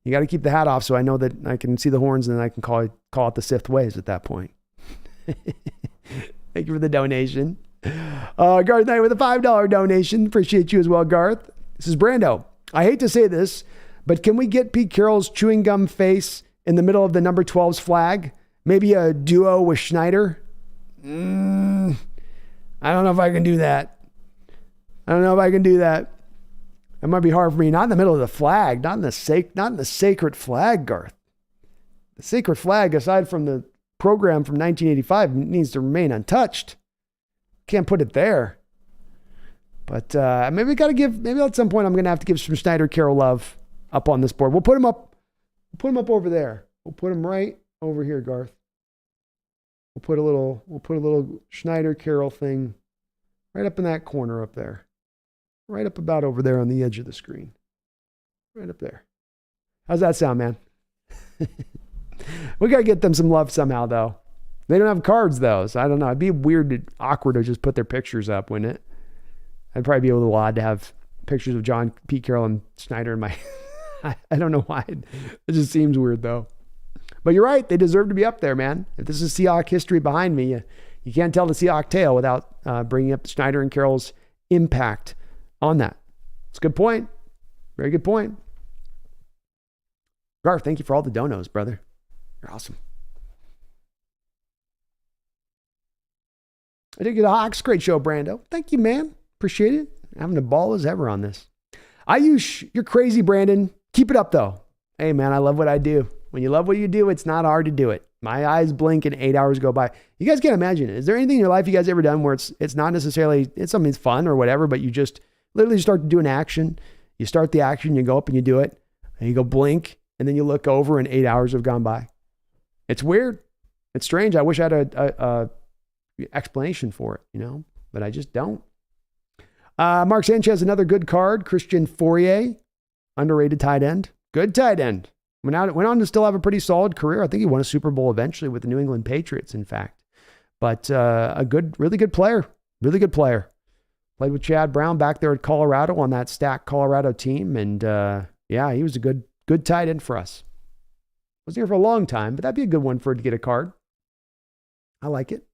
You got to keep the hat off so I know that I can see the horns and then I can call it the Sith ways at that point. Thank you for the donation. Garth Knight with a $5 donation. Appreciate you as well, Garth. This is Brando. I hate to say this, but can we get Pete Carroll's chewing gum face in the middle of the number 12's flag? Maybe a duo with Schneider? I don't know if I can do that. It might be hard for me. Not in the middle of the flag. Not in the sacred flag, Garth. The sacred flag, aside from the program from 1985, needs to remain untouched. can't put it there. But maybe at some point I'm going to have to give some Schneider Carroll love up on this board. We'll put him up over there. We'll put him right over here, Garth. We'll put a little Schneider Carroll thing right up in that corner up there. Right up about over there on the edge of the screen. Right up there. How's that sound, man? We got to get them some love somehow, though. They don't have cards, though, so I don't know. It'd be weird and awkward to just put their pictures up, wouldn't it? I'd probably be a little odd to have pictures of John, Pete Carroll, and Schneider in my... I don't know why. It just seems weird, though. But you're right. They deserve to be up there, man. If this is Seahawk history behind me, you can't tell the Seahawk tale without bringing up Schneider and Carroll's impact on that. It's a good point. Very good point. Garth, thank you for all the donos, brother. You're awesome. I did get a Hawks. Great show, Brando. Thank you, man. Appreciate it. Having a ball as ever on this. You're crazy, Brandon. Keep it up, though. Hey, man, I love what I do. When you love what you do, it's not hard to do it. My eyes blink and 8 hours go by. You guys can't imagine it. Is there anything in your life you guys ever done where it's not necessarily, it's something that's fun or whatever, but you just literally start to do an action. You start the action, you go up and you do it, and you go blink, and then you look over and 8 hours have gone by. It's weird. It's strange. I wish I had a explanation for it, but I just don't. Mark Sanchez, another good card. Christian Fourier, underrated tight end. Good tight end. Went on to still have a pretty solid career. I think he won a Super Bowl eventually with the New England Patriots, in fact. But really good player. Really good player. Played with Chad Brown back there at Colorado on that stacked Colorado team. And he was a good tight end for us. Wasn't here for a long time, but that'd be a good one for it to get a card. I like it.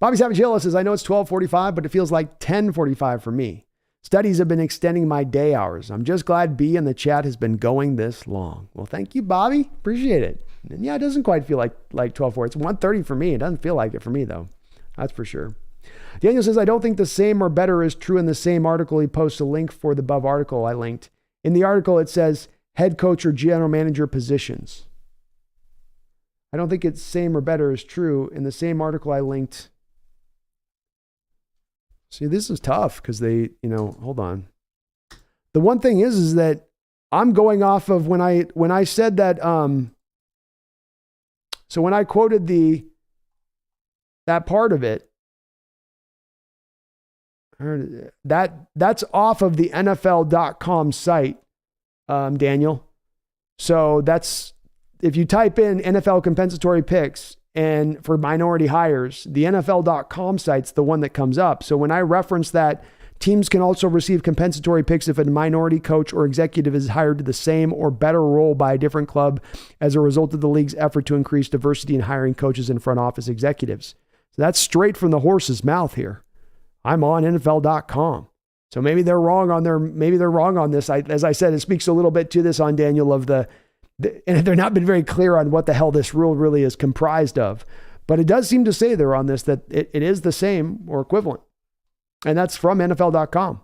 Bobby Savage Hill says, I know it's 12:45, but it feels like 10:45 for me. Studies have been extending my day hours. I'm just glad B in the chat has been going this long. Well, thank you, Bobby. Appreciate it. And yeah, it doesn't quite feel like 12:40. It's 1:30 for me. It doesn't feel like it for me, though. That's for sure. Daniel says, I don't think the same or better is true in the same article. He posts a link for the above article I linked. In the article, it says head coach or general manager positions. I don't think it's same or better is true. In the same article I linked. See, this is tough because they, hold on. The one thing is that I'm going off of when I said that, so when I quoted that part of it, that's off of the NFL.com site, Daniel. So that's, if you type in NFL compensatory picks, and for minority hires, the NFL.com site's the one that comes up. So when I reference that, teams can also receive compensatory picks if a minority coach or executive is hired to the same or better role by a different club as a result of the league's effort to increase diversity in hiring coaches and front office executives. So that's straight from the horse's mouth here. I'm on NFL.com. So maybe they're wrong on this. As I said, it speaks a little bit to this on Daniel of and they're not been very clear on what the hell this rule really is comprised of. But it does seem to say there on this that it is the same or equivalent. And that's from NFL.com.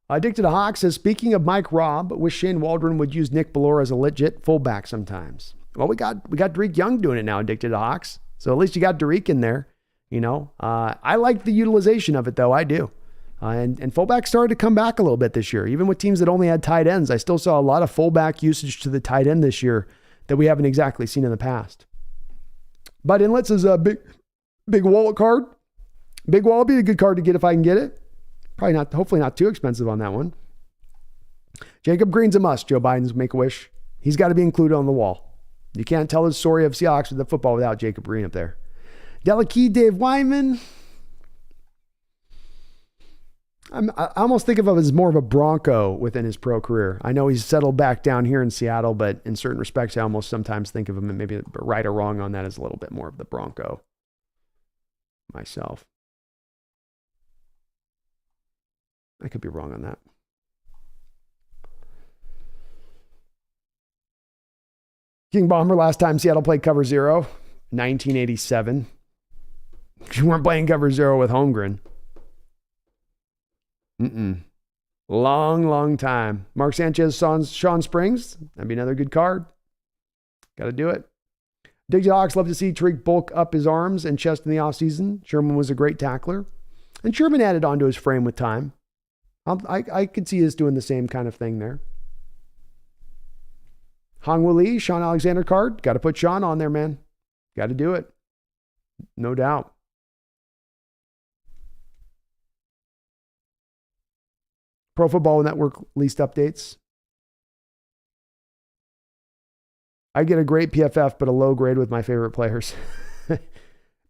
Addicted to Hawks says, speaking of Mike Robb, wish Shane Waldron would use Nick Bellore as a legit fullback sometimes. Well, we got Tariq Young doing it now, Addicted to Hawks. So at least you got Tariq in there. I like the utilization of it, though. I do. And fullback started to come back a little bit this year. Even with teams that only had tight ends, I still saw a lot of fullback usage to the tight end this year that we haven't exactly seen in the past. But Inlets is a big wallet card. Big wall will be a good card to get if I can get it. Hopefully not too expensive on that one. Jacob Green's a must. Joe Biden's Make-A-Wish. He's got to be included on the wall. You can't tell the story of Seahawks with the football without Jacob Green up there. Delikey Dave Wyman. I almost think of him as more of a Bronco within his pro career. I know he's settled back down here in Seattle, but in certain respects, I almost sometimes think of him, and maybe right or wrong on that, as a little bit more of the Bronco myself. I could be wrong on that. King Bomber, last time Seattle played cover 0, 1987. You weren't playing cover 0 with Holmgren. Long time. Mark Sanchez, Sean Springs. That'd be another good card. Got to do it. Dig Hawks love to see Tariq bulk up his arms and chest in the offseason. Sherman was a great tackler. And Sherman added onto his frame with time. I could see us doing the same kind of thing there. Hongwu Lee, Sean Alexander card. Got to put Sean on there, man. Got to do it. No doubt. Pro Football Network least updates. I get a great PFF, but a low grade with my favorite players.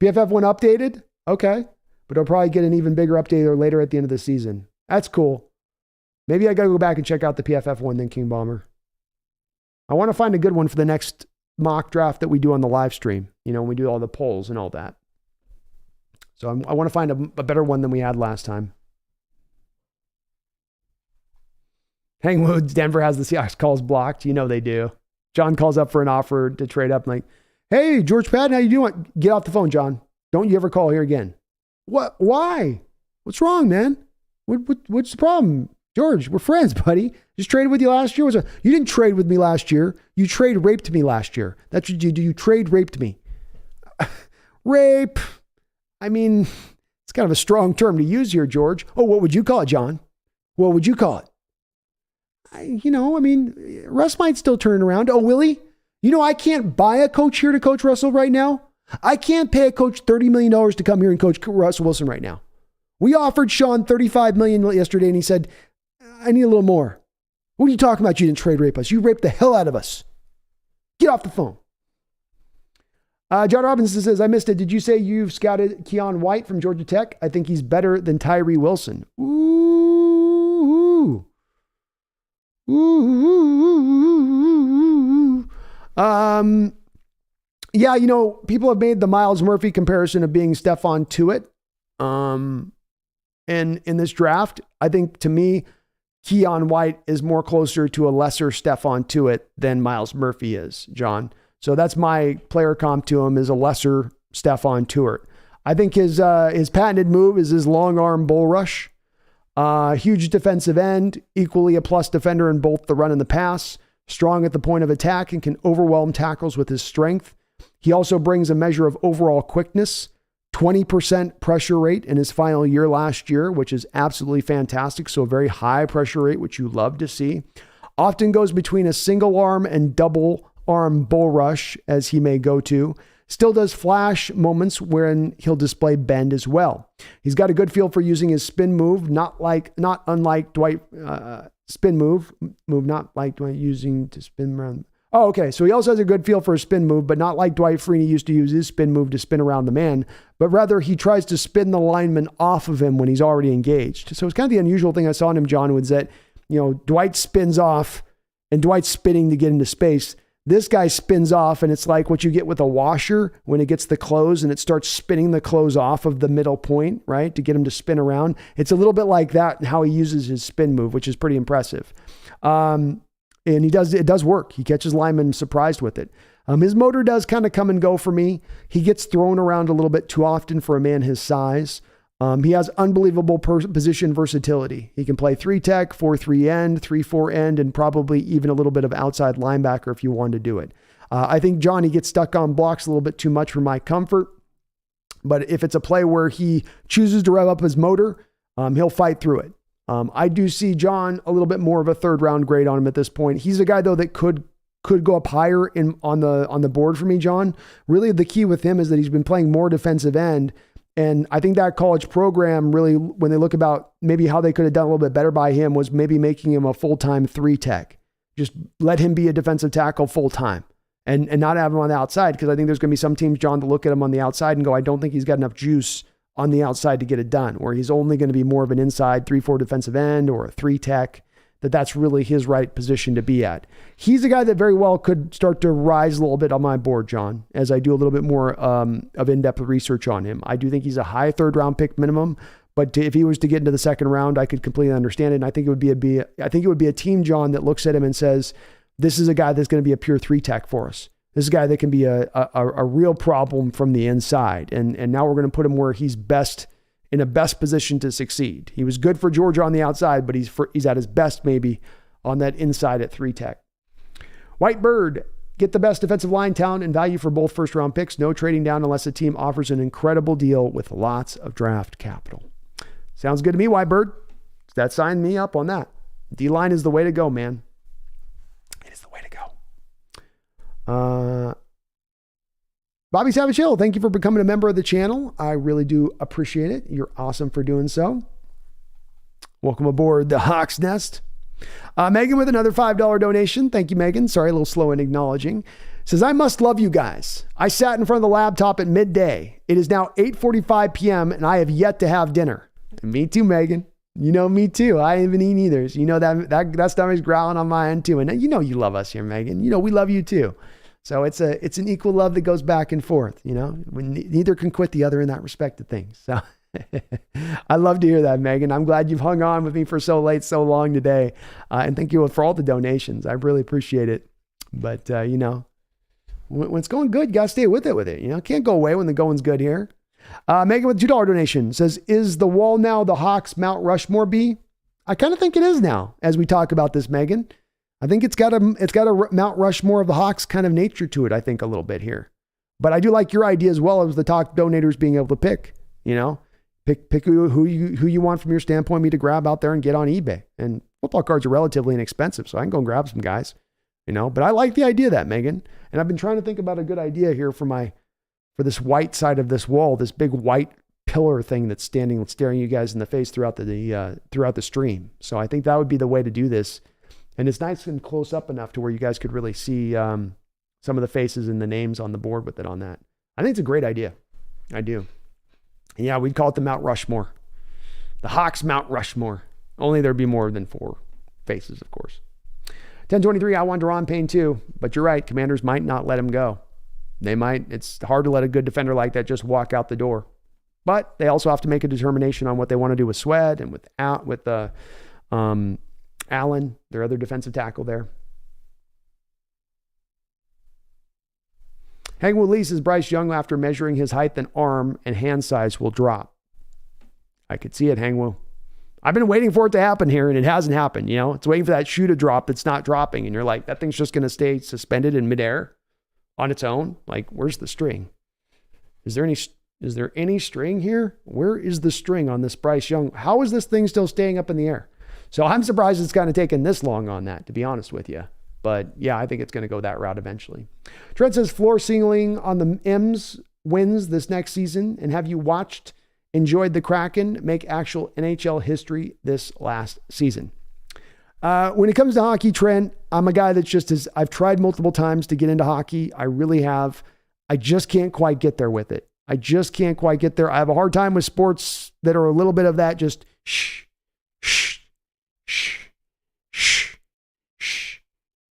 PFF one updated? Okay. But I'll probably get an even bigger update later at the end of the season. That's cool. Maybe I got to go back and check out the PFF one then, King Bomber. I want to find a good one for the next mock draft that we do on the live stream. You know, when we do all the polls and all that. So I want to find a better one than we had last time. Hangwoods, Denver has the Seahawks calls blocked. You know they do. John calls up for an offer to trade up. I'm like, hey, George Patton, how you doing? Get off the phone, John. Don't you ever call here again. What? Why? What's wrong, man? What's the problem? George, we're friends, buddy. Just traded with you last year. You didn't trade with me last year. You trade raped me last year. That's what you do. You trade raped me. Rape. I mean, it's kind of a strong term to use here, George. Oh, what would you call it, John? What would you call it? Russ might still turn around. Oh, will he? I can't buy a coach here to coach Russell right now. I can't pay a coach $30 million to come here and coach Russell Wilson right now. We offered Sean $35 million yesterday, and he said, I need a little more. What are you talking about? You didn't trade rape us. You raped the hell out of us. Get off the phone. John Robinson says, I missed it. Did you say you've scouted Keon White from Georgia Tech? I think he's better than Tyree Wilson. Ooh. Yeah, people have made the Miles Murphy comparison of being Stephon Tuitt. And in this draft, I think to me, Keon White is more closer to a lesser Stephon Tuitt than Miles Murphy is, John. So that's my player comp to him, is a lesser Stephon Tuitt. I think his patented move is his long arm bull rush. Huge defensive end, equally a plus defender in both the run and the pass, strong at the point of attack and can overwhelm tackles with his strength. He also brings a measure of overall quickness, 20% pressure rate in his final year last year, which is absolutely fantastic. So a very high pressure rate, which you love to see. Often goes between a single arm and double arm bull rush, as he may go to. Still does flash moments wherein he'll display bend as well. He's got a good feel for using his spin move, not unlike Dwight spin move, not like Dwight using to spin around. Oh, okay. So he also has a good feel for a spin move, but not like Dwight Freeney used to use his spin move to spin around the man, but rather he tries to spin the lineman off of him when he's already engaged. So it's kind of the unusual thing I saw in him, John, was that, Dwight spins off and Dwight's spinning to get into space. This guy spins off, and it's like what you get with a washer when it gets the clothes and it starts spinning the clothes off of the middle point, right, to get him to spin around. It's a little bit like that and how he uses his spin move, which is pretty impressive. And it does work. He catches linemen surprised with it. His motor does kind of come and go for me. He gets thrown around a little bit too often for a man his size. He has unbelievable position versatility. He can play 3-tech, 4-3 end, 3-4 end, and probably even a little bit of outside linebacker if you want to do it. I think Johnny gets stuck on blocks a little bit too much for my comfort. But if it's a play where he chooses to rev up his motor, he'll fight through it. I do see John a little bit more of a third round grade on him at this point. He's a guy though that could go up higher on the board for me, John. Really, the key with him is that he's been playing more defensive end. And I think that college program really, when they look about maybe how they could have done a little bit better by him, was maybe making him a full-time 3-tech. Just let him be a defensive tackle full-time and not have him on the outside, because I think there's going to be some teams, John, that look at him on the outside and go, I don't think he's got enough juice on the outside to get it done, or he's only going to be more of an inside 3-4 defensive end or a 3-tech, that's really his right position to be at. He's a guy that very well could start to rise a little bit on my board, John, as I do a little bit more of in-depth research on him. I do think he's a high third round pick minimum, but if he was to get into the second round, I could completely understand it. And I think it would be a team, John, that looks at him and says, this is a guy that's going to be a pure 3-tech for us. This is a guy that can be a real problem from the inside. And now we're going to put him where he's best, in a best position to succeed. He was good for Georgia on the outside, but he's at his best maybe on that inside at 3-tech. White Bird, Get the best defensive line talent and value for both first-round picks. No trading down unless a team offers an incredible deal with lots of draft capital. Sounds good to me, Whitebird. That signed me up on that. D-line is the way to go, man. It is the way to go. Bobby Savage Hill, thank you for becoming a member of the channel. I really do appreciate it. You're awesome for doing so. Welcome aboard the Hawks Nest. Megan with another $5 donation. Thank you, Megan. Sorry, a little slow in acknowledging. Says, I must love you guys. I sat in front of the laptop at midday. It is now 8:45 p.m. and I have yet to have dinner. And me too, Megan. You know me too. I haven't eaten either. So you know that stomach's growling on my end too. And you know you love us here, Megan. You know we love you too. So it's an equal love that goes back and forth. You know, when neither can quit the other in that respect of things. So I love to hear that, Megan. I'm glad you've hung on with me for so late, so long today. And thank you for all the donations. I really appreciate it. But, you know, when it's going good, you got to stay with it. You know, can't go away when the going's good here. Megan with $2 donation says, is the wall now the Hawks Mount Rushmore B? I kind of think it is now as we talk about this, Megan. I think it's got a Mount Rushmore of the Hawks kind of nature to it, I think, a little bit here. But I do like your idea as well as the talk donators being able to pick, you know. Pick who you want from your standpoint, me to grab out there and get on eBay. And football cards are relatively inexpensive, so I can go and grab some guys, you know. But I like the idea of that, Megan. And I've been trying to think about a good idea here for this white side of this wall, this big white pillar thing that's staring you guys in the face throughout the stream. So I think that would be the way to do this. And it's nice and close up enough to where you guys could really see some of the faces and the names on the board with it on that. I think it's a great idea. I do. Yeah, we'd call it the Mount Rushmore. The Hawks Mount Rushmore. Only there'd be more than 4 faces, of course. 1023, I want Deron Payne too. But you're right, Commanders might not let him go. They might. It's hard to let a good defender like that just walk out the door. But they also have to make a determination on what they want to do with Sweat and with Allen, their other defensive tackle there. Hangwood Lee says Bryce Young, after measuring his height and arm and hand size, will drop. I could see it, Hangwood. I've been waiting for it to happen here, and it hasn't happened. You know, it's waiting for that shoe to drop that's not dropping, and you're like, that thing's just going to stay suspended in midair on its own. Like, where's the string? Is there any string here? Where is the string on this Bryce Young? How is this thing still staying up in the air? So I'm surprised it's kind of taken this long on that, to be honest with you. But yeah, I think it's going to go that route eventually. Trent says floor ceiling on the M's wins this next season. And have you enjoyed the Kraken make actual NHL history this last season? When it comes to hockey, Trent, I'm a guy that's I've tried multiple times to get into hockey. I really have. I just can't quite get there with it. I just can't quite get there. I have a hard time with sports that are a little bit of that just shh, shh, shh, shh, shh,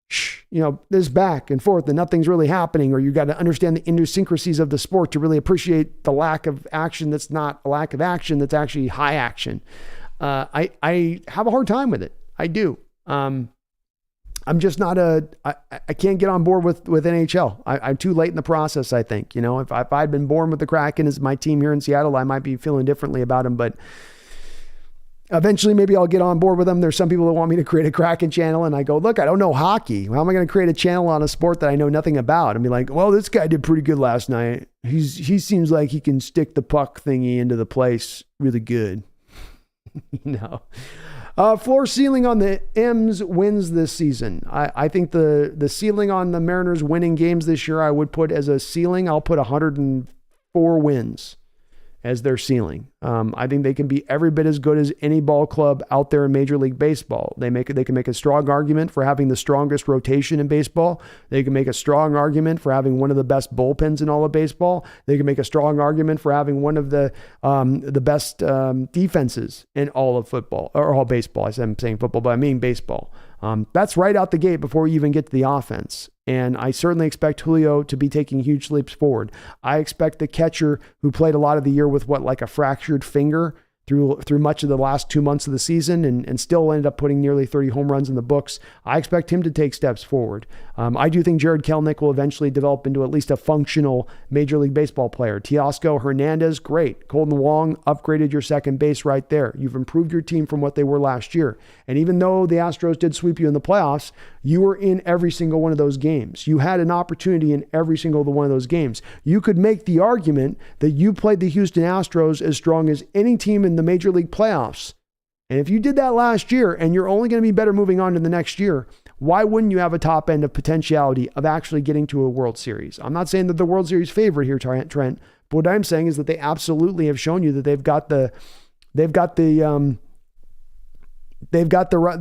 shh. You know, this back and forth and nothing's really happening, or you got to understand the idiosyncrasies of the sport to really appreciate the lack of action that's not a lack of action, that's actually high action. I have a hard time with it. I do. I'm just not I can't get on board with NHL. I'm too late in the process, I think. You know, if I'd been born with the Kraken as my team here in Seattle, I might be feeling differently about them, but eventually maybe I'll get on board with them. There's some people that want me to create a Kraken channel, and I go, look, I don't know hockey. How am I going to create a channel on a sport that I know nothing about? And be like, well, this guy did pretty good last night. He seems like he can stick the puck thingy into the place really good. You know. Floor ceiling on the M's wins this season. I think the ceiling on the Mariners winning games this year, I would put as a ceiling, I'll put 104 wins as their ceiling. I think they can be every bit as good as any ball club out there in Major League Baseball. They can make a strong argument for having the strongest rotation in baseball. They can make a strong argument for having one of the best bullpens in all of baseball. They can make a strong argument for having one of the best defenses in all of football, or all baseball. I'm saying football, but I mean baseball. That's right out the gate before you even get to the offense. And I certainly expect Julio to be taking huge leaps forward. I expect the catcher who played a lot of the year with like a fractured finger through much of the last 2 months of the season and still ended up putting nearly 30 home runs in the books. I expect him to take steps forward. I do think Jared Kelenic will eventually develop into at least a functional Major League Baseball player. Teoscar Hernandez, great. Colton Wong upgraded your second base right there. You've improved your team from what they were last year. And even though the Astros did sweep you in the playoffs, You were in every single one of those games. You had an opportunity in every single one of those games. You could make the argument that you played the Houston Astros as strong as any team in the Major League playoffs. And if you did that last year and you're only going to be better moving on to the next year, why wouldn't you have a top end of potentiality of actually getting to a World Series? I'm not saying that the World Series favorite here, Trent, but what I'm saying is that they absolutely have shown you that they've got the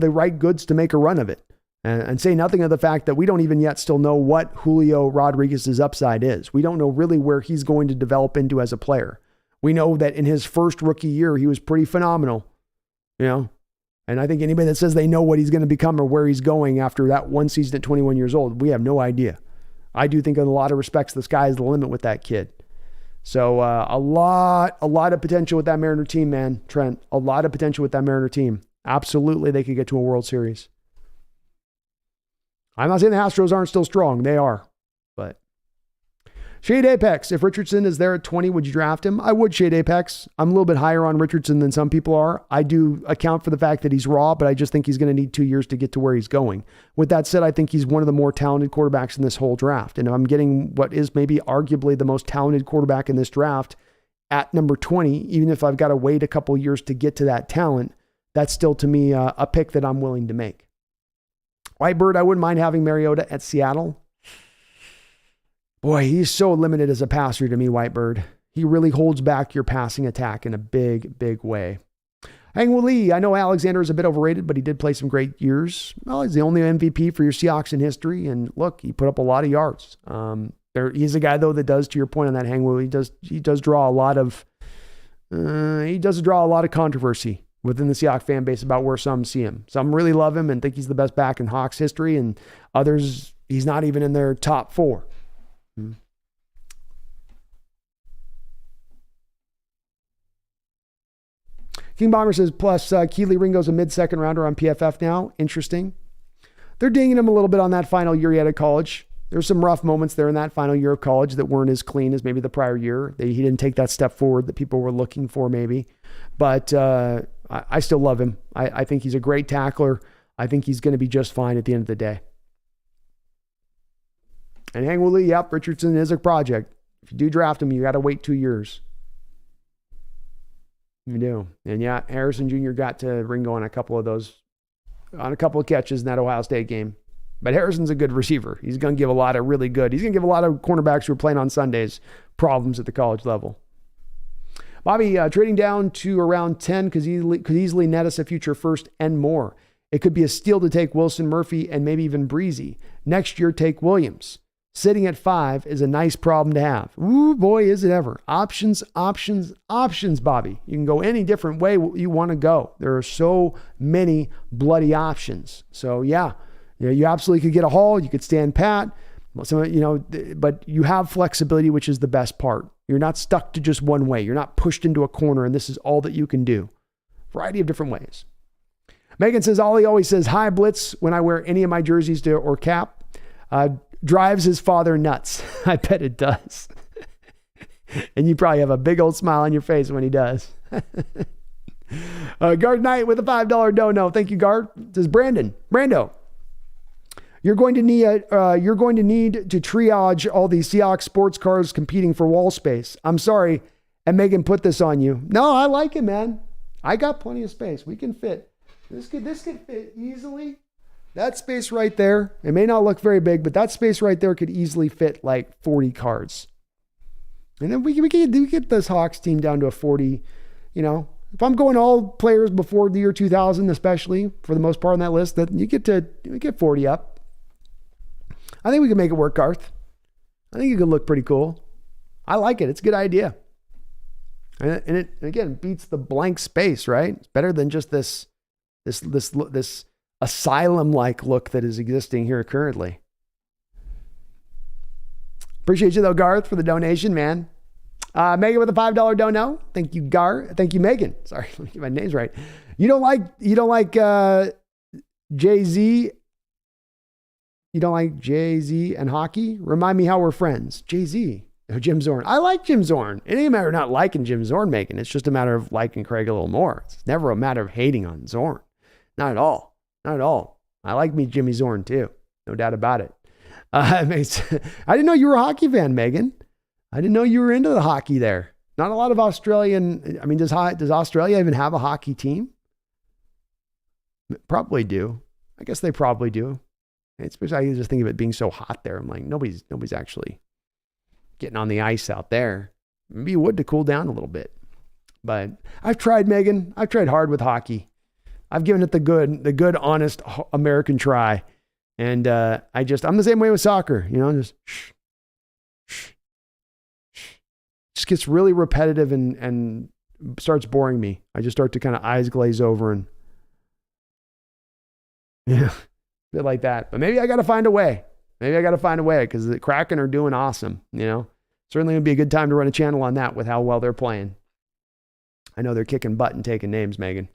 right goods to make a run of it. And say nothing of the fact that we don't even yet still know what Julio Rodriguez's upside is. We don't know really where he's going to develop into as a player. We know that in his first rookie year, he was pretty phenomenal, and I think anybody that says they know what he's going to become or where he's going after that one season at 21 years old, we have no idea. I do think in a lot of respects, the sky is the limit with that kid. So a lot of potential with that Mariner team, man, Trent. A lot of potential with that Mariner team. Absolutely, they could get to a World Series. I'm not saying the Astros aren't still strong. They are. But Shade Apex, if Richardson is there at 20, would you draft him? I would, Shade Apex. I'm a little bit higher on Richardson than some people are. I do account for the fact that he's raw, but I just think he's going to need 2 years to get to where he's going. With that said, I think he's one of the more talented quarterbacks in this whole draft. And if I'm getting what is maybe arguably the most talented quarterback in this draft at number 20, even if I've got to wait a couple years to get to that talent, that's still to me a pick that I'm willing to make. Whitebird, I wouldn't mind having Mariota at Seattle. Boy, he's so limited as a passer to me, Whitebird. He really holds back your passing attack in a big, big way. Hangwoo Lee, I know Alexander is a bit overrated, but he did play some great years. Well, he's the only MVP for your Seahawks in history, and look, he put up a lot of yards. He's a guy, though, that does, to your point on that, Hangwoo, he does draw a lot of controversy within the Seahawks fan base about where some see him. Some really love him and think he's the best back in Hawks history, and others, he's not even in their top 4. King Bomber says, plus Keely Ringo's a mid-second rounder on PFF now. Interesting. They're dinging him a little bit on that final year he had at college. There's some rough moments there in that final year of college that weren't as clean as maybe the prior year. He didn't take that step forward that people were looking for maybe. But I still love him. I think he's a great tackler. I think he's going to be just fine at the end of the day. And Hangwoo Lee, yep, Richardson is a project. If you do draft him, you got to wait 2 years. You do. And yeah, Harrison Jr. got to Ringo on a couple of catches in that Ohio State game. But Harrison's a good receiver. He's going to give a lot of cornerbacks who are playing on Sundays problems at the college level. Bobby, trading down to around 10 could easily net us a future first and more. It could be a steal to take Wilson, Murphy, and maybe even Breezy. Next year, take Williams. Sitting at 5 is a nice problem to have. Ooh, boy, is it ever. Options, Bobby. You can go any different way you want to go. There are so many bloody options. So, yeah, you absolutely could get a haul. You could stand pat. But you have flexibility, which is the best part. You're not stuck to just one way. You're not pushed into a corner, and this is all that you can do. Variety of different ways. Megan says, Ollie always says, hi, Blitz, when I wear any of my jerseys or cap. Drives his father nuts. I bet it does. And you probably have a big old smile on your face when he does. Guard Knight with a $5 dono. Thank you, Guard. It says Brando. You're going to need to triage all these Seahawks sports cars competing for wall space. I'm sorry, and Megan put this on you. No, I like it, man. I got plenty of space. We can fit. This could fit easily. That space right there, it may not look very big, but that space right there could easily fit like 40 cards. And then we get this Hawks team down to a 40, if I'm going all players before the year 2000, especially for the most part on that list, that you get 40 up. I think we can make it work, Garth. I think it could look pretty cool. I like it. It's a good idea. And it again beats the blank space, right? It's better than just this asylum-like look that is existing here currently. Appreciate you though, Garth, for the donation, man. Megan with a $5 dono. Thank you, Garth. Thank you, Megan. Sorry, let me get my names right. You don't like Jay-Z. You don't like Jay-Z and hockey? Remind me how we're friends. Jay-Z. Oh, Jim Zorn. I like Jim Zorn. It ain't a matter of not liking Jim Zorn, Megan. It's just a matter of liking Craig a little more. It's never a matter of hating on Zorn. Not at all. Not at all. I like me Jimmy Zorn too. No doubt about it. I didn't know you were a hockey fan, Megan. I didn't know you were into the hockey there. Not a lot of Australian. I mean, does Australia even have a hockey team? Probably do. I guess they probably do. Especially I just think of it being so hot there. I'm like, nobody's actually getting on the ice out there. Maybe you would to cool down a little bit. But I've tried, Megan. I've tried hard with hockey. I've given it the good, honest American try. And I'm the same way with soccer. Just just gets really repetitive and starts boring me. I just start to kind of eyes glaze over and a bit like that. But maybe I got to find a way. Because the Kraken are doing awesome. Certainly would be a good time to run a channel on that with how well they're playing. I know they're kicking butt and taking names, Megan.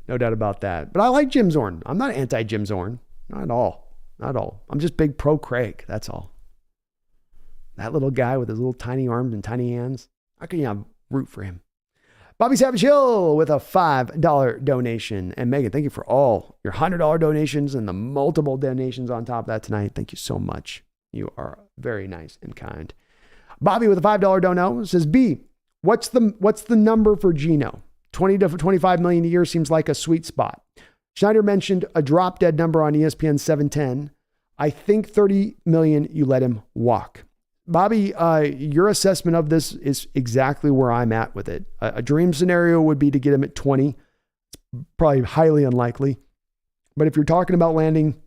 No doubt about that. But I like Jim Zorn. I'm not anti-Jim Zorn. Not at all. I'm just big pro Craig. That's all. That little guy with his little tiny arms and tiny hands. How can you root for him? Bobby Savage Hill with a $5 donation. And Megan, thank you for all your $100 donations and the multiple donations on top of that tonight. Thank you so much. You are very nice and kind. Bobby with a $5 dono says, B, what's the number for Geno? 20 to 25 million a year seems like a sweet spot. Schneider mentioned a drop dead number on ESPN 710. I think 30 million, you let him walk. Bobby, your assessment of this is exactly where I'm at with it. A dream scenario would be to get him at 20. It's probably highly unlikely. But if you're talking about landing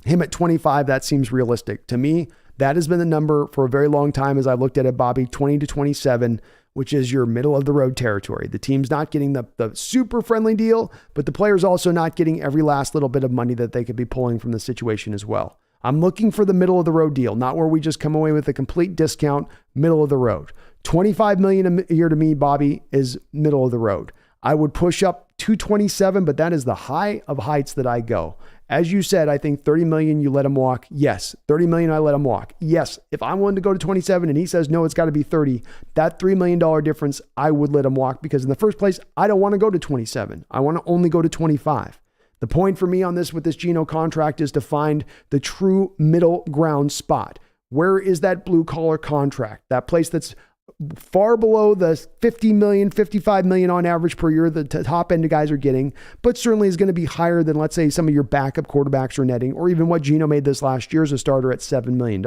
him at 25, that seems realistic. To me, that has been the number for a very long time as I looked at it, Bobby, 20 to 27, which is your middle of the road territory. The team's not getting the super friendly deal, but the player's also not getting every last little bit of money that they could be pulling from the situation as well. I'm looking for the middle of the road deal, not where we just come away with a complete discount, middle of the road. 25 million a year to me, Bobby, is middle of the road. I would push up to 27, but that is the high of heights that I go. As you said, I think 30 million, you let him walk. Yes. 30 million, I let him walk. Yes. If I'm willing to go to 27 and he says, no, it's got to be 30, that $3 million difference, I would let him walk because in the first place, I don't want to go to 27. I want to only go to 25. The point for me on this with this Geno contract is to find the true middle ground spot. Where is that blue collar contract? That place that's far below the 50 million, 55 million on average per year the top end guys are getting, but certainly is going to be higher than, let's say, some of your backup quarterbacks are netting, or even what Geno made this last year as a starter at $7 million.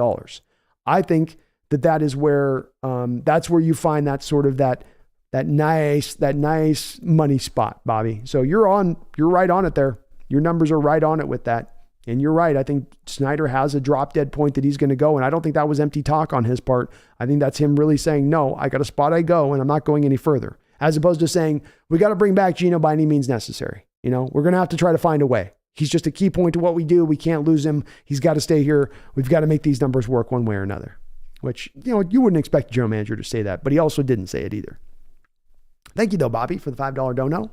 I think that is where, that's where you find that sort of that nice money spot, Bobby. So you're right on it there. Your numbers are right on it with that. And you're right. I think Schneider has a drop dead point that he's going to go. And I don't think that was empty talk on his part. I think that's him really saying, no, I got a spot I go and I'm not going any further. As opposed to saying, we got to bring back Geno by any means necessary. We're going to have to try to find a way. He's just a key point to what we do. We can't lose him. He's got to stay here. We've got to make these numbers work one way or another, which, you wouldn't expect a general manager to say that, but he also didn't say it either. Thank you though, Bobby, for the $5 dono.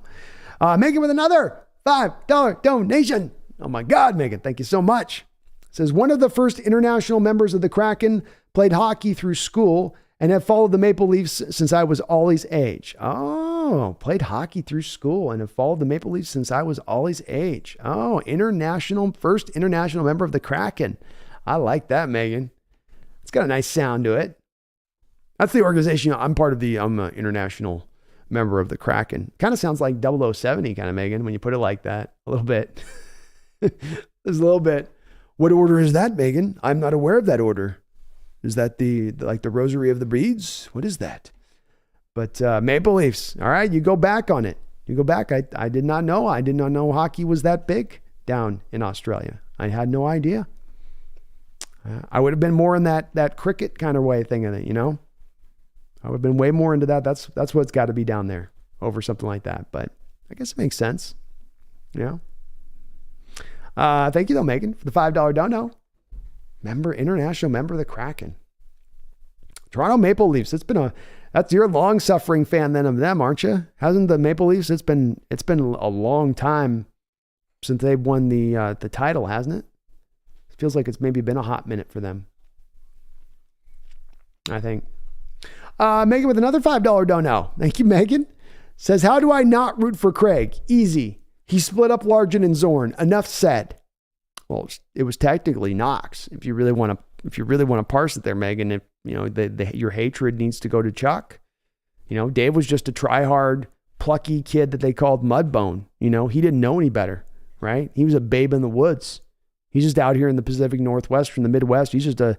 Megan with another $5 donation. Oh my God, Megan, thank you so much. It says, one of the first international members of the Kraken, played hockey through school and have followed the Maple Leafs since I was Ollie's age. Oh, played hockey through school and have followed the Maple Leafs since I was Ollie's age. Oh, first international member of the Kraken. I like that, Megan. It's got a nice sound to it. That's the organization. I'm part of I'm an international member of the Kraken. Kind of sounds like 0070 kind of, Megan, when you put it like that. A little bit. There's a little bit. What order is that, Megan? I'm not aware of that order. Is that the Rosary of the Breeds? What is that? But Maple Leafs. All right, you go back on it. You go back. I did not know. I did not know hockey was that big down in Australia. I had no idea. I would have been more in that cricket kind of way thing in it, I would have been way more into that. That's what's got to be down there over something like that. But I guess it makes sense. Thank you though, Megan, for the $5 dono. International member of the Kraken. Toronto Maple Leafs. That's your long-suffering fan then of them, aren't you? Hasn't the Maple Leafs? It's been a long time since they've won the title, hasn't it? It feels like it's maybe been a hot minute for them. I think. Megan with another $5 dono. Thank you, Megan. Says, how do I not root for Craig? Easy. He split up Largent and Zorn. Enough said. Well, it was technically Knox. If you really want to parse it there, Megan, if your hatred needs to go to Chuck. Dave was just a try-hard, plucky kid that they called Mudbone. He didn't know any better, right? He was a babe in the woods. He's just out here in the Pacific Northwest from the Midwest. He's a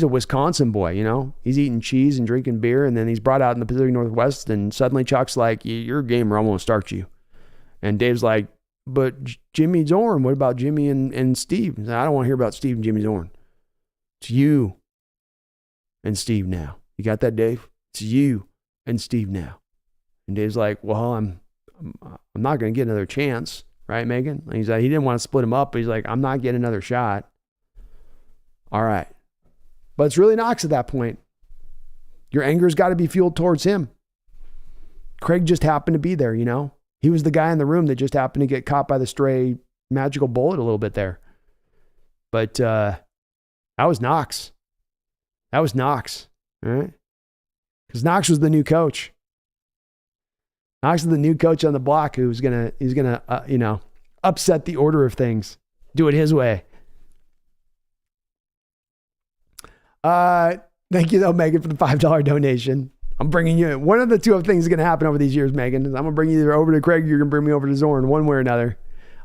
Wisconsin boy, He's eating cheese and drinking beer, and then he's brought out in the Pacific Northwest, and suddenly Chuck's like, "You're a gamer, I'm going to start you." And Dave's like, "But Jimmy Zorn, what about Jimmy and Steve?" Said, "I don't want to hear about Steve and Jimmy Zorn. It's you and Steve now. You got that, Dave? It's you and Steve now." And Dave's like, "Well, I'm not going to get another chance, right, Megan?" And he's like, he didn't want to split him up, but he's like, "I'm not getting another shot." All right. But it's really Knox at that point. Your anger's got to be fueled towards him. Craig just happened to be there, He was the guy in the room that just happened to get caught by the stray magical bullet a little bit there. But that was Knox. That was Knox, all right? Because Knox was the new coach. Knox is the new coach on the block who's gonna upset the order of things, do it his way. Thank you though, Megan, for the $5 donation. I'm bringing you one of the two things that's going to happen over these years, Megan. Is I'm going to bring you either over to Craig, or you're going to bring me over to Zorn, one way or another.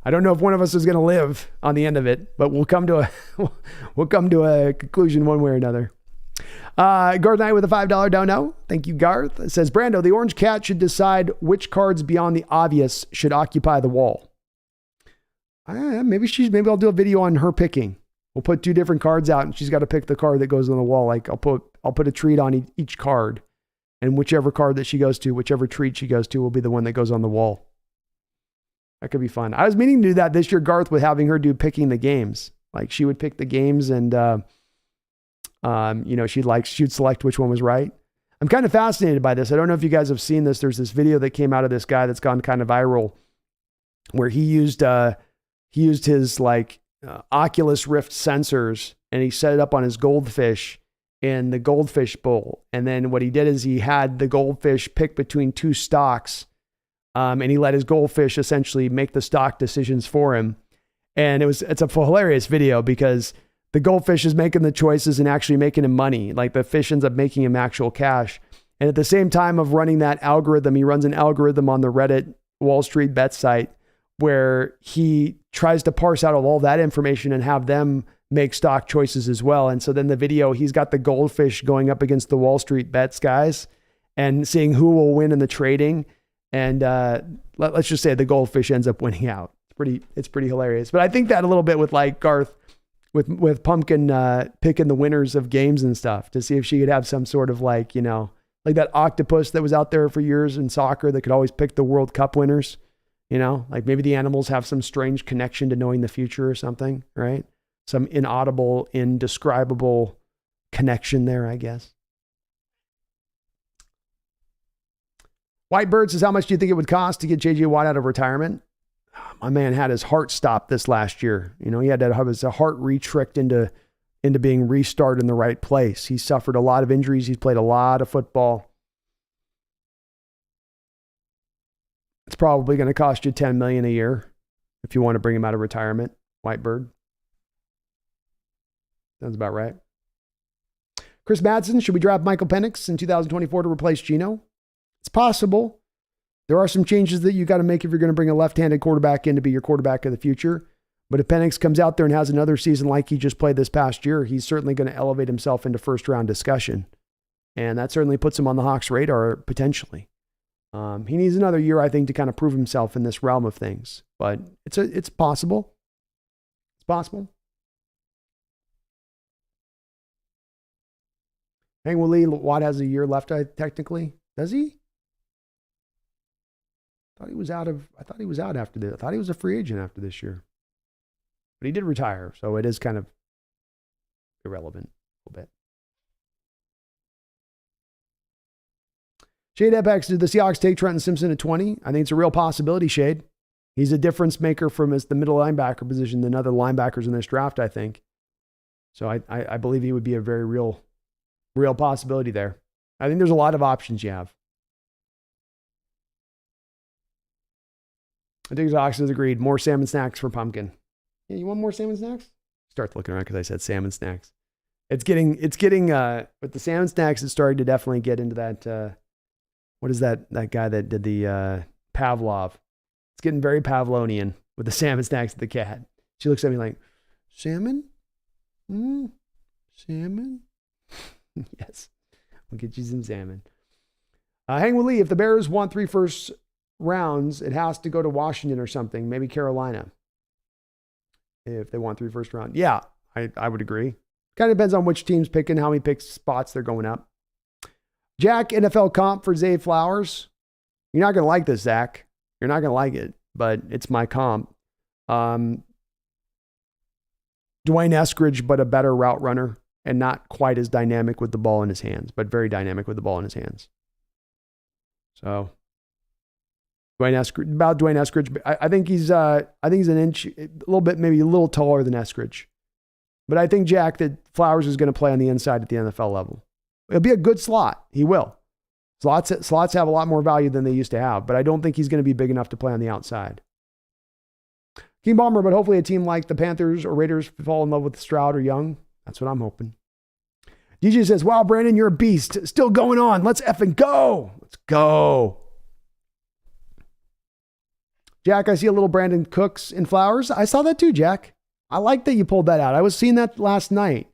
I don't know if one of us is going to live on the end of it, but we'll come to a conclusion one way or another. Garth Knight with a $5 dono. Thank you, Garth. It says, Brando, the orange cat should decide which cards beyond the obvious should occupy the wall. Maybe I'll do a video on her picking. We'll put 2 different cards out, and she's got to pick the card that goes on the wall. Like I'll put a treat on each card, and whichever card that she goes to, whichever treat she goes to, will be the one that goes on the wall. That could be fun. I was meaning to do that this year, Garth, with having her do picking the games. Like she would pick the games, and she'd select which one was right. I'm kind of fascinated by this. I don't know if you guys have seen this. There's this video that came out of this guy that's gone kind of viral, where he used his Oculus Rift sensors, and he set it up on his goldfish in the goldfish bowl. And then what he did is he had the goldfish pick between 2 stocks, and he let his goldfish essentially make the stock decisions for him. And it's a hilarious video because the goldfish is making the choices and actually making him money. Like the fish ends up making him actual cash. And at the same time of running that algorithm, he runs an algorithm on the Reddit Wall Street Bet site where he tries to parse out all that information and have them make stock choices as well. And so then the video, he's got the goldfish going up against the Wall Street Bets guys and seeing who will win in the trading. And let's just say the goldfish ends up winning out. It's pretty hilarious. But I think that a little bit with like Garth, with Pumpkin picking the winners of games and stuff to see if she could have some sort of like that octopus that was out there for years in soccer that could always pick the World Cup winners. Like maybe the animals have some strange connection to knowing the future or something, right? Some inaudible, indescribable connection there, I guess. Whitebird says, how much do you think it would cost to get J.J. Watt out of retirement? My man had his heart stopped this last year. He had to have his heart re-tricked into being restarted in the right place. He suffered a lot of injuries. He's played a lot of football. It's probably going to cost you $10 million a year if you want to bring him out of retirement, Whitebird. Sounds about right. Chris Madsen, should we draft Michael Penix in 2024 to replace Geno? It's possible. There are some changes that you got to make if you're going to bring a left-handed quarterback in to be your quarterback of the future. But if Penix comes out there and has another season like he just played this past year, he's certainly going to elevate himself into first-round discussion. And that certainly puts him on the Hawks' radar potentially. He needs another year, I think, to kind of prove himself in this realm of things. But it's possible. It's possible. Hang Willie Watt has a year left, technically. Does he? I thought he was out after this. I thought he was a free agent after this year. But he did retire, so it is kind of irrelevant a little bit. Shade Epex, did the Seahawks take Trenton Simpson at 20? I think it's a real possibility, Shade. He's a difference maker from the middle linebacker position than other linebackers in this draft, I think. So I believe he would be a very real possibility there. I think there's a lot of options you have. I think Ox has agreed. More salmon snacks for Pumpkin. Yeah, you want more salmon snacks? Start looking around because I said salmon snacks. It's getting with the salmon snacks, it's starting to definitely get into that, what is that guy that did the Pavlov? It's getting very Pavlonian with the salmon snacks of the cat. She looks at me like, salmon? Salmon? Yes. We'll get you some salmon. Hang with Lee. If the Bears want 3 first rounds, it has to go to Washington or something. Maybe Carolina. If they want 3 first round. Yeah, I would agree. Kind of depends on which team's picking, how many pick spots they're going up. Jack, NFL comp for Zay Flowers. You're not going to like this, Zach. You're not going to like it, but it's my comp. Dwayne Eskridge, but a better route runner and not quite as dynamic with the ball in his hands, but very dynamic with the ball in his hands. So Dwayne Eskridge, I think he's an inch, a little bit, maybe a little taller than Eskridge. But I think, Jack, that Flowers is going to play on the inside at the NFL level. It'll be a good slot. He will. Slots have a lot more value than they used to have, but I don't think he's going to be big enough to play on the outside. King Bomber, but hopefully a team like the Panthers or Raiders fall in love with Stroud or Young. That's what I'm hoping. DJ says, wow, Brandon, you're a beast. Still going on. Let's effing go. Let's go. Jack, I see a little Brandon Cooks in Flowers. I saw that too, Jack. I like that you pulled that out. I was seeing that last night.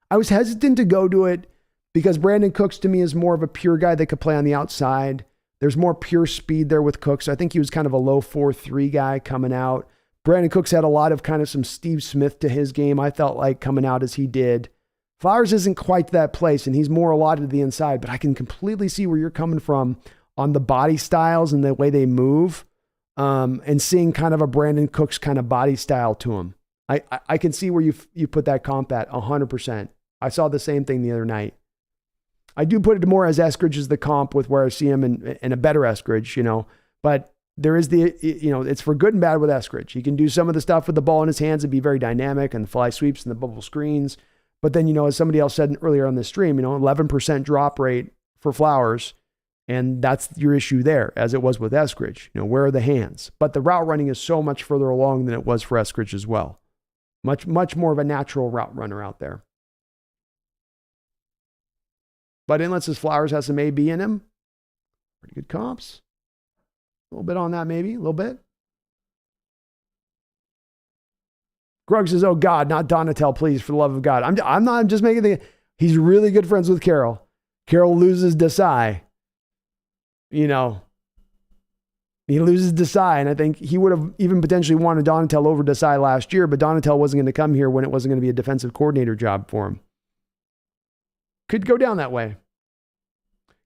I was hesitant to go to it because Brandon Cooks to me is more of a pure guy that could play on the outside. There's more pure speed there with Cooks. I think he was kind of a low 4.3 guy coming out. Brandon Cooks had a lot of kind of some Steve Smith to his game, I felt like, coming out as he did. Flowers isn't quite that place, and he's more allotted to the inside, but I can completely see where you're coming from on the body styles and the way they move, and seeing kind of a Brandon Cooks kind of body style to him. I can see where you put that comp at 100%. I saw the same thing the other night. I do put it more as Eskridge is the comp with where I see him and a better Eskridge, but there is it's for good and bad with Eskridge. He can do some of the stuff with the ball in his hands and be very dynamic and the fly sweeps and the bubble screens. But then, as somebody else said earlier on the stream, 11% drop rate for Flowers. And that's your issue there, as it was with Eskridge. Where are the hands? But the route running is so much further along than it was for Eskridge as well. Much more of a natural route runner out there. But unless his Flowers has some AB in him, pretty good comps. A little bit on that, maybe. A little bit. Grug says, oh, God, not Donatel, please, for the love of God. I'm just making he's really good friends with Carroll. Carroll loses Desai. He loses Desai, and I think he would have even potentially wanted Donatel over Desai last year, but Donatel wasn't going to come here when it wasn't going to be a defensive coordinator job for him. Could go down that way.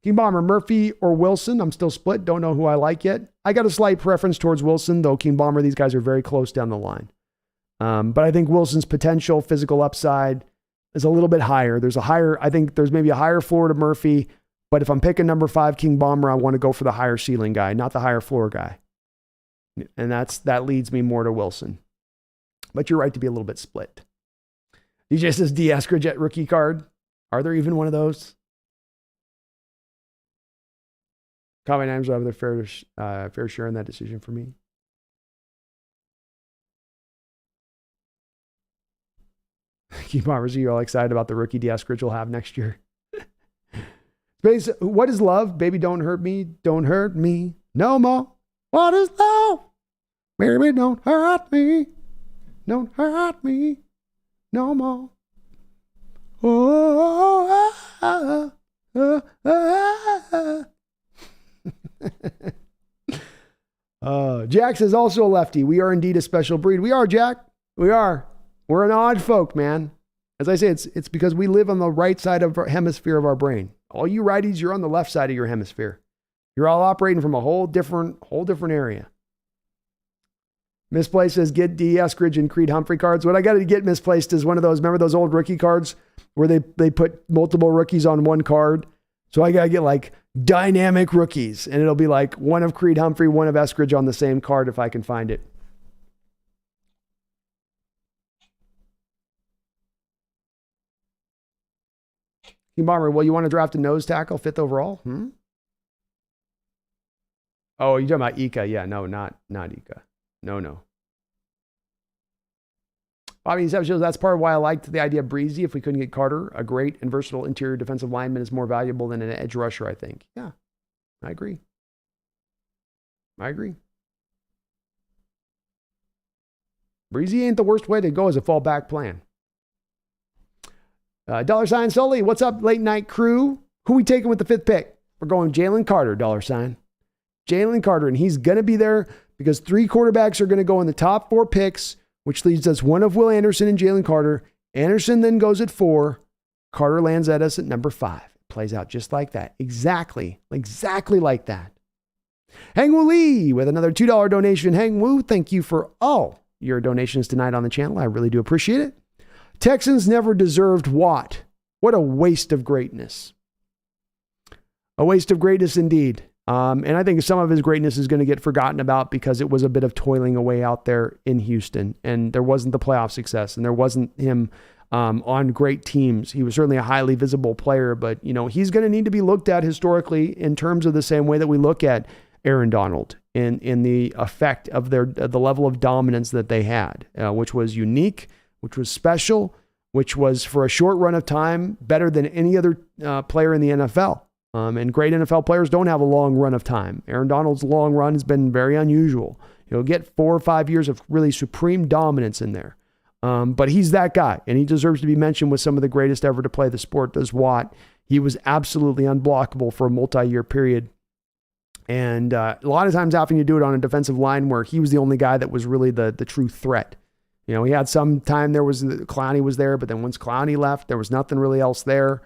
King Bomber, Murphy or Wilson? I'm still split. Don't know who I like yet. I got a slight preference towards Wilson, though King Bomber, these guys are very close down the line. But I think Wilson's potential physical upside is a little bit higher. I think there's maybe a higher floor to Murphy, but if I'm picking number 5 King Bomber, I want to go for the higher ceiling guy, not the higher floor guy. And that leads me more to Wilson. But you're right to be a little bit split. DJ says D. Eskridge at rookie card. Are there even one of those? Combine Niners will have their fair share in that decision for me. Keep on, are you all excited about the rookie D. Eskridge we'll have next year? Space, what is love? Baby, don't hurt me no more. What is love? Baby, don't hurt me no more. Jax is also a lefty. We are indeed a special breed. We are, Jack. We are. We're an odd folk, man. As I say, it's because we live on the right side of our hemisphere of our brain. All you righties, you're on the left side of your hemisphere. You're all operating from a whole different area. Misplaced says, get D. Eskridge and Creed Humphrey cards. What I got to get misplaced is one of those, remember those old rookie cards where they put multiple rookies on one card? So I got to get like dynamic rookies, and it'll be like one of Creed Humphrey, one of Eskridge on the same card if I can find it. King Bomber, well, you want to draft a nose tackle, 5th overall? Oh, you're talking about Ika. Yeah, no, not Ika. No. Bobby Savage shows that's part of why I liked the idea of Breezy. If we couldn't get Carter, a great and versatile interior defensive lineman is more valuable than an edge rusher, I think. Yeah, I agree. Breezy ain't the worst way to go as a fallback plan. $sign Sully, what's up, late night crew? Who we taking with the 5th pick? We're going Jalen Carter, $sign. Jalen Carter, and he's going to be there because 3 quarterbacks are going to go in the top 4 picks, which leads us one of Will Anderson and Jalen Carter. Anderson then goes at 4. Carter lands at us at number 5. Plays out just like that. Exactly like that. Hang Woo Lee with another $2 donation. Hang Woo, thank you for all your donations tonight on the channel. I really do appreciate it. Texans never deserved Watt. What a waste of greatness. A waste of greatness indeed. And I think some of his greatness is going to get forgotten about because it was a bit of toiling away out there in Houston. And there wasn't the playoff success. And there wasn't him on great teams. He was certainly a highly visible player. But, he's going to need to be looked at historically in terms of the same way that we look at Aaron Donald in the effect of the level of dominance that they had, which was unique, which was special, which was for a short run of time better than any other player in the NFL. And great NFL players don't have a long run of time. Aaron Donald's long run has been very unusual. He'll get 4 or 5 years of really supreme dominance in there. But he's that guy, and he deserves to be mentioned with some of the greatest ever to play the sport. Does Watt. He was absolutely unblockable for a multi-year period. And a lot of times having to do it on a defensive line where he was the only guy that was really the true threat. He had some time Clowney was there, but then once Clowney left, there was nothing really else there.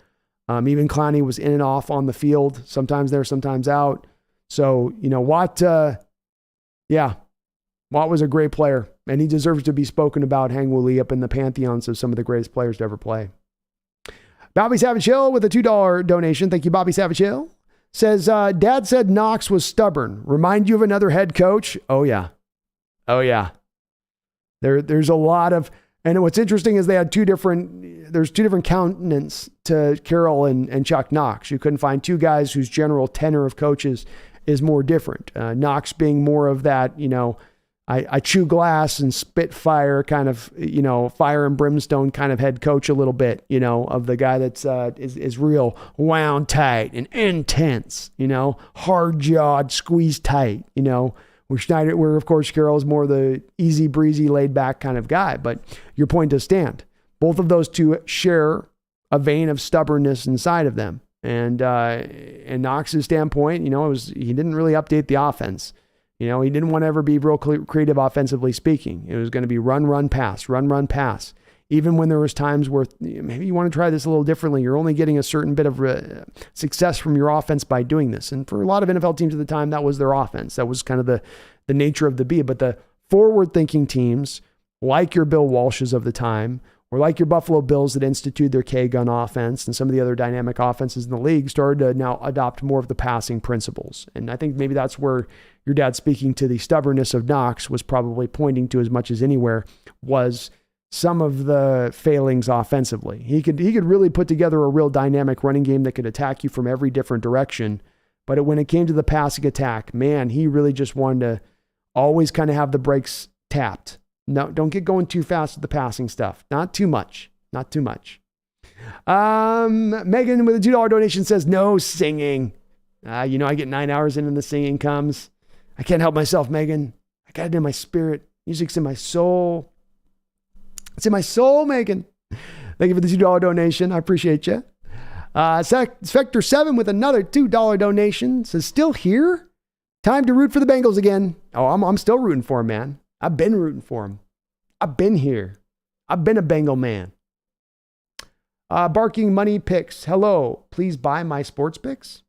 Even Clowney was in and off on the field, sometimes there, sometimes out. So, Watt, Watt was a great player, and he deserves to be spoken about, Hang Woo Lee, up in the pantheons of some of the greatest players to ever play. Bobby Savage Hill with a $2 donation. Thank you, Bobby Savage Hill. Says, Dad said Knox was stubborn. Remind you of another head coach? Oh, yeah. There's a lot of, and what's interesting is there's two different countenance to Carroll and Chuck Knox. You couldn't find 2 guys whose general tenor of coaches is more different. Knox being more of that, I chew glass and spit fire kind of, fire and brimstone kind of head coach a little bit, of the guy that's is real wound tight and intense, hard jawed, squeezed tight, where Schneider, where of course Carroll is more the easy breezy, laid back kind of guy. But your point does stand. Both of those 2 share a vein of stubbornness inside of them. And Knox's standpoint, he didn't really update the offense. He didn't want to ever be real creative offensively speaking. It was going to be run, pass. Even when there was times where maybe you want to try this a little differently, you're only getting a certain bit of success from your offense by doing this. And for a lot of NFL teams at the time, that was their offense. That was kind of the nature of the beat. But the forward-thinking teams, like your Bill Walshes of the time, or like your Buffalo Bills that instituted their K-gun offense and some of the other dynamic offenses in the league, started to now adopt more of the passing principles. And I think maybe that's where your dad, speaking to the stubbornness of Knox, was probably pointing to as much as anywhere, was some of the failings offensively. He could really put together a real dynamic running game that could attack you from every different direction. But when it came to the passing attack, man, he really just wanted to always kind of have the brakes tapped. No, don't get going too fast with the passing stuff. Not too much. Megan with a $2 donation says, no singing. I get 9 hours in and the singing comes. I can't help myself, Megan. I got it in my spirit. Music's in my soul. It's in my soul, Megan. Thank you for the $2 donation. I appreciate you. Spectre 7 with another $2 donation says, still here? Time to root for the Bengals again. Oh, I'm still rooting for him, man. I've been rooting for him. I've been here. I've been a Bengal man. Barking Money Picks. Hello. Please buy my sports picks.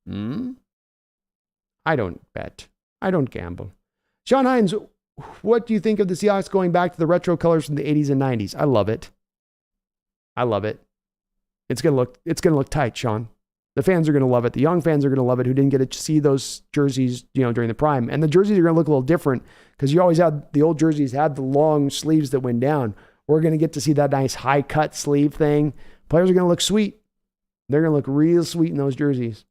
I don't bet. I don't gamble. Sean Hines, what do you think of the Seahawks going back to the retro colors from the 80s and 90s? I love it. It's gonna look tight, Sean. The fans are going to love it. The young fans are going to love it who didn't get to see those jerseys, during the prime. And the jerseys are going to look a little different because you always had the old jerseys had the long sleeves that went down. We're going to get to see that nice high cut sleeve thing. Players are going to look sweet. They're going to look real sweet in those jerseys.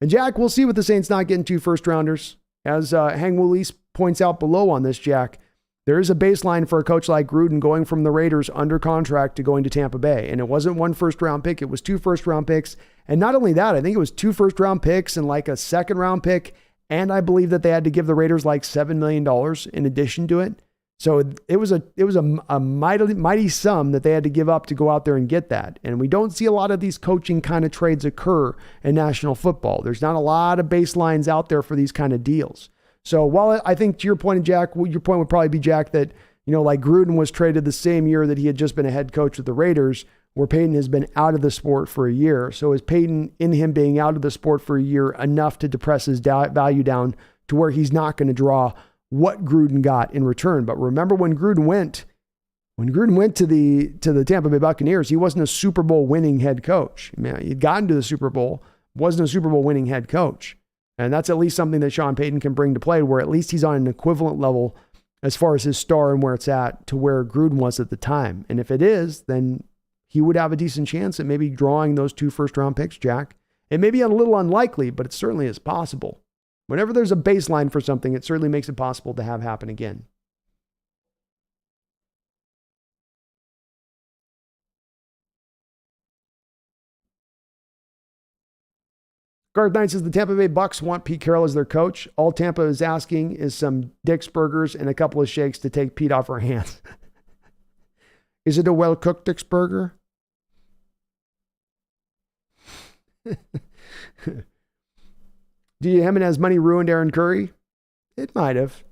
And Jack, we'll see with the Saints not getting 2 first rounders. as Hang Woo Lee points out below on this, Jack, there is a baseline for a coach like Gruden going from the Raiders under contract to going to Tampa Bay. And it wasn't 1 first-round pick. It was 2 first-round picks. And not only that, I think it was 2 first-round picks and like a second-round pick. And I believe that they had to give the Raiders like $7 million in addition to it. So it was a mighty sum that they had to give up to go out there and get that. And we don't see a lot of these coaching kind of trades occur in national football. There's not a lot of baselines out there for these kind of deals. So while I think to your point, Jack, your point would probably be, Jack, that, like Gruden was traded the same year that he had just been a head coach with the Raiders, where Peyton has been out of the sport for a year. So is Peyton, in him being out of the sport for a year, enough to depress his value down to where he's not going to draw what Gruden got in return? But remember when Gruden went to the Tampa Bay Buccaneers, he wasn't a Super Bowl winning head coach. He'd gotten to the Super Bowl, wasn't a Super Bowl winning head coach. And that's at least something that Sean Payton can bring to play, where at least he's on an equivalent level as far as his star and where it's at to where Gruden was at the time. And if it is, then he would have a decent chance at maybe drawing those 2 first-round picks, Jack. It may be a little unlikely, but it certainly is possible. Whenever there's a baseline for something, it certainly makes it possible to have happen again. Garth Knight says the Tampa Bay Bucks want Pete Carroll as their coach. All Tampa is asking is some Dick's Burgers and a couple of shakes to take Pete off our hands. Is it a well-cooked Dick's Burger? Do Jimenez money ruined Aaron Curry? It might have.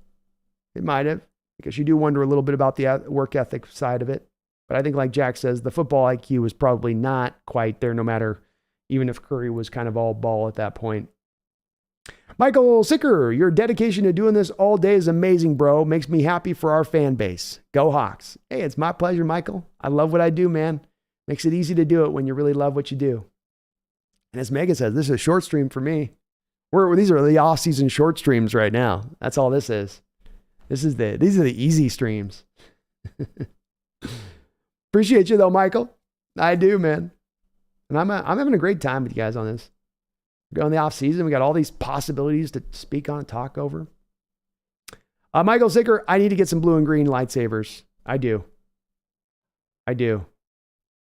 Because you do wonder a little bit about the work ethic side of it. But I think, like Jack says, the football IQ was probably not quite there, no matter, even if Curry was kind of all ball at that point. Michael Sicker, your dedication to doing this all day is amazing, bro. Makes me happy for our fan base. Go Hawks. Hey, it's my pleasure, Michael. I love what I do, man. Makes it easy to do it when you really love what you do. And as Megan says, this is a short stream for me. These are the off-season short streams right now. That's all this is. These are the easy streams. Appreciate you though, Michael. I do, man. And I'm having a great time with you guys on this. We're going the off-season. We got all these possibilities to speak on, talk over. Michael Sicker, I need to get some blue and green lightsabers. I do.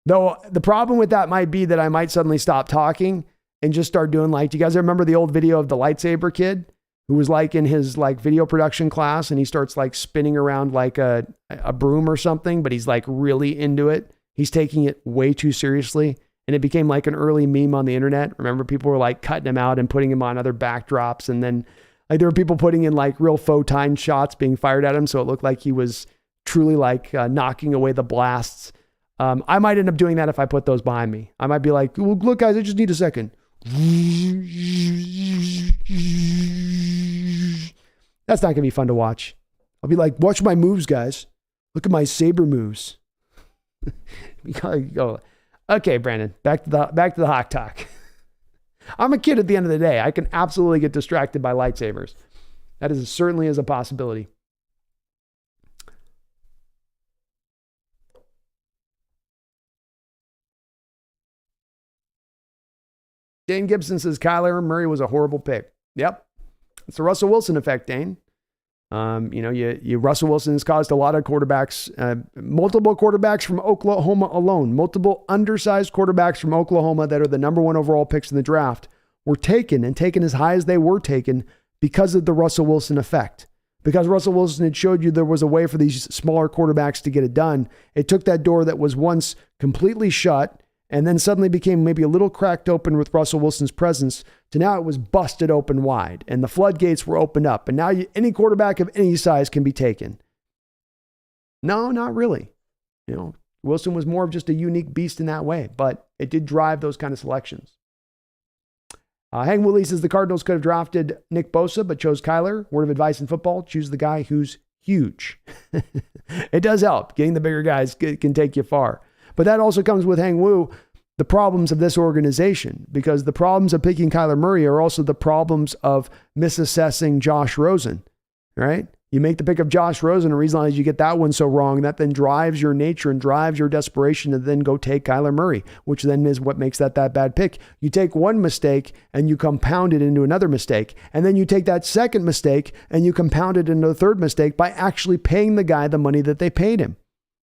Though the problem with that might be that I might suddenly stop talking and just start doing do you guys remember the old video of the lightsaber kid who was in his video production class and he starts spinning around like a broom or something, but he's really into it. He's taking it way too seriously. And it became an early meme on the internet. Remember, people were cutting him out and putting him on other backdrops. And then there were people putting in real faux time shots being fired at him. So it looked like he was truly knocking away the blasts. I might end up doing that if I put those behind me. I might be well, look guys, I just need a second. That's not going to be fun to watch. I'll be watch my moves, guys. Look at my saber moves. We gotta go. Okay, Brandon, back to the Hawk talk. I'm a kid at the end of the day. I can absolutely get distracted by lightsabers. That certainly is a possibility. Dane Gibson says Kyler Murray was a horrible pick. Yep. It's the Russell Wilson effect, Dane. Russell Wilson has caused a lot of quarterbacks, multiple quarterbacks from Oklahoma alone, multiple undersized quarterbacks from Oklahoma that are the number 1 overall picks in the draft were taken as high as they were taken because of the Russell Wilson effect. Because Russell Wilson had showed you there was a way for these smaller quarterbacks to get it done. It took that door that was once completely shut and then suddenly became maybe a little cracked open with Russell Wilson's presence to now it was busted open wide and the floodgates were opened up. And now any quarterback of any size can be taken. No, not really. Wilson was more of just a unique beast in that way, but it did drive those kind of selections. Hang Willie says the Cardinals could have drafted Nick Bosa, but chose Kyler. Word of advice in football, choose the guy who's huge. It does help. Getting the bigger guys can take you far. But that also comes with Hang Woo, the problems of this organization, because the problems of picking Kyler Murray are also the problems of misassessing Josh Rosen, right? You make the pick of Josh Rosen and realize you get that one so wrong. That then drives your nature and drives your desperation to then go take Kyler Murray, which then is what makes that bad pick. You take one mistake and you compound it into another mistake. And then you take that second mistake and you compound it into a third mistake by actually paying the guy the money that they paid him.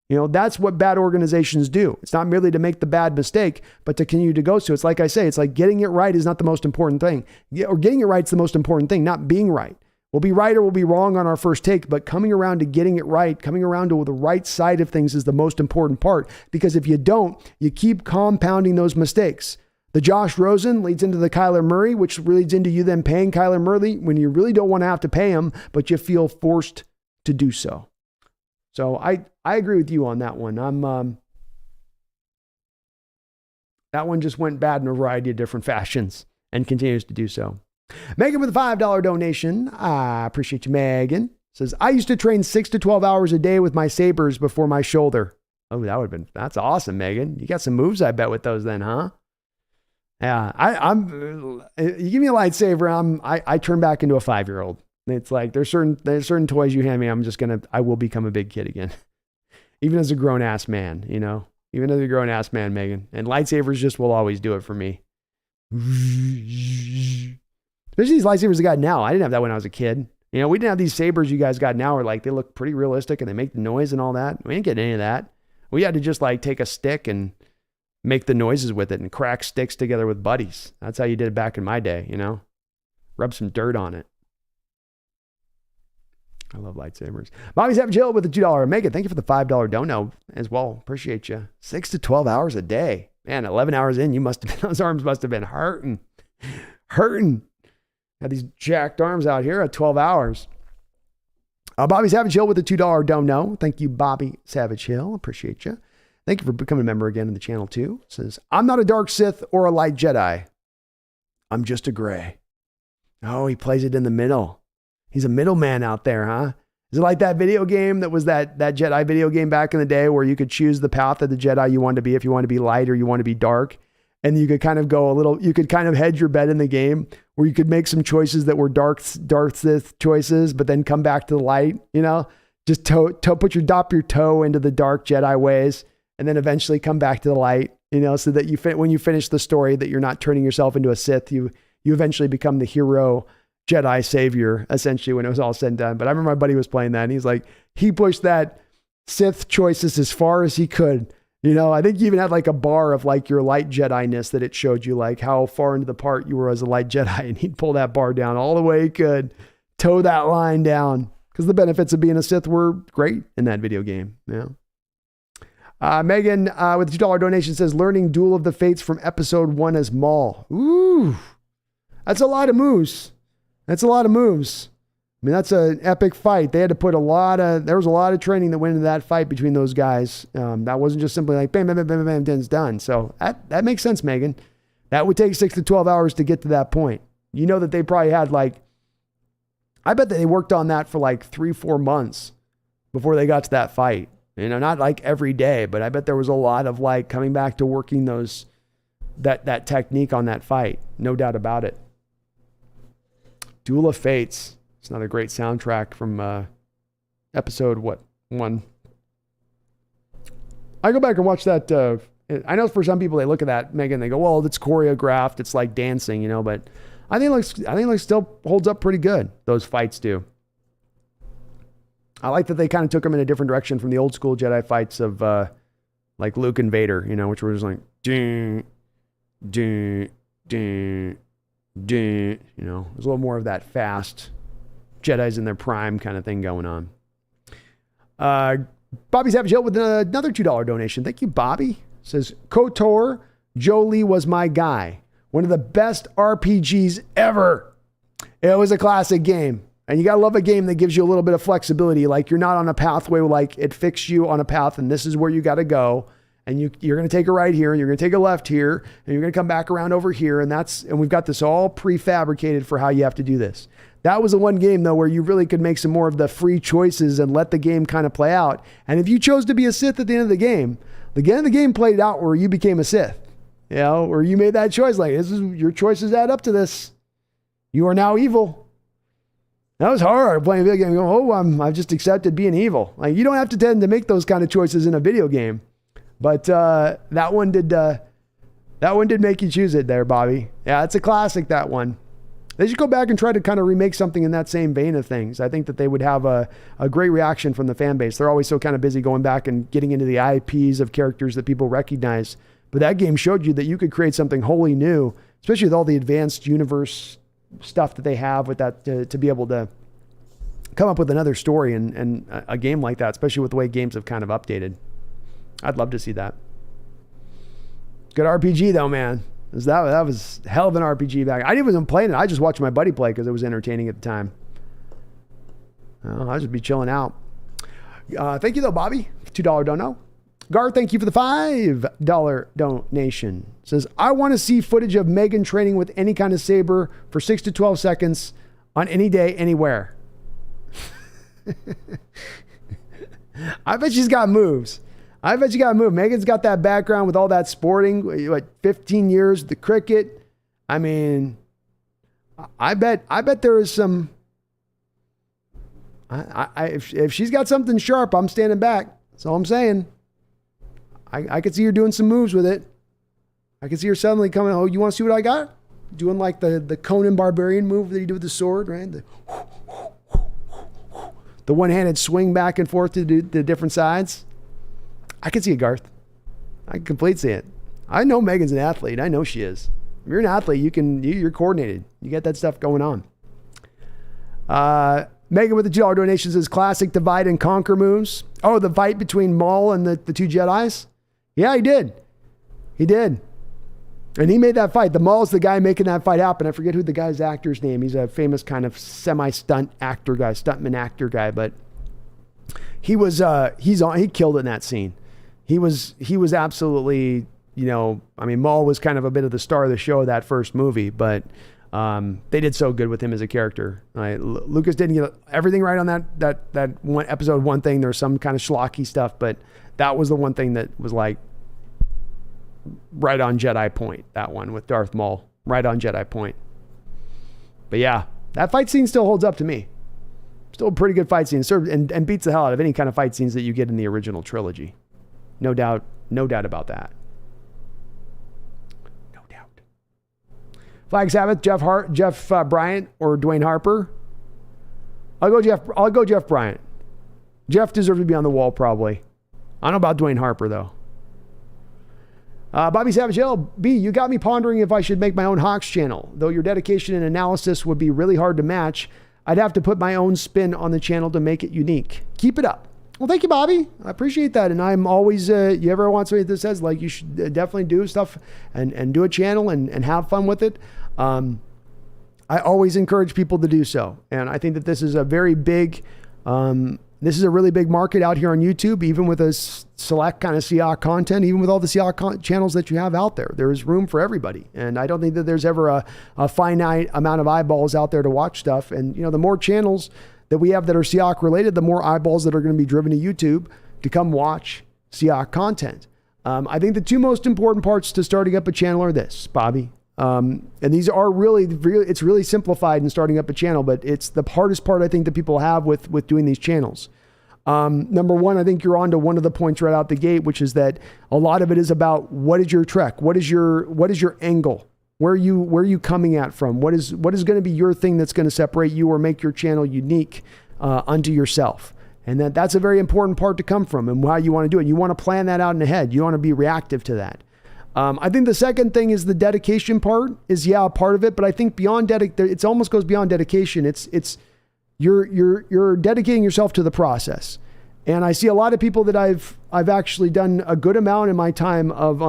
That's what bad organizations do. It's not merely to make the bad mistake, but to continue to go. So it's like I say, it's like getting it right is not the most important thing. Or getting it right is the most important thing, not being right. We'll be right or we'll be wrong on our first take, but coming around to getting it right, coming around to the right side of things is the most important part. Because if you don't, you keep compounding those mistakes. The Josh Rosen leads into the Kyler Murray, which leads into you then paying Kyler Murray when you really don't want to have to pay him, but you feel forced to do so. So I agree with you on that one. That one just went bad in a variety of different fashions and continues to do so. Megan with a $5 donation. I appreciate you, Megan. Says, I used to train 6 to 12 hours a day with my sabers before my shoulder. Oh, that's awesome, Megan. You got some moves, I bet, with those then, huh? Yeah, you give me a lightsaber, I turn back into a 5-year-old. It's like, there's certain toys you hand me, I will become a big kid again. Even as a grown ass man, even as a grown ass man, Megan. And lightsabers just will always do it for me. Especially these lightsabers I got now. I didn't have that when I was a kid. We didn't have these sabers you guys got now where like they look pretty realistic and they make the noise and all that. We didn't get any of that. We had to just like take a stick and make the noises with it and crack sticks together with buddies. That's how you did it back in my day, Rub some dirt on it. I love lightsabers. Bobby Savage Hill with the $2. Megan, thank you for the $5 dono as well. Appreciate you. 6 to 12 hours a day. Man, 11 hours in, those arms must have been hurting. Had these jacked arms out here at 12 hours. Bobby Savage Hill with the $2 dono. Thank you, Bobby Savage Hill. Appreciate you. Thank you for becoming a member again in the channel too. Says, I'm not a dark Sith or a light Jedi. I'm just a gray. Oh, he plays it in the middle. He's a middleman out there, huh? Is it like that video game that was that Jedi video game back in the day where you could choose the path of the Jedi you wanted to be, if you want to be light or you want to be dark? And you could kind of you could kind of hedge your bet in the game where you could make some choices that were dark Sith choices, but then come back to the light, just drop your toe into the dark Jedi ways and then eventually come back to the light, so that when you finish the story that you're not turning yourself into a Sith, you eventually become the hero Jedi savior, essentially, when it was all said and done. But I remember my buddy was playing that and he's like, he pushed that Sith choices as far as he could. I think you even had like a bar of like your light Jedi-ness that it showed you like how far into the part you were as a light Jedi, and he'd pull that bar down all the way he could, toe that line down, because the benefits of being a Sith were great in that video game. Yeah. Megan with the $2 donation says, learning Duel of the Fates from episode 1 as Maul. Ooh, that's a lot of moves. I mean, that's an epic fight. They had to put there was a lot of training that went into that fight between those guys. That wasn't just simply like, bam, bam, bam, bam, bam, then it's done. So that makes sense, Megan. That would take 6 to 12 hours to get to that point. That they probably had I bet that they worked on that for 3-4 months before they got to that fight. Not like every day, but I bet there was a lot of coming back to working that technique on that fight. No doubt about it. Duel of Fates. It's another great soundtrack from episode 1. I go back and watch that. I know for some people they look at that, Megan, they go, well, it's choreographed. It's like dancing, but I think it still holds up pretty good. Those fights do. I like that they kind of took them in a different direction from the old school Jedi fights of Luke and Vader, which were just like, ding, ding, ding, ding, there's a little more of that fast Jedi's in their prime kind of thing going on. Bobby Savage Hill with another $2 donation. Thank you, Bobby. Says, KOTOR, Jolie was my guy. One of the best RPGs ever. It was a classic game. And you got to love a game that gives you a little bit of flexibility. Like you're not on a pathway, it fixed you on a path and this is where you got to go. And you're going to take a right here and you're going to take a left here and you're going to come back around over here. And we've got this all prefabricated for how you have to do this. That was the one game though, where you really could make some more of the free choices and let the game kind of play out. And if you chose to be a Sith at the end of the game played out where you became a Sith, where you made that choice. Your choices add up to this. You are now evil. That was hard playing a video game. Going, I've just accepted being evil. Like, you don't have to tend to make those kind of choices in a video game, but that one did make you choose it there, Bobby. Yeah, it's a classic, that one. They should go back and try to kind of remake something in that same vein of things. I think that they would have a great reaction from the fan base. They're always so kind of busy going back and getting into the IPs of characters that people recognize. But that game showed you that you could create something wholly new, especially with all the advanced universe stuff that they have with that, to be able to come up with another story and a game like that, especially with the way games have kind of updated. I'd love to see that. Good RPG though, man. That was hell of an RPG back. I didn't even play it. I just watched my buddy play because it was entertaining at the time. I'll just be chilling out. Thank you though, Bobby. $2 dono. Gar, thank you for the $5 donation. Says, I want to see footage of Megan training with any kind of saber for 6 to 12 seconds on any day, anywhere. I bet she's got moves. Megan's got that background with all that sporting, 15 years, the cricket. I mean, I bet there is some, if she's got something sharp, I'm standing back. That's all I'm saying. I could see her doing some moves with it. I could see her suddenly coming, oh, you want to see what I got? Doing like the Conan Barbarian move that he did with the sword, right? The one-handed swing back and forth to the different sides. I can see it, Garth. I can completely see it. I know Megan's an athlete. I know she is. If you're an athlete, you're coordinated. You get that stuff going on. Megan with the $2 donations is classic divide and conquer moves. Oh, the fight between Maul and the two Jedis? Yeah, he did. And he made that fight. The Maul's the guy making that fight happen. I forget who the guy's actor's name. He's a famous kind of semi-stuntman actor guy, but he killed it in that scene. He was absolutely, Maul was kind of a bit of the star of the show, that first movie, but they did so good with him as a character. Lucas didn't get everything right on that one episode one thing. There was some kind of schlocky stuff, but that was the one thing that was like right on Jedi point. That one with Darth Maul, right on Jedi point. But yeah, that fight scene still holds up to me. Still a pretty good fight scene, and beats the hell out of any kind of fight scenes that you get in the original trilogy. No doubt about that. No doubt. Flag Sabbath, Jeff Bryant or Dwayne Harper. I'll go Jeff Bryant. Jeff deserves to be on the wall probably. I don't know about Dwayne Harper though. Bobby Savage LB, you got me pondering if I should make my own Hawks channel. Though your dedication and analysis would be really hard to match, I'd have to put my own spin on the channel to make it unique. Keep it up. Well, thank you, Bobby. I appreciate that. And I'm always, you ever want somebody that says, like, you should definitely do stuff and do a channel and have fun with it. I always encourage people to do so. And I think that this is a very big, this is a really big market out here on YouTube, even with a select kind of Seahawks content, even with all the Seahawks channels that you have out there. There is room for everybody. And I don't think that there's ever a finite amount of eyeballs out there to watch stuff. And, the more channels that we have that are Seahawks related, the more eyeballs that are going to be driven to YouTube to come watch Seahawks content. I think the two most important parts to starting up a channel are this, Bobby. And these are it's really simplified in starting up a channel, but it's the hardest part I think that people have with doing these channels. Number one, I think you're on to one of the points right out the gate, which is that a lot of it is about what is your trek? What is your angle? Where are you coming at from? What is going to be your thing that's going to separate you or make your channel unique unto yourself? And that's a very important part to come from and how you want to do it. You want to plan that out in the head. You want to be reactive to that. I think the second thing is the dedication part is a part of it, but I think beyond it almost goes beyond dedication. It's you're dedicating yourself to the process. And I see a lot of people that I've actually done a good amount in my time of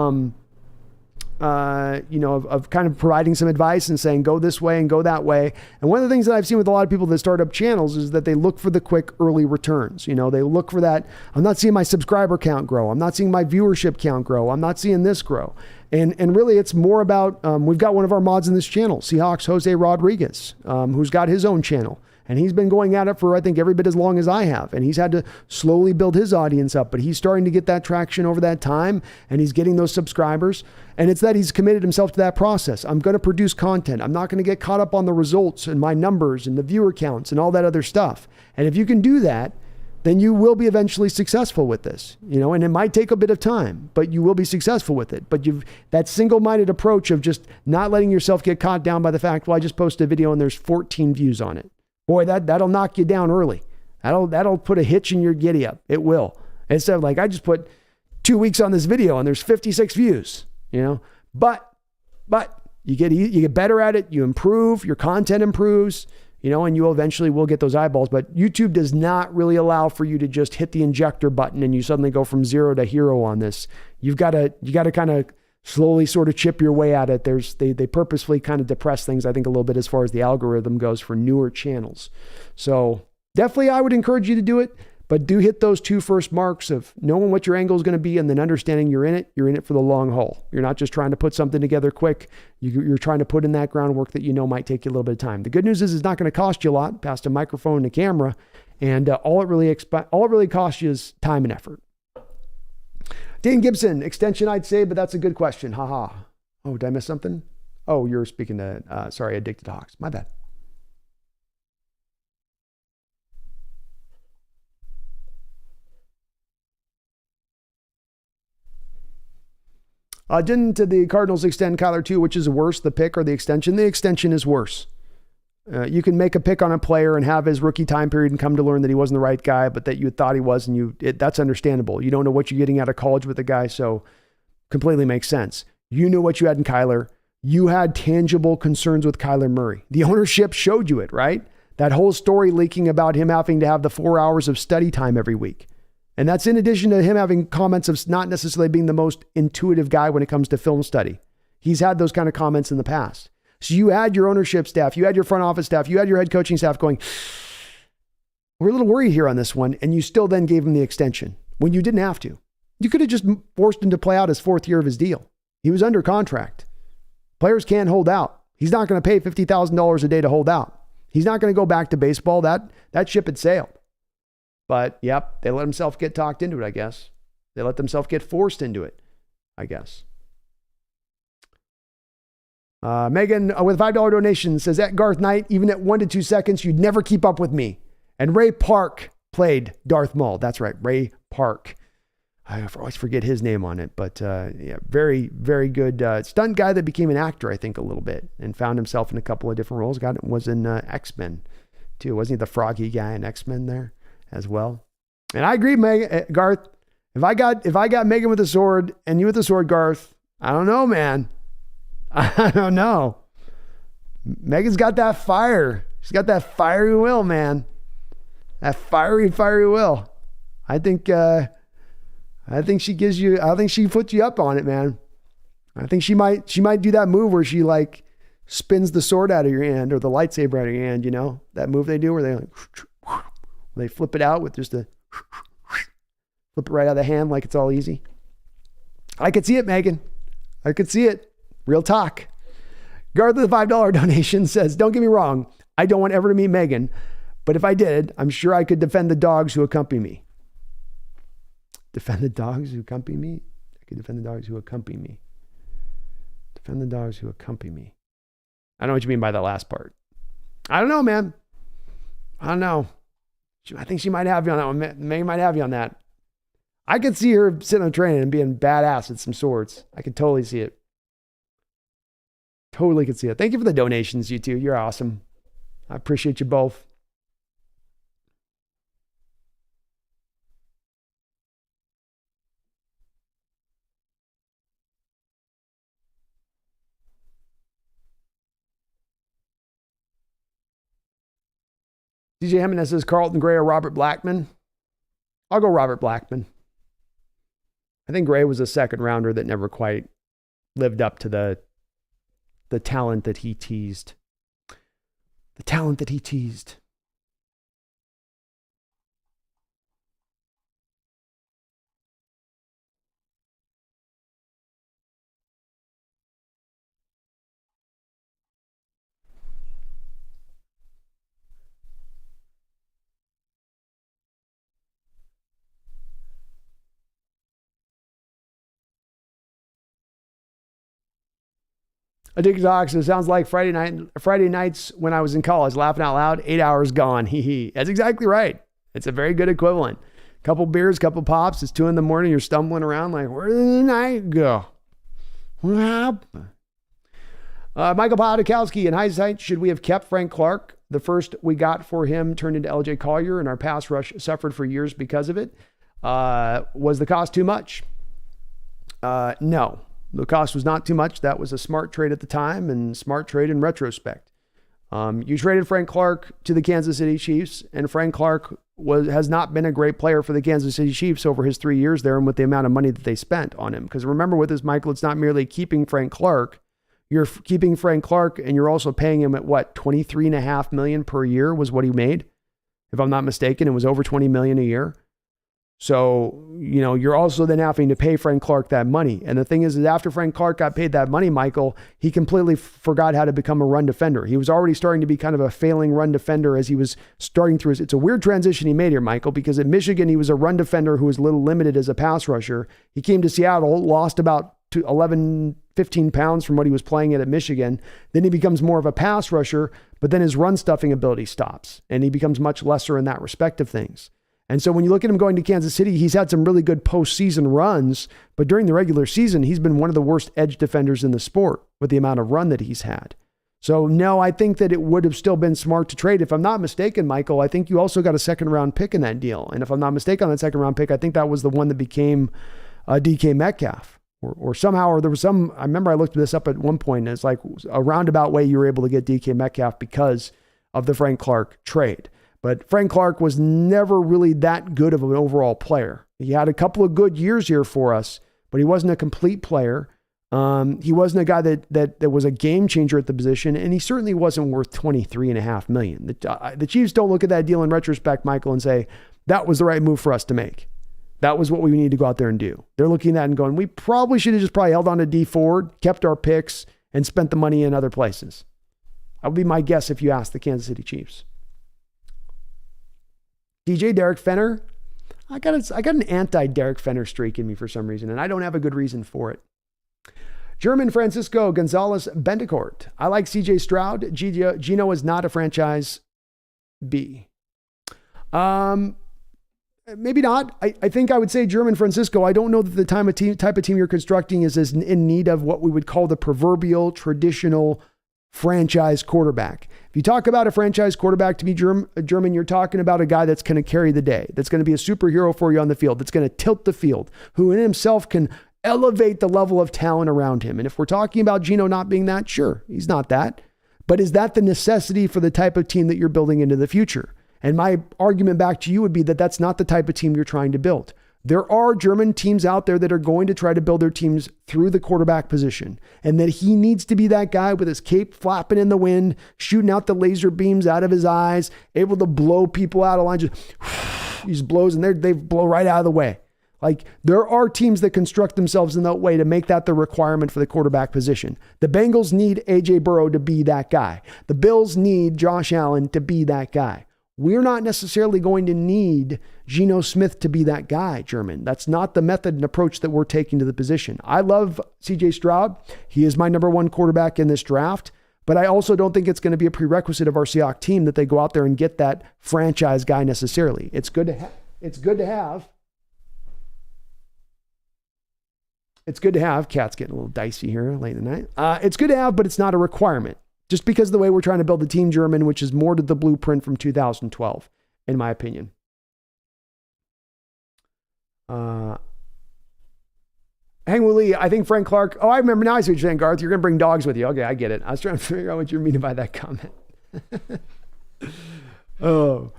kind of providing some advice and saying, go this way and go that way. And one of the things that I've seen with a lot of people that start up channels is that they look for the quick early returns. They look for that. I'm not seeing my subscriber count grow. I'm not seeing my viewership count grow. I'm not seeing this grow. And really it's more about, we've got one of our mods in this channel, Seahawks Jose Rodriguez, who's got his own channel. And he's been going at it for, I think, every bit as long as I have. And he's had to slowly build his audience up, but he's starting to get that traction over that time, and he's getting those subscribers. And it's that he's committed himself to that process. I'm going to produce content. I'm not going to get caught up on the results and my numbers and the viewer counts and all that other stuff. And if you can do that, then you will be eventually successful with this, and it might take a bit of time, but you will be successful with it. But that single-minded approach of just not letting yourself get caught down by the fact, well, I just posted a video and there's 14 views on it. Boy, that'll knock you down early. That'll put a hitch in your giddy up. It will. Instead of I just put 2 weeks on this video and there's 56 views, but you get better at it. You improve, your content improves, and you eventually will get those eyeballs. But YouTube does not really allow for you to just hit the injector button and you suddenly go from zero to hero on this. You got to kind of slowly sort of chip your way at it. They purposefully kind of depress things, I think, a little bit as far as the algorithm goes for newer channels. So definitely I would encourage you to do it, but do hit those 2 first marks of knowing what your angle is going to be and then understanding you're in it for the long haul. You're not just trying to put something together quick. You're trying to put in that groundwork that might take you a little bit of time. The good news is it's not going to cost you a lot past a microphone and a camera, and all it really costs you is time and effort. Dan Gibson, extension I'd say, but that's a good question. Haha. Oh, did I miss something? Oh, you're speaking to, Addicted to Hawks. My bad. Didn't the Cardinals extend Kyler too? Which is worse, the pick or the extension? The extension is worse. You can make a pick on a player and have his rookie time period and come to learn that he wasn't the right guy, but that you thought he was, and that's understandable. You don't know what you're getting out of college with the guy, so completely makes sense. You knew what you had in Kyler. You had tangible concerns with Kyler Murray. The ownership showed you it, right? That whole story leaking about him having to have the 4 hours of study time every week. And that's in addition to him having comments of not necessarily being the most intuitive guy when it comes to film study. He's had those kind of comments in the past. So you had your ownership staff, you had your front office staff, you had your head coaching staff going, we're a little worried here on this one. And you still then gave him the extension when you didn't have to. You could have just forced him to play out his 4th year of his deal. He was under contract. Players can't hold out. He's not going to pay $50,000 a day to hold out. He's not going to go back to baseball. That ship had sailed. But, yep, they let themselves get talked into it, I guess. They let themselves get forced into it, I guess. Megan with a $5 donation says, at Garth Knight, even at 1 to 2 seconds, you'd never keep up with me. And Ray Park played Darth Maul. That's right, Ray Park. I always forget his name on it, but yeah, very, very good stunt guy that became an actor, I think, a little bit, and found himself in a couple of different roles. Was in X-Men, too. Wasn't he the froggy guy in X-Men there as well? And I agree, Garth. If I got Megan with a sword and you with a sword, Garth, I don't know, man. I don't know. Megan's got that fire. She's got that fiery will, man. That fiery will. I think she gives you, I think she puts you up on it, man. I think she might do that move where she like spins the sword out of your hand or the lightsaber out of your hand, that move they do where they like, they flip it out with just a flip it right out of the hand like it's all easy. I could see it, Megan. I could see it. Real talk. Garth with the $5 donation says, don't get me wrong. I don't want ever to meet Megan, but if I did, I'm sure I could defend the dogs who accompany me. Defend the dogs who accompany me? I could defend the dogs who accompany me. Defend the dogs who accompany me. I don't know what you mean by that last part. I don't know, man. I don't know. I think she might have you on that one. Megan might have you on that. I could see her sitting on training and being badass with some swords. I could totally see it. Totally could see it. Thank you for the donations, you two. You're awesome. I appreciate you both. DJ Jimenez says Carlton Gray or Robert Blackman. I'll go Robert Blackman. I think Gray was a second rounder that never quite lived up to the talent that he teased. The talent that he teased. TikTok, so it sounds like Friday nights when I was in college, laughing out loud, 8 hours gone. That's exactly right. It's a very good equivalent. Couple beers, couple pops. It's 2 a.m. You're stumbling around like, where did the night go? What happened? Michael Podakowski, in hindsight, should we have kept Frank Clark? The first we got for him turned into LJ Collier, and our pass rush suffered for years because of it. Was the cost too much? No. The cost was not too much. That was a smart trade at the time and smart trade in retrospect. You traded Frank Clark to the Kansas City Chiefs, and Frank Clark has not been a great player for the Kansas City Chiefs over his 3 years there and with the amount of money that they spent on him. Because remember with this, Michael, it's not merely keeping Frank Clark. You're keeping Frank Clark and you're also paying him at what, $23.5 million per year was what he made. If I'm not mistaken, it was over $20 million a year. So, you're also then having to pay Frank Clark that money. And the thing is after Frank Clark got paid that money, Michael, he completely forgot how to become a run defender. He was already starting to be kind of a failing run defender as he was starting through it's a weird transition he made here, Michael, because at Michigan, he was a run defender who was a little limited as a pass rusher. He came to Seattle, lost about 15 pounds from what he was playing at Michigan. Then he becomes more of a pass rusher, but then his run stuffing ability stops and he becomes much lesser in that respect of things. And so when you look at him going to Kansas City, he's had some really good postseason runs, but during the regular season, he's been one of the worst edge defenders in the sport with the amount of run that he's had. So no, I think that it would have still been smart to trade. If I'm not mistaken, Michael, I think you also got a second round pick in that deal. And if I'm not mistaken on that second round pick, I think that was the one that became DK Metcalf or somehow, or there was some, I remember I looked this up at one point and it's like a roundabout way you were able to get DK Metcalf because of the Frank Clark trade. But Frank Clark was never really that good of an overall player. He had a couple of good years here for us, but he wasn't a complete player. He wasn't a guy that was a game changer at the position, and he certainly wasn't worth $23.5 million. The Chiefs don't look at that deal in retrospect, Michael, and say, that was the right move for us to make. That was what we need to go out there and do. They're looking at that and going, we probably should have just held on to D Ford, kept our picks, and spent the money in other places. That would be my guess if you asked the Kansas City Chiefs. DJ Derek Fenner, I got an anti-Derek Fenner streak in me for some reason, and I don't have a good reason for it. German Francisco Gonzalez Bendecourt. I like CJ Stroud. Geno is not a franchise B. Maybe not. I think I would say German Francisco. I don't know that the type of team you're constructing is as in need of what we would call the proverbial traditional franchise quarterback. If you talk about a franchise quarterback to be German, you're talking about a guy that's going to carry the day, that's going to be a superhero for you on the field, that's going to tilt the field, who in himself can elevate the level of talent around him. And if we're talking about Geno not being that, sure, he's not that. But is that the necessity for the type of team that you're building into the future? And my argument back to you would be that that's not the type of team you're trying to build. There are German teams out there that are going to try to build their teams through the quarterback position, and that he needs to be that guy with his cape flapping in the wind, shooting out the laser beams out of his eyes, able to blow people out of line. He just blows and they blow right out of the way. Like, there are teams that construct themselves in that way to make that the requirement for the quarterback position. The Bengals need AJ Burrow to be that guy. The Bills need Josh Allen to be that guy. We're not necessarily going to need Geno Smith to be that guy, German. That's not the method and approach that we're taking to the position. I love CJ Stroud. He is my number one quarterback in this draft, but I also don't think it's going to be a prerequisite of our Seahawks team that they go out there and get that franchise guy necessarily. It's good to have. It's good to have. Cat's getting a little dicey here late in the night. It's good to have, but it's not a requirement. Just because of the way we're trying to build the team, German, which is more to the blueprint from 2012, in my opinion. Hang with Lee, I think Frank Clark. Oh, I remember now. I see what you're saying, Garth. You're going to bring dogs with you. Okay, I get it. I was trying to figure out what you're meaning by that comment. Hang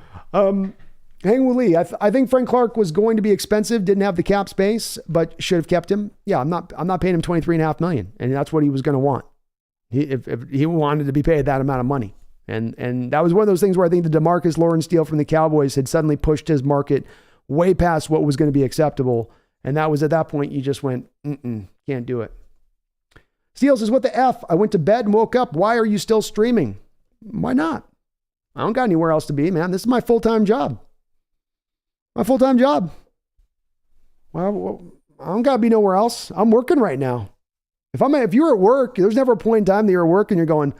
with Lee. I think Frank Clark was going to be expensive, didn't have the cap space, but should have kept him. Yeah, I'm not paying him $23.5 million, and that's what he was going to want. If he wanted to be paid that amount of money. And that was one of those things where I think the DeMarcus Lawrence deal from the Cowboys had suddenly pushed his market way past what was going to be acceptable. And that was at that point, you just went, can't do it. Steele says, what the F? I went to bed and woke up. Why are you still streaming? Why not? I don't got anywhere else to be, man. This is my full-time job. Well, I don't got to be nowhere else. I'm working right now. If you're at work, there's never a point in time that you're at work and you're going,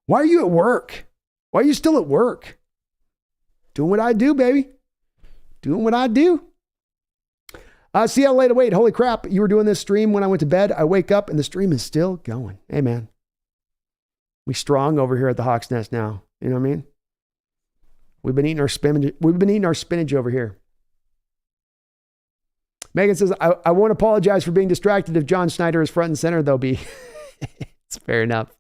why are you at work? Why are you still at work? Doing what I do, baby. Doing what I do. See how late I wait. Holy crap. You were doing this stream when I went to bed. I wake up and the stream is still going. Hey, man. We strong over here at the Hawks Nest now. You know what I mean? We've been eating our spinach over here. Megan says, I won't apologize for being distracted if John Schneider is front and center, though, B. It's fair enough.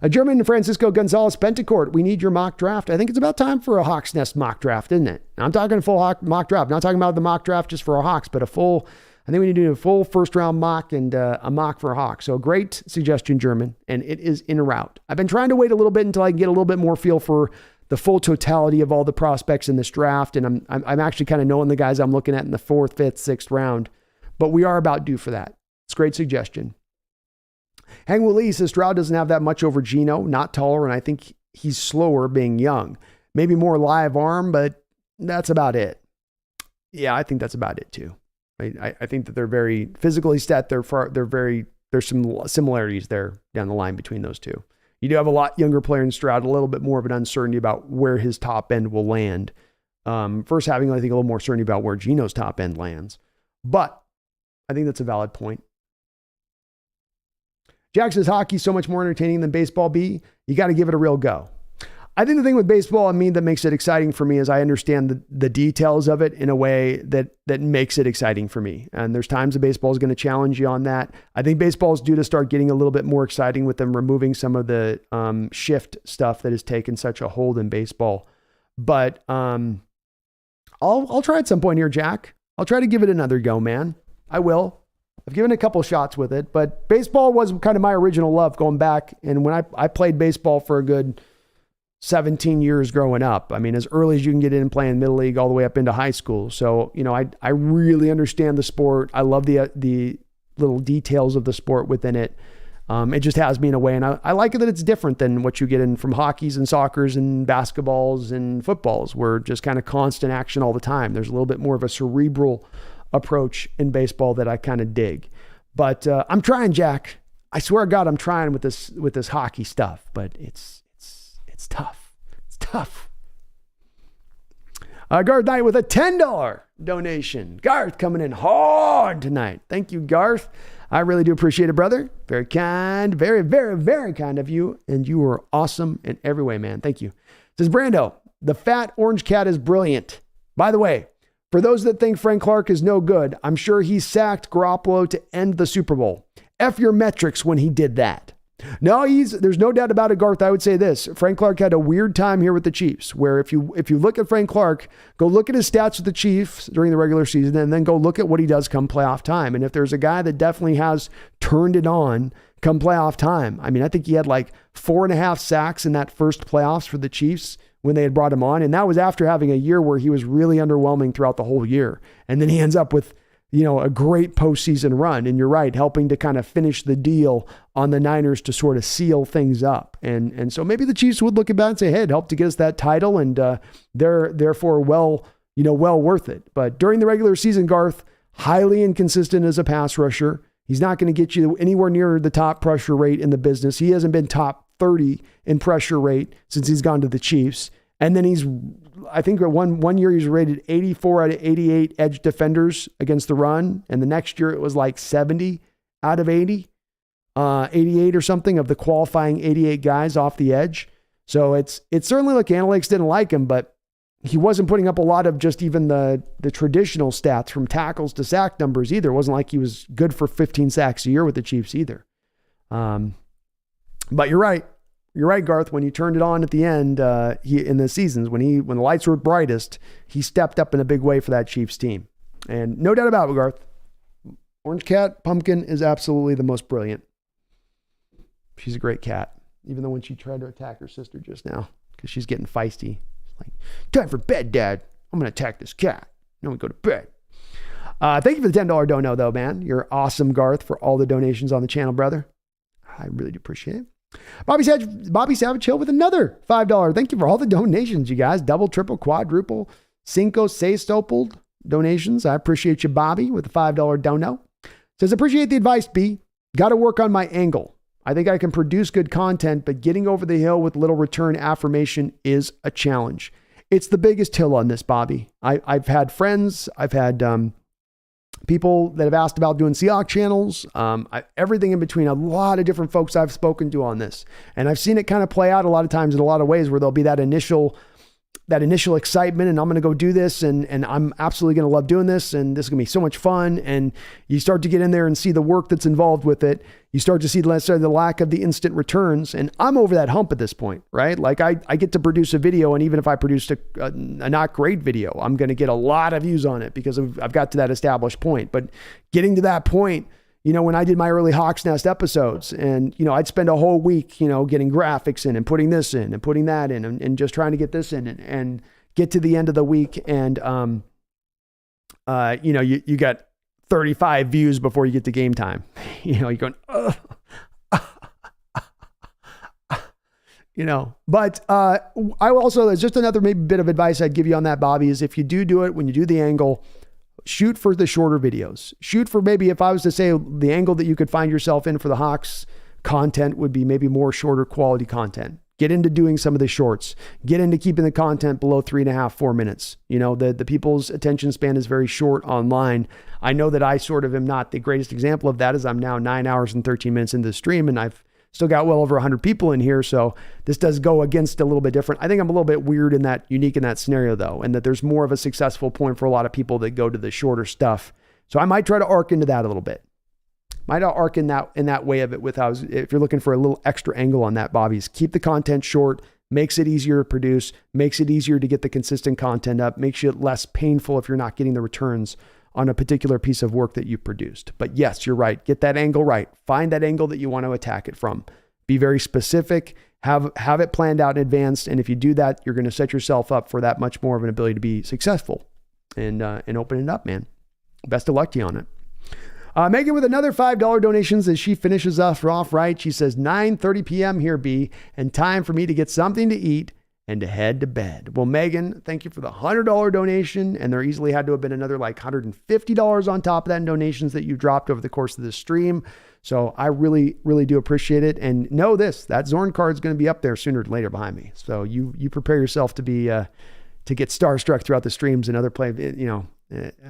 A German Francisco Gonzalez Pentacourt. We need your mock draft. I think it's about time for a Hawks Nest mock draft, isn't it? I'm talking a full mock draft. I'm not talking about the mock draft just for our Hawks, but I think we need to do a full first round mock and a mock for a Hawk. So great suggestion, German. And it is en route. I've been trying to wait a little bit until I can get a little bit more feel for the full totality of all the prospects in this draft. And I'm actually kind of knowing the guys I'm looking at in the 4th, 5th, 6th round, but we are about due for that. It's a great suggestion. Hang Lee says Stroud doesn't have that much over Geno, not taller, and I think he's slower being young. Maybe more live arm, but that's about it. Yeah, I think that's about it too. I think that they're very physically set. There's some similarities there down the line between those two. You do have a lot younger player in Stroud, a little bit more of an uncertainty about where his top end will land. First having, I think, a little more certainty about where Geno's top end lands. But I think that's a valid point. Jack says hockey's so much more entertaining than baseball, B. You got to give it a real go. I think the thing with baseball, that makes it exciting for me is I understand the details of it in a way that makes it exciting for me. And there's times that baseball is going to challenge you on that. I think baseball is due to start getting a little bit more exciting with them removing some of the shift stuff that has taken such a hold in baseball. But I'll try at some point here, Jack. I'll try to give it another go, man. I will. I've given a couple shots with it, but baseball was kind of my original love going back. And when I played baseball for a good 17 years growing up. As early as you can get in playing middle league all the way up into high school. So, I really understand the sport. I love the little details of the sport within it. It just has me in a way. And I like it that it's different than what you get in from hockeys and soccers and basketballs and footballs, where just kind of constant action all the time. There's a little bit more of a cerebral approach in baseball that I kind of dig. But I'm trying, Jack. I swear to God, I'm trying with this hockey stuff, but it's tough. It's tough. Garth Knight with a $10 donation. Garth coming in hard tonight. Thank you, Garth. I really do appreciate it, brother. Very kind. Very, very, very kind of you. And you are awesome in every way, man. Thank you. Says Brando, the fat orange cat is brilliant. By the way, for those that think Frank Clark is no good, I'm sure he sacked Garoppolo to end the Super Bowl. F your metrics when he did that. No, there's no doubt about it, Garth. I would say this. Frank Clark had a weird time here with the Chiefs, where if you look at Frank Clark, go look at his stats with the Chiefs during the regular season, and then go look at what he does come playoff time. And if there's a guy that definitely has turned it on come playoff time, I think he had like 4.5 sacks in that first playoffs for the Chiefs when they had brought him on. And that was after having a year where he was really underwhelming throughout the whole year. And then he ends up with a great postseason run. And you're right, helping to kind of finish the deal on the Niners to sort of seal things up. And so maybe the Chiefs would look at that and say, hey, it helped to get us that title. And they're therefore well worth it. But during the regular season, Garth, highly inconsistent as a pass rusher. He's not going to get you anywhere near the top pressure rate in the business. He hasn't been top 30 in pressure rate since he's gone to the Chiefs. And then I think one year he's rated 84 out of 88 edge defenders against the run. And the next year it was like 70 out of 80, 88 or something of the qualifying 88 guys off the edge. So it's certainly like analytics didn't like him, but he wasn't putting up a lot of just even the traditional stats from tackles to sack numbers either. It wasn't like he was good for 15 sacks a year with the Chiefs either. But you're right. You're right, Garth. When you turned it on at the end, in the seasons, when the lights were brightest, he stepped up in a big way for that Chiefs team. And no doubt about it, Garth. Orange Cat Pumpkin is absolutely the most brilliant. She's a great cat, even though when she tried to attack her sister just now, because she's getting feisty. Like, time for bed, Dad. I'm going to attack this cat. Then we go to bed. Thank you for the $10 dono, though, man. You're awesome, Garth, for all the donations on the channel, brother. I really do appreciate it. Bobby Savage Hill with another $5. Thank you for all the donations, you guys. Double, triple, quadruple, cinco, sextupled donations. I appreciate you, Bobby, with the $5 dono. Says, appreciate the advice, B. Got to work on my angle. I think I can produce good content, but getting over the hill with little return affirmation is a challenge. It's the biggest hill on this, Bobby. I've had friends, I've had people that have asked about doing Seahawks channels, everything in between, a lot of different folks I've spoken to on this. And I've seen it kind of play out a lot of times in a lot of ways where there'll be that initial excitement, and I'm going to go do this, and I'm absolutely going to love doing this, and this is going to be so much fun. And you start to get in there and see the work that's involved with it. You start to see the lack of the instant returns. And I'm over that hump at this point, right? Like I get to produce a video, and even if I produced a not great video, I'm going to get a lot of views on it because I've got to that established point. But getting to that point, when I did my early Hawks Nest episodes, and, I'd spend a whole week, getting graphics in and putting this in and putting that in and just trying to get this in and get to the end of the week. And, you got 35 views before you get to game time. You're going, but I also, there's just another maybe bit of advice I'd give you on that, Bobby, is if you do it, when you do the angle, shoot for the shorter videos. Shoot for, maybe if I was to say the angle that you could find yourself in for the Hawks content would be maybe more shorter quality content. Get into doing some of the shorts. Get into keeping the content below 3.5, 4 minutes. The people's attention span is very short online. I know that I sort of am not the greatest example of that, as I'm now 9 hours and 13 minutes into the stream, and I've still got well over 100 people in here. So this does go against a little bit different. I think I'm a little bit unique in that scenario though, and that there's more of a successful point for a lot of people that go to the shorter stuff. So I might try to arc into that a little bit. Might arc in that way of it if you're looking for a little extra angle on that, Bobby's keep the content short, makes it easier to produce, makes it easier to get the consistent content up, makes it less painful if you're not getting the returns on a particular piece of work that you've produced. But yes, you're right. Get that angle right. Find that angle that you want to attack it from. Be very specific, have it planned out in advance. And if you do that, you're going to set yourself up for that much more of an ability to be successful and open it up, man. Best of luck to you on it. Megan with another $5 donations as she finishes us off right. She says, 9:30 p.m. here, B, and time for me to get something to eat and to head to bed. Well, Megan, thank you for the $100 donation. And there easily had to have been another like $150 on top of that in donations that you dropped over the course of this stream. So I really, really do appreciate it. And know this, that Zorn card is going to be up there sooner or later behind me. So you prepare yourself to be, to get starstruck throughout the streams and other play,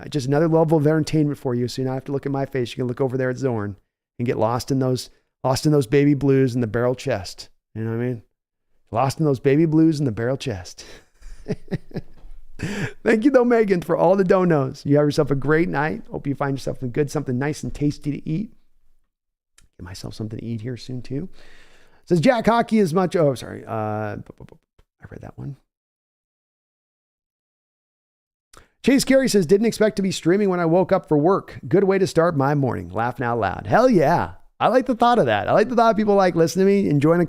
just another level of entertainment for you. So you don't have to look at my face. You can look over there at Zorn and get lost in those baby blues in the barrel chest. You know what I mean? Lost in those baby blues in the barrel chest. Thank you though, Megan, for all the donos. You have yourself a great night. Hope you find yourself something nice and tasty to eat. Get myself something to eat here soon too. It says Jack Hockey is much. Oh, sorry. I read that one. Chase Carey says, didn't expect to be streaming when I woke up for work. Good way to start my morning. Laughing out loud. Hell yeah. I like the thought of that. I like the thought of people like listening to me, enjoying the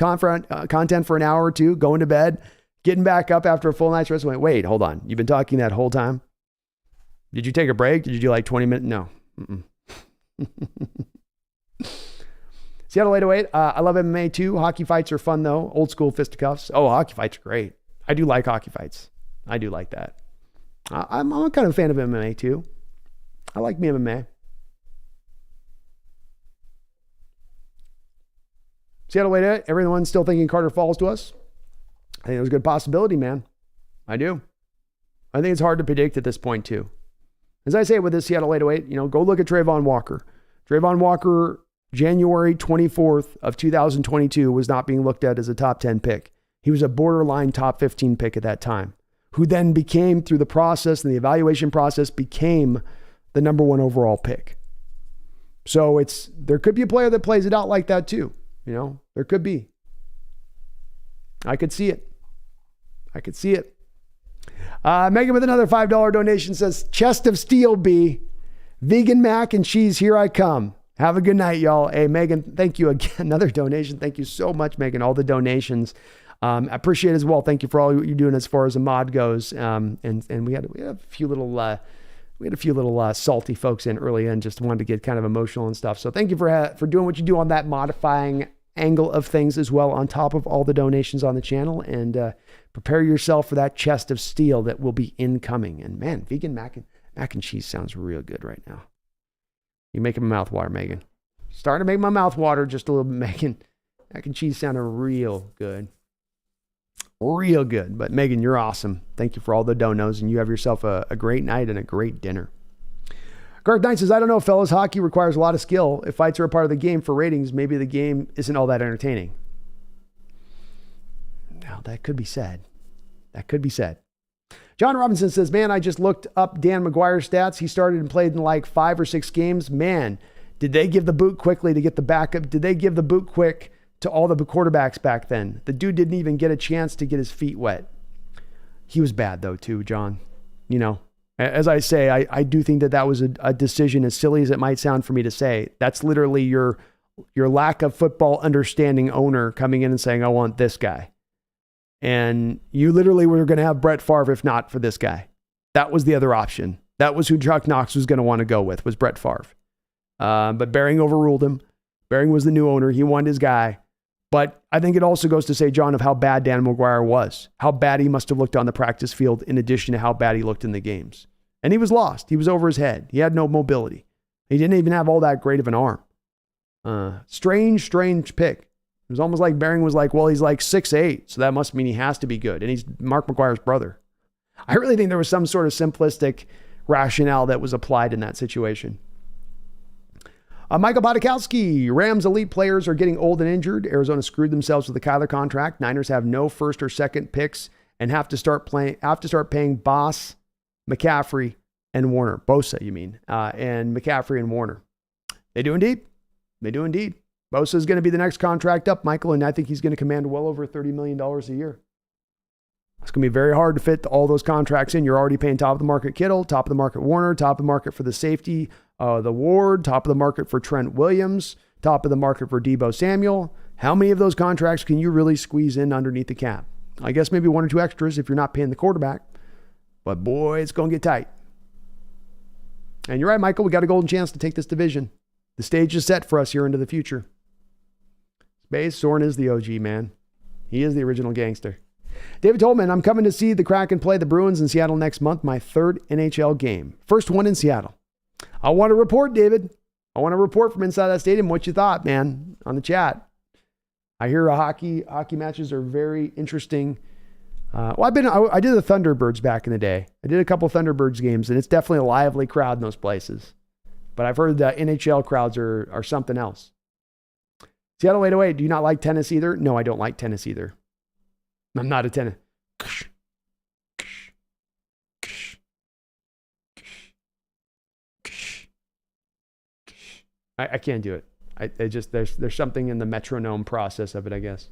content for an hour or two, going to bed, getting back up after a full night's rest. Wait, hold on. You've been talking that whole time? Did you take a break? Did you do like 20 minutes? No. Seattle 808. I love MMA too. Hockey fights are fun though. Old school fisticuffs. Oh, hockey fights are great. I do like hockey fights. I do like that. I'm kind of a fan of MMA too. I like me MMA. Seattle 808. Everyone's still thinking Carter falls to us. I think there's a good possibility, man. I do. I think it's hard to predict at this point too. As I say with this Seattle 808, go look at Trayvon Walker. Trayvon Walker, January 24th of 2022 was not being looked at as a top 10 pick. He was a borderline top 15 pick at that time, who then became, through the process and the evaluation process, became the number 1 overall pick. So there could be a player that plays it out like that too. There could be. I could see it. Megan with another $5 donation says, chest of steel, B. Vegan mac and cheese, here I come. Have a good night, y'all. Hey, Megan, thank you again. Another donation. Thank you so much, Megan. All the donations. I appreciate it as well. Thank you for all you're doing as far as a mod goes. And we had a few little salty folks in early and just wanted to get kind of emotional and stuff. So thank you for doing what you do on that modifying angle of things as well, on top of all the donations on the channel, and prepare yourself for that chest of steel that will be incoming. And man, vegan mac and cheese sounds real good right now. You making my mouth water, Megan. Starting to make my mouth water just a little bit, making mac and cheese sounded real good. Real good. But Megan, you're awesome. Thank you for all the donos, and you have yourself a great night and a great dinner. Garth Knight says, I don't know, fellas. Hockey requires a lot of skill. If fights are a part of the game for ratings, maybe the game isn't all that entertaining. Now, that could be said. That could be said. John Robinson says, man, I just looked up Dan McGuire's stats. He started and played in like 5 or 6 games. Man, did they give the boot quickly to get the backup? Did they give the boot quick to all the quarterbacks back then? The dude didn't even get a chance to get his feet wet. He was bad, though, too, John. You know, as I say, I do think that was a decision, as silly as it might sound for me to say. That's literally your lack of football understanding owner coming in and saying, I want this guy. And you literally were going to have Brett Favre if not for this guy. That was the other option. That was who Chuck Knox was going to want to go with, was Brett Favre. But Behring overruled him. Behring was the new owner. He wanted his guy. But I think it also goes to say, John, of how bad Dan McGuire was, how bad he must have looked on the practice field in addition to how bad he looked in the games. And he was lost. He was over his head. He had no mobility. He didn't even have all that great of an arm. Strange pick. It was almost like Behring was like, well, he's like 6'8", so that must mean he has to be good. And he's Mark McGuire's brother. I really think there was some sort of simplistic rationale that was applied in that situation. Michael Bodakowski, Rams elite players are getting old and injured. Arizona screwed themselves with the Kyler contract. Niners have no first or second picks and have to start paying Boss, McCaffrey, and Warner. Bosa, you mean, and McCaffrey and Warner. They do indeed. Bosa is going to be the next contract up, Michael, and I think he's going to command well over $30 million a year. It's going to be very hard to fit all those contracts in. You're already paying top of the market Kittle, top of the market Warner, top of the market for the safety, the Ward, top of the market for Trent Williams, top of the market for Deebo Samuel. How many of those contracts can you really squeeze in underneath the cap? I guess maybe 1 or 2 extras if you're not paying the quarterback. But boy, it's going to get tight. And you're right, Michael. We got a golden chance to take this division. The stage is set for us here into the future. Baze, Soren is the OG, man. He is the original gangster. David Tolman, I'm coming to see the Kraken play the Bruins in Seattle next month, my 3rd NHL game. First one in Seattle. I want to report, David. I want to report from inside that stadium what you thought, man, on the chat. I hear hockey matches are very interesting. I did the Thunderbirds back in the day. I did a couple Thunderbirds games, and it's definitely a lively crowd in those places. But I've heard that NHL crowds are something else. Seattle 808, do you not like tennis either? No, I don't like tennis either. I'm not a tennis. I can't do it. I just there's something in the metronome process of it, I guess.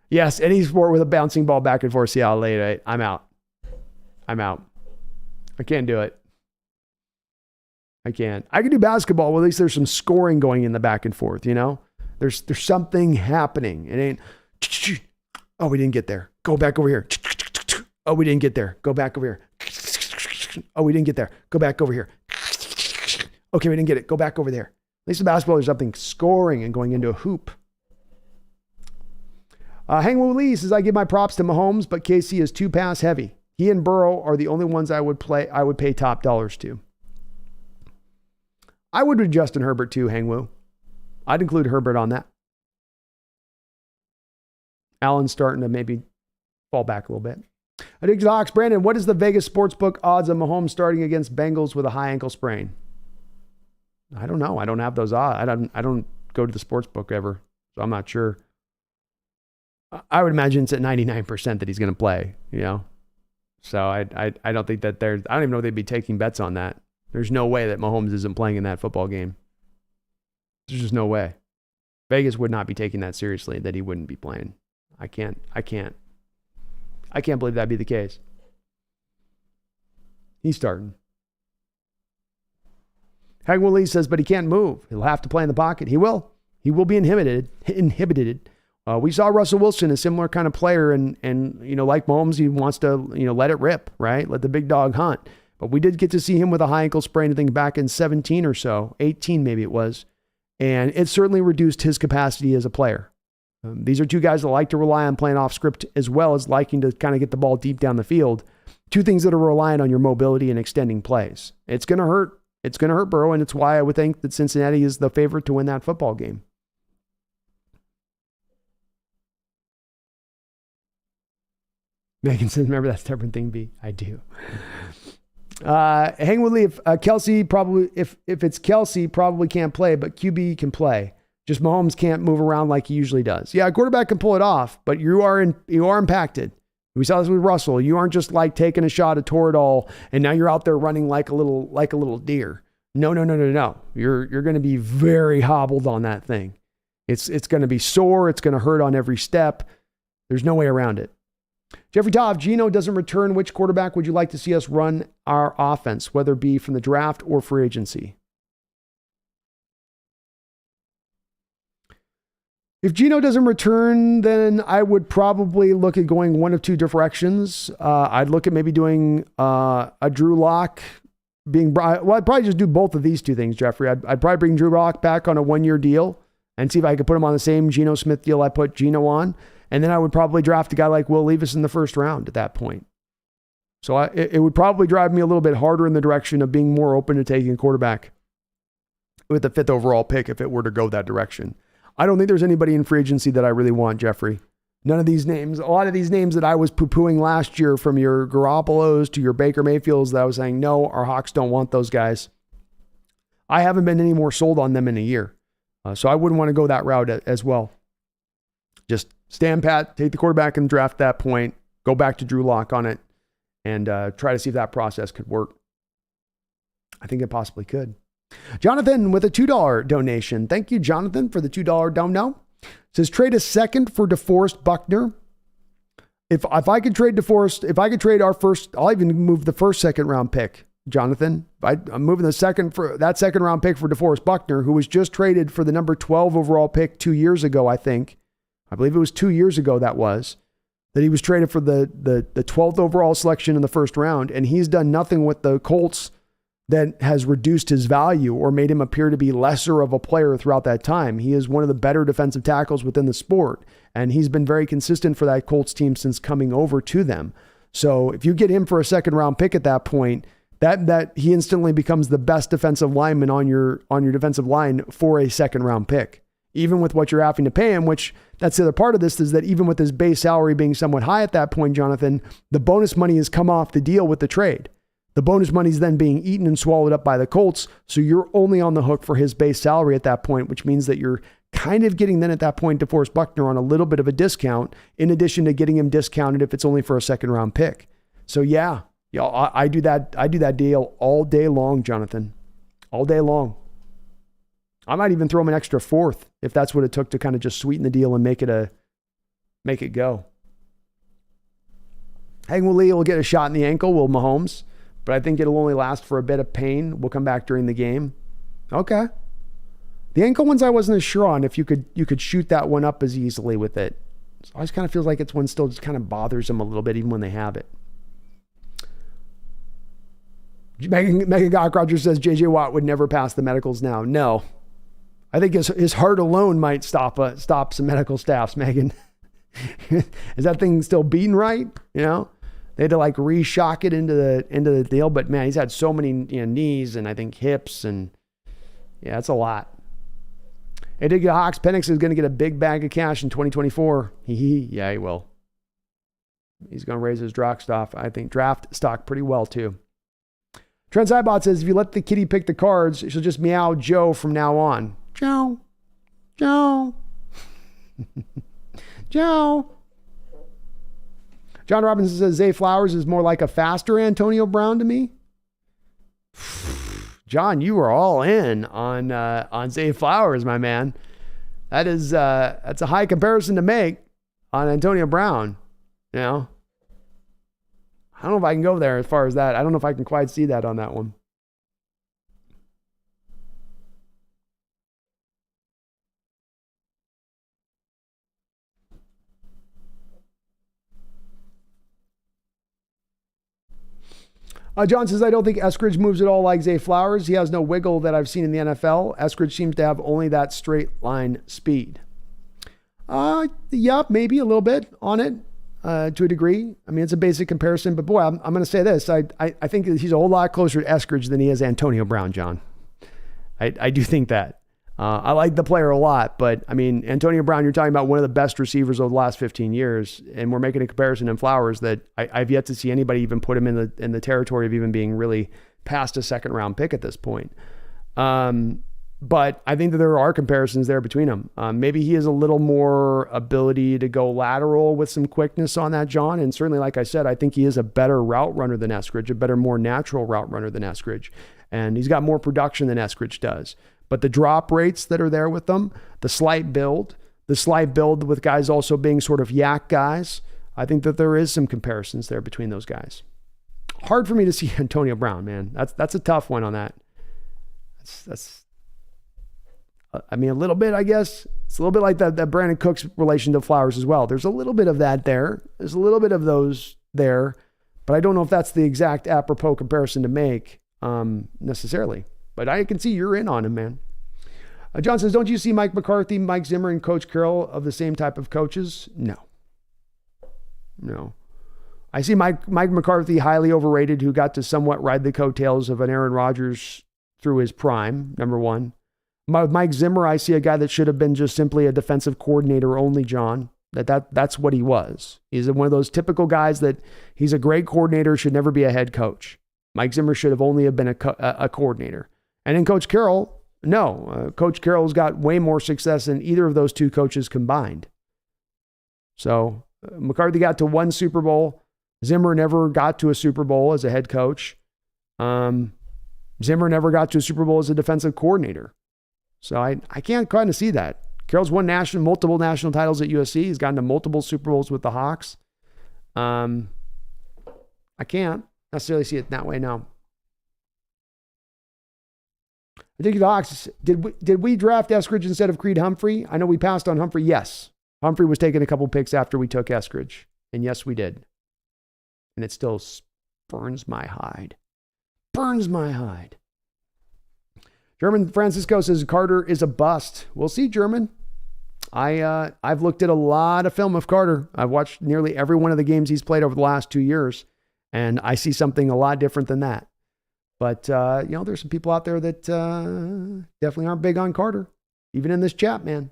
Yes, any sport with a bouncing ball back and forth, Seattle 808. I'm out. I can't do it. I can't. I can do basketball. Well, at least there's some scoring going in the back and forth, you know? There's something happening. It ain't, oh, we didn't get there. Go back over here. Oh, we didn't get there. Go back over here. Oh, we didn't get there. Go back over here. Okay, we didn't get it. Go back over there. At least in basketball, there's something scoring and going into a hoop. Hangwoo Lee says, I give my props to Mahomes, but KC is too pass heavy. He and Burrow are the only ones I would pay top dollars to. I would with Justin Herbert too, Hangwoo. I'd include Herbert on that. Allen's starting to maybe fall back a little bit. I dig the Hawks. Brandon, what is the Vegas Sportsbook odds of Mahomes starting against Bengals with a high ankle sprain? I don't know. I don't have those odds. I don't go to the sportsbook ever, so I'm not sure. I would imagine it's at 99% that he's going to play, you know? So I don't think that I don't even know if they'd be taking bets on that. There's no way that Mahomes isn't playing in that football game. There's just no way. Vegas would not be taking that seriously, that he wouldn't be playing. I can't believe that'd be the case. He's starting. Hagwell Lee says, but he can't move. He'll have to play in the pocket. He will. He will be inhibited. We saw Russell Wilson, a similar kind of player, and you know, like Mahomes, he wants to, you know, let it rip, right? Let the big dog hunt. But we did get to see him with a high ankle sprain, I think back in 17 or so, 18 maybe it was. And it certainly reduced his capacity as a player. These are two guys that like to rely on playing off script as well as liking to kind of get the ball deep down the field. Two things that are reliant on your mobility and extending plays. It's going to hurt It's going to hurt Burrow, and it's why I would think that Cincinnati is the favorite to win that football game. Megan says, remember that stubborn thing, B? I do. Hang with Lee. If it's Kelsey, probably can't play, but QB can play. Just Mahomes can't move around like he usually does. Yeah, a quarterback can pull it off, but you are impacted. We saw this with Russell. You aren't just like taking a shot at Toradol and now you're out there running like a little deer. No. You're going to be very hobbled on that thing. It's going to be sore. It's going to hurt on every step. There's no way around it. Jeffrey Todd, if Geno doesn't return, which quarterback would you like to see us run our offense, whether it be from the draft or free agency? If Geno doesn't return, then I would probably look at going one of two directions. I'd look at maybe doing a Drew Lock being... Well, I'd probably just do both of these two things, Jeffrey. I'd probably bring Drew Lock back on a one-year deal and see if I could put him on the same Geno Smith deal I put Geno on. And then I would probably draft a guy like Will Levis in the first round at that point. So it would probably drive me a little bit harder in the direction of being more open to taking a quarterback with the 5th overall pick if it were to go that direction. I don't think there's anybody in free agency that I really want, Jeffrey. None of these names, a lot of these names that I was poo-pooing last year, from your Garoppolos to your Baker Mayfields, that I was saying, no, our Hawks don't want those guys. I haven't been any more sold on them in a year. So I wouldn't want to go that route as well. Just stand pat, take the quarterback in the draft at that point, go back to Drew Lock on it, and try to see if that process could work. I think it possibly could. Jonathan with a $2 donation. Thank you, Jonathan, for the $2 dono. Says trade a second for DeForest Buckner. If I could trade DeForest, if I could trade our first, I'll even move the first second round pick, Jonathan. I'm moving the second round pick for DeForest Buckner, who was just traded for the number 12 overall pick 2 years ago, I think. I believe it was 2 years ago that he was traded for the 12th overall selection in the first round, and he's done nothing with the Colts that has reduced his value or made him appear to be lesser of a player throughout that time. He is one of the better defensive tackles within the sport, and he's been very consistent for that Colts team since coming over to them. So if you get him for a second round pick at that point, that he instantly becomes the best defensive lineman on your defensive line for a second round pick. Even with what you're having to pay him, which that's the other part of this, is that even with his base salary being somewhat high at that point, Jonathan, the bonus money has come off the deal with the trade. The bonus money is then being eaten and swallowed up by the Colts. So you're only on the hook for his base salary at that point, which means that you're kind of getting then at that point DeForest Buckner on a little bit of a discount, in addition to getting him discounted if it's only for a second round pick. So yeah, I do that deal all day long, Jonathan, all day long. I might even throw him an extra 4th if that's what it took to kind of just sweeten the deal and make it go. Hang Lee will get a shot in the ankle, will Mahomes, but I think it'll only last for a bit of pain. We'll come back during the game. Okay. The ankle ones I wasn't as sure on if you could shoot that one up as easily with it. So I always kind of feels like it's one still just kind of bothers them a little bit even when they have it. Megan Gockrogers says J.J. Watt would never pass the medicals now. No. I think his heart alone might stop some medical staffs, Megan. Is that thing still beating right? You know, they had to like re-shock it into the deal. But man, he's had so many knees and I think hips, and yeah, it's a lot. Hey, did Hawks Penix is going to get a big bag of cash in 2024. Yeah, he will. He's going to raise his draft stock pretty well too. Trent Zybot says if you let the kitty pick the cards, she'll just meow Joe from now on. Joe. John Robinson says Zay Flowers is more like a faster Antonio Brown to me. John, you were all in on Zay Flowers, my man. That's a high comparison to make on Antonio Brown. You know, I don't know if I can go there as far as that. I don't know if I can quite see that on that one. John says, I don't think Eskridge moves at all like Zay Flowers. He has no wiggle that I've seen in the NFL. Eskridge seems to have only that straight line speed. Yeah, maybe a little bit on it. to a degree. I mean, it's a basic comparison, but boy, I'm going to say this. I think he's a whole lot closer to Eskridge than he is Antonio Brown, John. I do think that. I like the player a lot, but I mean, Antonio Brown, you're talking about one of the best receivers of the last 15 years, and we're making a comparison in Flowers that I've yet to see anybody even put him in the territory of even being really past a second round pick at this point. But I think that there are comparisons there between them. Maybe he has a little more ability to go lateral with some quickness on that, John. And certainly, like I said, I think he is a better route runner than Eskridge, a better, more natural route runner than Eskridge. And he's got more production than Eskridge does. But the drop rates that are there with them, the slight build with guys also being sort of yak guys, I think that there is some comparisons there between those guys. Hard for me to see Antonio Brown, man. That's a tough one on that. I mean, a little bit, I guess. It's a little bit like that Brandon Cooks relation to Flowers as well. There's a little bit of that there. There's a little bit of those there, but I don't know if that's the exact apropos comparison to make necessarily. But I can see you're in on him, man. John says, don't you see Mike McCarthy, Mike Zimmer, and Coach Carroll of the same type of coaches? No. I see Mike McCarthy highly overrated, who got to somewhat ride the coattails of an Aaron Rodgers through his prime, number one. Mike Zimmer, I see a guy that should have been just simply a defensive coordinator only, John. That's what he was. He's one of those typical guys that he's a great coordinator, should never be a head coach. Mike Zimmer should have only been a coordinator. And then Coach Carroll, no. Coach Carroll's got way more success than either of those two coaches combined. So McCarthy got to one Super Bowl. Zimmer never got to a Super Bowl as a head coach. Zimmer never got to a Super Bowl as a defensive coordinator. So I can't kind of see that. Carroll's won multiple national titles at USC. He's gotten to multiple Super Bowls with the Hawks. I can't necessarily see it that way now. I think the Hawks, did we draft Eskridge instead of Creed Humphrey? I know we passed on Humphrey. Yes. Humphrey was taking a couple picks after we took Eskridge. And yes, we did. And it still burns my hide. Burns my hide. German Francisco says Carter is a bust. We'll see, German. I've looked at a lot of film of Carter. I've watched nearly every one of the games he's played over the last 2 years, and I see something a lot different than that. But, there's some people out there that definitely aren't big on Carter, even in this chat, man.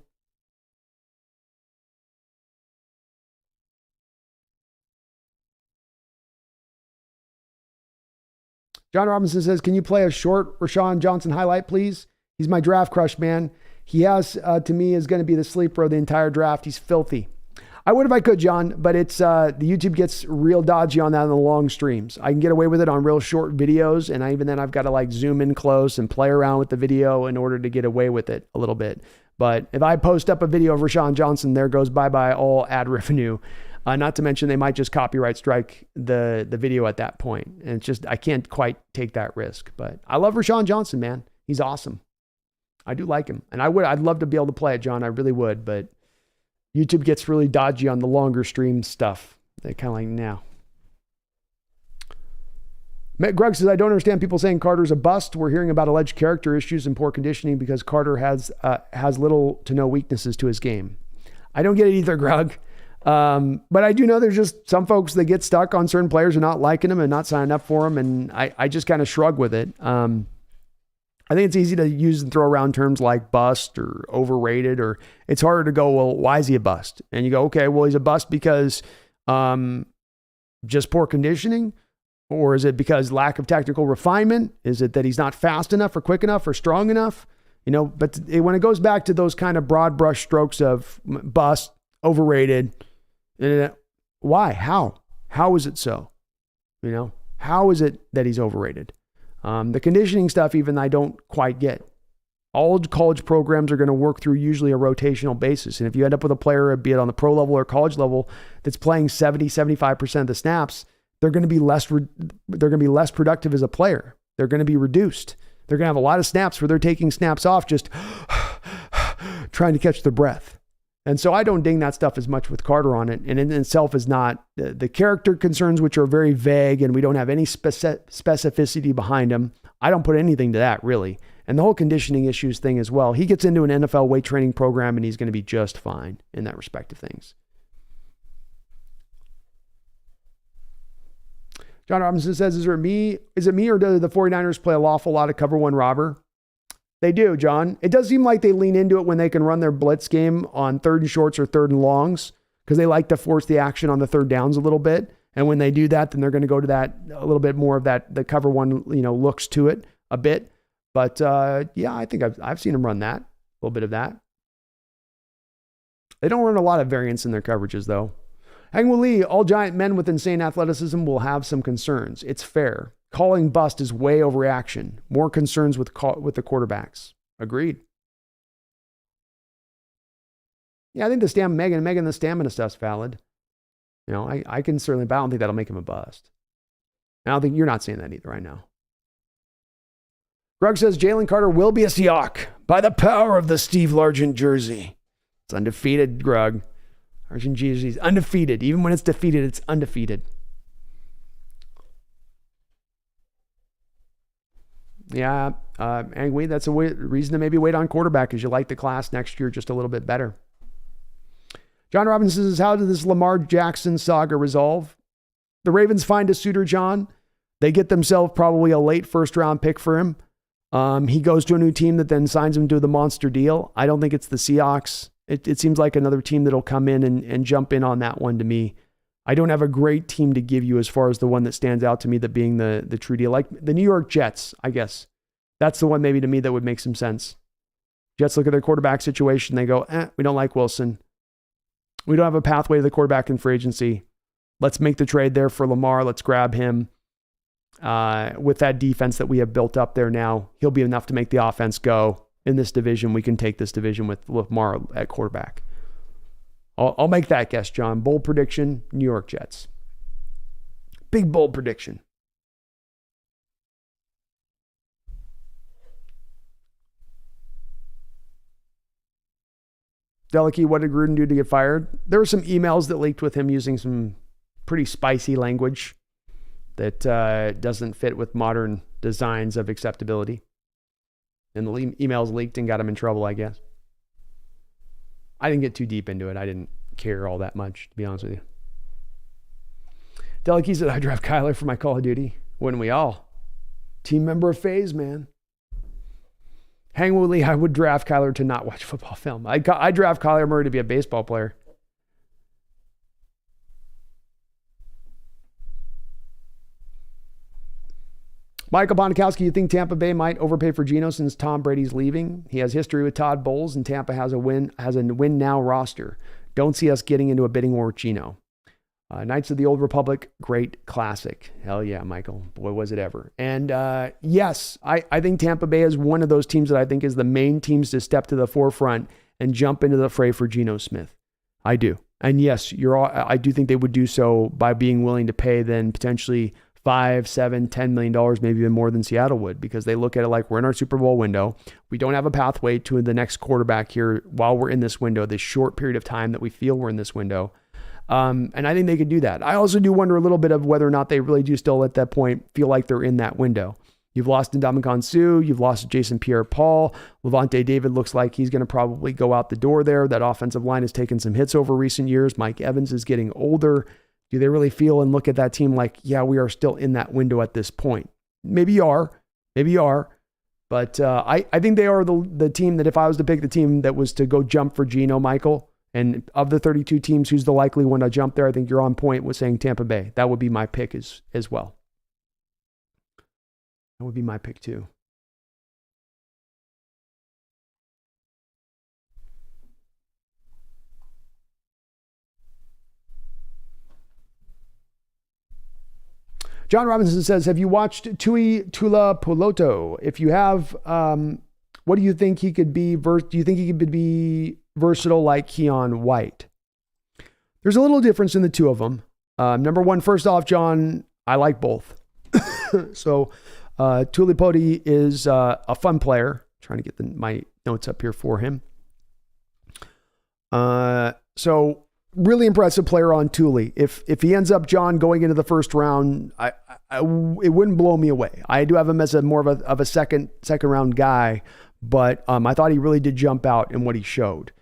John Robinson says, can you play a short Rashawn Johnson highlight, please? He's my draft crush, man. He has, to me, is going to be the sleeper of the entire draft. He's filthy. I would if I could, John, but it's the YouTube gets real dodgy on that in the long streams. I can get away with it on real short videos, and even then I've got to zoom in close and play around with the video in order to get away with it a little bit. But if I post up a video of Rashawn Johnson, there goes bye-bye all ad revenue. Not to mention they might just copyright strike the video at that point. And it's just, I can't quite take that risk. But I love Rashawn Johnson, man. He's awesome. I do like him. And I'd love to be able to play it, John. I really would. But YouTube gets really dodgy on the longer stream stuff. They kind of like, now. Greg says, I don't understand people saying Carter's a bust. We're hearing about alleged character issues and poor conditioning because Carter has little to no weaknesses to his game. I don't get it either, Greg. But I do know there's just some folks that get stuck on certain players and not liking them and not signing up for them. And I just kind of shrug with it. I think it's easy to use and throw around terms like bust or overrated, or it's harder to go, well, why is he a bust? And you go, okay, well, he's a bust because, just poor conditioning, or is it because lack of technical refinement? Is it that he's not fast enough or quick enough or strong enough? But when it goes back to those kind of broad brush strokes of bust, overrated, why? How is it so? How is it that he's overrated? The conditioning stuff, even I don't quite get. All college programs are going to work through usually a rotational basis. And if you end up with a player, be it on the pro level or college level, that's playing 70-75% of the snaps, they're going to be less productive as a player. They're going to be reduced. They're going to have a lot of snaps where they're taking snaps off, just trying to catch their breath. And so I don't ding that stuff as much with Carter on it. And in itself is not the character concerns, which are very vague and we don't have any specificity behind them. I don't put anything to that really. And the whole conditioning issues thing as well. He gets into an NFL weight training program and he's going to be just fine in that respect of things. John Robinson says, is it me or do the 49ers play an awful lot of cover one robber? They do, John. It does seem like they lean into it when they can run their blitz game on 3rd and shorts or 3rd and longs, because they like to force the action on the 3rd downs a little bit. And when they do that, then they're going to go to that a little bit more of that, the cover one, looks to it a bit. But yeah, I think I've seen them run that, a little bit of that. They don't run a lot of variance in their coverages, though. Hangwoo Lee, all giant men with insane athleticism will have some concerns. It's fair. Calling bust is way overreaction. More concerns with the quarterbacks. Agreed. Yeah, I think the stamina stuff's valid. I can certainly, but I don't think that'll make him a bust. And I don't think you're not saying that either right now. Greg says Jalen Carter will be a Seahawk by the power of the Steve Largent jersey. It's undefeated, Greg. Largent jersey is undefeated. Even when it's defeated, it's undefeated. Yeah, Angwee, that's a reason to maybe wait on quarterback, because you like the class next year just a little bit better. John Robinson says, how did this Lamar Jackson saga resolve? The Ravens find a suitor, John. They get themselves probably a late first-round pick for him. He goes to a new team that then signs him to the monster deal. I don't think it's the Seahawks. It seems like another team that'll come in and jump in on that one to me. I don't have a great team to give you as far as the one that stands out to me, that being the true deal. Like the New York Jets, I guess. That's the one maybe to me that would make some sense. Jets look at their quarterback situation. They go, we don't like Wilson. We don't have a pathway to the quarterback in free agency. Let's make the trade there for Lamar. Let's grab him. With that defense that we have built up there now, he'll be enough to make the offense go. In this division, we can take this division with Lamar at quarterback. I'll make that guess, John. Bold prediction, New York Jets. Big bold prediction. Delicky, what did Gruden do to get fired? There were some emails that leaked with him using some pretty spicy language that doesn't fit with modern designs of acceptability. And the emails leaked and got him in trouble, I guess. I didn't get too deep into it. I didn't care all that much, to be honest with you. Delicky said, I draft Kyler for my Call of Duty. Wouldn't we all? Team member of FaZe, man. Hangwoo Lee, I would draft Kyler to not watch football film. I draft Kyler Murray to be a baseball player. Michael Bonikowski, you think Tampa Bay might overpay for Geno since Tom Brady's leaving? He has history with Todd Bowles, and Tampa has a win now roster. Don't see us getting into a bidding war with Geno. Knights of the Old Republic, great classic. Hell yeah, Michael. Boy, was it ever. And yes, I think Tampa Bay is one of those teams that I think is the main teams to step to the forefront and jump into the fray for Geno Smith. I do. And yes, I do think they would do so by being willing to pay then potentially $5, $7, $10 million, maybe even more than Seattle would, because they look at it like we're in our Super Bowl window. We don't have a pathway to the next quarterback here while we're in this window, this short period of time that we feel we're in this window. And I think they could do that. I also do wonder a little bit of whether or not they really do still at that point feel like they're in that window. You've lost Ndamukong Suh. You've lost Jason Pierre-Paul. Levante David looks like he's going to probably go out the door there. That offensive line has taken some hits over recent years. Mike Evans is getting older. Do they really feel and look at that team like, yeah, we are still in that window at this point? Maybe you are. But I think they are the team that if I was to pick the team that was to go jump for Geno, Michael, and of the 32 teams, who's the likely one to jump there, I think you're on point with saying Tampa Bay. That would be my pick as well. That would be my pick too. John Robinson says, have you watched Tui Tuipulotu? If you have, what do you think he could be? Do you think he could be versatile like Keon White? There's a little difference in the two of them. Number one, first off, John, I like both. So Tuipulotu is a fun player. I'm trying to get my notes up here for him. So really impressive player on Tuli. If he ends up, John, going into the first round, it wouldn't blow me away. I do have him as more of a second round guy, but I thought he really did jump out in what he showed.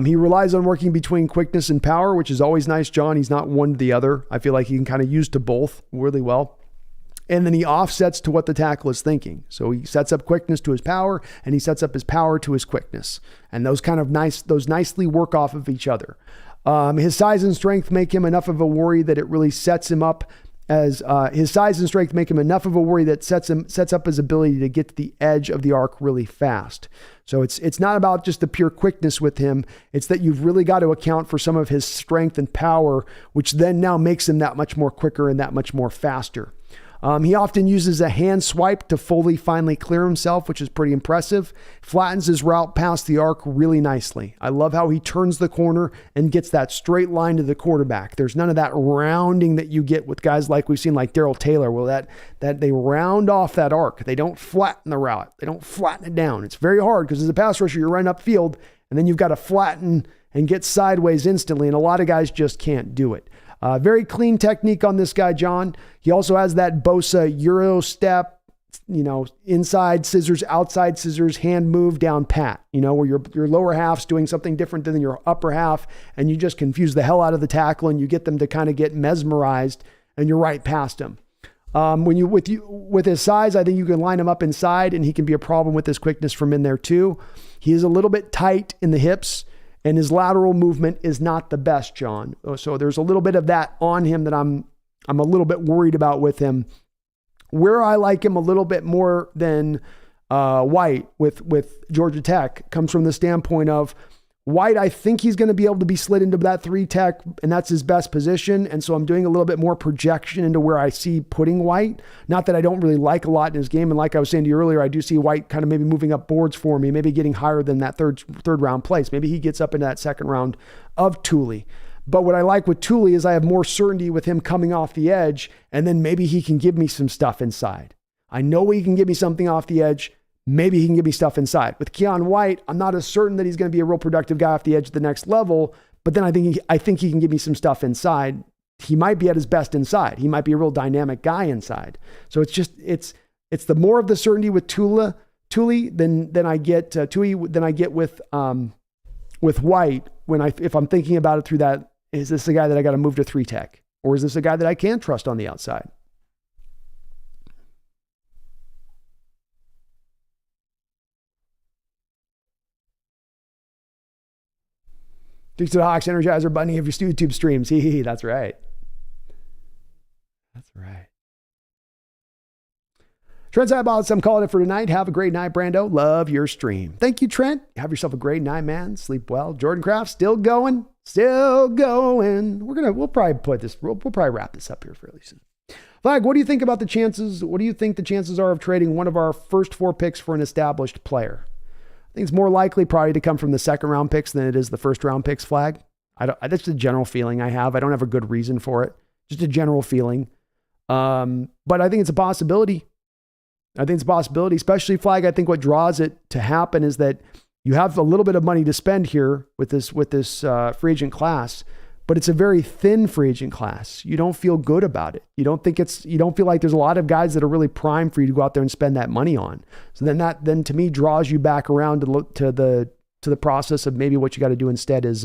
He relies on working between quickness and power, which is always nice, John. He's not one to the other. I feel like he can kind of use to both really well. and then he offsets to what the tackle is thinking. So he sets up quickness to his power, and he sets up his power to his quickness. And those nicely work off of each other. His size and strength make him enough of a worry that it really sets him up as his size and strength make him enough of a worry that sets up his ability to get to the edge of the arc really fast. So it's not about just the pure quickness with him. It's that you've really got to account for some of his strength and power, which then now makes him that much more quicker and that much more faster. He often uses a hand swipe to finally clear himself, which is pretty impressive. Flattens his route past the arc really nicely. I love how he turns the corner and gets that straight line to the quarterback. There's none of that rounding that you get with guys like we've seen, like Darrell Taylor. Well, that they round off that arc. They don't flatten the route. They don't flatten it down. It's very hard because as a pass rusher, you're running upfield, and then you've got to flatten and get sideways instantly, and a lot of guys just can't do it. Very clean technique on this guy, John. He also has that Bosa Euro step, inside scissors, outside scissors, hand move down pat, where your lower half's doing something different than your upper half, and you just confuse the hell out of the tackle and you get them to kind of get mesmerized and you're right past him. With his size, I think you can line him up inside and he can be a problem with his quickness from in there too. He is a little bit tight in the hips, and his lateral movement is not the best, John. So there's a little bit of that on him that I'm a little bit worried about with him. Where I like him a little bit more than White with Georgia Tech comes from the standpoint of White. I think he's going to be able to be slid into that 3 tech, and that's his best position. And so I'm doing a little bit more projection into where I see putting White. Not that I don't really like a lot in his game. And like I was saying to you earlier, I do see White kind of maybe moving up boards for me, maybe getting higher than that third round place. Maybe he gets up into that second round of Thule. But what I like with Thule is I have more certainty with him coming off the edge, and then maybe he can give me some stuff inside. I know he can give me something off the edge. Maybe he can give me stuff inside. With Keon White, I'm not as certain that he's going to be a real productive guy off the edge at the next level, but then I think he can give me some stuff inside. He might be at his best inside. He might be a real dynamic guy inside. So it's the more of the certainty with Thule than I get with White if I'm thinking about it through that. Is this a guy that I got to move to 3 tech, or is this a guy that I can trust on the outside? Thanks to the Hawks Energizer Bunny of your YouTube streams. That's right. That's right. Trent's Eyeballs, I'm calling it for tonight. Have a great night, Brando. Love your stream. Thank you, Trent. Have yourself a great night, man. Sleep well. Jordan Kraft, still going. We'll probably wrap this up here fairly soon. Flag, what do you think about the chances? What do you think the chances are of trading one of our first 4 picks for an established player? I think it's more likely probably to come from the second round picks than it is the first round picks, Flag. That's a general feeling I have. I don't have a good reason for it. Just a general feeling. But I think it's a possibility. Especially, Flag. I think what draws it to happen is that you have a little bit of money to spend here with this free agent class, but it's a very thin free agent class. You don't feel good about it. You don't feel like there's a lot of guys that are really prime for you to go out there and spend that money on. So then to me draws you back around to look to the process of maybe what you got to do instead is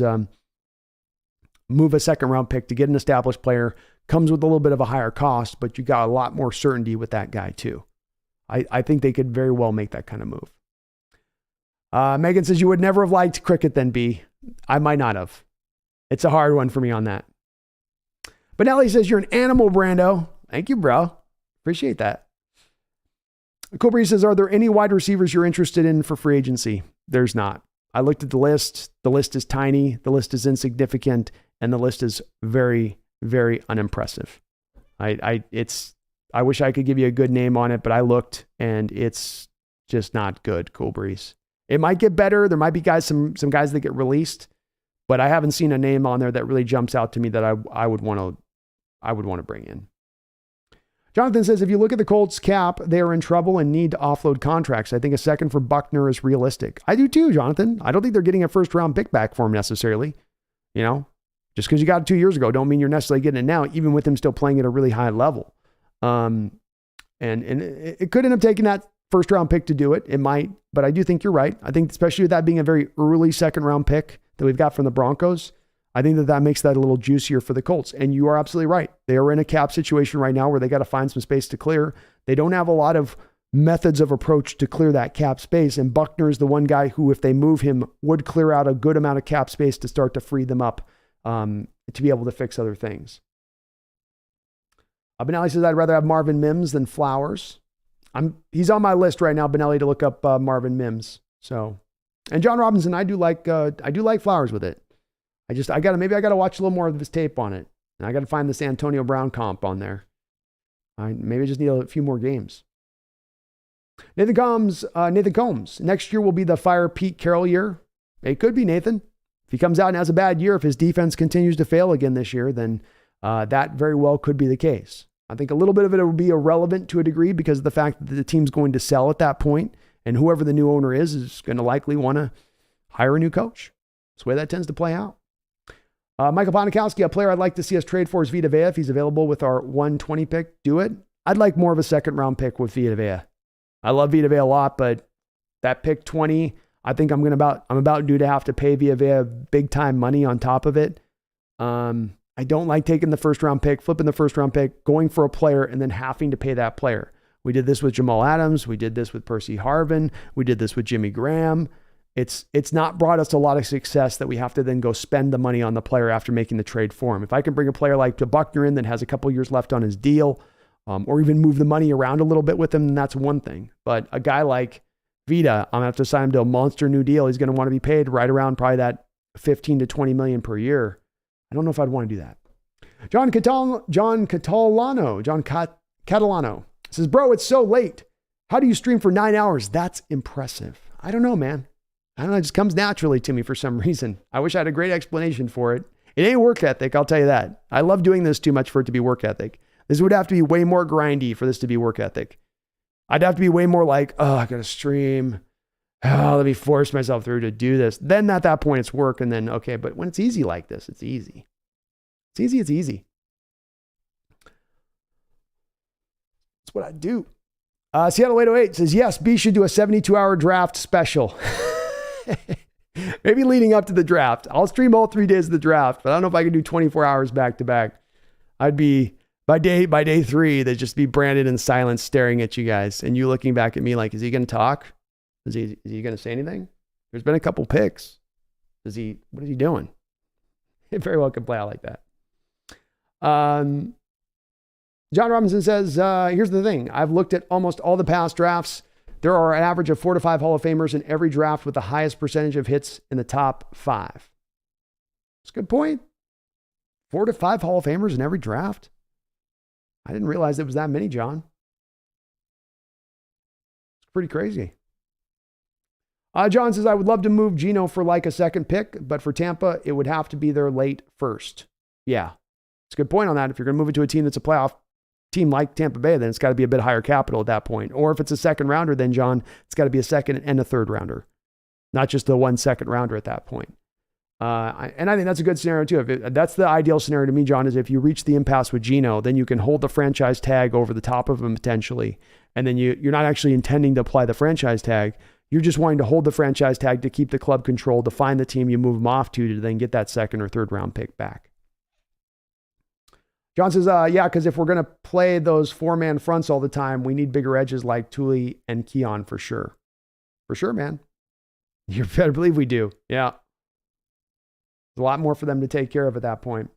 move a second round pick to get an established player. Comes with a little bit of a higher cost, but you got a lot more certainty with that guy too. I think they could very well make that kind of move. Megan says you would never have liked cricket then, B. I might not have. It's a hard one for me on that. But Nelly says you're an animal, Brando. Thank you, bro. Appreciate that. Cool Breeze says, are there any wide receivers you're interested in for free agency? There's not. I looked at the list. The list is tiny. The list is insignificant. And the list is very, very unimpressive. I wish I could give you a good name on it, but I looked and it's just not good, Cool Breeze. It might get better. There might be some guys that get released, but I haven't seen a name on there that really jumps out to me that I would want to bring in. Jonathan says, if you look at the Colts cap, they are in trouble and need to offload contracts. I think a second for Buckner is realistic. I do too, Jonathan. I don't think they're getting a first round pick back for him necessarily. Just because you got it 2 years ago, don't mean you're necessarily getting it now, even with him still playing at a really high level. And it could end up taking that first round pick to do it. It might, but I do think you're right. I think especially with that being a very early second round pick that we've got from the Broncos, I think that makes that a little juicier for the Colts. And you are absolutely right. They are in a cap situation right now where they got to find some space to clear. They don't have a lot of methods of approach to clear that cap space. And Buckner is the one guy who, if they move him, would clear out a good amount of cap space to start to free them up to be able to fix other things. Benelli says, I'd rather have Marvin Mims than Flowers. He's on my list right now, Benelli, to look up Marvin Mims. So, and John Robinson, I do like Flowers with it. I gotta watch a little more of his tape on it. And I gotta find this Antonio Brown comp on there. Maybe I just need a few more games. Nathan Combs. Next year will be the fire Pete Carroll year. It could be, Nathan. If he comes out and has a bad year, if his defense continues to fail again this year, then that very well could be the case. I think a little bit of it will be irrelevant to a degree because of the fact that the team's going to sell at that point, and whoever the new owner is going to likely want to hire a new coach. That's the way that tends to play out. Michael Ponikowski, a player I'd like to see us trade for is Vita Vea. If he's available with our 120 pick, do it. I'd like more of a second round pick with Vita Vea. I love Vita Vea a lot, but that pick 20, I think I'm about due to have to pay Vita Vea big time money on top of it. I don't like taking the first round pick, flipping the first round pick, going for a player, and then having to pay that player. We did this with Jamal Adams. We did this with Percy Harvin. We did this with Jimmy Graham. It's not brought us a lot of success that we have to then go spend the money on the player after making the trade for him. If I can bring a player like Buckner in that has a couple years left on his deal, or even move the money around a little bit with him, then that's one thing. But a guy like Vita, I'm going to have to sign him to a monster new deal. He's going to want to be paid right around probably that 15 to 20 million per year. I don't know if I'd want to do that. John Catalano says, bro, it's so late. How do you stream for 9 hours? That's impressive. I don't know, man. I don't know. It just comes naturally to me for some reason. I wish I had a great explanation for it. It ain't work ethic, I'll tell you that. I love doing this too much for it to be work ethic. This would have to be way more grindy for this to be work ethic. I'd have to be way more like, oh, I got to stream. Oh, let me force myself through to do this. Then at that point, it's work. And then, okay, but when it's easy like this, it's easy. It's easy. That's what I do. Seattle 808 says, yes, B should do a 72-hour draft special. Maybe leading up to the draft. I'll stream all 3 days of the draft, but I don't know if I can do 24 hours back to back. I'd be, by day 3, they'd just be branded in silence staring at you guys and you looking back at me like, is he going to talk? Is he going to say anything? There's been a couple picks. What is he doing? It very well could play out like that. John Robinson says, here's the thing. I've looked at almost all the past drafts. There are an average of 4 to 5 Hall of Famers in every draft with the highest percentage of hits in the top 5. That's a good point. 4 to 5 Hall of Famers in every draft. I didn't realize it was that many, John. It's pretty crazy. John says, I would love to move Geno for like a second pick, but for Tampa, it would have to be their late first. Yeah, it's a good point on that. If you're going to move it to a team that's a playoff team like Tampa Bay, then it's got to be a bit higher capital at that point. Or if it's a second rounder, then John, it's got to be a second and a third rounder, not just the 1 second rounder at that point. And I think that's a good scenario too. That's the ideal scenario to me, John, is if you reach the impasse with Geno, then you can hold the franchise tag over the top of him potentially. And then you're not actually intending to apply the franchise tag. You're just wanting to hold the franchise tag to keep the club controlled, to find the team you move them off to then get that second or third round pick back. John says, yeah, because if we're going to play those 4-man fronts all the time, we need bigger edges like Thule and Keon for sure. For sure, man. You better believe we do. Yeah. There's a lot more for them to take care of at that point.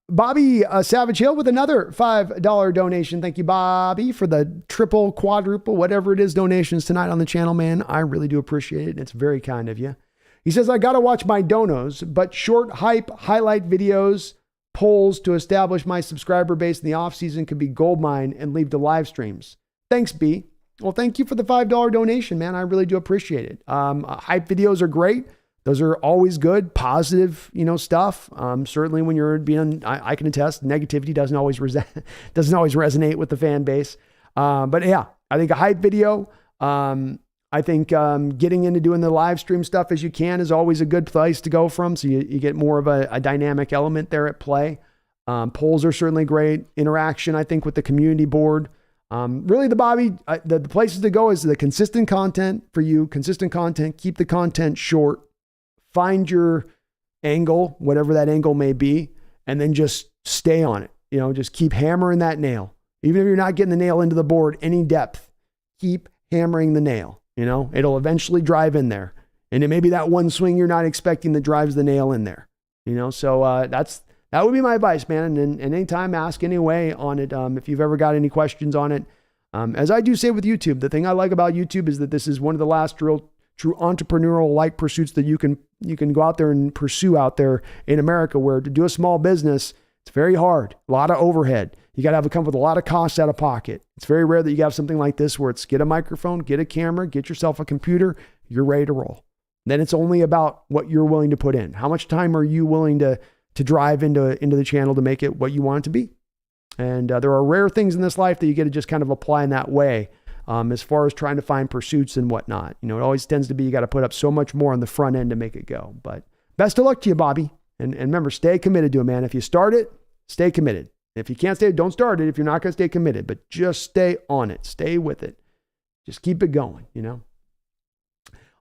Bobby Savage Hill with another $5 donation. Thank you, Bobby, for the triple, quadruple, whatever it is donations tonight on the channel, man. I really do appreciate it. It's very kind of you. He says, I got to watch my donos, but short hype highlight videos, polls to establish my subscriber base in the offseason could be goldmine and lead to live streams. Thanks, B. Well, thank you for the $5 donation, man. I really do appreciate it. Hype videos are great. Those are always good, positive, stuff. Certainly when you're being, I can attest, negativity doesn't always resonate with the fan base. But yeah, I think a hype video, I think getting into doing the live stream stuff as you can is always a good place to go from. So you get more of a dynamic element there at play. Polls are certainly great. Interaction, I think, with the community board. Really, the places to go is the consistent content for you. Consistent content. Keep the content short. Find your angle, whatever that angle may be, and then just stay on it. Just keep hammering that nail. Even if you're not getting the nail into the board any depth, keep hammering the nail. It'll eventually drive in there. And it may be that one swing you're not expecting that drives the nail in there. So that would be my advice, man. And anytime, ask anyway on it. If you've ever got any questions on it. As I do say with YouTube, the thing I like about YouTube is that this is one of the last real true entrepreneurial-like pursuits that you can go out there and pursue out there in America, where to do a small business, it's very hard. A lot of overhead. You got to come with a lot of costs out of pocket. It's very rare that you have something like this where it's get a microphone, get a camera, get yourself a computer, you're ready to roll. Then it's only about what you're willing to put in. How much time are you willing to drive into the channel to make it what you want it to be? And there are rare things in this life that you get to just kind of apply in that way. As far as trying to find pursuits and whatnot, it always tends to be, you got to put up so much more on the front end to make it go. But best of luck to you, Bobby. And remember, stay committed to it, man. If you start it, stay committed. If you can't stay, don't start it if you're not going to stay committed, but just stay on it. Stay with it. Just keep it going,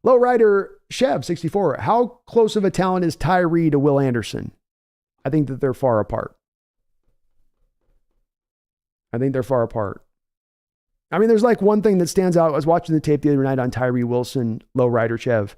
Lowrider Chev 64. How close of a talent is Tyree to Will Anderson? I think that they're far apart. I mean, there's like one thing that stands out. I was watching the tape the other night on Tyree Wilson, Lowrider Chev,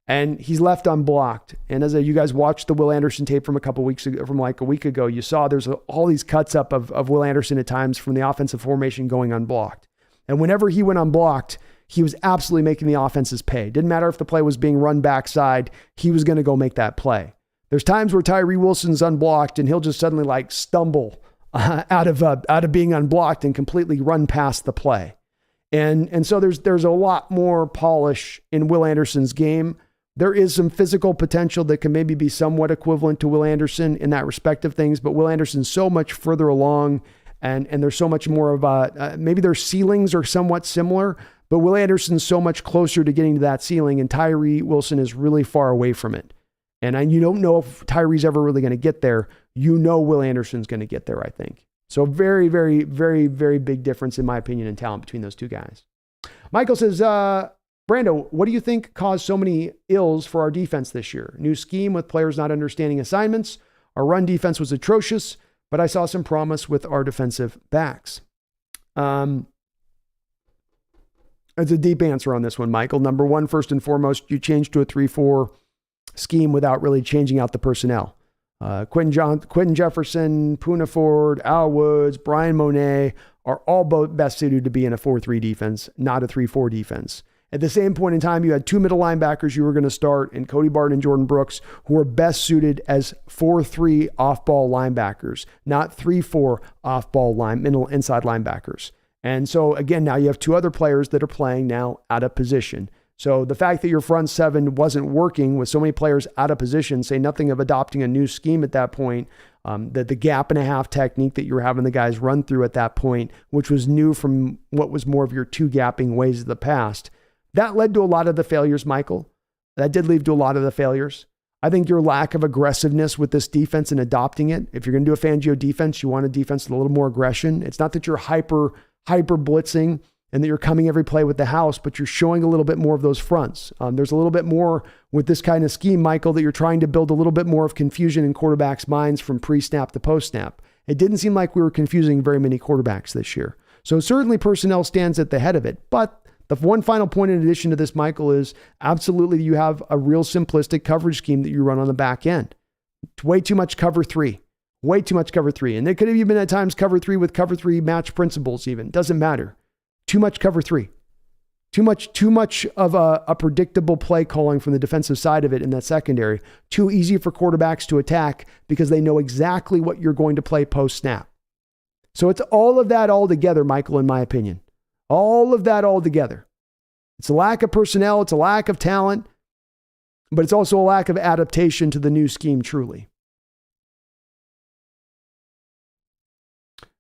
and he's left unblocked. And as you guys watched the Will Anderson tape from like a week ago, you saw there's all these cuts up of Will Anderson at times from the offensive formation going unblocked. And whenever he went unblocked, he was absolutely making the offenses pay. Didn't matter if the play was being run backside, he was going to go make that play. There's times where Tyree Wilson's unblocked and he'll just suddenly like stumble out of being unblocked and completely run past the play. And so there's a lot more polish in Will Anderson's game. There is some physical potential that can maybe be somewhat equivalent to Will Anderson in that respect of things, but Will Anderson's so much further along and there's so much more of maybe their ceilings are somewhat similar, but Will Anderson's so much closer to getting to that ceiling and Tyree Wilson is really far away from it. And you don't know if Tyree's ever really going to get there. Will Anderson's going to get there, I think. So very, very, very, very big difference, in my opinion, in talent between those two guys. Michael says, Brando, what do you think caused so many ills for our defense this year? New scheme with players not understanding assignments. Our run defense was atrocious, but I saw some promise with our defensive backs. It's a deep answer on this one, Michael. Number one, first and foremost, you changed to a 3-4 scheme without really changing out the personnel. Quentin Jefferson, Poona Ford, Al Woods, Brian Monet are all both best suited to be in a 4-3 defense, not a 3-4 defense. At the same point in time, you had two middle linebackers you were going to start in Cody Barton and Jordan Brooks, who are best suited as 4-3 off-ball linebackers, not 3-4 off-ball middle inside linebackers. And so again, now you have two other players that are playing now out of position. So the fact that your front seven wasn't working with so many players out of position, say nothing of adopting a new scheme at that point, that the gap and a half technique that you were having the guys run through at that point, which was new from what was more of your two gapping ways of the past, that led to a lot of the failures, Michael. That did lead to a lot of the failures. I think your lack of aggressiveness with this defense and adopting it, if you're going to do a Fangio defense, you want a defense with a little more aggression. It's not that you're hyper blitzing and that you're coming every play with the house, but you're showing a little bit more of those fronts. There's a little bit more with this kind of scheme, Michael, that you're trying to build a little bit more of confusion in quarterbacks' minds from pre-snap to post-snap. It didn't seem like we were confusing very many quarterbacks this year. So certainly personnel stands at the head of it. But the one final point in addition to this, Michael, is absolutely you have a real simplistic coverage scheme that you run on the back end. Way too much cover three. Way too much cover three. And it could have even been at times cover three with cover three match principles even. Doesn't matter. Too much cover three. Too much of a predictable play calling from the defensive side of it in that secondary. Too easy for quarterbacks to attack because they know exactly what you're going to play post-snap. So it's all of that all together, Michael, in my opinion. All of that all together. It's a lack of personnel. It's a lack of talent. But it's also a lack of adaptation to the new scheme, truly.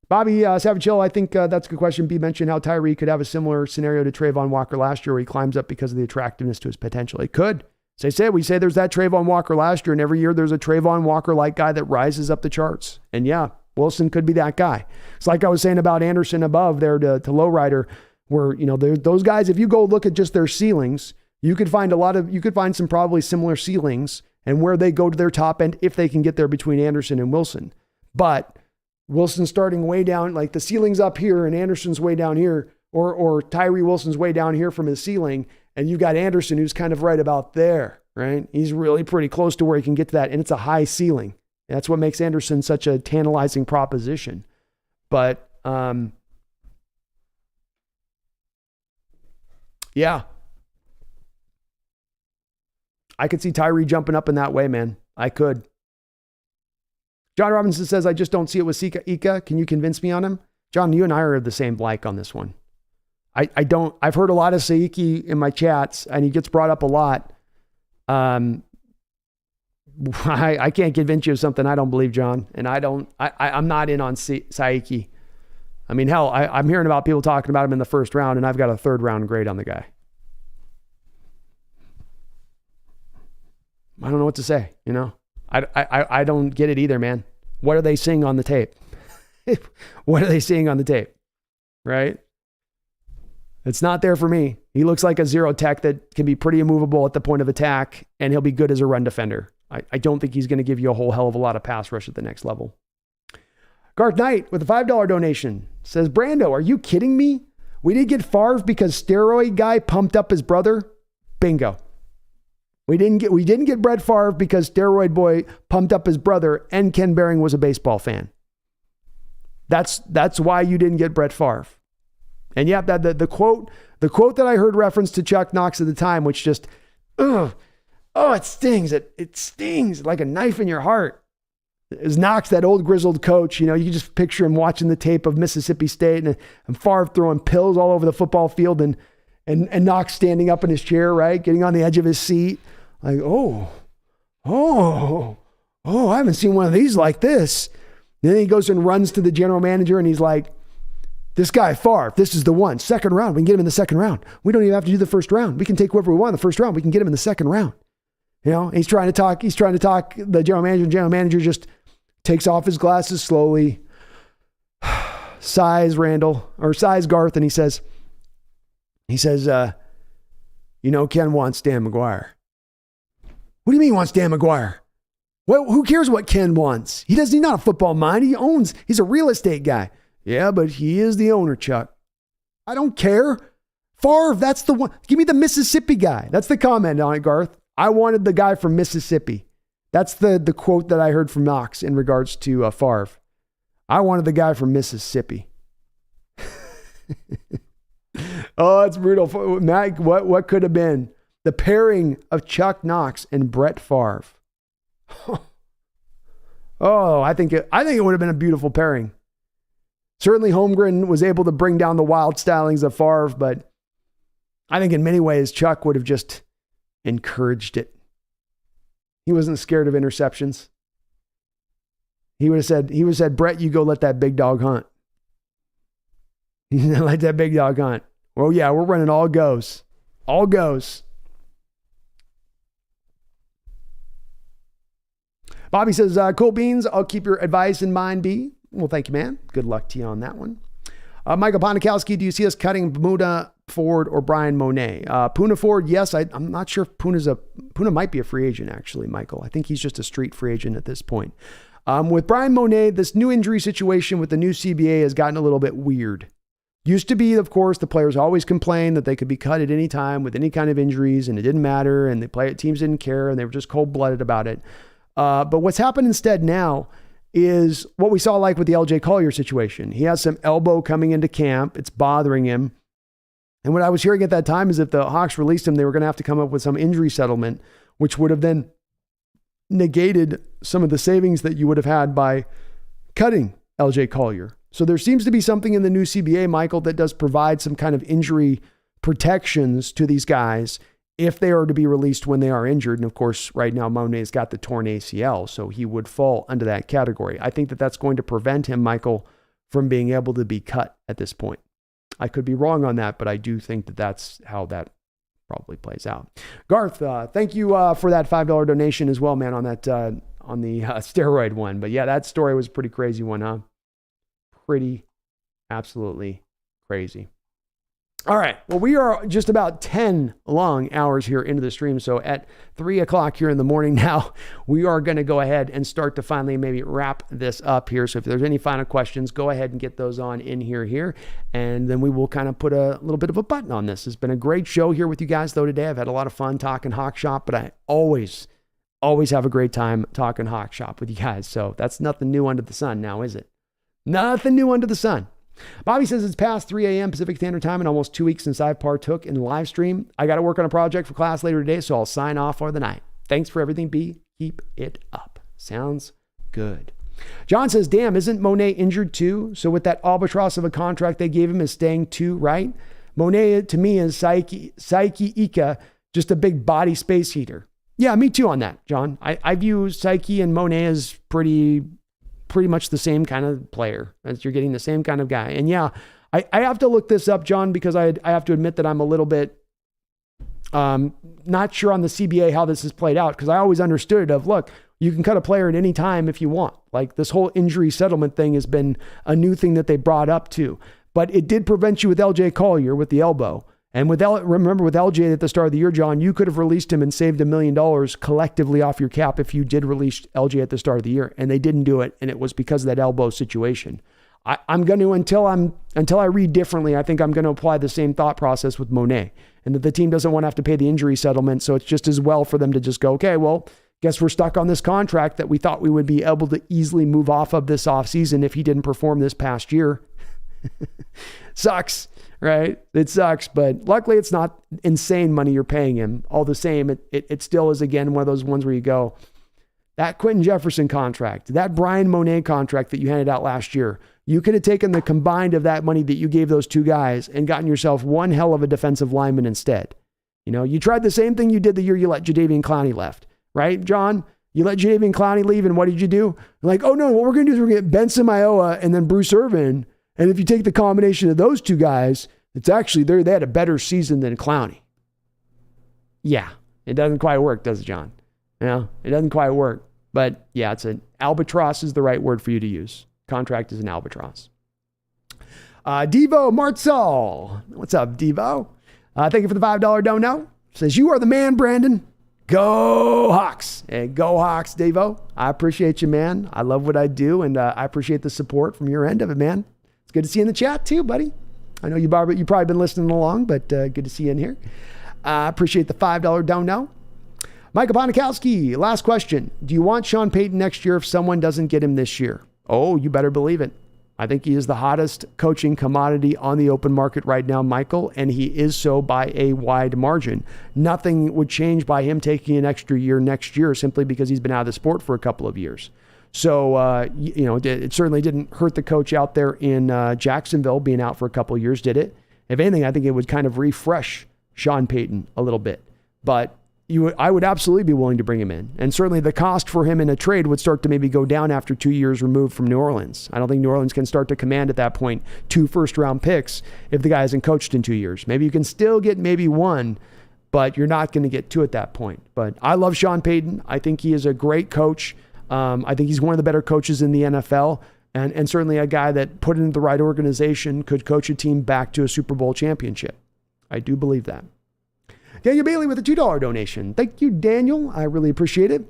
Bobby Savage Hill, I think that's a good question. B mentioned how Tyree could have a similar scenario to Trayvon Walker last year where he climbs up because of the attractiveness to his potential. It could. As we say there's that Trayvon Walker last year, and every year there's a Trayvon Walker-like guy that rises up the charts. And yeah, Wilson could be that guy. It's like I was saying about Anderson above there to Lowrider, where, those guys, if you go look at just their ceilings, you could find some probably similar ceilings and where they go to their top end if they can get there between Anderson and Wilson. But Wilson's starting way down, like the ceiling's up here and Anderson's way down here, or Tyree Wilson's way down here from his ceiling, and you've got Anderson who's kind of right about there, right? He's really pretty close to where he can get to that, and it's a high ceiling. That's what makes Anderson such a tantalizing proposition. But, yeah. I could see Tyree jumping up in that way, man. I could. John Robinson says, I just don't see it with Ika. Can you convince me on him? John, you and I are the same like on this one. I've heard a lot of Saiki in my chats, and he gets brought up a lot. I can't convince you of something I don't believe, John. And I'm not in on Saiki. I mean, hell, I'm hearing about people talking about him in the first round, and I've got a third round grade on the guy. I don't know what to say, you know? I don't get it either, man. What are they seeing on the tape? What are they seeing on the tape? Right? It's not there for me. He looks like a zero tech that can be pretty immovable at the point of attack, and he'll be good as a run defender. I don't think he's going to give you a whole hell of a lot of pass rush at the next level. Garth Knight with a $5 donation says, Brando, are you kidding me? We didn't get Favre because steroid guy pumped up his brother? Bingo. We didn't get Brett Favre because steroid boy pumped up his brother and Ken Behring was a baseball fan. That's why you didn't get Brett Favre. And yeah, the quote that I heard reference to Chuck Knox at the time, which just, it stings. It stings like a knife in your heart. Is Knox, that old grizzled coach, you know, you can just picture him watching the tape of Mississippi State and Favre throwing pills all over the football field and Knox standing up in his chair, right? Getting on the edge of his seat. Like, I haven't seen one of these like this. Then he goes and runs to the general manager and he's like, this guy, Favre, this is the one. Second round. We can get him in the second round. We don't even have to do the first round. We can take whoever we want in the first round. We can get him in the second round. You know, he's trying to talk the general manager. The general manager just takes off his glasses slowly, sighs Garth, and he says, Ken wants Dan McGuire. What do you mean he wants Dan McGuire? Well, who cares what Ken wants? He's not a football mind. He's a real estate guy. Yeah, but he is the owner, Chuck. I don't care. Favre, that's the one. Give me the Mississippi guy. That's the comment on it, Garth. I wanted the guy from Mississippi. That's the quote that I heard from Knox in regards to Favre. I wanted the guy from Mississippi. Oh, it's brutal. Matt, what could have been the pairing of Chuck Knox and Brett Favre? Oh, I think it would have been a beautiful pairing. Certainly Holmgren was able to bring down the wild stylings of Favre, but I think in many ways Chuck would have just encouraged it. He wasn't scared of interceptions. He would have said, Brett, you go let that big dog hunt. Let that big dog hunt. Well, yeah, we're running all goes. All goes. Bobby says, cool beans. I'll keep your advice in mind, B. Well, thank you, man. Good luck to you on that one. Michael Ponikowski, do you see us cutting Puna Ford or Brian Monet? Puna Ford, yes. I'm not sure if Puna might be a free agent, actually, Michael. I think he's just a street free agent at this point. With Brian Monet, this new injury situation with the new CBA has gotten a little bit weird. Used to be, of course, the players always complained that they could be cut at any time with any kind of injuries, and it didn't matter, and teams didn't care, and they were just cold-blooded about it. But what's happened instead now is what we saw like with the LJ Collier situation. He has some elbow coming into camp. It's bothering him. And what I was hearing at that time is if the Hawks released him, they were going to have to come up with some injury settlement, which would have then negated some of the savings that you would have had by cutting LJ Collier. So there seems to be something in the new CBA, Michael, that does provide some kind of injury protections to these guys if they are to be released when they are injured. And of course, right now, Monet's got the torn ACL, so he would fall under that category. I think that that's going to prevent him, Michael, from being able to be cut at this point. I could be wrong on that, but I do think that that's how that probably plays out. Garth, thank you for that $5 donation as well, man, on that on the steroid one. But yeah, that story was a pretty crazy one, huh? Pretty absolutely crazy. All right. Well, we are just about 10 long hours here into the stream. So at 3 o'clock here in the morning now, we are going to go ahead and start to finally maybe wrap this up here. So if there's any final questions, go ahead and get those on in here. And then we will kind of put a little bit of a button on this. It's been a great show here with you guys, though, today. I've had a lot of fun talking Hawk Shop, but I always have a great time talking Hawk Shop with you guys. So that's nothing new under the sun now, is it? Nothing new under the sun. Bobby says it's past 3 a.m. Pacific Standard Time and almost 2 weeks since I've partook in the live stream. I got to work on a project for class later today, so I'll sign off for the night. Thanks for everything, B. Keep it up. Sounds good. John says, damn, isn't Monet injured too? So with that albatross of a contract they gave him is staying too, right? Monet to me is Psyche Ika, just a big body space heater. Yeah, me too on that, John. I view Psyche and Monet as pretty much the same kind of player, as you're getting the same kind of guy. And yeah, I have to look this up, John, because I have to admit that I'm a little bit not sure on the CBA how this has played out, because I always understood look, you can cut a player at any time if you want. Like this whole injury settlement thing has been a new thing that they brought up too. But it did prevent you with LJ Collier with the elbow. And remember with LJ at the start of the year, John, you could have released him and saved $1 million collectively off your cap if you did release LJ at the start of the year. And they didn't do it. And it was because of that elbow situation. I'm going to, until I read differently, I think I'm going to apply the same thought process with Monet, and that the team doesn't want to have to pay the injury settlement. So it's just as well for them to just go, okay, well, guess we're stuck on this contract that we thought we would be able to easily move off of this offseason if he didn't perform this past year. Sucks. Right? It sucks, but luckily it's not insane money you're paying him. All the same, it still is, again, one of those ones where you go, that Quentin Jefferson contract, that Brian Monet contract that you handed out last year, you could have taken the combined of that money that you gave those two guys and gotten yourself one hell of a defensive lineman instead. You know, you tried the same thing you did the year you let Jadeveon Clowney left, right, John? You let Jadeveon Clowney leave, and what did you do? Like, oh no, what we're going to do is we're going to get Benson Mayowa and then Bruce Irvin. And if you take the combination of those two guys, it's actually, they had a better season than Clowney. Yeah, it doesn't quite work, does it, John? You know, it doesn't quite work. But yeah, it's an albatross is the right word for you to use. Contract is an albatross. Devo Martzall. What's up, Devo? Thank you for the $5 dono. Says, you are the man, Brandon. Go Hawks. Hey, go Hawks, Devo. I appreciate you, man. I love what I do, and I appreciate the support from your end of it, man. It's good to see you in the chat too, buddy. I know you've probably been listening along, but good to see you in here. I appreciate the $5 dono. Michael Bonikowski, last question. Do you want Sean Payton next year if someone doesn't get him this year? Oh, you better believe it. I think he is the hottest coaching commodity on the open market right now, Michael, and he is so by a wide margin. Nothing would change by him taking an extra year next year simply because he's been out of the sport for a couple of years. So, it certainly didn't hurt the coach out there in Jacksonville being out for a couple of years, did it? If anything, I think it would kind of refresh Sean Payton a little bit. But I would absolutely be willing to bring him in. And certainly the cost for him in a trade would start to maybe go down after 2 years removed from New Orleans. I don't think New Orleans can start to command at that point 2 first-round picks if the guy hasn't coached in 2 years. Maybe you can still get maybe 1, but you're not going to get 2 at that point. But I love Sean Payton. I think he is a great coach. I think he's one of the better coaches in the NFL, and certainly a guy that put into the right organization could coach a team back to a Super Bowl championship. I do believe that. Daniel Bailey with a $2 donation. Thank you, Daniel. I really appreciate it.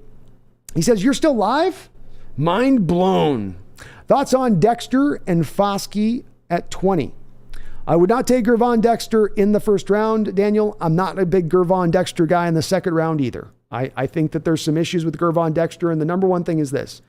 He says, you're still live? Mind blown. Thoughts on Dexter and Foskey at 20? I would not take Gervon Dexter in the first round, Daniel. I'm not a big Gervon Dexter guy in the second round either. I think that there's some issues with Gervon Dexter, and the number one thing is this.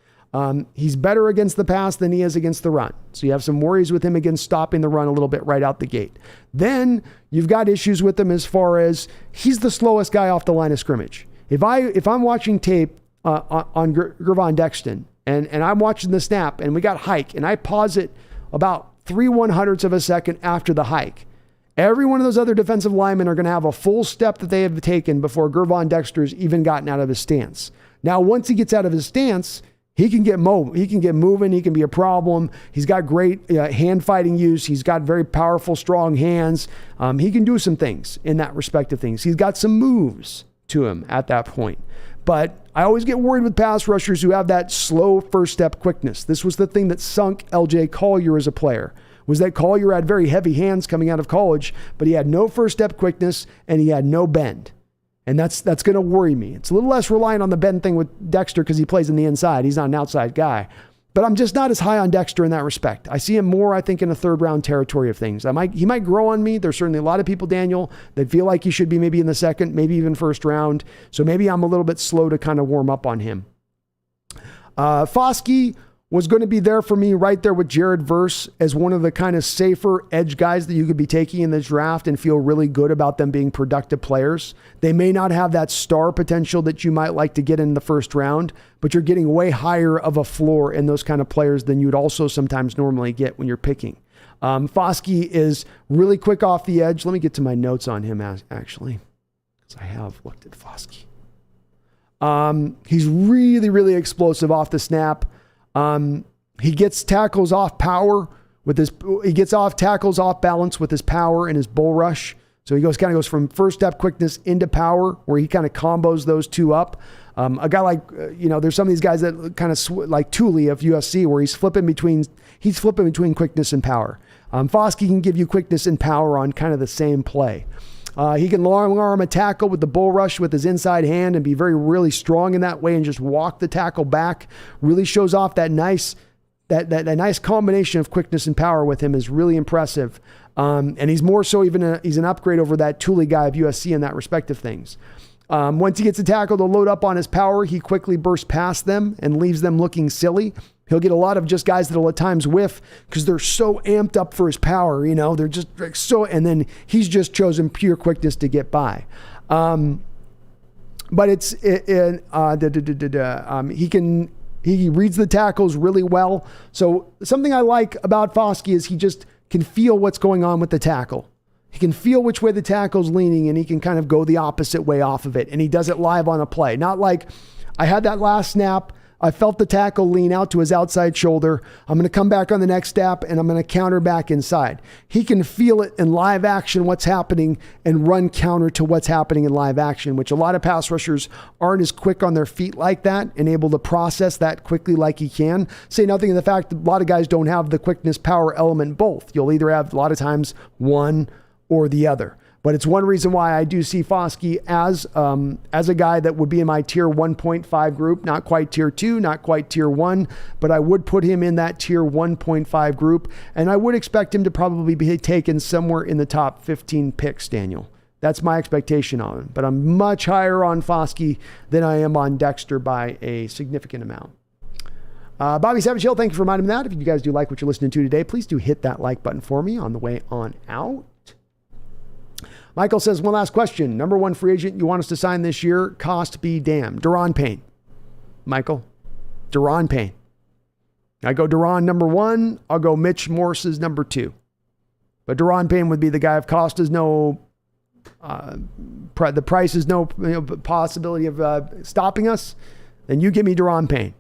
He's better against the pass than he is against the run. So you have some worries with him against stopping the run a little bit right out the gate. Then you've got issues with him as far as he's the slowest guy off the line of scrimmage. If I'm watching tape on Gervon Dexter and I'm watching the snap and we got hike and I pause it about 3/100ths of a second after the hike, every one of those other defensive linemen are going to have a full step that they have taken before Gervon Dexter's even gotten out of his stance. Now, once he gets out of his stance, he can get moving. He can be a problem. He's got great hand fighting use. He's got very powerful, strong hands. He can do some things in that respect of things. He's got some moves to him at that point. But I always get worried with pass rushers who have that slow first step quickness. This was the thing that sunk LJ Collier as a player, was that Collier had very heavy hands coming out of college, but he had no first step quickness and he had no bend. And that's going to worry me. It's a little less reliant on the bend thing with Dexter because he plays in the inside. He's not an outside guy. But I'm just not as high on Dexter in that respect. I see him more, I think, in a third round territory of things. He might grow on me. There's certainly a lot of people, Daniel, that feel like he should be maybe in the second, maybe even first round. So maybe I'm a little bit slow to kind of warm up on him. Foskey was going to be there for me right there with Jared Verse as one of the kind of safer edge guys that you could be taking in this draft and feel really good about them being productive players. They may not have that star potential that you might like to get in the first round, but you're getting way higher of a floor in those kind of players than you'd also sometimes normally get when you're picking. Foskey is really quick off the edge. Let me get to my notes on him actually, because I have looked at Foskey. He's really, really explosive off the snap. He gets tackles off power he gets off tackles off balance with his power and his bull rush. So he kind of goes from first step quickness into power, where he kind of combos those two up. A guy like, there's some of these guys that kind of like Thule of USC, where he's flipping between quickness and power. Foskey can give you quickness and power on kind of the same play. He can long arm a tackle with the bull rush with his inside hand and be really strong in that way and just walk the tackle back. Really shows off that nice combination of quickness and power with him is really impressive. And he's more so he's an upgrade over that Thule guy of USC in that respect of things. Once he gets a tackle to load up on his power, he quickly bursts past them and leaves them looking silly. He'll get a lot of just guys that'll at times whiff because they're so amped up for his power, they're just like so, and then he's just chosen pure quickness to get by. But he reads the tackles really well. So something I like about Foskey is he just can feel what's going on with the tackle. He can feel which way the tackle's leaning and he can kind of go the opposite way off of it. And he does it live on a play. Not like I had that last snap. I felt the tackle lean out to his outside shoulder. I'm going to come back on the next step and I'm going to counter back inside. He can feel it in live action, what's happening, and run counter to what's happening in live action, which a lot of pass rushers aren't as quick on their feet like that and able to process that quickly like he can. Say nothing of the fact that a lot of guys don't have the quickness power element both. You'll either have a lot of times one or the other. But it's one reason why I do see Foskey as a guy that would be in my tier 1.5 group, not quite tier 2, not quite tier 1, but I would put him in that tier 1.5 group, and I would expect him to probably be taken somewhere in the top 15 picks, Daniel. That's my expectation on him, but I'm much higher on Foskey than I am on Dexter by a significant amount. Bobby Savage Hill, thank you for reminding me that. If you guys do like what you're listening to today, please do hit that like button for me on the way on out. Michael says, one last question. Number one free agent you want us to sign this year, cost be damned. Daron Payne. Michael, Daron Payne. I go Daron number one. I'll go Mitch Morse as number two. But Daron Payne would be the guy if cost is no, the price is no possibility of stopping us, then you give me Daron Payne.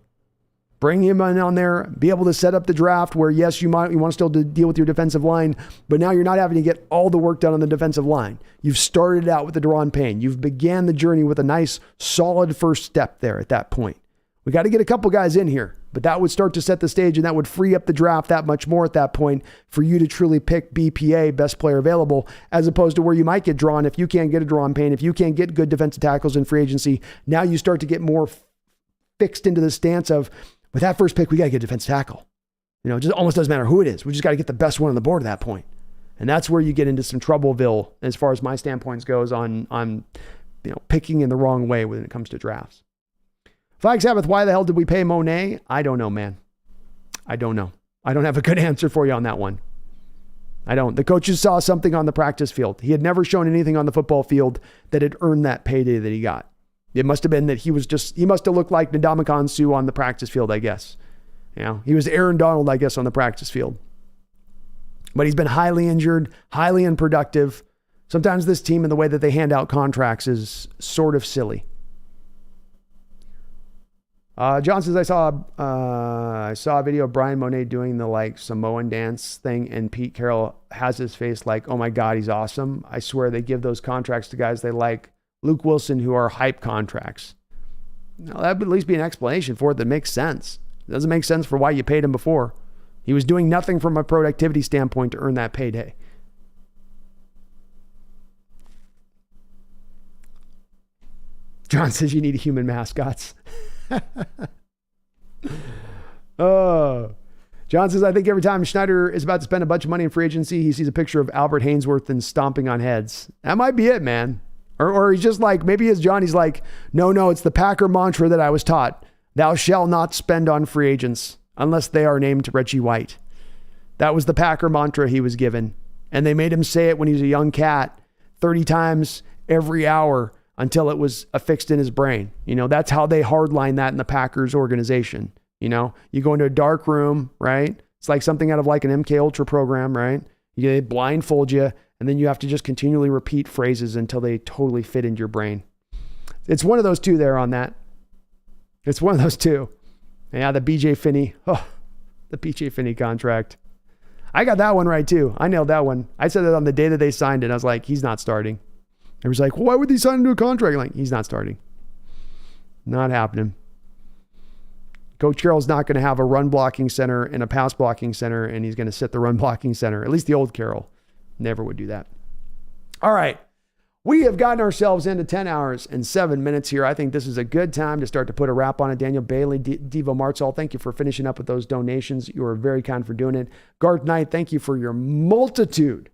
Bring him in on there, be able to set up the draft where, yes, you want to still deal with your defensive line, but now you're not having to get all the work done on the defensive line. You've started out with the Daron Payne. You've began the journey with a nice, solid first step there at that point. We got to get a couple guys in here, but that would start to set the stage and that would free up the draft that much more at that point for you to truly pick BPA, best player available, as opposed to where you might get drawn if you can't get a Daron Payne, if you can't get good defensive tackles in free agency. Now you start to get more fixed into the stance of, with that first pick, we got to get a defensive tackle. It just almost doesn't matter who it is. We just got to get the best one on the board at that point. And that's where you get into some troubleville as far as my standpoint goes on picking in the wrong way when it comes to drafts. Flag Sabbath, why the hell did we pay Monet? I don't know, man. I don't know. I don't have a good answer for you on that one. I don't. The coaches saw something on the practice field. He had never shown anything on the football field that had earned that payday that he got. It must have been that he must have looked like Ndamukong Suh on the practice field, I guess. He was Aaron Donald, I guess, on the practice field. But he's been highly injured, highly unproductive. Sometimes this team and the way that they hand out contracts is sort of silly. John says, I saw a video of Brian Monet doing the Samoan dance thing, and Pete Carroll has his face like, oh my God, he's awesome. I swear they give those contracts to guys they like. Luke Wilson, who are hype contracts. Now, that would at least be an explanation for it that makes sense. It doesn't make sense for why you paid him before. He was doing nothing from a productivity standpoint to earn that payday. John says you need human mascots. Oh. John says, I think every time Schneider is about to spend a bunch of money in free agency, he sees a picture of Albert Hainsworth and stomping on heads. That might be it, man. Or he's just like, maybe as John, he's like, no, it's the Packer mantra that I was taught. Thou shalt not spend on free agents unless they are named Reggie White. That was the Packer mantra he was given. And they made him say it when he was a young cat 30 times every hour until it was affixed in his brain. You know, that's how they hardline that in the Packers organization. You know, you go into a dark room, right? It's like something out of like an MK Ultra program, right? They blindfold you, and then you have to just continually repeat phrases until they totally fit into your brain. It's one of those two there on that. It's one of those two. Yeah, the BJ Finney. Oh, the BJ Finney contract. I got that one right too. I nailed that one. I said that on the day that they signed it. I was like, he's not starting. It was like, why would they sign into a contract? Like, he's not starting. Not happening. Coach Carroll's not going to have a run blocking center and a pass blocking center, and he's going to sit the run blocking center. At least the old Carroll never would do that. All right. We have gotten ourselves into 10 hours and 7 minutes here. I think this is a good time to start to put a wrap on it. Daniel Bailey, Devo Martzall, thank you for finishing up with those donations. You are very kind for doing it. Garth Knight, thank you for your multitude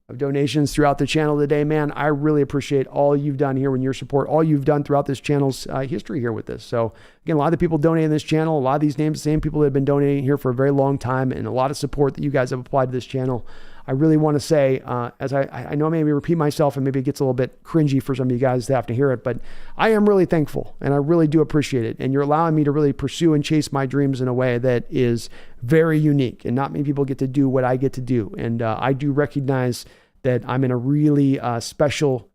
of donations throughout the channel today, man. I really appreciate all you've done here and your support, all you've done throughout this channel's history here with this. So again, a lot of the people donating this channel, a lot of these names, the same people that have been donating here for a very long time, and a lot of support that you guys have applied to this channel. I really want to say, as I know I maybe repeat myself and maybe it gets a little bit cringy for some of you guys to have to hear it, but I am really thankful and I really do appreciate it. And you're allowing me to really pursue and chase my dreams in a way that is very unique, and not many people get to do what I get to do. And I do recognize that I'm in a really special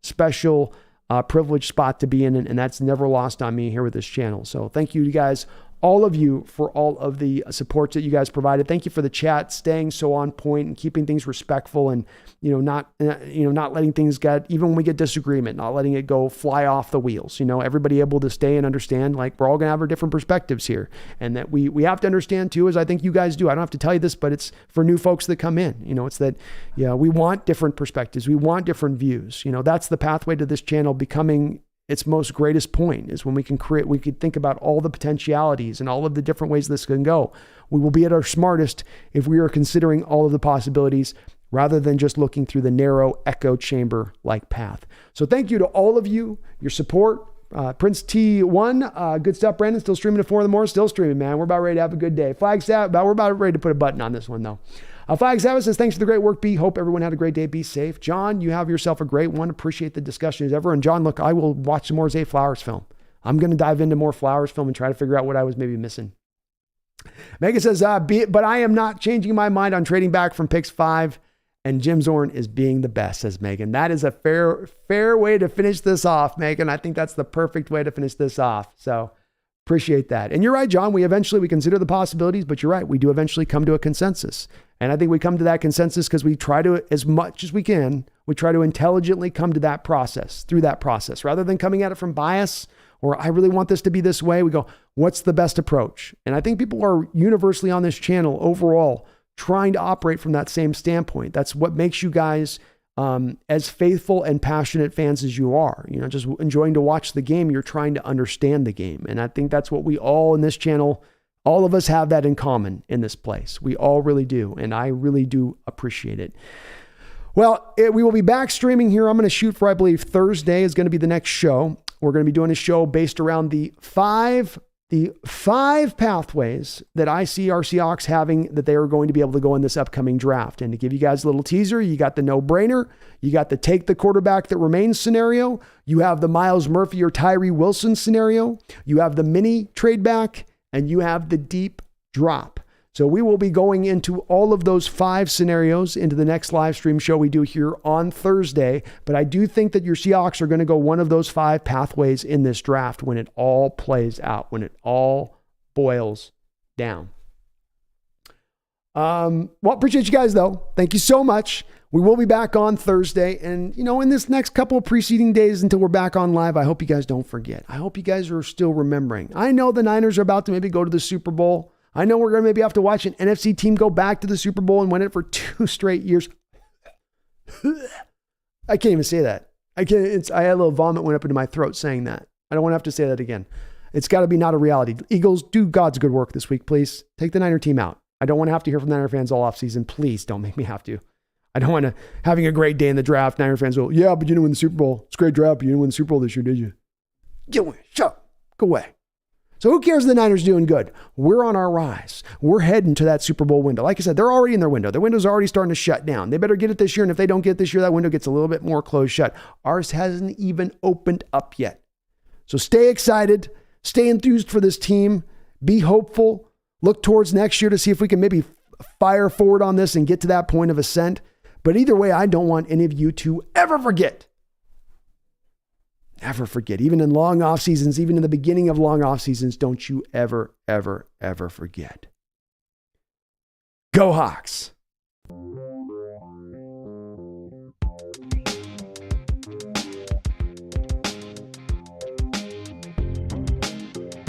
privileged spot to be in, and that's never lost on me here with this channel. So thank you guys, all of you, for all of the supports that you guys provided. Thank you for the chat, staying so on point and keeping things respectful, and not letting things get, even when we get disagreement, not letting it go fly off the wheels. Everybody able to stay and understand, like, we're all gonna have our different perspectives here, and that we have to understand too, as I think you guys do. I don't have to tell you this, but it's for new folks that come in. It's that, we want different perspectives, we want different views. That's the pathway to this channel becoming its most greatest point, is when we could think about all the potentialities and all of the different ways this can go. We will be at our smartest if we are considering all of the possibilities rather than just looking through the narrow echo chamber like path. So thank you to all of you, your support. Prince T1, good stuff. Brandon, still streaming at 4 in the morning, still streaming, man. We're about ready to have a good day. Flagstaff, we're about ready to put a button on this one though. Flagstaff says, thanks for the great work, B. Hope everyone had a great day. Be safe. John, you have yourself a great one. Appreciate the discussion as ever. And John, look, I will watch some more Zay Flowers film. I'm going to dive into more Flowers film and try to figure out what I was maybe missing. Megan says, but I am not changing my mind on trading back from picks 5, and Jim Zorn is being the best, says Megan. That is a fair way to finish this off, Megan. I think that's the perfect way to finish this off. So appreciate that. And you're right, John. We consider the possibilities, but you're right. We do eventually come to a consensus. And I think we come to that consensus because we try to, as much as we can, we try to intelligently come to that process, through that process, rather than coming at it from bias or I really want this to be this way. We go, what's the best approach? And I think people are universally on this channel overall trying to operate from that same standpoint. That's what makes you guys as faithful and passionate fans as you are. Just enjoying to watch the game. You're trying to understand the game. And I think that's what we all in this channel, all of us have that in common in this place. We all really do. And I really do appreciate it. Well, we will be back streaming here. I'm going to shoot for, I believe, Thursday is going to be the next show. We're going to be doing a show based around the five pathways that I see our Seahawks having, that they are going to be able to go in this upcoming draft. And to give you guys a little teaser, you got the no-brainer, you got the take the quarterback that remains scenario, you have the Myles Murphy or Tyree Wilson scenario, you have the mini trade back, and you have the deep drop. So we will be going into all of those 5 scenarios into the next live stream show we do here on Thursday. But I do think that your Seahawks are going to go one of those 5 pathways in this draft when it all plays out, when it all boils down. Well, appreciate you guys though. Thank you so much. We will be back on Thursday. And, in this next couple of preceding days until we're back on live, I hope you guys don't forget. I hope you guys are still remembering. I know the Niners are about to maybe go to the Super Bowl. I know we're going to maybe have to watch an NFC team go back to the Super Bowl and win it for 2 straight years. I can't even say that. I had a little vomit went up into my throat saying that. I don't want to have to say that again. It's got to be not a reality. Eagles, do God's good work this week, please. Take the Niner team out. I don't want to have to hear from Niner fans all offseason. Please don't make me have to. I don't want to, having a great day in the draft, Niner fans go, yeah, but you didn't win the Super Bowl. It's a great draft, but you didn't win the Super Bowl this year, did you? Get away. Shut up. Go away. So who cares if the Niners doing good? We're on our rise. We're heading to that Super Bowl window. Like I said, they're already in their window. Their window's already starting to shut down. They better get it this year, and if they don't get it this year, that window gets a little bit more closed shut. Ours hasn't even opened up yet. So stay excited. Stay enthused for this team. Be hopeful. Look towards next year to see if we can maybe fire forward on this and get to that point of ascent. But either way, I don't want any of you to ever forget. Never forget. Even in long off seasons, even in the beginning of long off seasons, don't you ever, ever, ever forget. Go Hawks.